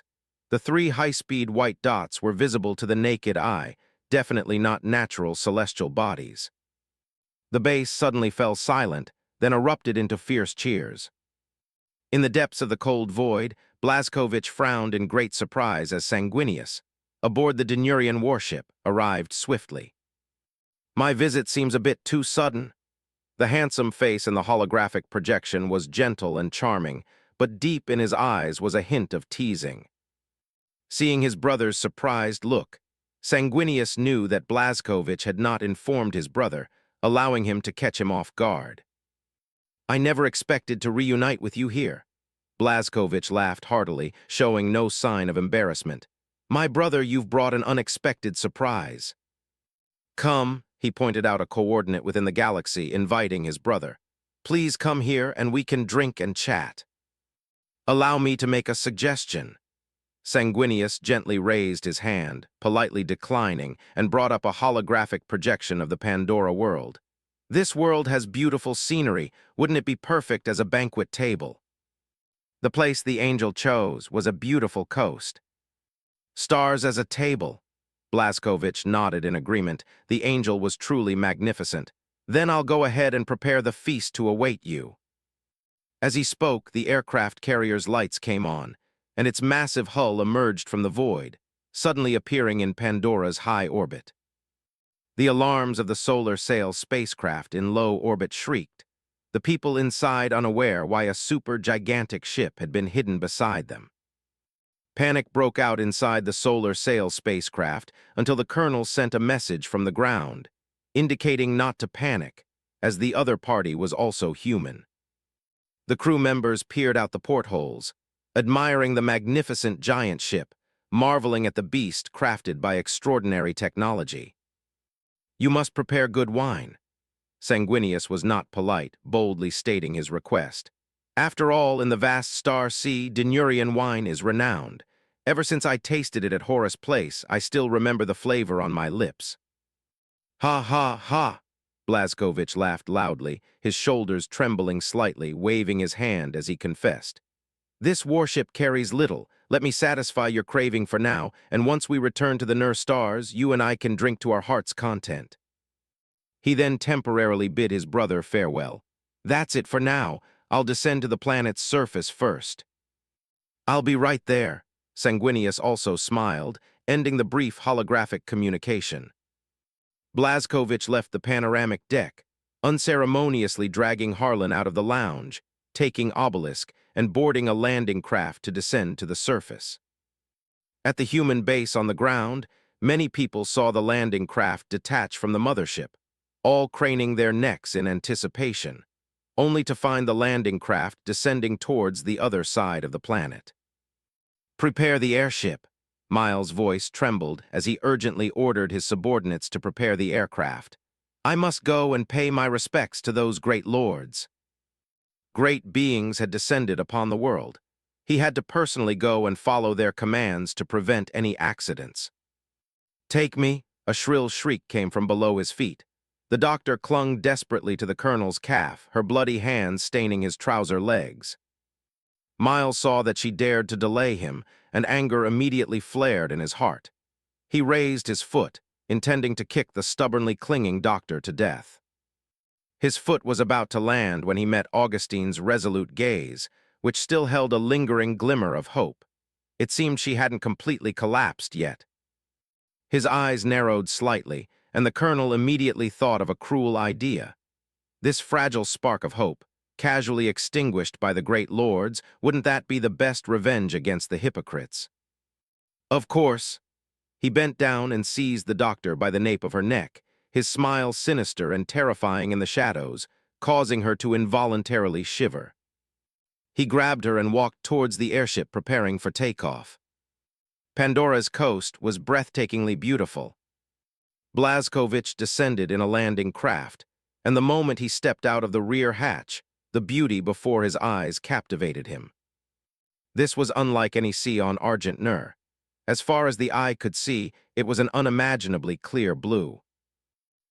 The 3 high-speed white dots were visible to the naked eye, definitely not natural celestial bodies. The base suddenly fell silent, then erupted into fierce cheers. In the depths of the cold void, Blazkowicz frowned in great surprise as Sanguinius, aboard the Denurian warship, arrived swiftly. "My visit seems a bit too sudden." The handsome face in the holographic projection was gentle and charming, but deep in his eyes was a hint of teasing. Seeing his brother's surprised look, Sanguinius knew that Blazkowicz had not informed his brother, allowing him to catch him off guard. "I never expected to reunite with you here." Blazkowicz laughed heartily, showing no sign of embarrassment. "My brother, you've brought an unexpected surprise." "Come," he pointed out a coordinate within the galaxy, inviting his brother. "Please come here and we can drink and chat." "Allow me to make a suggestion." Sanguinius gently raised his hand, politely declining, and brought up a holographic projection of the Pandora world. "This world has beautiful scenery. Wouldn't it be perfect as a banquet table?" The place the angel chose was a beautiful coast. "Stars as a table." Blazkowicz nodded in agreement. The angel was truly magnificent. "Then I'll go ahead and prepare the feast to await you." As he spoke, the aircraft carrier's lights came on, and its massive hull emerged from the void, suddenly appearing in Pandora's high orbit. The alarms of the solar sail spacecraft in low orbit shrieked, the people inside unaware why a super-gigantic ship had been hidden beside them. Panic broke out inside the solar sail spacecraft until the colonel sent a message from the ground, indicating not to panic, as the other party was also human. The crew members peered out the portholes, admiring the magnificent giant ship, marveling at the beast crafted by extraordinary technology. "You must prepare good wine." Sanguinius was not polite, boldly stating his request. "After all, in the vast star sea, Denurian wine is renowned. Ever since I tasted it at Horus Place, I still remember the flavor on my lips." "Ha ha ha!" Blazkowicz laughed loudly, his shoulders trembling slightly, waving his hand as he confessed. This warship carries little. Let me satisfy your craving for now, and once we return to the Nurse Stars, you and I can drink to our heart's content." He then temporarily bid his brother farewell. "That's it for now. I'll descend to the planet's surface first." "I'll be right there." Sanguinius also smiled, ending the brief holographic communication. Blazkowicz left the panoramic deck, unceremoniously dragging Harlan out of the lounge, taking Obelisk, and boarding a landing craft to descend to the surface. At the human base on the ground, many people saw the landing craft detach from the mothership, all craning their necks in anticipation, only to find the landing craft descending towards the other side of the planet. "Prepare the airship." Miles' voice trembled as he urgently ordered his subordinates to prepare the aircraft. "I must go and pay my respects to those great lords." Great beings had descended upon the world. He had to personally go and follow their commands to prevent any accidents. "Take me," a shrill shriek came from below his feet. The doctor clung desperately to the colonel's calf, her bloody hands staining his trouser legs. Miles saw that she dared to delay him, and anger immediately flared in his heart. He raised his foot, intending to kick the stubbornly clinging doctor to death. His foot was about to land when he met Augustine's resolute gaze, which still held a lingering glimmer of hope. It seemed she hadn't completely collapsed yet. His eyes narrowed slightly, and the colonel immediately thought of a cruel idea. This fragile spark of hope, casually extinguished by the great lords, wouldn't that be the best revenge against the hypocrites? Of course. He bent down and seized the doctor by the nape of her neck, his smile sinister and terrifying in the shadows, causing her to involuntarily shiver. He grabbed her and walked towards the airship preparing for takeoff. Pandora's coast was breathtakingly beautiful. Blazkowicz descended in a landing craft, and the moment he stepped out of the rear hatch, the beauty before his eyes captivated him. This was unlike any sea on Argent Nur. As far as the eye could see, it was an unimaginably clear blue.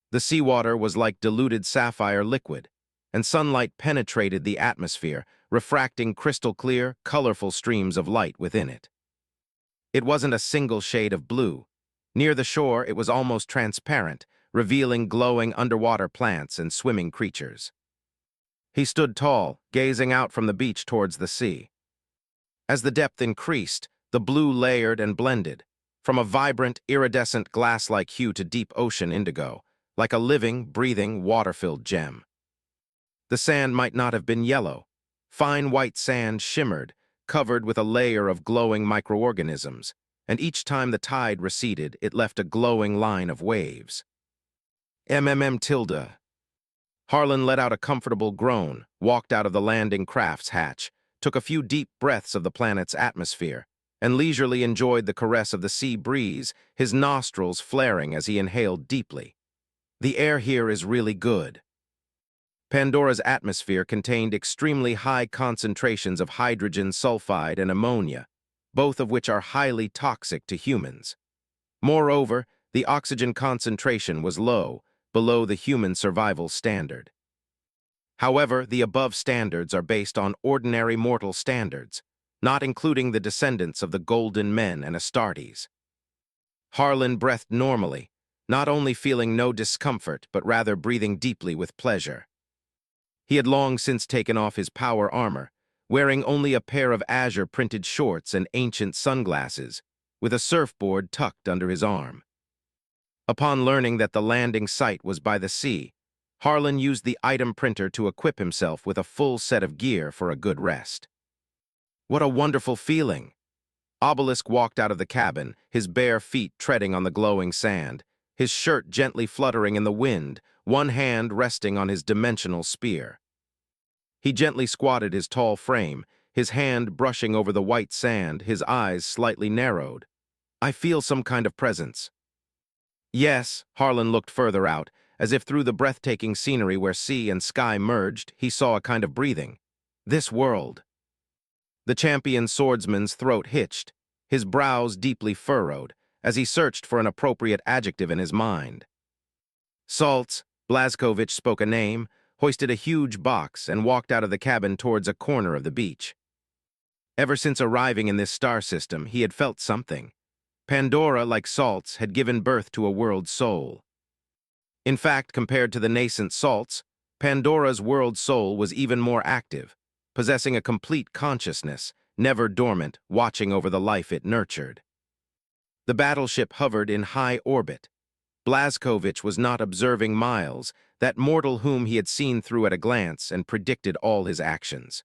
The seawater was like diluted sapphire liquid, and sunlight penetrated the atmosphere, refracting crystal-clear, colorful streams of light within it. It wasn't a single shade of blue. Near the shore, it was almost transparent, revealing glowing underwater plants and swimming creatures. He stood tall, gazing out from the beach towards the sea. As the depth increased, the blue layered and blended, from a vibrant, iridescent glass-like hue to deep ocean indigo, like a living, breathing, water-filled gem. The sand might not have been yellow. Fine white sand shimmered, covered with a layer of glowing microorganisms, and each time the tide receded, it left a glowing line of waves. Tilde. Harlan let out a comfortable groan, walked out of the landing craft's hatch, took a few deep breaths of the planet's atmosphere, and leisurely enjoyed the caress of the sea breeze, his nostrils flaring as he inhaled deeply. "The air here is really good." Pandora's atmosphere contained extremely high concentrations of hydrogen sulfide and ammonia, both of which are highly toxic to humans. Moreover, the oxygen concentration was low, below the human survival standard. However, the above standards are based on ordinary mortal standards, not including the descendants of the Golden Men and Astartes. Harlan breathed normally, not only feeling no discomfort, but rather breathing deeply with pleasure. He had long since taken off his power armor, wearing only a pair of azure-printed shorts and ancient sunglasses, with a surfboard tucked under his arm. Upon learning that the landing site was by the sea, Harlan used the item printer to equip himself with a full set of gear for a good rest. What a wonderful feeling! Obelisk walked out of the cabin, his bare feet treading on the glowing sand, his shirt gently fluttering in the wind, one hand resting on his dimensional spear. He gently squatted his tall frame, his hand brushing over the white sand, his eyes slightly narrowed. "I feel some kind of presence." Yes, Harlan looked further out, as if through the breathtaking scenery where sea and sky merged, he saw a kind of breathing. This world. The champion swordsman's throat hitched, his brows deeply furrowed, as he searched for an appropriate adjective in his mind. "Salts," Blazkowicz spoke a name, hoisted a huge box, and walked out of the cabin towards a corner of the beach. Ever since arriving in this star system, he had felt something. Pandora, like Salts, had given birth to a world soul. In fact, compared to the nascent Salts, Pandora's world soul was even more active, possessing a complete consciousness, never dormant, watching over the life it nurtured. The battleship hovered in high orbit. Blazkowicz was not observing Miles, that mortal whom he had seen through at a glance and predicted all his actions.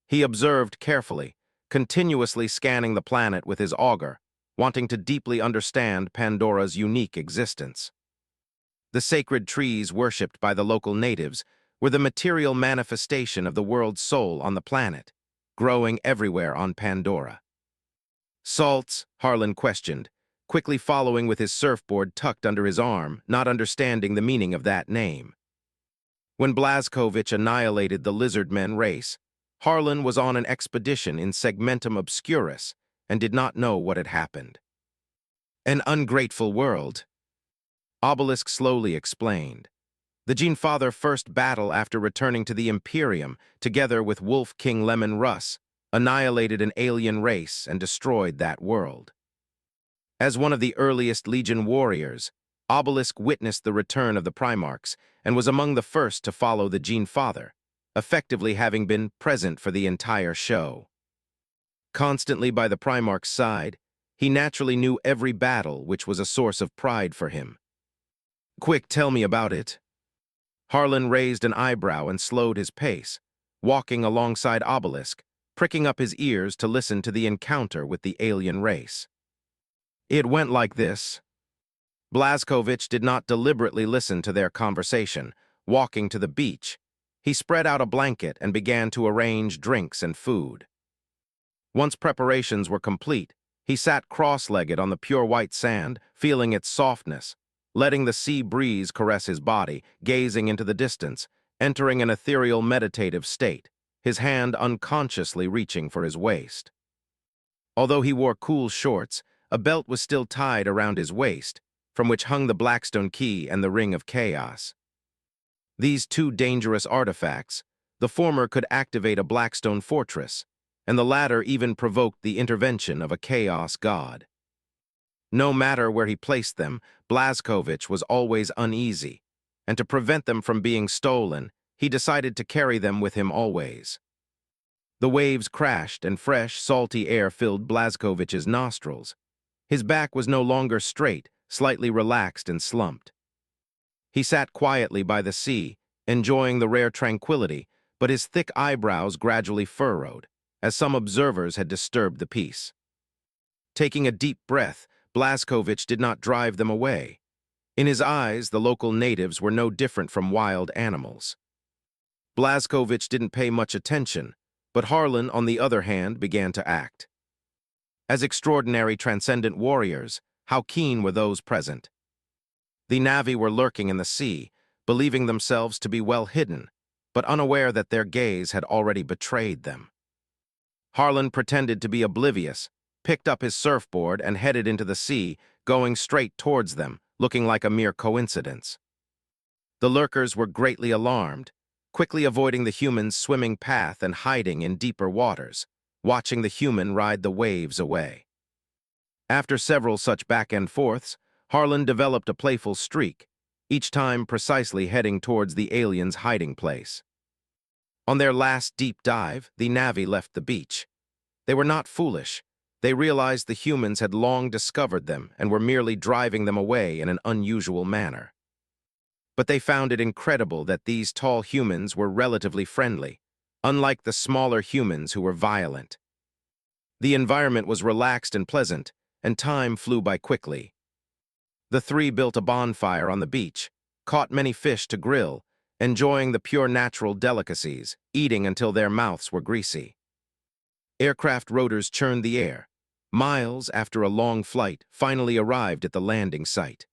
He observed carefully, continuously scanning the planet with his auger, wanting to deeply understand Pandora's unique existence. The sacred trees worshipped by the local natives were the material manifestation of the world's soul on the planet, growing everywhere on Pandora. Salts, Harlan questioned, quickly following with his surfboard tucked under his arm, not understanding the meaning of that name. When Blazkowicz annihilated the lizardmen race, Harlan was on an expedition in Segmentum Obscurus and did not know what had happened. An ungrateful world, Obelisk slowly explained. The Gene-Father first battle after returning to the Imperium, together with Wolf King Lemon Russ, annihilated an alien race and destroyed that world. As one of the earliest Legion warriors, Obelisk witnessed the return of the Primarchs and was among the first to follow the Gene-Father, effectively having been present for the entire show. Constantly by the Primarch's side, he naturally knew every battle, which was a source of pride for him. "Quick, tell me about it." Harlan raised an eyebrow and slowed his pace, walking alongside Obelisk, pricking up his ears to listen to the encounter with the alien race. It went like this. Blazkowicz did not deliberately listen to their conversation. Walking to the beach, he spread out a blanket and began to arrange drinks and food. Once preparations were complete, he sat cross-legged on the pure white sand, feeling its softness, letting the sea breeze caress his body, gazing into the distance, entering an ethereal meditative state, his hand unconsciously reaching for his waist. Although he wore cool shorts, a belt was still tied around his waist, from which hung the Blackstone key and the Ring of Chaos. These two dangerous artifacts, the former could activate a Blackstone fortress, and the latter even provoked the intervention of a Chaos god. No matter where he placed them, Blazkowicz was always uneasy, and to prevent them from being stolen, he decided to carry them with him always. The waves crashed and fresh, salty air filled Blazkowicz's nostrils. His back was no longer straight, slightly relaxed and slumped. He sat quietly by the sea, enjoying the rare tranquility, but his thick eyebrows gradually furrowed, as some observers had disturbed the peace. Taking a deep breath, Blazkowicz did not drive them away. In his eyes, the local natives were no different from wild animals. Blazkowicz didn't pay much attention, but Harlan, on the other hand, began to act. As extraordinary transcendent warriors, how keen were those present? The Na'vi were lurking in the sea, believing themselves to be well hidden, but unaware that their gaze had already betrayed them. Harlan pretended to be oblivious, picked up his surfboard and headed into the sea, going straight towards them, looking like a mere coincidence. The lurkers were greatly alarmed, quickly avoiding the human's swimming path and hiding in deeper waters, watching the human ride the waves away. After several such back-and-forths, Harlan developed a playful streak, each time precisely heading towards the alien's hiding place. On their last deep dive, the Na'vi left the beach. They were not foolish. They realized the humans had long discovered them and were merely driving them away in an unusual manner. But they found it incredible that these tall humans were relatively friendly, unlike the smaller humans who were violent. The environment was relaxed and pleasant, and time flew by quickly. The three built a bonfire on the beach, caught many fish to grill, enjoying the pure natural delicacies, eating until their mouths were greasy. Aircraft rotors churned the air. Miles, after a long flight, finally arrived at the landing site.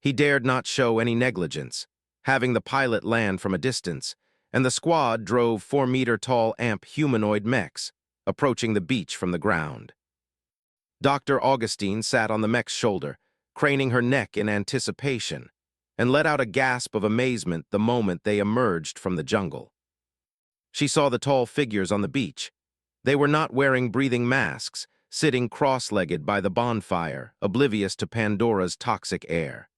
He dared not show any negligence, having the pilot land from a distance, and the squad drove 4-meter-tall AMP humanoid mechs, approaching the beach from the ground. Dr. Augustine sat on the mech's shoulder, craning her neck in anticipation, and let out a gasp of amazement the moment they emerged from the jungle. She saw the tall figures on the beach, They were not wearing breathing masks, sitting cross-legged by the bonfire, oblivious to Pandora's toxic air.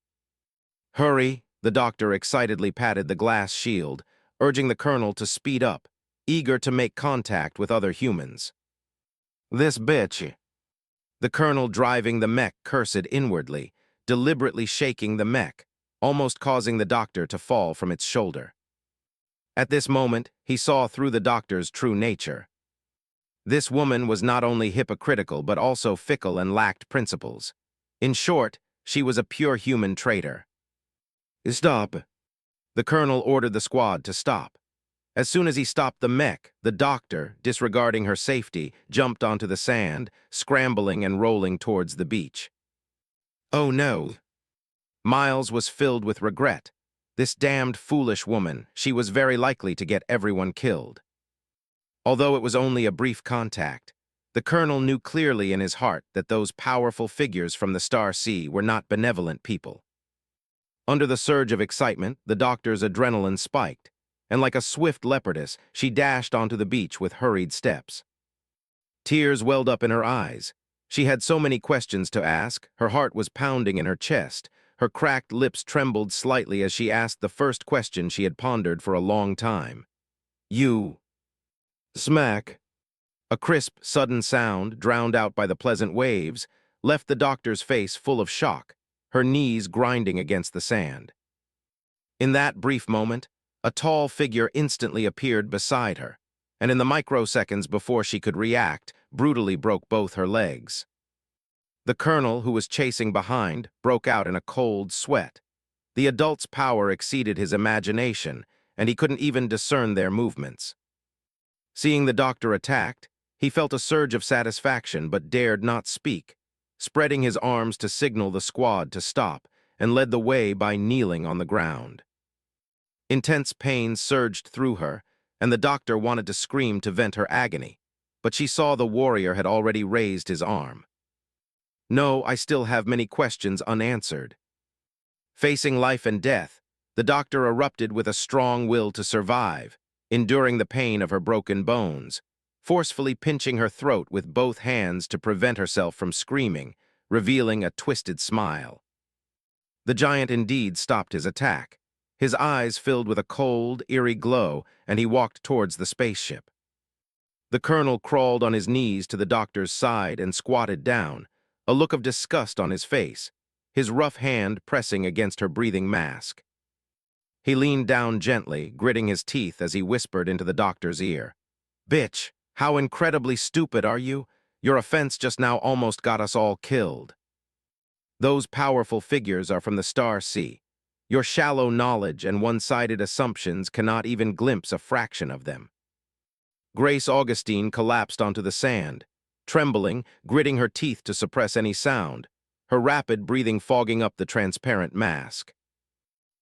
"Hurry," the doctor excitedly patted the glass shield, urging the colonel to speed up, eager to make contact with other humans. "This bitch." The colonel driving the mech cursed inwardly, deliberately shaking the mech, almost causing the doctor to fall from its shoulder. At this moment, he saw through the doctor's true nature. This woman was not only hypocritical but also fickle and lacked principles. In short, she was a pure human traitor. "Stop." The colonel ordered the squad to stop. As soon as he stopped the mech, the doctor, disregarding her safety, jumped onto the sand, scrambling and rolling towards the beach. Oh no! Miles was filled with regret. This damned foolish woman, she was very likely to get everyone killed. Although it was only a brief contact, the colonel knew clearly in his heart that those powerful figures from the Star Sea were not benevolent people. Under the surge of excitement, the doctor's adrenaline spiked, and like a swift leopardess, she dashed onto the beach with hurried steps. Tears welled up in her eyes. She had so many questions to ask, her heart was pounding in her chest, her cracked lips trembled slightly as she asked the first question she had pondered for a long time. "You..." Smack. A crisp, sudden sound, drowned out by the pleasant waves, left the doctor's face full of shock, her knees grinding against the sand. In that brief moment, a tall figure instantly appeared beside her, and in the microseconds before she could react, brutally broke both her legs. The colonel, who was chasing behind, broke out in a cold sweat. The adult's power exceeded his imagination, and he couldn't even discern their movements. Seeing the doctor attacked, he felt a surge of satisfaction but dared not speak, spreading his arms to signal the squad to stop, and led the way by kneeling on the ground. Intense pain surged through her, and the doctor wanted to scream to vent her agony, but she saw the warrior had already raised his arm. "No, I still have many questions unanswered." Facing life and death, the doctor erupted with a strong will to survive, enduring the pain of her broken bones, forcefully pinching her throat with both hands to prevent herself from screaming, revealing a twisted smile. The giant indeed stopped his attack. His eyes filled with a cold, eerie glow, and he walked towards the spaceship. The colonel crawled on his knees to the doctor's side and squatted down, a look of disgust on his face, his rough hand pressing against her breathing mask. He leaned down gently, gritting his teeth as he whispered into the doctor's ear. "Bitch, how incredibly stupid are you? Your offense just now almost got us all killed. Those powerful figures are from the Star Sea. Your shallow knowledge and one-sided assumptions cannot even glimpse a fraction of them." Grace Augustine collapsed onto the sand, trembling, gritting her teeth to suppress any sound, her rapid breathing fogging up the transparent mask.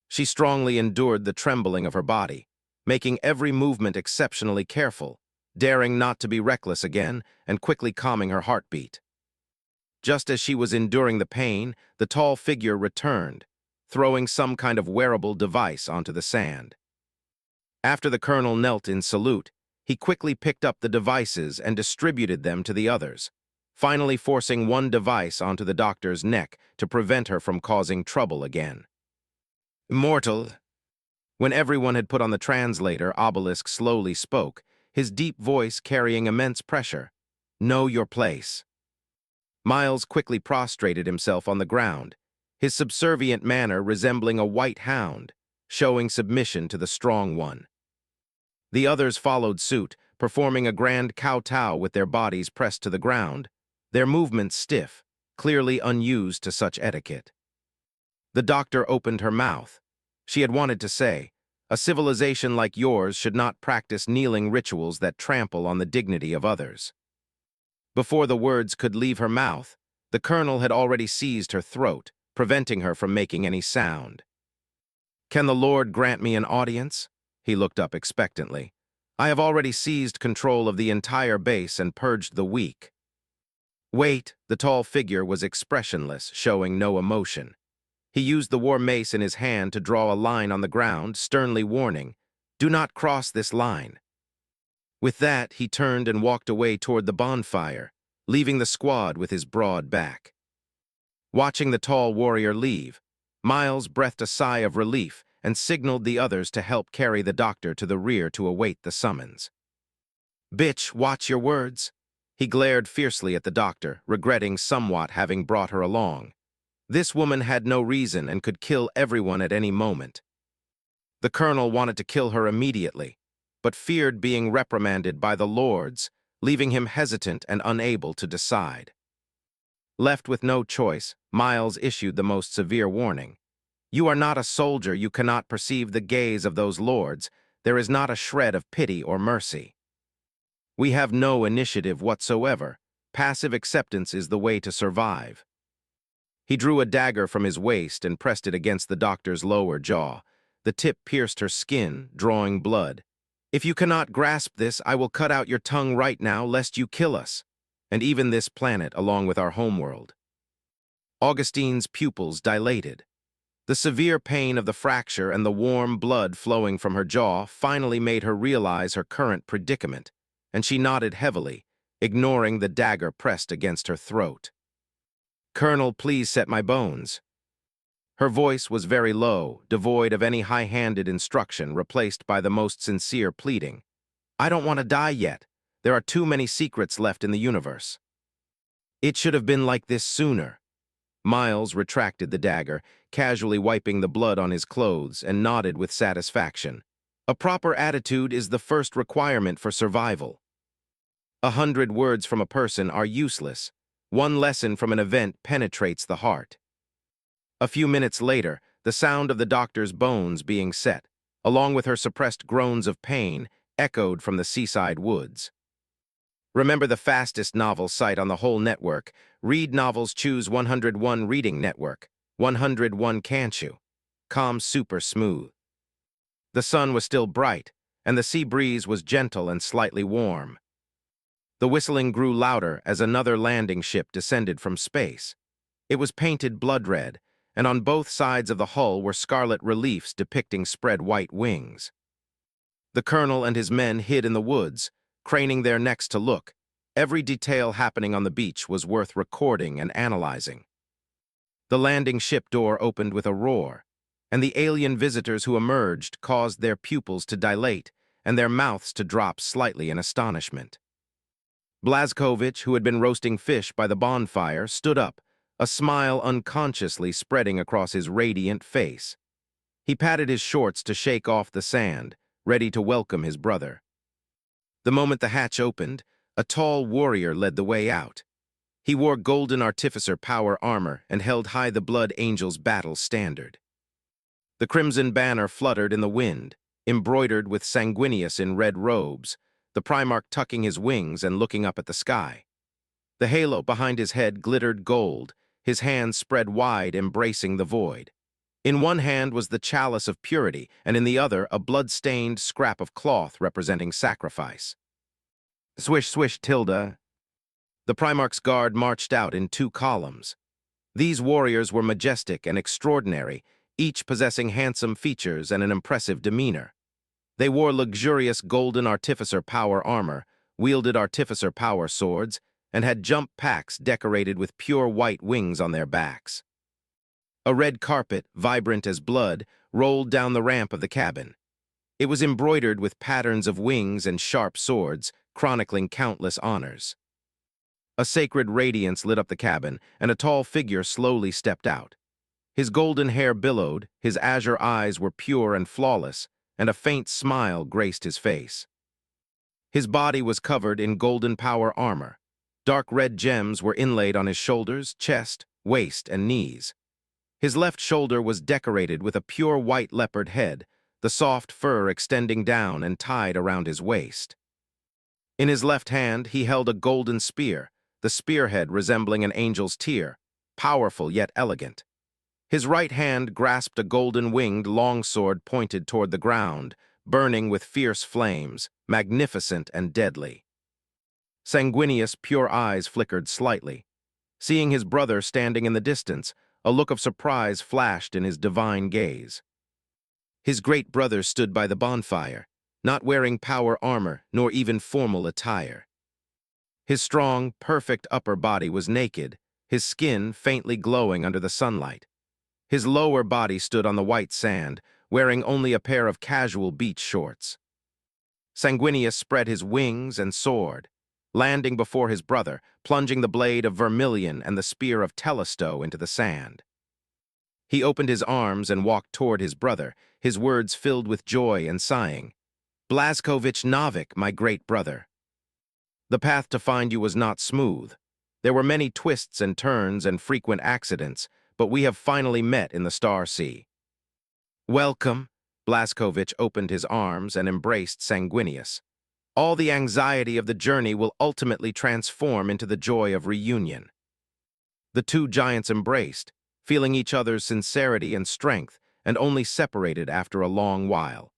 She strongly endured the trembling of her body, making every movement exceptionally careful, daring not to be reckless again, and quickly calming her heartbeat. Just as she was enduring the pain, the tall figure returned, throwing some kind of wearable device onto the sand. After the colonel knelt in salute, he quickly picked up the devices and distributed them to the others, finally forcing one device onto the doctor's neck to prevent her from causing trouble again. "Mortal." When everyone had put on the translator, Obelisk slowly spoke, his deep voice carrying immense pressure. "Know your place." Miles quickly prostrated himself on the ground, his subservient manner resembling a white hound, showing submission to the strong one. The others followed suit, performing a grand kowtow with their bodies pressed to the ground, their movements stiff, clearly unused to such etiquette. The doctor opened her mouth. She had wanted to say, "A civilization like yours should not practice kneeling rituals that trample on the dignity of others." Before the words could leave her mouth, the colonel had already seized her throat, preventing her from making any sound. "Can the Lord grant me an audience?" He looked up expectantly. "I have already seized control of the entire base and purged the weak." "Wait," the tall figure was expressionless, showing no emotion. He used the war mace in his hand to draw a line on the ground, sternly warning, "Do not cross this line." With that, he turned and walked away toward the bonfire, leaving the squad with his broad back. Watching the tall warrior leave, Miles breathed a sigh of relief and signaled the others to help carry the doctor to the rear to await the summons. "Bitch, watch your words." He glared fiercely at the doctor, regretting somewhat having brought her along. This woman had no reason and could kill everyone at any moment. The colonel wanted to kill her immediately, but feared being reprimanded by the lords, leaving him hesitant and unable to decide. Left with no choice, Miles issued the most severe warning. "You are not a soldier, you cannot perceive the gaze of those lords. There is not a shred of pity or mercy. We have no initiative whatsoever. Passive acceptance is the way to survive." He drew a dagger from his waist and pressed it against the doctor's lower jaw. The tip pierced her skin, drawing blood. "If you cannot grasp this, I will cut out your tongue right now, lest you kill us, and even this planet along with our homeworld." Augustine's pupils dilated. The severe pain of the fracture and the warm blood flowing from her jaw finally made her realize her current predicament, and she nodded heavily, ignoring the dagger pressed against her throat. "Colonel, please set my bones." Her voice was very low, devoid of any high-handed instruction, replaced by the most sincere pleading. "I don't want to die yet. There are too many secrets left in the universe." "It should have been like this sooner." Miles retracted the dagger, casually wiping the blood on his clothes, and nodded with satisfaction. "A proper attitude is the first requirement for survival. 100 words from a person are useless. One lesson from an event penetrates the heart." A few minutes later, the sound of the doctor's bones being set, along with her suppressed groans of pain, echoed from the seaside woods. Remember the fastest novel site on the whole network. Read novels, choose 101 Reading Network. 101 Can't You? Calm, super smooth. The sun was still bright, and the sea breeze was gentle and slightly warm. The whistling grew louder as another landing ship descended from space. It was painted blood red, and on both sides of the hull were scarlet reliefs depicting spread white wings. The colonel and his men hid in the woods, craning their necks to look. Every detail happening on the beach was worth recording and analyzing. The landing ship door opened with a roar, and the alien visitors who emerged caused their pupils to dilate and their mouths to drop slightly in astonishment. Blazkowicz, who had been roasting fish by the bonfire, stood up, a smile unconsciously spreading across his radiant face. He patted his shorts to shake off the sand, ready to welcome his brother. The moment the hatch opened, a tall warrior led the way out. He wore golden artificer power armor and held high the Blood Angel's battle standard. The crimson banner fluttered in the wind, embroidered with Sanguinius in red robes, the Primarch tucking his wings and looking up at the sky. The halo behind his head glittered gold, his hands spread wide, embracing the void. In one hand was the chalice of purity, and in the other a blood-stained scrap of cloth representing sacrifice. Swish, swish, Tilda. The Primarch's guard marched out in 2 columns. These warriors were majestic and extraordinary, each possessing handsome features and an impressive demeanor. They wore luxurious golden artificer power armor, wielded artificer power swords, and had jump packs decorated with pure white wings on their backs. A red carpet, vibrant as blood, rolled down the ramp of the cabin. It was embroidered with patterns of wings and sharp swords, chronicling countless honors. A sacred radiance lit up the cabin, and a tall figure slowly stepped out. His golden hair billowed, his azure eyes were pure and flawless, and a faint smile graced his face. His body was covered in golden power armor. Dark red gems were inlaid on his shoulders, chest, waist, and knees. His left shoulder was decorated with a pure white leopard head, the soft fur extending down and tied around his waist. In his left hand, he held a golden spear, the spearhead resembling an angel's tear, powerful yet elegant. His right hand grasped a golden-winged longsword pointed toward the ground, burning with fierce flames, magnificent and deadly. Sanguinius' pure eyes flickered slightly. Seeing his brother standing in the distance, a look of surprise flashed in his divine gaze. His great brother stood by the bonfire, not wearing power armor nor even formal attire. His strong, perfect upper body was naked, his skin faintly glowing under the sunlight. His lower body stood on the white sand, wearing only a pair of casual beach shorts. Sanguinius spread his wings and soared, landing before his brother, plunging the blade of vermilion and the spear of Telesto into the sand. He opened his arms and walked toward his brother, his words filled with joy and sighing. "Blaskovich Novik, my great brother. The path to find you was not smooth. There were many twists and turns and frequent accidents, but we have finally met in the Star Sea." "Welcome." Blaskovich opened his arms and embraced Sanguinius. "All the anxiety of the journey will ultimately transform into the joy of reunion." The two giants embraced, feeling each other's sincerity and strength, and only separated after a long while.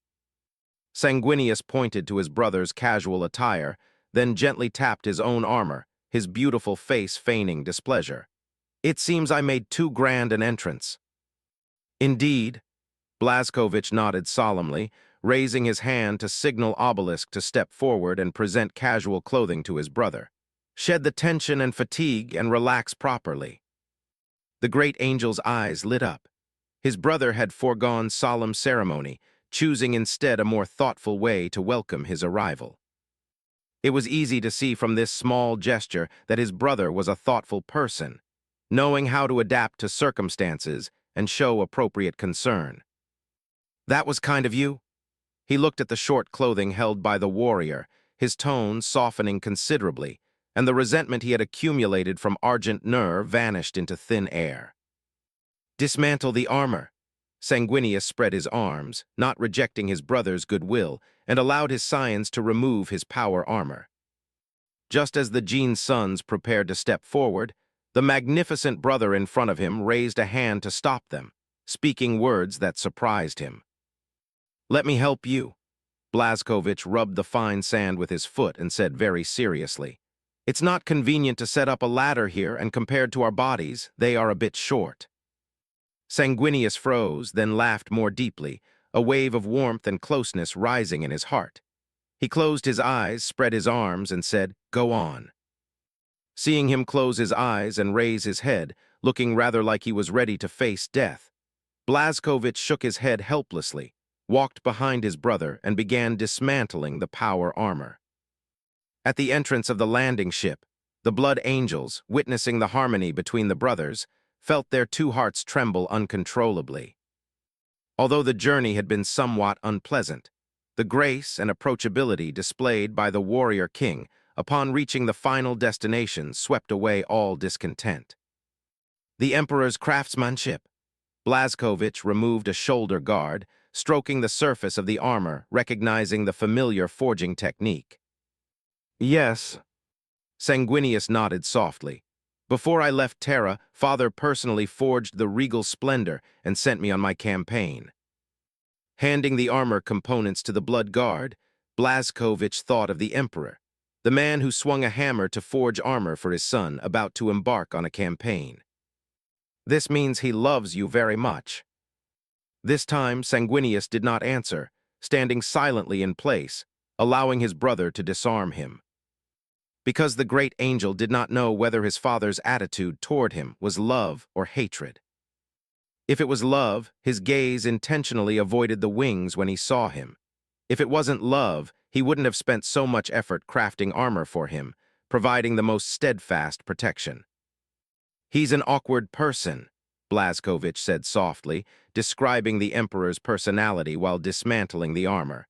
Sanguinius pointed to his brother's casual attire, then gently tapped his own armor, his beautiful face feigning displeasure. "It seems I made too grand an entrance." "Indeed." Blaskovich nodded solemnly, raising his hand to signal Obelisk to step forward and present casual clothing to his brother. "Shed the tension and fatigue and relax properly." The great angel's eyes lit up. His brother had foregone solemn ceremony, choosing instead a more thoughtful way to welcome his arrival. It was easy to see from this small gesture that his brother was a thoughtful person, knowing how to adapt to circumstances and show appropriate concern. "That was kind of you." He looked at the short clothing held by the warrior, his tone softening considerably, and the resentment he had accumulated from Argent Nur vanished into thin air. "Dismantle the armor." Sanguinius spread his arms, not rejecting his brother's goodwill, and allowed his scions to remove his power armor. Just as the Gene's sons prepared to step forward, the magnificent brother in front of him raised a hand to stop them, speaking words that surprised him. "Let me help you." Blaskovich rubbed the fine sand with his foot and said very seriously, "It's not convenient to set up a ladder here, and compared to our bodies, they are a bit short." Sanguinius froze, then laughed more deeply, a wave of warmth and closeness rising in his heart. He closed his eyes, spread his arms, and said, "Go on." Seeing him close his eyes and raise his head, looking rather like he was ready to face death, Blaskovich shook his head helplessly, walked behind his brother, and began dismantling the power armor. At the entrance of the landing ship, the Blood Angels, witnessing the harmony between the brothers, felt their two hearts tremble uncontrollably. Although the journey had been somewhat unpleasant, the grace and approachability displayed by the warrior king upon reaching the final destination swept away all discontent. The Emperor's craftsmanship. Blaskovich removed a shoulder guard, stroking the surface of the armor, recognizing the familiar forging technique. "Yes." Sanguinius nodded softly. "Before I left Terra, Father personally forged the regal splendor and sent me on my campaign." Handing the armor components to the Blood Guard, Blaskovich thought of the Emperor, the man who swung a hammer to forge armor for his son about to embark on a campaign. "This means he loves you very much." This time, Sanguinius did not answer, standing silently in place, allowing his brother to disarm him. Because the great angel did not know whether his father's attitude toward him was love or hatred. If it was love, his gaze intentionally avoided the wings when he saw him. If it wasn't love, he wouldn't have spent so much effort crafting armor for him, providing the most steadfast protection. "He's an awkward person," Blaskovich said softly, describing the Emperor's personality while dismantling the armor.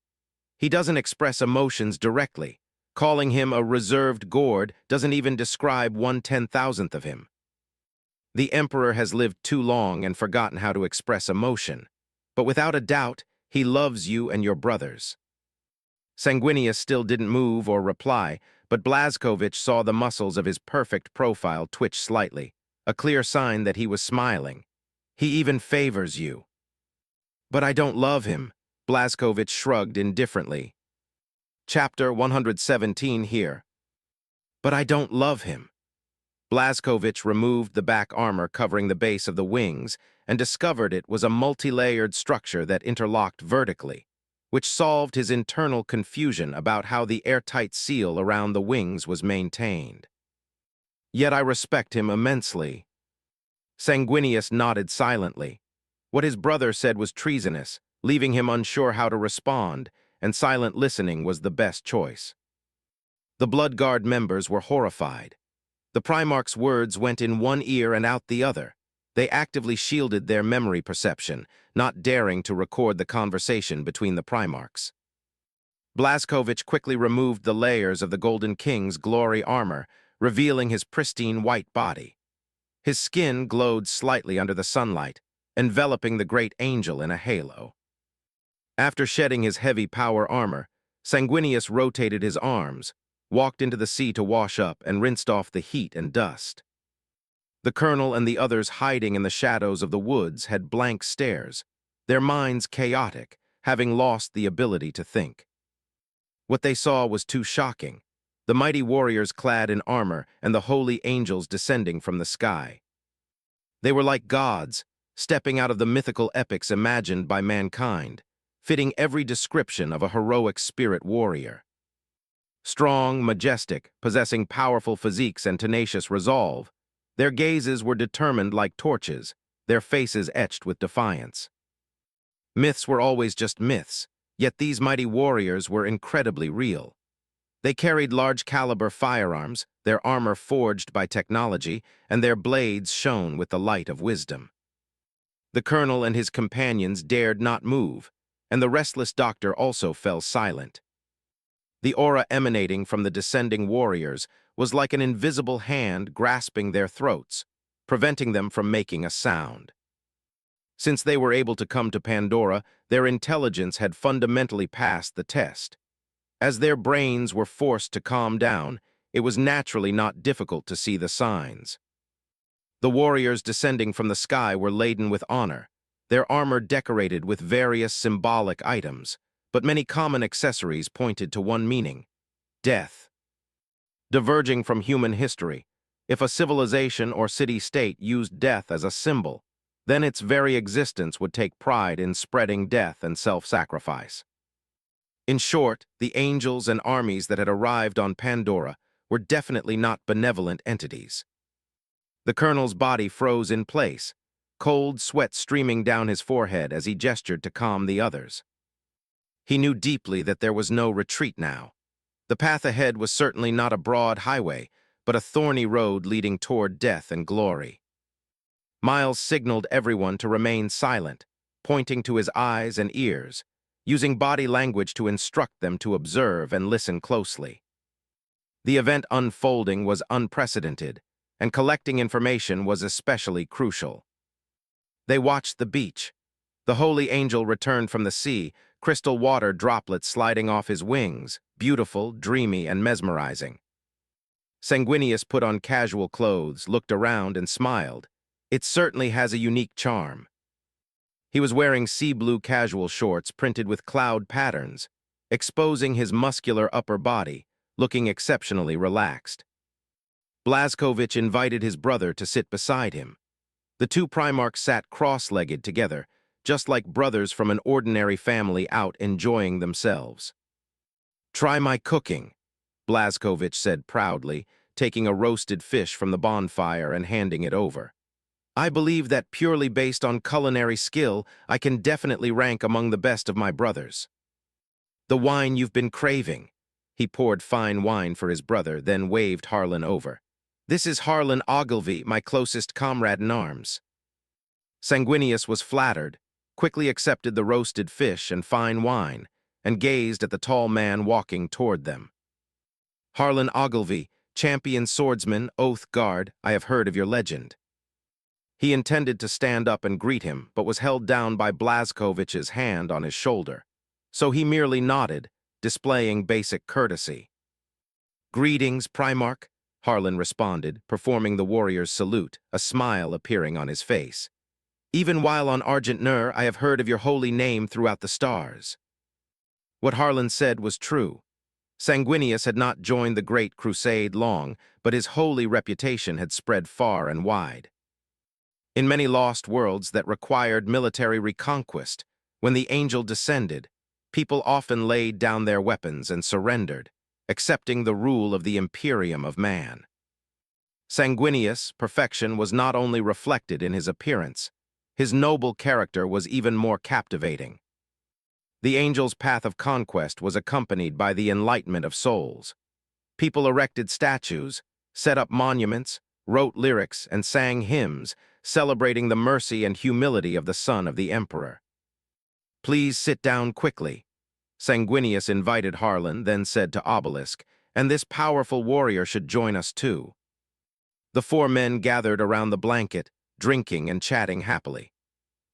"He doesn't express emotions directly. Calling him a reserved gourd doesn't even describe 1/10,000th of him. The Emperor has lived too long and forgotten how to express emotion. But without a doubt, he loves you and your brothers." Sanguinius still didn't move or reply, but Blaskovich saw the muscles of his perfect profile twitch slightly, a clear sign that he was smiling. "He even favors you." "But I don't love him," Blaskovich shrugged indifferently. Chapter 117 here. "But I don't love him." Blaskovich removed the back armor covering the base of the wings and discovered it was a multi-layered structure that interlocked vertically, which solved his internal confusion about how the airtight seal around the wings was maintained. Yet I respect him immensely. Sanguinius nodded silently. What his brother said was treasonous, leaving him unsure how to respond, and silent listening was the best choice. The Blood Guard members were horrified. The Primarch's words went in one ear and out the other. They actively shielded their memory perception, not daring to record the conversation between the Primarchs. Blazkowicz quickly removed the layers of the Golden King's glory armor, revealing his pristine white body. His skin glowed slightly under the sunlight, enveloping the great angel in a halo. After shedding his heavy power armor, Sanguinius rotated his arms, walked into the sea to wash up, and rinsed off the heat and dust. The colonel and the others hiding in the shadows of the woods had blank stares, their minds chaotic, having lost the ability to think. What they saw was too shocking. The mighty warriors clad in armor and the holy angels descending from the sky. They were like gods, stepping out of the mythical epics imagined by mankind, fitting every description of a heroic spirit warrior. Strong, majestic, possessing powerful physiques and tenacious resolve, their gazes were determined like torches, their faces etched with defiance. Myths were always just myths, yet these mighty warriors were incredibly real. They carried large-caliber firearms, their armor forged by technology, and their blades shone with the light of wisdom. The colonel and his companions dared not move, and the restless doctor also fell silent. The aura emanating from the descending warriors was like an invisible hand grasping their throats, preventing them from making a sound. Since they were able to come to Pandora, their intelligence had fundamentally passed the test. As their brains were forced to calm down, it was naturally not difficult to see the signs. The warriors descending from the sky were laden with honor, their armor decorated with various symbolic items, but many common accessories pointed to one meaning: death. Diverging from human history, if a civilization or city-state used death as a symbol, then its very existence would take pride in spreading death and self-sacrifice. In short, the angels and armies that had arrived on Pandora were definitely not benevolent entities. The colonel's body froze in place, cold sweat streaming down his forehead as he gestured to calm the others. He knew deeply that there was no retreat now. The path ahead was certainly not a broad highway, but a thorny road leading toward death and glory. Miles signaled everyone to remain silent, pointing to his eyes and ears, using body language to instruct them to observe and listen closely. The event unfolding was unprecedented, and collecting information was especially crucial. They watched the beach. The holy angel returned from the sea, crystal water droplets sliding off his wings, beautiful, dreamy, and mesmerizing. Sanguinius put on casual clothes, looked around, and smiled. It certainly has a unique charm. He was wearing sea blue casual shorts printed with cloud patterns, exposing his muscular upper body, looking exceptionally relaxed. Blazkowicz invited his brother to sit beside him. The two Primarchs sat cross-legged together, just like brothers from an ordinary family out enjoying themselves. "Try my cooking," Blazkowicz said proudly, taking a roasted fish from the bonfire and handing it over. "I believe that purely based on culinary skill, I can definitely rank among the best of my brothers." "The wine you've been craving." He poured fine wine for his brother, then waved Harlan over. "This is Harlan Ogilvy, my closest comrade in arms." Sanguinius was flattered, quickly accepted the roasted fish and fine wine, and gazed at the tall man walking toward them. "Harlan Ogilvy, champion swordsman, oath guard, I have heard of your legend." He intended to stand up and greet him, but was held down by Blazkowicz's hand on his shoulder, so he merely nodded, displaying basic courtesy. "Greetings, Primarch," Harlan responded, performing the warrior's salute, a smile appearing on his face. "Even while on Argent Nur, I have heard of your holy name throughout the stars." What Harlan said was true. Sanguinius had not joined the Great Crusade long, but his holy reputation had spread far and wide. In many lost worlds that required military reconquest, when the angel descended, people often laid down their weapons and surrendered, accepting the rule of the imperium of man. Sanguinius' perfection was not only reflected in his appearance, his noble character was even more captivating. The angel's path of conquest was accompanied by the enlightenment of souls. People erected statues, set up monuments, wrote lyrics, and sang hymns, celebrating the mercy and humility of the son of the emperor. "Please sit down quickly," Sanguinius invited Harlan, then said to Obelisk, "and this powerful warrior should join us too." The four men gathered around the blanket, drinking and chatting happily.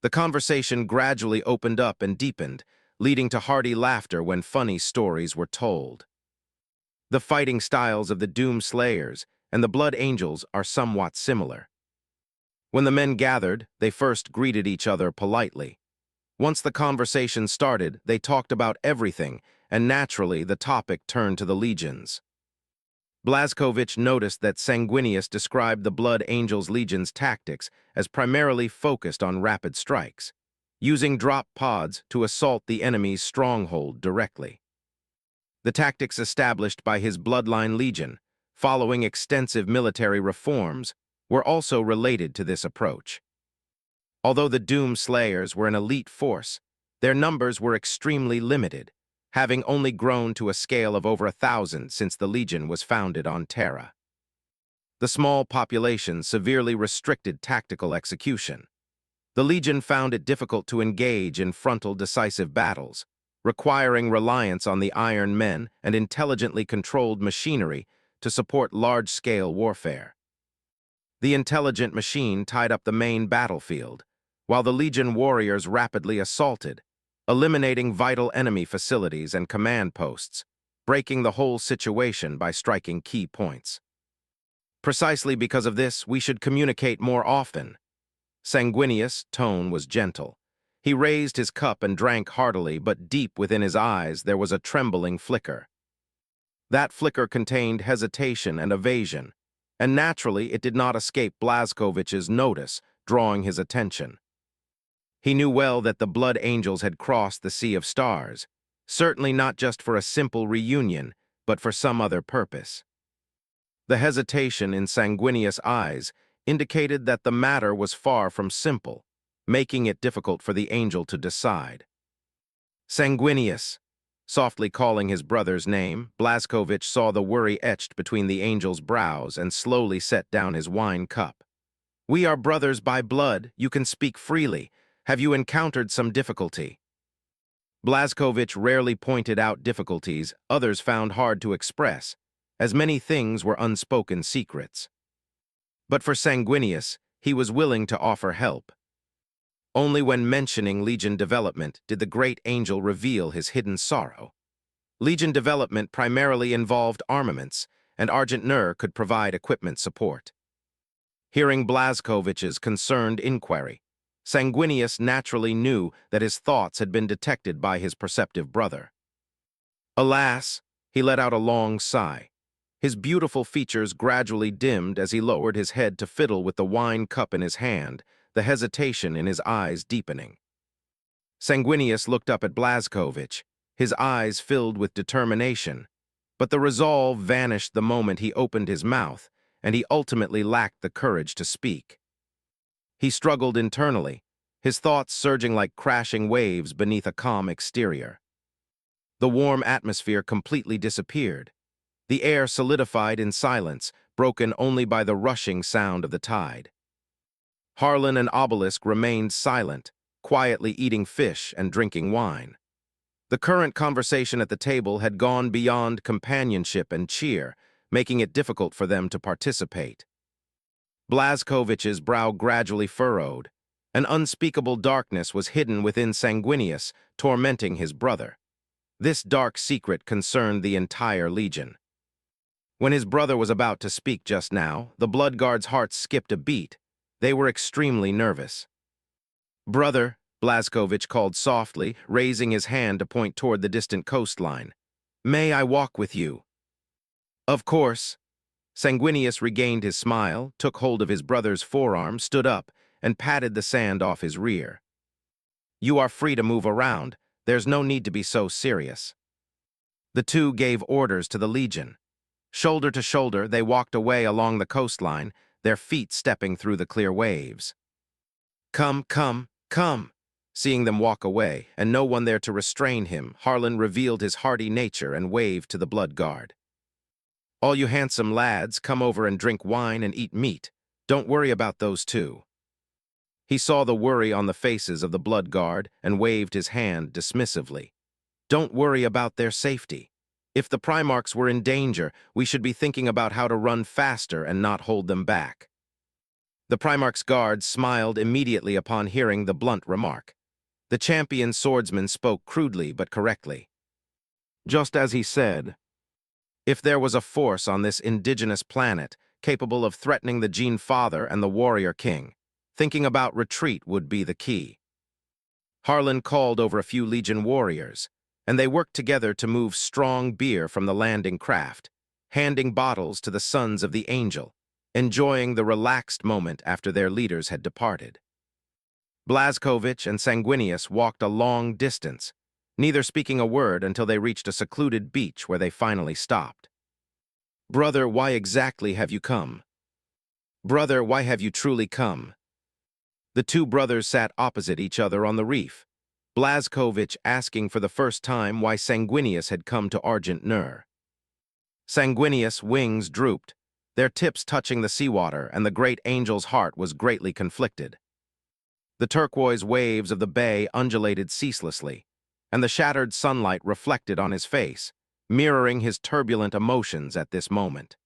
The conversation gradually opened up and deepened, leading to hearty laughter when funny stories were told. The fighting styles of the Doom Slayers and the Blood Angels are somewhat similar. When the men gathered, they first greeted each other politely. Once the conversation started, they talked about everything, and naturally the topic turned to the legions. Blazkowicz noticed that Sanguinius described the Blood Angels' legion's tactics as primarily focused on rapid strikes, using drop pods to assault the enemy's stronghold directly. The tactics established by his Bloodline Legion, following extensive military reforms, were also related to this approach. Although the Doom Slayers were an elite force, their numbers were extremely limited, having only grown to a scale of over 1,000 since the Legion was founded on Terra. The small population severely restricted tactical execution. The Legion found it difficult to engage in frontal decisive battles, requiring reliance on the Iron Men and intelligently controlled machinery to support large-scale warfare. The intelligent machine tied up the main battlefield, while the Legion warriors rapidly assaulted, eliminating vital enemy facilities and command posts, breaking the whole situation by striking key points. Precisely because of this, we should communicate more often. Sanguinius' tone was gentle. He raised his cup and drank heartily, but deep within his eyes there was a trembling flicker. That flicker contained hesitation and evasion, and naturally it did not escape Blazkowicz's notice, drawing his attention. He knew well that the Blood Angels had crossed the Sea of Stars, certainly not just for a simple reunion, but for some other purpose. The hesitation in Sanguinius' eyes indicated that the matter was far from simple, making it difficult for the angel to decide. "Sanguinius," softly calling his brother's name, Blazkowicz saw the worry etched between the angel's brows and slowly set down his wine cup. "We are brothers by blood, you can speak freely. Have you encountered some difficulty?" Blazkowicz rarely pointed out difficulties others found hard to express, as many things were unspoken secrets. But for Sanguinius, he was willing to offer help. Only when mentioning Legion development did the great angel reveal his hidden sorrow. Legion development primarily involved armaments, and Argent Nur could provide equipment support. Hearing Blazkowicz's concerned inquiry, Sanguinius naturally knew that his thoughts had been detected by his perceptive brother. Alas, he let out a long sigh. His beautiful features gradually dimmed as he lowered his head to fiddle with the wine cup in his hand, the hesitation in his eyes deepening. Sanguinius looked up at Blazkowicz, his eyes filled with determination, but the resolve vanished the moment he opened his mouth, and he ultimately lacked the courage to speak. He struggled internally, his thoughts surging like crashing waves beneath a calm exterior. The warm atmosphere completely disappeared. The air solidified in silence, broken only by the rushing sound of the tide. Harlan and Obelisk remained silent, quietly eating fish and drinking wine. The current conversation at the table had gone beyond companionship and cheer, making it difficult for them to participate. Blazkowicz's brow gradually furrowed. An unspeakable darkness was hidden within Sanguinius, tormenting his brother. This dark secret concerned the entire Legion. When his brother was about to speak just now, the Bloodguard's hearts skipped a beat. They were extremely nervous. "Brother," Blazkowicz called softly, raising his hand to point toward the distant coastline. "May I walk with you?" "Of course." Sanguinius regained his smile, took hold of his brother's forearm, stood up, and patted the sand off his rear. "You are free to move around. There's no need to be so serious." The two gave orders to the legion. Shoulder to shoulder, they walked away along the coastline, their feet stepping through the clear waves. "Come, come, come!" Seeing them walk away, and no one there to restrain him, Harlan revealed his hearty nature and waved to the blood guard. "All you handsome lads, come over and drink wine and eat meat. Don't worry about those two." He saw the worry on the faces of the blood guard and waved his hand dismissively. "Don't worry about their safety. If the Primarchs were in danger, we should be thinking about how to run faster and not hold them back." The Primarch's guards smiled immediately upon hearing the blunt remark. The champion swordsman spoke crudely but correctly. Just as he said, if there was a force on this indigenous planet capable of threatening the Gene Father and the Warrior King, thinking about retreat would be the key. Harlan called over a few Legion warriors, and they worked together to move strong beer from the landing craft, handing bottles to the sons of the Angel, enjoying the relaxed moment after their leaders had departed. Blazkovich and Sanguinius walked a long distance, neither speaking a word until they reached a secluded beach where they finally stopped. "Brother, why exactly have you come? Brother, why have you truly come?" The two brothers sat opposite each other on the reef, Blazkovich asking for the first time why Sanguinius had come to Argent Nur. Sanguinius' wings drooped, their tips touching the seawater, and the great angel's heart was greatly conflicted. The turquoise waves of the bay undulated ceaselessly, and the shattered sunlight reflected on his face, mirroring his turbulent emotions at this moment.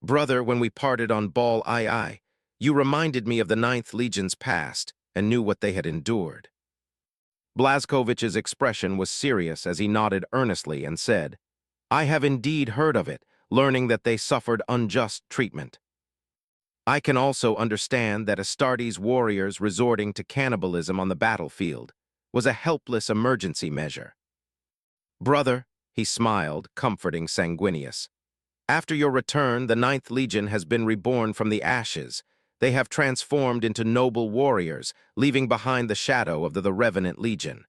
"Brother, when we parted on Ball II, you reminded me of the 9th Legion's past and knew what they had endured." Blazkovich's expression was serious as he nodded earnestly and said, "I have indeed heard of it, learning that they suffered unjust treatment. I can also understand that Astartes' warriors resorting to cannibalism on the battlefield was a helpless emergency measure. Brother," he smiled, comforting Sanguinius, "after your return, the 9th Legion has been reborn from the ashes. They have transformed into noble warriors, leaving behind the shadow of the Revenant Legion.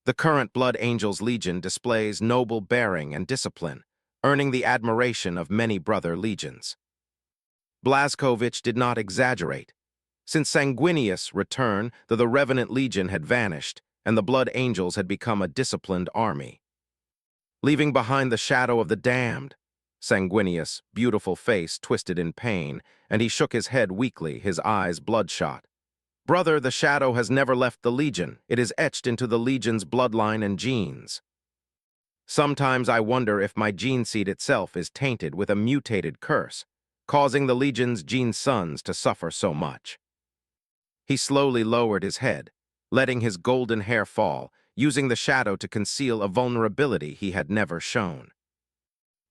The current Blood Angels Legion displays noble bearing and discipline, earning the admiration of many brother legions." Blazkovich did not exaggerate. Since Sanguinius' return, the Revenant Legion had vanished, and the Blood Angels had become a disciplined army. "Leaving behind the shadow of the damned," Sanguinius' beautiful face twisted in pain, and he shook his head weakly, his eyes bloodshot. "Brother, the shadow has never left the Legion. It is etched into the Legion's bloodline and genes. Sometimes I wonder if my gene seed itself is tainted with a mutated curse, causing the Legion's gene sons to suffer so much." He slowly lowered his head, letting his golden hair fall, using the shadow to conceal a vulnerability he had never shown.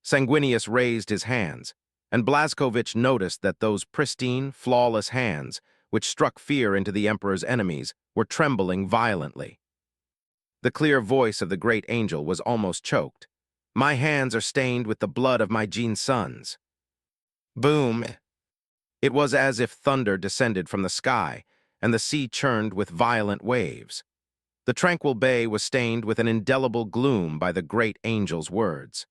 Sanguinius raised his hands, and Blazkovich noticed that those pristine, flawless hands, which struck fear into the Emperor's enemies, were trembling violently. The clear voice of the great angel was almost choked. "My hands are stained with the blood of my gene sons." Boom! It was as if thunder descended from the sky, and the sea churned with violent waves. The tranquil bay was stained with an indelible gloom by the great angel's words.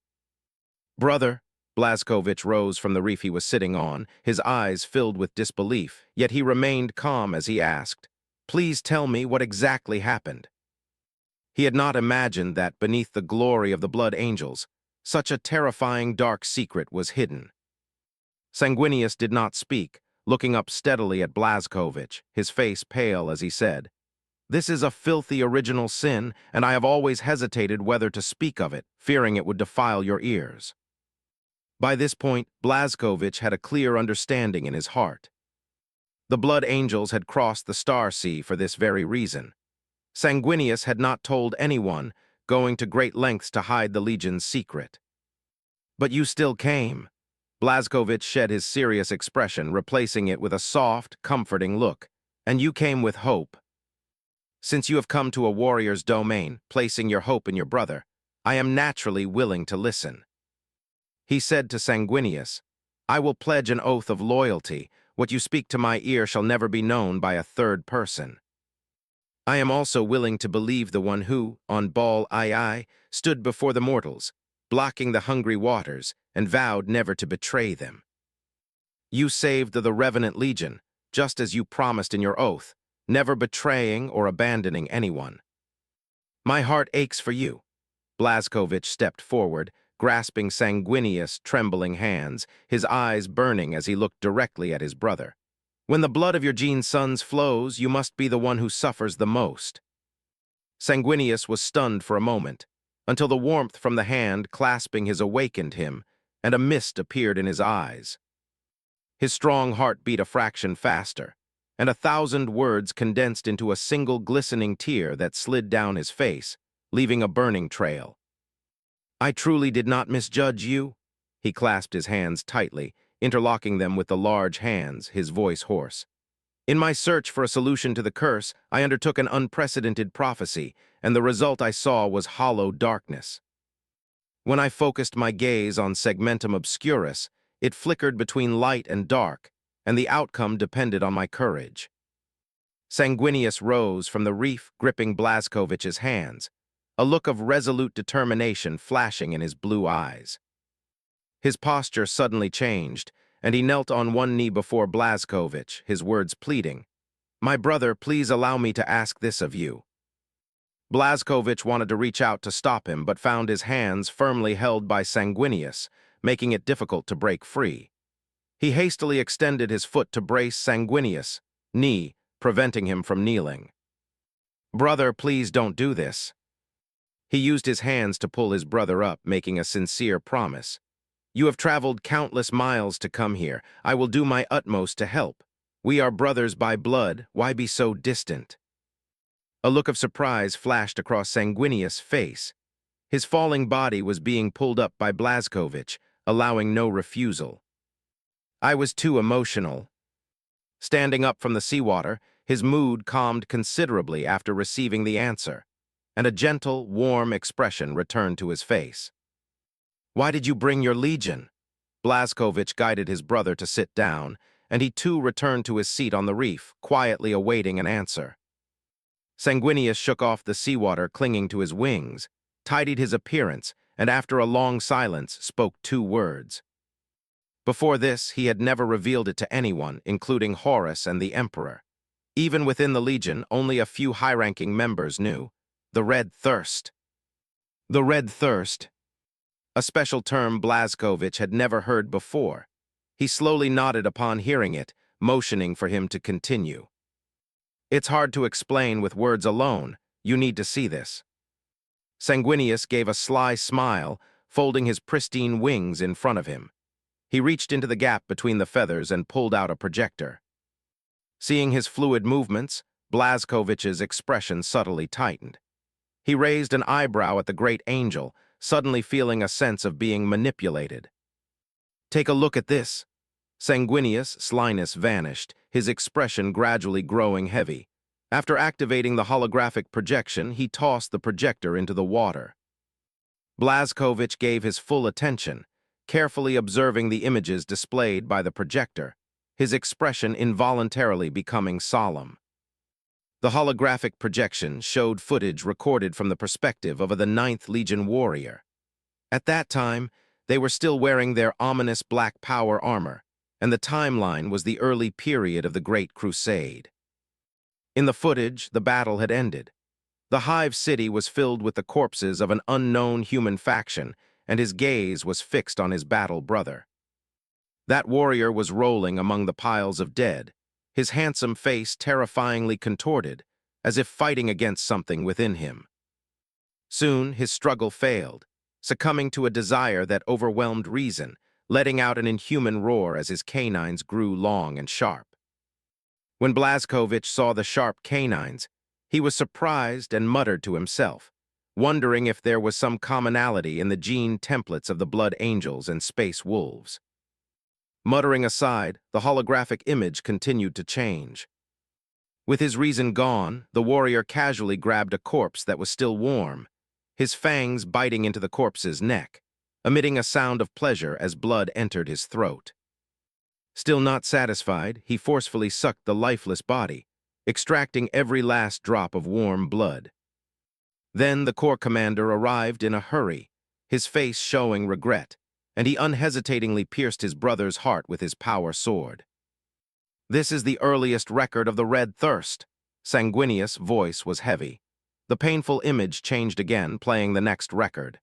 "Brother," Blazkovich rose from the reef he was sitting on, his eyes filled with disbelief, yet he remained calm as he asked, "Please tell me what exactly happened." He had not imagined that beneath the glory of the Blood Angels, such a terrifying dark secret was hidden. Sanguinius did not speak, looking up steadily at Blazkovich, his face pale as he said, "This is a filthy original sin, and I have always hesitated whether to speak of it, fearing it would defile your ears." By this point, Blazkovich had a clear understanding in his heart. The Blood Angels had crossed the Star Sea for this very reason. Sanguinius had not told anyone, going to great lengths to hide the Legion's secret. "But you still came." Blazkovich shed his serious expression, replacing it with a soft, comforting look. "And you came with hope. Since you have come to a warrior's domain, placing your hope in your brother, I am naturally willing to listen." He said to Sanguinius, "I will pledge an oath of loyalty. What you speak to my ear shall never be known by a third person." I am also willing to believe the one who, on Baal II, stood before the mortals, blocking the hungry waters, and vowed never to betray them. You saved the Revenant Legion, just as you promised in your oath, never betraying or abandoning anyone. My heart aches for you. Blazkowicz stepped forward, grasping Sanguinius' trembling hands, his eyes burning as he looked directly at his brother. When the blood of your Gene's sons flows, you must be the one who suffers the most. Sanguinius was stunned for a moment, until the warmth from the hand clasping his awakened him, and a mist appeared in his eyes. His strong heart beat a fraction faster, and 1,000 words condensed into a single glistening tear that slid down his face, leaving a burning trail. I truly did not misjudge you. He clasped his hands tightly, interlocking them with the large hands, his voice hoarse. In my search for a solution to the curse, I undertook an unprecedented prophecy, and the result I saw was hollow darkness. When I focused my gaze on segmentum obscurus, it flickered between light and dark, and the outcome depended on my courage. Sanguinius rose from the reef, gripping Blazkowicz's hands, a look of resolute determination flashing in his blue eyes. His posture suddenly changed, and he knelt on one knee before Blazkowicz, his words pleading, "My brother, please allow me to ask this of you." Blazkowicz wanted to reach out to stop him, but found his hands firmly held by Sanguinius, making it difficult to break free. He hastily extended his foot to brace Sanguinius' knee, preventing him from kneeling. "Brother, please don't do this." He used his hands to pull his brother up, making a sincere promise. "You have traveled countless miles to come here. I will do my utmost to help. We are brothers by blood. Why be so distant?" A look of surprise flashed across Sanguinius' face. His falling body was being pulled up by Blazkowicz, allowing no refusal. "I was too emotional." Standing up from the seawater, his mood calmed considerably after receiving the answer, and a gentle, warm expression returned to his face. "Why did you bring your legion?" Blazkowicz guided his brother to sit down, and he too returned to his seat on the reef, quietly awaiting an answer. Sanguinius shook off the seawater clinging to his wings, tidied his appearance, and after a long silence spoke 2 words. Before this, he had never revealed it to anyone, including Horus and the Emperor. Even within the Legion, only a few high-ranking members knew. The Red Thirst. The Red Thirst. A special term Blazkowicz had never heard before. He slowly nodded upon hearing it, motioning for him to continue. "It's hard to explain with words alone. You need to see this." Sanguinius gave a sly smile, folding his pristine wings in front of him. He reached into the gap between the feathers and pulled out a projector. Seeing his fluid movements, Blazkowicz's expression subtly tightened. He raised an eyebrow at the great angel, suddenly feeling a sense of being manipulated. "Take a look at this." Sanguinius' slyness vanished, his expression gradually growing heavy. After activating the holographic projection, he tossed the projector into the water. Blazkowicz gave his full attention, carefully observing the images displayed by the projector, his expression involuntarily becoming solemn. The holographic projection showed footage recorded from the perspective of the 9th Legion warrior. At that time, they were still wearing their ominous black power armor, and the timeline was the early period of the Great Crusade. In the footage, the battle had ended. The Hive City was filled with the corpses of an unknown human faction, and his gaze was fixed on his battle brother. That warrior was rolling among the piles of dead, his handsome face terrifyingly contorted, as if fighting against something within him. Soon, his struggle failed, succumbing to a desire that overwhelmed reason, letting out an inhuman roar as his canines grew long and sharp. When Blazkowicz saw the sharp canines, he was surprised and muttered to himself, wondering if there was some commonality in the gene templates of the Blood Angels and Space Wolves. Muttering aside, the holographic image continued to change. With his reason gone, the warrior casually grabbed a corpse that was still warm, his fangs biting into the corpse's neck, emitting a sound of pleasure as blood entered his throat. Still not satisfied, he forcefully sucked the lifeless body, extracting every last drop of warm blood. Then the corps commander arrived in a hurry, his face showing regret, and he unhesitatingly pierced his brother's heart with his power sword. "This is the earliest record of the Red Thirst." Sanguinius' voice was heavy. The painful image changed again, playing the next record.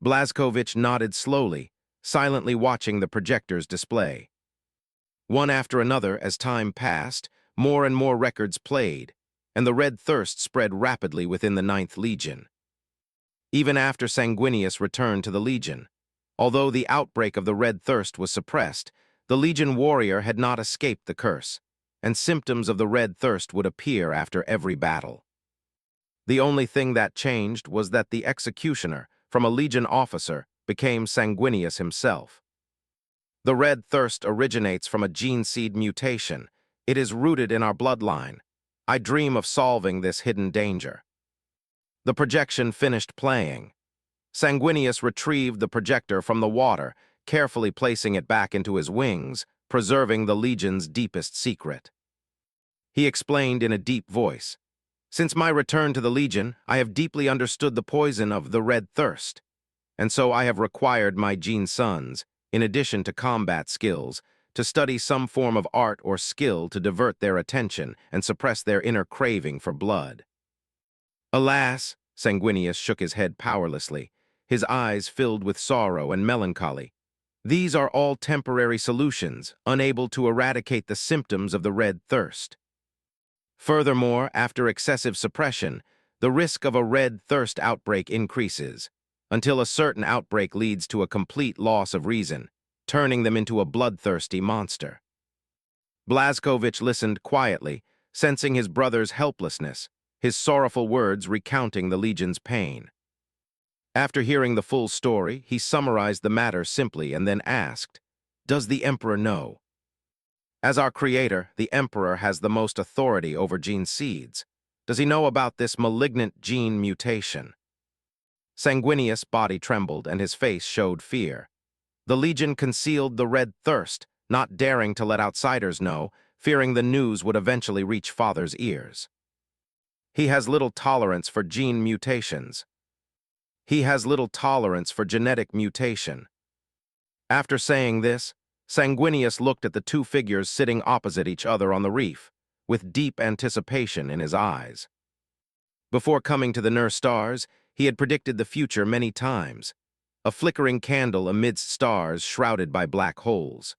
Blazkovich nodded slowly, silently watching the projector's display. One after another, as time passed, more and more records played, and the Red Thirst spread rapidly within the 9th Legion. Even after Sanguinius returned to the Legion, although the outbreak of the Red Thirst was suppressed, the Legion warrior had not escaped the curse, and symptoms of the Red Thirst would appear after every battle. The only thing that changed was that the executioner, from a Legion officer, became Sanguinius himself. The Red Thirst originates from a gene seed mutation. It is rooted in our bloodline. I dream of solving this hidden danger. The projection finished playing. Sanguinius retrieved the projector from the water, carefully placing it back into his wings, preserving the Legion's deepest secret. He explained in a deep voice, "Since my return to the Legion, I have deeply understood the poison of the Red Thirst, and so I have required my gene sons, in addition to combat skills, to study some form of art or skill to divert their attention and suppress their inner craving for blood." Alas, Sanguinius shook his head powerlessly, his eyes filled with sorrow and melancholy. These are all temporary solutions, unable to eradicate the symptoms of the Red Thirst. Furthermore, after excessive suppression, the risk of a Red Thirst outbreak increases, until a certain outbreak leads to a complete loss of reason, turning them into a bloodthirsty monster. Blazkovich listened quietly, sensing his brother's helplessness, his sorrowful words recounting the Legion's pain. After hearing the full story, he summarized the matter simply and then asked, "Does the Emperor know?" "As our creator, the Emperor has the most authority over gene seeds. Does he know about this malignant gene mutation?" Sanguinius' body trembled and his face showed fear. The Legion concealed the Red Thirst, not daring to let outsiders know, fearing the news would eventually reach Father's ears. "He has little tolerance for gene mutations. He has little tolerance for genetic mutation." After saying this, Sanguinius looked at the two figures sitting opposite each other on the reef, with deep anticipation in his eyes. Before coming to the Nurse Stars, he had predicted the future many times, a flickering candle amidst stars shrouded by black holes.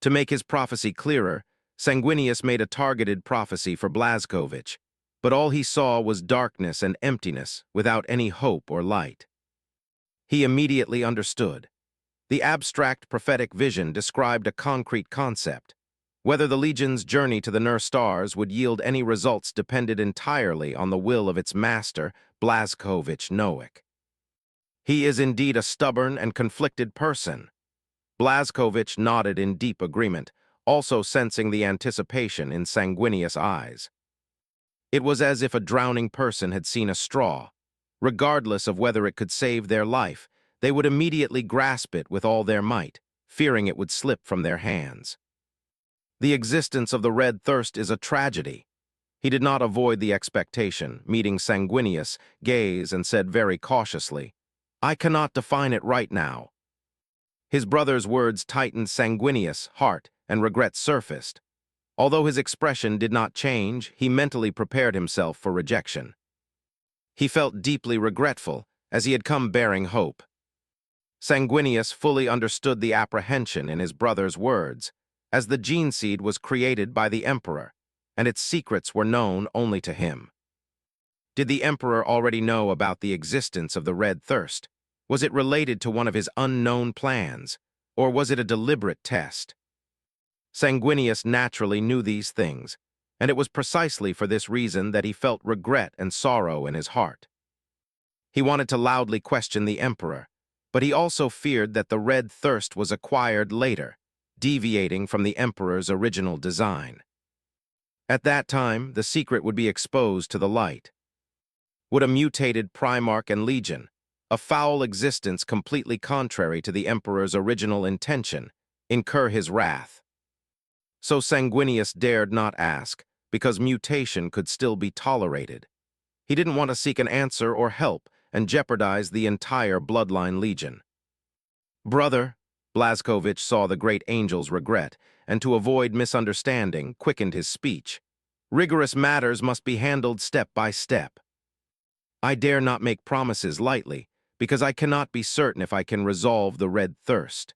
To make his prophecy clearer, Sanguinius made a targeted prophecy for Blazkovich, but all he saw was darkness and emptiness without any hope or light. He immediately understood. The abstract prophetic vision described a concrete concept. Whether the Legion's journey to the Nurse Stars would yield any results depended entirely on the will of its master, Blazkovich Nowick. "He is indeed a stubborn and conflicted person." Blazkovich nodded in deep agreement, also sensing the anticipation in Sanguinius' eyes. It was as if a drowning person had seen a straw. Regardless of whether it could save their life, they would immediately grasp it with all their might, fearing it would slip from their hands. The existence of the Red Thirst is a tragedy. He did not avoid the expectation, meeting Sanguinius' gaze and said very cautiously, "I cannot define it right now." His brother's words tightened Sanguinius' heart, and regret surfaced. Although his expression did not change, he mentally prepared himself for rejection. He felt deeply regretful, as he had come bearing hope. Sanguinius fully understood the apprehension in his brother's words, as the gene seed was created by the Emperor, and its secrets were known only to him. Did the Emperor already know about the existence of the Red Thirst? Was it related to one of his unknown plans, or was it a deliberate test? Sanguinius naturally knew these things, and it was precisely for this reason that he felt regret and sorrow in his heart. He wanted to loudly question the Emperor, but he also feared that the Red Thirst was acquired later, deviating from the Emperor's original design. At that time, the secret would be exposed to the light. Would a mutated Primarch and Legion, a foul existence completely contrary to the Emperor's original intention, incur his wrath? So Sanguinius dared not ask, because mutation could still be tolerated. He didn't want to seek an answer or help and jeopardize the entire Bloodline Legion. "Brother," Blazkowicz saw the great angel's regret, and to avoid misunderstanding, quickened his speech. "Rigorous matters must be handled step by step. I dare not make promises lightly, because I cannot be certain if I can resolve the red thirst.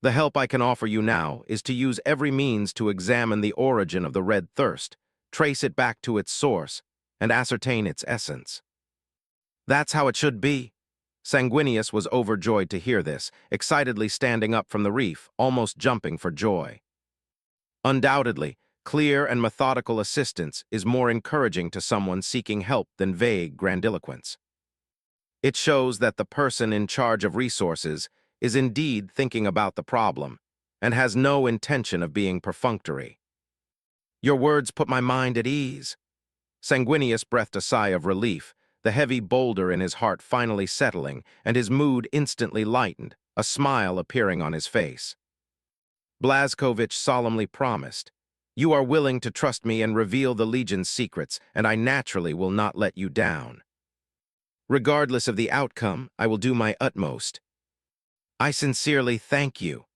The help I can offer you now is to use every means to examine the origin of the red thirst, trace it back to its source, and ascertain its essence." "That's how it should be." Sanguinius was overjoyed to hear this, excitedly standing up from the reef, almost jumping for joy. Undoubtedly, clear and methodical assistance is more encouraging to someone seeking help than vague grandiloquence. It shows that the person in charge of resources is indeed thinking about the problem and has no intention of being perfunctory. "Your words put my mind at ease." Sanguinius breathed a sigh of relief, the heavy boulder in his heart finally settling, and his mood instantly lightened, a smile appearing on his face. Blazkowicz solemnly promised, "You are willing to trust me and reveal the Legion's secrets, and I naturally will not let you down. Regardless of the outcome, I will do my utmost." "I sincerely thank you."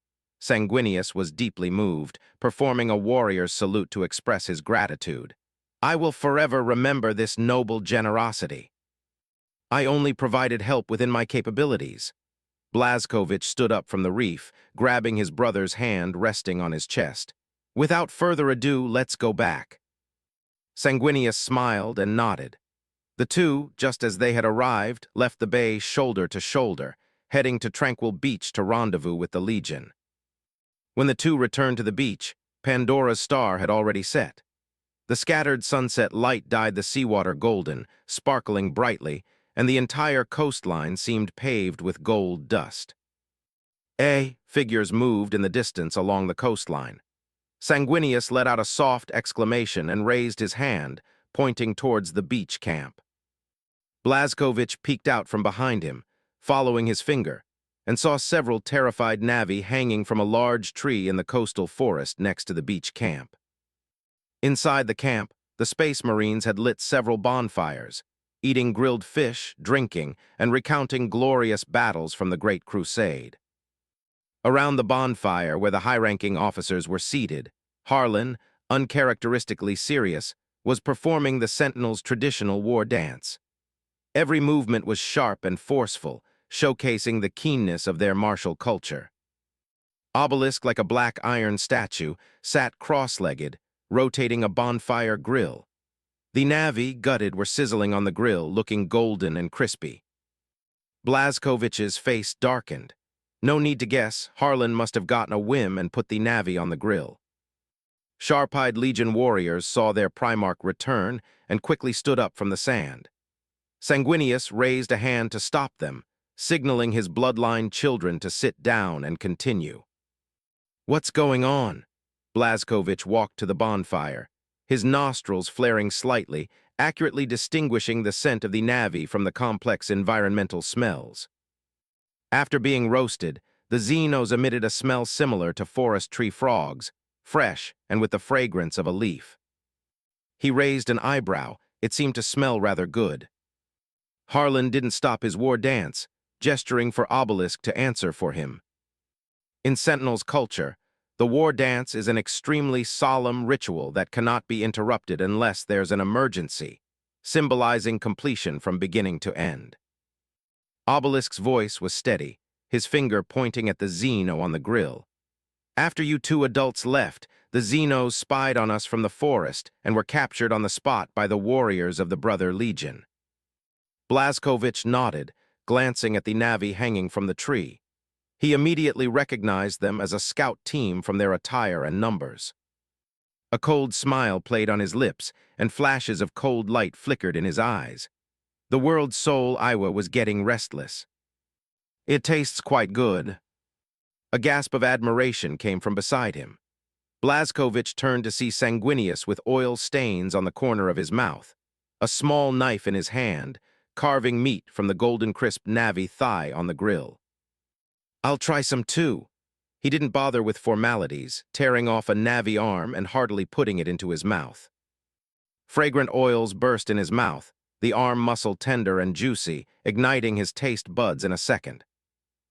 Sanguinius was deeply moved, performing a warrior's salute to express his gratitude. "I will forever remember this noble generosity. I only provided help within my capabilities." Blazkowicz stood up from the reef, grabbing his brother's hand resting on his chest. "Without further ado, let's go back." Sanguinius smiled and nodded. The two, just as they had arrived, left the bay shoulder to shoulder, heading to Tranquil Beach to rendezvous with the Legion. When the two returned to the beach, Pandora's star had already set. The scattered sunset light dyed the seawater golden, sparkling brightly, and the entire coastline seemed paved with gold dust. Figures moved in the distance along the coastline. Sanguinius let out a soft exclamation and raised his hand, pointing towards the beach camp. Blazkowicz peeked out from behind him, following his finger, and saw several terrified Navi hanging from a large tree in the coastal forest next to the beach camp. Inside the camp, the Space Marines had lit several bonfires, eating grilled fish, drinking, and recounting glorious battles from the Great Crusade. Around the bonfire, where the high-ranking officers were seated, Harlan, uncharacteristically serious, was performing the Sentinels' traditional war dance. Every movement was sharp and forceful, showcasing the keenness of their martial culture. Obelisk, like a black iron statue, sat cross-legged, rotating a bonfire grill. The Navi, gutted, were sizzling on the grill, looking golden and crispy. Blazkowicz's face darkened. No need to guess, Harlan must have gotten a whim and put the Navi on the grill. Sharp-eyed Legion warriors saw their Primarch return and quickly stood up from the sand. Sanguinius raised a hand to stop them, signaling his bloodline children to sit down and continue. "What's going on?" Blazkowicz walked to the bonfire, his nostrils flaring slightly, accurately distinguishing the scent of the Navi from the complex environmental smells. After being roasted, the Xenos emitted a smell similar to forest tree frogs, fresh and with the fragrance of a leaf. He raised an eyebrow. It seemed to smell rather good. Harlan didn't stop his war dance, gesturing for Obelisk to answer for him. In Sentinel's culture, the war dance is an extremely solemn ritual that cannot be interrupted unless there's an emergency, symbolizing completion from beginning to end. Obelisk's voice was steady, his finger pointing at the Xeno on the grill. "After you two adults left, the Xenos spied on us from the forest and were captured on the spot by the warriors of the Brother Legion." Blazkowicz nodded, glancing at the Navi hanging from the tree. He immediately recognized them as a scout team from their attire and numbers. A cold smile played on his lips, and flashes of cold light flickered in his eyes. The world's soul Iwa was getting restless. "It tastes quite good." A gasp of admiration came from beside him. Blazkowicz turned to see Sanguinius with oil stains on the corner of his mouth, a small knife in his hand, carving meat from the golden crisp Navi thigh on the grill. "I'll try some too." He didn't bother with formalities, tearing off a Navi arm and heartily putting it into his mouth. Fragrant oils burst in his mouth, the arm muscle tender and juicy, igniting his taste buds in a second.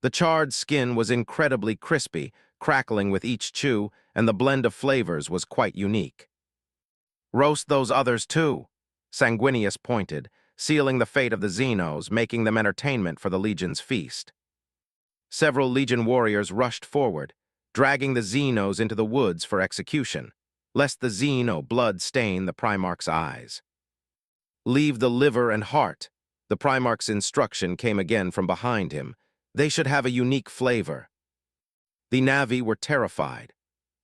The charred skin was incredibly crispy, crackling with each chew, and the blend of flavors was quite unique. "Roast those others too," Sanguinius pointed, sealing the fate of the Xenos, making them entertainment for the Legion's feast. Several Legion warriors rushed forward, dragging the Xenos into the woods for execution, lest the Xeno blood stain the Primarch's eyes. "Leave the liver and heart," the Primarch's instruction came again from behind him. "They should have a unique flavor." The Na'vi were terrified.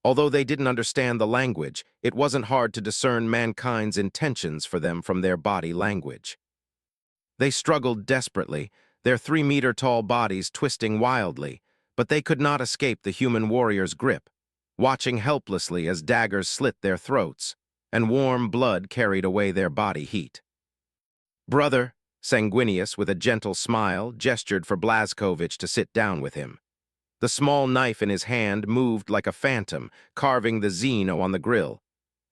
Although they didn't understand the language, it wasn't hard to discern mankind's intentions for them from their body language. They struggled desperately, their 3-meter-tall bodies twisting wildly, but they could not escape the human warrior's grip, watching helplessly as daggers slit their throats, and warm blood carried away their body heat. "Brother," Sanguinius, with a gentle smile, gestured for Blazkowicz to sit down with him. The small knife in his hand moved like a phantom, carving the Xeno on the grill.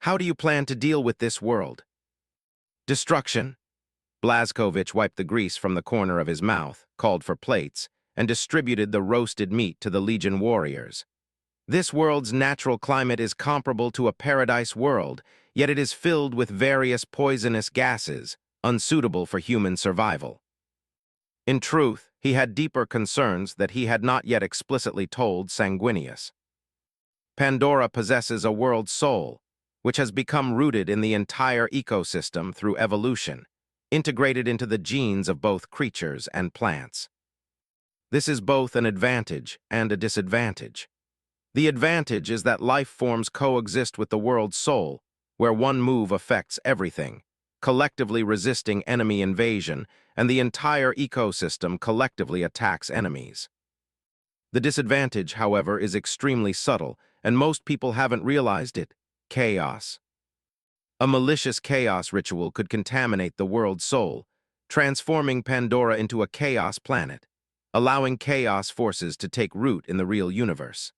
"How do you plan to deal with this world?" "Destruction." Blazkowicz wiped the grease from the corner of his mouth, called for plates, and distributed the roasted meat to the Legion warriors. "This world's natural climate is comparable to a paradise world, yet it is filled with various poisonous gases, unsuitable for human survival." In truth, he had deeper concerns that he had not yet explicitly told Sanguinius. Pandora possesses a world soul, which has become rooted in the entire ecosystem through evolution, integrated into the genes of both creatures and plants. This is both an advantage and a disadvantage. The advantage is that life forms coexist with the world's soul, where one move affects everything, collectively resisting enemy invasion, and the entire ecosystem collectively attacks enemies. The disadvantage, however, is extremely subtle, and most people haven't realized it: chaos. A malicious chaos ritual could contaminate the world's soul, transforming Pandora into a chaos planet, allowing chaos forces to take root in the real universe.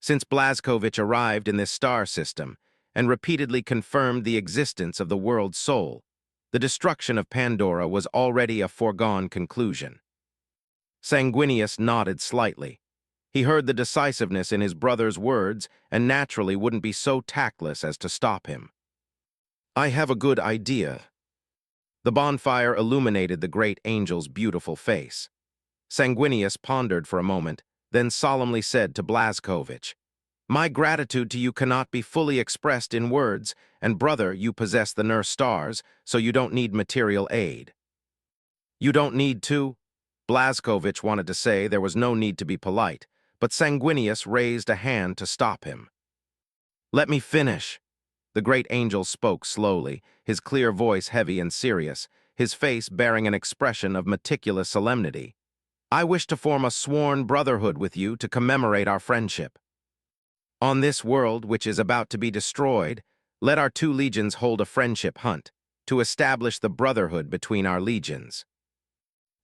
Since Blazkowicz arrived in this star system and repeatedly confirmed the existence of the world's soul, the destruction of Pandora was already a foregone conclusion. Sanguinius nodded slightly. He heard the decisiveness in his brother's words and naturally wouldn't be so tactless as to stop him. "I have a good idea." The bonfire illuminated the great angel's beautiful face. Sanguinius pondered for a moment, then solemnly said to Blazkowicz, "My gratitude to you cannot be fully expressed in words, and brother, you possess the nurse stars, so you don't need material aid." "You don't need to?" Blazkowicz wanted to say there was no need to be polite, but Sanguinius raised a hand to stop him. "Let me finish." The great angel spoke slowly, his clear voice heavy and serious, his face bearing an expression of meticulous solemnity. "I wish to form a sworn brotherhood with you to commemorate our friendship. On this world, which is about to be destroyed, let our two legions hold a friendship hunt, to establish the brotherhood between our legions."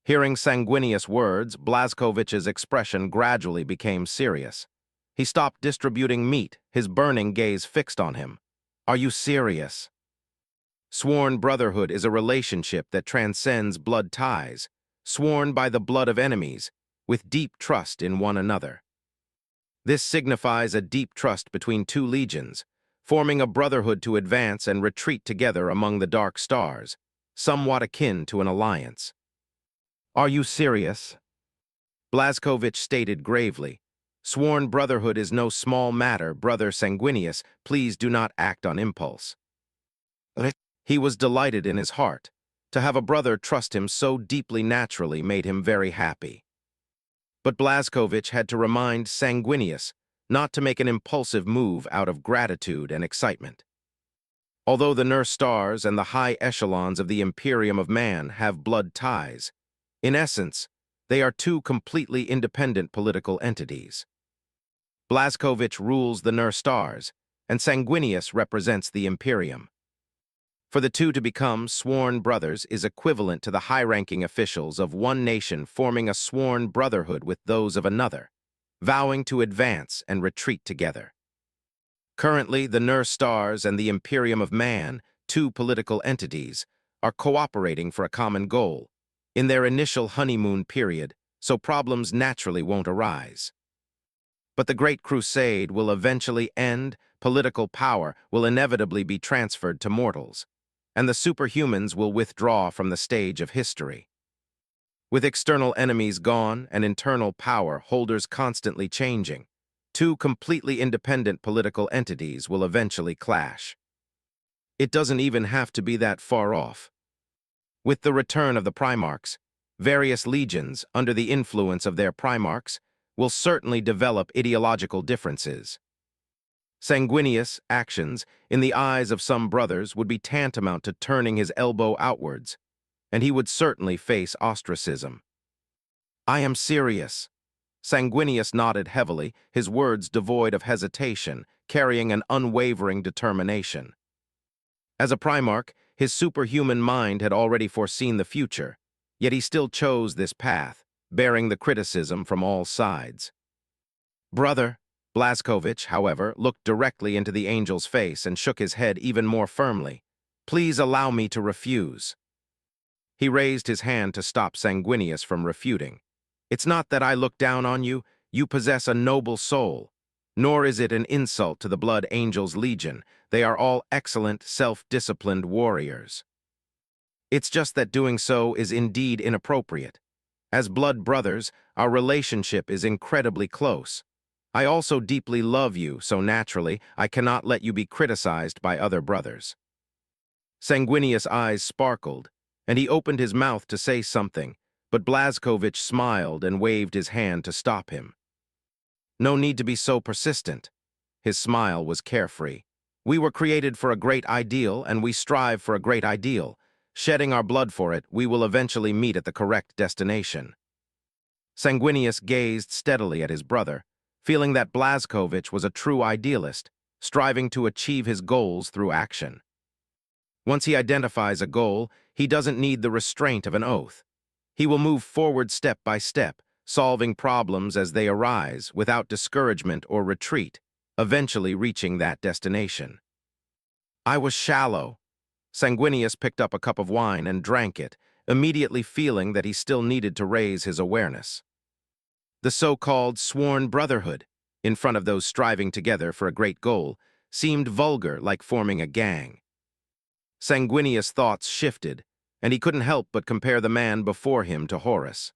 Hearing Sanguinius' words, Blazkowicz's expression gradually became serious. He stopped distributing meat, his burning gaze fixed on him. "Are you serious?" Sworn brotherhood is a relationship that transcends blood ties, sworn by the blood of enemies, with deep trust in one another. This signifies a deep trust between two legions, forming a brotherhood to advance and retreat together among the dark stars, somewhat akin to an alliance. "Are you serious?" Blazkowicz stated gravely. "Sworn brotherhood is no small matter, Brother Sanguinius. Please do not act on impulse." He was delighted in his heart. To have a brother trust him so deeply naturally made him very happy. But Blazkowicz had to remind Sanguinius not to make an impulsive move out of gratitude and excitement. Although the nurse stars and the high echelons of the Imperium of Man have blood ties, in essence, they are two completely independent political entities. Blazkowicz rules the nurse stars, and Sanguinius represents the Imperium. For the two to become sworn brothers is equivalent to the high-ranking officials of one nation forming a sworn brotherhood with those of another, vowing to advance and retreat together. Currently, the nurse stars and the Imperium of Man, two political entities, are cooperating for a common goal, in their initial honeymoon period, so problems naturally won't arise. But the Great Crusade will eventually end, political power will inevitably be transferred to mortals, and the superhumans will withdraw from the stage of history. With external enemies gone and internal power holders constantly changing, two completely independent political entities will eventually clash. It doesn't even have to be that far off. With the return of the Primarchs, various legions, under the influence of their Primarchs, will certainly develop ideological differences. Sanguinius' actions, in the eyes of some brothers, would be tantamount to turning his elbow outwards, and he would certainly face ostracism. "I am serious." Sanguinius nodded heavily, his words devoid of hesitation, carrying an unwavering determination. As a Primarch, his superhuman mind had already foreseen the future, yet he still chose this path, bearing the criticism from all sides. "Brother," Blazkowicz, however, looked directly into the angel's face and shook his head even more firmly. "Please allow me to refuse." He raised his hand to stop Sanguinius from refuting. "It's not that I look down on you. You possess a noble soul. Nor is it an insult to the Blood Angels Legion. They are all excellent, self-disciplined warriors. It's just that doing so is indeed inappropriate. As blood brothers, our relationship is incredibly close. I also deeply love you, so naturally, I cannot let you be criticized by other brothers." Sanguinius' eyes sparkled, and he opened his mouth to say something, but Blazkowicz smiled and waved his hand to stop him. "No need to be so persistent." His smile was carefree. "We were created for a great ideal, and we strive for a great ideal. Shedding our blood for it, we will eventually meet at the correct destination." Sanguinius gazed steadily at his brother, feeling that Blazkowicz was a true idealist, striving to achieve his goals through action. Once he identifies a goal, he doesn't need the restraint of an oath. He will move forward step by step, solving problems as they arise without discouragement or retreat, eventually reaching that destination. "I was shallow." Sanguinius picked up a cup of wine and drank it, immediately feeling that he still needed to raise his awareness. The so-called sworn brotherhood, in front of those striving together for a great goal, seemed vulgar, like forming a gang. Sanguinius' thoughts shifted, and he couldn't help but compare the man before him to Horus.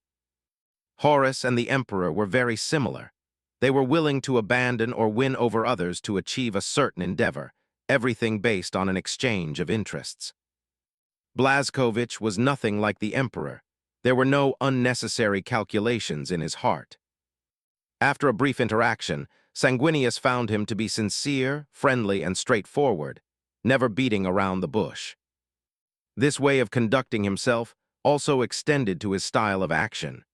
Horus and the Emperor were very similar. They were willing to abandon or win over others to achieve a certain endeavor, everything based on an exchange of interests. Blazkowicz was nothing like the Emperor. There were no unnecessary calculations in his heart. After a brief interaction, Sanguinius found him to be sincere, friendly, and straightforward, never beating around the bush. This way of conducting himself also extended to his style of action.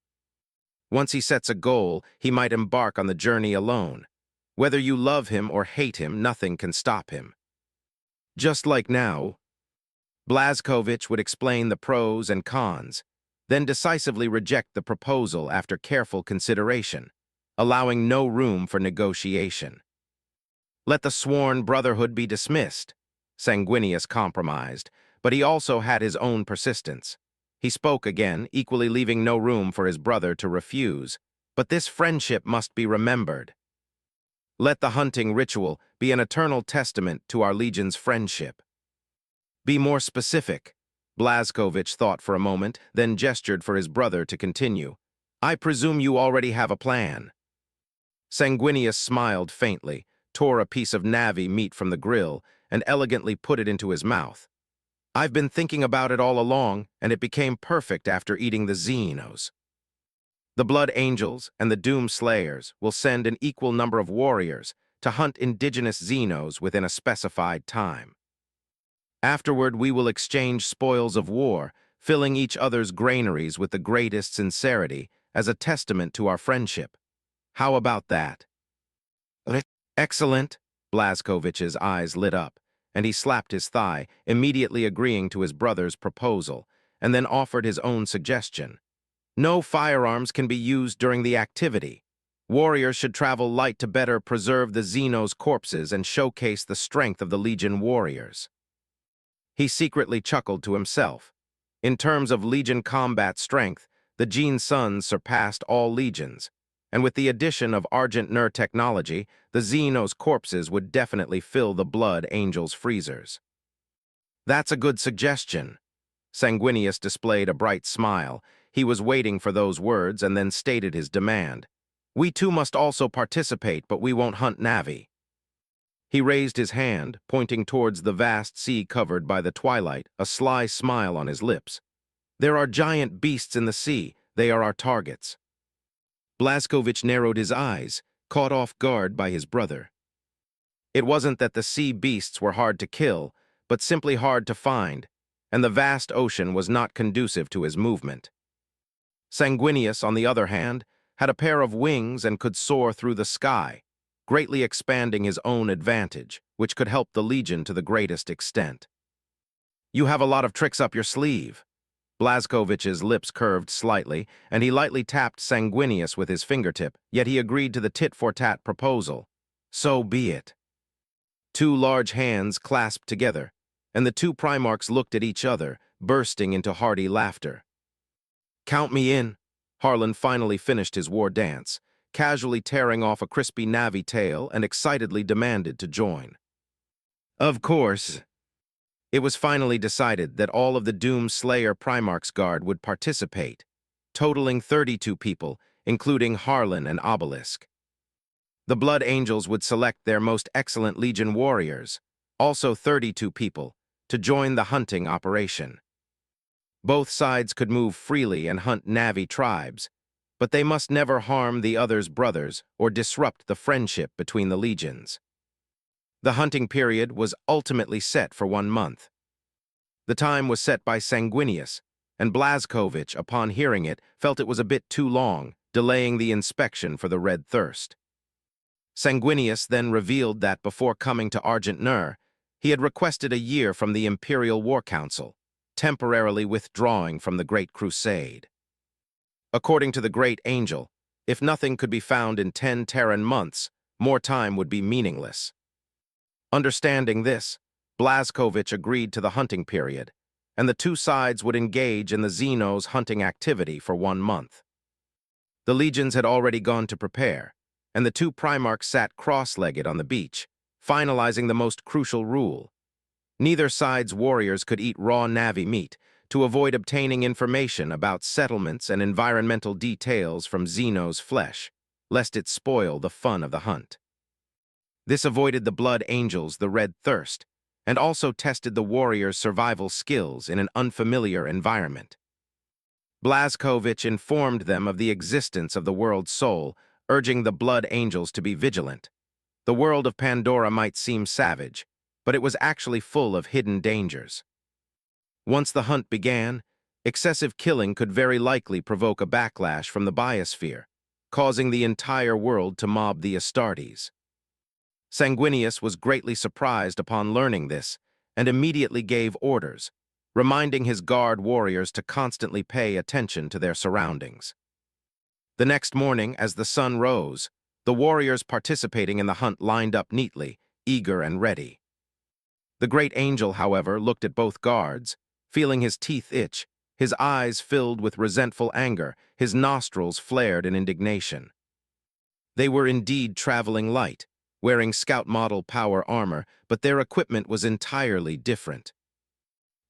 Once he sets a goal, he might embark on the journey alone. Whether you love him or hate him, nothing can stop him. Just like now, Blazkowicz would explain the pros and cons, then decisively reject the proposal after careful consideration, allowing no room for negotiation. "Let the sworn brotherhood be dismissed," Sanguinius compromised, but he also had his own persistence. He spoke again, equally leaving no room for his brother to refuse. "But this friendship must be remembered. Let the hunting ritual be an eternal testament to our legion's friendship." "Be more specific." Blazkowicz thought for a moment, then gestured for his brother to continue. "I presume you already have a plan." Sanguinius smiled faintly, tore a piece of navy meat from the grill, and elegantly put it into his mouth. "I've been thinking about it all along, and it became perfect after eating the Xenos. The Blood Angels and the Doom Slayers will send an equal number of warriors to hunt indigenous Xenos within a specified time. Afterward, we will exchange spoils of war, filling each other's granaries with the greatest sincerity as a testament to our friendship. How about that?" "Excellent." Blazkowicz's eyes lit up, and he slapped his thigh, immediately agreeing to his brother's proposal, and then offered his own suggestion. "No firearms can be used during the activity. Warriors should travel light to better preserve the Xenos' corpses and showcase the strength of the Legion warriors." He secretly chuckled to himself. In terms of Legion combat strength, the Gene Sons surpassed all legions, and with the addition of Argent Nur technology, the Xenos' corpses would definitely fill the Blood Angels' freezers. That's a good suggestion. Sanguinius displayed a bright smile. He was waiting for those words and then stated his demand. We too must also participate, but we won't hunt Navi. He raised his hand, pointing towards the vast sea covered by the twilight, a sly smile on his lips. There are giant beasts in the sea. They are our targets. Blazkowicz narrowed his eyes, caught off guard by his brother. It wasn't that the sea beasts were hard to kill, but simply hard to find, and the vast ocean was not conducive to his movement. Sanguinius, on the other hand, had a pair of wings and could soar through the sky, greatly expanding his own advantage, which could help the Legion to the greatest extent. You have a lot of tricks up your sleeve. Blazkowicz's lips curved slightly, and he lightly tapped Sanguinius with his fingertip, yet he agreed to the tit-for-tat proposal. So be it. Two large hands clasped together, and the two Primarchs looked at each other, bursting into hearty laughter. Count me in. Harlan finally finished his war dance, casually tearing off a crispy Navi tail and excitedly demanded to join. Of course. It was finally decided that all of the Doom Slayer Primarch's Guard would participate, totaling 32 people, including Harlan and Obelisk. The Blood Angels would select their most excellent Legion warriors, also 32 people, to join the hunting operation. Both sides could move freely and hunt Navi tribes, but they must never harm the other's brothers or disrupt the friendship between the legions. The hunting period was ultimately set for 1 month. The time was set by Sanguinius, and Blazkowicz, upon hearing it, felt it was a bit too long, delaying the inspection for the Red Thirst. Sanguinius then revealed that before coming to Argent Nur, he had requested a year from the Imperial War Council, temporarily withdrawing from the Great Crusade. According to the Great Angel, if nothing could be found in 10 Terran months, more time would be meaningless. Understanding this, Blazkowicz agreed to the hunting period, and the two sides would engage in the Xenos' hunting activity for 1 month. The legions had already gone to prepare, and the two Primarchs sat cross-legged on the beach, finalizing the most crucial rule. Neither side's warriors could eat raw Navi meat to avoid obtaining information about settlements and environmental details from Xenos' flesh, lest it spoil the fun of the hunt. This avoided the Blood Angels the Red Thirst, and also tested the warriors' survival skills in an unfamiliar environment. Blazkowicz informed them of the existence of the world's soul, urging the Blood Angels to be vigilant. The world of Pandora might seem savage, but it was actually full of hidden dangers. Once the hunt began, excessive killing could very likely provoke a backlash from the biosphere, causing the entire world to mob the Astartes. Sanguinius was greatly surprised upon learning this, and immediately gave orders, reminding his guard warriors to constantly pay attention to their surroundings. The next morning, as the sun rose, the warriors participating in the hunt lined up neatly, eager and ready. The Great Angel, however, looked at both guards, feeling his teeth itch, his eyes filled with resentful anger, his nostrils flared in indignation. They were indeed traveling light, wearing scout model power armor, but their equipment was entirely different.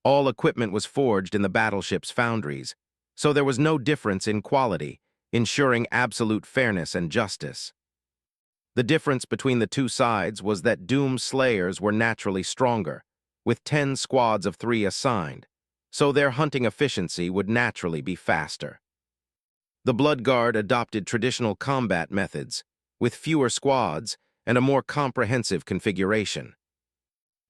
All equipment was forged in the battleship's foundries, so there was no difference in quality, ensuring absolute fairness and justice. The difference between the two sides was that Doom Slayers were naturally stronger, with 10 squads of 3 assigned, so their hunting efficiency would naturally be faster. The Blood Guard adopted traditional combat methods, with fewer squads and a more comprehensive configuration.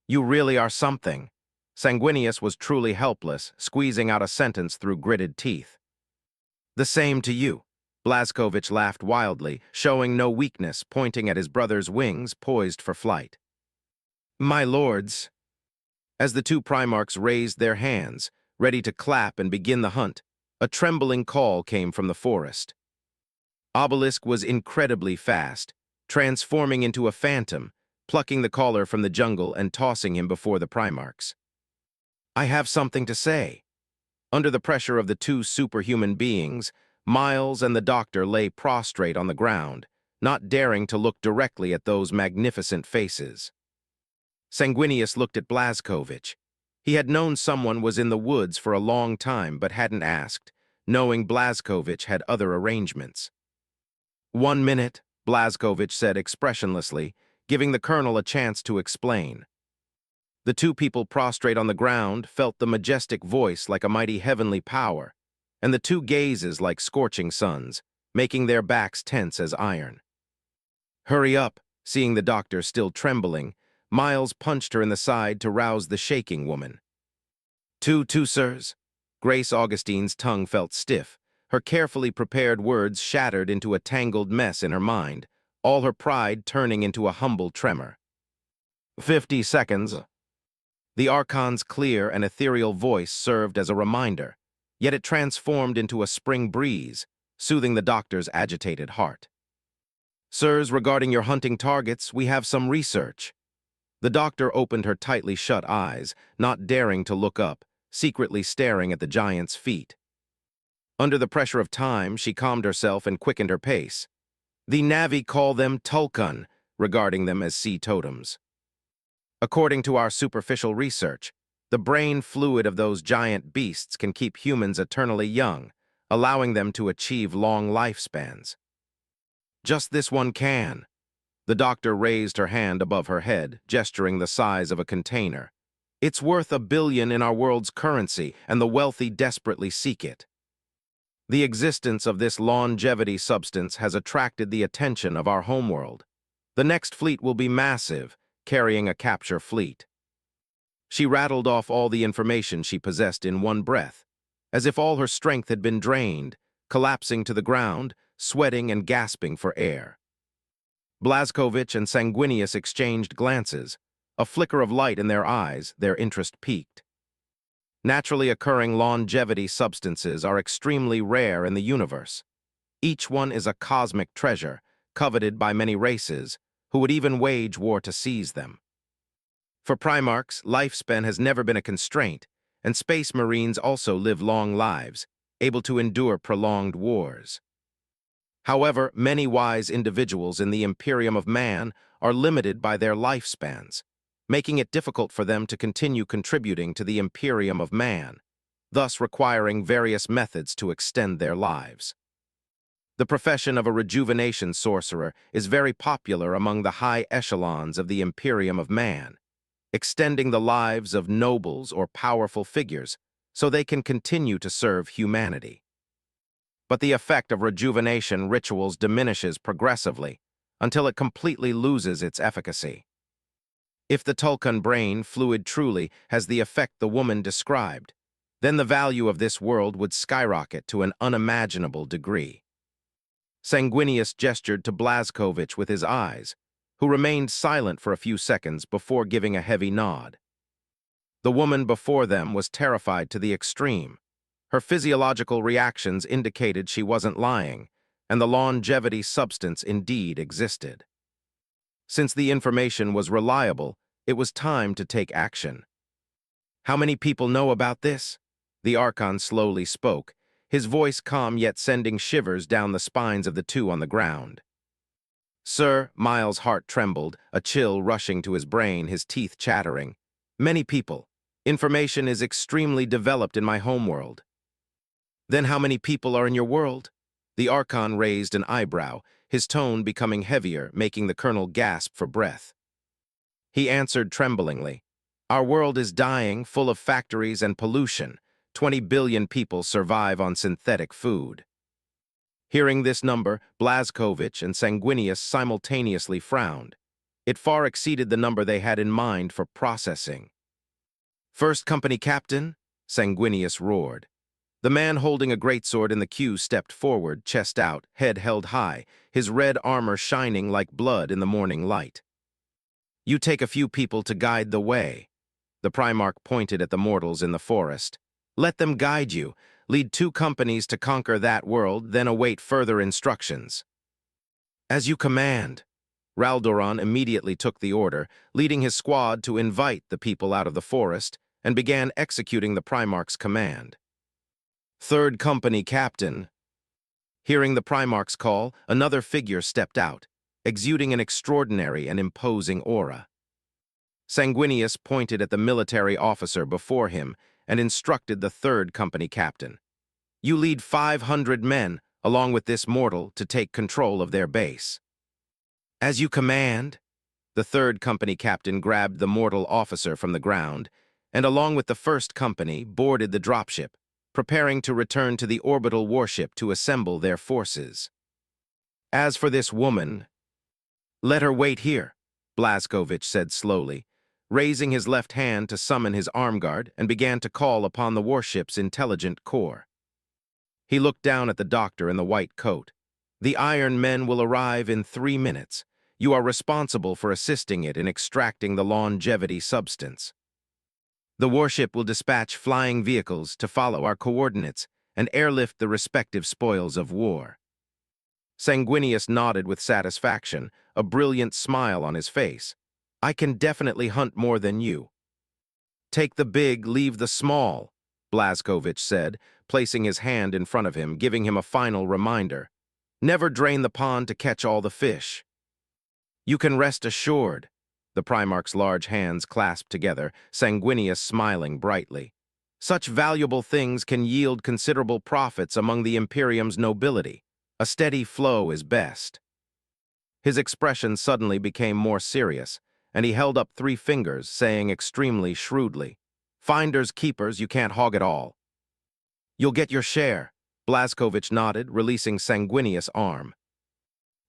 You really are something. Sanguinius was truly helpless, squeezing out a sentence through gritted teeth. The same to you. Blazkowicz laughed wildly, showing no weakness, pointing at his brother's wings poised for flight. My lords. As the two Primarchs raised their hands, ready to clap and begin the hunt, a trembling call came from the forest. Obelisk was incredibly fast, transforming into a phantom, plucking the caller from the jungle and tossing him before the Primarchs. I have something to say. Under the pressure of the two superhuman beings, Miles and the doctor lay prostrate on the ground, not daring to look directly at those magnificent faces. Sanguinius looked at Blazkowicz. He had known someone was in the woods for a long time but hadn't asked, knowing Blazkowicz had other arrangements. 1 minute, Blazkowicz said expressionlessly, giving the colonel a chance to explain. The two people prostrate on the ground felt the majestic voice like a mighty heavenly power, and the two gazes like scorching suns, making their backs tense as iron. Hurry up, seeing the doctor still trembling, Miles punched her in the side to rouse the shaking woman. Two, sirs. Grace Augustine's tongue felt stiff. Her carefully prepared words shattered into a tangled mess in her mind, all her pride turning into a humble tremor. 50 seconds. The Archon's clear and ethereal voice served as a reminder, yet it transformed into a spring breeze, soothing the doctor's agitated heart. Sirs, regarding your hunting targets, we have some research. The doctor opened her tightly shut eyes, not daring to look up, secretly staring at the giant's feet. Under the pressure of time, she calmed herself and quickened her pace. The Navi call them Tulkun, regarding them as sea totems. According to our superficial research, the brain fluid of those giant beasts can keep humans eternally young, allowing them to achieve long lifespans. Just this one can. The doctor raised her hand above her head, gesturing the size of a container. It's worth $1 billion in our world's currency, and the wealthy desperately seek it. The existence of this longevity substance has attracted the attention of our homeworld. The next fleet will be massive, carrying a capture fleet. She rattled off all the information she possessed in one breath, as if all her strength had been drained, collapsing to the ground, sweating and gasping for air. Blazkowicz and Sanguinius exchanged glances, a flicker of light in their eyes, their interest piqued. Naturally occurring longevity substances are extremely rare in the universe. Each one is a cosmic treasure, coveted by many races, who would even wage war to seize them. For Primarchs, lifespan has never been a constraint, and space marines also live long lives, able to endure prolonged wars. However, many wise individuals in the Imperium of Man are limited by their lifespans, making it difficult for them to continue contributing to the Imperium of Man, thus requiring various methods to extend their lives. The profession of a rejuvenation sorcerer is very popular among the high echelons of the Imperium of Man, extending the lives of nobles or powerful figures so they can continue to serve humanity. But the effect of rejuvenation rituals diminishes progressively until it completely loses its efficacy. If the Tulkun brain fluid truly has the effect the woman described, then the value of this world would skyrocket to an unimaginable degree. Sanguinius gestured to Blazkowicz with his eyes, who remained silent for a few seconds before giving a heavy nod. The woman before them was terrified to the extreme. Her physiological reactions indicated she wasn't lying, and the longevity substance indeed existed. Since the information was reliable, it was time to take action. How many people know about this? The Archon slowly spoke, his voice calm yet sending shivers down the spines of the two on the ground. Sir, Miles' heart trembled, a chill rushing to his brain, his teeth chattering. Many people. Information is extremely developed in my homeworld. Then how many people are in your world? The Archon raised an eyebrow, his tone becoming heavier, making the colonel gasp for breath. He answered tremblingly, Our world is dying, full of factories and pollution. 20 billion people survive on synthetic food. Hearing this number, Blazkowicz and Sanguinius simultaneously frowned. It far exceeded the number they had in mind for processing. First company captain, Sanguinius roared. The man holding a greatsword in the queue stepped forward, chest out, head held high, his red armor shining like blood in the morning light. You take a few people to guide the way. The Primarch pointed at the mortals in the forest. Let them guide you. Lead 2 companies to conquer that world, then await further instructions. As you command. Raldoron immediately took the order, leading his squad to invite the people out of the forest, and began executing the Primarch's command. "Third Company Captain." Hearing the Primarch's call, another figure stepped out, exuding an extraordinary and imposing aura. Sanguinius pointed at the military officer before him and instructed the Third Company Captain. "You lead 500 men, along with this mortal, to take control of their base." "As you command." The Third Company Captain grabbed the mortal officer from the ground, and along with the First Company, boarded the dropship, preparing to return to the orbital warship to assemble their forces. "As for this woman, let her wait here," Blazkowicz said slowly, raising his left hand to summon his arm guard and began to call upon the warship's intelligent core. He looked down at the doctor in the white coat. "The Iron Men will arrive in 3 minutes. You are responsible for assisting it in extracting the longevity substance. The warship will dispatch flying vehicles to follow our coordinates and airlift the respective spoils of war." Sanguinius nodded with satisfaction, a brilliant smile on his face. "I can definitely hunt more than you." "Take the big, leave the small," Blazkowicz said, placing his hand in front of him, giving him a final reminder. "Never drain the pond to catch all the fish." "You can rest assured." The Primarch's large hands clasped together, Sanguinius smiling brightly. "Such valuable things can yield considerable profits among the Imperium's nobility. A steady flow is best." His expression suddenly became more serious, and he held up 3 fingers, saying extremely shrewdly, "Finders keepers, you can't hog it all." "You'll get your share," Blazkowicz nodded, releasing Sanguinius' arm.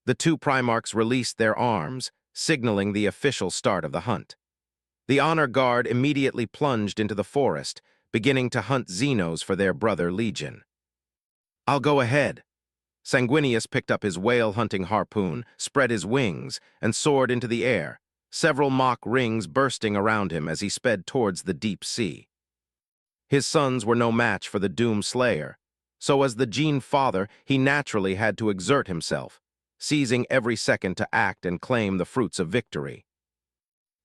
The 2 Primarchs released their arms, signaling the official start of the hunt. The honor guard immediately plunged into the forest, beginning to hunt Xenos for their brother Legion. "I'll go ahead." Sanguinius picked up his whale-hunting harpoon, spread his wings, and soared into the air, several mock rings bursting around him as he sped towards the deep sea. His sons were no match for the Doom Slayer, so as the Gene Father, he naturally had to exert himself, seizing every second to act and claim the fruits of victory.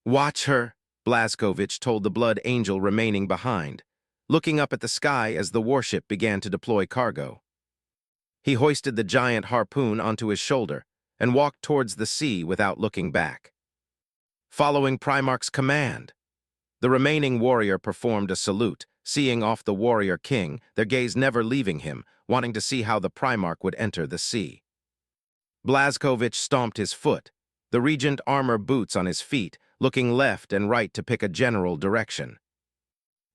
"Watch her," Blazkowicz told the Blood Angel remaining behind, looking up at the sky as the warship began to deploy cargo. He hoisted the giant harpoon onto his shoulder and walked towards the sea without looking back. Following Primarch's command, the remaining warrior performed a salute, seeing off the warrior king, their gaze never leaving him, wanting to see how the Primarch would enter the sea. Blazkowicz stomped his foot, the regent armor boots on his feet, looking left and right to pick a general direction.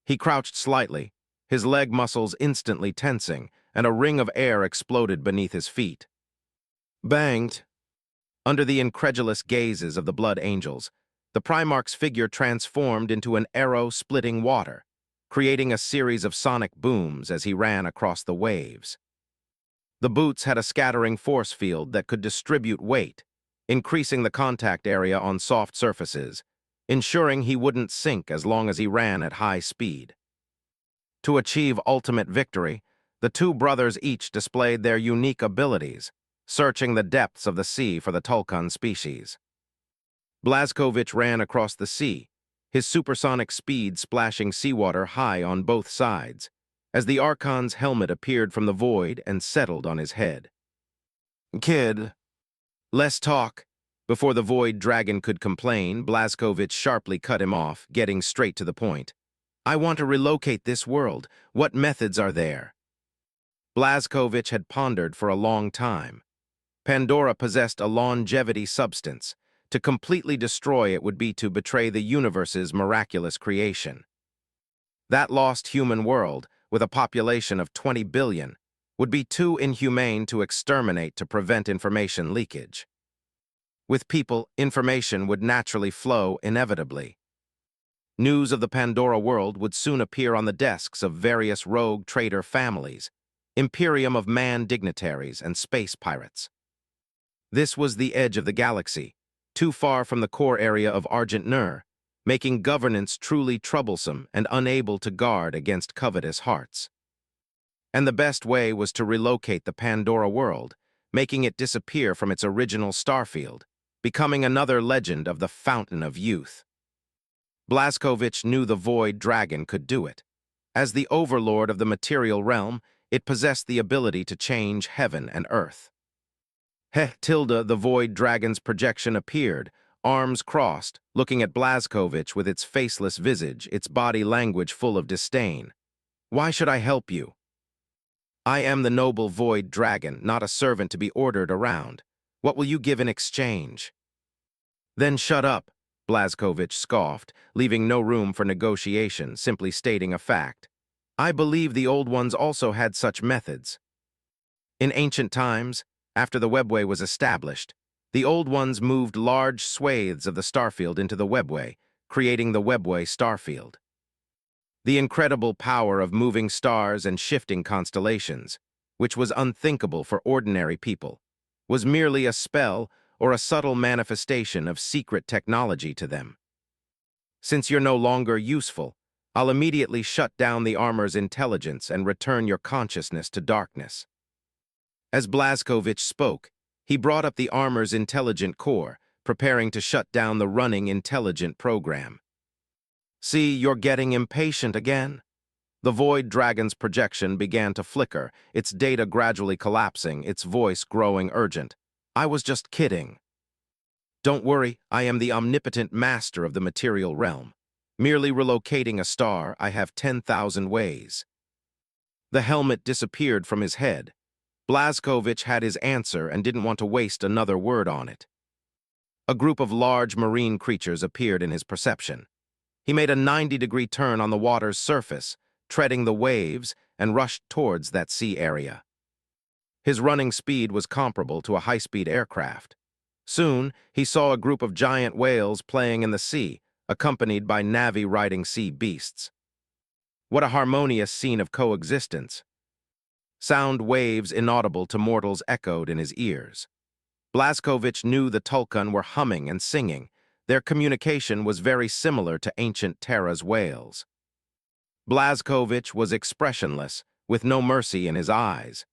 He crouched slightly, his leg muscles instantly tensing, and a ring of air exploded beneath his feet. Banged! Under the incredulous gazes of the Blood Angels, the Primarch's figure transformed into an arrow splitting water, creating a series of sonic booms as he ran across the waves. The boots had a scattering force field that could distribute weight, increasing the contact area on soft surfaces, ensuring he wouldn't sink as long as he ran at high speed. To achieve ultimate victory, the 2 brothers each displayed their unique abilities, searching the depths of the sea for the Tulkun species. Blazkowicz ran across the sea, his supersonic speed splashing seawater high on both sides, as the Archon's helmet appeared from the void and settled on his head. "Kid, less talk." Before the Void Dragon could complain, Blazkowicz sharply cut him off, getting straight to the point. "I want to relocate this world. What methods are there?" Blazkowicz had pondered for a long time. Pandora possessed a longevity substance. To completely destroy it would be to betray the universe's miraculous creation. That lost human world, with a population of 20 billion, would be too inhumane to exterminate to prevent information leakage. With people, information would naturally flow inevitably. News of the Pandora world would soon appear on the desks of various rogue trader families, Imperium of Man dignitaries, and space pirates. This was the edge of the galaxy, too far from the core area of Argent Nur, making governance truly troublesome and unable to guard against covetous hearts. And the best way was to relocate the Pandora world, making it disappear from its original starfield, becoming another legend of the Fountain of Youth. Blazkowicz knew the Void Dragon could do it. As the overlord of the material realm, it possessed the ability to change heaven and earth. The Void Dragon's projection appeared, arms crossed, looking at Blazkowicz with its faceless visage, its body language full of disdain. "Why should I help you? I am the noble Void Dragon, not a servant to be ordered around. What will you give in exchange?" "Then shut up," Blazkowicz scoffed, leaving no room for negotiation, simply stating a fact. "I believe the Old Ones also had such methods. In ancient times, after the webway was established, the Old Ones moved large swathes of the starfield into the webway, creating the webway starfield. The incredible power of moving stars and shifting constellations, which was unthinkable for ordinary people, was merely a spell or a subtle manifestation of secret technology to them. Since you're no longer useful, I'll immediately shut down the armor's intelligence and return your consciousness to darkness." As Blazkowicz spoke, he brought up the armor's intelligent core, preparing to shut down the running intelligent program. "See, you're getting impatient again." The Void Dragon's projection began to flicker, its data gradually collapsing, its voice growing urgent. "I was just kidding. Don't worry, I am the omnipotent master of the material realm. Merely relocating a star, I have 10,000 ways." The helmet disappeared from his head. Blazkowicz had his answer and didn't want to waste another word on it. A group of large marine creatures appeared in his perception. He made a 90-degree turn on the water's surface, treading the waves, and rushed towards that sea area. His running speed was comparable to a high-speed aircraft. Soon, he saw a group of giant whales playing in the sea, accompanied by Navi riding sea beasts. What a harmonious scene of coexistence. Sound waves inaudible to mortals echoed in his ears. Blazkowicz knew the Tulkun were humming and singing. Their communication was very similar to ancient Terra's whales. Blazkowicz was expressionless, with no mercy in his eyes.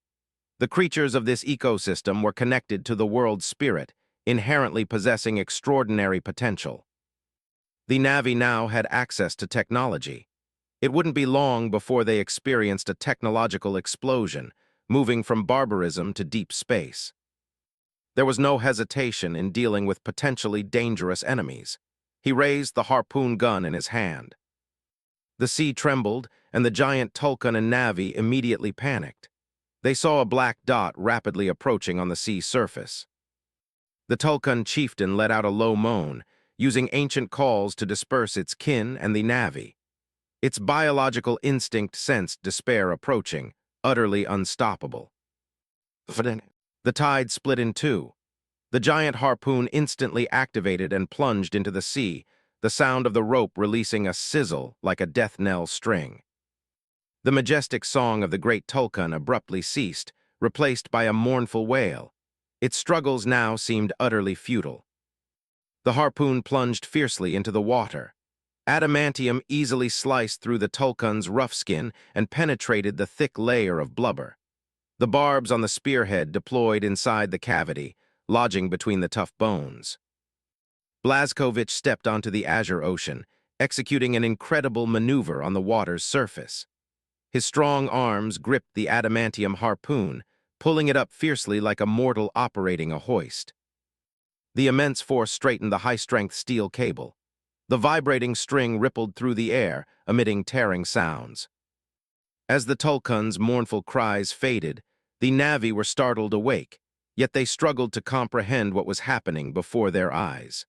The creatures of this ecosystem were connected to the world's spirit, inherently possessing extraordinary potential. The Navi now had access to technology. It wouldn't be long before they experienced a technological explosion, moving from barbarism to deep space. There was no hesitation in dealing with potentially dangerous enemies. He raised the harpoon gun in his hand. The sea trembled, and the giant Tulkun and Navi immediately panicked. They saw a black dot rapidly approaching on the sea surface. The Tulkun chieftain let out a low moan, using ancient calls to disperse its kin and the Navi. Its biological instinct sensed despair approaching, utterly unstoppable. The tide split in two. The giant harpoon instantly activated and plunged into the sea, the sound of the rope releasing a sizzle like a death knell string. The majestic song of the great Tulkun abruptly ceased, replaced by a mournful wail. Its struggles now seemed utterly futile. The harpoon plunged fiercely into the water. Adamantium easily sliced through the Tulkun's rough skin and penetrated the thick layer of blubber. The barbs on the spearhead deployed inside the cavity, lodging between the tough bones. Blazkowicz stepped onto the azure ocean, executing an incredible maneuver on the water's surface. His strong arms gripped the adamantium harpoon, pulling it up fiercely like a mortal operating a hoist. The immense force straightened the high-strength steel cable. The vibrating string rippled through the air, emitting tearing sounds. As the Tulkun's mournful cries faded, the Navi were startled awake, yet they struggled to comprehend what was happening before their eyes.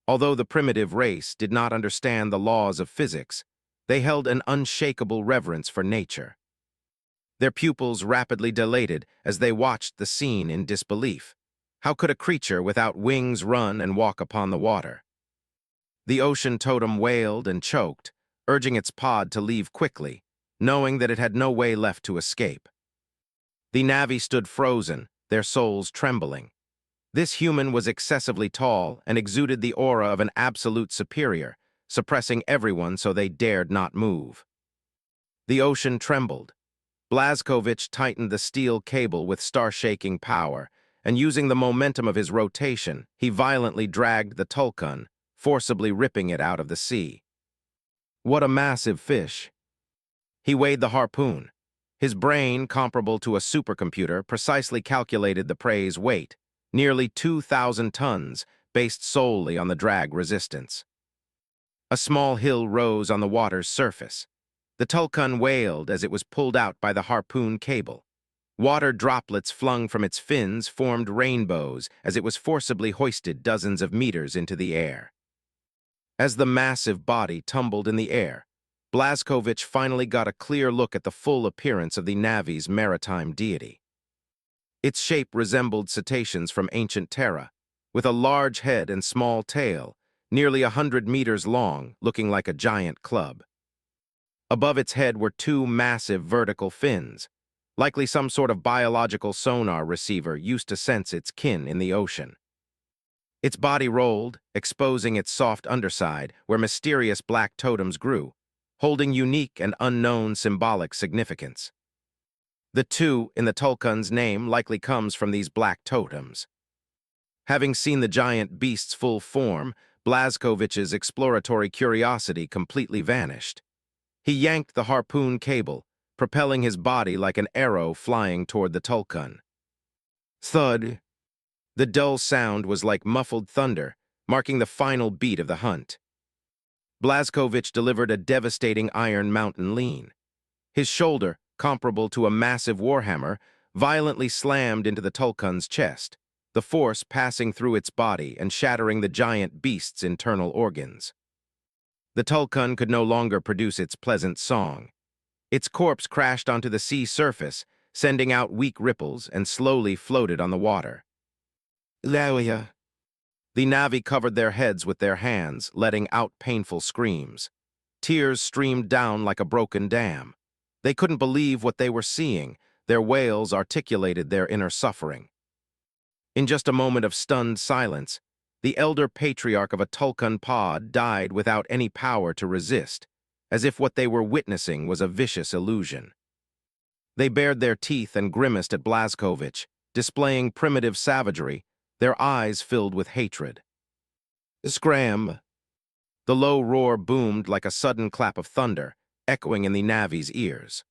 Although the primitive race did not understand the laws of physics, they held an unshakable reverence for nature. Their pupils rapidly dilated as they watched the scene in disbelief. How could a creature without wings run and walk upon the water? The ocean totem wailed and choked, urging its pod to leave quickly, knowing that it had no way left to escape. The Navi stood frozen, their souls trembling. This human was excessively tall and exuded the aura of an absolute superior, suppressing everyone so they dared not move. The ocean trembled. Blazkowicz tightened the steel cable with star-shaking power, and using the momentum of his rotation, he violently dragged the Tulkun, forcibly ripping it out of the sea. What a massive fish! He weighed the harpoon. His brain, comparable to a supercomputer, precisely calculated the prey's weight, nearly 2,000 tons, based solely on the drag resistance. A small hill rose on the water's surface. The tulkun wailed as it was pulled out by the harpoon cable. Water droplets flung from its fins formed rainbows as it was forcibly hoisted dozens of meters into the air. As the massive body tumbled in the air, Blazkowicz finally got a clear look at the full appearance of the Navi's maritime deity. Its shape resembled cetaceans from ancient Terra, with a large head and small tail, nearly 100 meters long, looking like a giant club. Above its head were two massive vertical fins, likely some sort of biological sonar receiver used to sense its kin in the ocean. Its body rolled, exposing its soft underside, where mysterious black totems grew, holding unique and unknown symbolic significance. The "2" in the tulkun's name likely comes from these black totems. Having seen the giant beast's full form, Blazkowicz's exploratory curiosity completely vanished. He yanked the harpoon cable, propelling his body like an arrow flying toward the tulkun. Thud! The dull sound was like muffled thunder, marking the final beat of the hunt. Blazkowicz delivered a devastating iron mountain lean. His shoulder, comparable to a massive warhammer, violently slammed into the tulkun's chest, the force passing through its body and shattering the giant beast's internal organs. The tulkun could no longer produce its pleasant song. Its corpse crashed onto the sea surface, sending out weak ripples and slowly floated on the water. Laoya. The Navi covered their heads with their hands, letting out painful screams. Tears streamed down like a broken dam. They couldn't believe what they were seeing. Their wails articulated their inner suffering. In just a moment of stunned silence, the elder patriarch of a tulkun pod died without any power to resist, as if what they were witnessing was a vicious illusion. They bared their teeth and grimaced at Blazkowicz, displaying primitive savagery, their eyes filled with hatred. Scram! The low roar boomed like a sudden clap of thunder, echoing in the Navi's ears.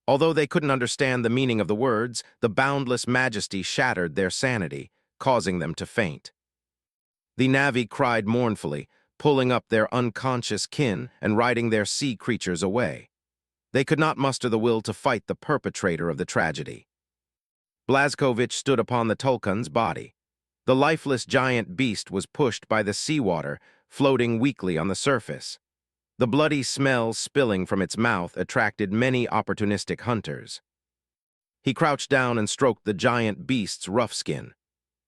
Although they couldn't understand the meaning of the words, the boundless majesty shattered their sanity, causing them to faint. The Navi cried mournfully, pulling up their unconscious kin and riding their sea creatures away. They could not muster the will to fight the perpetrator of the tragedy. Blazkowicz stood upon the tulkun's body. The lifeless giant beast was pushed by the seawater, floating weakly on the surface. The bloody smell spilling from its mouth attracted many opportunistic hunters. He crouched down and stroked the giant beast's rough skin.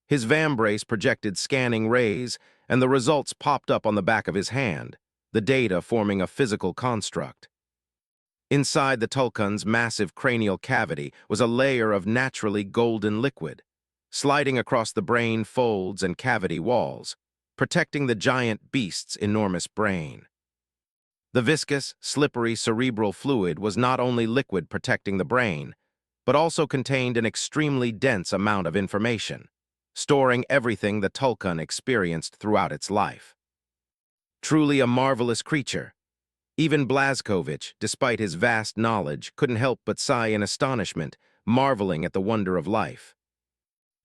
His vambrace projected scanning rays, and the results popped up on the back of his hand, the data forming a physical construct. Inside the tulkun's massive cranial cavity was a layer of naturally golden liquid, sliding across the brain folds and cavity walls, protecting the giant beast's enormous brain. The viscous, slippery cerebral fluid was not only liquid protecting the brain, but also contained an extremely dense amount of information, storing everything the tulkun experienced throughout its life. Truly a marvelous creature. Even Blazkowicz, despite his vast knowledge, couldn't help but sigh in astonishment, marveling at the wonder of life.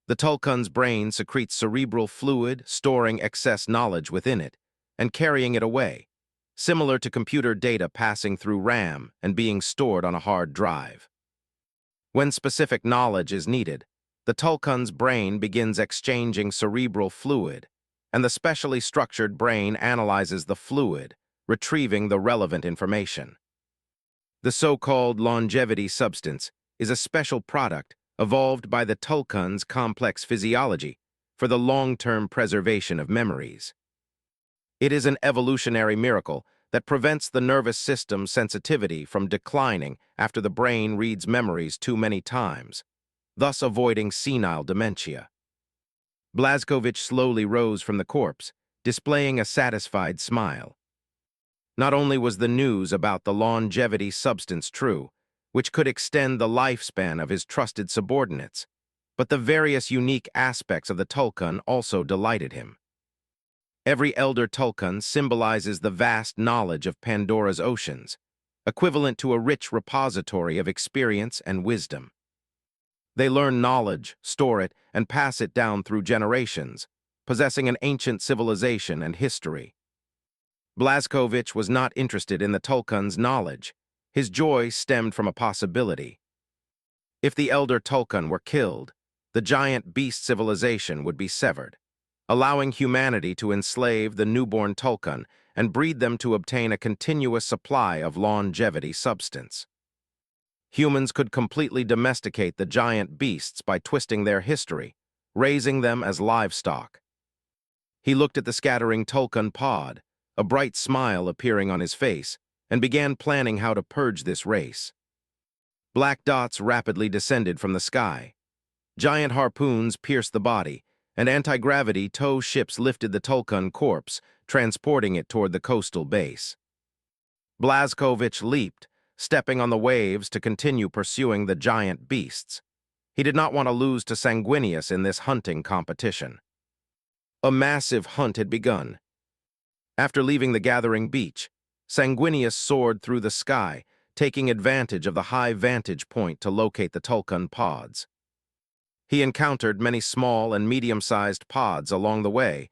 The tulkun's brain secretes cerebral fluid, storing excess knowledge within it, and carrying it away, similar to computer data passing through RAM and being stored on a hard drive. When specific knowledge is needed, the tulkun's brain begins exchanging cerebral fluid, and the specially structured brain analyzes the fluid, retrieving the relevant information. The so-called longevity substance is a special product evolved by the tulkun's complex physiology for the long-term preservation of memories. It is an evolutionary miracle that prevents the nervous system's sensitivity from declining after the brain reads memories too many times, thus avoiding senile dementia. Blazkowicz slowly rose from the corpse, displaying a satisfied smile. Not only was the news about the longevity substance true, which could extend the lifespan of his trusted subordinates, but the various unique aspects of the tulkun also delighted him. Every elder Tulkun symbolizes the vast knowledge of Pandora's oceans, equivalent to a rich repository of experience and wisdom. They learn knowledge, store it, and pass it down through generations, possessing an ancient civilization and history. Blazkowicz was not interested in the Tulkun's knowledge. His joy stemmed from a possibility. If the elder Tulkun were killed, the giant beast civilization would be severed, allowing humanity to enslave the newborn Tulkun and breed them to obtain a continuous supply of longevity substance. Humans could completely domesticate the giant beasts by twisting their history, raising them as livestock. He looked at the scattering Tulkun pod, a bright smile appearing on his face, and began planning how to purge this race. Black dots rapidly descended from the sky. Giant harpoons pierced the body, and anti-gravity tow ships lifted the Tulkun corpse, transporting it toward the coastal base. Blazkowicz leaped, stepping on the waves to continue pursuing the giant beasts. He did not want to lose to Sanguinius in this hunting competition. A massive hunt had begun. After leaving the gathering beach, Sanguinius soared through the sky, taking advantage of the high vantage point to locate the Tulkun pods. He encountered many small and medium-sized pods along the way,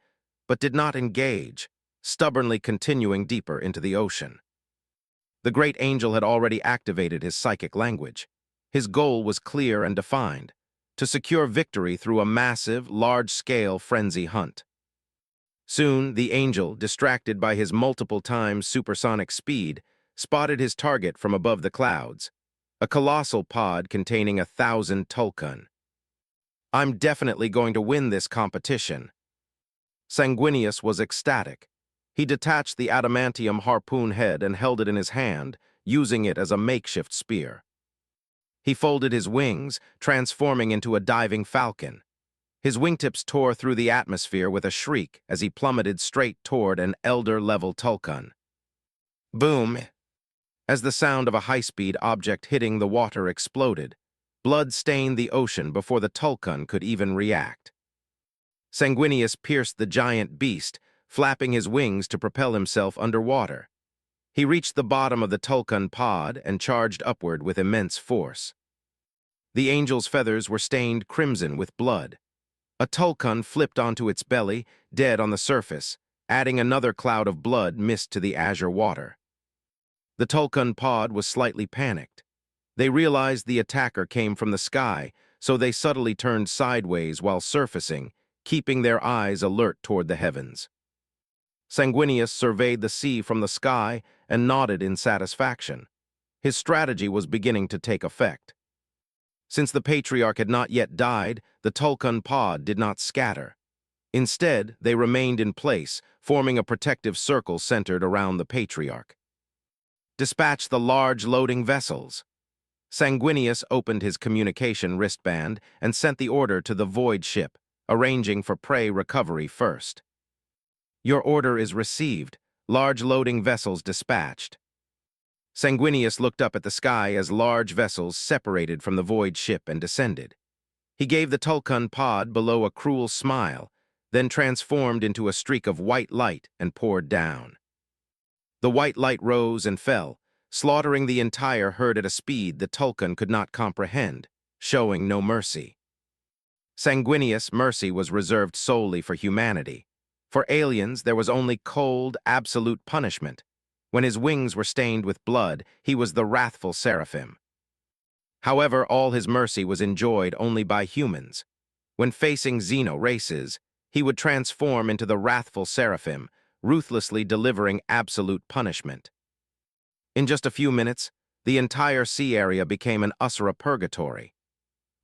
but did not engage, stubbornly continuing deeper into the ocean. The great angel had already activated his psychic language. His goal was clear and defined: to secure victory through a massive, large-scale frenzy hunt. Soon, the angel, distracted by his multiple times supersonic speed, spotted his target from above the clouds, a colossal pod containing 1,000 Tulkun. "I'm definitely going to win this competition." Sanguinius was ecstatic. He detached the adamantium harpoon head and held it in his hand, using it as a makeshift spear. He folded his wings, transforming into a diving falcon. His wingtips tore through the atmosphere with a shriek as he plummeted straight toward an elder-level Tulkun. Boom! As the sound of a high-speed object hitting the water exploded, blood stained the ocean before the Tulkun could even react. Sanguinius pierced the giant beast, flapping his wings to propel himself underwater. He reached the bottom of the Tulkun pod and charged upward with immense force. The angel's feathers were stained crimson with blood. A Tulkun flipped onto its belly, dead on the surface, adding another cloud of blood mist to the azure water. The Tulkun pod was slightly panicked. They realized the attacker came from the sky, so they subtly turned sideways while surfacing, keeping their eyes alert toward the heavens. Sanguinius surveyed the sea from the sky and nodded in satisfaction. His strategy was beginning to take effect. Since the patriarch had not yet died, the Tulkun pod did not scatter. Instead, they remained in place, forming a protective circle centered around the patriarch. "Dispatch the large loading vessels." Sanguinius opened his communication wristband and sent the order to the void ship, arranging for prey recovery first. "Your order is received. Large loading vessels dispatched." Sanguinius looked up at the sky as large vessels separated from the void ship and descended. He gave the Tulkun pod below a cruel smile, then transformed into a streak of white light and poured down. The white light rose and fell, slaughtering the entire herd at a speed the Tulkun could not comprehend, showing no mercy. Sanguinius' mercy was reserved solely for humanity. For aliens, there was only cold, absolute punishment. When his wings were stained with blood, he was the wrathful seraphim. However, all his mercy was enjoyed only by humans. When facing xeno races, he would transform into the wrathful seraphim, ruthlessly delivering absolute punishment. In just a few minutes, the entire sea area became an Usura purgatory.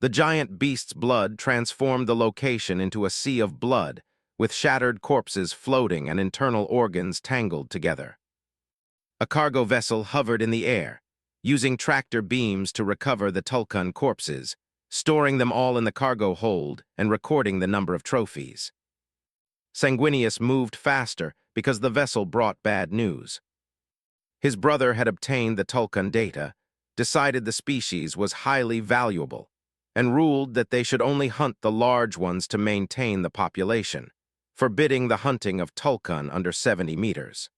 The giant beast's blood transformed the location into a sea of blood, with shattered corpses floating and internal organs tangled together. A cargo vessel hovered in the air, using tractor beams to recover the Tulkun corpses, storing them all in the cargo hold and recording the number of trophies. Sanguinius moved faster because the vessel brought bad news. His brother had obtained the Tulkun data, decided the species was highly valuable, and ruled that they should only hunt the large ones to maintain the population. forbidding the hunting of tulkun under 70 meters.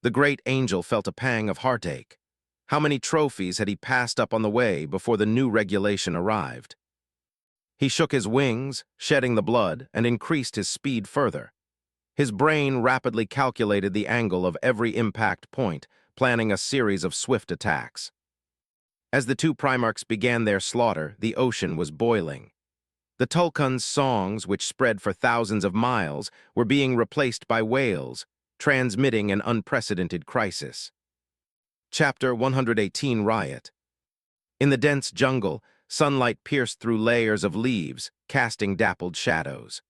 The great angel felt a pang of heartache. How many trophies had he passed up on the way before the new regulation arrived? He shook his wings, shedding the blood, and increased his speed further. His brain rapidly calculated the angle of every impact point, planning a series of swift attacks. As the two Primarchs began their slaughter, the ocean was boiling. The Tulkun's songs, which spread for thousands of miles, were being replaced by wails, transmitting an unprecedented crisis. Chapter 118 Riot. In the dense jungle, sunlight pierced through layers of leaves, casting dappled shadows.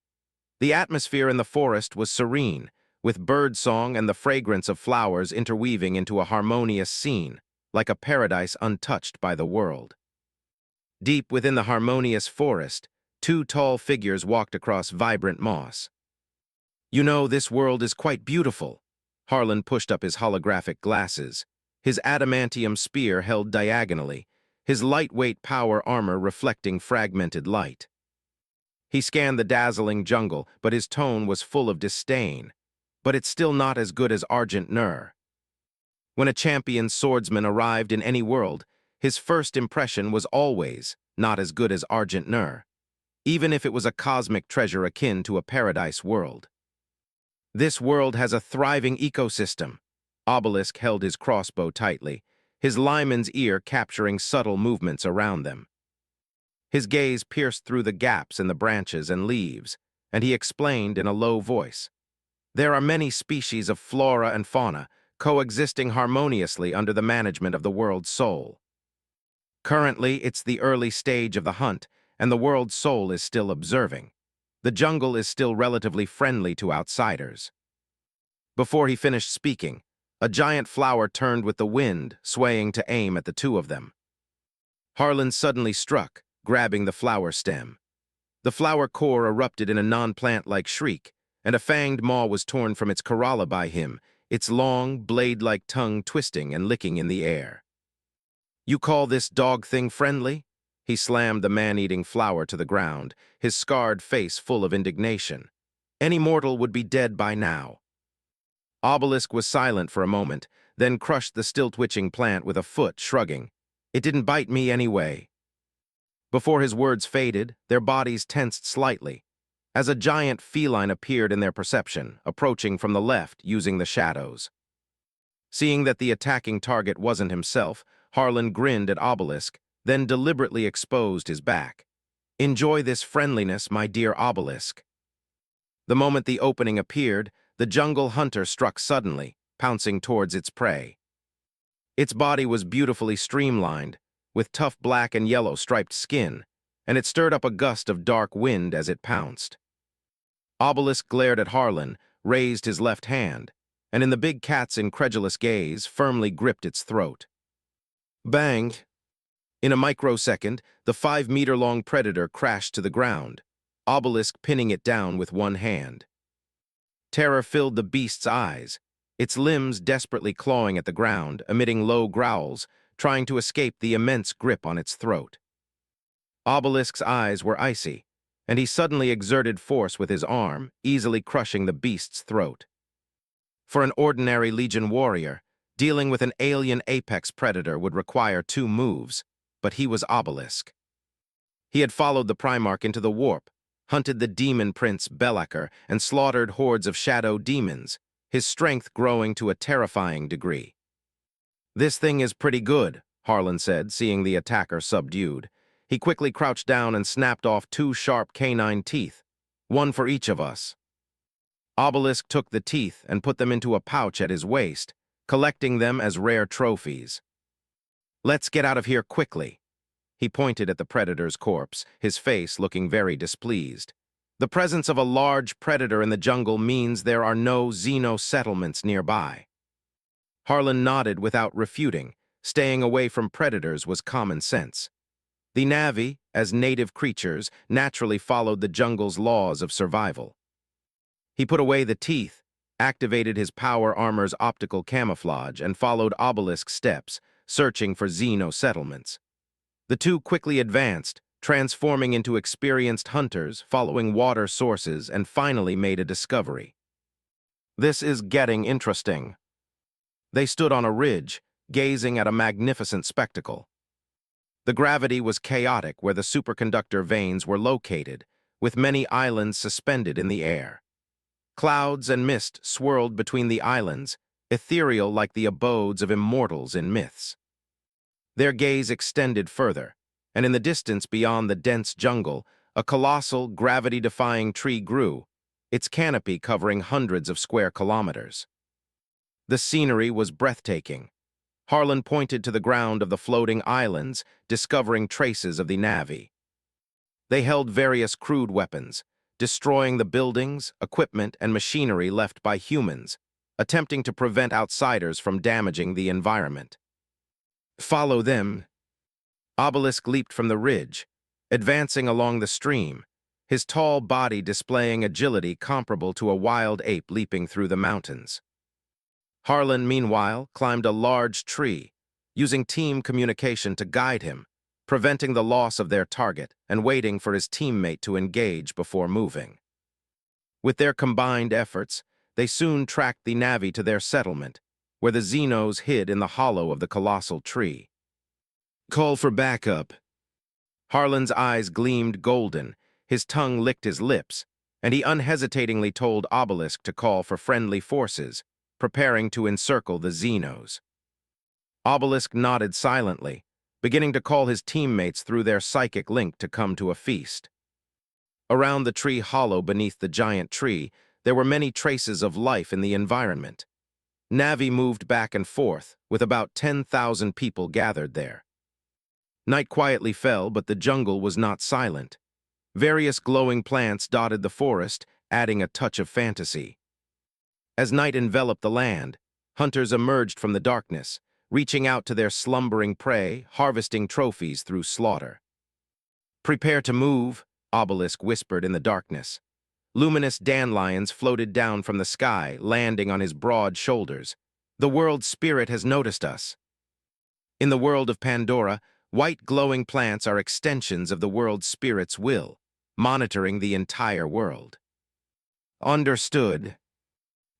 The atmosphere in the forest was serene, with birdsong and the fragrance of flowers interweaving into a harmonious scene, like a paradise untouched by the world. Deep within the harmonious forest, two tall figures walked across vibrant moss. "You know, this world is quite beautiful." Harlan pushed up his holographic glasses, his adamantium spear held diagonally, his lightweight power armor reflecting fragmented light. He scanned the dazzling jungle, but his tone was full of disdain. "But it's still not as good as Argent Nur." When a champion swordsman arrived in any world, his first impression was always not as good as Argent Nur, even if it was a cosmic treasure akin to a paradise world. "This world has a thriving ecosystem." Obelisk held his crossbow tightly, his lineman's ear capturing subtle movements around them. His gaze pierced through the gaps in the branches and leaves, and he explained in a low voice, "There are many species of flora and fauna coexisting harmoniously under the management of the world's soul. Currently, it's the early stage of the hunt, and the world's soul is still observing. The jungle is still relatively friendly to outsiders." Before he finished speaking, a giant flower turned with the wind, swaying to aim at the two of them. Harlan suddenly struck, grabbing the flower stem. The flower core erupted in a non-plant-like shriek, and a fanged maw was torn from its corolla by him, its long, blade-like tongue twisting and licking in the air. "You call this dog thing friendly?" He slammed the man-eating flower to the ground, his scarred face full of indignation. "Any mortal would be dead by now." Obelisk was silent for a moment, then crushed the still-twitching plant with a foot, shrugging. "It didn't bite me anyway." Before his words faded, their bodies tensed slightly, as a giant feline appeared in their perception, approaching from the left using the shadows. Seeing that the attacking target wasn't himself, Harlan grinned at Obelisk, then deliberately exposed his back. "Enjoy this friendliness, my dear Obelisk." The moment the opening appeared, the jungle hunter struck suddenly, pouncing towards its prey. Its body was beautifully streamlined, with tough black and yellow striped skin, and it stirred up a gust of dark wind as it pounced. Obelisk glared at Harlan, raised his left hand, and in the big cat's incredulous gaze, firmly gripped its throat. Bang! In a microsecond, the 5-meter-long predator crashed to the ground, Obelisk pinning it down with one hand. Terror filled the beast's eyes, its limbs desperately clawing at the ground, emitting low growls, trying to escape the immense grip on its throat. Obelisk's eyes were icy, and he suddenly exerted force with his arm, easily crushing the beast's throat. For an ordinary Legion warrior, dealing with an alien apex predator would require 2 moves, but he was Obelisk. He had followed the Primarch into the warp, hunted the demon prince Bellaker, and slaughtered hordes of shadow demons, his strength growing to a terrifying degree. "This thing is pretty good," Harlan said, seeing the attacker subdued. He quickly crouched down and snapped off 2 sharp canine teeth, one for each of us. Obelisk took the teeth and put them into a pouch at his waist, collecting them as rare trophies. "Let's get out of here quickly." He pointed at the predator's corpse, his face looking very displeased. "The presence of a large predator in the jungle means there are no Xeno settlements nearby." Harlan nodded without refuting. Staying away from predators was common sense. The Na'vi, as native creatures, naturally followed the jungle's laws of survival. He put away the teeth, activated his power armor's optical camouflage, and followed Obelisk's steps, searching for Xeno settlements. The two quickly advanced, transforming into experienced hunters, following water sources, and finally made a discovery. This is getting interesting. They stood on a ridge, gazing at a magnificent spectacle. The gravity was chaotic where the superconductor veins were located, with many islands suspended in the air. Clouds and mist swirled between the islands, ethereal like the abodes of immortals in myths. Their gaze extended further, and in the distance beyond the dense jungle, a colossal, gravity-defying tree grew, its canopy covering hundreds of square kilometers. The scenery was breathtaking. Harlan pointed to the ground of the floating islands, discovering traces of the Na'vi. They held various crude weapons, destroying the buildings, equipment, and machinery left by humans, attempting to prevent outsiders from damaging the environment. Follow them. Obelisk leaped from the ridge, advancing along the stream, his tall body displaying agility comparable to a wild ape leaping through the mountains. Harlan, meanwhile, climbed a large tree, using team communication to guide him, preventing the loss of their target and waiting for his teammate to engage before moving. With their combined efforts, they soon tracked the Na'vi to their settlement, where the Xenos hid in the hollow of the colossal tree. Call for backup. Harlan's eyes gleamed golden, his tongue licked his lips, and he unhesitatingly told Obelisk to call for friendly forces, preparing to encircle the Xenos. Obelisk nodded silently, beginning to call his teammates through their psychic link to come to a feast. Around the tree hollow beneath the giant tree, there were many traces of life in the environment. Na'vi moved back and forth, with about 10,000 people gathered there. Night quietly fell, but the jungle was not silent. Various glowing plants dotted the forest, adding a touch of fantasy. As night enveloped the land, hunters emerged from the darkness, reaching out to their slumbering prey, harvesting trophies through slaughter. Prepare to move, Obelisk whispered in the darkness. Luminous dandelions floated down from the sky, landing on his broad shoulders. The world spirit has noticed us. In the world of Pandora, white glowing plants are extensions of the world spirit's will, monitoring the entire world. Understood.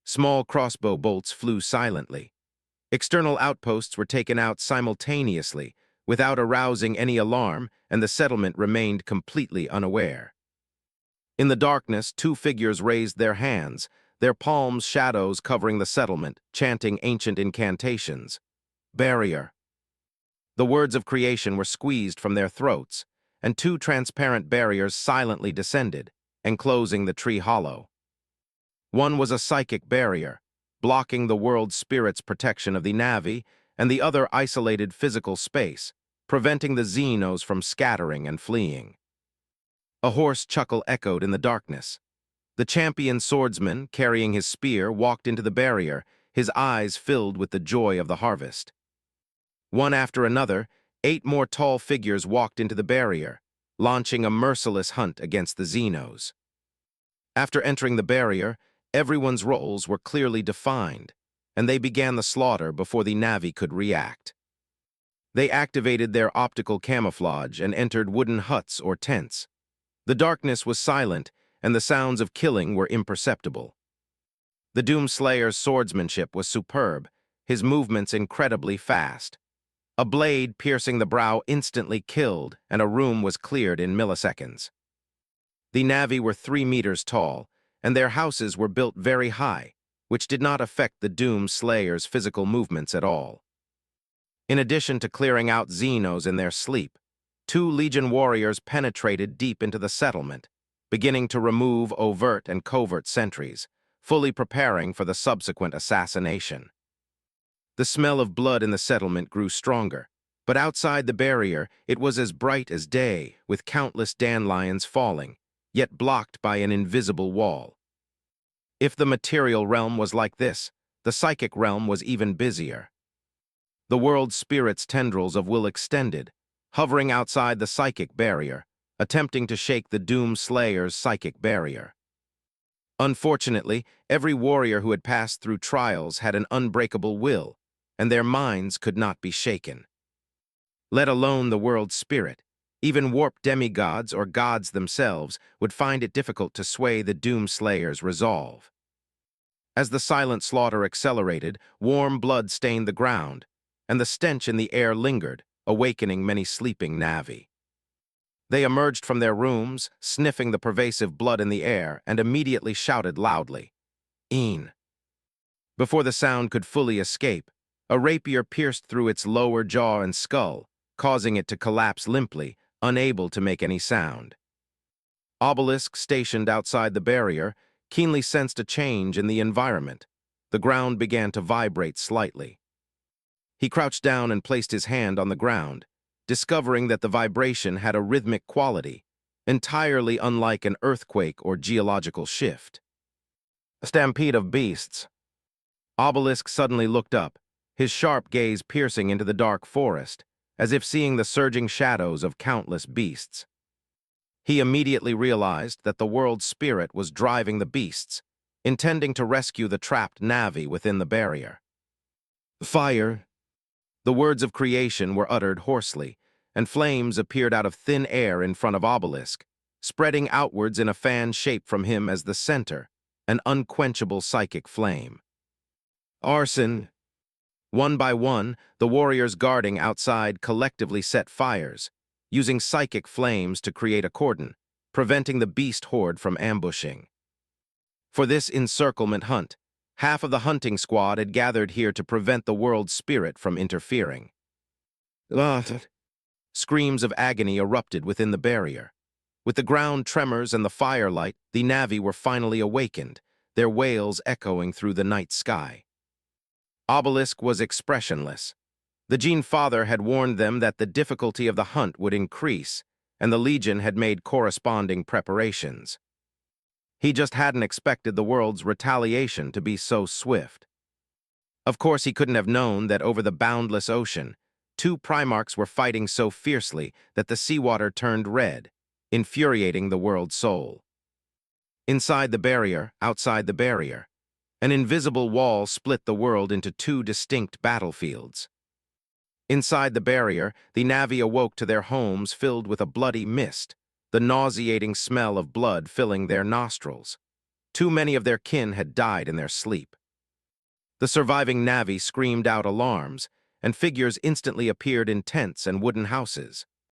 Small crossbow bolts flew silently. External outposts were taken out simultaneously, without arousing any alarm, and the settlement remained completely unaware. In the darkness, two figures raised their hands, their palms shadows covering the settlement, chanting ancient incantations. Barrier. The words of creation were squeezed from their throats, and two transparent barriers silently descended, enclosing the tree hollow. One was a psychic barrier, blocking the world spirit's protection of the Na'vi, and the other isolated physical space, preventing the Xenos from scattering and fleeing. A hoarse chuckle echoed in the darkness. The champion swordsman, carrying his spear, walked into the barrier, his eyes filled with the joy of the harvest. One after another, 8 more tall figures walked into the barrier, launching a merciless hunt against the Xenos. After entering the barrier, everyone's roles were clearly defined, and they began the slaughter before the Na'vi could react. They activated their optical camouflage and entered wooden huts or tents. The darkness was silent, and the sounds of killing were imperceptible. The Doomslayer's swordsmanship was superb, his movements incredibly fast. A blade piercing the brow instantly killed, and a room was cleared in milliseconds. The Na'vi were 3 meters tall, and their houses were built very high, which did not affect the Doomslayer's physical movements at all. In addition to clearing out Xenos in their sleep, 2 Legion warriors penetrated deep into the settlement, beginning to remove overt and covert sentries, fully preparing for the subsequent assassination. The smell of blood in the settlement grew stronger, but outside the barrier it was as bright as day, with countless dandelions falling, yet blocked by an invisible wall. If the material realm was like this, the psychic realm was even busier. The world spirit's tendrils of will extended, hovering outside the psychic barrier, attempting to shake the Doomslayer's psychic barrier. Unfortunately, every warrior who had passed through trials had an unbreakable will, and their minds could not be shaken. Let alone the world spirit, Even warped demigods or gods themselves would find it difficult to sway the Doomslayer's resolve. As the silent slaughter accelerated, warm blood stained the ground, and the stench in the air lingered, awakening many sleeping Na'vi. They emerged from their rooms, sniffing the pervasive blood in the air, and immediately shouted loudly, "EN!" Before the sound could fully escape, a rapier pierced through its lower jaw and skull, causing it to collapse limply, unable to make any sound. Obelisk, stationed outside the barrier, keenly sensed a change in the environment. The ground began to vibrate slightly. He crouched down and placed his hand on the ground, discovering that the vibration had a rhythmic quality, entirely unlike an earthquake or geological shift. A stampede of beasts. Obelisk suddenly looked up, his sharp gaze piercing into the dark forest, as if seeing the surging shadows of countless beasts. He immediately realized that the world's spirit was driving the beasts, intending to rescue the trapped Na'vi within the barrier. Fire! The words of creation were uttered hoarsely, and flames appeared out of thin air in front of Obelisk, spreading outwards in a fan shaped from him as the center, an unquenchable psychic flame. Arson! One by one, the warriors guarding outside collectively set fires, using psychic flames to create a cordon, preventing the beast horde from ambushing. For this encirclement hunt, half of the hunting squad had gathered here to prevent the world's spirit from interfering. Screams of agony erupted within the barrier. With the ground tremors and the firelight, the Na'vi were finally awakened, their wails echoing through the night sky. Obelisk was expressionless. The Gene Father had warned them that the difficulty of the hunt would increase, and the Legion had made corresponding preparations. He just hadn't expected the world's retaliation to be so swift. Of course, he couldn't have known that over the boundless ocean, two Primarchs were fighting so fiercely that the seawater turned red, infuriating the world's soul. Inside the barrier, outside the barrier, an invisible wall split the world into two distinct battlefields. Inside the barrier, the Na'vi awoke to their homes filled with a bloody mist, the nauseating smell of blood filling their nostrils. Too many of their kin had died in their sleep. The surviving Na'vi screamed out alarms, and figures instantly appeared in tents and wooden houses.